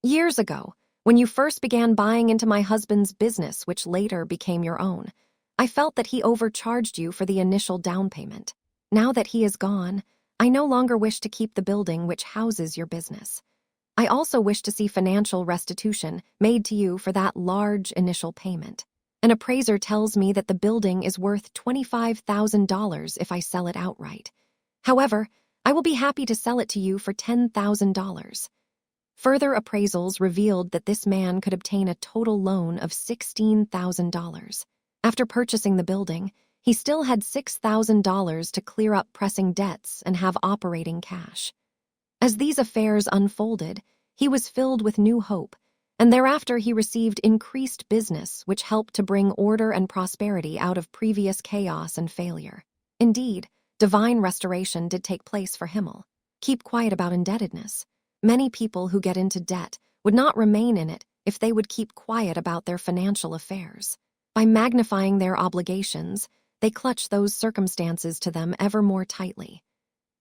"Years ago, when you first began buying into my husband's business, which later became your own, I felt that he overcharged you for the initial down payment. Now that he is gone, I no longer wish to keep the building which houses your business. I also wish to see financial restitution made to you for that large initial payment. An appraiser tells me that the building is worth $25,000 if I sell it outright. However, I will be happy to sell it to you for $10,000. Further appraisals revealed that this man could obtain a total loan of $16,000. After purchasing the building, he still had $6,000 to clear up pressing debts and have operating cash. As these affairs unfolded, he was filled with new hope, and thereafter he received increased business which helped to bring order and prosperity out of previous chaos and failure. Indeed, divine restoration did take place for Himmel. Keep quiet about indebtedness. Many people who get into debt would not remain in it if they would keep quiet about their financial affairs. By magnifying their obligations, they clutch those circumstances to them ever more tightly.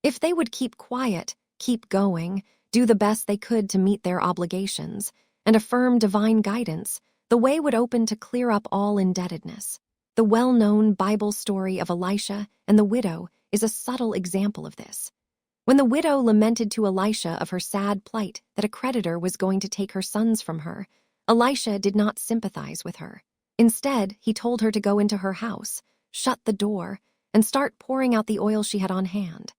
If they would keep quiet, keep going, do the best they could to meet their obligations, and affirm divine guidance, the way would open to clear up all indebtedness. The well-known Bible story of Elisha and the widow is a subtle example of this. When the widow lamented to Elisha of her sad plight that a creditor was going to take her sons from her, Elisha did not sympathize with her. Instead, he told her to go into her house, shut the door, and start pouring out the oil she had on hand.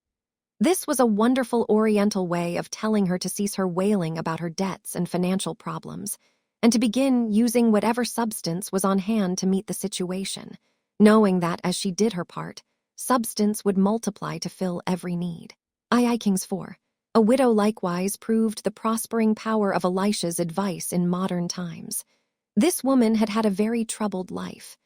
This was a wonderful Oriental way of telling her to cease her wailing about her debts and financial problems, and to begin using whatever substance was on hand to meet the situation, knowing that as she did her part, substance would multiply to fill every need. II Kings 4. A widow likewise proved the prospering power of Elisha's advice in modern times. This woman had had a very troubled life.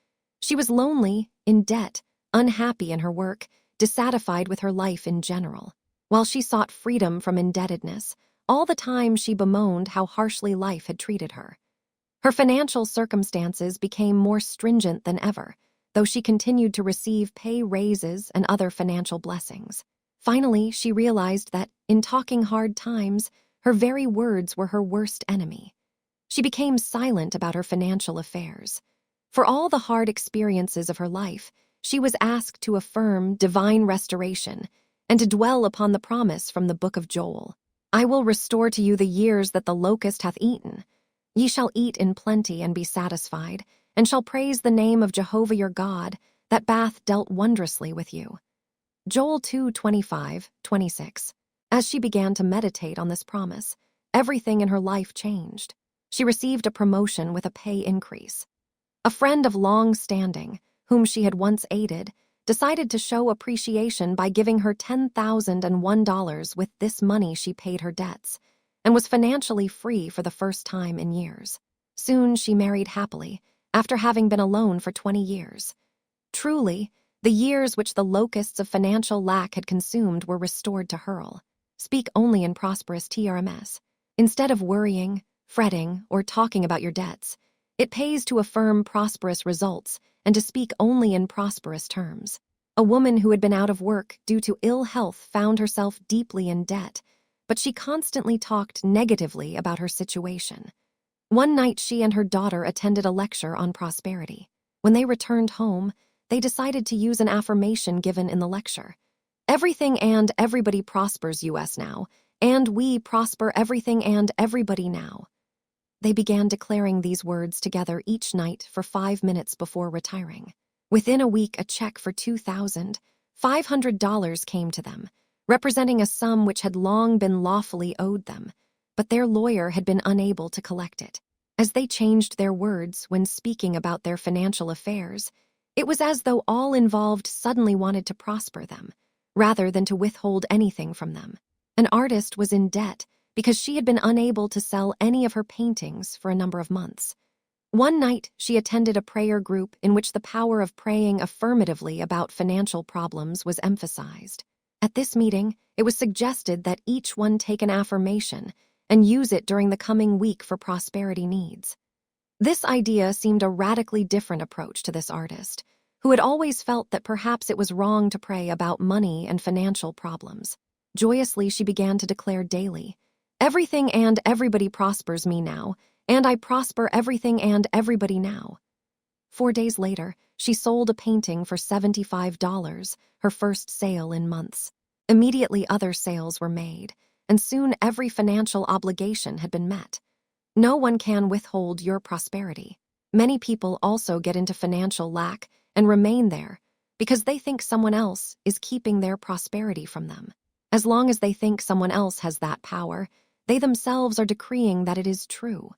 She was lonely, in debt, unhappy in her work, dissatisfied with her life in general. While she sought freedom from indebtedness, all the time she bemoaned how harshly life had treated her. Her financial circumstances became more stringent than ever, though she continued to receive pay raises and other financial blessings. Finally, she realized that, in talking hard times, her very words were her worst enemy. She became silent about her financial affairs. For all the hard experiences of her life, she was asked to affirm divine restoration and to dwell upon the promise from the book of Joel. I will restore to you the years that the locust hath eaten. Ye shall eat in plenty and be satisfied, and shall praise the name of Jehovah your God, that bath dealt wondrously with you. Joel 2:25-26. As she began to meditate on this promise, everything in her life changed. She received a promotion with a pay increase. A friend of long standing, whom she had once aided, decided to show appreciation by giving her $10,001 with this money she paid her debts, and was financially free for the first time in years. Soon she married happily, after having been alone for 20 years. Truly, the years which the locusts of financial lack had consumed were restored to her. Speak only in prosperous TRMS. Instead of worrying, fretting, or talking about your debts, it pays to affirm prosperous results and to speak only in prosperous terms. A woman who had been out of work due to ill health found herself deeply in debt, but she constantly talked negatively about her situation. One night she and her daughter attended a lecture on prosperity. When they returned home, they decided to use an affirmation given in the lecture. Everything and everybody prospers US now, and we prosper everything and everybody now. They began declaring these words together each night for 5 minutes before retiring. Within a week, a check for $2,500 came to them, representing a sum which had long been lawfully owed them, but their lawyer had been unable to collect it. As they changed their words when speaking about their financial affairs, it was as though all involved suddenly wanted to prosper them, rather than to withhold anything from them. An artist was in debt because she had been unable to sell any of her paintings for a number of months. One night, she attended a prayer group in which the power of praying affirmatively about financial problems was emphasized. At this meeting, it was suggested that each one take an affirmation and use it during the coming week for prosperity needs. This idea seemed a radically different approach to this artist, who had always felt that perhaps it was wrong to pray about money and financial problems. Joyously, she began to declare daily, "Everything and everybody prospers me now, and I prosper everything and everybody now." 4 days later, she sold a painting for $75, her first sale in months. Immediately other sales were made, and soon every financial obligation had been met. No one can withhold your prosperity. Many people also get into financial lack and remain there because they think someone else is keeping their prosperity from them. As long as they think someone else has that power, they themselves are decreeing that it is true.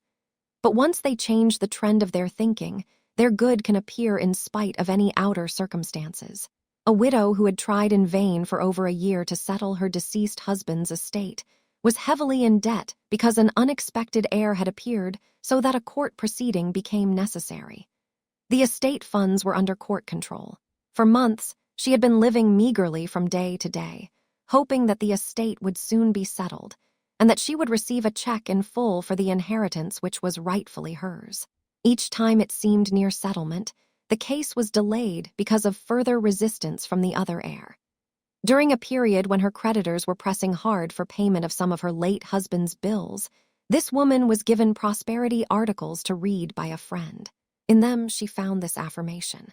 But once they change the trend of their thinking, their good can appear in spite of any outer circumstances. A widow who had tried in vain for over a year to settle her deceased husband's estate was heavily in debt because an unexpected heir had appeared, so that a court proceeding became necessary. The estate funds were under court control. For months, she had been living meagerly from day to day, hoping that the estate would soon be settled, and that she would receive a check in full for the inheritance which was rightfully hers. Each time it seemed near settlement, the case was delayed because of further resistance from the other heir. During a period when her creditors were pressing hard for payment of some of her late husband's bills, This woman was given prosperity articles to read by a friend. In them, she found this affirmation: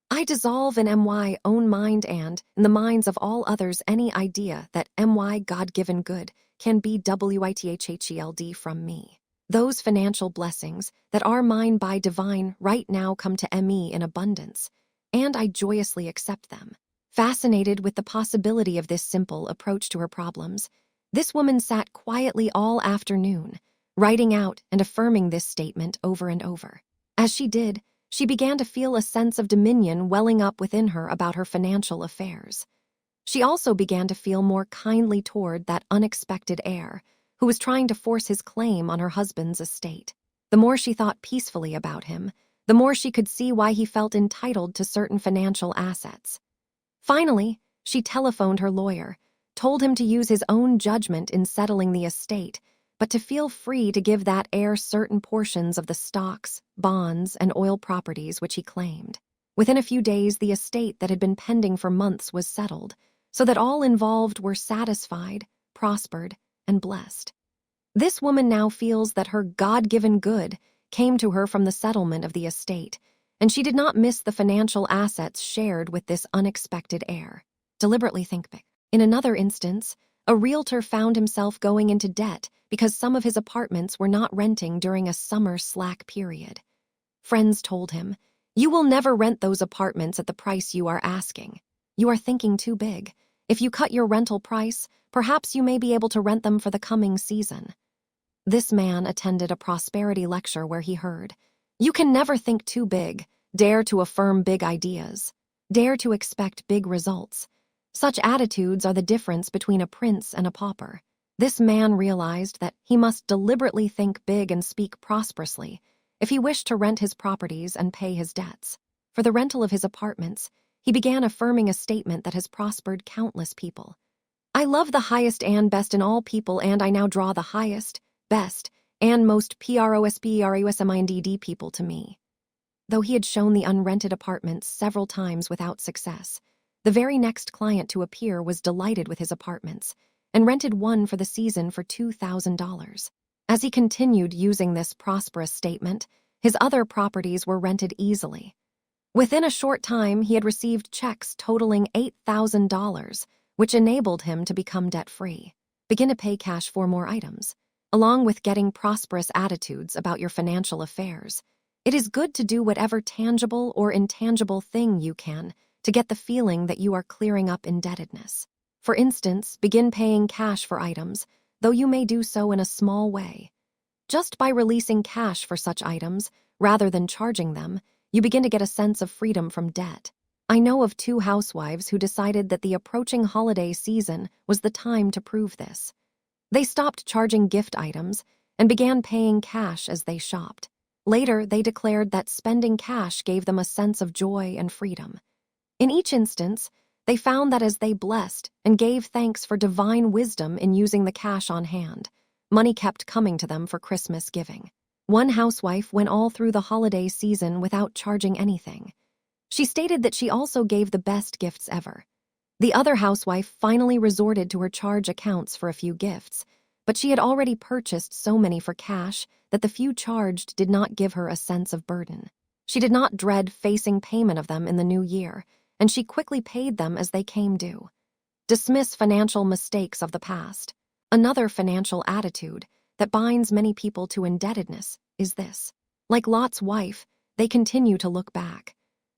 I dissolve in my own mind and, in the minds of all others, any idea that my God-given good can be withheld from me. Those financial blessings that are mine by divine right now come to me in abundance, and I joyously accept them. Fascinated with the possibility of this simple approach to her problems, this woman sat quietly all afternoon, writing out and affirming this statement over and over. As she did, she began to feel a sense of dominion welling up within her about her financial affairs. She also began to feel more kindly toward that unexpected heir who was trying to force his claim on her husband's estate. The more she thought peacefully about him, the more she could see why he felt entitled to certain financial assets. Finally, she telephoned her lawyer, told him to use his own judgment in settling the estate, but to feel free to give that heir certain portions of the stocks, bonds, and oil properties which he claimed. Within a few days, the estate that had been pending for months was settled, so that all involved were satisfied, prospered, and blessed. This woman now feels that her God-given good came to her from the settlement of the estate, and she did not miss the financial assets shared with this unexpected heir. Deliberately think big. In another instance, a realtor found himself going into debt because some of his apartments were not renting during a summer slack period. Friends told him, "You will never rent those apartments at the price you are asking. You are thinking too big. If you cut your rental price, perhaps you may be able to rent them for the coming season." This man attended a prosperity lecture where he heard, "You can never think too big. Dare to affirm big ideas. Dare to expect big results. Such attitudes are the difference between a prince and a pauper." This man realized that he must deliberately think big and speak prosperously if he wished to rent his properties and pay his debts. For the rental of his apartments, he began affirming a statement that has prospered countless people. "I love the highest and best in all people, and I now draw the highest, best, and most prosperous people to me." Though he had shown the unrented apartments several times without success, the very next client to appear was delighted with his apartments and rented one for the season for $2,000. As he continued using this prosperous statement, his other properties were rented easily. Within a short time, he had received checks totaling $8,000, which enabled him to become debt-free. Begin to pay cash for more items. Along with getting prosperous attitudes about your financial affairs, it is good to do whatever tangible or intangible thing you can to get the feeling that you are clearing up indebtedness. For instance, begin paying cash for items, though you may do so in a small way. Just by releasing cash for such items, rather than charging them, you begin to get a sense of freedom from debt. I know of 2 housewives who decided that the approaching holiday season was the time to prove this. They stopped charging gift items and began paying cash as they shopped. Later, they declared that spending cash gave them a sense of joy and freedom. In each instance, they found that as they blessed and gave thanks for divine wisdom in using the cash on hand, money kept coming to them for Christmas giving. One housewife went all through the holiday season without charging anything. She stated that she also gave the best gifts ever. The other housewife finally resorted to her charge accounts for a few gifts, but she had already purchased so many for cash that the few charged did not give her a sense of burden. She did not dread facing payment of them in the new year, and she quickly paid them as they came due. Dismiss financial mistakes of the past. Another financial attitude that binds many people to indebtedness is this. Like Lot's wife, they continue to look back.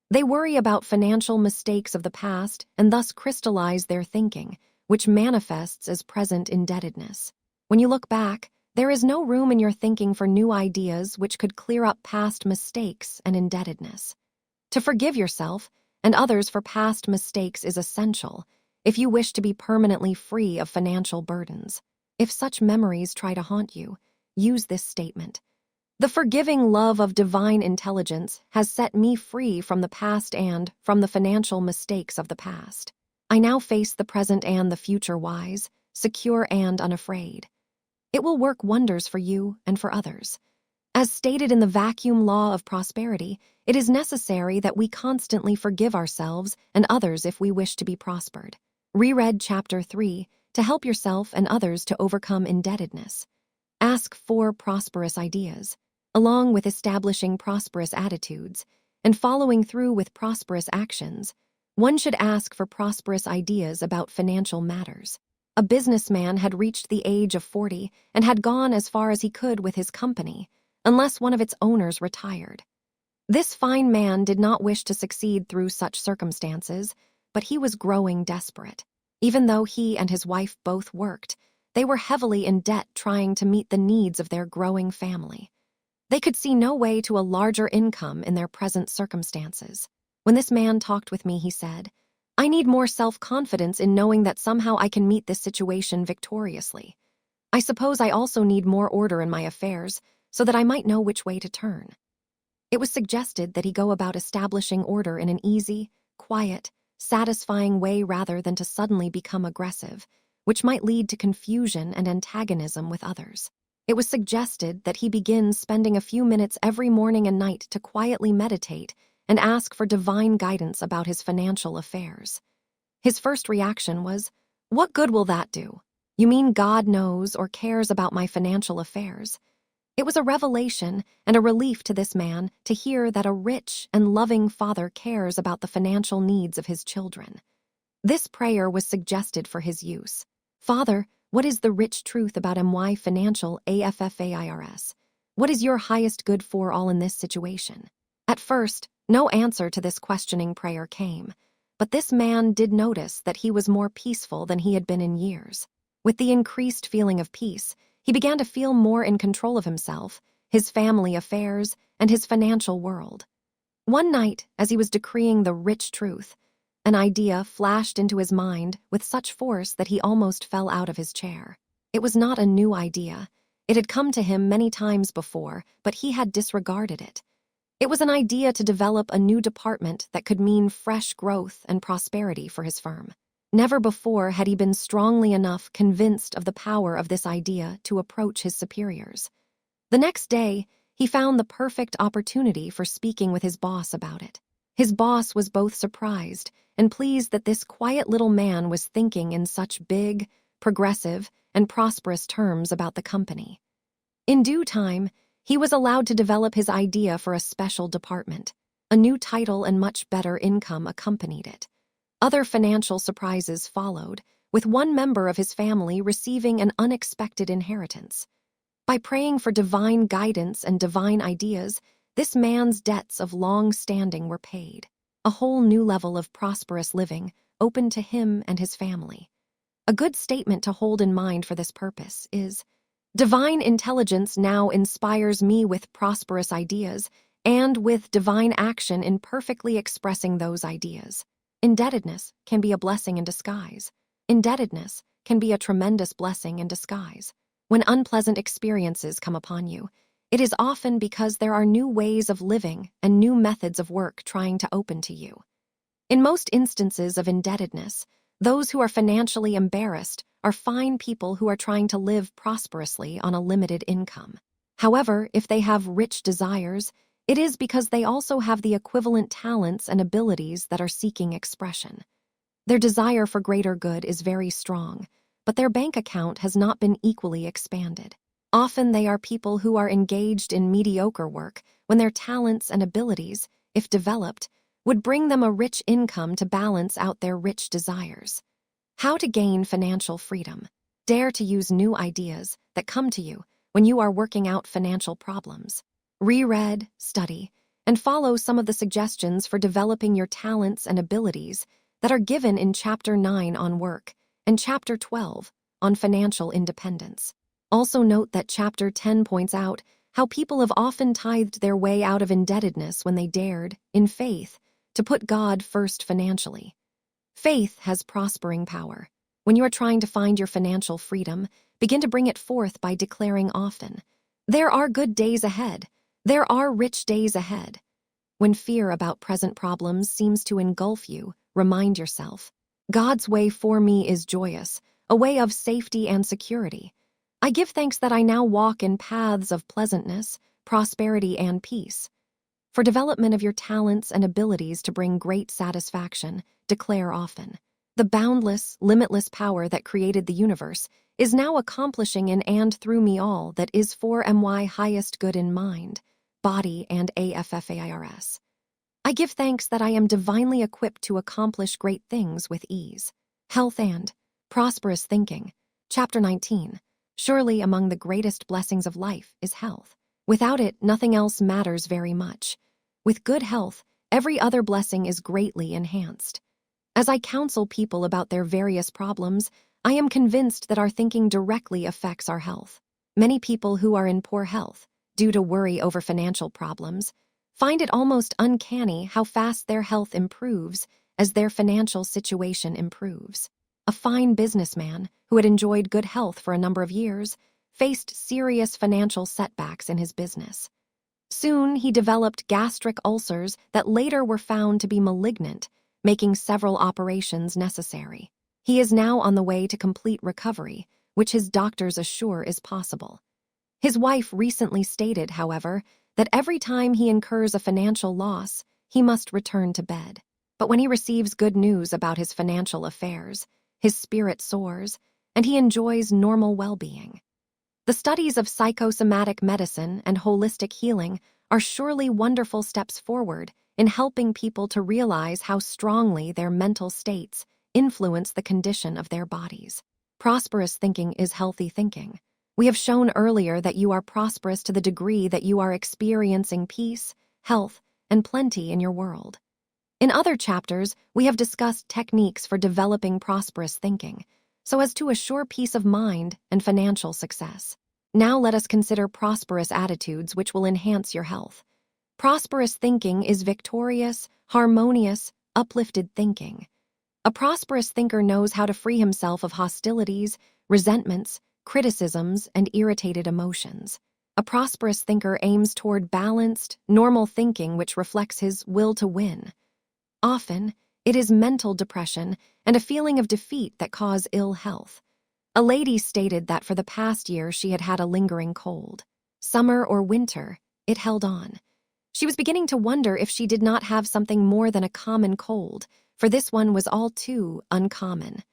They worry about financial mistakes of the past and thus crystallize their thinking, which manifests as present indebtedness. When you look back, there is no room in your thinking for new ideas which could clear up past mistakes and indebtedness. To forgive yourself and others for past mistakes is essential if you wish to be permanently free of financial burdens. If such memories try to haunt you, use this statement. The forgiving love of divine intelligence has set me free from the past and from the financial mistakes of the past. I now face the present and the future wise, secure and unafraid. It will work wonders for you and for others. As stated in the vacuum law of prosperity, it is necessary that we constantly forgive ourselves and others if we wish to be prospered. Reread Chapter 3 to help yourself and others to overcome indebtedness. Ask 4 prosperous ideas, along with establishing prosperous attitudes and following through with prosperous actions. One should ask for prosperous ideas about financial matters. A businessman had reached the age of 40 and had gone as far as he could with his company, unless one of its owners retired. This fine man did not wish to succeed through such circumstances, but he was growing desperate. Even though he and his wife both worked, they were heavily in debt trying to meet the needs of their growing family. They could see no way to a larger income in their present circumstances. When this man talked with me, he said, "I need more self-confidence in knowing that somehow I can meet this situation victoriously. I suppose I also need more order in my affairs so that I might know which way to turn." It was suggested that he go about establishing order in an easy, quiet, satisfying way rather than to suddenly become aggressive, which might lead to confusion and antagonism with others. It was suggested that he begin spending a few minutes every morning and night to quietly meditate and ask for divine guidance about his financial affairs. His first reaction was, "What good will that do? You mean God knows or cares about my financial affairs?" It was a revelation and a relief to this man to hear that a rich and loving Father cares about the financial needs of his children. This prayer was suggested for his use. "Father, what is the rich truth about my financial affairs? What is your highest good for all in this situation?" At first, no answer to this questioning prayer came, but this man did notice that he was more peaceful than he had been in years. With the increased feeling of peace, he began to feel more in control of himself, his family affairs, and his financial world. One night, as he was decreeing the rich truth, an idea flashed into his mind with such force that he almost fell out of his chair. It was not a new idea. It had come to him many times before, but he had disregarded it. It was an idea to develop a new department that could mean fresh growth and prosperity for his firm. Never before had he been strongly enough convinced of the power of this idea to approach his superiors. The next day, he found the perfect opportunity for speaking with his boss about it. His boss was both surprised and pleased that this quiet little man was thinking in such big, progressive, and prosperous terms about the company. In due time, he was allowed to develop his idea for a special department. A new title and much better income accompanied it. Other financial surprises followed, with one member of his family receiving an unexpected inheritance. By praying for divine guidance and divine ideas, this man's debts of long standing were paid. A whole new level of prosperous living opened to him and his family. A good statement to hold in mind for this purpose is, "Divine intelligence now inspires me with prosperous ideas and with divine action in perfectly expressing those ideas." Indebtedness can be a blessing in disguise. Indebtedness can be a tremendous blessing in disguise. When unpleasant experiences come upon you, it is often because there are new ways of living and new methods of work trying to open to you. In most instances of indebtedness, those who are financially embarrassed are fine people who are trying to live prosperously on a limited income. However, if they have rich desires, it is because they also have the equivalent talents and abilities that are seeking expression. Their desire for greater good is very strong, but their bank account has not been equally expanded. Often they are people who are engaged in mediocre work when their talents and abilities, if developed, would bring them a rich income to balance out their rich desires. How to gain financial freedom. Dare to use new ideas that come to you when you are working out financial problems. Reread, study, and follow some of the suggestions for developing your talents and abilities that are given in Chapter 9 on work and Chapter 12 on financial independence. Also note that Chapter 10 points out how people have often tithed their way out of indebtedness when they dared, in faith, to put God first financially. Faith has prospering power. When you are trying to find your financial freedom, begin to bring it forth by declaring often, "There are good days ahead. There are rich days ahead." When fear about present problems seems to engulf you, remind yourself, "God's way for me is joyous, a way of safety and security. I give thanks that I now walk in paths of pleasantness, prosperity, and peace." For development of your talents and abilities to bring great satisfaction, declare often, The boundless, limitless power that created the universe is now accomplishing in and through me all that is for my highest good in mind, body, and affairs. I give thanks that I am divinely equipped to accomplish great things with ease. Health and prosperous thinking. Chapter 19. Surely among the greatest blessings of life is health. Without it, nothing else matters very much. With good health, every other blessing is greatly enhanced. As I counsel people about their various problems, I am convinced that our thinking directly affects our health. Many people who are in poor health, due to worry over financial problems, find it almost uncanny how fast their health improves as their financial situation improves. A fine businessman who had enjoyed good health for a number of years faced serious financial setbacks in his business. Soon, he developed gastric ulcers that later were found to be malignant, making several operations necessary. He is now on the way to complete recovery, which his doctors assure is possible. His wife recently stated, however, that every time he incurs a financial loss, he must return to bed. But when he receives good news about his financial affairs, his spirit soars, and he enjoys normal well-being. The studies of psychosomatic medicine and holistic healing are surely wonderful steps forward in helping people to realize how strongly their mental states influence the condition of their bodies. Prosperous thinking is healthy thinking. We have shown earlier that you are prosperous to the degree that you are experiencing peace, health, and plenty in your world. In other chapters, we have discussed techniques for developing prosperous thinking, so as to assure peace of mind and financial success. Now let us consider prosperous attitudes which will enhance your health. Prosperous thinking is victorious, harmonious, uplifted thinking. A prosperous thinker knows how to free himself of hostilities, resentments, criticisms, and irritated emotions. A prosperous thinker aims toward balanced, normal thinking which reflects his will to win. Often, it is mental depression and a feeling of defeat that cause ill health. A lady stated that for the past year she had had a lingering cold. Summer or winter, it held on. She was beginning to wonder if she did not have something more than a common cold, for this one was all too uncommon.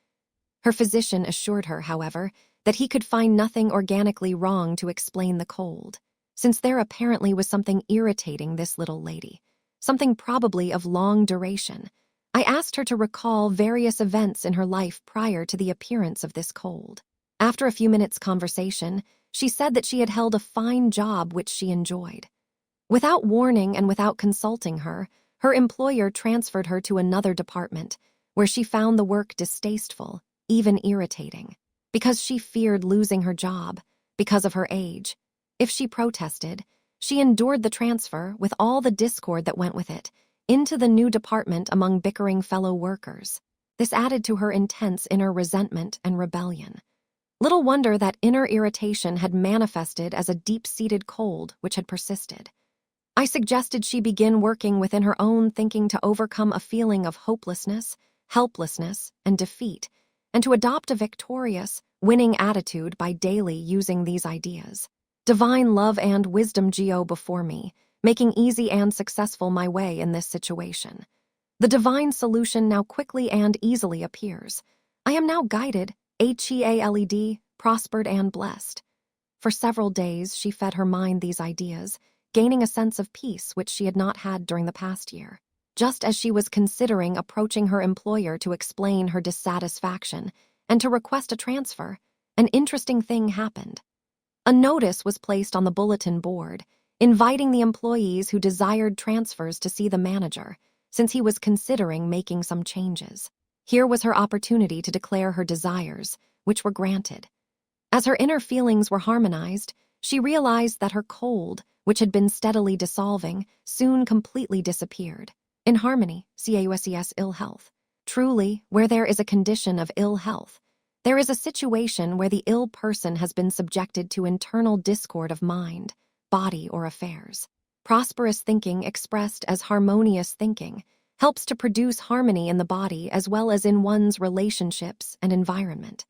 Her physician assured her, however, that he could find nothing organically wrong to explain the cold, since there apparently was something irritating this little lady, something probably of long duration. I asked her to recall various events in her life prior to the appearance of this cold. After a few minutes' conversation, she said that she had held a fine job which she enjoyed. Without warning and without consulting her, her employer transferred her to another department, where she found the work distasteful, even irritating, because she feared losing her job, because of her age. If she protested, she endured the transfer, with all the discord that went with it, into the new department among bickering fellow workers. This added to her intense inner resentment and rebellion. Little wonder that inner irritation had manifested as a deep-seated cold which had persisted. I suggested she begin working within her own thinking to overcome a feeling of hopelessness, helplessness, and defeat, and to adopt a victorious, winning attitude by daily using these ideas. Divine love and wisdom go before me, making easy and successful my way in this situation. The divine solution now quickly and easily appears. I am now guided, HEALED, prospered and blessed. For several days she fed her mind these ideas, gaining a sense of peace which she had not had during the past year. Just as she was considering approaching her employer to explain her dissatisfaction and to request a transfer, an interesting thing happened. A notice was placed on the bulletin board, inviting the employees who desired transfers to see the manager, since he was considering making some changes. Here was her opportunity to declare her desires, which were granted. As her inner feelings were harmonized, she realized that her cold, which had been steadily dissolving, soon completely disappeared. In harmony, CAUSES ill health. Truly, where there is a condition of ill health, there is a situation where the ill person has been subjected to internal discord of mind, body, or affairs. Prosperous thinking, expressed as harmonious thinking, helps to produce harmony in the body as well as in one's relationships and environment.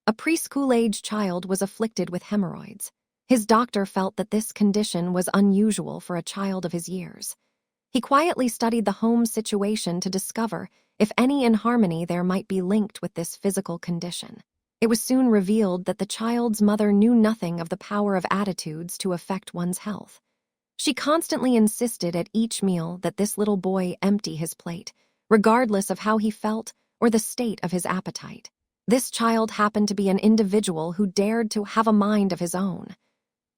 A preschool-age child was afflicted with hemorrhoids. His doctor felt that this condition was unusual for a child of his years. He quietly studied the home situation to discover if any inharmony there might be linked with this physical condition. It was soon revealed that the child's mother knew nothing of the power of attitudes to affect one's health. She constantly insisted at each meal that this little boy empty his plate, regardless of how he felt or the state of his appetite. This child happened to be an individual who dared to have a mind of his own.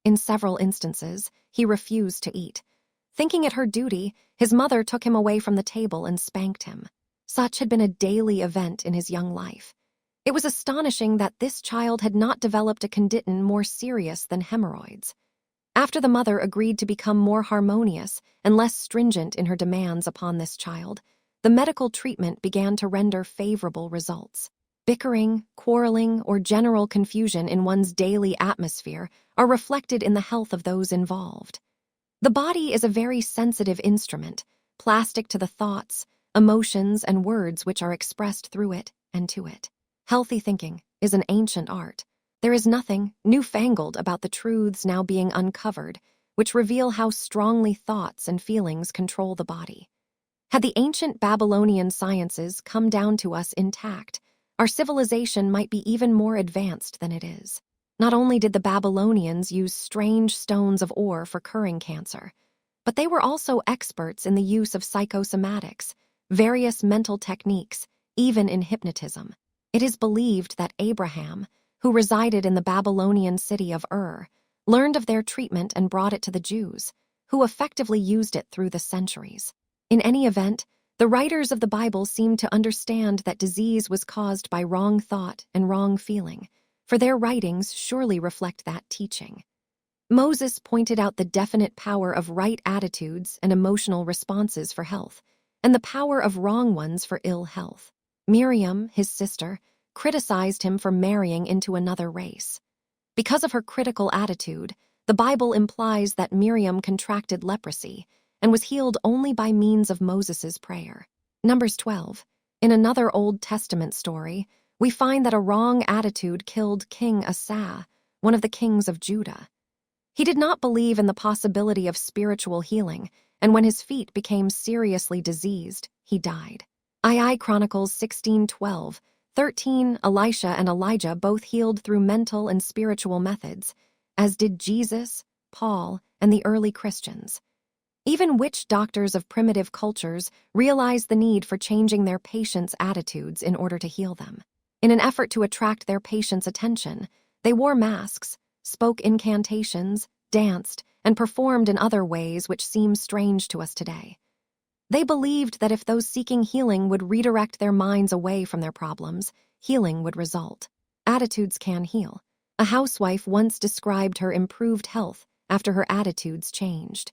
In several instances, he refused to eat. Thinking it her duty, his mother took him away from the table and spanked him. Such had been a daily event in his young life. It was astonishing that this child had not developed a condition more serious than hemorrhoids. After the mother agreed to become more harmonious and less stringent in her demands upon this child, the medical treatment began to render favorable results. Bickering, quarreling, or general confusion in one's daily atmosphere are reflected in the health of those involved. The body is a very sensitive instrument, plastic to the thoughts, emotions, and words which are expressed through it and to it. Healthy thinking is an ancient art. There is nothing newfangled about the truths now being uncovered, which reveal how strongly thoughts and feelings control the body. Had the ancient Babylonian sciences come down to us intact, our civilization might be even more advanced than it is. Not only did the Babylonians use strange stones of ore for curing cancer, but they were also experts in the use of psychosomatics, various mental techniques, even in hypnotism. It is believed that Abraham, who resided in the Babylonian city of Ur, learned of their treatment and brought it to the Jews, who effectively used it through the centuries. In any event, the writers of the Bible seem to understand that disease was caused by wrong thought and wrong feeling, for their writings surely reflect that teaching. Moses pointed out the definite power of right attitudes and emotional responses for health, and the power of wrong ones for ill health. Miriam, his sister, criticized him for marrying into another race. Because of her critical attitude, the Bible implies that Miriam contracted leprosy and was healed only by means of Moses' prayer. Numbers 12. In another Old Testament story, we find that a wrong attitude killed King Asa, one of the kings of Judah. He did not believe in the possibility of spiritual healing, and when his feet became seriously diseased, he died. II Chronicles 16:12, 13, Elisha and Elijah both healed through mental and spiritual methods, as did Jesus, Paul, and the early Christians. Even witch doctors of primitive cultures realized the need for changing their patients' attitudes in order to heal them. In an effort to attract their patients' attention, they wore masks, spoke incantations, danced, and performed in other ways which seem strange to us today. They believed that if those seeking healing would redirect their minds away from their problems, healing would result. Attitudes can heal. A housewife once described her improved health after her attitudes changed.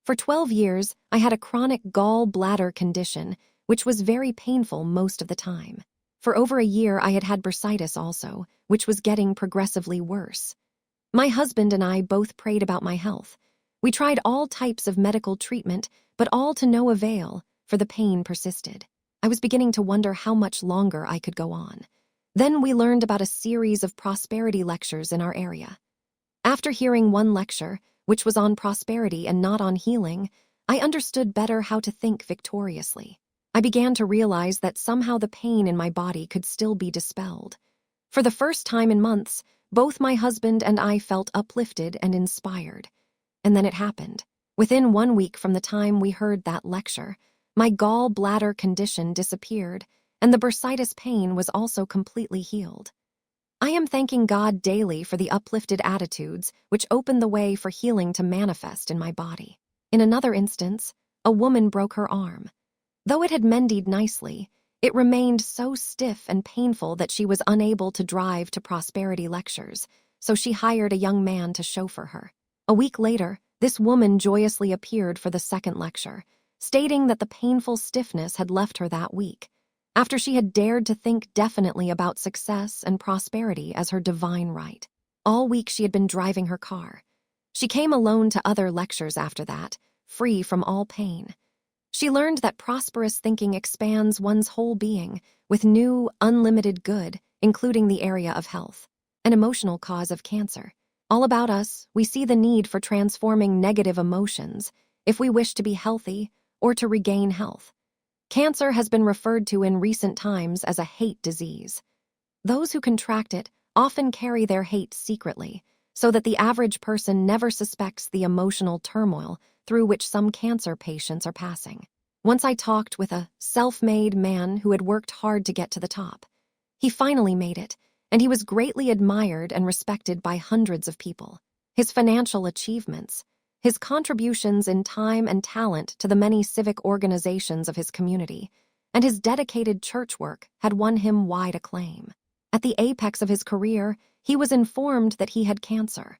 For 12 years, I had a chronic gallbladder condition, which was very painful most of the time. For over a year, I had had bursitis also, which was getting progressively worse. My husband and I both prayed about my health. We tried all types of medical treatment, but all to no avail, for the pain persisted. I was beginning to wonder how much longer I could go on. Then we learned about a series of prosperity lectures in our area. After hearing one lecture, which was on prosperity and not on healing, I understood better how to think victoriously. I began to realize that somehow the pain in my body could still be dispelled. For the first time in months, both my husband and I felt uplifted and inspired. And then it happened. Within 1 week from the time we heard that lecture, my gallbladder condition disappeared, and the bursitis pain was also completely healed. I am thanking God daily for the uplifted attitudes which opened the way for healing to manifest in my body. In another instance, a woman broke her arm. Though it had mended nicely, it remained so stiff and painful that she was unable to drive to prosperity lectures, so she hired a young man to chauffeur her. A week later, this woman joyously appeared for the second lecture, stating that the painful stiffness had left her that week, after she had dared to think definitely about success and prosperity as her divine right. All week she had been driving her car. She came alone to other lectures after that, free from all pain. She learned that prosperous thinking expands one's whole being with new, unlimited good, including the area of health, an emotional cause of cancer. All about us, we see the need for transforming negative emotions if we wish to be healthy, or to regain health. Cancer has been referred to in recent times as a hate disease. Those who contract it often carry their hate secretly, so that the average person never suspects the emotional turmoil through which some cancer patients are passing. Once I talked with a self-made man who had worked hard to get to the top. He finally made it, and he was greatly admired and respected by hundreds of people. His financial achievements, his contributions in time and talent to the many civic organizations of his community, and his dedicated church work had won him wide acclaim. At the apex of his career, he was informed that he had cancer.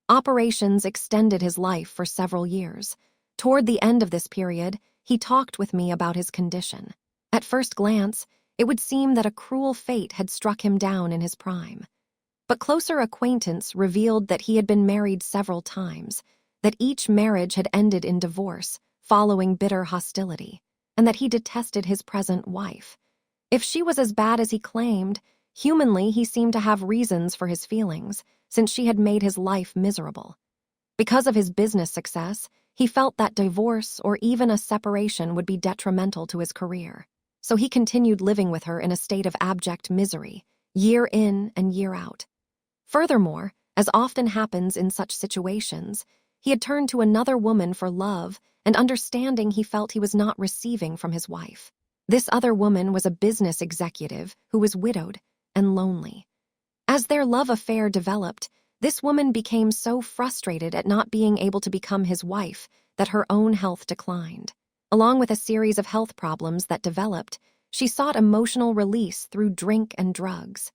Operations extended his life for several years. Toward the end of this period, he talked with me about his condition. At first glance, it would seem that a cruel fate had struck him down in his prime. But closer acquaintance revealed that he had been married several times, that each marriage had ended in divorce, following bitter hostility, and that he detested his present wife. If she was as bad as he claimed, humanly he seemed to have reasons for his feelings, since she had made his life miserable. Because of his business success, he felt that divorce or even a separation would be detrimental to his career. So he continued living with her in a state of abject misery, year in and year out. Furthermore, as often happens in such situations, he had turned to another woman for love and understanding he felt he was not receiving from his wife. This other woman was a business executive who was widowed and lonely. As their love affair developed, this woman became so frustrated at not being able to become his wife that her own health declined. Along with a series of health problems that developed, she sought emotional release through drink and drugs.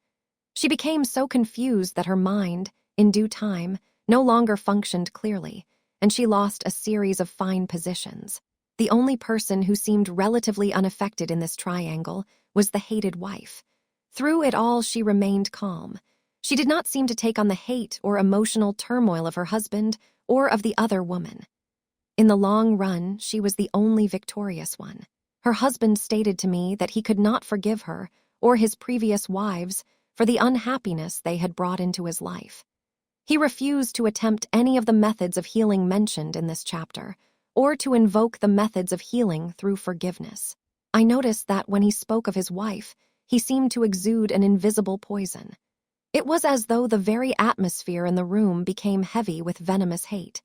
She became so confused that her mind, in due time, no longer functioned clearly, and she lost a series of fine positions. The only person who seemed relatively unaffected in this triangle was the hated wife. Through it all, she remained calm. She did not seem to take on the hate or emotional turmoil of her husband or of the other woman. In the long run, she was the only victorious one. Her husband stated to me that he could not forgive her or his previous wives for the unhappiness they had brought into his life. He refused to attempt any of the methods of healing mentioned in this chapter, or to invoke the methods of healing through forgiveness. I noticed that when he spoke of his wife, he seemed to exude an invisible poison. It was as though the very atmosphere in the room became heavy with venomous hate.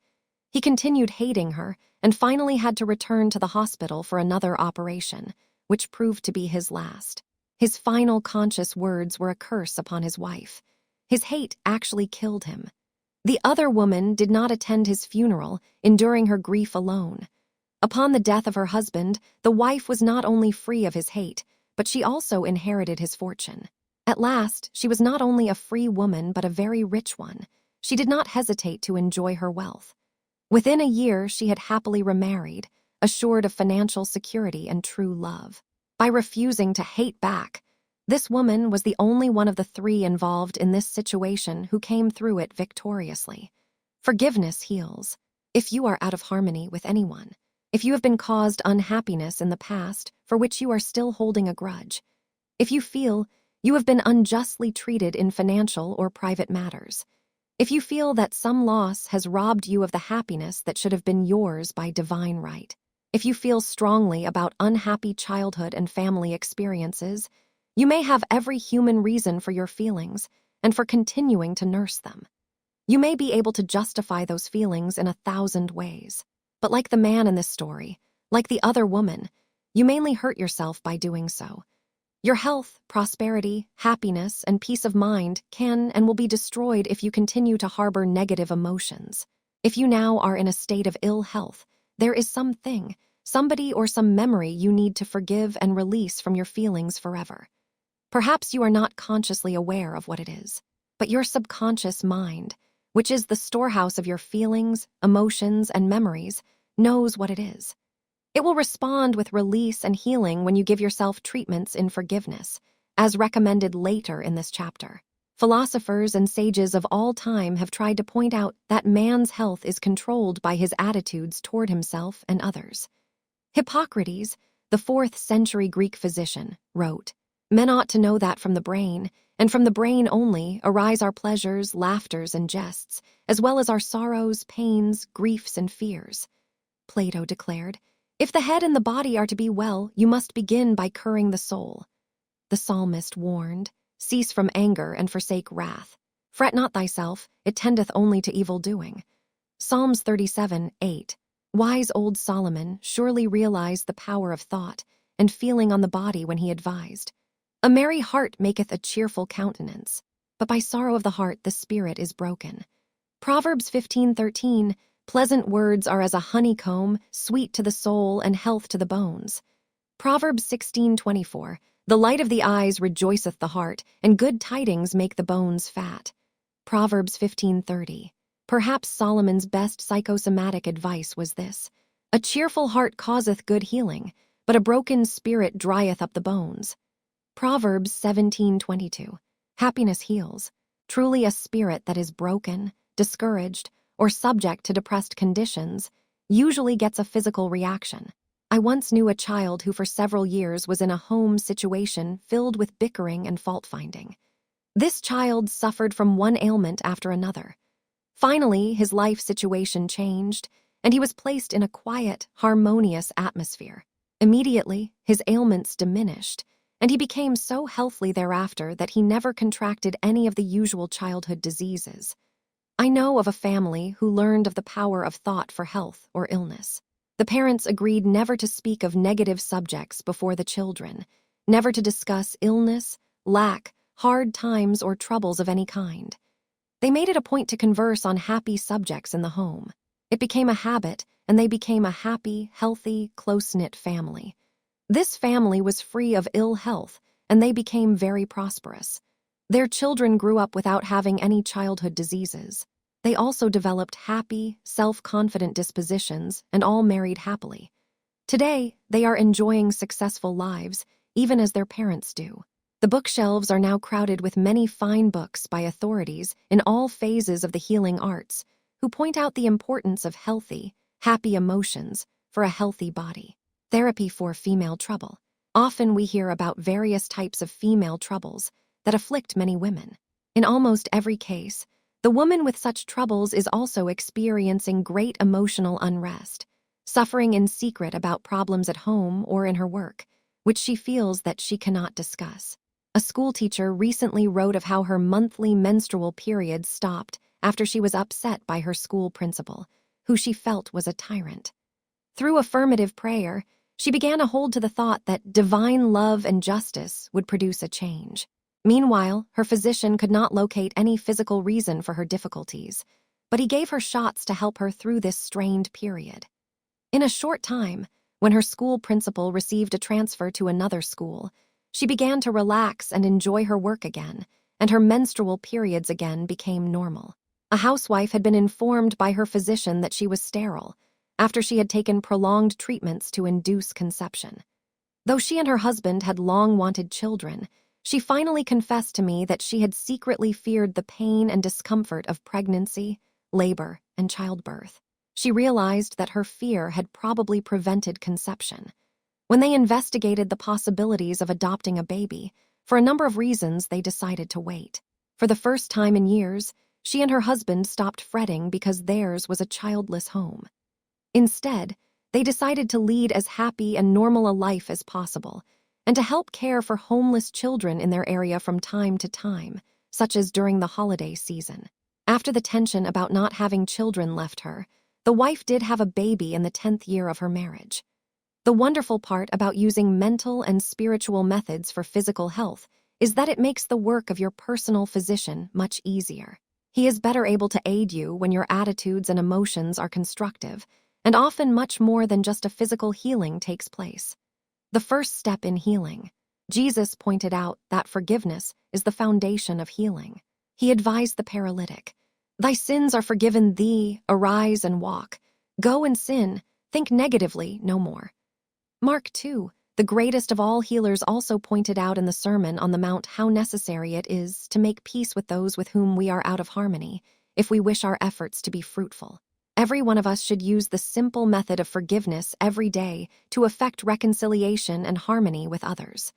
He continued hating her and finally had to return to the hospital for another operation, which proved to be his last. His final conscious words were a curse upon his wife. His hate actually killed him. The other woman did not attend his funeral, enduring her grief alone. Upon the death of her husband, the wife was not only free of his hate, but she also inherited his fortune. At last, she was not only a free woman but a very rich one. She did not hesitate to enjoy her wealth. Within a year, she had happily remarried, assured of financial security and true love. By refusing to hate back, this woman was the only one of the three involved in this situation who came through it victoriously. Forgiveness heals. If you are out of harmony with anyone, if you have been caused unhappiness in the past for which you are still holding a grudge, if you feel you have been unjustly treated in financial or private matters, if you feel that some loss has robbed you of the happiness that should have been yours by divine right, if you feel strongly about unhappy childhood and family experiences, you may have every human reason for your feelings and for continuing to nurse them. You may be able to justify those feelings in 1,000 ways. But like the man in this story, like the other woman, you mainly hurt yourself by doing so. Your health, prosperity, happiness, and peace of mind can and will be destroyed if you continue to harbor negative emotions. If you now are in a state of ill health, there is something, somebody or some memory you need to forgive and release from your feelings forever. Perhaps you are not consciously aware of what it is, but your subconscious mind, which is the storehouse of your feelings, emotions, and memories, knows what it is. It will respond with release and healing when you give yourself treatments in forgiveness, as recommended later in this chapter. Philosophers and sages of all time have tried to point out that man's health is controlled by his attitudes toward himself and others. Hippocrates, the 4th century Greek physician, wrote, "Men ought to know that from the brain, and from the brain only, arise our pleasures, laughters, and jests, as well as our sorrows, pains, griefs, and fears." Plato declared, If the head and the body are to be well, you must begin by curing the soul. The psalmist warned, "Cease from anger and forsake wrath. Fret not thyself, it tendeth only to evil doing." Psalms 37:8. Wise old Solomon surely realized the power of thought and feeling on the body when he advised, "A merry heart maketh a cheerful countenance, but by sorrow of the heart the spirit is broken." Proverbs 15:13. Pleasant words are as a honeycomb, sweet to the soul and health to the bones. Proverbs 16:24. The light of the eyes rejoiceth the heart, and good tidings make the bones fat. Proverbs 15:30. Perhaps Solomon's best psychosomatic advice was this: "A cheerful heart causeth good healing, but a broken spirit drieth up the bones." Proverbs 17:22. Happiness heals. Truly a spirit that is broken, discouraged, or subject to depressed conditions usually gets a physical reaction. I once knew a child who for several years was in a home situation filled with bickering and fault-finding. This child suffered from one ailment after another. Finally, his life situation changed, and he was placed in a quiet, harmonious atmosphere. Immediately, his ailments diminished, and he became so healthy thereafter that he never contracted any of the usual childhood diseases. I know of a family who learned of the power of thought for health or illness. The parents agreed never to speak of negative subjects before the children, never to discuss illness, lack, hard times, or troubles of any kind. They made it a point to converse on happy subjects in the home. It became a habit, and they became a happy, healthy, close-knit family. This family was free of ill health, and they became very prosperous. Their children grew up without having any childhood diseases. They also developed happy, self-confident dispositions and all married happily. Today, they are enjoying successful lives, even as their parents do. The bookshelves are now crowded with many fine books by authorities in all phases of the healing arts, who point out the importance of healthy, happy emotions for a healthy body. Therapy for female trouble. Often we hear about various types of female troubles that afflict many women. In almost every case, the woman with such troubles is also experiencing great emotional unrest, suffering in secret about problems at home or in her work, which she feels that she cannot discuss. A schoolteacher recently wrote of how her monthly menstrual periods stopped after she was upset by her school principal, who she felt was a tyrant. Through affirmative prayer, she began to hold to the thought that divine love and justice would produce a change. Meanwhile, her physician could not locate any physical reason for her difficulties, but he gave her shots to help her through this strained period. In a short time, when her school principal received a transfer to another school, she began to relax and enjoy her work again, and her menstrual periods again became normal. A housewife had been informed by her physician that she was sterile, after she had taken prolonged treatments to induce conception. Though she and her husband had long wanted children, she finally confessed to me that she had secretly feared the pain and discomfort of pregnancy, labor, and childbirth. She realized that her fear had probably prevented conception. When they investigated the possibilities of adopting a baby, for a number of reasons they decided to wait. For the first time in years, she and her husband stopped fretting because theirs was a childless home. Instead, they decided to lead as happy and normal a life as possible, and to help care for homeless children in their area from time to time, such as during the holiday season. After the tension about not having children left her, the wife did have a baby in the 10th year of her marriage. The wonderful part about using mental and spiritual methods for physical health is that it makes the work of your personal physician much easier. He is better able to aid you when your attitudes and emotions are constructive, and often much more than just a physical healing takes place. The first step in healing. Jesus pointed out that forgiveness is the foundation of healing. He advised the paralytic, "Thy sins are forgiven thee, arise and walk. Go and sin, think negatively no more." Mark 2, the greatest of all healers, also pointed out in the Sermon on the Mount how necessary it is to make peace with those with whom we are out of harmony, if we wish our efforts to be fruitful. Every one of us should use the simple method of forgiveness every day to effect reconciliation and harmony with others.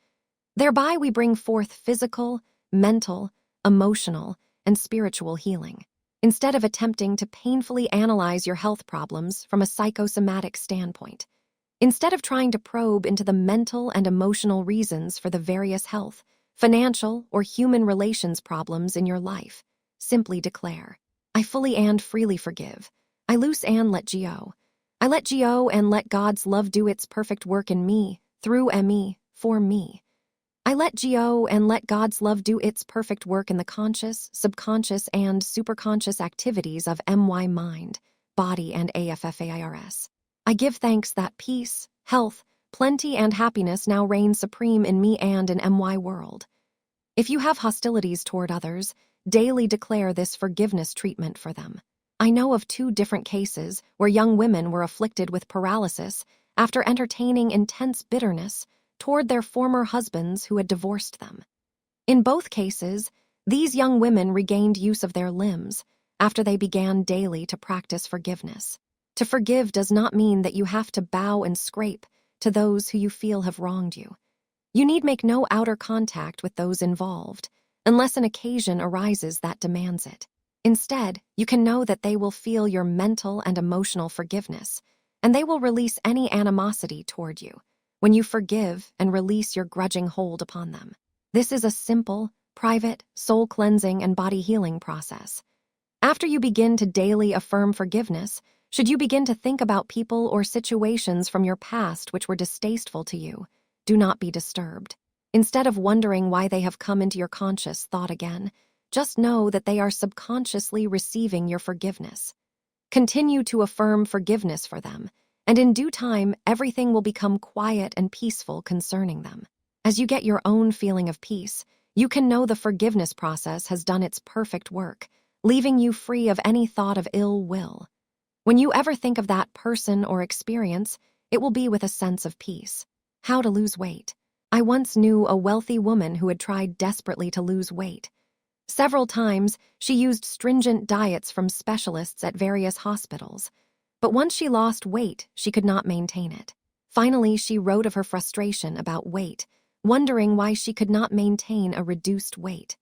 Thereby we bring forth physical, mental, emotional, and spiritual healing. Instead of attempting to painfully analyze your health problems from a psychosomatic standpoint, Instead of trying to probe into the mental and emotional reasons for the various health, financial, or human relations problems in your life, simply declare, I fully and freely forgive. I loose and let go. I let go and let God's love do its perfect work in me, through me, for me. I let go and let God's love do its perfect work in the conscious, subconscious, and superconscious activities of my mind, body, and affairs. I give thanks that peace, health, plenty, and happiness now reign supreme in me and in my world. If you have hostilities toward others, daily declare this forgiveness treatment for them. I know of 2 different cases where young women were afflicted with paralysis after entertaining intense bitterness toward their former husbands who had divorced them. In both cases, these young women regained use of their limbs after they began daily to practice forgiveness. To forgive does not mean that you have to bow and scrape to those who you feel have wronged you. You need make no outer contact with those involved, unless an occasion arises that demands it. Instead, you can know that they will feel your mental and emotional forgiveness, and they will release any animosity toward you when you forgive and release your grudging hold upon them. This is a simple, private, soul-cleansing and body-healing process. After you begin to daily affirm forgiveness, should you begin to think about people or situations from your past which were distasteful to you, do not be disturbed. Instead of wondering why they have come into your conscious thought again, just know that they are subconsciously receiving your forgiveness. Continue to affirm forgiveness for them, and in due time, everything will become quiet and peaceful concerning them. As you get your own feeling of peace, you can know the forgiveness process has done its perfect work, leaving you free of any thought of ill will. When you ever think of that person or experience, it will be with a sense of peace. How to lose weight. I once knew a wealthy woman who had tried desperately to lose weight. Several times, she used stringent diets from specialists at various hospitals. But once she lost weight, she could not maintain it. Finally, she wrote of her frustration about weight, wondering why she could not maintain a reduced weight.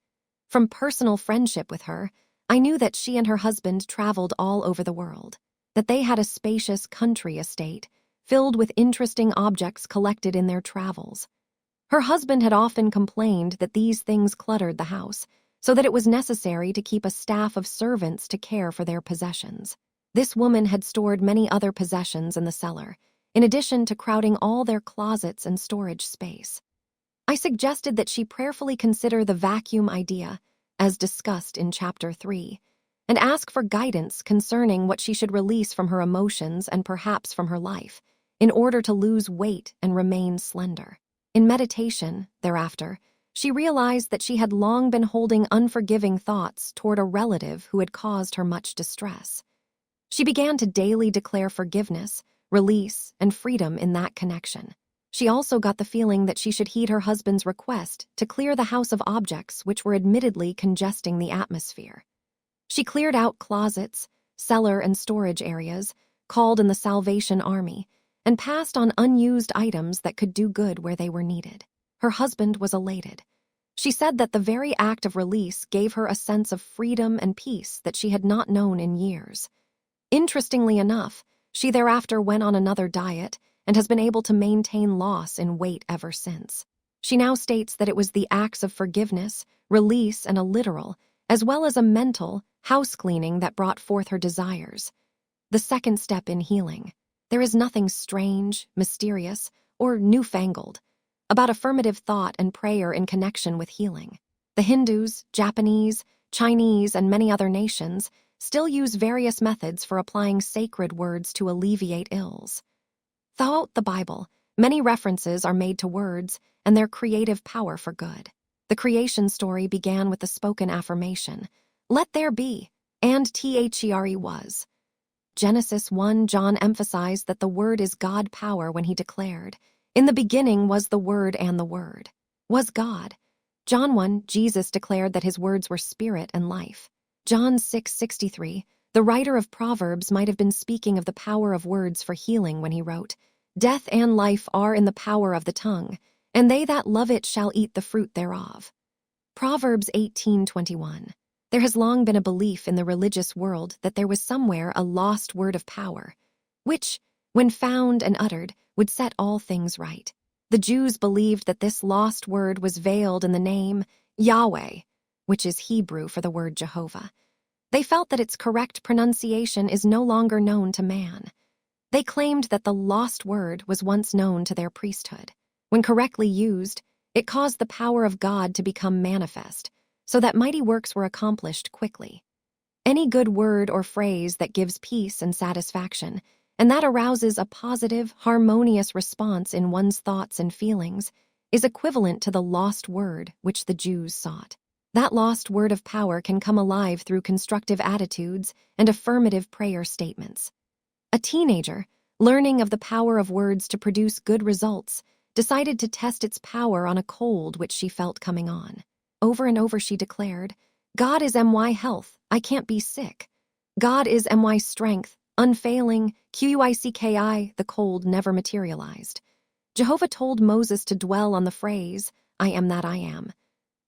From personal friendship with her, I knew that she and her husband traveled all over the world, that they had a spacious country estate filled with interesting objects collected in their travels. Her husband had often complained that these things cluttered the house, so that it was necessary to keep a staff of servants to care for their possessions. This woman had stored many other possessions in the cellar, in addition to crowding all their closets and storage space. I suggested that she prayerfully consider the vacuum idea, as discussed in Chapter 3, and ask for guidance concerning what she should release from her emotions and perhaps from her life, in order to lose weight and remain slender. In meditation, thereafter, she realized that she had long been holding unforgiving thoughts toward a relative who had caused her much distress. She began to daily declare forgiveness, release, and freedom in that connection. She also got the feeling that she should heed her husband's request to clear the house of objects which were admittedly congesting the atmosphere. She cleared out closets, cellar and storage areas, called in the Salvation Army, and passed on unused items that could do good where they were needed. Her husband was elated. She said that the very act of release gave her a sense of freedom and peace that she had not known in years. Interestingly enough, she thereafter went on another diet and has been able to maintain loss in weight ever since. She now states that it was the acts of forgiveness, release, and a literal, as well as a mental, house cleaning that brought forth her desires. The second step in healing. There is nothing strange, mysterious, or newfangled about affirmative thought and prayer in connection with healing. The Hindus, Japanese, Chinese, and many other nations still use various methods for applying sacred words to alleviate ills. Throughout the Bible, many references are made to words and their creative power for good. The creation story began with the spoken affirmation, "Let there be," and there was. Genesis 1, John emphasized that the Word is God power when he declared, "In the beginning was the Word, and the Word was God." John 1, Jesus declared that his words were spirit and life. John 6:63, the writer of Proverbs might have been speaking of the power of words for healing when he wrote, "Death and life are in the power of the tongue, and they that love it shall eat the fruit thereof." Proverbs 18:21. There has long been a belief in the religious world that there was somewhere a lost word of power, which, when found and uttered, would set all things right. The Jews believed that this lost word was veiled in the name Yahweh, which is Hebrew for the word Jehovah. They felt that its correct pronunciation is no longer known to man. They claimed that the lost word was once known to their priesthood. When correctly used, it caused the power of God to become manifest, so that mighty works were accomplished quickly. Any good word or phrase that gives peace and satisfaction, and that arouses a positive, harmonious response in one's thoughts and feelings, is equivalent to the lost word which the Jews sought. That lost word of power can come alive through constructive attitudes and affirmative prayer statements. A teenager, learning of the power of words to produce good results, decided to test its power on a cold which she felt coming on. Over and over she declared, "God is my health, I can't be sick. God is my strength, unfailing, Quicky." The cold never materialized. Jehovah told Moses to dwell on the phrase, "I am that I am,"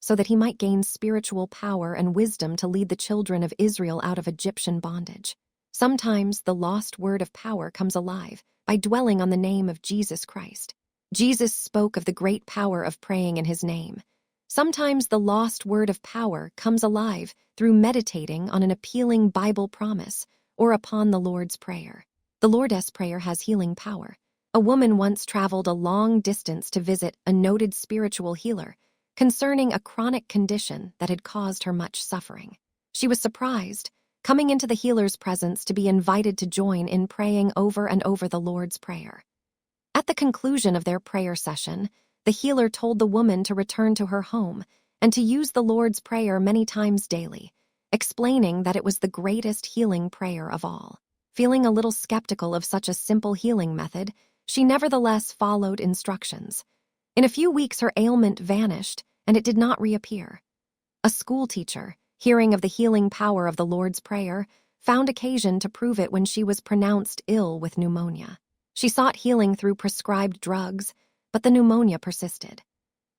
so that he might gain spiritual power and wisdom to lead the children of Israel out of Egyptian bondage. Sometimes the lost word of power comes alive by dwelling on the name of Jesus Christ. Jesus spoke of the great power of praying in his name. Sometimes the lost word of power comes alive through meditating on an appealing Bible promise or upon the Lord's Prayer. The Lord's Prayer has healing power. A woman once traveled a long distance to visit a noted spiritual healer concerning a chronic condition that had caused her much suffering. She was surprised, coming into the healer's presence, to be invited to join in praying over and over the Lord's Prayer. At the conclusion of their prayer session, the healer told the woman to return to her home and to use the Lord's Prayer many times daily, explaining that it was the greatest healing prayer of all. Feeling a little skeptical of such a simple healing method, she nevertheless followed instructions. In a few weeks her ailment vanished, and it did not reappear. A schoolteacher, hearing of the healing power of the Lord's Prayer, found occasion to prove it when she was pronounced ill with pneumonia. She sought healing through prescribed drugs, but the pneumonia persisted.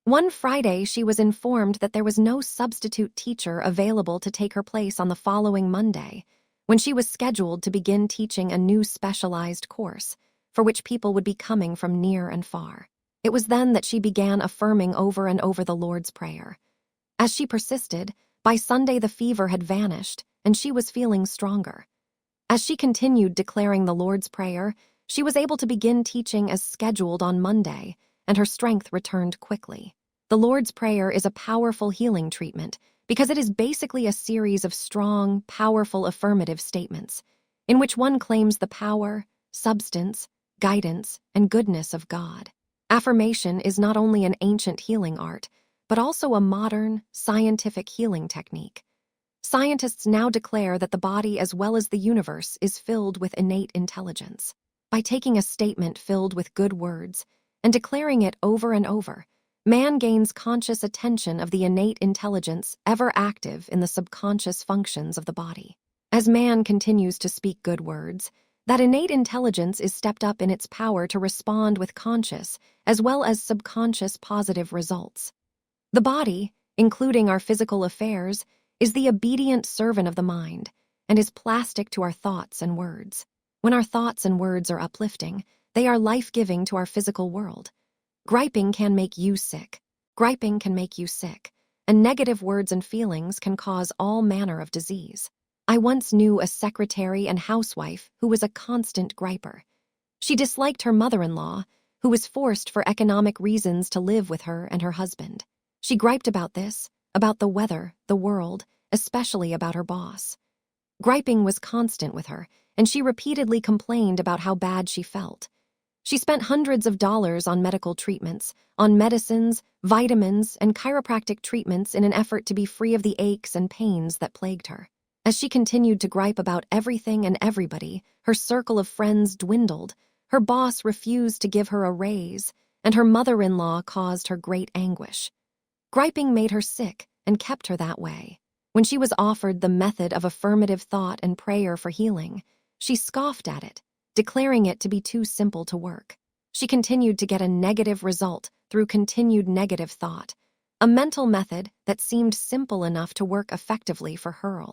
One Friday, she was informed that there was no substitute teacher available to take her place on the following Monday, when she was scheduled to begin teaching a new specialized course, for which people would be coming from near and far. It was then that she began affirming over and over the Lord's Prayer. As she persisted, by Sunday the fever had vanished, and she was feeling stronger. As she continued declaring the Lord's Prayer, she was able to begin teaching as scheduled on Monday, and her strength returned quickly. The Lord's Prayer is a powerful healing treatment because it is basically a series of strong, powerful affirmative statements in which one claims the power, substance, guidance, and goodness of God. Affirmation is not only an ancient healing art, but also a modern, scientific healing technique. Scientists now declare that the body as well as the universe is filled with innate intelligence. By taking a statement filled with good words and declaring it over and over, man gains conscious attention of the innate intelligence ever active in the subconscious functions of the body. As man continues to speak good words, that innate intelligence is stepped up in its power to respond with conscious as well as subconscious positive results. The body, including our physical affairs, is the obedient servant of the mind and is plastic to our thoughts and words. When our thoughts and words are uplifting, they are life-giving to our physical world. Griping can make you sick. Griping can make you sick, and negative words and feelings can cause all manner of disease. I once knew a secretary and housewife who was a constant griper. She disliked her mother-in-law, who was forced for economic reasons to live with her and her husband. She griped about this, about the weather, the world, especially about her boss. Griping was constant with her, and she repeatedly complained about how bad she felt. She spent hundreds of dollars on medical treatments, on medicines, vitamins, and chiropractic treatments in an effort to be free of the aches and pains that plagued her. As she continued to gripe about everything and everybody, her circle of friends dwindled, her boss refused to give her a raise, and her mother-in-law caused her great anguish. Griping made her sick and kept her that way. When she was offered the method of affirmative thought and prayer for healing, she scoffed at it, declaring it to be too simple to work. She continued to get a negative result through continued negative thought, a mental method that seemed simple enough to work effectively for her.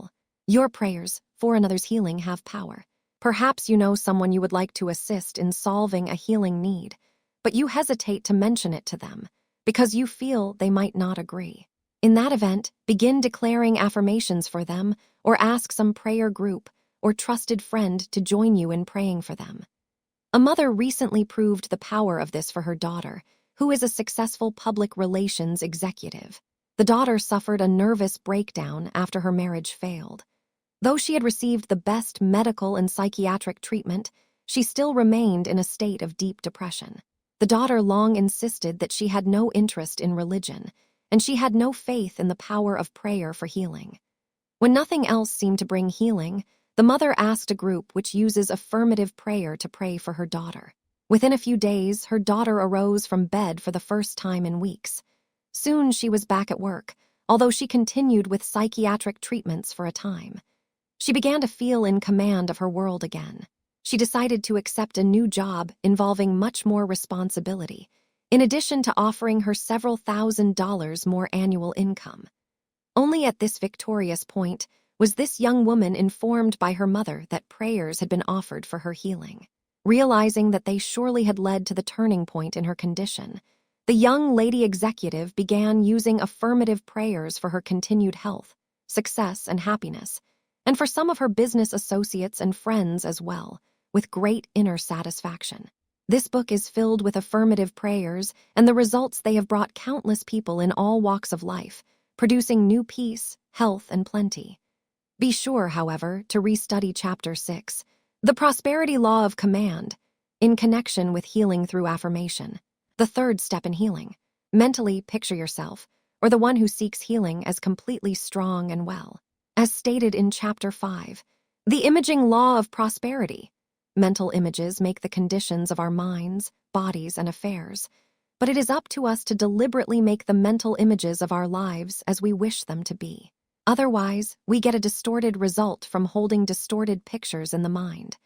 Your prayers for another's healing have power. Perhaps you know someone you would like to assist in solving a healing need, but you hesitate to mention it to them because you feel they might not agree. In that event, begin declaring affirmations for them or ask some prayer group or trusted friend to join you in praying for them. A mother recently proved the power of this for her daughter, who is a successful public relations executive. The daughter suffered a nervous breakdown after her marriage failed. Though she had received the best medical and psychiatric treatment, she still remained in a state of deep depression. The daughter long insisted that she had no interest in religion, and she had no faith in the power of prayer for healing. When nothing else seemed to bring healing, the mother asked a group which uses affirmative prayer to pray for her daughter. Within a few days, her daughter arose from bed for the first time in weeks. Soon she was back at work, although she continued with psychiatric treatments for a time. She began to feel in command of her world again. She decided to accept a new job involving much more responsibility, in addition to offering her several $1,000s more annual income. Only at this victorious point was this young woman informed by her mother that prayers had been offered for her healing. Realizing that they surely had led to the turning point in her condition, the young lady executive began using affirmative prayers for her continued health, success, and happiness, and for some of her business associates and friends as well, with great inner satisfaction. This book is filled with affirmative prayers and the results they have brought countless people in all walks of life, producing new peace, health, and plenty. Be sure, however, to restudy Chapter 6, The Prosperity Law of Command, in connection with healing through affirmation. The third step in healing. Mentally picture yourself, or the one who seeks healing, as completely strong and well. As stated in Chapter 5, The Imaging Law of Prosperity. Mental images make the conditions of our minds, bodies, and affairs, but it is up to us to deliberately make the mental images of our lives as we wish them to be. Otherwise, we get a distorted result from holding distorted pictures in the mind.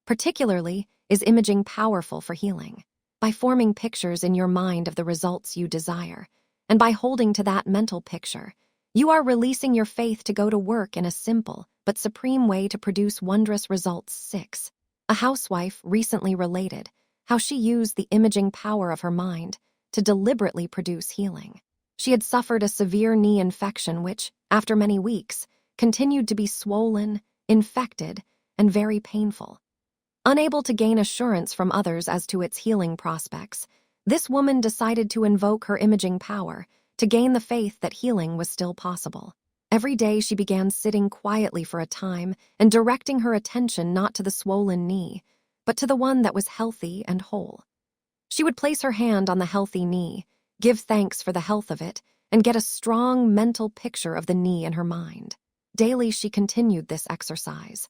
Particularly, is imaging powerful for healing. By forming pictures in your mind of the results you desire, and by holding to that mental picture, you are releasing your faith to go to work in a simple but supreme way to produce wondrous results. 6. A housewife recently related how she used the imaging power of her mind to deliberately produce healing. She had suffered a severe knee infection which, after many weeks, continued to be swollen, infected, and very painful. Unable to gain assurance from others as to its healing prospects, this woman decided to invoke her imaging power to gain the faith that healing was still possible. Every day she began sitting quietly for a time and directing her attention not to the swollen knee, but to the one that was healthy and whole. She would place her hand on the healthy knee, give thanks for the health of it, and get a strong mental picture of the knee in her mind. Daily she continued this exercise.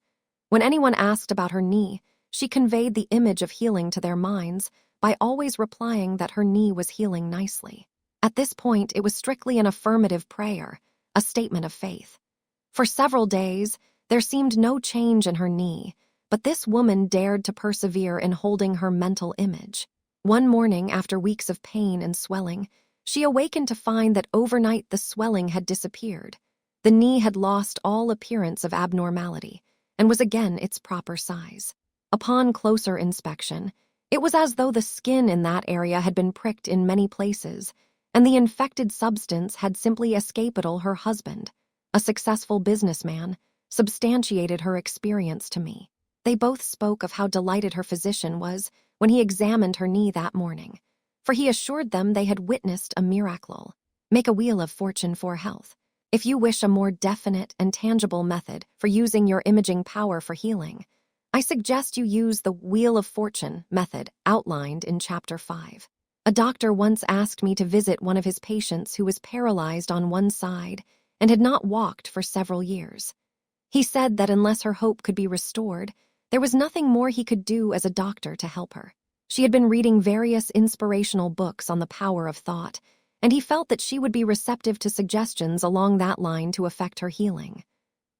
When anyone asked about her knee, she conveyed the image of healing to their minds by always replying that her knee was healing nicely. At this point, it was strictly an affirmative prayer, a statement of faith. For several days, there seemed no change in her knee, but this woman dared to persevere in holding her mental image. One morning, after weeks of pain and swelling, she awakened to find that overnight the swelling had disappeared. The knee had lost all appearance of abnormality and was again its proper size. Upon closer inspection, it was as though the skin in that area had been pricked in many places, and the infected substance had simply escaped her husband, a successful businessman, substantiated her experience to me. They both spoke of how delighted her physician was when he examined her knee that morning, for he assured them they had witnessed a miracle. Make a wheel of fortune for health. If you wish a more definite and tangible method for using your imaging power for healing, I suggest you use the Wheel of Fortune method outlined in Chapter 5. A doctor once asked me to visit one of his patients who was paralyzed on one side and had not walked for several years. He said that unless her hope could be restored, there was nothing more he could do as a doctor to help her. She had been reading various inspirational books on the power of thought, and he felt that she would be receptive to suggestions along that line to affect her healing.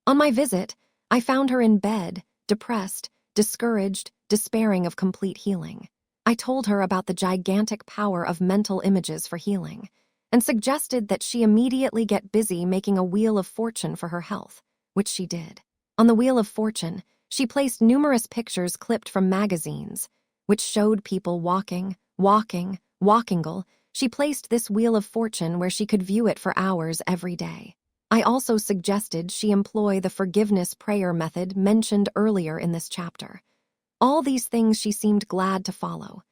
On my visit, I found her in bed, depressed, discouraged, despairing of complete healing. I told her about the gigantic power of mental images for healing, and suggested that she immediately get busy making a wheel of fortune for her health, which she did. On the Wheel of Fortune, She placed numerous pictures clipped from magazines, which showed people walking. She placed this wheel of fortune where she could view it for hours every day. I also suggested she employ the forgiveness prayer method mentioned earlier in this chapter. All these things she seemed glad to follow.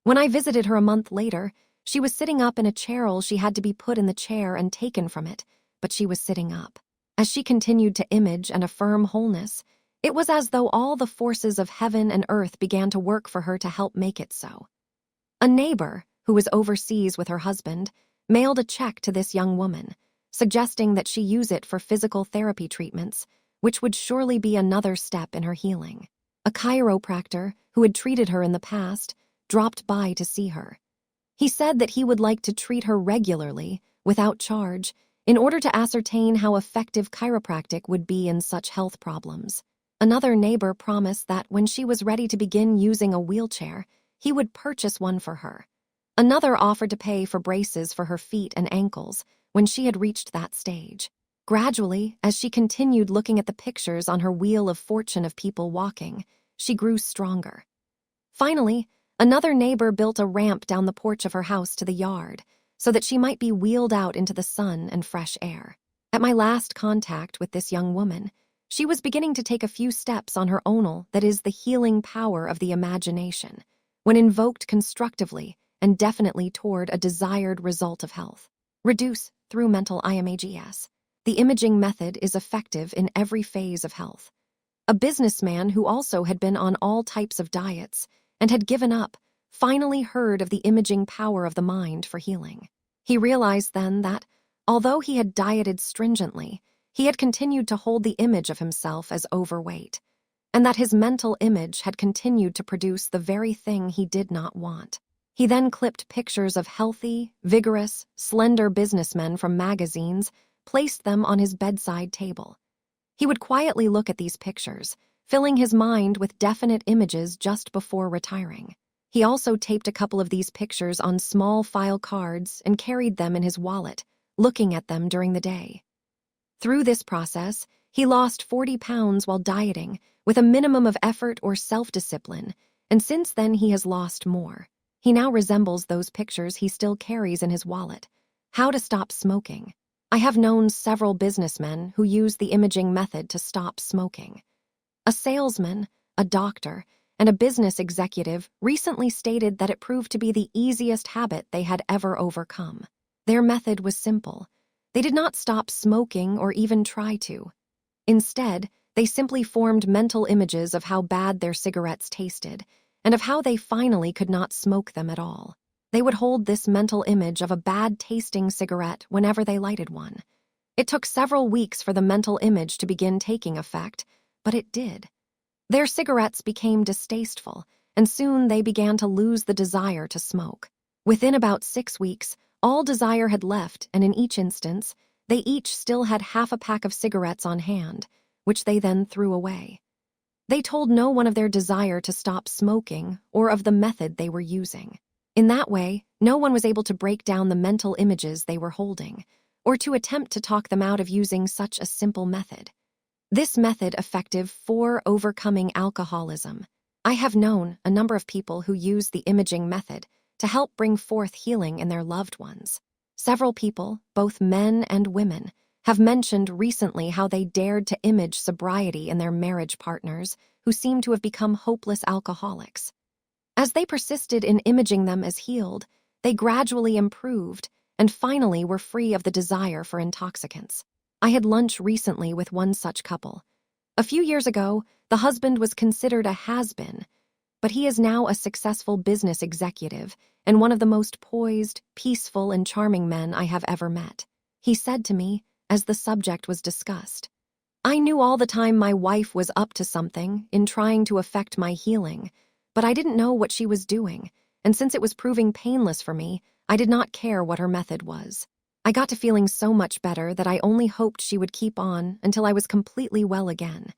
When I visited her a month later, she was sitting up in a chair. She had to be put in the chair and taken from it, but she was sitting up. As she continued to image and affirm wholeness, it was as though all the forces of heaven and earth began to work for her to help make it so. A neighbor, who was overseas with her husband, mailed a check to this young woman, suggesting that she use it for physical therapy treatments, which would surely be another step in her healing. A chiropractor, who had treated her in the past, dropped by to see her. He said that he would like to treat her regularly, without charge, in order to ascertain how effective chiropractic would be in such health problems. Another neighbor promised that when she was ready to begin using a wheelchair, he would purchase one for her. Another offered to pay for braces for her feet and ankles when she had reached that stage. Gradually, as she continued looking at the pictures on her wheel of fortune of people walking, she grew stronger. Finally, another neighbor built a ramp down the porch of her house to the yard so that she might be wheeled out into the sun and fresh air. At my last contact with this young woman, she was beginning to take a few steps on her own, that is, the healing power of the imagination, when invoked constructively and definitely toward a desired result of health. Reduce through mental images. The imaging method is effective in every phase of health. A businessman who also had been on all types of diets and had given up finally heard of the imaging power of the mind for healing. He realized then that, although he had dieted stringently, he had continued to hold the image of himself as overweight, and that his mental image had continued to produce the very thing he did not want. He then clipped pictures of healthy, vigorous, slender businessmen from magazines, placed them on his bedside table. He would quietly look at these pictures, filling his mind with definite images just before retiring. He also taped a couple of these pictures on small file cards and carried them in his wallet, looking at them during the day. Through this process, he lost 40 pounds while dieting, with a minimum of effort or self-discipline, and since then he has lost more. He now resembles those pictures he still carries in his wallet. How to stop smoking. I have known several businessmen who use the imaging method to stop smoking. A salesman, a doctor, and a business executive recently stated that it proved to be the easiest habit they had ever overcome. Their method was simple. They did not stop smoking or even try to. Instead, they simply formed mental images of how bad their cigarettes tasted and of how they finally could not smoke them at all. They would hold this mental image of a bad-tasting cigarette whenever they lighted one. It took several weeks for the mental image to begin taking effect, but it did. Their cigarettes became distasteful, and soon they began to lose the desire to smoke. Within about 6 weeks, all desire had left, and in each instance, they each still had half a pack of cigarettes on hand, which they then threw away. They told no one of their desire to stop smoking or of the method they were using. In that way, no one was able to break down the mental images they were holding, or to attempt to talk them out of using such a simple method. This method effective for overcoming alcoholism. I have known a number of people who use the imaging method to help bring forth healing in their loved ones. Several people, both men and women, have mentioned recently how they dared to image sobriety in their marriage partners who seemed to have become hopeless alcoholics. As they persisted in imaging them as healed, they gradually improved and finally were free of the desire for intoxicants. I had lunch recently with one such couple. A few years ago, the husband was considered a has-been, but he is now a successful business executive and one of the most poised, peaceful, and charming men I have ever met. He said to me, as the subject was discussed, "I knew all the time my wife was up to something in trying to affect my healing, but I didn't know what she was doing, and since it was proving painless for me, I did not care what her method was. I got to feeling so much better that I only hoped she would keep on until I was completely well again.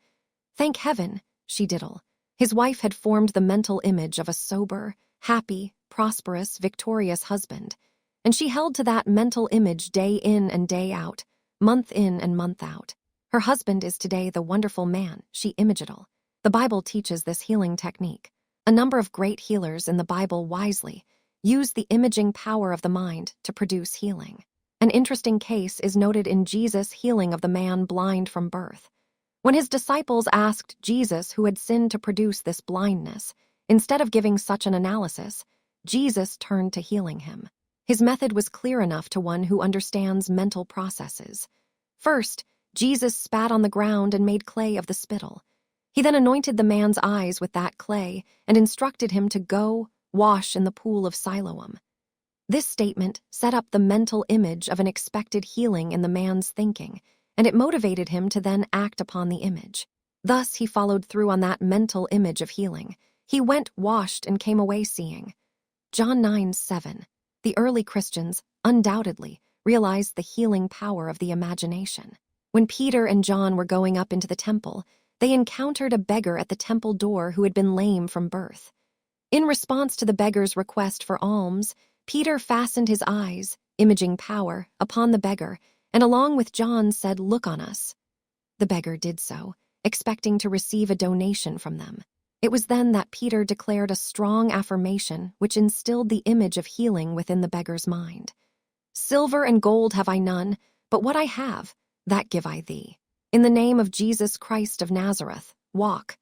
Thank heaven, she diddle." His wife had formed the mental image of a sober, happy, prosperous, victorious husband, and she held to that mental image day in and day out, month in and month out. Her husband is today the wonderful man she imagedal. The Bible teaches this healing technique. A number of great healers in the Bible wisely use the imaging power of the mind to produce healing. An interesting case is noted in Jesus' healing of the man blind from birth. When his disciples asked Jesus who had sinned to produce this blindness, instead of giving such an analysis, Jesus turned to healing him. His method was clear enough to one who understands mental processes. First, Jesus spat on the ground and made clay of the spittle. He then anointed the man's eyes with that clay and instructed him to go wash in the pool of Siloam. This statement set up the mental image of an expected healing in the man's thinking, and it motivated him to then act upon the image. Thus, he followed through on that mental image of healing. He went, washed, and came away seeing. John 9:7. The early Christians, undoubtedly, realized the healing power of the imagination. When Peter and John were going up into the temple, they encountered a beggar at the temple door who had been lame from birth. In response to the beggar's request for alms, Peter fastened his eyes, imaging power, upon the beggar, and along with John said, "Look on us." The beggar did so, expecting to receive a donation from them. It was then that Peter declared a strong affirmation which instilled the image of healing within the beggar's mind. "Silver and gold have I none, but what I have, that give I thee. In the name of Jesus Christ of Nazareth, walk."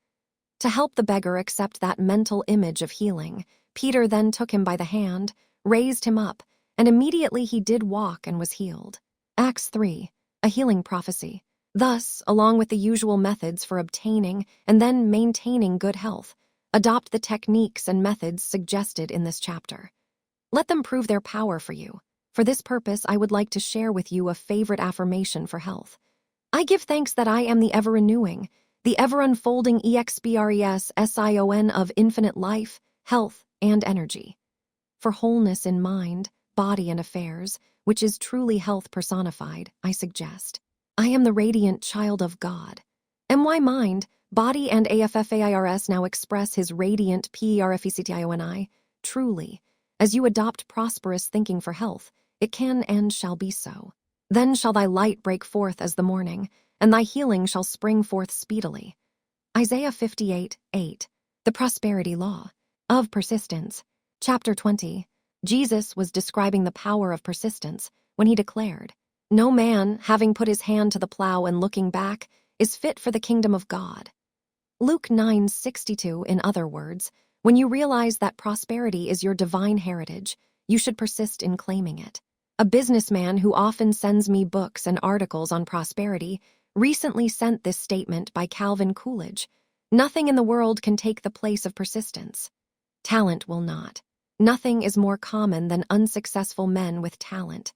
To help the beggar accept that mental image of healing, Peter then took him by the hand, raised him up, and immediately he did walk and was healed. Acts 3, a healing prophecy. Thus, along with the usual methods for obtaining and then maintaining good health, adopt the techniques and methods suggested in this chapter. Let them prove their power for you. For this purpose, I would like to share with you a favorite affirmation for health. I give thanks that I am the ever-renewing, the ever-unfolding EXPRESSION of infinite life, health, and energy. For wholeness in mind, body, and affairs, which is truly health personified, I suggest. I am the radiant child of God. My mind, body, and AFFAIRS now express his radiant PERFECTIONI. Truly, as you adopt prosperous thinking for health, it can and shall be so. Then shall thy light break forth as the morning, and thy healing shall spring forth speedily. Isaiah 58:8. The Prosperity Law of Persistence. Chapter 20. Jesus was describing the power of persistence when he declared, "No man, having put his hand to the plow and looking back, is fit for the kingdom of God." Luke 9:62. In other words, when you realize that prosperity is your divine heritage, you should persist in claiming it. A businessman who often sends me books and articles on prosperity recently sent this statement by Calvin Coolidge: "Nothing in the world can take the place of persistence. Talent will not. Nothing is more common than unsuccessful men with talent.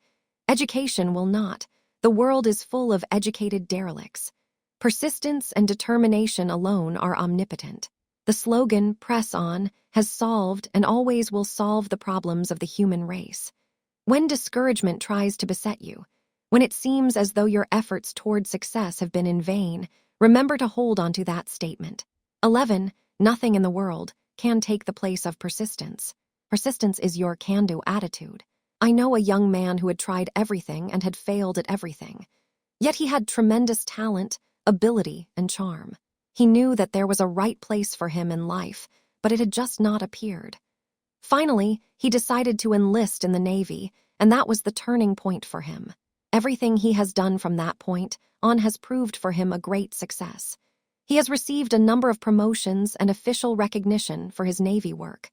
Education will not. The world is full of educated derelicts. Persistence and determination alone are omnipotent. The slogan, 'Press on,' has solved and always will solve the problems of the human race. When discouragement tries to beset you, when it seems as though your efforts toward success have been in vain, remember to hold on to that statement. 11. Nothing in the world can take the place of persistence. Persistence is your can-do attitude. I know a young man who had tried everything and had failed at everything. Yet he had tremendous talent, ability, and charm. He knew that there was a right place for him in life, but it had just not appeared. Finally, he decided to enlist in the Navy, and that was the turning point for him. Everything he has done from that point on has proved for him a great success. He has received a number of promotions and official recognition for his Navy work.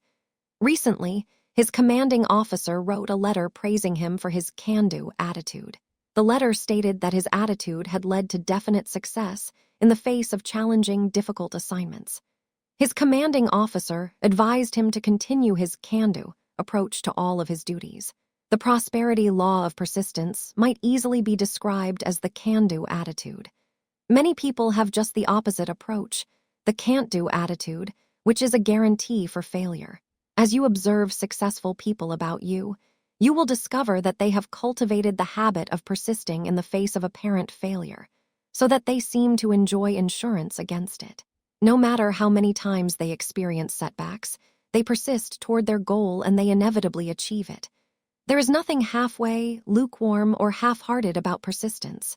Recently, his commanding officer wrote a letter praising him for his can-do attitude. The letter stated that his attitude had led to definite success in the face of challenging, difficult assignments. His commanding officer advised him to continue his can-do approach to all of his duties. The prosperity law of persistence might easily be described as the can-do attitude. Many people have just the opposite approach, the can't-do attitude, which is a guarantee for failure. As you observe successful people about you, you will discover that they have cultivated the habit of persisting in the face of apparent failure, so that they seem to enjoy insurance against it. No matter how many times they experience setbacks, they persist toward their goal and they inevitably achieve it. There is nothing halfway, lukewarm, or half-hearted about persistence.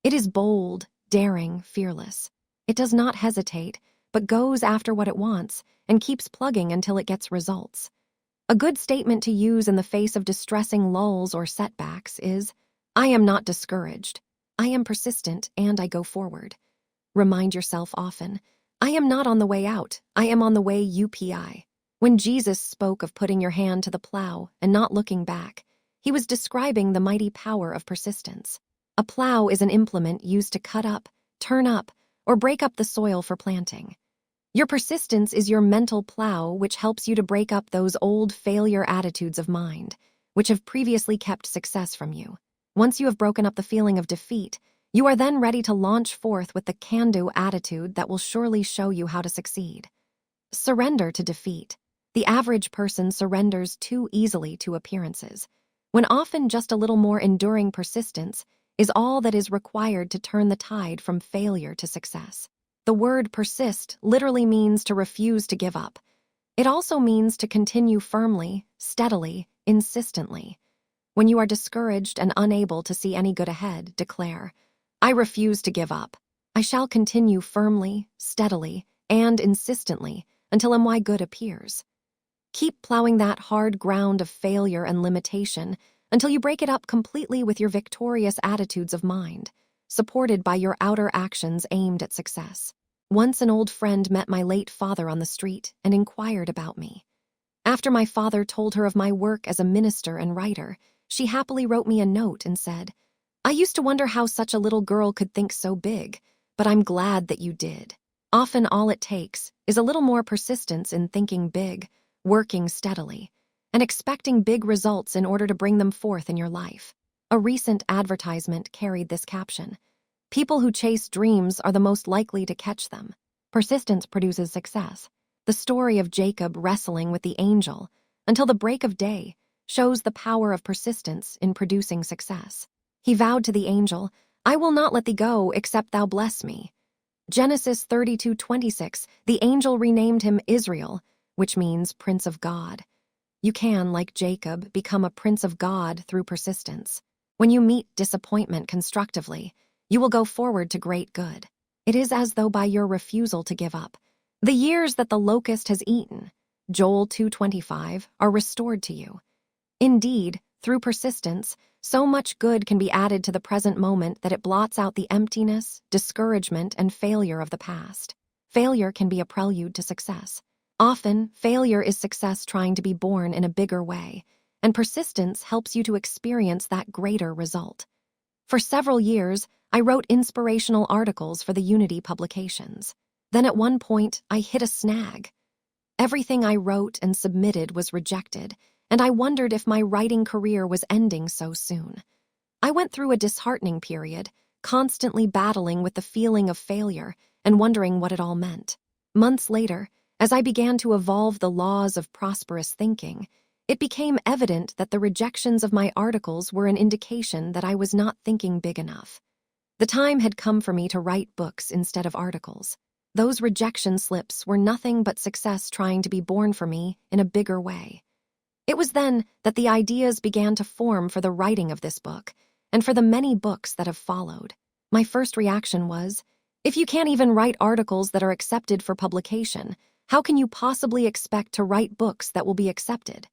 It is bold, daring, fearless. It does not hesitate, but goes after what it wants and keeps plugging until it gets results. A good statement to use in the face of distressing lulls or setbacks is, "I am not discouraged. I am persistent and I go forward." Remind yourself often, "I am not on the way out. I am on the way UPI." When Jesus spoke of putting your hand to the plow and not looking back, he was describing the mighty power of persistence. A plow is an implement used to cut up, turn up, or break up the soil for planting. Your persistence is your mental plow, which helps you to break up those old failure attitudes of mind, which have previously kept success from you. Once you have broken up the feeling of defeat, you are then ready to launch forth with the can-do attitude that will surely show you how to succeed. Surrender to defeat. The average person surrenders too easily to appearances, when often just a little more enduring persistence is all that is required to turn the tide from failure to success. The word persist literally means to refuse to give up. It also means to continue firmly, steadily, insistently. When you are discouraged and unable to see any good ahead, declare, "I refuse to give up. I shall continue firmly, steadily, and insistently until my good appears." Keep plowing that hard ground of failure and limitation until you break it up completely with your victorious attitudes of mind, supported by your outer actions aimed at success. Once an old friend met my late father on the street and inquired about me. After my father told her of my work as a minister and writer, she happily wrote me a note and said, "I used to wonder how such a little girl could think so big, but I'm glad that you did." Often all it takes is a little more persistence in thinking big, working steadily, and expecting big results in order to bring them forth in your life. A recent advertisement carried this caption, "People who chase dreams are the most likely to catch them. Persistence produces success." The story of Jacob wrestling with the angel until the break of day shows the power of persistence in producing success. He vowed to the angel, "I will not let thee go except thou bless me." Genesis 32:26, the angel renamed him Israel, which means Prince of God. You can, like Jacob, become a Prince of God through persistence. When you meet disappointment constructively, you will go forward to great good. It is as though by your refusal to give up, the years that the locust has eaten, Joel 2:25, are restored to you. Indeed, through persistence, so much good can be added to the present moment that it blots out the emptiness, discouragement, and failure of the past. Failure can be a prelude to success. Often, failure is success trying to be born in a bigger way, and persistence helps you to experience that greater result. For several years, I wrote inspirational articles for the Unity publications. Then at one point, I hit a snag. Everything I wrote and submitted was rejected, and I wondered if my writing career was ending so soon. I went through a disheartening period, constantly battling with the feeling of failure and wondering what it all meant. Months later, as I began to evolve the laws of prosperous thinking, it became evident that the rejections of my articles were an indication that I was not thinking big enough. The time had come for me to write books instead of articles. Those rejection slips were nothing but success trying to be born for me in a bigger way. It was then that the ideas began to form for the writing of this book, and for the many books that have followed. My first reaction was, if you can't even write articles that are accepted for publication, how can you possibly expect to write books that will be accepted?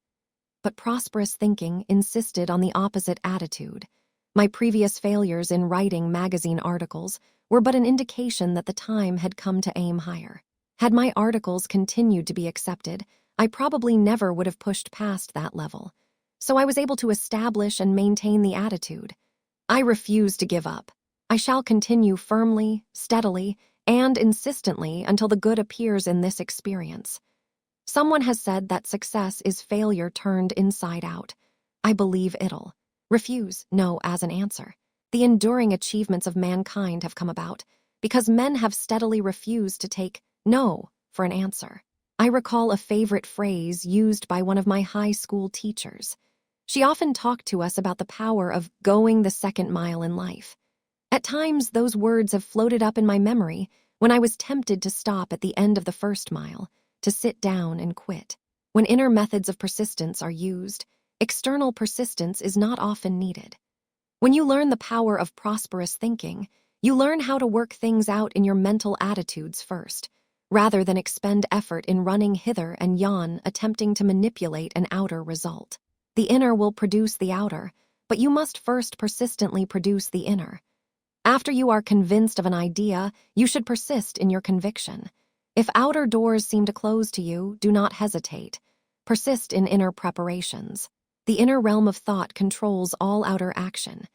But prosperous thinking insisted on the opposite attitude. My previous failures in writing magazine articles were but an indication that the time had come to aim higher. Had my articles continued to be accepted, I probably never would have pushed past that level. So I was able to establish and maintain the attitude. I refuse to give up. I shall continue firmly, steadily, and insistently until the good appears in this experience. Someone has said that success is failure turned inside out. I believe it'll. Refuse no as an answer. The enduring achievements of mankind have come about because men have steadily refused to take no for an answer. I recall a favorite phrase used by one of my high school teachers. She often talked to us about the power of going the second mile in life. At times, those words have floated up in my memory when I was tempted to stop at the end of the first mile, to sit down and quit. When inner methods of persistence are used, external persistence is not often needed. When you learn the power of prosperous thinking, you learn how to work things out in your mental attitudes first, rather than expend effort in running hither and yon attempting to manipulate an outer result. The inner will produce the outer, but you must first persistently produce the inner. After you are convinced of an idea, you should persist in your conviction. If outer doors seem to close to you, do not hesitate. Persist in inner preparations. The inner realm of thought controls all outer action.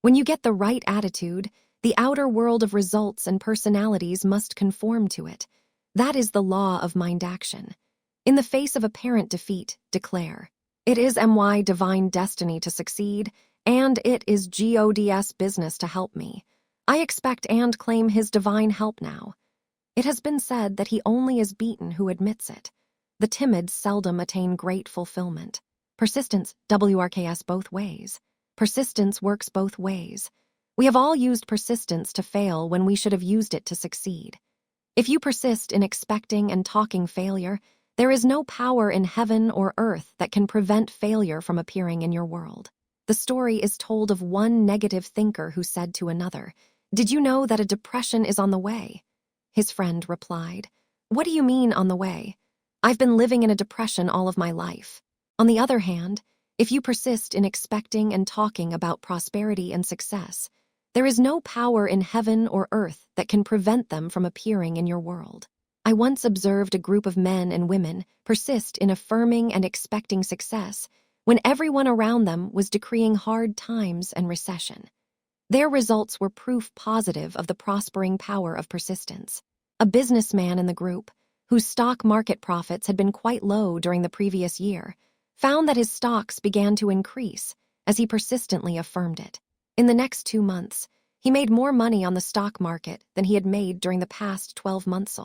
When you get the right attitude, the outer world of results and personalities must conform to it. That is the law of mind action. In the face of apparent defeat, declare, "It is my divine destiny to succeed, and it is God's business to help me. I expect and claim his divine help now." It has been said that he only is beaten who admits it. The timid seldom attain great fulfillment. Persistence works both ways. Persistence works both ways. We have all used persistence to fail when we should have used it to succeed. If you persist in expecting and talking failure, there is no power in heaven or earth that can prevent failure from appearing in your world. The story is told of one negative thinker who said to another, "Did you know that a depression is on the way?" His friend replied, "What do you mean on the way? I've been living in a depression all of my life." On the other hand, if you persist in expecting and talking about prosperity and success, there is no power in heaven or earth that can prevent them from appearing in your world. I once observed a group of men and women persist in affirming and expecting success when everyone around them was decreeing hard times and recession. Their results were proof positive of the prospering power of persistence. A businessman in the group, whose stock market profits had been quite low during the previous year, found that his stocks began to increase as he persistently affirmed it. In the next 2 months, he made more money on the stock market than he had made during the past 12 months.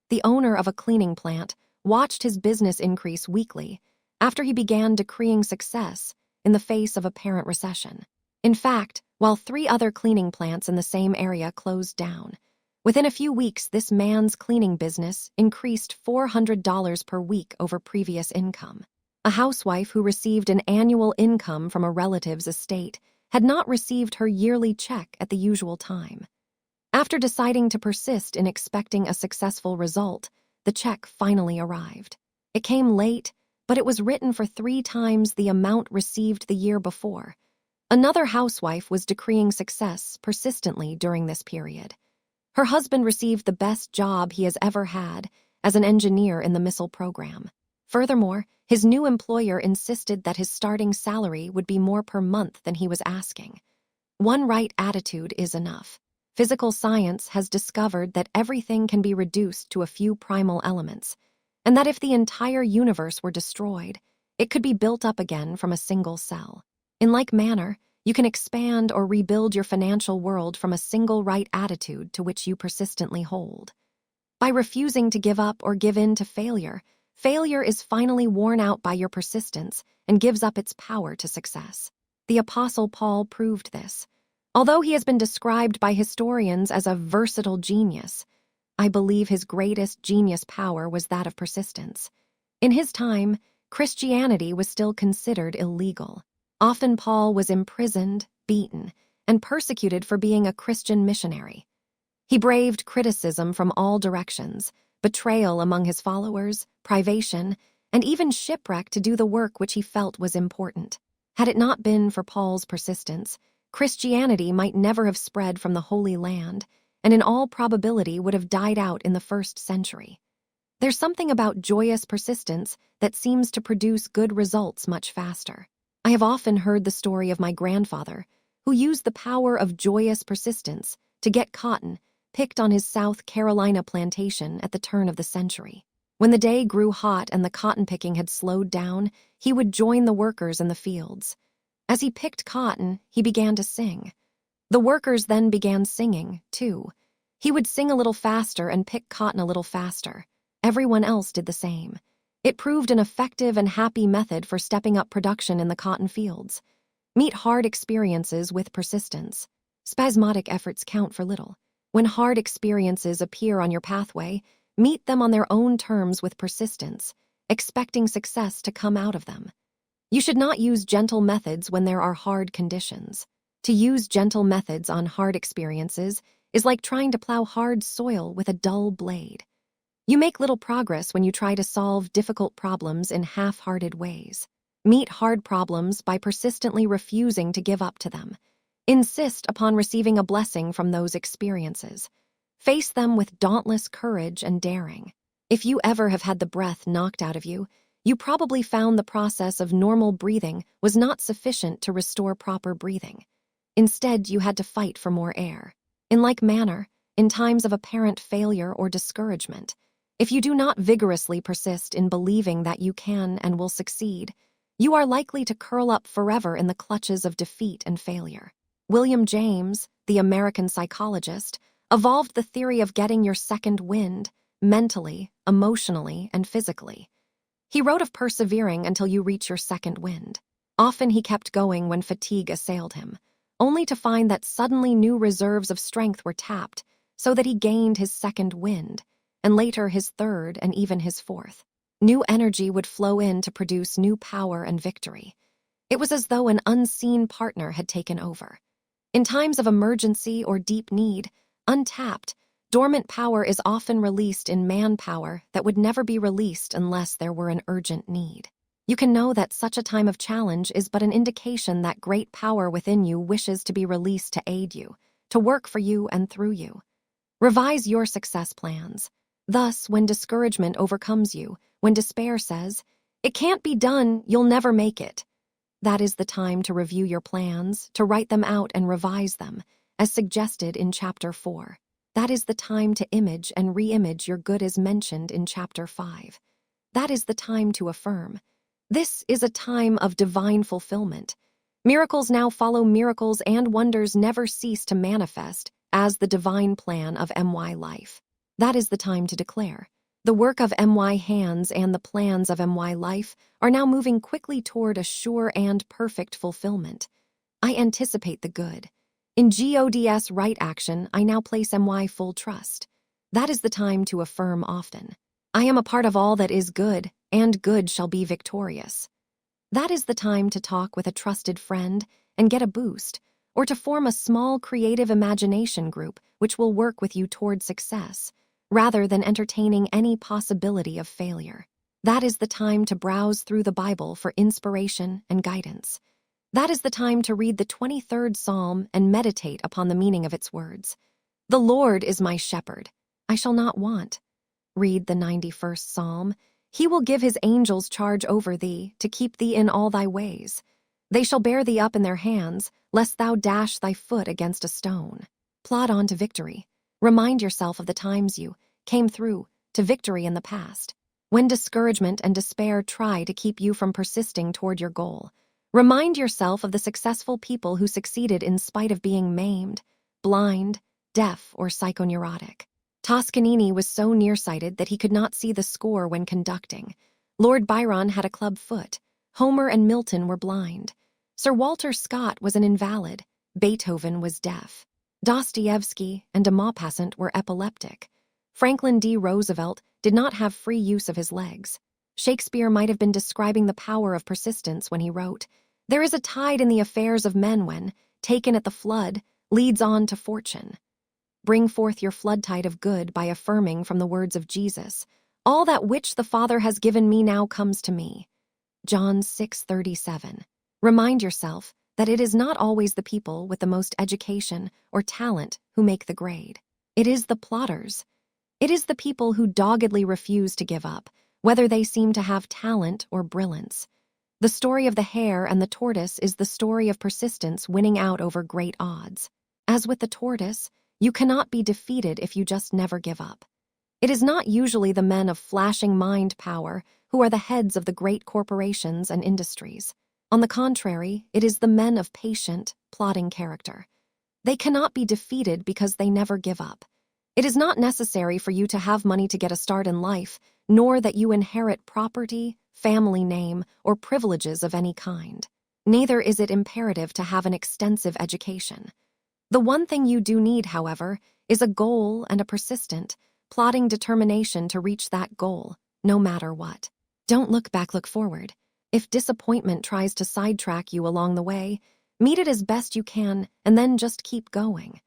The owner of a cleaning plant watched his business increase weekly after he began decreeing success in the face of apparent recession. In fact, while 3 other cleaning plants in the same area closed down, within a few weeks this man's cleaning business increased $400 per week over previous income. A housewife who received an annual income from a relative's estate had not received her yearly check at the usual time. After deciding to persist in expecting a successful result, the check finally arrived. It came late, but it was written for 3 times the amount received the year before. Another housewife was decreeing success persistently during this period. Her husband received the best job he has ever had as an engineer in the missile program. Furthermore, his new employer insisted that his starting salary would be more per month than he was asking. One right attitude is enough. Physical science has discovered that everything can be reduced to a few primal elements, and that if the entire universe were destroyed, it could be built up again from a single cell. In like manner, you can expand or rebuild your financial world from a single right attitude to which you persistently hold. By refusing to give up or give in to failure, failure is finally worn out by your persistence and gives up its power to success. The Apostle Paul proved this. Although he has been described by historians as a versatile genius, I believe his greatest genius power was that of persistence. In his time, Christianity was still considered illegal. Often Paul was imprisoned, beaten, and persecuted for being a Christian missionary. He braved criticism from all directions, betrayal among his followers, privation, and even shipwreck to do the work which he felt was important. Had it not been for Paul's persistence, Christianity might never have spread from the Holy Land, and in all probability would have died out in the 1st century. There's something about joyous persistence that seems to produce good results much faster. I have often heard the story of my grandfather, who used the power of joyous persistence to get cotton picked on his South Carolina plantation at the turn of the century. When the day grew hot and the cotton picking had slowed down, he would join the workers in the fields. As he picked cotton, he began to sing. The workers then began singing, too. He would sing a little faster and pick cotton a little faster. Everyone else did the same. It proved an effective and happy method for stepping up production in the cotton fields. Meet hard experiences with persistence. Spasmodic efforts count for little. When hard experiences appear on your pathway, meet them on their own terms with persistence, expecting success to come out of them. You should not use gentle methods when there are hard conditions. To use gentle methods on hard experiences is like trying to plow hard soil with a dull blade. You make little progress when you try to solve difficult problems in half-hearted ways. Meet hard problems by persistently refusing to give up to them. Insist upon receiving a blessing from those experiences. Face them with dauntless courage and daring. If you ever have had the breath knocked out of you, you probably found the process of normal breathing was not sufficient to restore proper breathing. Instead, you had to fight for more air. In like manner, in times of apparent failure or discouragement, if you do not vigorously persist in believing that you can and will succeed, you are likely to curl up forever in the clutches of defeat and failure. William James, the American psychologist, evolved the theory of getting your second wind, mentally, emotionally, and physically. He wrote of persevering until you reach your second wind. Often he kept going when fatigue assailed him, only to find that suddenly new reserves of strength were tapped, so that he gained his second wind, and later his third and even his fourth. New energy would flow in to produce new power and victory. It was as though an unseen partner had taken over. In times of emergency or deep need, untapped, dormant power is often released in manpower that would never be released unless there were an urgent need. You can know that such a time of challenge is but an indication that great power within you wishes to be released to aid you, to work for you and through you. Revise your success plans. Thus, when discouragement overcomes you, when despair says, "It can't be done, you'll never make it," that is the time to review your plans, to write them out and revise them, as suggested in Chapter 4. That is the time to image and re-image your good as mentioned in Chapter 5. That is the time to affirm. This is a time of divine fulfillment. Miracles now follow miracles and wonders never cease to manifest as the divine plan of MY life. That is the time to declare. The work of MY hands and the plans of MY life are now moving quickly toward a sure and perfect fulfillment. I anticipate the good. In GODS right action, I now place MY full trust. That is the time to affirm often. I am a part of all that is good, and good shall be victorious. That is the time to talk with a trusted friend and get a boost, or to form a small creative imagination group which will work with you toward success, rather than entertaining any possibility of failure. That is the time to browse through the Bible for inspiration and guidance. That is the time to read the 23rd Psalm and meditate upon the meaning of its words. The Lord is my shepherd, I shall not want. Read the 91st Psalm. He will give his angels charge over thee, to keep thee in all thy ways. They shall bear thee up in their hands, lest thou dash thy foot against a stone. Plod on to victory. Remind yourself of the times you came through to victory in the past. When discouragement and despair try to keep you from persisting toward your goal, remind yourself of the successful people who succeeded in spite of being maimed, blind, deaf, or psychoneurotic. Toscanini was so nearsighted that he could not see the score when conducting. Lord Byron had a club foot. Homer and Milton were blind. Sir Walter Scott was an invalid. Beethoven was deaf. Dostoevsky and de Maupassant were epileptic. Franklin D. Roosevelt did not have free use of his legs. Shakespeare might have been describing the power of persistence when he wrote, "There is a tide in the affairs of men when, taken at the flood, leads on to fortune." Bring forth your flood tide of good by affirming from the words of Jesus, "All that which the Father has given me now comes to me." John 6:37. Remind yourself that it is not always the people with the most education or talent who make the grade. It is the plodders. It is the people who doggedly refuse to give up, whether they seem to have talent or brilliance. The story of the hare and the tortoise is the story of persistence winning out over great odds. As with the tortoise, you cannot be defeated if you just never give up. It is not usually the men of flashing mind power who are the heads of the great corporations and industries. On the contrary, it is the men of patient, plodding character. They cannot be defeated because they never give up. It is not necessary for you to have money to get a start in life, nor that you inherit property, family name, or privileges of any kind. Neither is it imperative to have an extensive education. The one thing you do need, however, is a goal and a persistent, plodding determination to reach that goal, no matter what. Don't look back, look forward. If disappointment tries to sidetrack you along the way, meet it as best you can and then just keep going.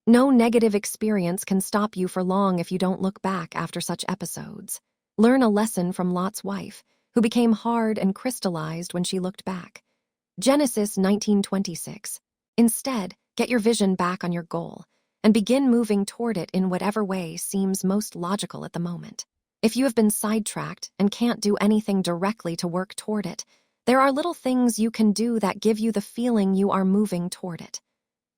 No negative experience can stop you for long if you don't look back after such episodes. Learn a lesson from Lot's wife, who became hard and crystallized when she looked back. Genesis 19:26. Instead, get your vision back on your goal and begin moving toward it in whatever way seems most logical at the moment. If you have been sidetracked and can't do anything directly to work toward it, there are little things you can do that give you the feeling you are moving toward it.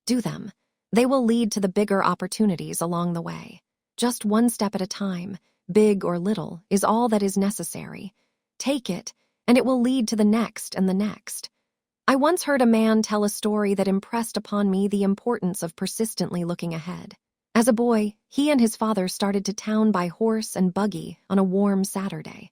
Do them. They will lead to the bigger opportunities along the way. Just one step at a time, big or little, is all that is necessary. Take it, and it will lead to the next and the next. I once heard a man tell a story that impressed upon me the importance of persistently looking ahead. As a boy, he and his father started to town by horse and buggy on a warm Saturday.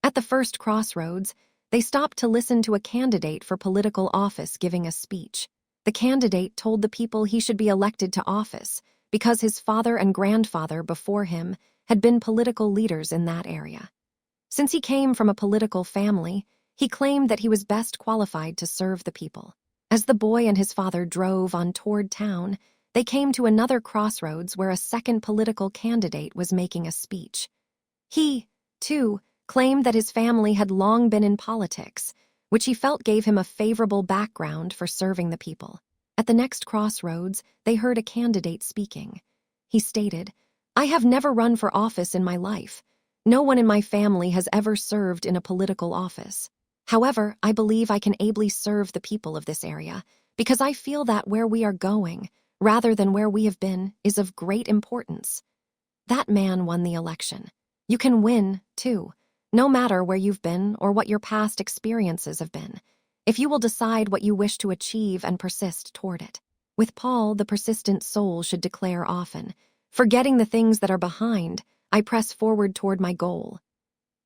At the first crossroads, they stopped to listen to a candidate for political office giving a speech. The candidate told the people he should be elected to office because his father and grandfather before him had been political leaders in that area. Since he came from a political family, he claimed that he was best qualified to serve the people. As the boy and his father drove on toward town, they came to another crossroads where a second political candidate was making a speech. He, too, claimed that his family had long been in politics, which he felt gave him a favorable background for serving the people. At the next crossroads, they heard a candidate speaking. He stated, "I have never run for office in my life. No one in my family has ever served in a political office. However, I believe I can ably serve the people of this area because I feel that where we are going, rather than where we have been, is of great importance." That man won the election. You can win, too, no matter where you've been or what your past experiences have been, if you will decide what you wish to achieve and persist toward it. With Paul, the persistent soul should declare often, "Forgetting the things that are behind, I press forward toward my goal."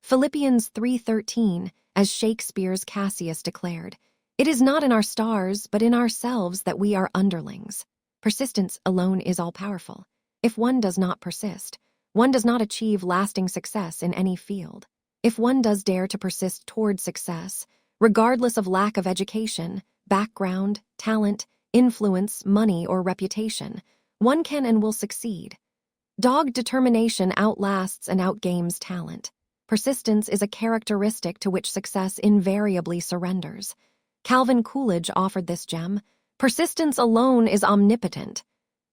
Philippians 3:13, as Shakespeare's Cassius declared, "It is not in our stars, but in ourselves that we are underlings." Persistence alone is all-powerful. If one does not persist, one does not achieve lasting success in any field. If one does dare to persist toward success, regardless of lack of education, background, talent, influence, money, or reputation, one can and will succeed. Dogged determination outlasts and outgames talent. Persistence is a characteristic to which success invariably surrenders. Calvin Coolidge offered this gem, "Persistence alone is omnipotent."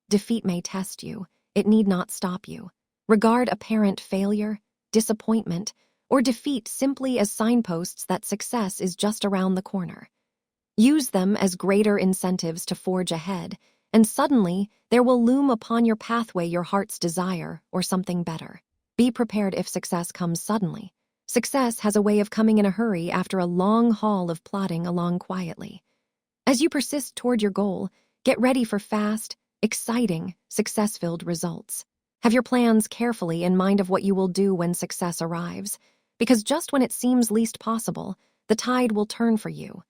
Defeat may test you, it need not stop you. Regard apparent failure, disappointment, or defeat simply as signposts that success is just around the corner. Use them as greater incentives to forge ahead, and suddenly there will loom upon your pathway your heart's desire or something better. Be prepared if success comes suddenly. Success has a way of coming in a hurry after a long haul of plodding along quietly. As you persist toward your goal, get ready for fast, exciting, success-filled results. Have your plans carefully in mind of what you will do when success arrives, because just when it seems least possible, the tide will turn for you.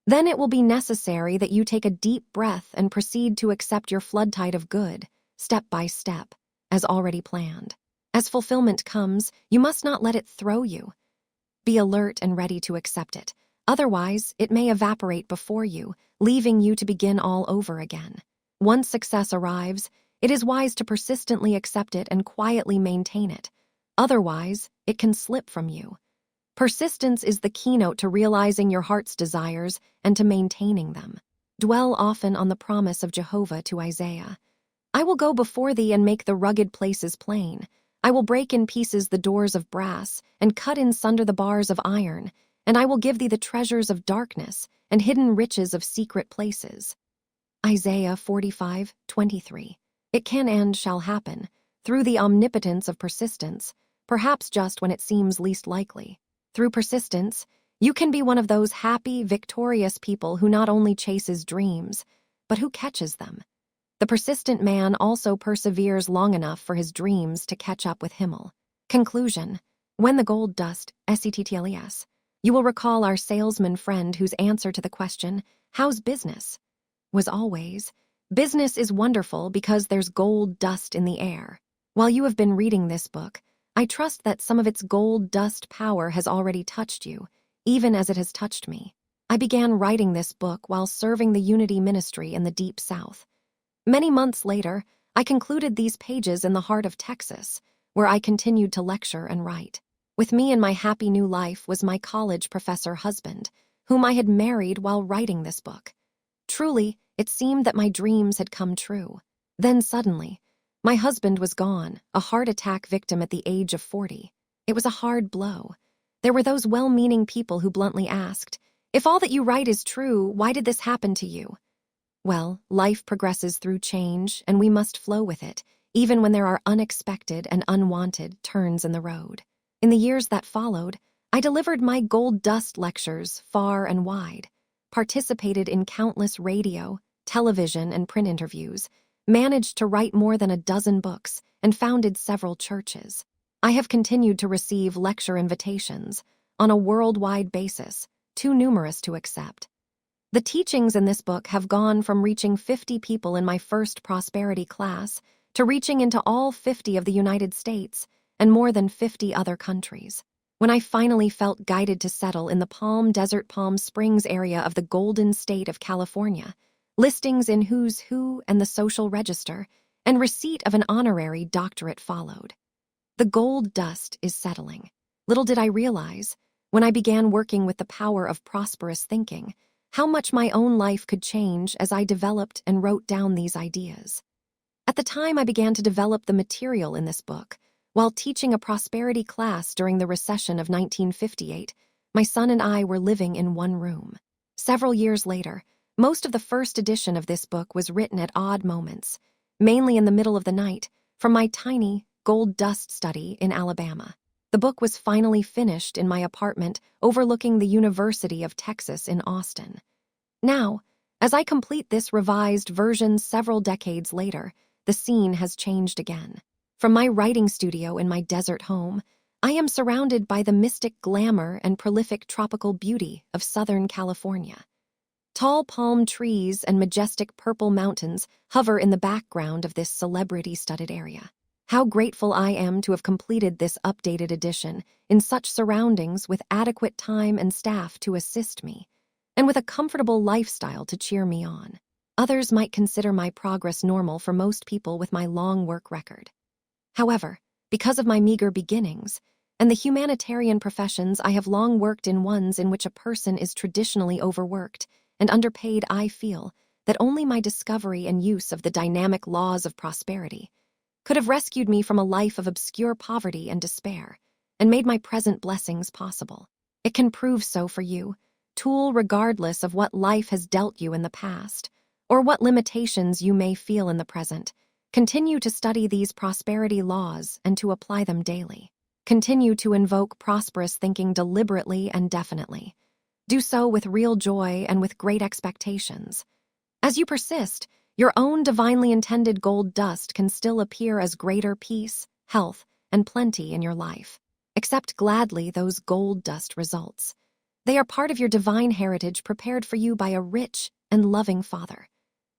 Then it will be necessary that you take a deep breath and proceed to accept your flood tide of good, step by step, as already planned. As fulfillment comes, you must not let it throw you. Be alert and ready to accept it. Otherwise, it may evaporate before you, leaving you to begin all over again. Once success arrives, it is wise to persistently accept it and quietly maintain it. Otherwise, it can slip from you. Persistence is the keynote to realizing your heart's desires and to maintaining them. Dwell often on the promise of Jehovah to Isaiah. "I will go before thee and make the rugged places plain. I will break in pieces the doors of brass and cut in sunder the bars of iron, and I will give thee the treasures of darkness and hidden riches of secret places." Isaiah 45:23. It can and shall happen, through the omnipotence of persistence, perhaps just when it seems least likely. Through persistence, you can be one of those happy, victorious people who not only chases dreams, but who catches them. The persistent man also perseveres long enough for his dreams to catch up with Himmel. Conclusion. When the gold dust, settles, you will recall our salesman friend whose answer to the question, "How's business?" was always, "Business is wonderful because there's gold dust in the air." While you have been reading this book, I trust that some of its gold dust power has already touched you, even as it has touched me. I began writing this book while serving the Unity Ministry in the Deep South. Many months later, I concluded these pages in the heart of Texas, where I continued to lecture and write. With me in my happy new life was my college professor husband, whom I had married while writing this book. Truly, it seemed that my dreams had come true. Then suddenly, my husband was gone, a heart attack victim at the age of 40. It was a hard blow. There were those well-meaning people who bluntly asked, "If all that you write is true, why did this happen to you?" Well, life progresses through change, and we must flow with it, even when there are unexpected and unwanted turns in the road. In the years that followed, I delivered my gold dust lectures far and wide, participated in countless radio, television, and print interviews, managed to write more than a dozen books, and founded several churches. I have continued to receive lecture invitations on a worldwide basis, too numerous to accept. The teachings in this book have gone from reaching 50 people in my first prosperity class to reaching into all 50 of the United States and more than 50 other countries. When I finally felt guided to settle in the Palm Springs area of the Golden State of California, listings in Who's Who and the Social Register, and receipt of an honorary doctorate followed. The gold dust is settling. Little did I realize, when I began working with the power of prosperous thinking, how much my own life could change as I developed and wrote down these ideas. At the time I began to develop the material in this book, while teaching a prosperity class during the recession of 1958, my son and I were living in one room. Several years later, most of the first edition of this book was written at odd moments, mainly in the middle of the night, from my tiny gold dust study in Alabama. The book was finally finished in my apartment overlooking the University of Texas in Austin. Now, as I complete this revised version several decades later, the scene has changed again. From my writing studio in my desert home, I am surrounded by the mystic glamour and prolific tropical beauty of Southern California. Tall palm trees and majestic purple mountains hover in the background of this celebrity-studded area. How grateful I am to have completed this updated edition in such surroundings with adequate time and staff to assist me, and with a comfortable lifestyle to cheer me on. Others might consider my progress normal for most people with my long work record. However, because of my meager beginnings, and the humanitarian professions I have long worked in, ones in which a person is traditionally overworked and underpaid, I feel that only my discovery and use of the dynamic laws of prosperity could have rescued me from a life of obscure poverty and despair, and made my present blessings possible. It can prove so for you, tool, regardless of what life has dealt you in the past, or what limitations you may feel in the present. Continue to study these prosperity laws and to apply them daily. Continue to invoke prosperous thinking deliberately and definitely. Do so with real joy and with great expectations. As you persist, your own divinely intended gold dust can still appear as greater peace, health, and plenty in your life. Accept gladly those gold dust results. They are part of your divine heritage prepared for you by a rich and loving Father.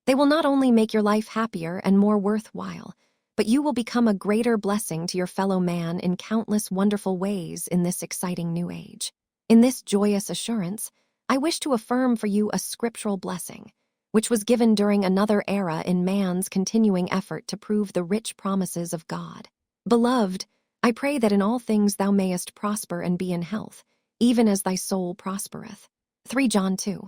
They will not only make your life happier and more worthwhile, but you will become a greater blessing to your fellow man in countless wonderful ways in this exciting new age. In this joyous assurance, I wish to affirm for you a scriptural blessing, which was given during another era in man's continuing effort to prove the rich promises of God. Beloved, I pray that in all things thou mayest prosper and be in health, even as thy soul prospereth. 3 John 2.